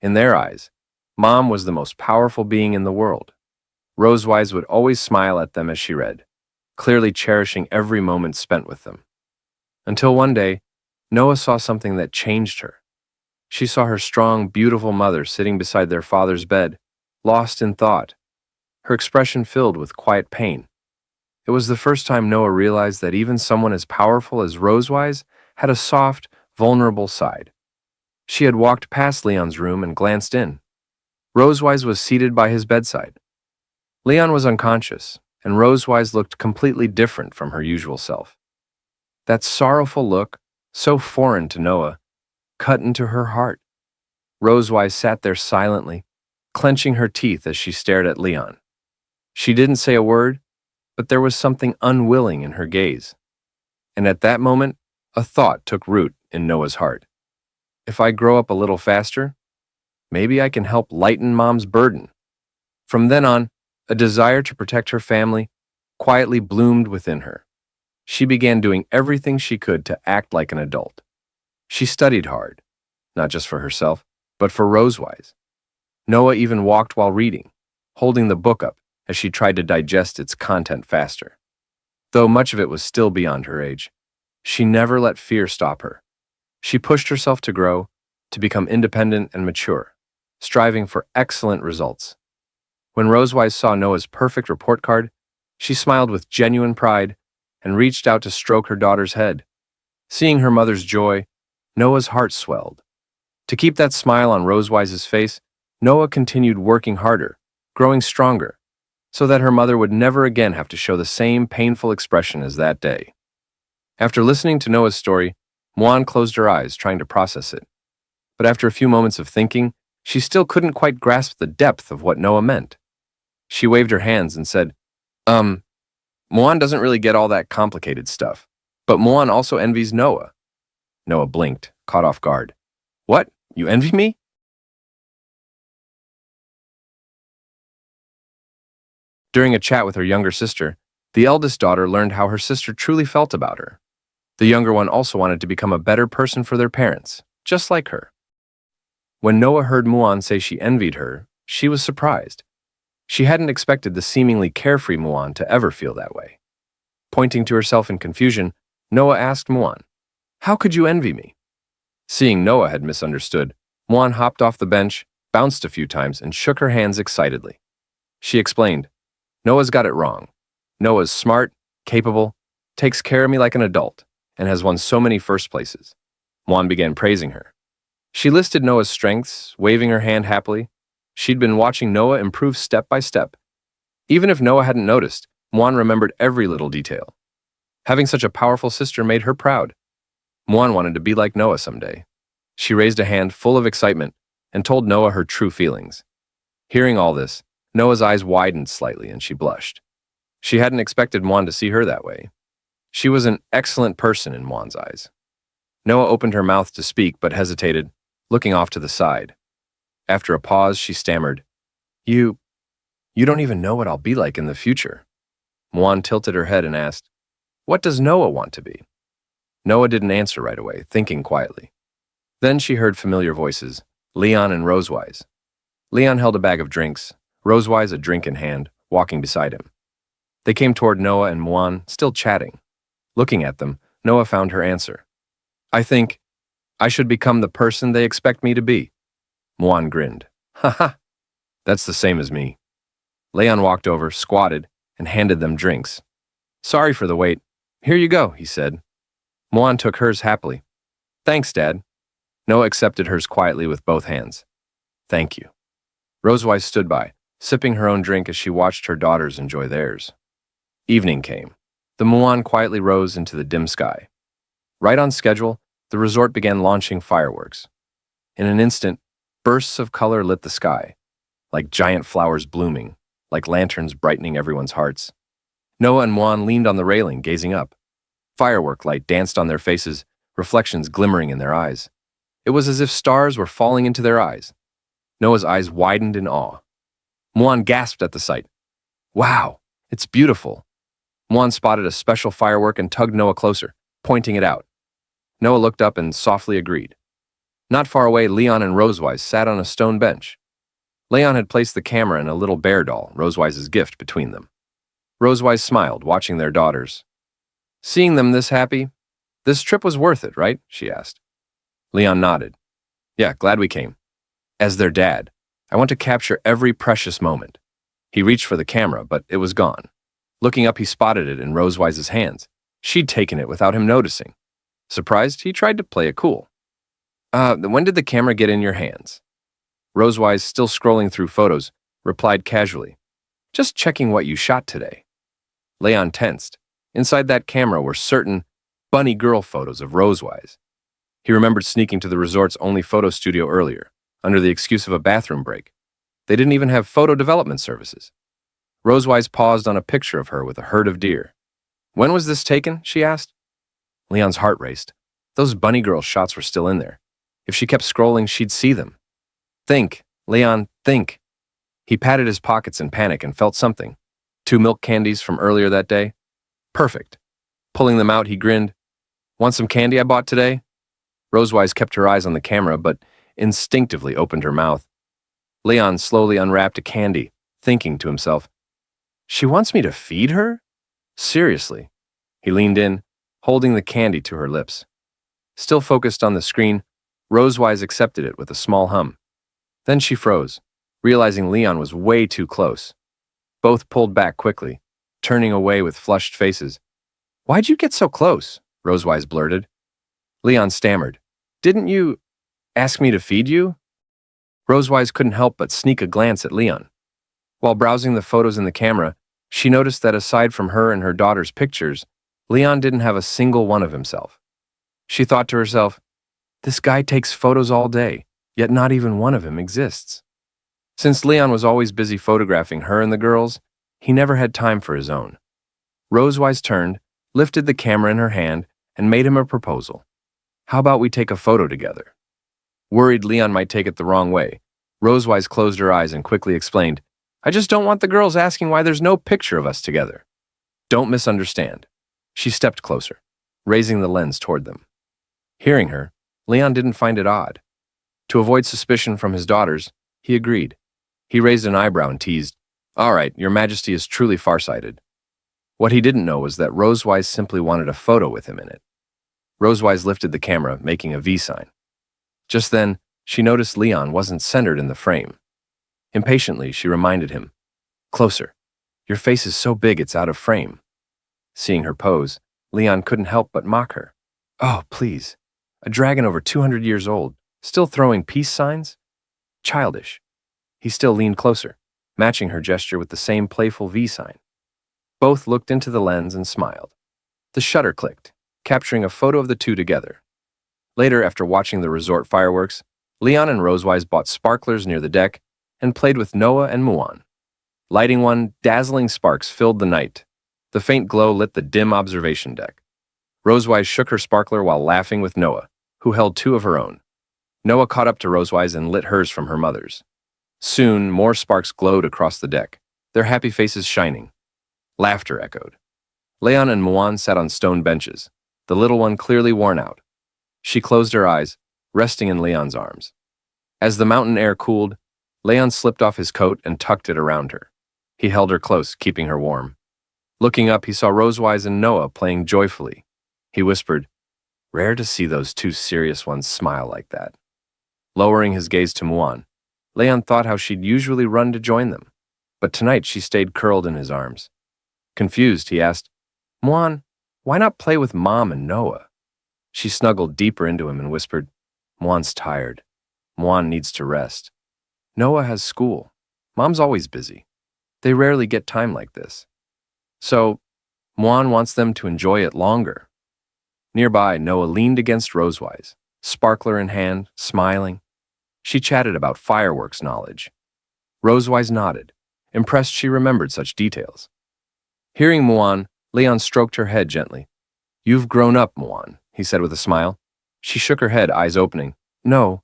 In their eyes, Mom was the most powerful being in the world. Rosewise would always smile at them as she read, clearly cherishing every moment spent with them. Until one day, Noah saw something that changed her. She saw her strong, beautiful mother sitting beside their father's bed, lost in thought, her expression filled with quiet pain. It was the first time Noah realized that even someone as powerful as Rosewise had a soft, vulnerable side. She had walked past Leon's room and glanced in. Rosewise was seated by his bedside. Leon was unconscious, and Rosewise looked completely different from her usual self. That sorrowful look, so foreign to Noah, cut into her heart. Rosewise sat there silently, clenching her teeth as she stared at Leon. She didn't say a word, but there was something unwilling in her gaze. And at that moment, a thought took root in Noah's heart. If I grow up a little faster, maybe I can help lighten Mom's burden. From then on, a desire to protect her family quietly bloomed within her. She began doing everything she could to act like an adult. She studied hard, not just for herself, but for Rosewise. Noah even walked while reading, holding the book up as she tried to digest its content faster. Though much of it was still beyond her age, she never let fear stop her. She pushed herself to grow, to become independent and mature, striving for excellent results. When Rosewise saw Noah's perfect report card, she smiled with genuine pride and reached out to stroke her daughter's head. Seeing her mother's joy, Noah's heart swelled. To keep that smile on Rosewise's face, Noah continued working harder, growing stronger, so that her mother would never again have to show the same painful expression as that day. After listening to Noah's story, Muan closed her eyes, trying to process it. But after a few moments of thinking, she still couldn't quite grasp the depth of what Noah meant. She waved her hands and said, Muan doesn't really get all that complicated stuff, but Muan also envies Noah. Noah blinked, caught off guard. What? You envy me? During a chat with her younger sister, the eldest daughter learned how her sister truly felt about her. The younger one also wanted to become a better person for their parents, just like her. When Noah heard Muan say she envied her, she was surprised. She hadn't expected the seemingly carefree Muan to ever feel that way. Pointing to herself in confusion, Noah asked Muan, "How could you envy me?" Seeing Noah had misunderstood, Muan hopped off the bench, bounced a few times, and shook her hands excitedly. She explained, "Noah's got it wrong. Noah's smart, capable, takes care of me like an adult, and has won so many first places." Muan began praising her. She listed Noah's strengths, waving her hand happily. She'd been watching Noah improve step by step. Even if Noah hadn't noticed, Muan remembered every little detail. Having such a powerful sister made her proud. Muan wanted to be like Noah someday. She raised a hand full of excitement and told Noah her true feelings. Hearing all this, Noah's eyes widened slightly and she blushed. She hadn't expected Muan to see her that way. She was an excellent person in Muan's eyes. Noah opened her mouth to speak but hesitated, looking off to the side. After a pause, she stammered, You don't even know what I'll be like in the future." Muan tilted her head and asked, "What does Noah want to be?" Noah didn't answer right away, thinking quietly. Then she heard familiar voices, Leon and Rosewise. Leon held a bag of drinks, Rosewise a drink in hand, walking beside him. They came toward Noah and Muan, still chatting. Looking at them, Noah found her answer. "I think I should become the person they expect me to be." Muan grinned. "Ha ha, that's the same as me." Leon walked over, squatted, and handed them drinks. "Sorry for the wait. Here you go," he said. Muan took hers happily. "Thanks, Dad." Noah accepted hers quietly with both hands. "Thank you." Rosewise stood by, sipping her own drink as she watched her daughters enjoy theirs. Evening came. The Muan quietly rose into the dim sky. Right on schedule, the resort began launching fireworks. In an instant, bursts of color lit the sky, like giant flowers blooming, like lanterns brightening everyone's hearts. Noah and Muan leaned on the railing, gazing up. Firework light danced on their faces, reflections glimmering in their eyes. It was as if stars were falling into their eyes. Noah's eyes widened in awe. Muan gasped at the sight. Wow, it's beautiful. Muan spotted a special firework and tugged Noah closer, pointing it out. Noah looked up and softly agreed. Not far away, Leon and Rosewise sat on a stone bench. Leon had placed the camera and a little bear doll, Rosewise's gift, between them. Rosewise smiled, watching their daughters. Seeing them this happy, this trip was worth it, right? She asked. Leon nodded. Yeah, glad we came. As their dad, I want to capture every precious moment. He reached for the camera, but it was gone. Looking up, he spotted it in Rosewise's hands. She'd taken it without him noticing. Surprised, he tried to play it cool. When did the camera get in your hands? Rosewise, still scrolling through photos, replied casually. Just checking what you shot today. Leon tensed. Inside that camera were certain bunny girl photos of Rosewise. He remembered sneaking to the resort's only photo studio earlier, under the excuse of a bathroom break. They didn't even have photo development services. Rosewise paused on a picture of her with a herd of deer. When was this taken? She asked. Leon's heart raced. Those bunny girl shots were still in there. If she kept scrolling, she'd see them. Think, Leon, think. He patted his pockets in panic and felt something. 2 milk candies from earlier that day. Perfect. Pulling them out, he grinned. Want some candy I bought today? Rosewise kept her eyes on the camera, but instinctively opened her mouth. Leon slowly unwrapped a candy, thinking to himself, She wants me to feed her? Seriously. He leaned in, holding the candy to her lips. Still focused on the screen, Rosewise accepted it with a small hum. Then she froze, realizing Leon was way too close. Both pulled back quickly, turning away with flushed faces. Why'd you get so close? Rosewise blurted. Leon stammered. Didn't you ask me to feed you? Rosewise couldn't help but sneak a glance at Leon. While browsing the photos in the camera, she noticed that aside from her and her daughter's pictures, Leon didn't have a single one of himself. She thought to herself, this guy takes photos all day, yet not even one of him exists. Since Leon was always busy photographing her and the girls, he never had time for his own. Rosewise turned, lifted the camera in her hand, and made him a proposal. How about we take a photo together? Worried Leon might take it the wrong way, Rosewise closed her eyes and quickly explained, I just don't want the girls asking why there's no picture of us together. Don't misunderstand. She stepped closer, raising the lens toward them. Hearing her, Leon didn't find it odd. To avoid suspicion from his daughters, he agreed. He raised an eyebrow and teased, All right, your majesty is truly farsighted. What he didn't know was that Rosewise simply wanted a photo with him in it. Rosewise lifted the camera, making a V sign. Just then, she noticed Leon wasn't centered in the frame. Impatiently, she reminded him, Closer. Your face is so big it's out of frame. Seeing her pose, Leon couldn't help but mock her. Oh, please. A dragon over 200 years old, still throwing peace signs? Childish. He still leaned closer, matching her gesture with the same playful V sign. Both looked into the lens and smiled. The shutter clicked, capturing a photo of the two together. Later, after watching the resort fireworks, Leon and Rosewise bought sparklers near the deck and played with Noah and Muan. Lighting one, dazzling sparks filled the night. The faint glow lit the dim observation deck. Rosewise shook her sparkler while laughing with Noah, who held 2 of her own. Noah caught up to Rosewise and lit hers from her mother's. Soon, more sparks glowed across the deck, their happy faces shining. Laughter echoed. Leon and Muan sat on stone benches, the little one clearly worn out. She closed her eyes, resting in Leon's arms. As the mountain air cooled, Leon slipped off his coat and tucked it around her. He held her close, keeping her warm. Looking up, he saw Rosewise and Noah playing joyfully. He whispered, Rare to see those 2 serious ones smile like that. Lowering his gaze to Muan, Leon thought how she'd usually run to join them, but tonight she stayed curled in his arms. Confused, he asked, Muan, why not play with Mom and Noah? She snuggled deeper into him and whispered, Muan's tired. Muan needs to rest. Noah has school. Mom's always busy. They rarely get time like this. So, Muan wants them to enjoy it longer. Nearby, Noah leaned against Rosewise, sparkler in hand, smiling. She chatted about fireworks knowledge. Rosewise nodded, impressed she remembered such details. Hearing Muan, Leon stroked her head gently. You've grown up, Muan, he said with a smile. She shook her head, eyes opening. No,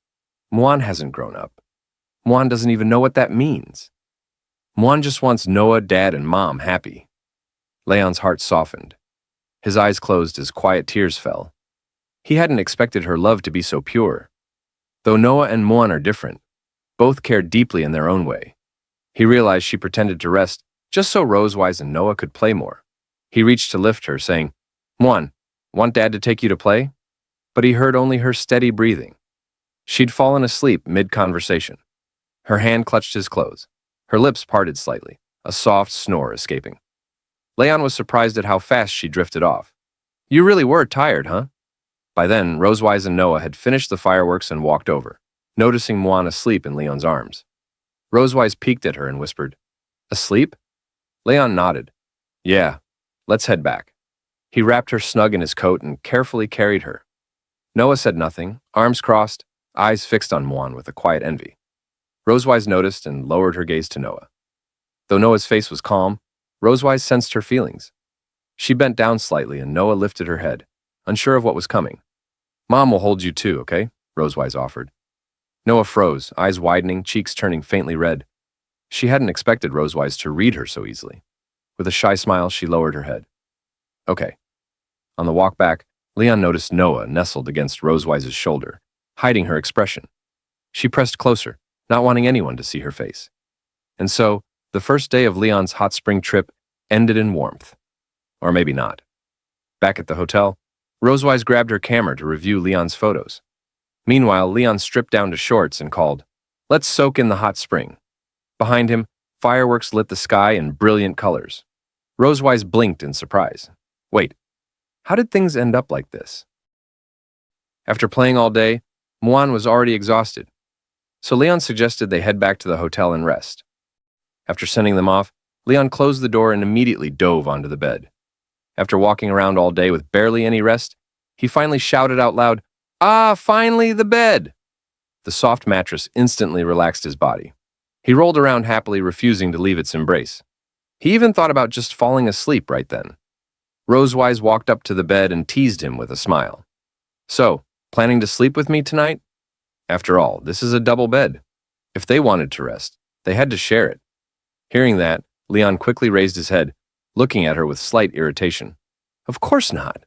Mwan hasn't grown up. Mwan doesn't even know what that means. Mwan just wants Noah, Dad, and Mom happy. Leon's heart softened. His eyes closed as quiet tears fell. He hadn't expected her love to be so pure. Though Noah and Mwan are different, both cared deeply in their own way. He realized she pretended to rest just so Rosewise and Noah could play more. He reached to lift her, saying, Mwan, want Dad to take you to play? But he heard only her steady breathing. She'd fallen asleep mid-conversation. Her hand clutched his clothes. Her lips parted slightly, a soft snore escaping. Leon was surprised at how fast she drifted off. You really were tired, huh? By then, Rosewise and Noah had finished the fireworks and walked over, noticing Mwan asleep in Leon's arms. Rosewise peeked at her and whispered, Asleep? Leon nodded. Yeah, let's head back. He wrapped her snug in his coat and carefully carried her. Noah said nothing, arms crossed, eyes fixed on Mwan with a quiet envy. Rosewise noticed and lowered her gaze to Noah. Though Noah's face was calm, Rosewise sensed her feelings. She bent down slightly and Noah lifted her head, unsure of what was coming. Mom will hold you too, okay? Rosewise offered. Noah froze, eyes widening, cheeks turning faintly red. She hadn't expected Rosewise to read her so easily. With a shy smile, she lowered her head. Okay. On the walk back, Leon noticed Noah nestled against Rosewise's shoulder, hiding her expression. She pressed closer, not wanting anyone to see her face. And so, the first day of Leon's hot spring trip ended in warmth. Or maybe not. Back at the hotel, Rosewise grabbed her camera to review Leon's photos. Meanwhile, Leon stripped down to shorts and called, Let's soak in the hot spring. Behind him, fireworks lit the sky in brilliant colors. Rosewise blinked in surprise. Wait, how did things end up like this? After playing all day, Mwan was already exhausted. So Leon suggested they head back to the hotel and rest. After sending them off, Leon closed the door and immediately dove onto the bed. After walking around all day with barely any rest, he finally shouted out loud, Ah, finally the bed! The soft mattress instantly relaxed his body. He rolled around happily, refusing to leave its embrace. He even thought about just falling asleep right then. Rosewise walked up to the bed and teased him with a smile. So, planning to sleep with me tonight? After all, this is a double bed. If they wanted to rest, they had to share it. Hearing that, Leon quickly raised his head, looking at her with slight irritation. Of course not.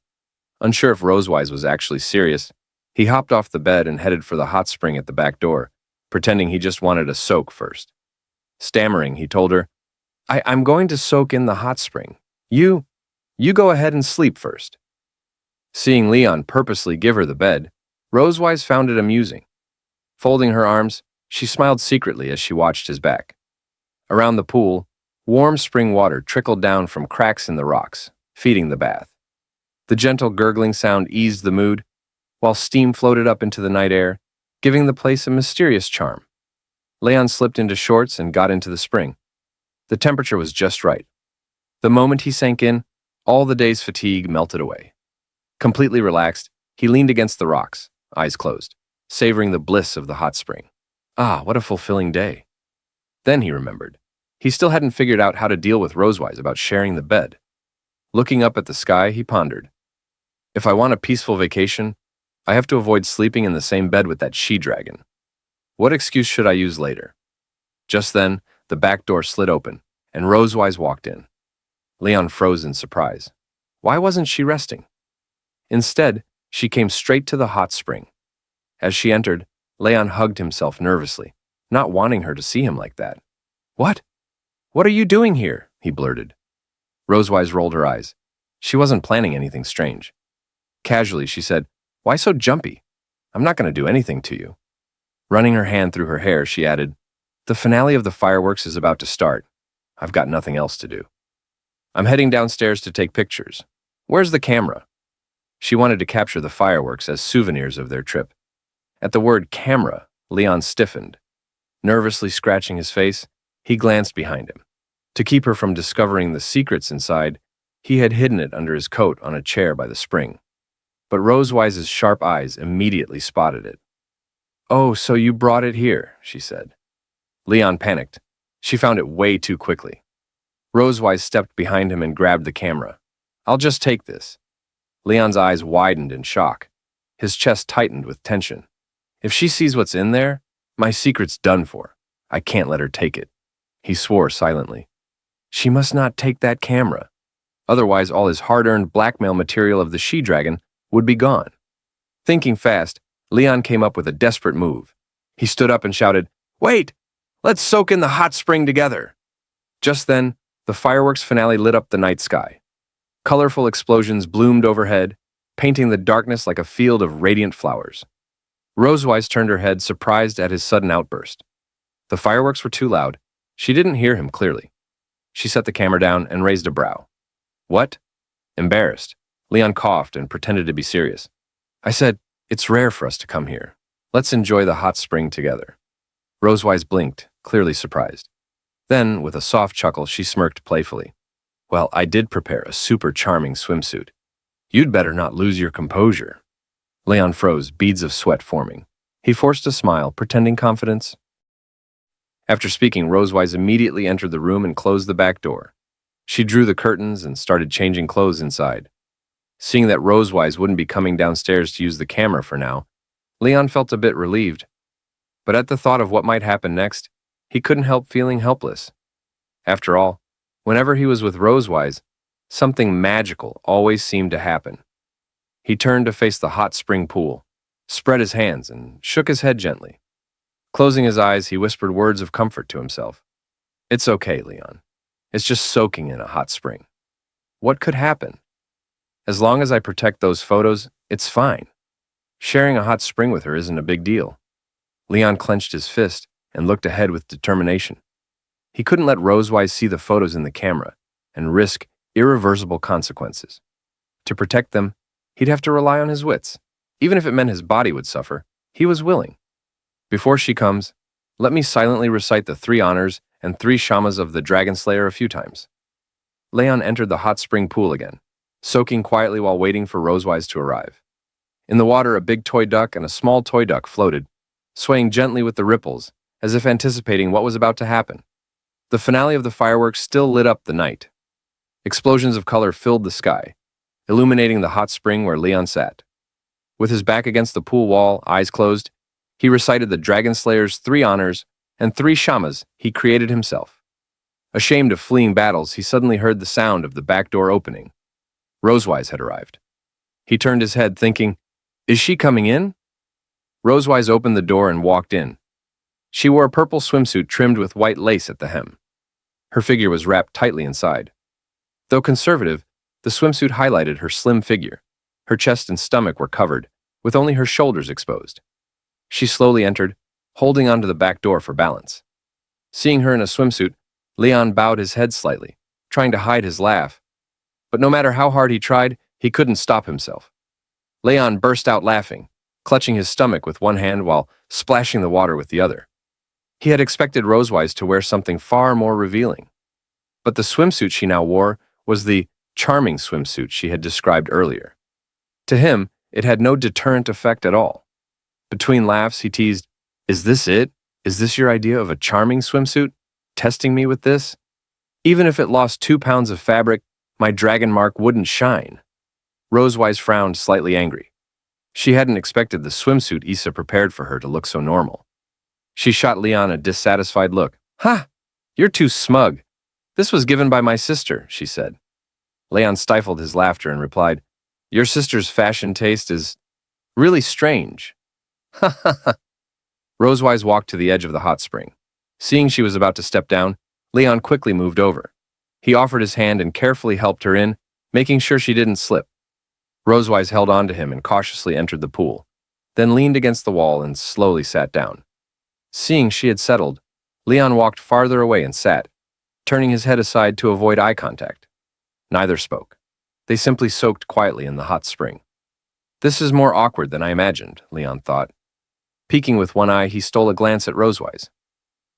Unsure if Rosewise was actually serious, he hopped off the bed and headed for the hot spring at the back door, pretending he just wanted a soak first. Stammering, he told her, I'm going to soak in the hot spring. You go ahead and sleep first. Seeing Leon purposely give her the bed, Rosewise found it amusing. Folding her arms, she smiled secretly as she watched his back. Around the pool, warm spring water trickled down from cracks in the rocks, feeding the bath. The gentle gurgling sound eased the mood, while steam floated up into the night air, giving the place a mysterious charm. Leon slipped into shorts and got into the spring. The temperature was just right. The moment he sank in, all the day's fatigue melted away. Completely relaxed, he leaned against the rocks, eyes closed, savoring the bliss of the hot spring. Ah, what a fulfilling day. Then he remembered. He still hadn't figured out how to deal with Rosewise about sharing the bed. Looking up at the sky, he pondered. If I want a peaceful vacation, I have to avoid sleeping in the same bed with that she-dragon. What excuse should I use later? Just then, the back door slid open, and Rosewise walked in. Leon froze in surprise. Why wasn't she resting? Instead, she came straight to the hot spring. As she entered, Leon hugged himself nervously, not wanting her to see him like that. What? What are you doing here? He blurted. Rosewise rolled her eyes. She wasn't planning anything strange. Casually, she said, Why so jumpy? I'm not going to do anything to you. Running her hand through her hair, she added, The finale of the fireworks is about to start. I've got nothing else to do. I'm heading downstairs to take pictures. Where's the camera? She wanted to capture the fireworks as souvenirs of their trip. At the word camera, Leon stiffened. Nervously scratching his face, he glanced behind him. To keep her from discovering the secrets inside, he had hidden it under his coat on a chair by the spring. But Rosewise's sharp eyes immediately spotted it. Oh, so you brought it here, she said. Leon panicked. She found it way too quickly. Rosewise stepped behind him and grabbed the camera. I'll just take this. Leon's eyes widened in shock. His chest tightened with tension. If she sees what's in there, my secret's done for. I can't let her take it. He swore silently. She must not take that camera. Otherwise, all his hard-earned blackmail material of the she-dragon would be gone. Thinking fast, Leon came up with a desperate move. He stood up and shouted, "Wait! Let's soak in the hot spring together!" Just then, the fireworks finale lit up the night sky. Colorful explosions bloomed overhead, painting the darkness like a field of radiant flowers. Rosewise turned her head, surprised at his sudden outburst. The fireworks were too loud. She didn't hear him clearly. She set the camera down and raised a brow. "What?" Embarrassed, Leon coughed and pretended to be serious. "I said, it's rare for us to come here. Let's enjoy the hot spring together." Rosewise blinked, clearly surprised. Then, with a soft chuckle, she smirked playfully. "Well, I did prepare a super charming swimsuit. You'd better not lose your composure." Leon froze, beads of sweat forming. He forced a smile, pretending confidence. After speaking, Rosewise immediately entered the room and closed the back door. She drew the curtains and started changing clothes inside. Seeing that Rosewise wouldn't be coming downstairs to use the camera for now, Leon felt a bit relieved. But at the thought of what might happen next, he couldn't help feeling helpless. After all, whenever he was with Rosewise, something magical always seemed to happen. He turned to face the hot spring pool, spread his hands, and shook his head gently. Closing his eyes, he whispered words of comfort to himself. "It's okay, Leon. It's just soaking in a hot spring. What could happen? As long as I protect those photos, it's fine. Sharing a hot spring with her isn't a big deal." Leon clenched his fist and looked ahead with determination. He couldn't let Rosewise see the photos in the camera and risk irreversible consequences. To protect them, he'd have to rely on his wits. Even if it meant his body would suffer, he was willing. "Before she comes, let me silently recite the 3 honors and 3 shamas of the Dragon Slayer a few times." Leon entered the hot spring pool again, soaking quietly while waiting for Rosewise to arrive. In the water, a big toy duck and a small toy duck floated, swaying gently with the ripples, as if anticipating what was about to happen. The finale of the fireworks still lit up the night. Explosions of color filled the sky, illuminating the hot spring where Leon sat. With his back against the pool wall, eyes closed, he recited the Dragon Slayer's 3 honors and 3 shamas he created himself. Ashamed of fleeing battles, he suddenly heard the sound of the back door opening. Rosewise had arrived. He turned his head, thinking, "Is she coming in?" Rosewise opened the door and walked in. She wore a purple swimsuit trimmed with white lace at the hem. Her figure was wrapped tightly inside. Though conservative, the swimsuit highlighted her slim figure. Her chest and stomach were covered, with only her shoulders exposed. She slowly entered, holding onto the back door for balance. Seeing her in a swimsuit, Leon bowed his head slightly, trying to hide his laugh. But no matter how hard he tried, he couldn't stop himself. Leon burst out laughing, clutching his stomach with one hand while splashing the water with the other. He had expected Rosewise to wear something far more revealing. But the swimsuit she now wore was the charming swimsuit she had described earlier. To him, it had no deterrent effect at all. Between laughs, he teased, "Is this it? Is this your idea of a charming swimsuit? Testing me with this? Even if it lost 2 pounds of fabric, my dragon mark wouldn't shine." Rosewise frowned, slightly angry. She hadn't expected the swimsuit Issa prepared for her to look so normal. She shot Leon a dissatisfied look. "Ha! You're too smug. This was given by my sister," she said. Leon stifled his laughter and replied, "Your sister's fashion taste is really strange." "Ha ha ha." Rosewise walked to the edge of the hot spring. Seeing she was about to step down, Leon quickly moved over. He offered his hand and carefully helped her in, making sure she didn't slip. Rosewise held on to him and cautiously entered the pool, then leaned against the wall and slowly sat down. Seeing she had settled, Leon walked farther away and sat, turning his head aside to avoid eye contact. Neither spoke. They simply soaked quietly in the hot spring. This is more awkward than I imagined, Leon thought. Peeking with one eye, he stole a glance at Rosewise.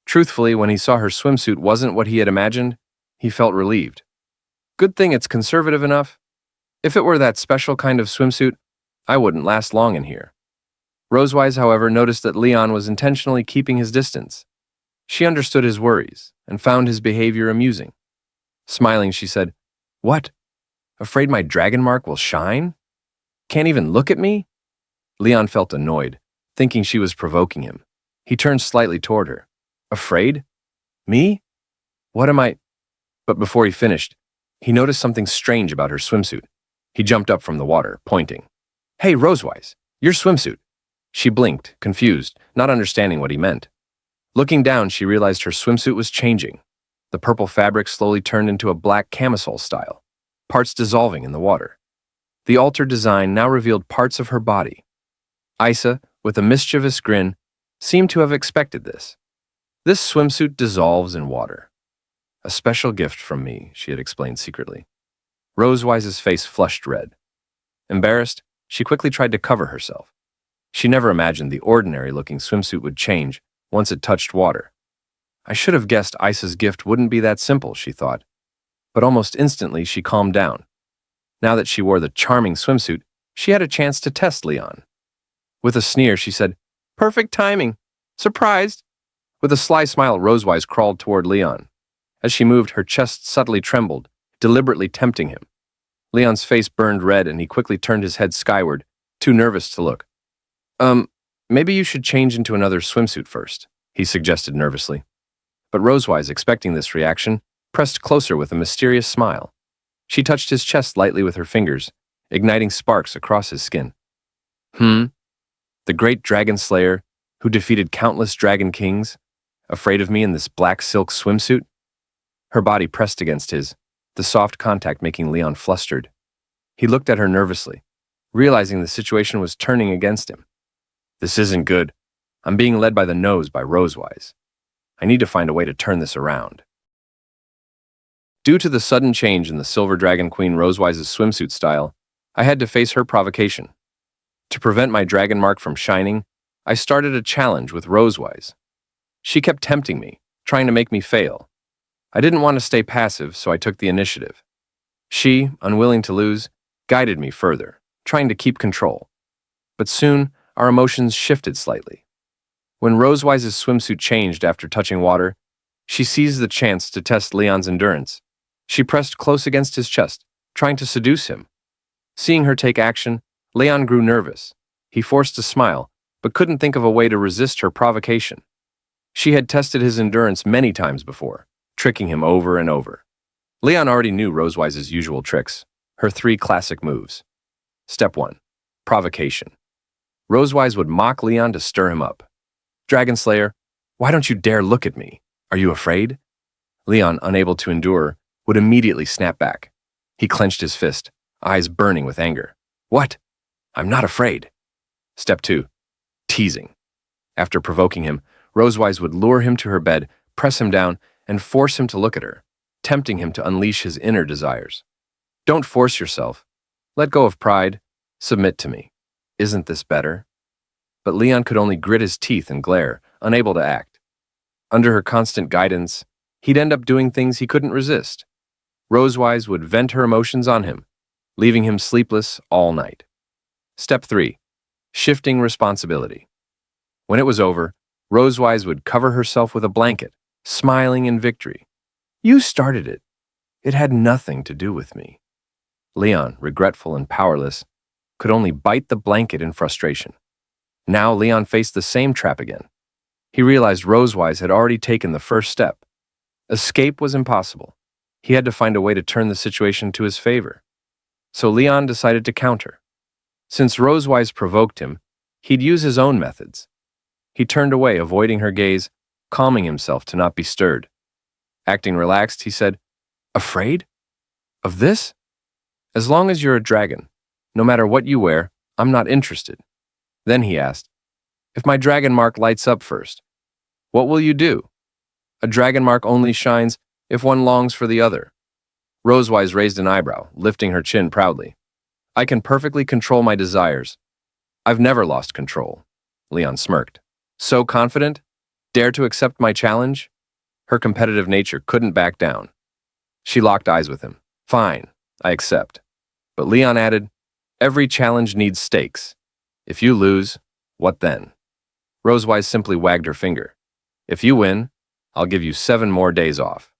Truthfully, when he saw her swimsuit wasn't what he had imagined, he felt relieved. Good thing it's conservative enough. If it were that special kind of swimsuit, I wouldn't last long in here. Rosewise, however, noticed that Leon was intentionally keeping his distance. She understood his worries and found his behavior amusing. Smiling, she said, "What? Afraid my dragon mark will shine? Can't even look at me?" Leon felt annoyed, thinking she was provoking him. He turned slightly toward her. Afraid? Me? What am I? But before he finished, he noticed something strange about her swimsuit. He jumped up from the water, pointing. Hey, Rosewise, your swimsuit. She blinked, confused, not understanding what he meant. Looking down, she realized her swimsuit was changing. The purple fabric slowly turned into a black camisole style, parts dissolving in the water. The altered design now revealed parts of her body. Isa, with a mischievous grin, seemed to have expected this. This swimsuit dissolves in water. A special gift from me, she had explained secretly. Rosewise's face flushed red. Embarrassed, she quickly tried to cover herself. She never imagined the ordinary-looking swimsuit would change once it touched water. I should have guessed Isa's gift wouldn't be that simple, she thought. But almost instantly, she calmed down. Now that she wore the charming swimsuit, she had a chance to test Leon. With a sneer, she said, Perfect timing. Surprised. With a sly smile, Rosewise crawled toward Leon. As she moved, her chest subtly trembled, deliberately tempting him. Leon's face burned red and he quickly turned his head skyward, too nervous to look. Maybe you should change into another swimsuit first, he suggested nervously. But Rosewise, expecting this reaction, pressed closer with a mysterious smile. She touched his chest lightly with her fingers, igniting sparks across his skin. The great dragon slayer, who defeated countless dragon kings, afraid of me in this black silk swimsuit? Her body pressed against his, the soft contact making Leon flustered. He looked at her nervously, realizing the situation was turning against him. This isn't good. I'm being led by the nose by Rosewise. I need to find a way to turn this around. Due to the sudden change in the Silver Dragon Queen Rosewise's swimsuit style, I had to face her provocation. To prevent my dragon mark from shining, I started a challenge with Rosewise. She kept tempting me, trying to make me fail. I didn't want to stay passive, so I took the initiative. She, unwilling to lose, guided me further, trying to keep control. But soon, our emotions shifted slightly. When Rosewise's swimsuit changed after touching water, she seized the chance to test Leon's endurance. She pressed close against his chest, trying to seduce him. Seeing her take action, Leon grew nervous. He forced a smile, but couldn't think of a way to resist her provocation. She had tested his endurance many times before, tricking him over and over. Leon already knew Rosewise's usual tricks, her 3 classic moves. Step 1. Provocation. Rosewise would mock Leon to stir him up. Dragon Slayer, why don't you dare look at me? Are you afraid? Leon, unable to endure, would immediately snap back. He clenched his fist, eyes burning with anger. What? I'm not afraid. Step 2. Teasing. After provoking him, Rosewise would lure him to her bed, press him down, and force him to look at her, tempting him to unleash his inner desires. Don't force yourself. Let go of pride. Submit to me. Isn't this better? But Leon could only grit his teeth and glare, unable to act. Under her constant guidance, he'd end up doing things he couldn't resist. Rosewise would vent her emotions on him, leaving him sleepless all night. Step 3. Shifting responsibility. When it was over, Rosewise would cover herself with a blanket, smiling in victory. You started it. It had nothing to do with me. Leon, regretful and powerless, could only bite the blanket in frustration. Now Leon faced the same trap again. He realized Rosewise had already taken the first step. Escape was impossible. He had to find a way to turn the situation to his favor. So Leon decided to counter. Since Rosewise provoked him, he'd use his own methods. He turned away, avoiding her gaze, calming himself to not be stirred. Acting relaxed, he said, Afraid? Of this? As long as you're a dragon, no matter what you wear, I'm not interested. Then he asked, If my dragon mark lights up first, what will you do? A dragon mark only shines if one longs for the other. Rosewise raised an eyebrow, lifting her chin proudly. I can perfectly control my desires. I've never lost control. Leon smirked. So confident? Dare to accept my challenge? Her competitive nature couldn't back down. She locked eyes with him. Fine, I accept. But Leon added, Every challenge needs stakes. If you lose, what then? Rosewise simply wagged her finger. If you win, I'll give you 7 more days off.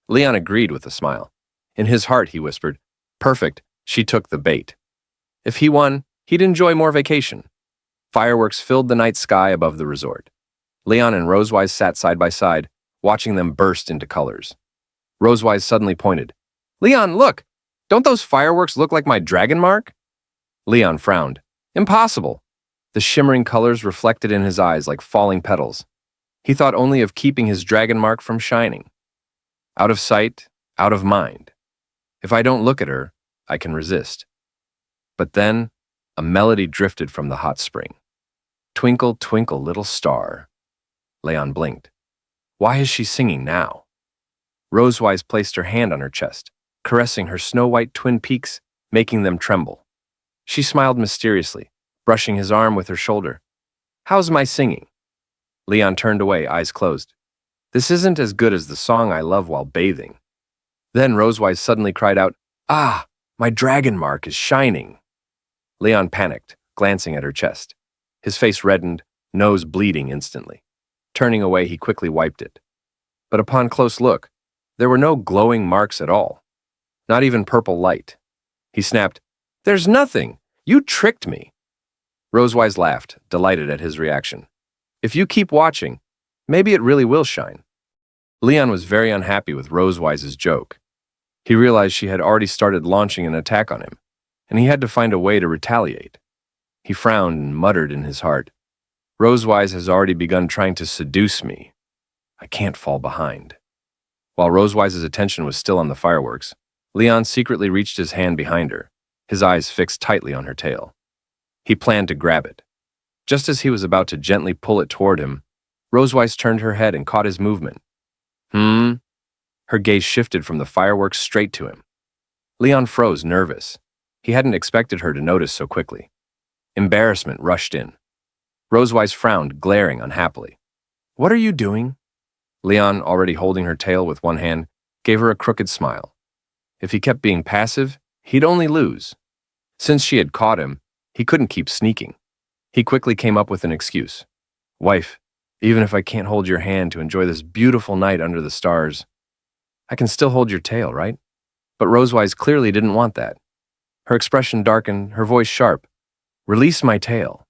Leon agreed with a smile. In his heart, he whispered, Perfect, she took the bait. If he won, he'd enjoy more vacation. Fireworks filled the night sky above the resort. Leon and Rosewise sat side by side, watching them burst into colors. Rosewise suddenly pointed. "Leon, look! Don't those fireworks look like my dragon mark?" Leon frowned. "Impossible." The shimmering colors reflected in his eyes like falling petals. He thought only of keeping his dragon mark from shining. Out of sight, out of mind. If I don't look at her, I can resist. But then, a melody drifted from the hot spring. "Twinkle, twinkle, little star." Leon blinked. Why is she singing now? Rosewise placed her hand on her chest, caressing her snow-white twin peaks, making them tremble. She smiled mysteriously, brushing his arm with her shoulder. "How's my singing?" Leon turned away, eyes closed. "This isn't as good as the song I love while bathing." Then Rosewise suddenly cried out, "Ah, my dragon mark is shining." Leon panicked, glancing at her chest. His face reddened, nose bleeding instantly. Turning away, he quickly wiped it. But upon close look, there were no glowing marks at all. Not even purple light. He snapped, "There's nothing! You tricked me!" Rosewise laughed, delighted at his reaction. "If you keep watching, maybe it really will shine." Leon was very unhappy with Rosewise's joke. He realized she had already started launching an attack on him, and he had to find a way to retaliate. He frowned and muttered in his heart, "Rosewise has already begun trying to seduce me. I can't fall behind." While Rosewise's attention was still on the fireworks, Leon secretly reached his hand behind her, his eyes fixed tightly on her tail. He planned to grab it. Just as he was about to gently pull it toward him, Rosewise turned her head and caught his movement. Her gaze shifted from the fireworks straight to him. Leon froze, nervous. He hadn't expected her to notice so quickly. Embarrassment rushed in. Rosewise frowned, glaring unhappily. "What are you doing?" Leon, already holding her tail with one hand, gave her a crooked smile. If he kept being passive, he'd only lose. Since she had caught him, he couldn't keep sneaking. He quickly came up with an excuse. "Wife, even if I can't hold your hand to enjoy this beautiful night under the stars, I can still hold your tail, right?" But Rosewise clearly didn't want that. Her expression darkened, her voice sharp. "Release my tail."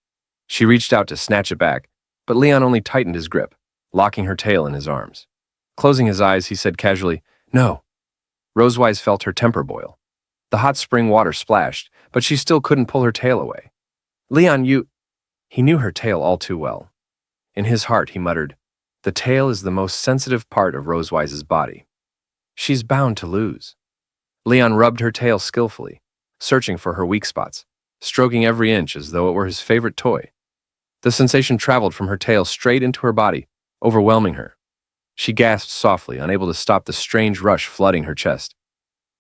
She reached out to snatch it back, but Leon only tightened his grip, locking her tail in his arms. Closing his eyes, he said casually, "No." Rosewise felt her temper boil. The hot spring water splashed, but she still couldn't pull her tail away. "Leon, you—" He knew her tail all too well. In his heart, he muttered, "The tail is the most sensitive part of Rosewise's body. She's bound to lose." Leon rubbed her tail skillfully, searching for her weak spots, stroking every inch as though it were his favorite toy. The sensation traveled from her tail straight into her body, overwhelming her. She gasped softly, unable to stop the strange rush flooding her chest.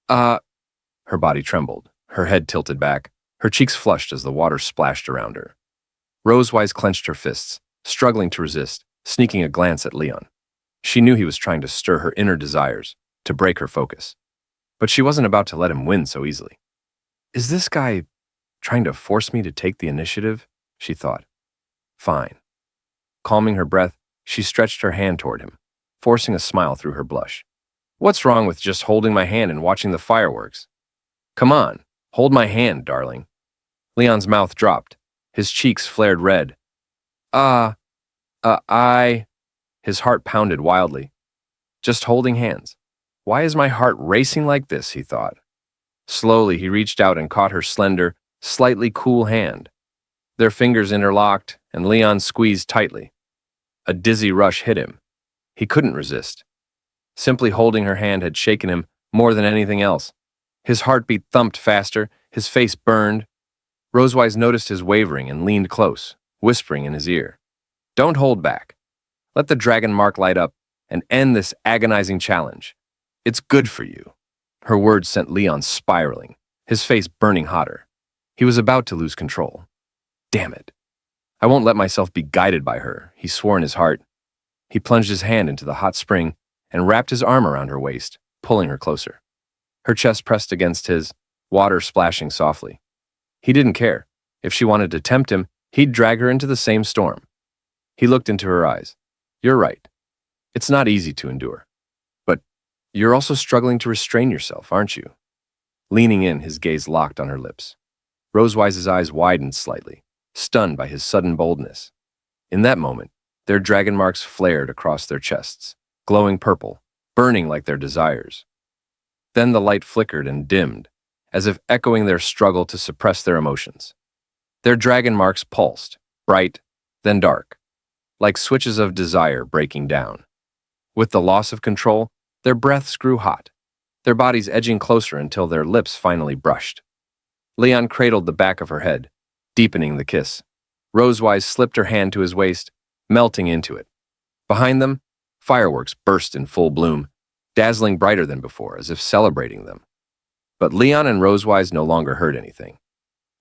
Her body trembled, her head tilted back, her cheeks flushed as the water splashed around her. Rosewise clenched her fists, struggling to resist, sneaking a glance at Leon. She knew he was trying to stir her inner desires, to break her focus. But she wasn't about to let him win so easily. "Is this guy trying to force me to take the initiative?" she thought. "Fine." Calming her breath, she stretched her hand toward him, forcing a smile through her blush. "What's wrong with just holding my hand and watching the fireworks? Come on, hold my hand, darling." Leon's mouth dropped. His cheeks flared red. I... His heart pounded wildly. Just holding hands. Why is my heart racing like this, he thought. Slowly, he reached out and caught her slender, slightly cool hand. Their fingers interlocked, and Leon squeezed tightly. A dizzy rush hit him. He couldn't resist. Simply holding her hand had shaken him more than anything else. His heartbeat thumped faster, his face burned. Rosewise noticed his wavering and leaned close, whispering in his ear. "Don't hold back. Let the dragon mark light up and end this agonizing challenge. It's good for you." Her words sent Leon spiraling, his face burning hotter. He was about to lose control. Damn it. I won't let myself be guided by her, he swore in his heart. He plunged his hand into the hot spring and wrapped his arm around her waist, pulling her closer. Her chest pressed against his, water splashing softly. He didn't care. If she wanted to tempt him, he'd drag her into the same storm. He looked into her eyes. "You're right. It's not easy to endure. But you're also struggling to restrain yourself, aren't you?" Leaning in, his gaze locked on her lips. Rosewise's eyes widened slightly, stunned by his sudden boldness. In that moment, their dragon marks flared across their chests, glowing purple, burning like their desires. Then the light flickered and dimmed, as if echoing their struggle to suppress their emotions. Their dragon marks pulsed, bright, then dark, like switches of desire breaking down. With the loss of control, their breaths grew hot, their bodies edging closer until their lips finally brushed. Leon cradled the back of her head, deepening the kiss. Rosewise slipped her hand to his waist, melting into it. Behind them, fireworks burst in full bloom, dazzling brighter than before, as if celebrating them. But Leon and Rosewise no longer heard anything.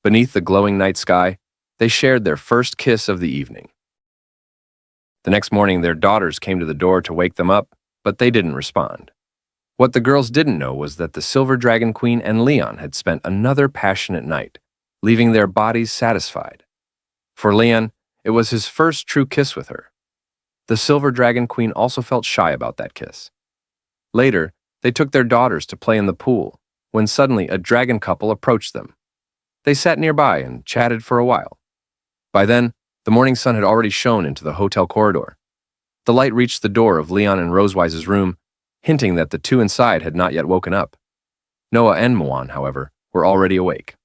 Beneath the glowing night sky, they shared their first kiss of the evening. The next morning, their daughters came to the door to wake them up, but they didn't respond. What the girls didn't know was that the Silver Dragon Queen and Leon had spent another passionate night, leaving their bodies satisfied. For Leon, it was his first true kiss with her. The Silver Dragon Queen also felt shy about that kiss. Later, they took their daughters to play in the pool, when suddenly a dragon couple approached them. They sat nearby and chatted for a while. By then, the morning sun had already shone into the hotel corridor. The light reached the door of Leon and Rosewise's room, hinting that the two inside had not yet woken up. Noah and Muan, however, were already awake.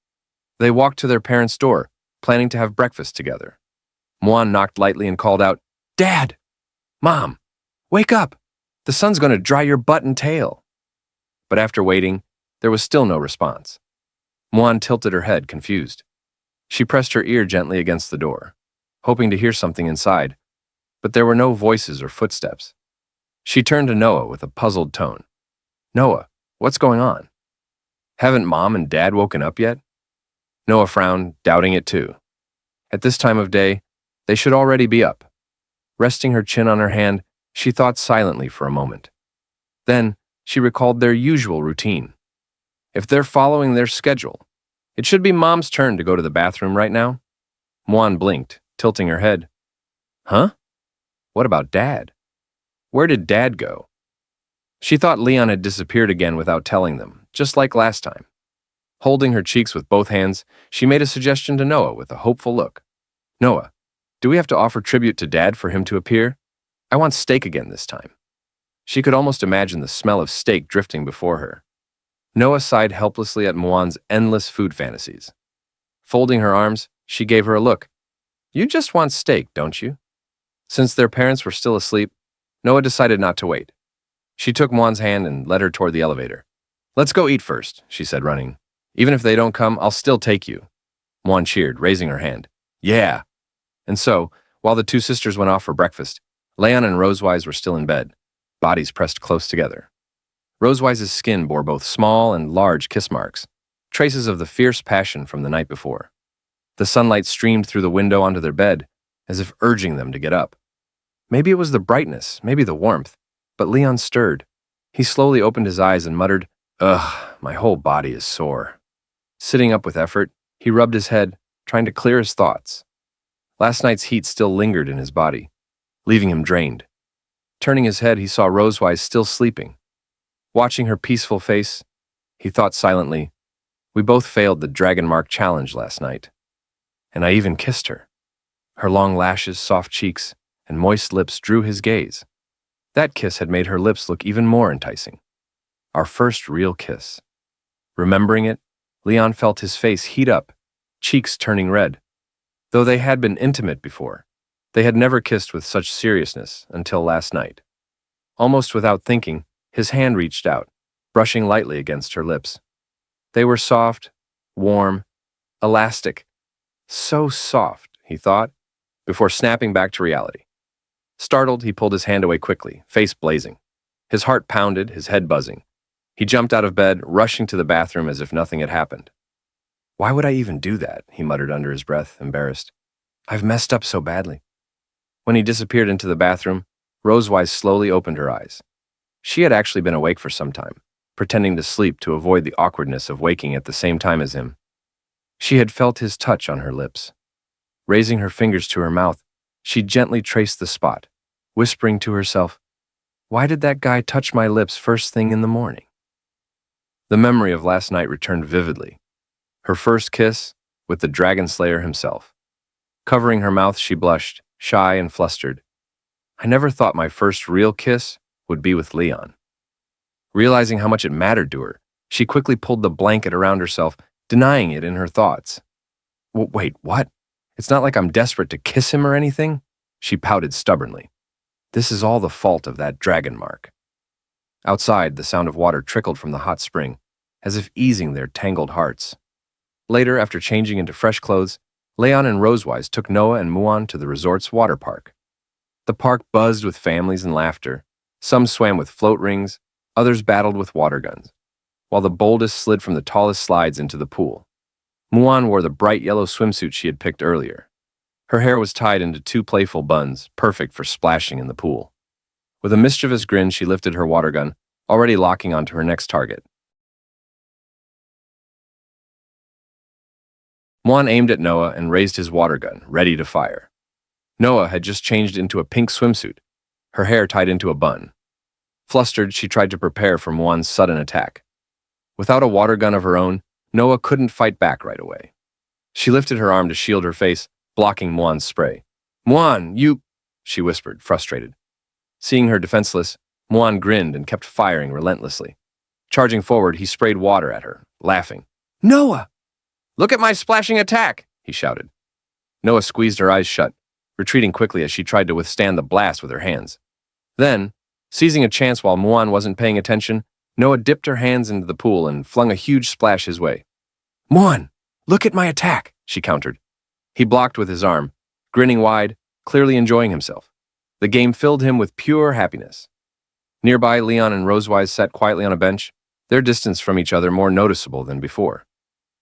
They walked to their parents' door, planning to have breakfast together. Muan knocked lightly and called out, "Dad! Mom! Wake up! The sun's going to dry your butt and tail." But after waiting, there was still no response. Muan tilted her head, confused. She pressed her ear gently against the door, hoping to hear something inside, but there were no voices or footsteps. She turned to Noah with a puzzled tone. "Noah, what's going on? Haven't Mom and Dad woken up yet?" Noah frowned, doubting it too. At this time of day, they should already be up. Resting her chin on her hand, she thought silently for a moment. Then, she recalled their usual routine. If they're following their schedule, it should be Mom's turn to go to the bathroom right now. Muan blinked, tilting her head. Huh? What about Dad? Where did Dad go? She thought Leon had disappeared again without telling them, just like last time. Holding her cheeks with both hands, she made a suggestion to Noah with a hopeful look. "Noah, do we have to offer tribute to Dad for him to appear? I want steak again this time." She could almost imagine the smell of steak drifting before her. Noah sighed helplessly at Muan's endless food fantasies. Folding her arms, she gave her a look. "You just want steak, don't you?" Since their parents were still asleep, Noah decided not to wait. She took Muan's hand and led her toward the elevator. "Let's go eat first," she said, running. "Even if they don't come, I'll still take you." Muan cheered, raising her hand. "Yeah." And so, while the two sisters went off for breakfast, Leon and Rosewise were still in bed, bodies pressed close together. Rosewise's skin bore both small and large kiss marks, traces of the fierce passion from the night before. The sunlight streamed through the window onto their bed, as if urging them to get up. Maybe it was the brightness, maybe the warmth, but Leon stirred. He slowly opened his eyes and muttered, "Ugh, my whole body is sore." Sitting up with effort, he rubbed his head, trying to clear his thoughts. Last night's heat still lingered in his body, leaving him drained. Turning his head, he saw Rosewise still sleeping. Watching her peaceful face, he thought silently, "We both failed the Dragon Mark challenge last night. And I even kissed her." Her long lashes, soft cheeks, and moist lips drew his gaze. That kiss had made her lips look even more enticing. Our first real kiss. Remembering it, Leon felt his face heat up, cheeks turning red. Though they had been intimate before, they had never kissed with such seriousness until last night. Almost without thinking, his hand reached out, brushing lightly against her lips. They were soft, warm, elastic. So soft, he thought, before snapping back to reality. Startled, he pulled his hand away quickly, face blazing. His heart pounded, his head buzzing. He jumped out of bed, rushing to the bathroom as if nothing had happened. "Why would I even do that?" he muttered under his breath, embarrassed. "I've messed up so badly." When he disappeared into the bathroom, Rosewise slowly opened her eyes. She had actually been awake for some time, pretending to sleep to avoid the awkwardness of waking at the same time as him. She had felt his touch on her lips. Raising her fingers to her mouth, she gently traced the spot, whispering to herself, "Why did that guy touch my lips first thing in the morning?" The memory of last night returned vividly. Her first kiss with the Dragon Slayer himself. Covering her mouth, she blushed, shy and flustered. I never thought my first real kiss would be with Leon. Realizing how much it mattered to her, she quickly pulled the blanket around herself, denying it in her thoughts. Wait, what? It's not like I'm desperate to kiss him or anything? She pouted stubbornly. This is all the fault of that dragon mark. Outside, the sound of water trickled from the hot spring, as if easing their tangled hearts. Later, after changing into fresh clothes, Leon and Rosewise took Noah and Muan to the resort's water park. The park buzzed with families and laughter. Some swam with float rings, others battled with water guns, while the boldest slid from the tallest slides into the pool. Muan wore the bright yellow swimsuit she had picked earlier. Her hair was tied into two playful buns, perfect for splashing in the pool. With a mischievous grin, she lifted her water gun, already locking onto her next target. Muan aimed at Noah and raised his water gun, ready to fire. Noah had just changed into a pink swimsuit, her hair tied into a bun. Flustered, she tried to prepare for Muan's sudden attack. Without a water gun of her own, Noah couldn't fight back right away. She lifted her arm to shield her face, blocking Muan's spray. Muan, you... she whispered, frustrated. Seeing her defenseless, Muan grinned and kept firing relentlessly. Charging forward, he sprayed water at her, laughing. Noah! Look at my splashing attack, he shouted. Noah squeezed her eyes shut, retreating quickly as she tried to withstand the blast with her hands. Then, seizing a chance while Muan wasn't paying attention, Noah dipped her hands into the pool and flung a huge splash his way. Muan, look at my attack, she countered. He blocked with his arm, grinning wide, clearly enjoying himself. The game filled him with pure happiness. Nearby, Leon and Rosewise sat quietly on a bench, their distance from each other more noticeable than before.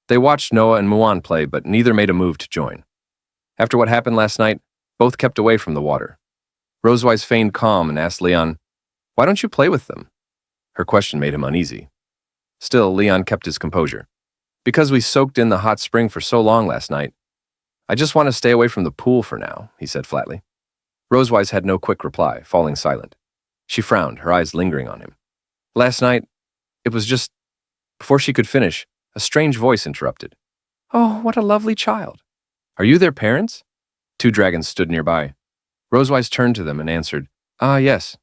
They watched Noah and Muan play, but neither made a move to join. After what happened last night, both kept away from the water. Rosewise feigned calm and asked Leon, "Why don't you play with them?" Her question made him uneasy. Still, Leon kept his composure. "Because we soaked in the hot spring for so long last night. I just want to stay away from the pool for now," he said flatly. Rosewise had no quick reply, falling silent. She frowned, her eyes lingering on him. "Last night, it was just..." Before she could finish, a strange voice interrupted. "Oh, what a lovely child. Are you their parents?" Two dragons stood nearby. Rosewise turned to them and answered, "Ah, yes."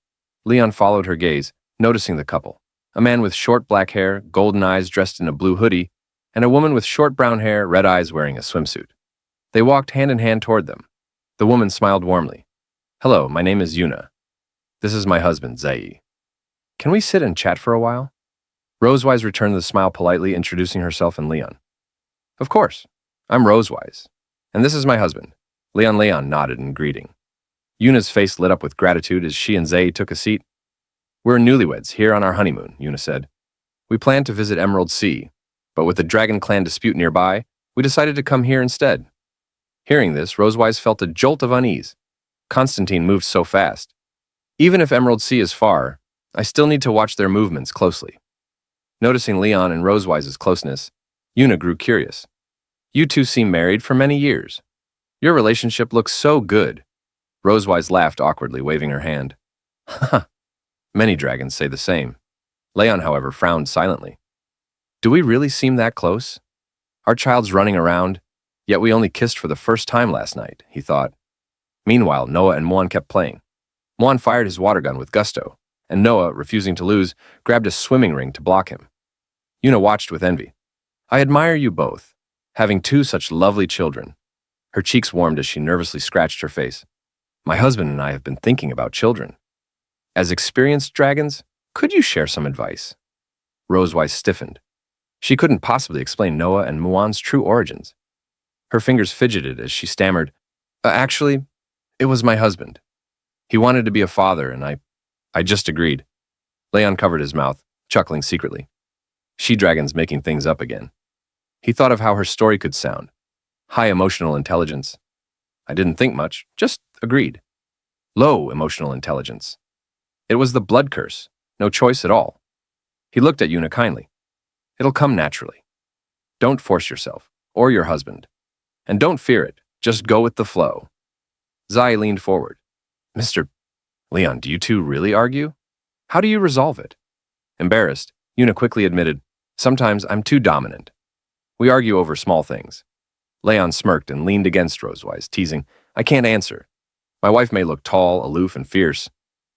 Leon followed her gaze, noticing the couple. A man with short black hair, golden eyes dressed in a blue hoodie, and a woman with short brown hair, red eyes wearing a swimsuit. They walked hand in hand toward them. The woman smiled warmly. "Hello, my name is Yuna. This is my husband, Zai. Can we sit and chat for a while?" Rosewise returned the smile politely, introducing herself and Leon. "Of course. I'm Rosewise. And this is my husband." Leon nodded in greeting. Yuna's face lit up with gratitude as she and Zai took a seat. "We're newlyweds here on our honeymoon," Yuna said. "We planned to visit Emerald Sea, but with the Dragon Clan dispute nearby, we decided to come here instead." Hearing this, Rosewise felt a jolt of unease. Constantine moved so fast. Even if Emerald Sea is far, I still need to watch their movements closely. Noticing Leon and Rosewise's closeness, Yuna grew curious. "You two seem married for many years. Your relationship looks so good." Rosewise laughed awkwardly, waving her hand. "Haha, many dragons say the same." Leon, however, frowned silently. "Do we really seem that close? Our child's running around, yet we only kissed for the first time last night," he thought. Meanwhile, Noah and Muan kept playing. Muan fired his water gun with gusto, and Noah, refusing to lose, grabbed a swimming ring to block him. Yuna watched with envy. "I admire you both, having two such lovely children." Her cheeks warmed as she nervously scratched her face. "My husband and I have been thinking about children. As experienced dragons, could you share some advice?" Rosewise stiffened. She couldn't possibly explain Noah and Muan's true origins. Her fingers fidgeted as she stammered, "Actually, it was my husband. He wanted to be a father, and I just agreed." Leon covered his mouth, chuckling secretly. She-dragons making things up again. He thought of how her story could sound. High emotional intelligence. I didn't think much, just agreed. Low emotional intelligence. It was the blood curse, no choice at all. He looked at Yuna kindly. "It'll come naturally. Don't force yourself, or your husband. And don't fear it, just go with the flow." Zai leaned forward. "Mr. Leon, do you two really argue? How do you resolve it?" Embarrassed, Yuna quickly admitted, "Sometimes I'm too dominant. We argue over small things. Leon smirked and leaned against Rosewise, teasing, I can't answer. My wife may look tall, aloof, and fierce,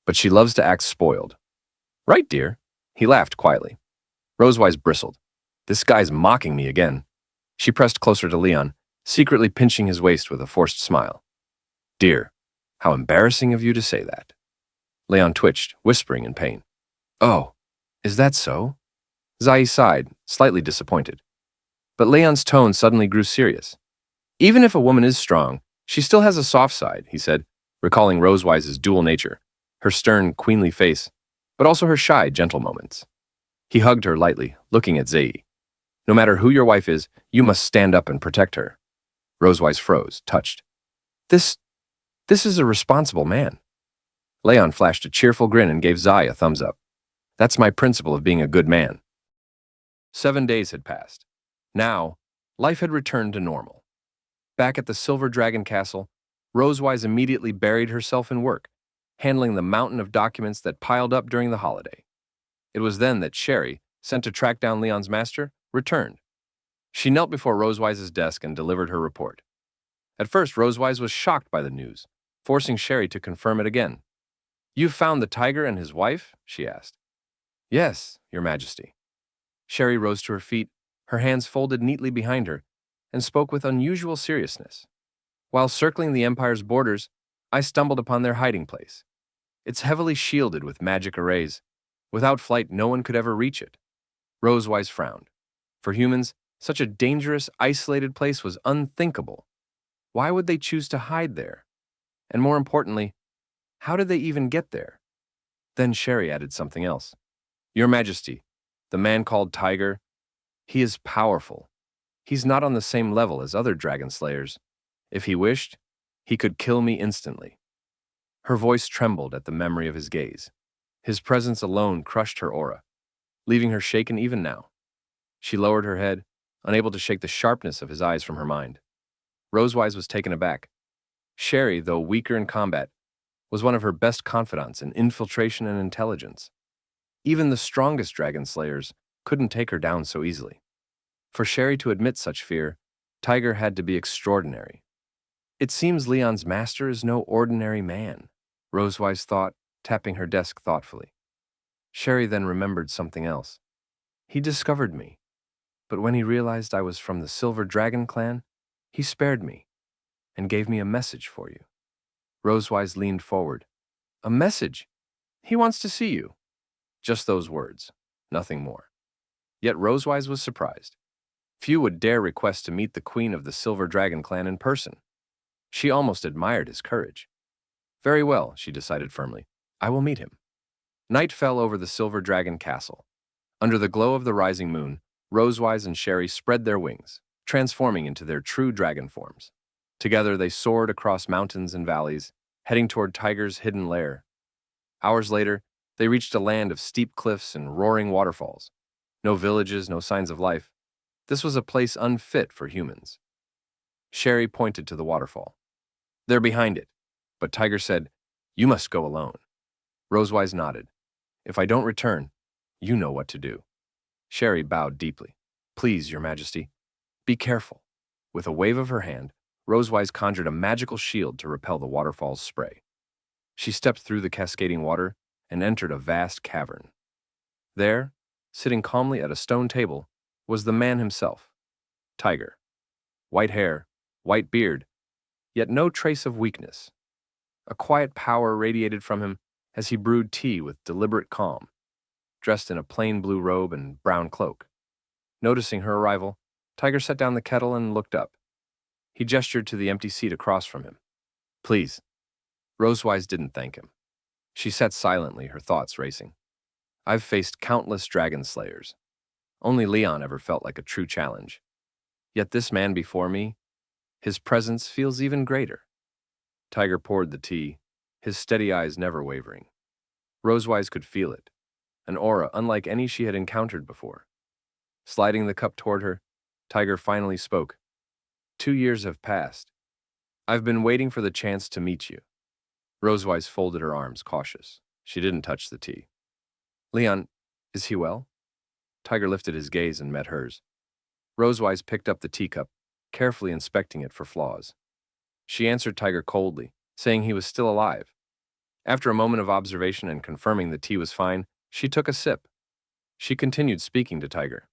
but she loves to act spoiled. Right, dear? He laughed quietly. Rosewise bristled. This guy's mocking me again. She pressed closer to Leon, secretly pinching his waist with a forced smile. Dear, how embarrassing of you to say that. Leon twitched, whispering in pain. Oh, is that so? Zai sighed, slightly disappointed. But Leon's tone suddenly grew serious. Even if a woman is strong, she still has a soft side, he said, recalling Rosewise's dual nature, her stern, queenly face, but also her shy, gentle moments. He hugged her lightly, looking at Zai. No matter who your wife is, you must stand up and protect her. Rosewise froze, touched. This is a responsible man. Leon flashed a cheerful grin and gave Zai a thumbs up. That's my principle of being a good man. 7 days had passed. Now, life had returned to normal. Back at the Silver Dragon Castle, Rosewise immediately buried herself in work, handling the mountain of documents that piled up during the holiday. It was then that Sherry, sent to track down Leon's master, returned. She knelt before Rosewise's desk and delivered her report. At first, Rosewise was shocked by the news, forcing Sherry to confirm it again. You've found the tiger and his wife? She asked. Yes, Your Majesty. Sherry rose to her feet, her hands folded neatly behind her, and spoke with unusual seriousness. While circling the Empire's borders, I stumbled upon their hiding place. It's heavily shielded with magic arrays. Without flight, no one could ever reach it. Rosewise frowned. For humans, such a dangerous, isolated place was unthinkable. Why would they choose to hide there? And more importantly, how did they even get there? Then Sherry added something else. Your Majesty, the man called Tiger, he is powerful. He's not on the same level as other dragon slayers. If he wished, he could kill me instantly. Her voice trembled at the memory of his gaze. His presence alone crushed her aura, leaving her shaken even now. She lowered her head, unable to shake the sharpness of his eyes from her mind. Rosewise was taken aback. Sherry, though weaker in combat, was one of her best confidants in infiltration and intelligence. Even the strongest dragon slayers couldn't take her down so easily. For Sherry to admit such fear, Tiger had to be extraordinary. It seems Leon's master is no ordinary man, Rosewise thought, tapping her desk thoughtfully. Sherry then remembered something else. He discovered me, but when he realized I was from the Silver Dragon clan, he spared me and gave me a message for you. Rosewise leaned forward. A message? He wants to see you. Just those words, nothing more. Yet Rosewise was surprised. Few would dare request to meet the queen of the Silver Dragon clan in person. She almost admired his courage. Very well, she decided firmly. I will meet him. Night fell over the Silver Dragon castle. Under the glow of the rising moon, Rosewise and Sherry spread their wings, transforming into their true dragon forms. Together they soared across mountains and valleys, heading toward Tiger's hidden lair. Hours later, they reached a land of steep cliffs and roaring waterfalls. No villages, no signs of life. This was a place unfit for humans. Sherry pointed to the waterfall. They're behind it, but Tiger said, You must go alone. Rosewise nodded. If I don't return, you know what to do. Sherry bowed deeply. Please, Your Majesty, be careful. With a wave of her hand, Rosewise conjured a magical shield to repel the waterfall's spray. She stepped through the cascading water and entered a vast cavern. There, sitting calmly at a stone table, was the man himself, Tiger. White hair, white beard, yet no trace of weakness. A quiet power radiated from him as he brewed tea with deliberate calm, dressed in a plain blue robe and brown cloak. Noticing her arrival, Tiger set down the kettle and looked up. He gestured to the empty seat across from him. Please. Rosewise didn't thank him. She sat silently, her thoughts racing. I've faced countless dragon slayers. Only Leon ever felt like a true challenge. Yet this man before me, his presence feels even greater. Tiger poured the tea, his steady eyes never wavering. Rosewise could feel it, an aura unlike any she had encountered before. Sliding the cup toward her, Tiger finally spoke. 2 years have passed. I've been waiting for the chance to meet you. Rosewise folded her arms, cautious. She didn't touch the tea. Leon, is he well? Tiger lifted his gaze and met hers. Rosewise picked up the teacup, carefully inspecting it for flaws. She answered Tiger coldly, saying he was still alive. After a moment of observation and confirming the tea was fine, she took a sip. She continued speaking to Tiger.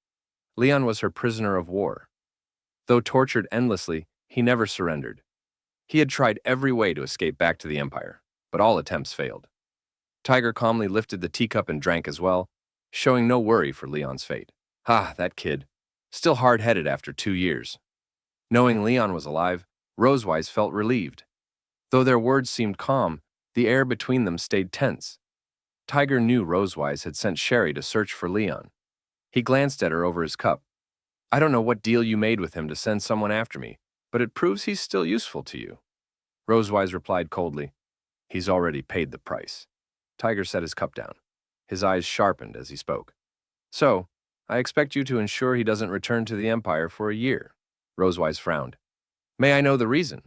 Leon was her prisoner of war. Though tortured endlessly, he never surrendered. He had tried every way to escape back to the Empire, but all attempts failed. Tiger calmly lifted the teacup and drank as well, showing no worry for Leon's fate. Ah, that kid. Still hard-headed after 2 years. Knowing Leon was alive, Rosewise felt relieved. Though their words seemed calm, the air between them stayed tense. Tiger knew Rosewise had sent Sherry to search for Leon. He glanced at her over his cup. I don't know what deal you made with him to send someone after me, but it proves he's still useful to you. Rosewise replied coldly, He's already paid the price. Tiger set his cup down. His eyes sharpened as he spoke. So, I expect you to ensure he doesn't return to the Empire for a year. Rosewise frowned. May I know the reason?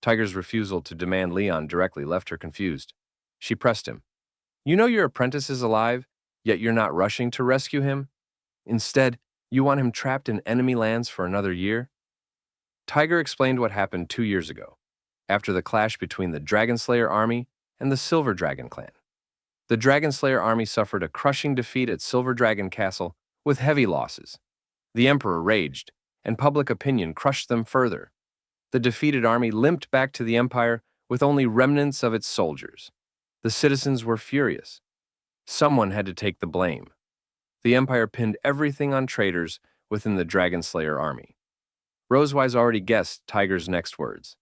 Tiger's refusal to demand Leon directly left her confused. She pressed him. You know your apprentice is alive, yet you're not rushing to rescue him? Instead, you want him trapped in enemy lands for another year? Tiger explained what happened 2 years ago, after the clash between the Dragonslayer army and the Silver Dragon clan. The Dragonslayer army suffered a crushing defeat at Silver Dragon Castle with heavy losses. The Emperor raged, and public opinion crushed them further. The defeated army limped back to the Empire with only remnants of its soldiers. The citizens were furious. Someone had to take the blame. The Empire pinned everything on traitors within the Dragonslayer army. Rosewise already guessed Tiger's next words.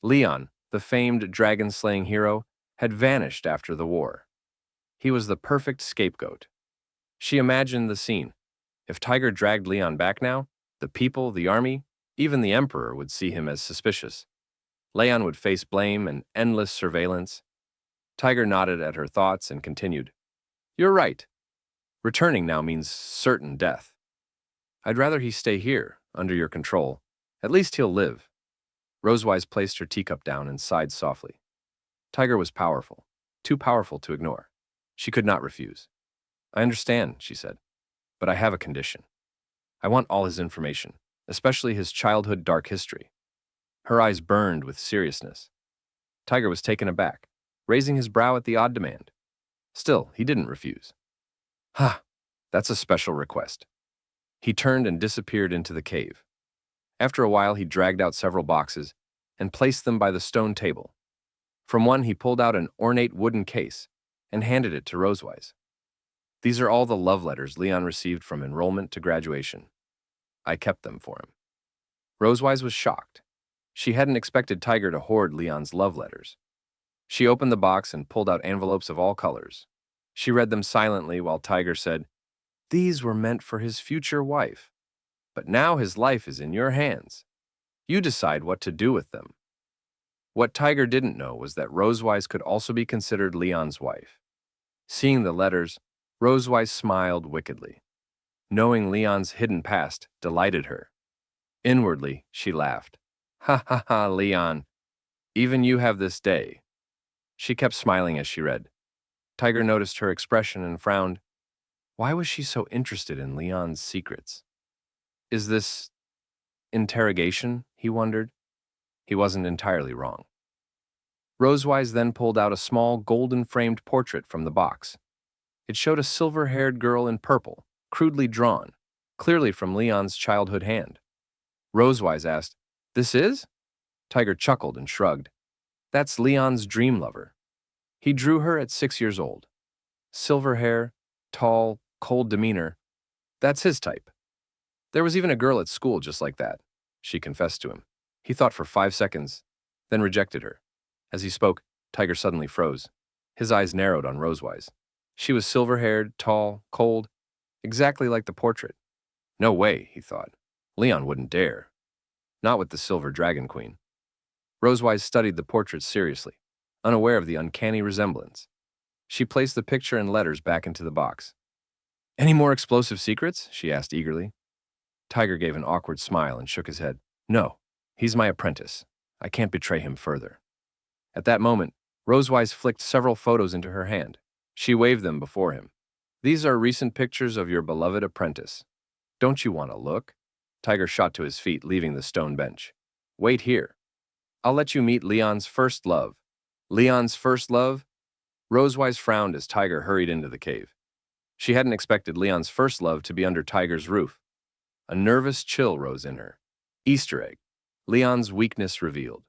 Leon, the famed dragon-slaying hero, had vanished after the war. He was the perfect scapegoat. She imagined the scene. If Tiger dragged Leon back now, the people, the army, even the Emperor would see him as suspicious. Leon would face blame and endless surveillance. Tiger nodded at her thoughts and continued. You're right. Returning now means certain death. I'd rather he stay here, under your control. At least he'll live. Rosewise placed her teacup down and sighed softly. Tiger was powerful, too powerful to ignore. She could not refuse. I understand, she said, but I have a condition. I want all his information, especially his childhood dark history. Her eyes burned with seriousness. Tiger was taken aback, raising his brow at the odd demand. Still, he didn't refuse. Ha, that's a special request. He turned and disappeared into the cave. After a while, he dragged out several boxes and placed them by the stone table. From one, he pulled out an ornate wooden case and handed it to Rosewise. These are all the love letters Leon received from enrollment to graduation. I kept them for him. Rosewise was shocked. She hadn't expected Tiger to hoard Leon's love letters. She opened the box and pulled out envelopes of all colors. She read them silently while Tiger said, These were meant for his future wife. But now his life is in your hands. You decide what to do with them. What Tiger didn't know was that Rosewise could also be considered Leon's wife. Seeing the letters, Rosewise smiled wickedly. Knowing Leon's hidden past delighted her. Inwardly, she laughed. Ha ha ha, Leon. Even you have this day. She kept smiling as she read. Tiger noticed her expression and frowned. Why was she so interested in Leon's secrets? Is this interrogation? He wondered. He wasn't entirely wrong. Rosewise then pulled out a small golden-framed portrait from the box. It showed a silver-haired girl in purple, crudely drawn, clearly from Leon's childhood hand. Rosewise asked, This is? Tiger chuckled and shrugged. That's Leon's dream lover. He drew her at 6 years old. Silver hair, tall, cold demeanor. That's his type. There was even a girl at school just like that, she confessed to him. He thought for 5 seconds, then rejected her. As he spoke, Tiger suddenly froze. His eyes narrowed on Rosewise. She was silver-haired, tall, cold, exactly like the portrait. No way, he thought. Leon wouldn't dare. Not with the Silver Dragon Queen. Rosewise studied the portrait seriously, unaware of the uncanny resemblance. She placed the picture and letters back into the box. Any more explosive secrets? She asked eagerly. Tiger gave an awkward smile and shook his head. No, he's my apprentice. I can't betray him further. At that moment, Rosewise flicked several photos into her hand. She waved them before him. These are recent pictures of your beloved apprentice. Don't you want to look? Tiger shot to his feet, leaving the stone bench. Wait here. I'll let you meet Leon's first love. Leon's first love? Rosewise frowned as Tiger hurried into the cave. She hadn't expected Leon's first love to be under Tiger's roof. A nervous chill rose in her. Easter egg. Leon's weakness revealed.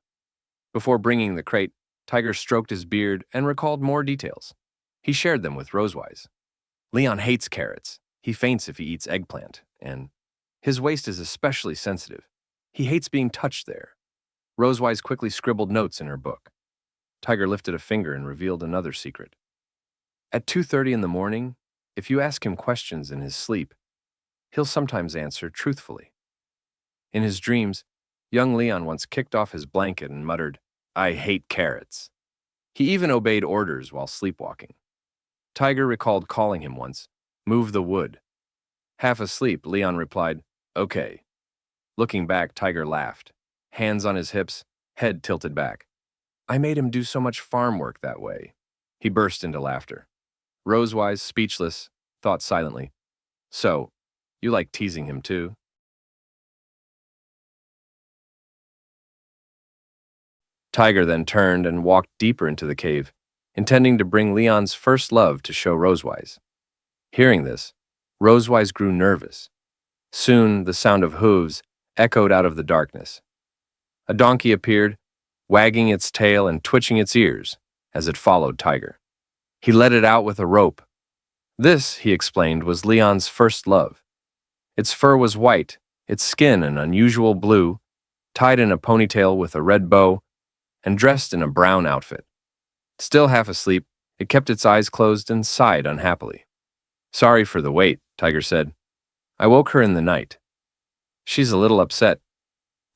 Before bringing the crate, Tiger stroked his beard and recalled more details. He shared them with Rosewise. Leon hates carrots. He faints if he eats eggplant, and his waist is especially sensitive. He hates being touched there. Rosewise quickly scribbled notes in her book. Tiger lifted a finger and revealed another secret. At 2:30 in the morning, if you ask him questions in his sleep, he'll sometimes answer truthfully. In his dreams, young Leon once kicked off his blanket and muttered, "I hate carrots." He even obeyed orders while sleepwalking. Tiger recalled calling him once, "Move the wood." Half asleep, Leon replied, "Okay." Looking back, Tiger laughed, hands on his hips, head tilted back. "I made him do so much farm work that way." He burst into laughter. Rosewise, speechless, thought silently, "So, you like teasing him too?" Tiger then turned and walked deeper into the cave, intending to bring Leon's first love to show Rosewise. Hearing this, Rosewise grew nervous. Soon, the sound of hooves echoed out of the darkness. A donkey appeared, wagging its tail and twitching its ears as it followed Tiger. He led it out with a rope. This, he explained, was Leon's first love. Its fur was white, its skin an unusual blue, tied in a ponytail with a red bow, and dressed in a brown outfit. Still half asleep, it kept its eyes closed and sighed unhappily. "Sorry for the wait," Tiger said. "I woke her in the night. She's a little upset."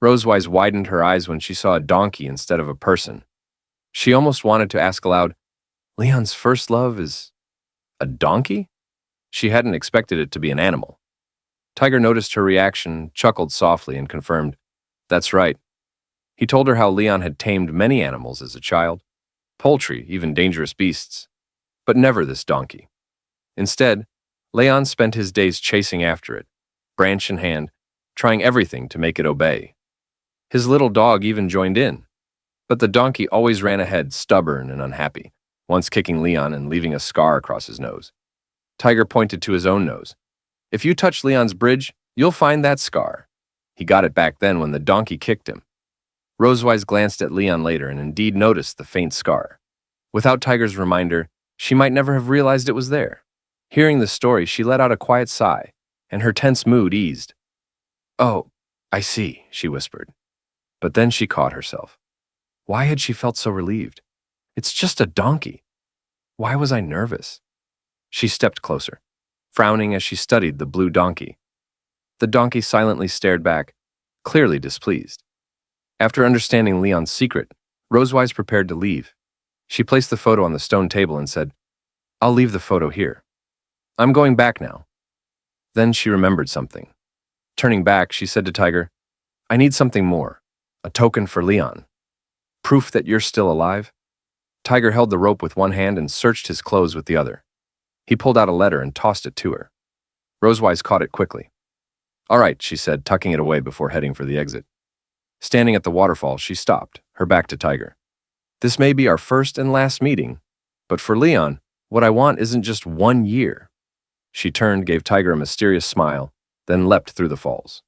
Rosewise widened her eyes when she saw a donkey instead of a person. She almost wanted to ask aloud, "Leon's first love is a donkey?" She hadn't expected it to be an animal. Tiger noticed her reaction, chuckled softly, and confirmed, "That's right." He told her how Leon had tamed many animals as a child, poultry, even dangerous beasts, but never this donkey. Instead, Leon spent his days chasing after it, branch in hand, trying everything to make it obey. His little dog even joined in, but the donkey always ran ahead, stubborn and unhappy, once kicking Leon and leaving a scar across his nose. Tiger pointed to his own nose. "If you touch Leon's bridge, you'll find that scar." He got it back then when the donkey kicked him. Rosewise glanced at Leon later and indeed noticed the faint scar. Without Tiger's reminder, she might never have realized it was there. Hearing the story, she let out a quiet sigh, and her tense mood eased. "Oh, I see," she whispered. But then she caught herself. Why had she felt so relieved? It's just a donkey. Why was I nervous? She stepped closer, frowning as she studied the blue donkey. The donkey silently stared back, clearly displeased. After understanding Leon's secret, Rosewise prepared to leave. She placed the photo on the stone table and said, "I'll leave the photo here. I'm going back now." Then she remembered something. Turning back, she said to Tiger, "I need something more, a token for Leon. Proof that you're still alive?" Tiger held the rope with one hand and searched his clothes with the other. He pulled out a letter and tossed it to her. Rosewise caught it quickly. "All right," she said, tucking it away before heading for the exit. Standing at the waterfall, she stopped, her back to Tiger. "This may be our first and last meeting, but for Leon, what I want isn't just 1 year." She turned, gave Tiger a mysterious smile, then leapt through the falls.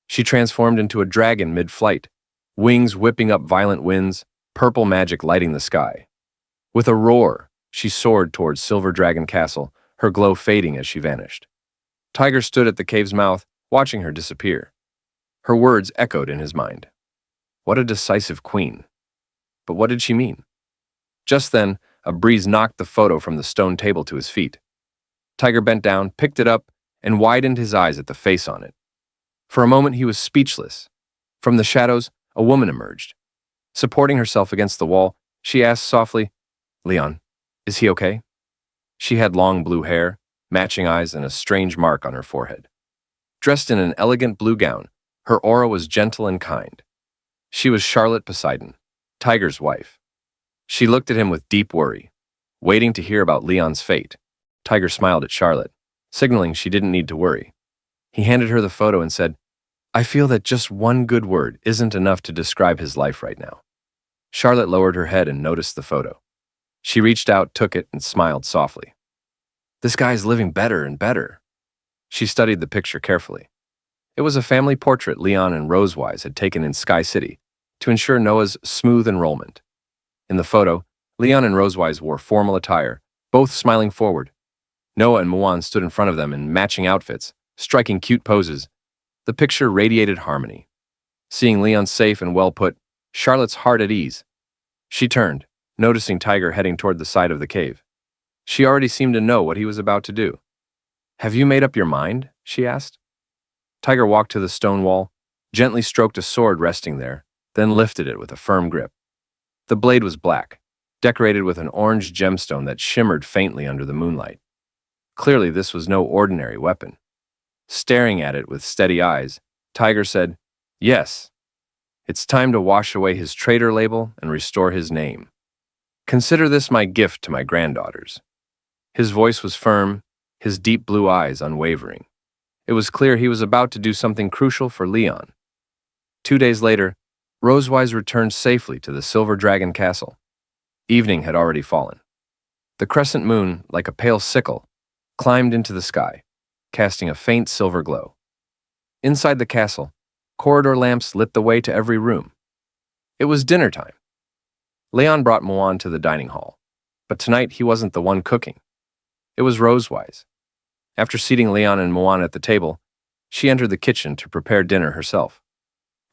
She transformed into a dragon mid-flight, wings whipping up violent winds, purple magic lighting the sky. With a roar, she soared towards Silver Dragon Castle, her glow fading as she vanished. Tiger stood at the cave's mouth, watching her disappear. Her words echoed in his mind. What a decisive queen. But what did she mean? Just then, a breeze knocked the photo from the stone table to his feet. Tiger bent down, picked it up, and widened his eyes at the face on it. For a moment, he was speechless. From the shadows, a woman emerged. Supporting herself against the wall, she asked softly, "Leon, is he okay?" She had long blue hair, matching eyes, and a strange mark on her forehead. Dressed in an elegant blue gown, her aura was gentle and kind. She was Charlotte Poseidon, Tiger's wife. She looked at him with deep worry, waiting to hear about Leon's fate. Tiger smiled at Charlotte, signaling she didn't need to worry. He handed her the photo and said, I feel that just one good word isn't enough to describe his life right now. Charlotte lowered her head and noticed the photo. She reached out, took it, and smiled softly. This guy's living better and better. She studied the picture carefully. It was a family portrait Leon and Rosewise had taken in Sky City to ensure Noah's smooth enrollment. In the photo, Leon and Rosewise wore formal attire, both smiling forward. Noah and Muan stood in front of them in matching outfits, striking cute poses. The picture radiated harmony. Seeing Leon safe and well put, Charlotte's heart at ease. She turned, noticing Tiger heading toward the side of the cave. She already seemed to know what he was about to do. Have you made up your mind? She asked. Tiger walked to the stone wall, gently stroked a sword resting there, then lifted it with a firm grip. The blade was black, decorated with an orange gemstone that shimmered faintly under the moonlight. Clearly, this was no ordinary weapon. Staring at it with steady eyes, Tiger said, "Yes, it's time to wash away his traitor label and restore his name. Consider this my gift to my granddaughters." His voice was firm, his deep blue eyes unwavering. It was clear he was about to do something crucial for Leon. 2 days later, Rosewise returned safely to the Silver Dragon Castle. Evening had already fallen. The crescent moon, like a pale sickle, climbed into the sky, casting a faint silver glow. Inside the castle, corridor lamps lit the way to every room. It was dinner time. Leon brought Muan to the dining hall, but tonight he wasn't the one cooking. It was Rosewise. After seating Leon and Muan at the table, she entered the kitchen to prepare dinner herself.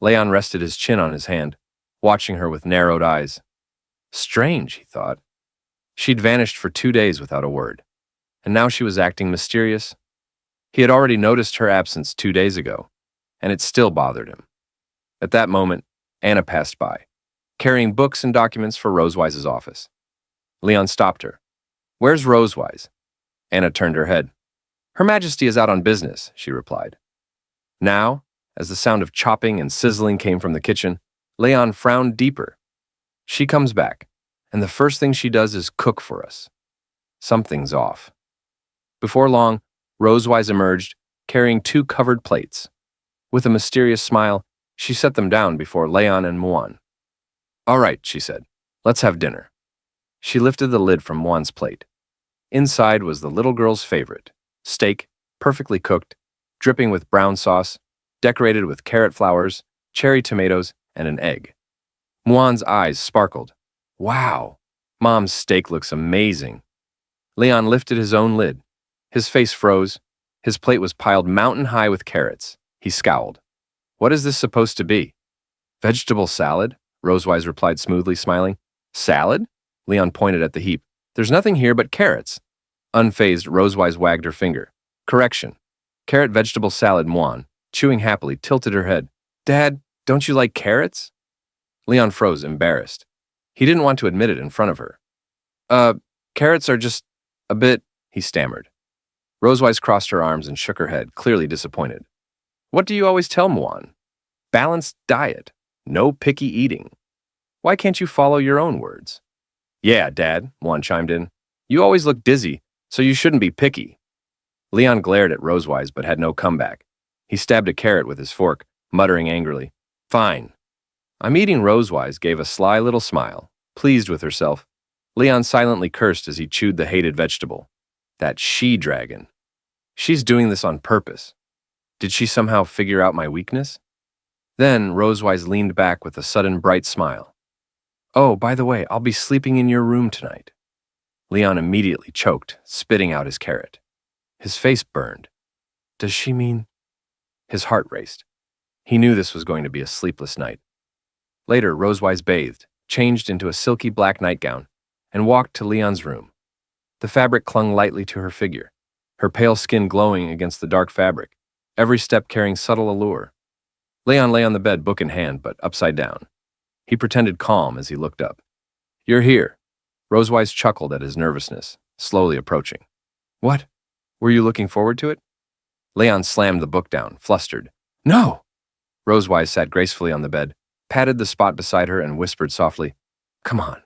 Leon rested his chin on his hand, watching her with narrowed eyes. Strange, he thought. She'd vanished for 2 days without a word, and now she was acting mysterious. He had already noticed her absence 2 days ago, and it still bothered him. At that moment, Anna passed by, carrying books and documents for Rosewise's office. Leon stopped her. "Where's Rosewise?" Anna turned her head. "Her Majesty is out on business," she replied. Now, as the sound of chopping and sizzling came from the kitchen, Leon frowned deeper. She comes back, and the first thing she does is cook for us. Something's off. Before long, Rosewise emerged, carrying 2 covered plates. With a mysterious smile, she set them down before Leon and Muan. "All right," she said, "let's have dinner." She lifted the lid from Muan's plate. Inside was the little girl's favorite, steak, perfectly cooked, dripping with brown sauce, decorated with carrot flowers, cherry tomatoes, and an egg. Muan's eyes sparkled. "Wow, Mom's steak looks amazing." Leon lifted his own lid. His face froze. His plate was piled mountain high with carrots. He scowled. "What is this supposed to be?" "Vegetable salad," Rosewise replied smoothly, smiling. "Salad?" Leon pointed at the heap. "There's nothing here but carrots." Unfazed, Rosewise wagged her finger. "Correction. Carrot vegetable salad." Muan, chewing happily, tilted her head. "Dad, don't you like carrots?" Leon froze, embarrassed. He didn't want to admit it in front of her. Carrots are just a bit," he stammered. Rosewise crossed her arms and shook her head, clearly disappointed. "What do you always tell Muan? Balanced diet. No picky eating. Why can't you follow your own words?" "Yeah, Dad," Muan chimed in. "You always look dizzy, so you shouldn't be picky." Leon glared at Rosewise but had no comeback. He stabbed a carrot with his fork, muttering angrily. "Fine." "I'm eating." Rosewise gave a sly little smile, pleased with herself. Leon silently cursed as he chewed the hated vegetable. That she-dragon. She's doing this on purpose. Did she somehow figure out my weakness? Then Rosewise leaned back with a sudden bright smile. "Oh, by the way, I'll be sleeping in your room tonight." Leon immediately choked, spitting out his carrot. His face burned. Does she mean? His heart raced. He knew this was going to be a sleepless night. Later, Rosewise bathed, changed into a silky black nightgown, and walked to Leon's room. The fabric clung lightly to her figure, her pale skin glowing against the dark fabric, every step carrying subtle allure. Leon lay on the bed, book in hand, but upside down. He pretended calm as he looked up. "You're here." Rosewise chuckled at his nervousness, slowly approaching. "What? Were you looking forward to it?" Leon slammed the book down, flustered. "No!" Rosewise sat gracefully on the bed, patted the spot beside her, and whispered softly, "Come on."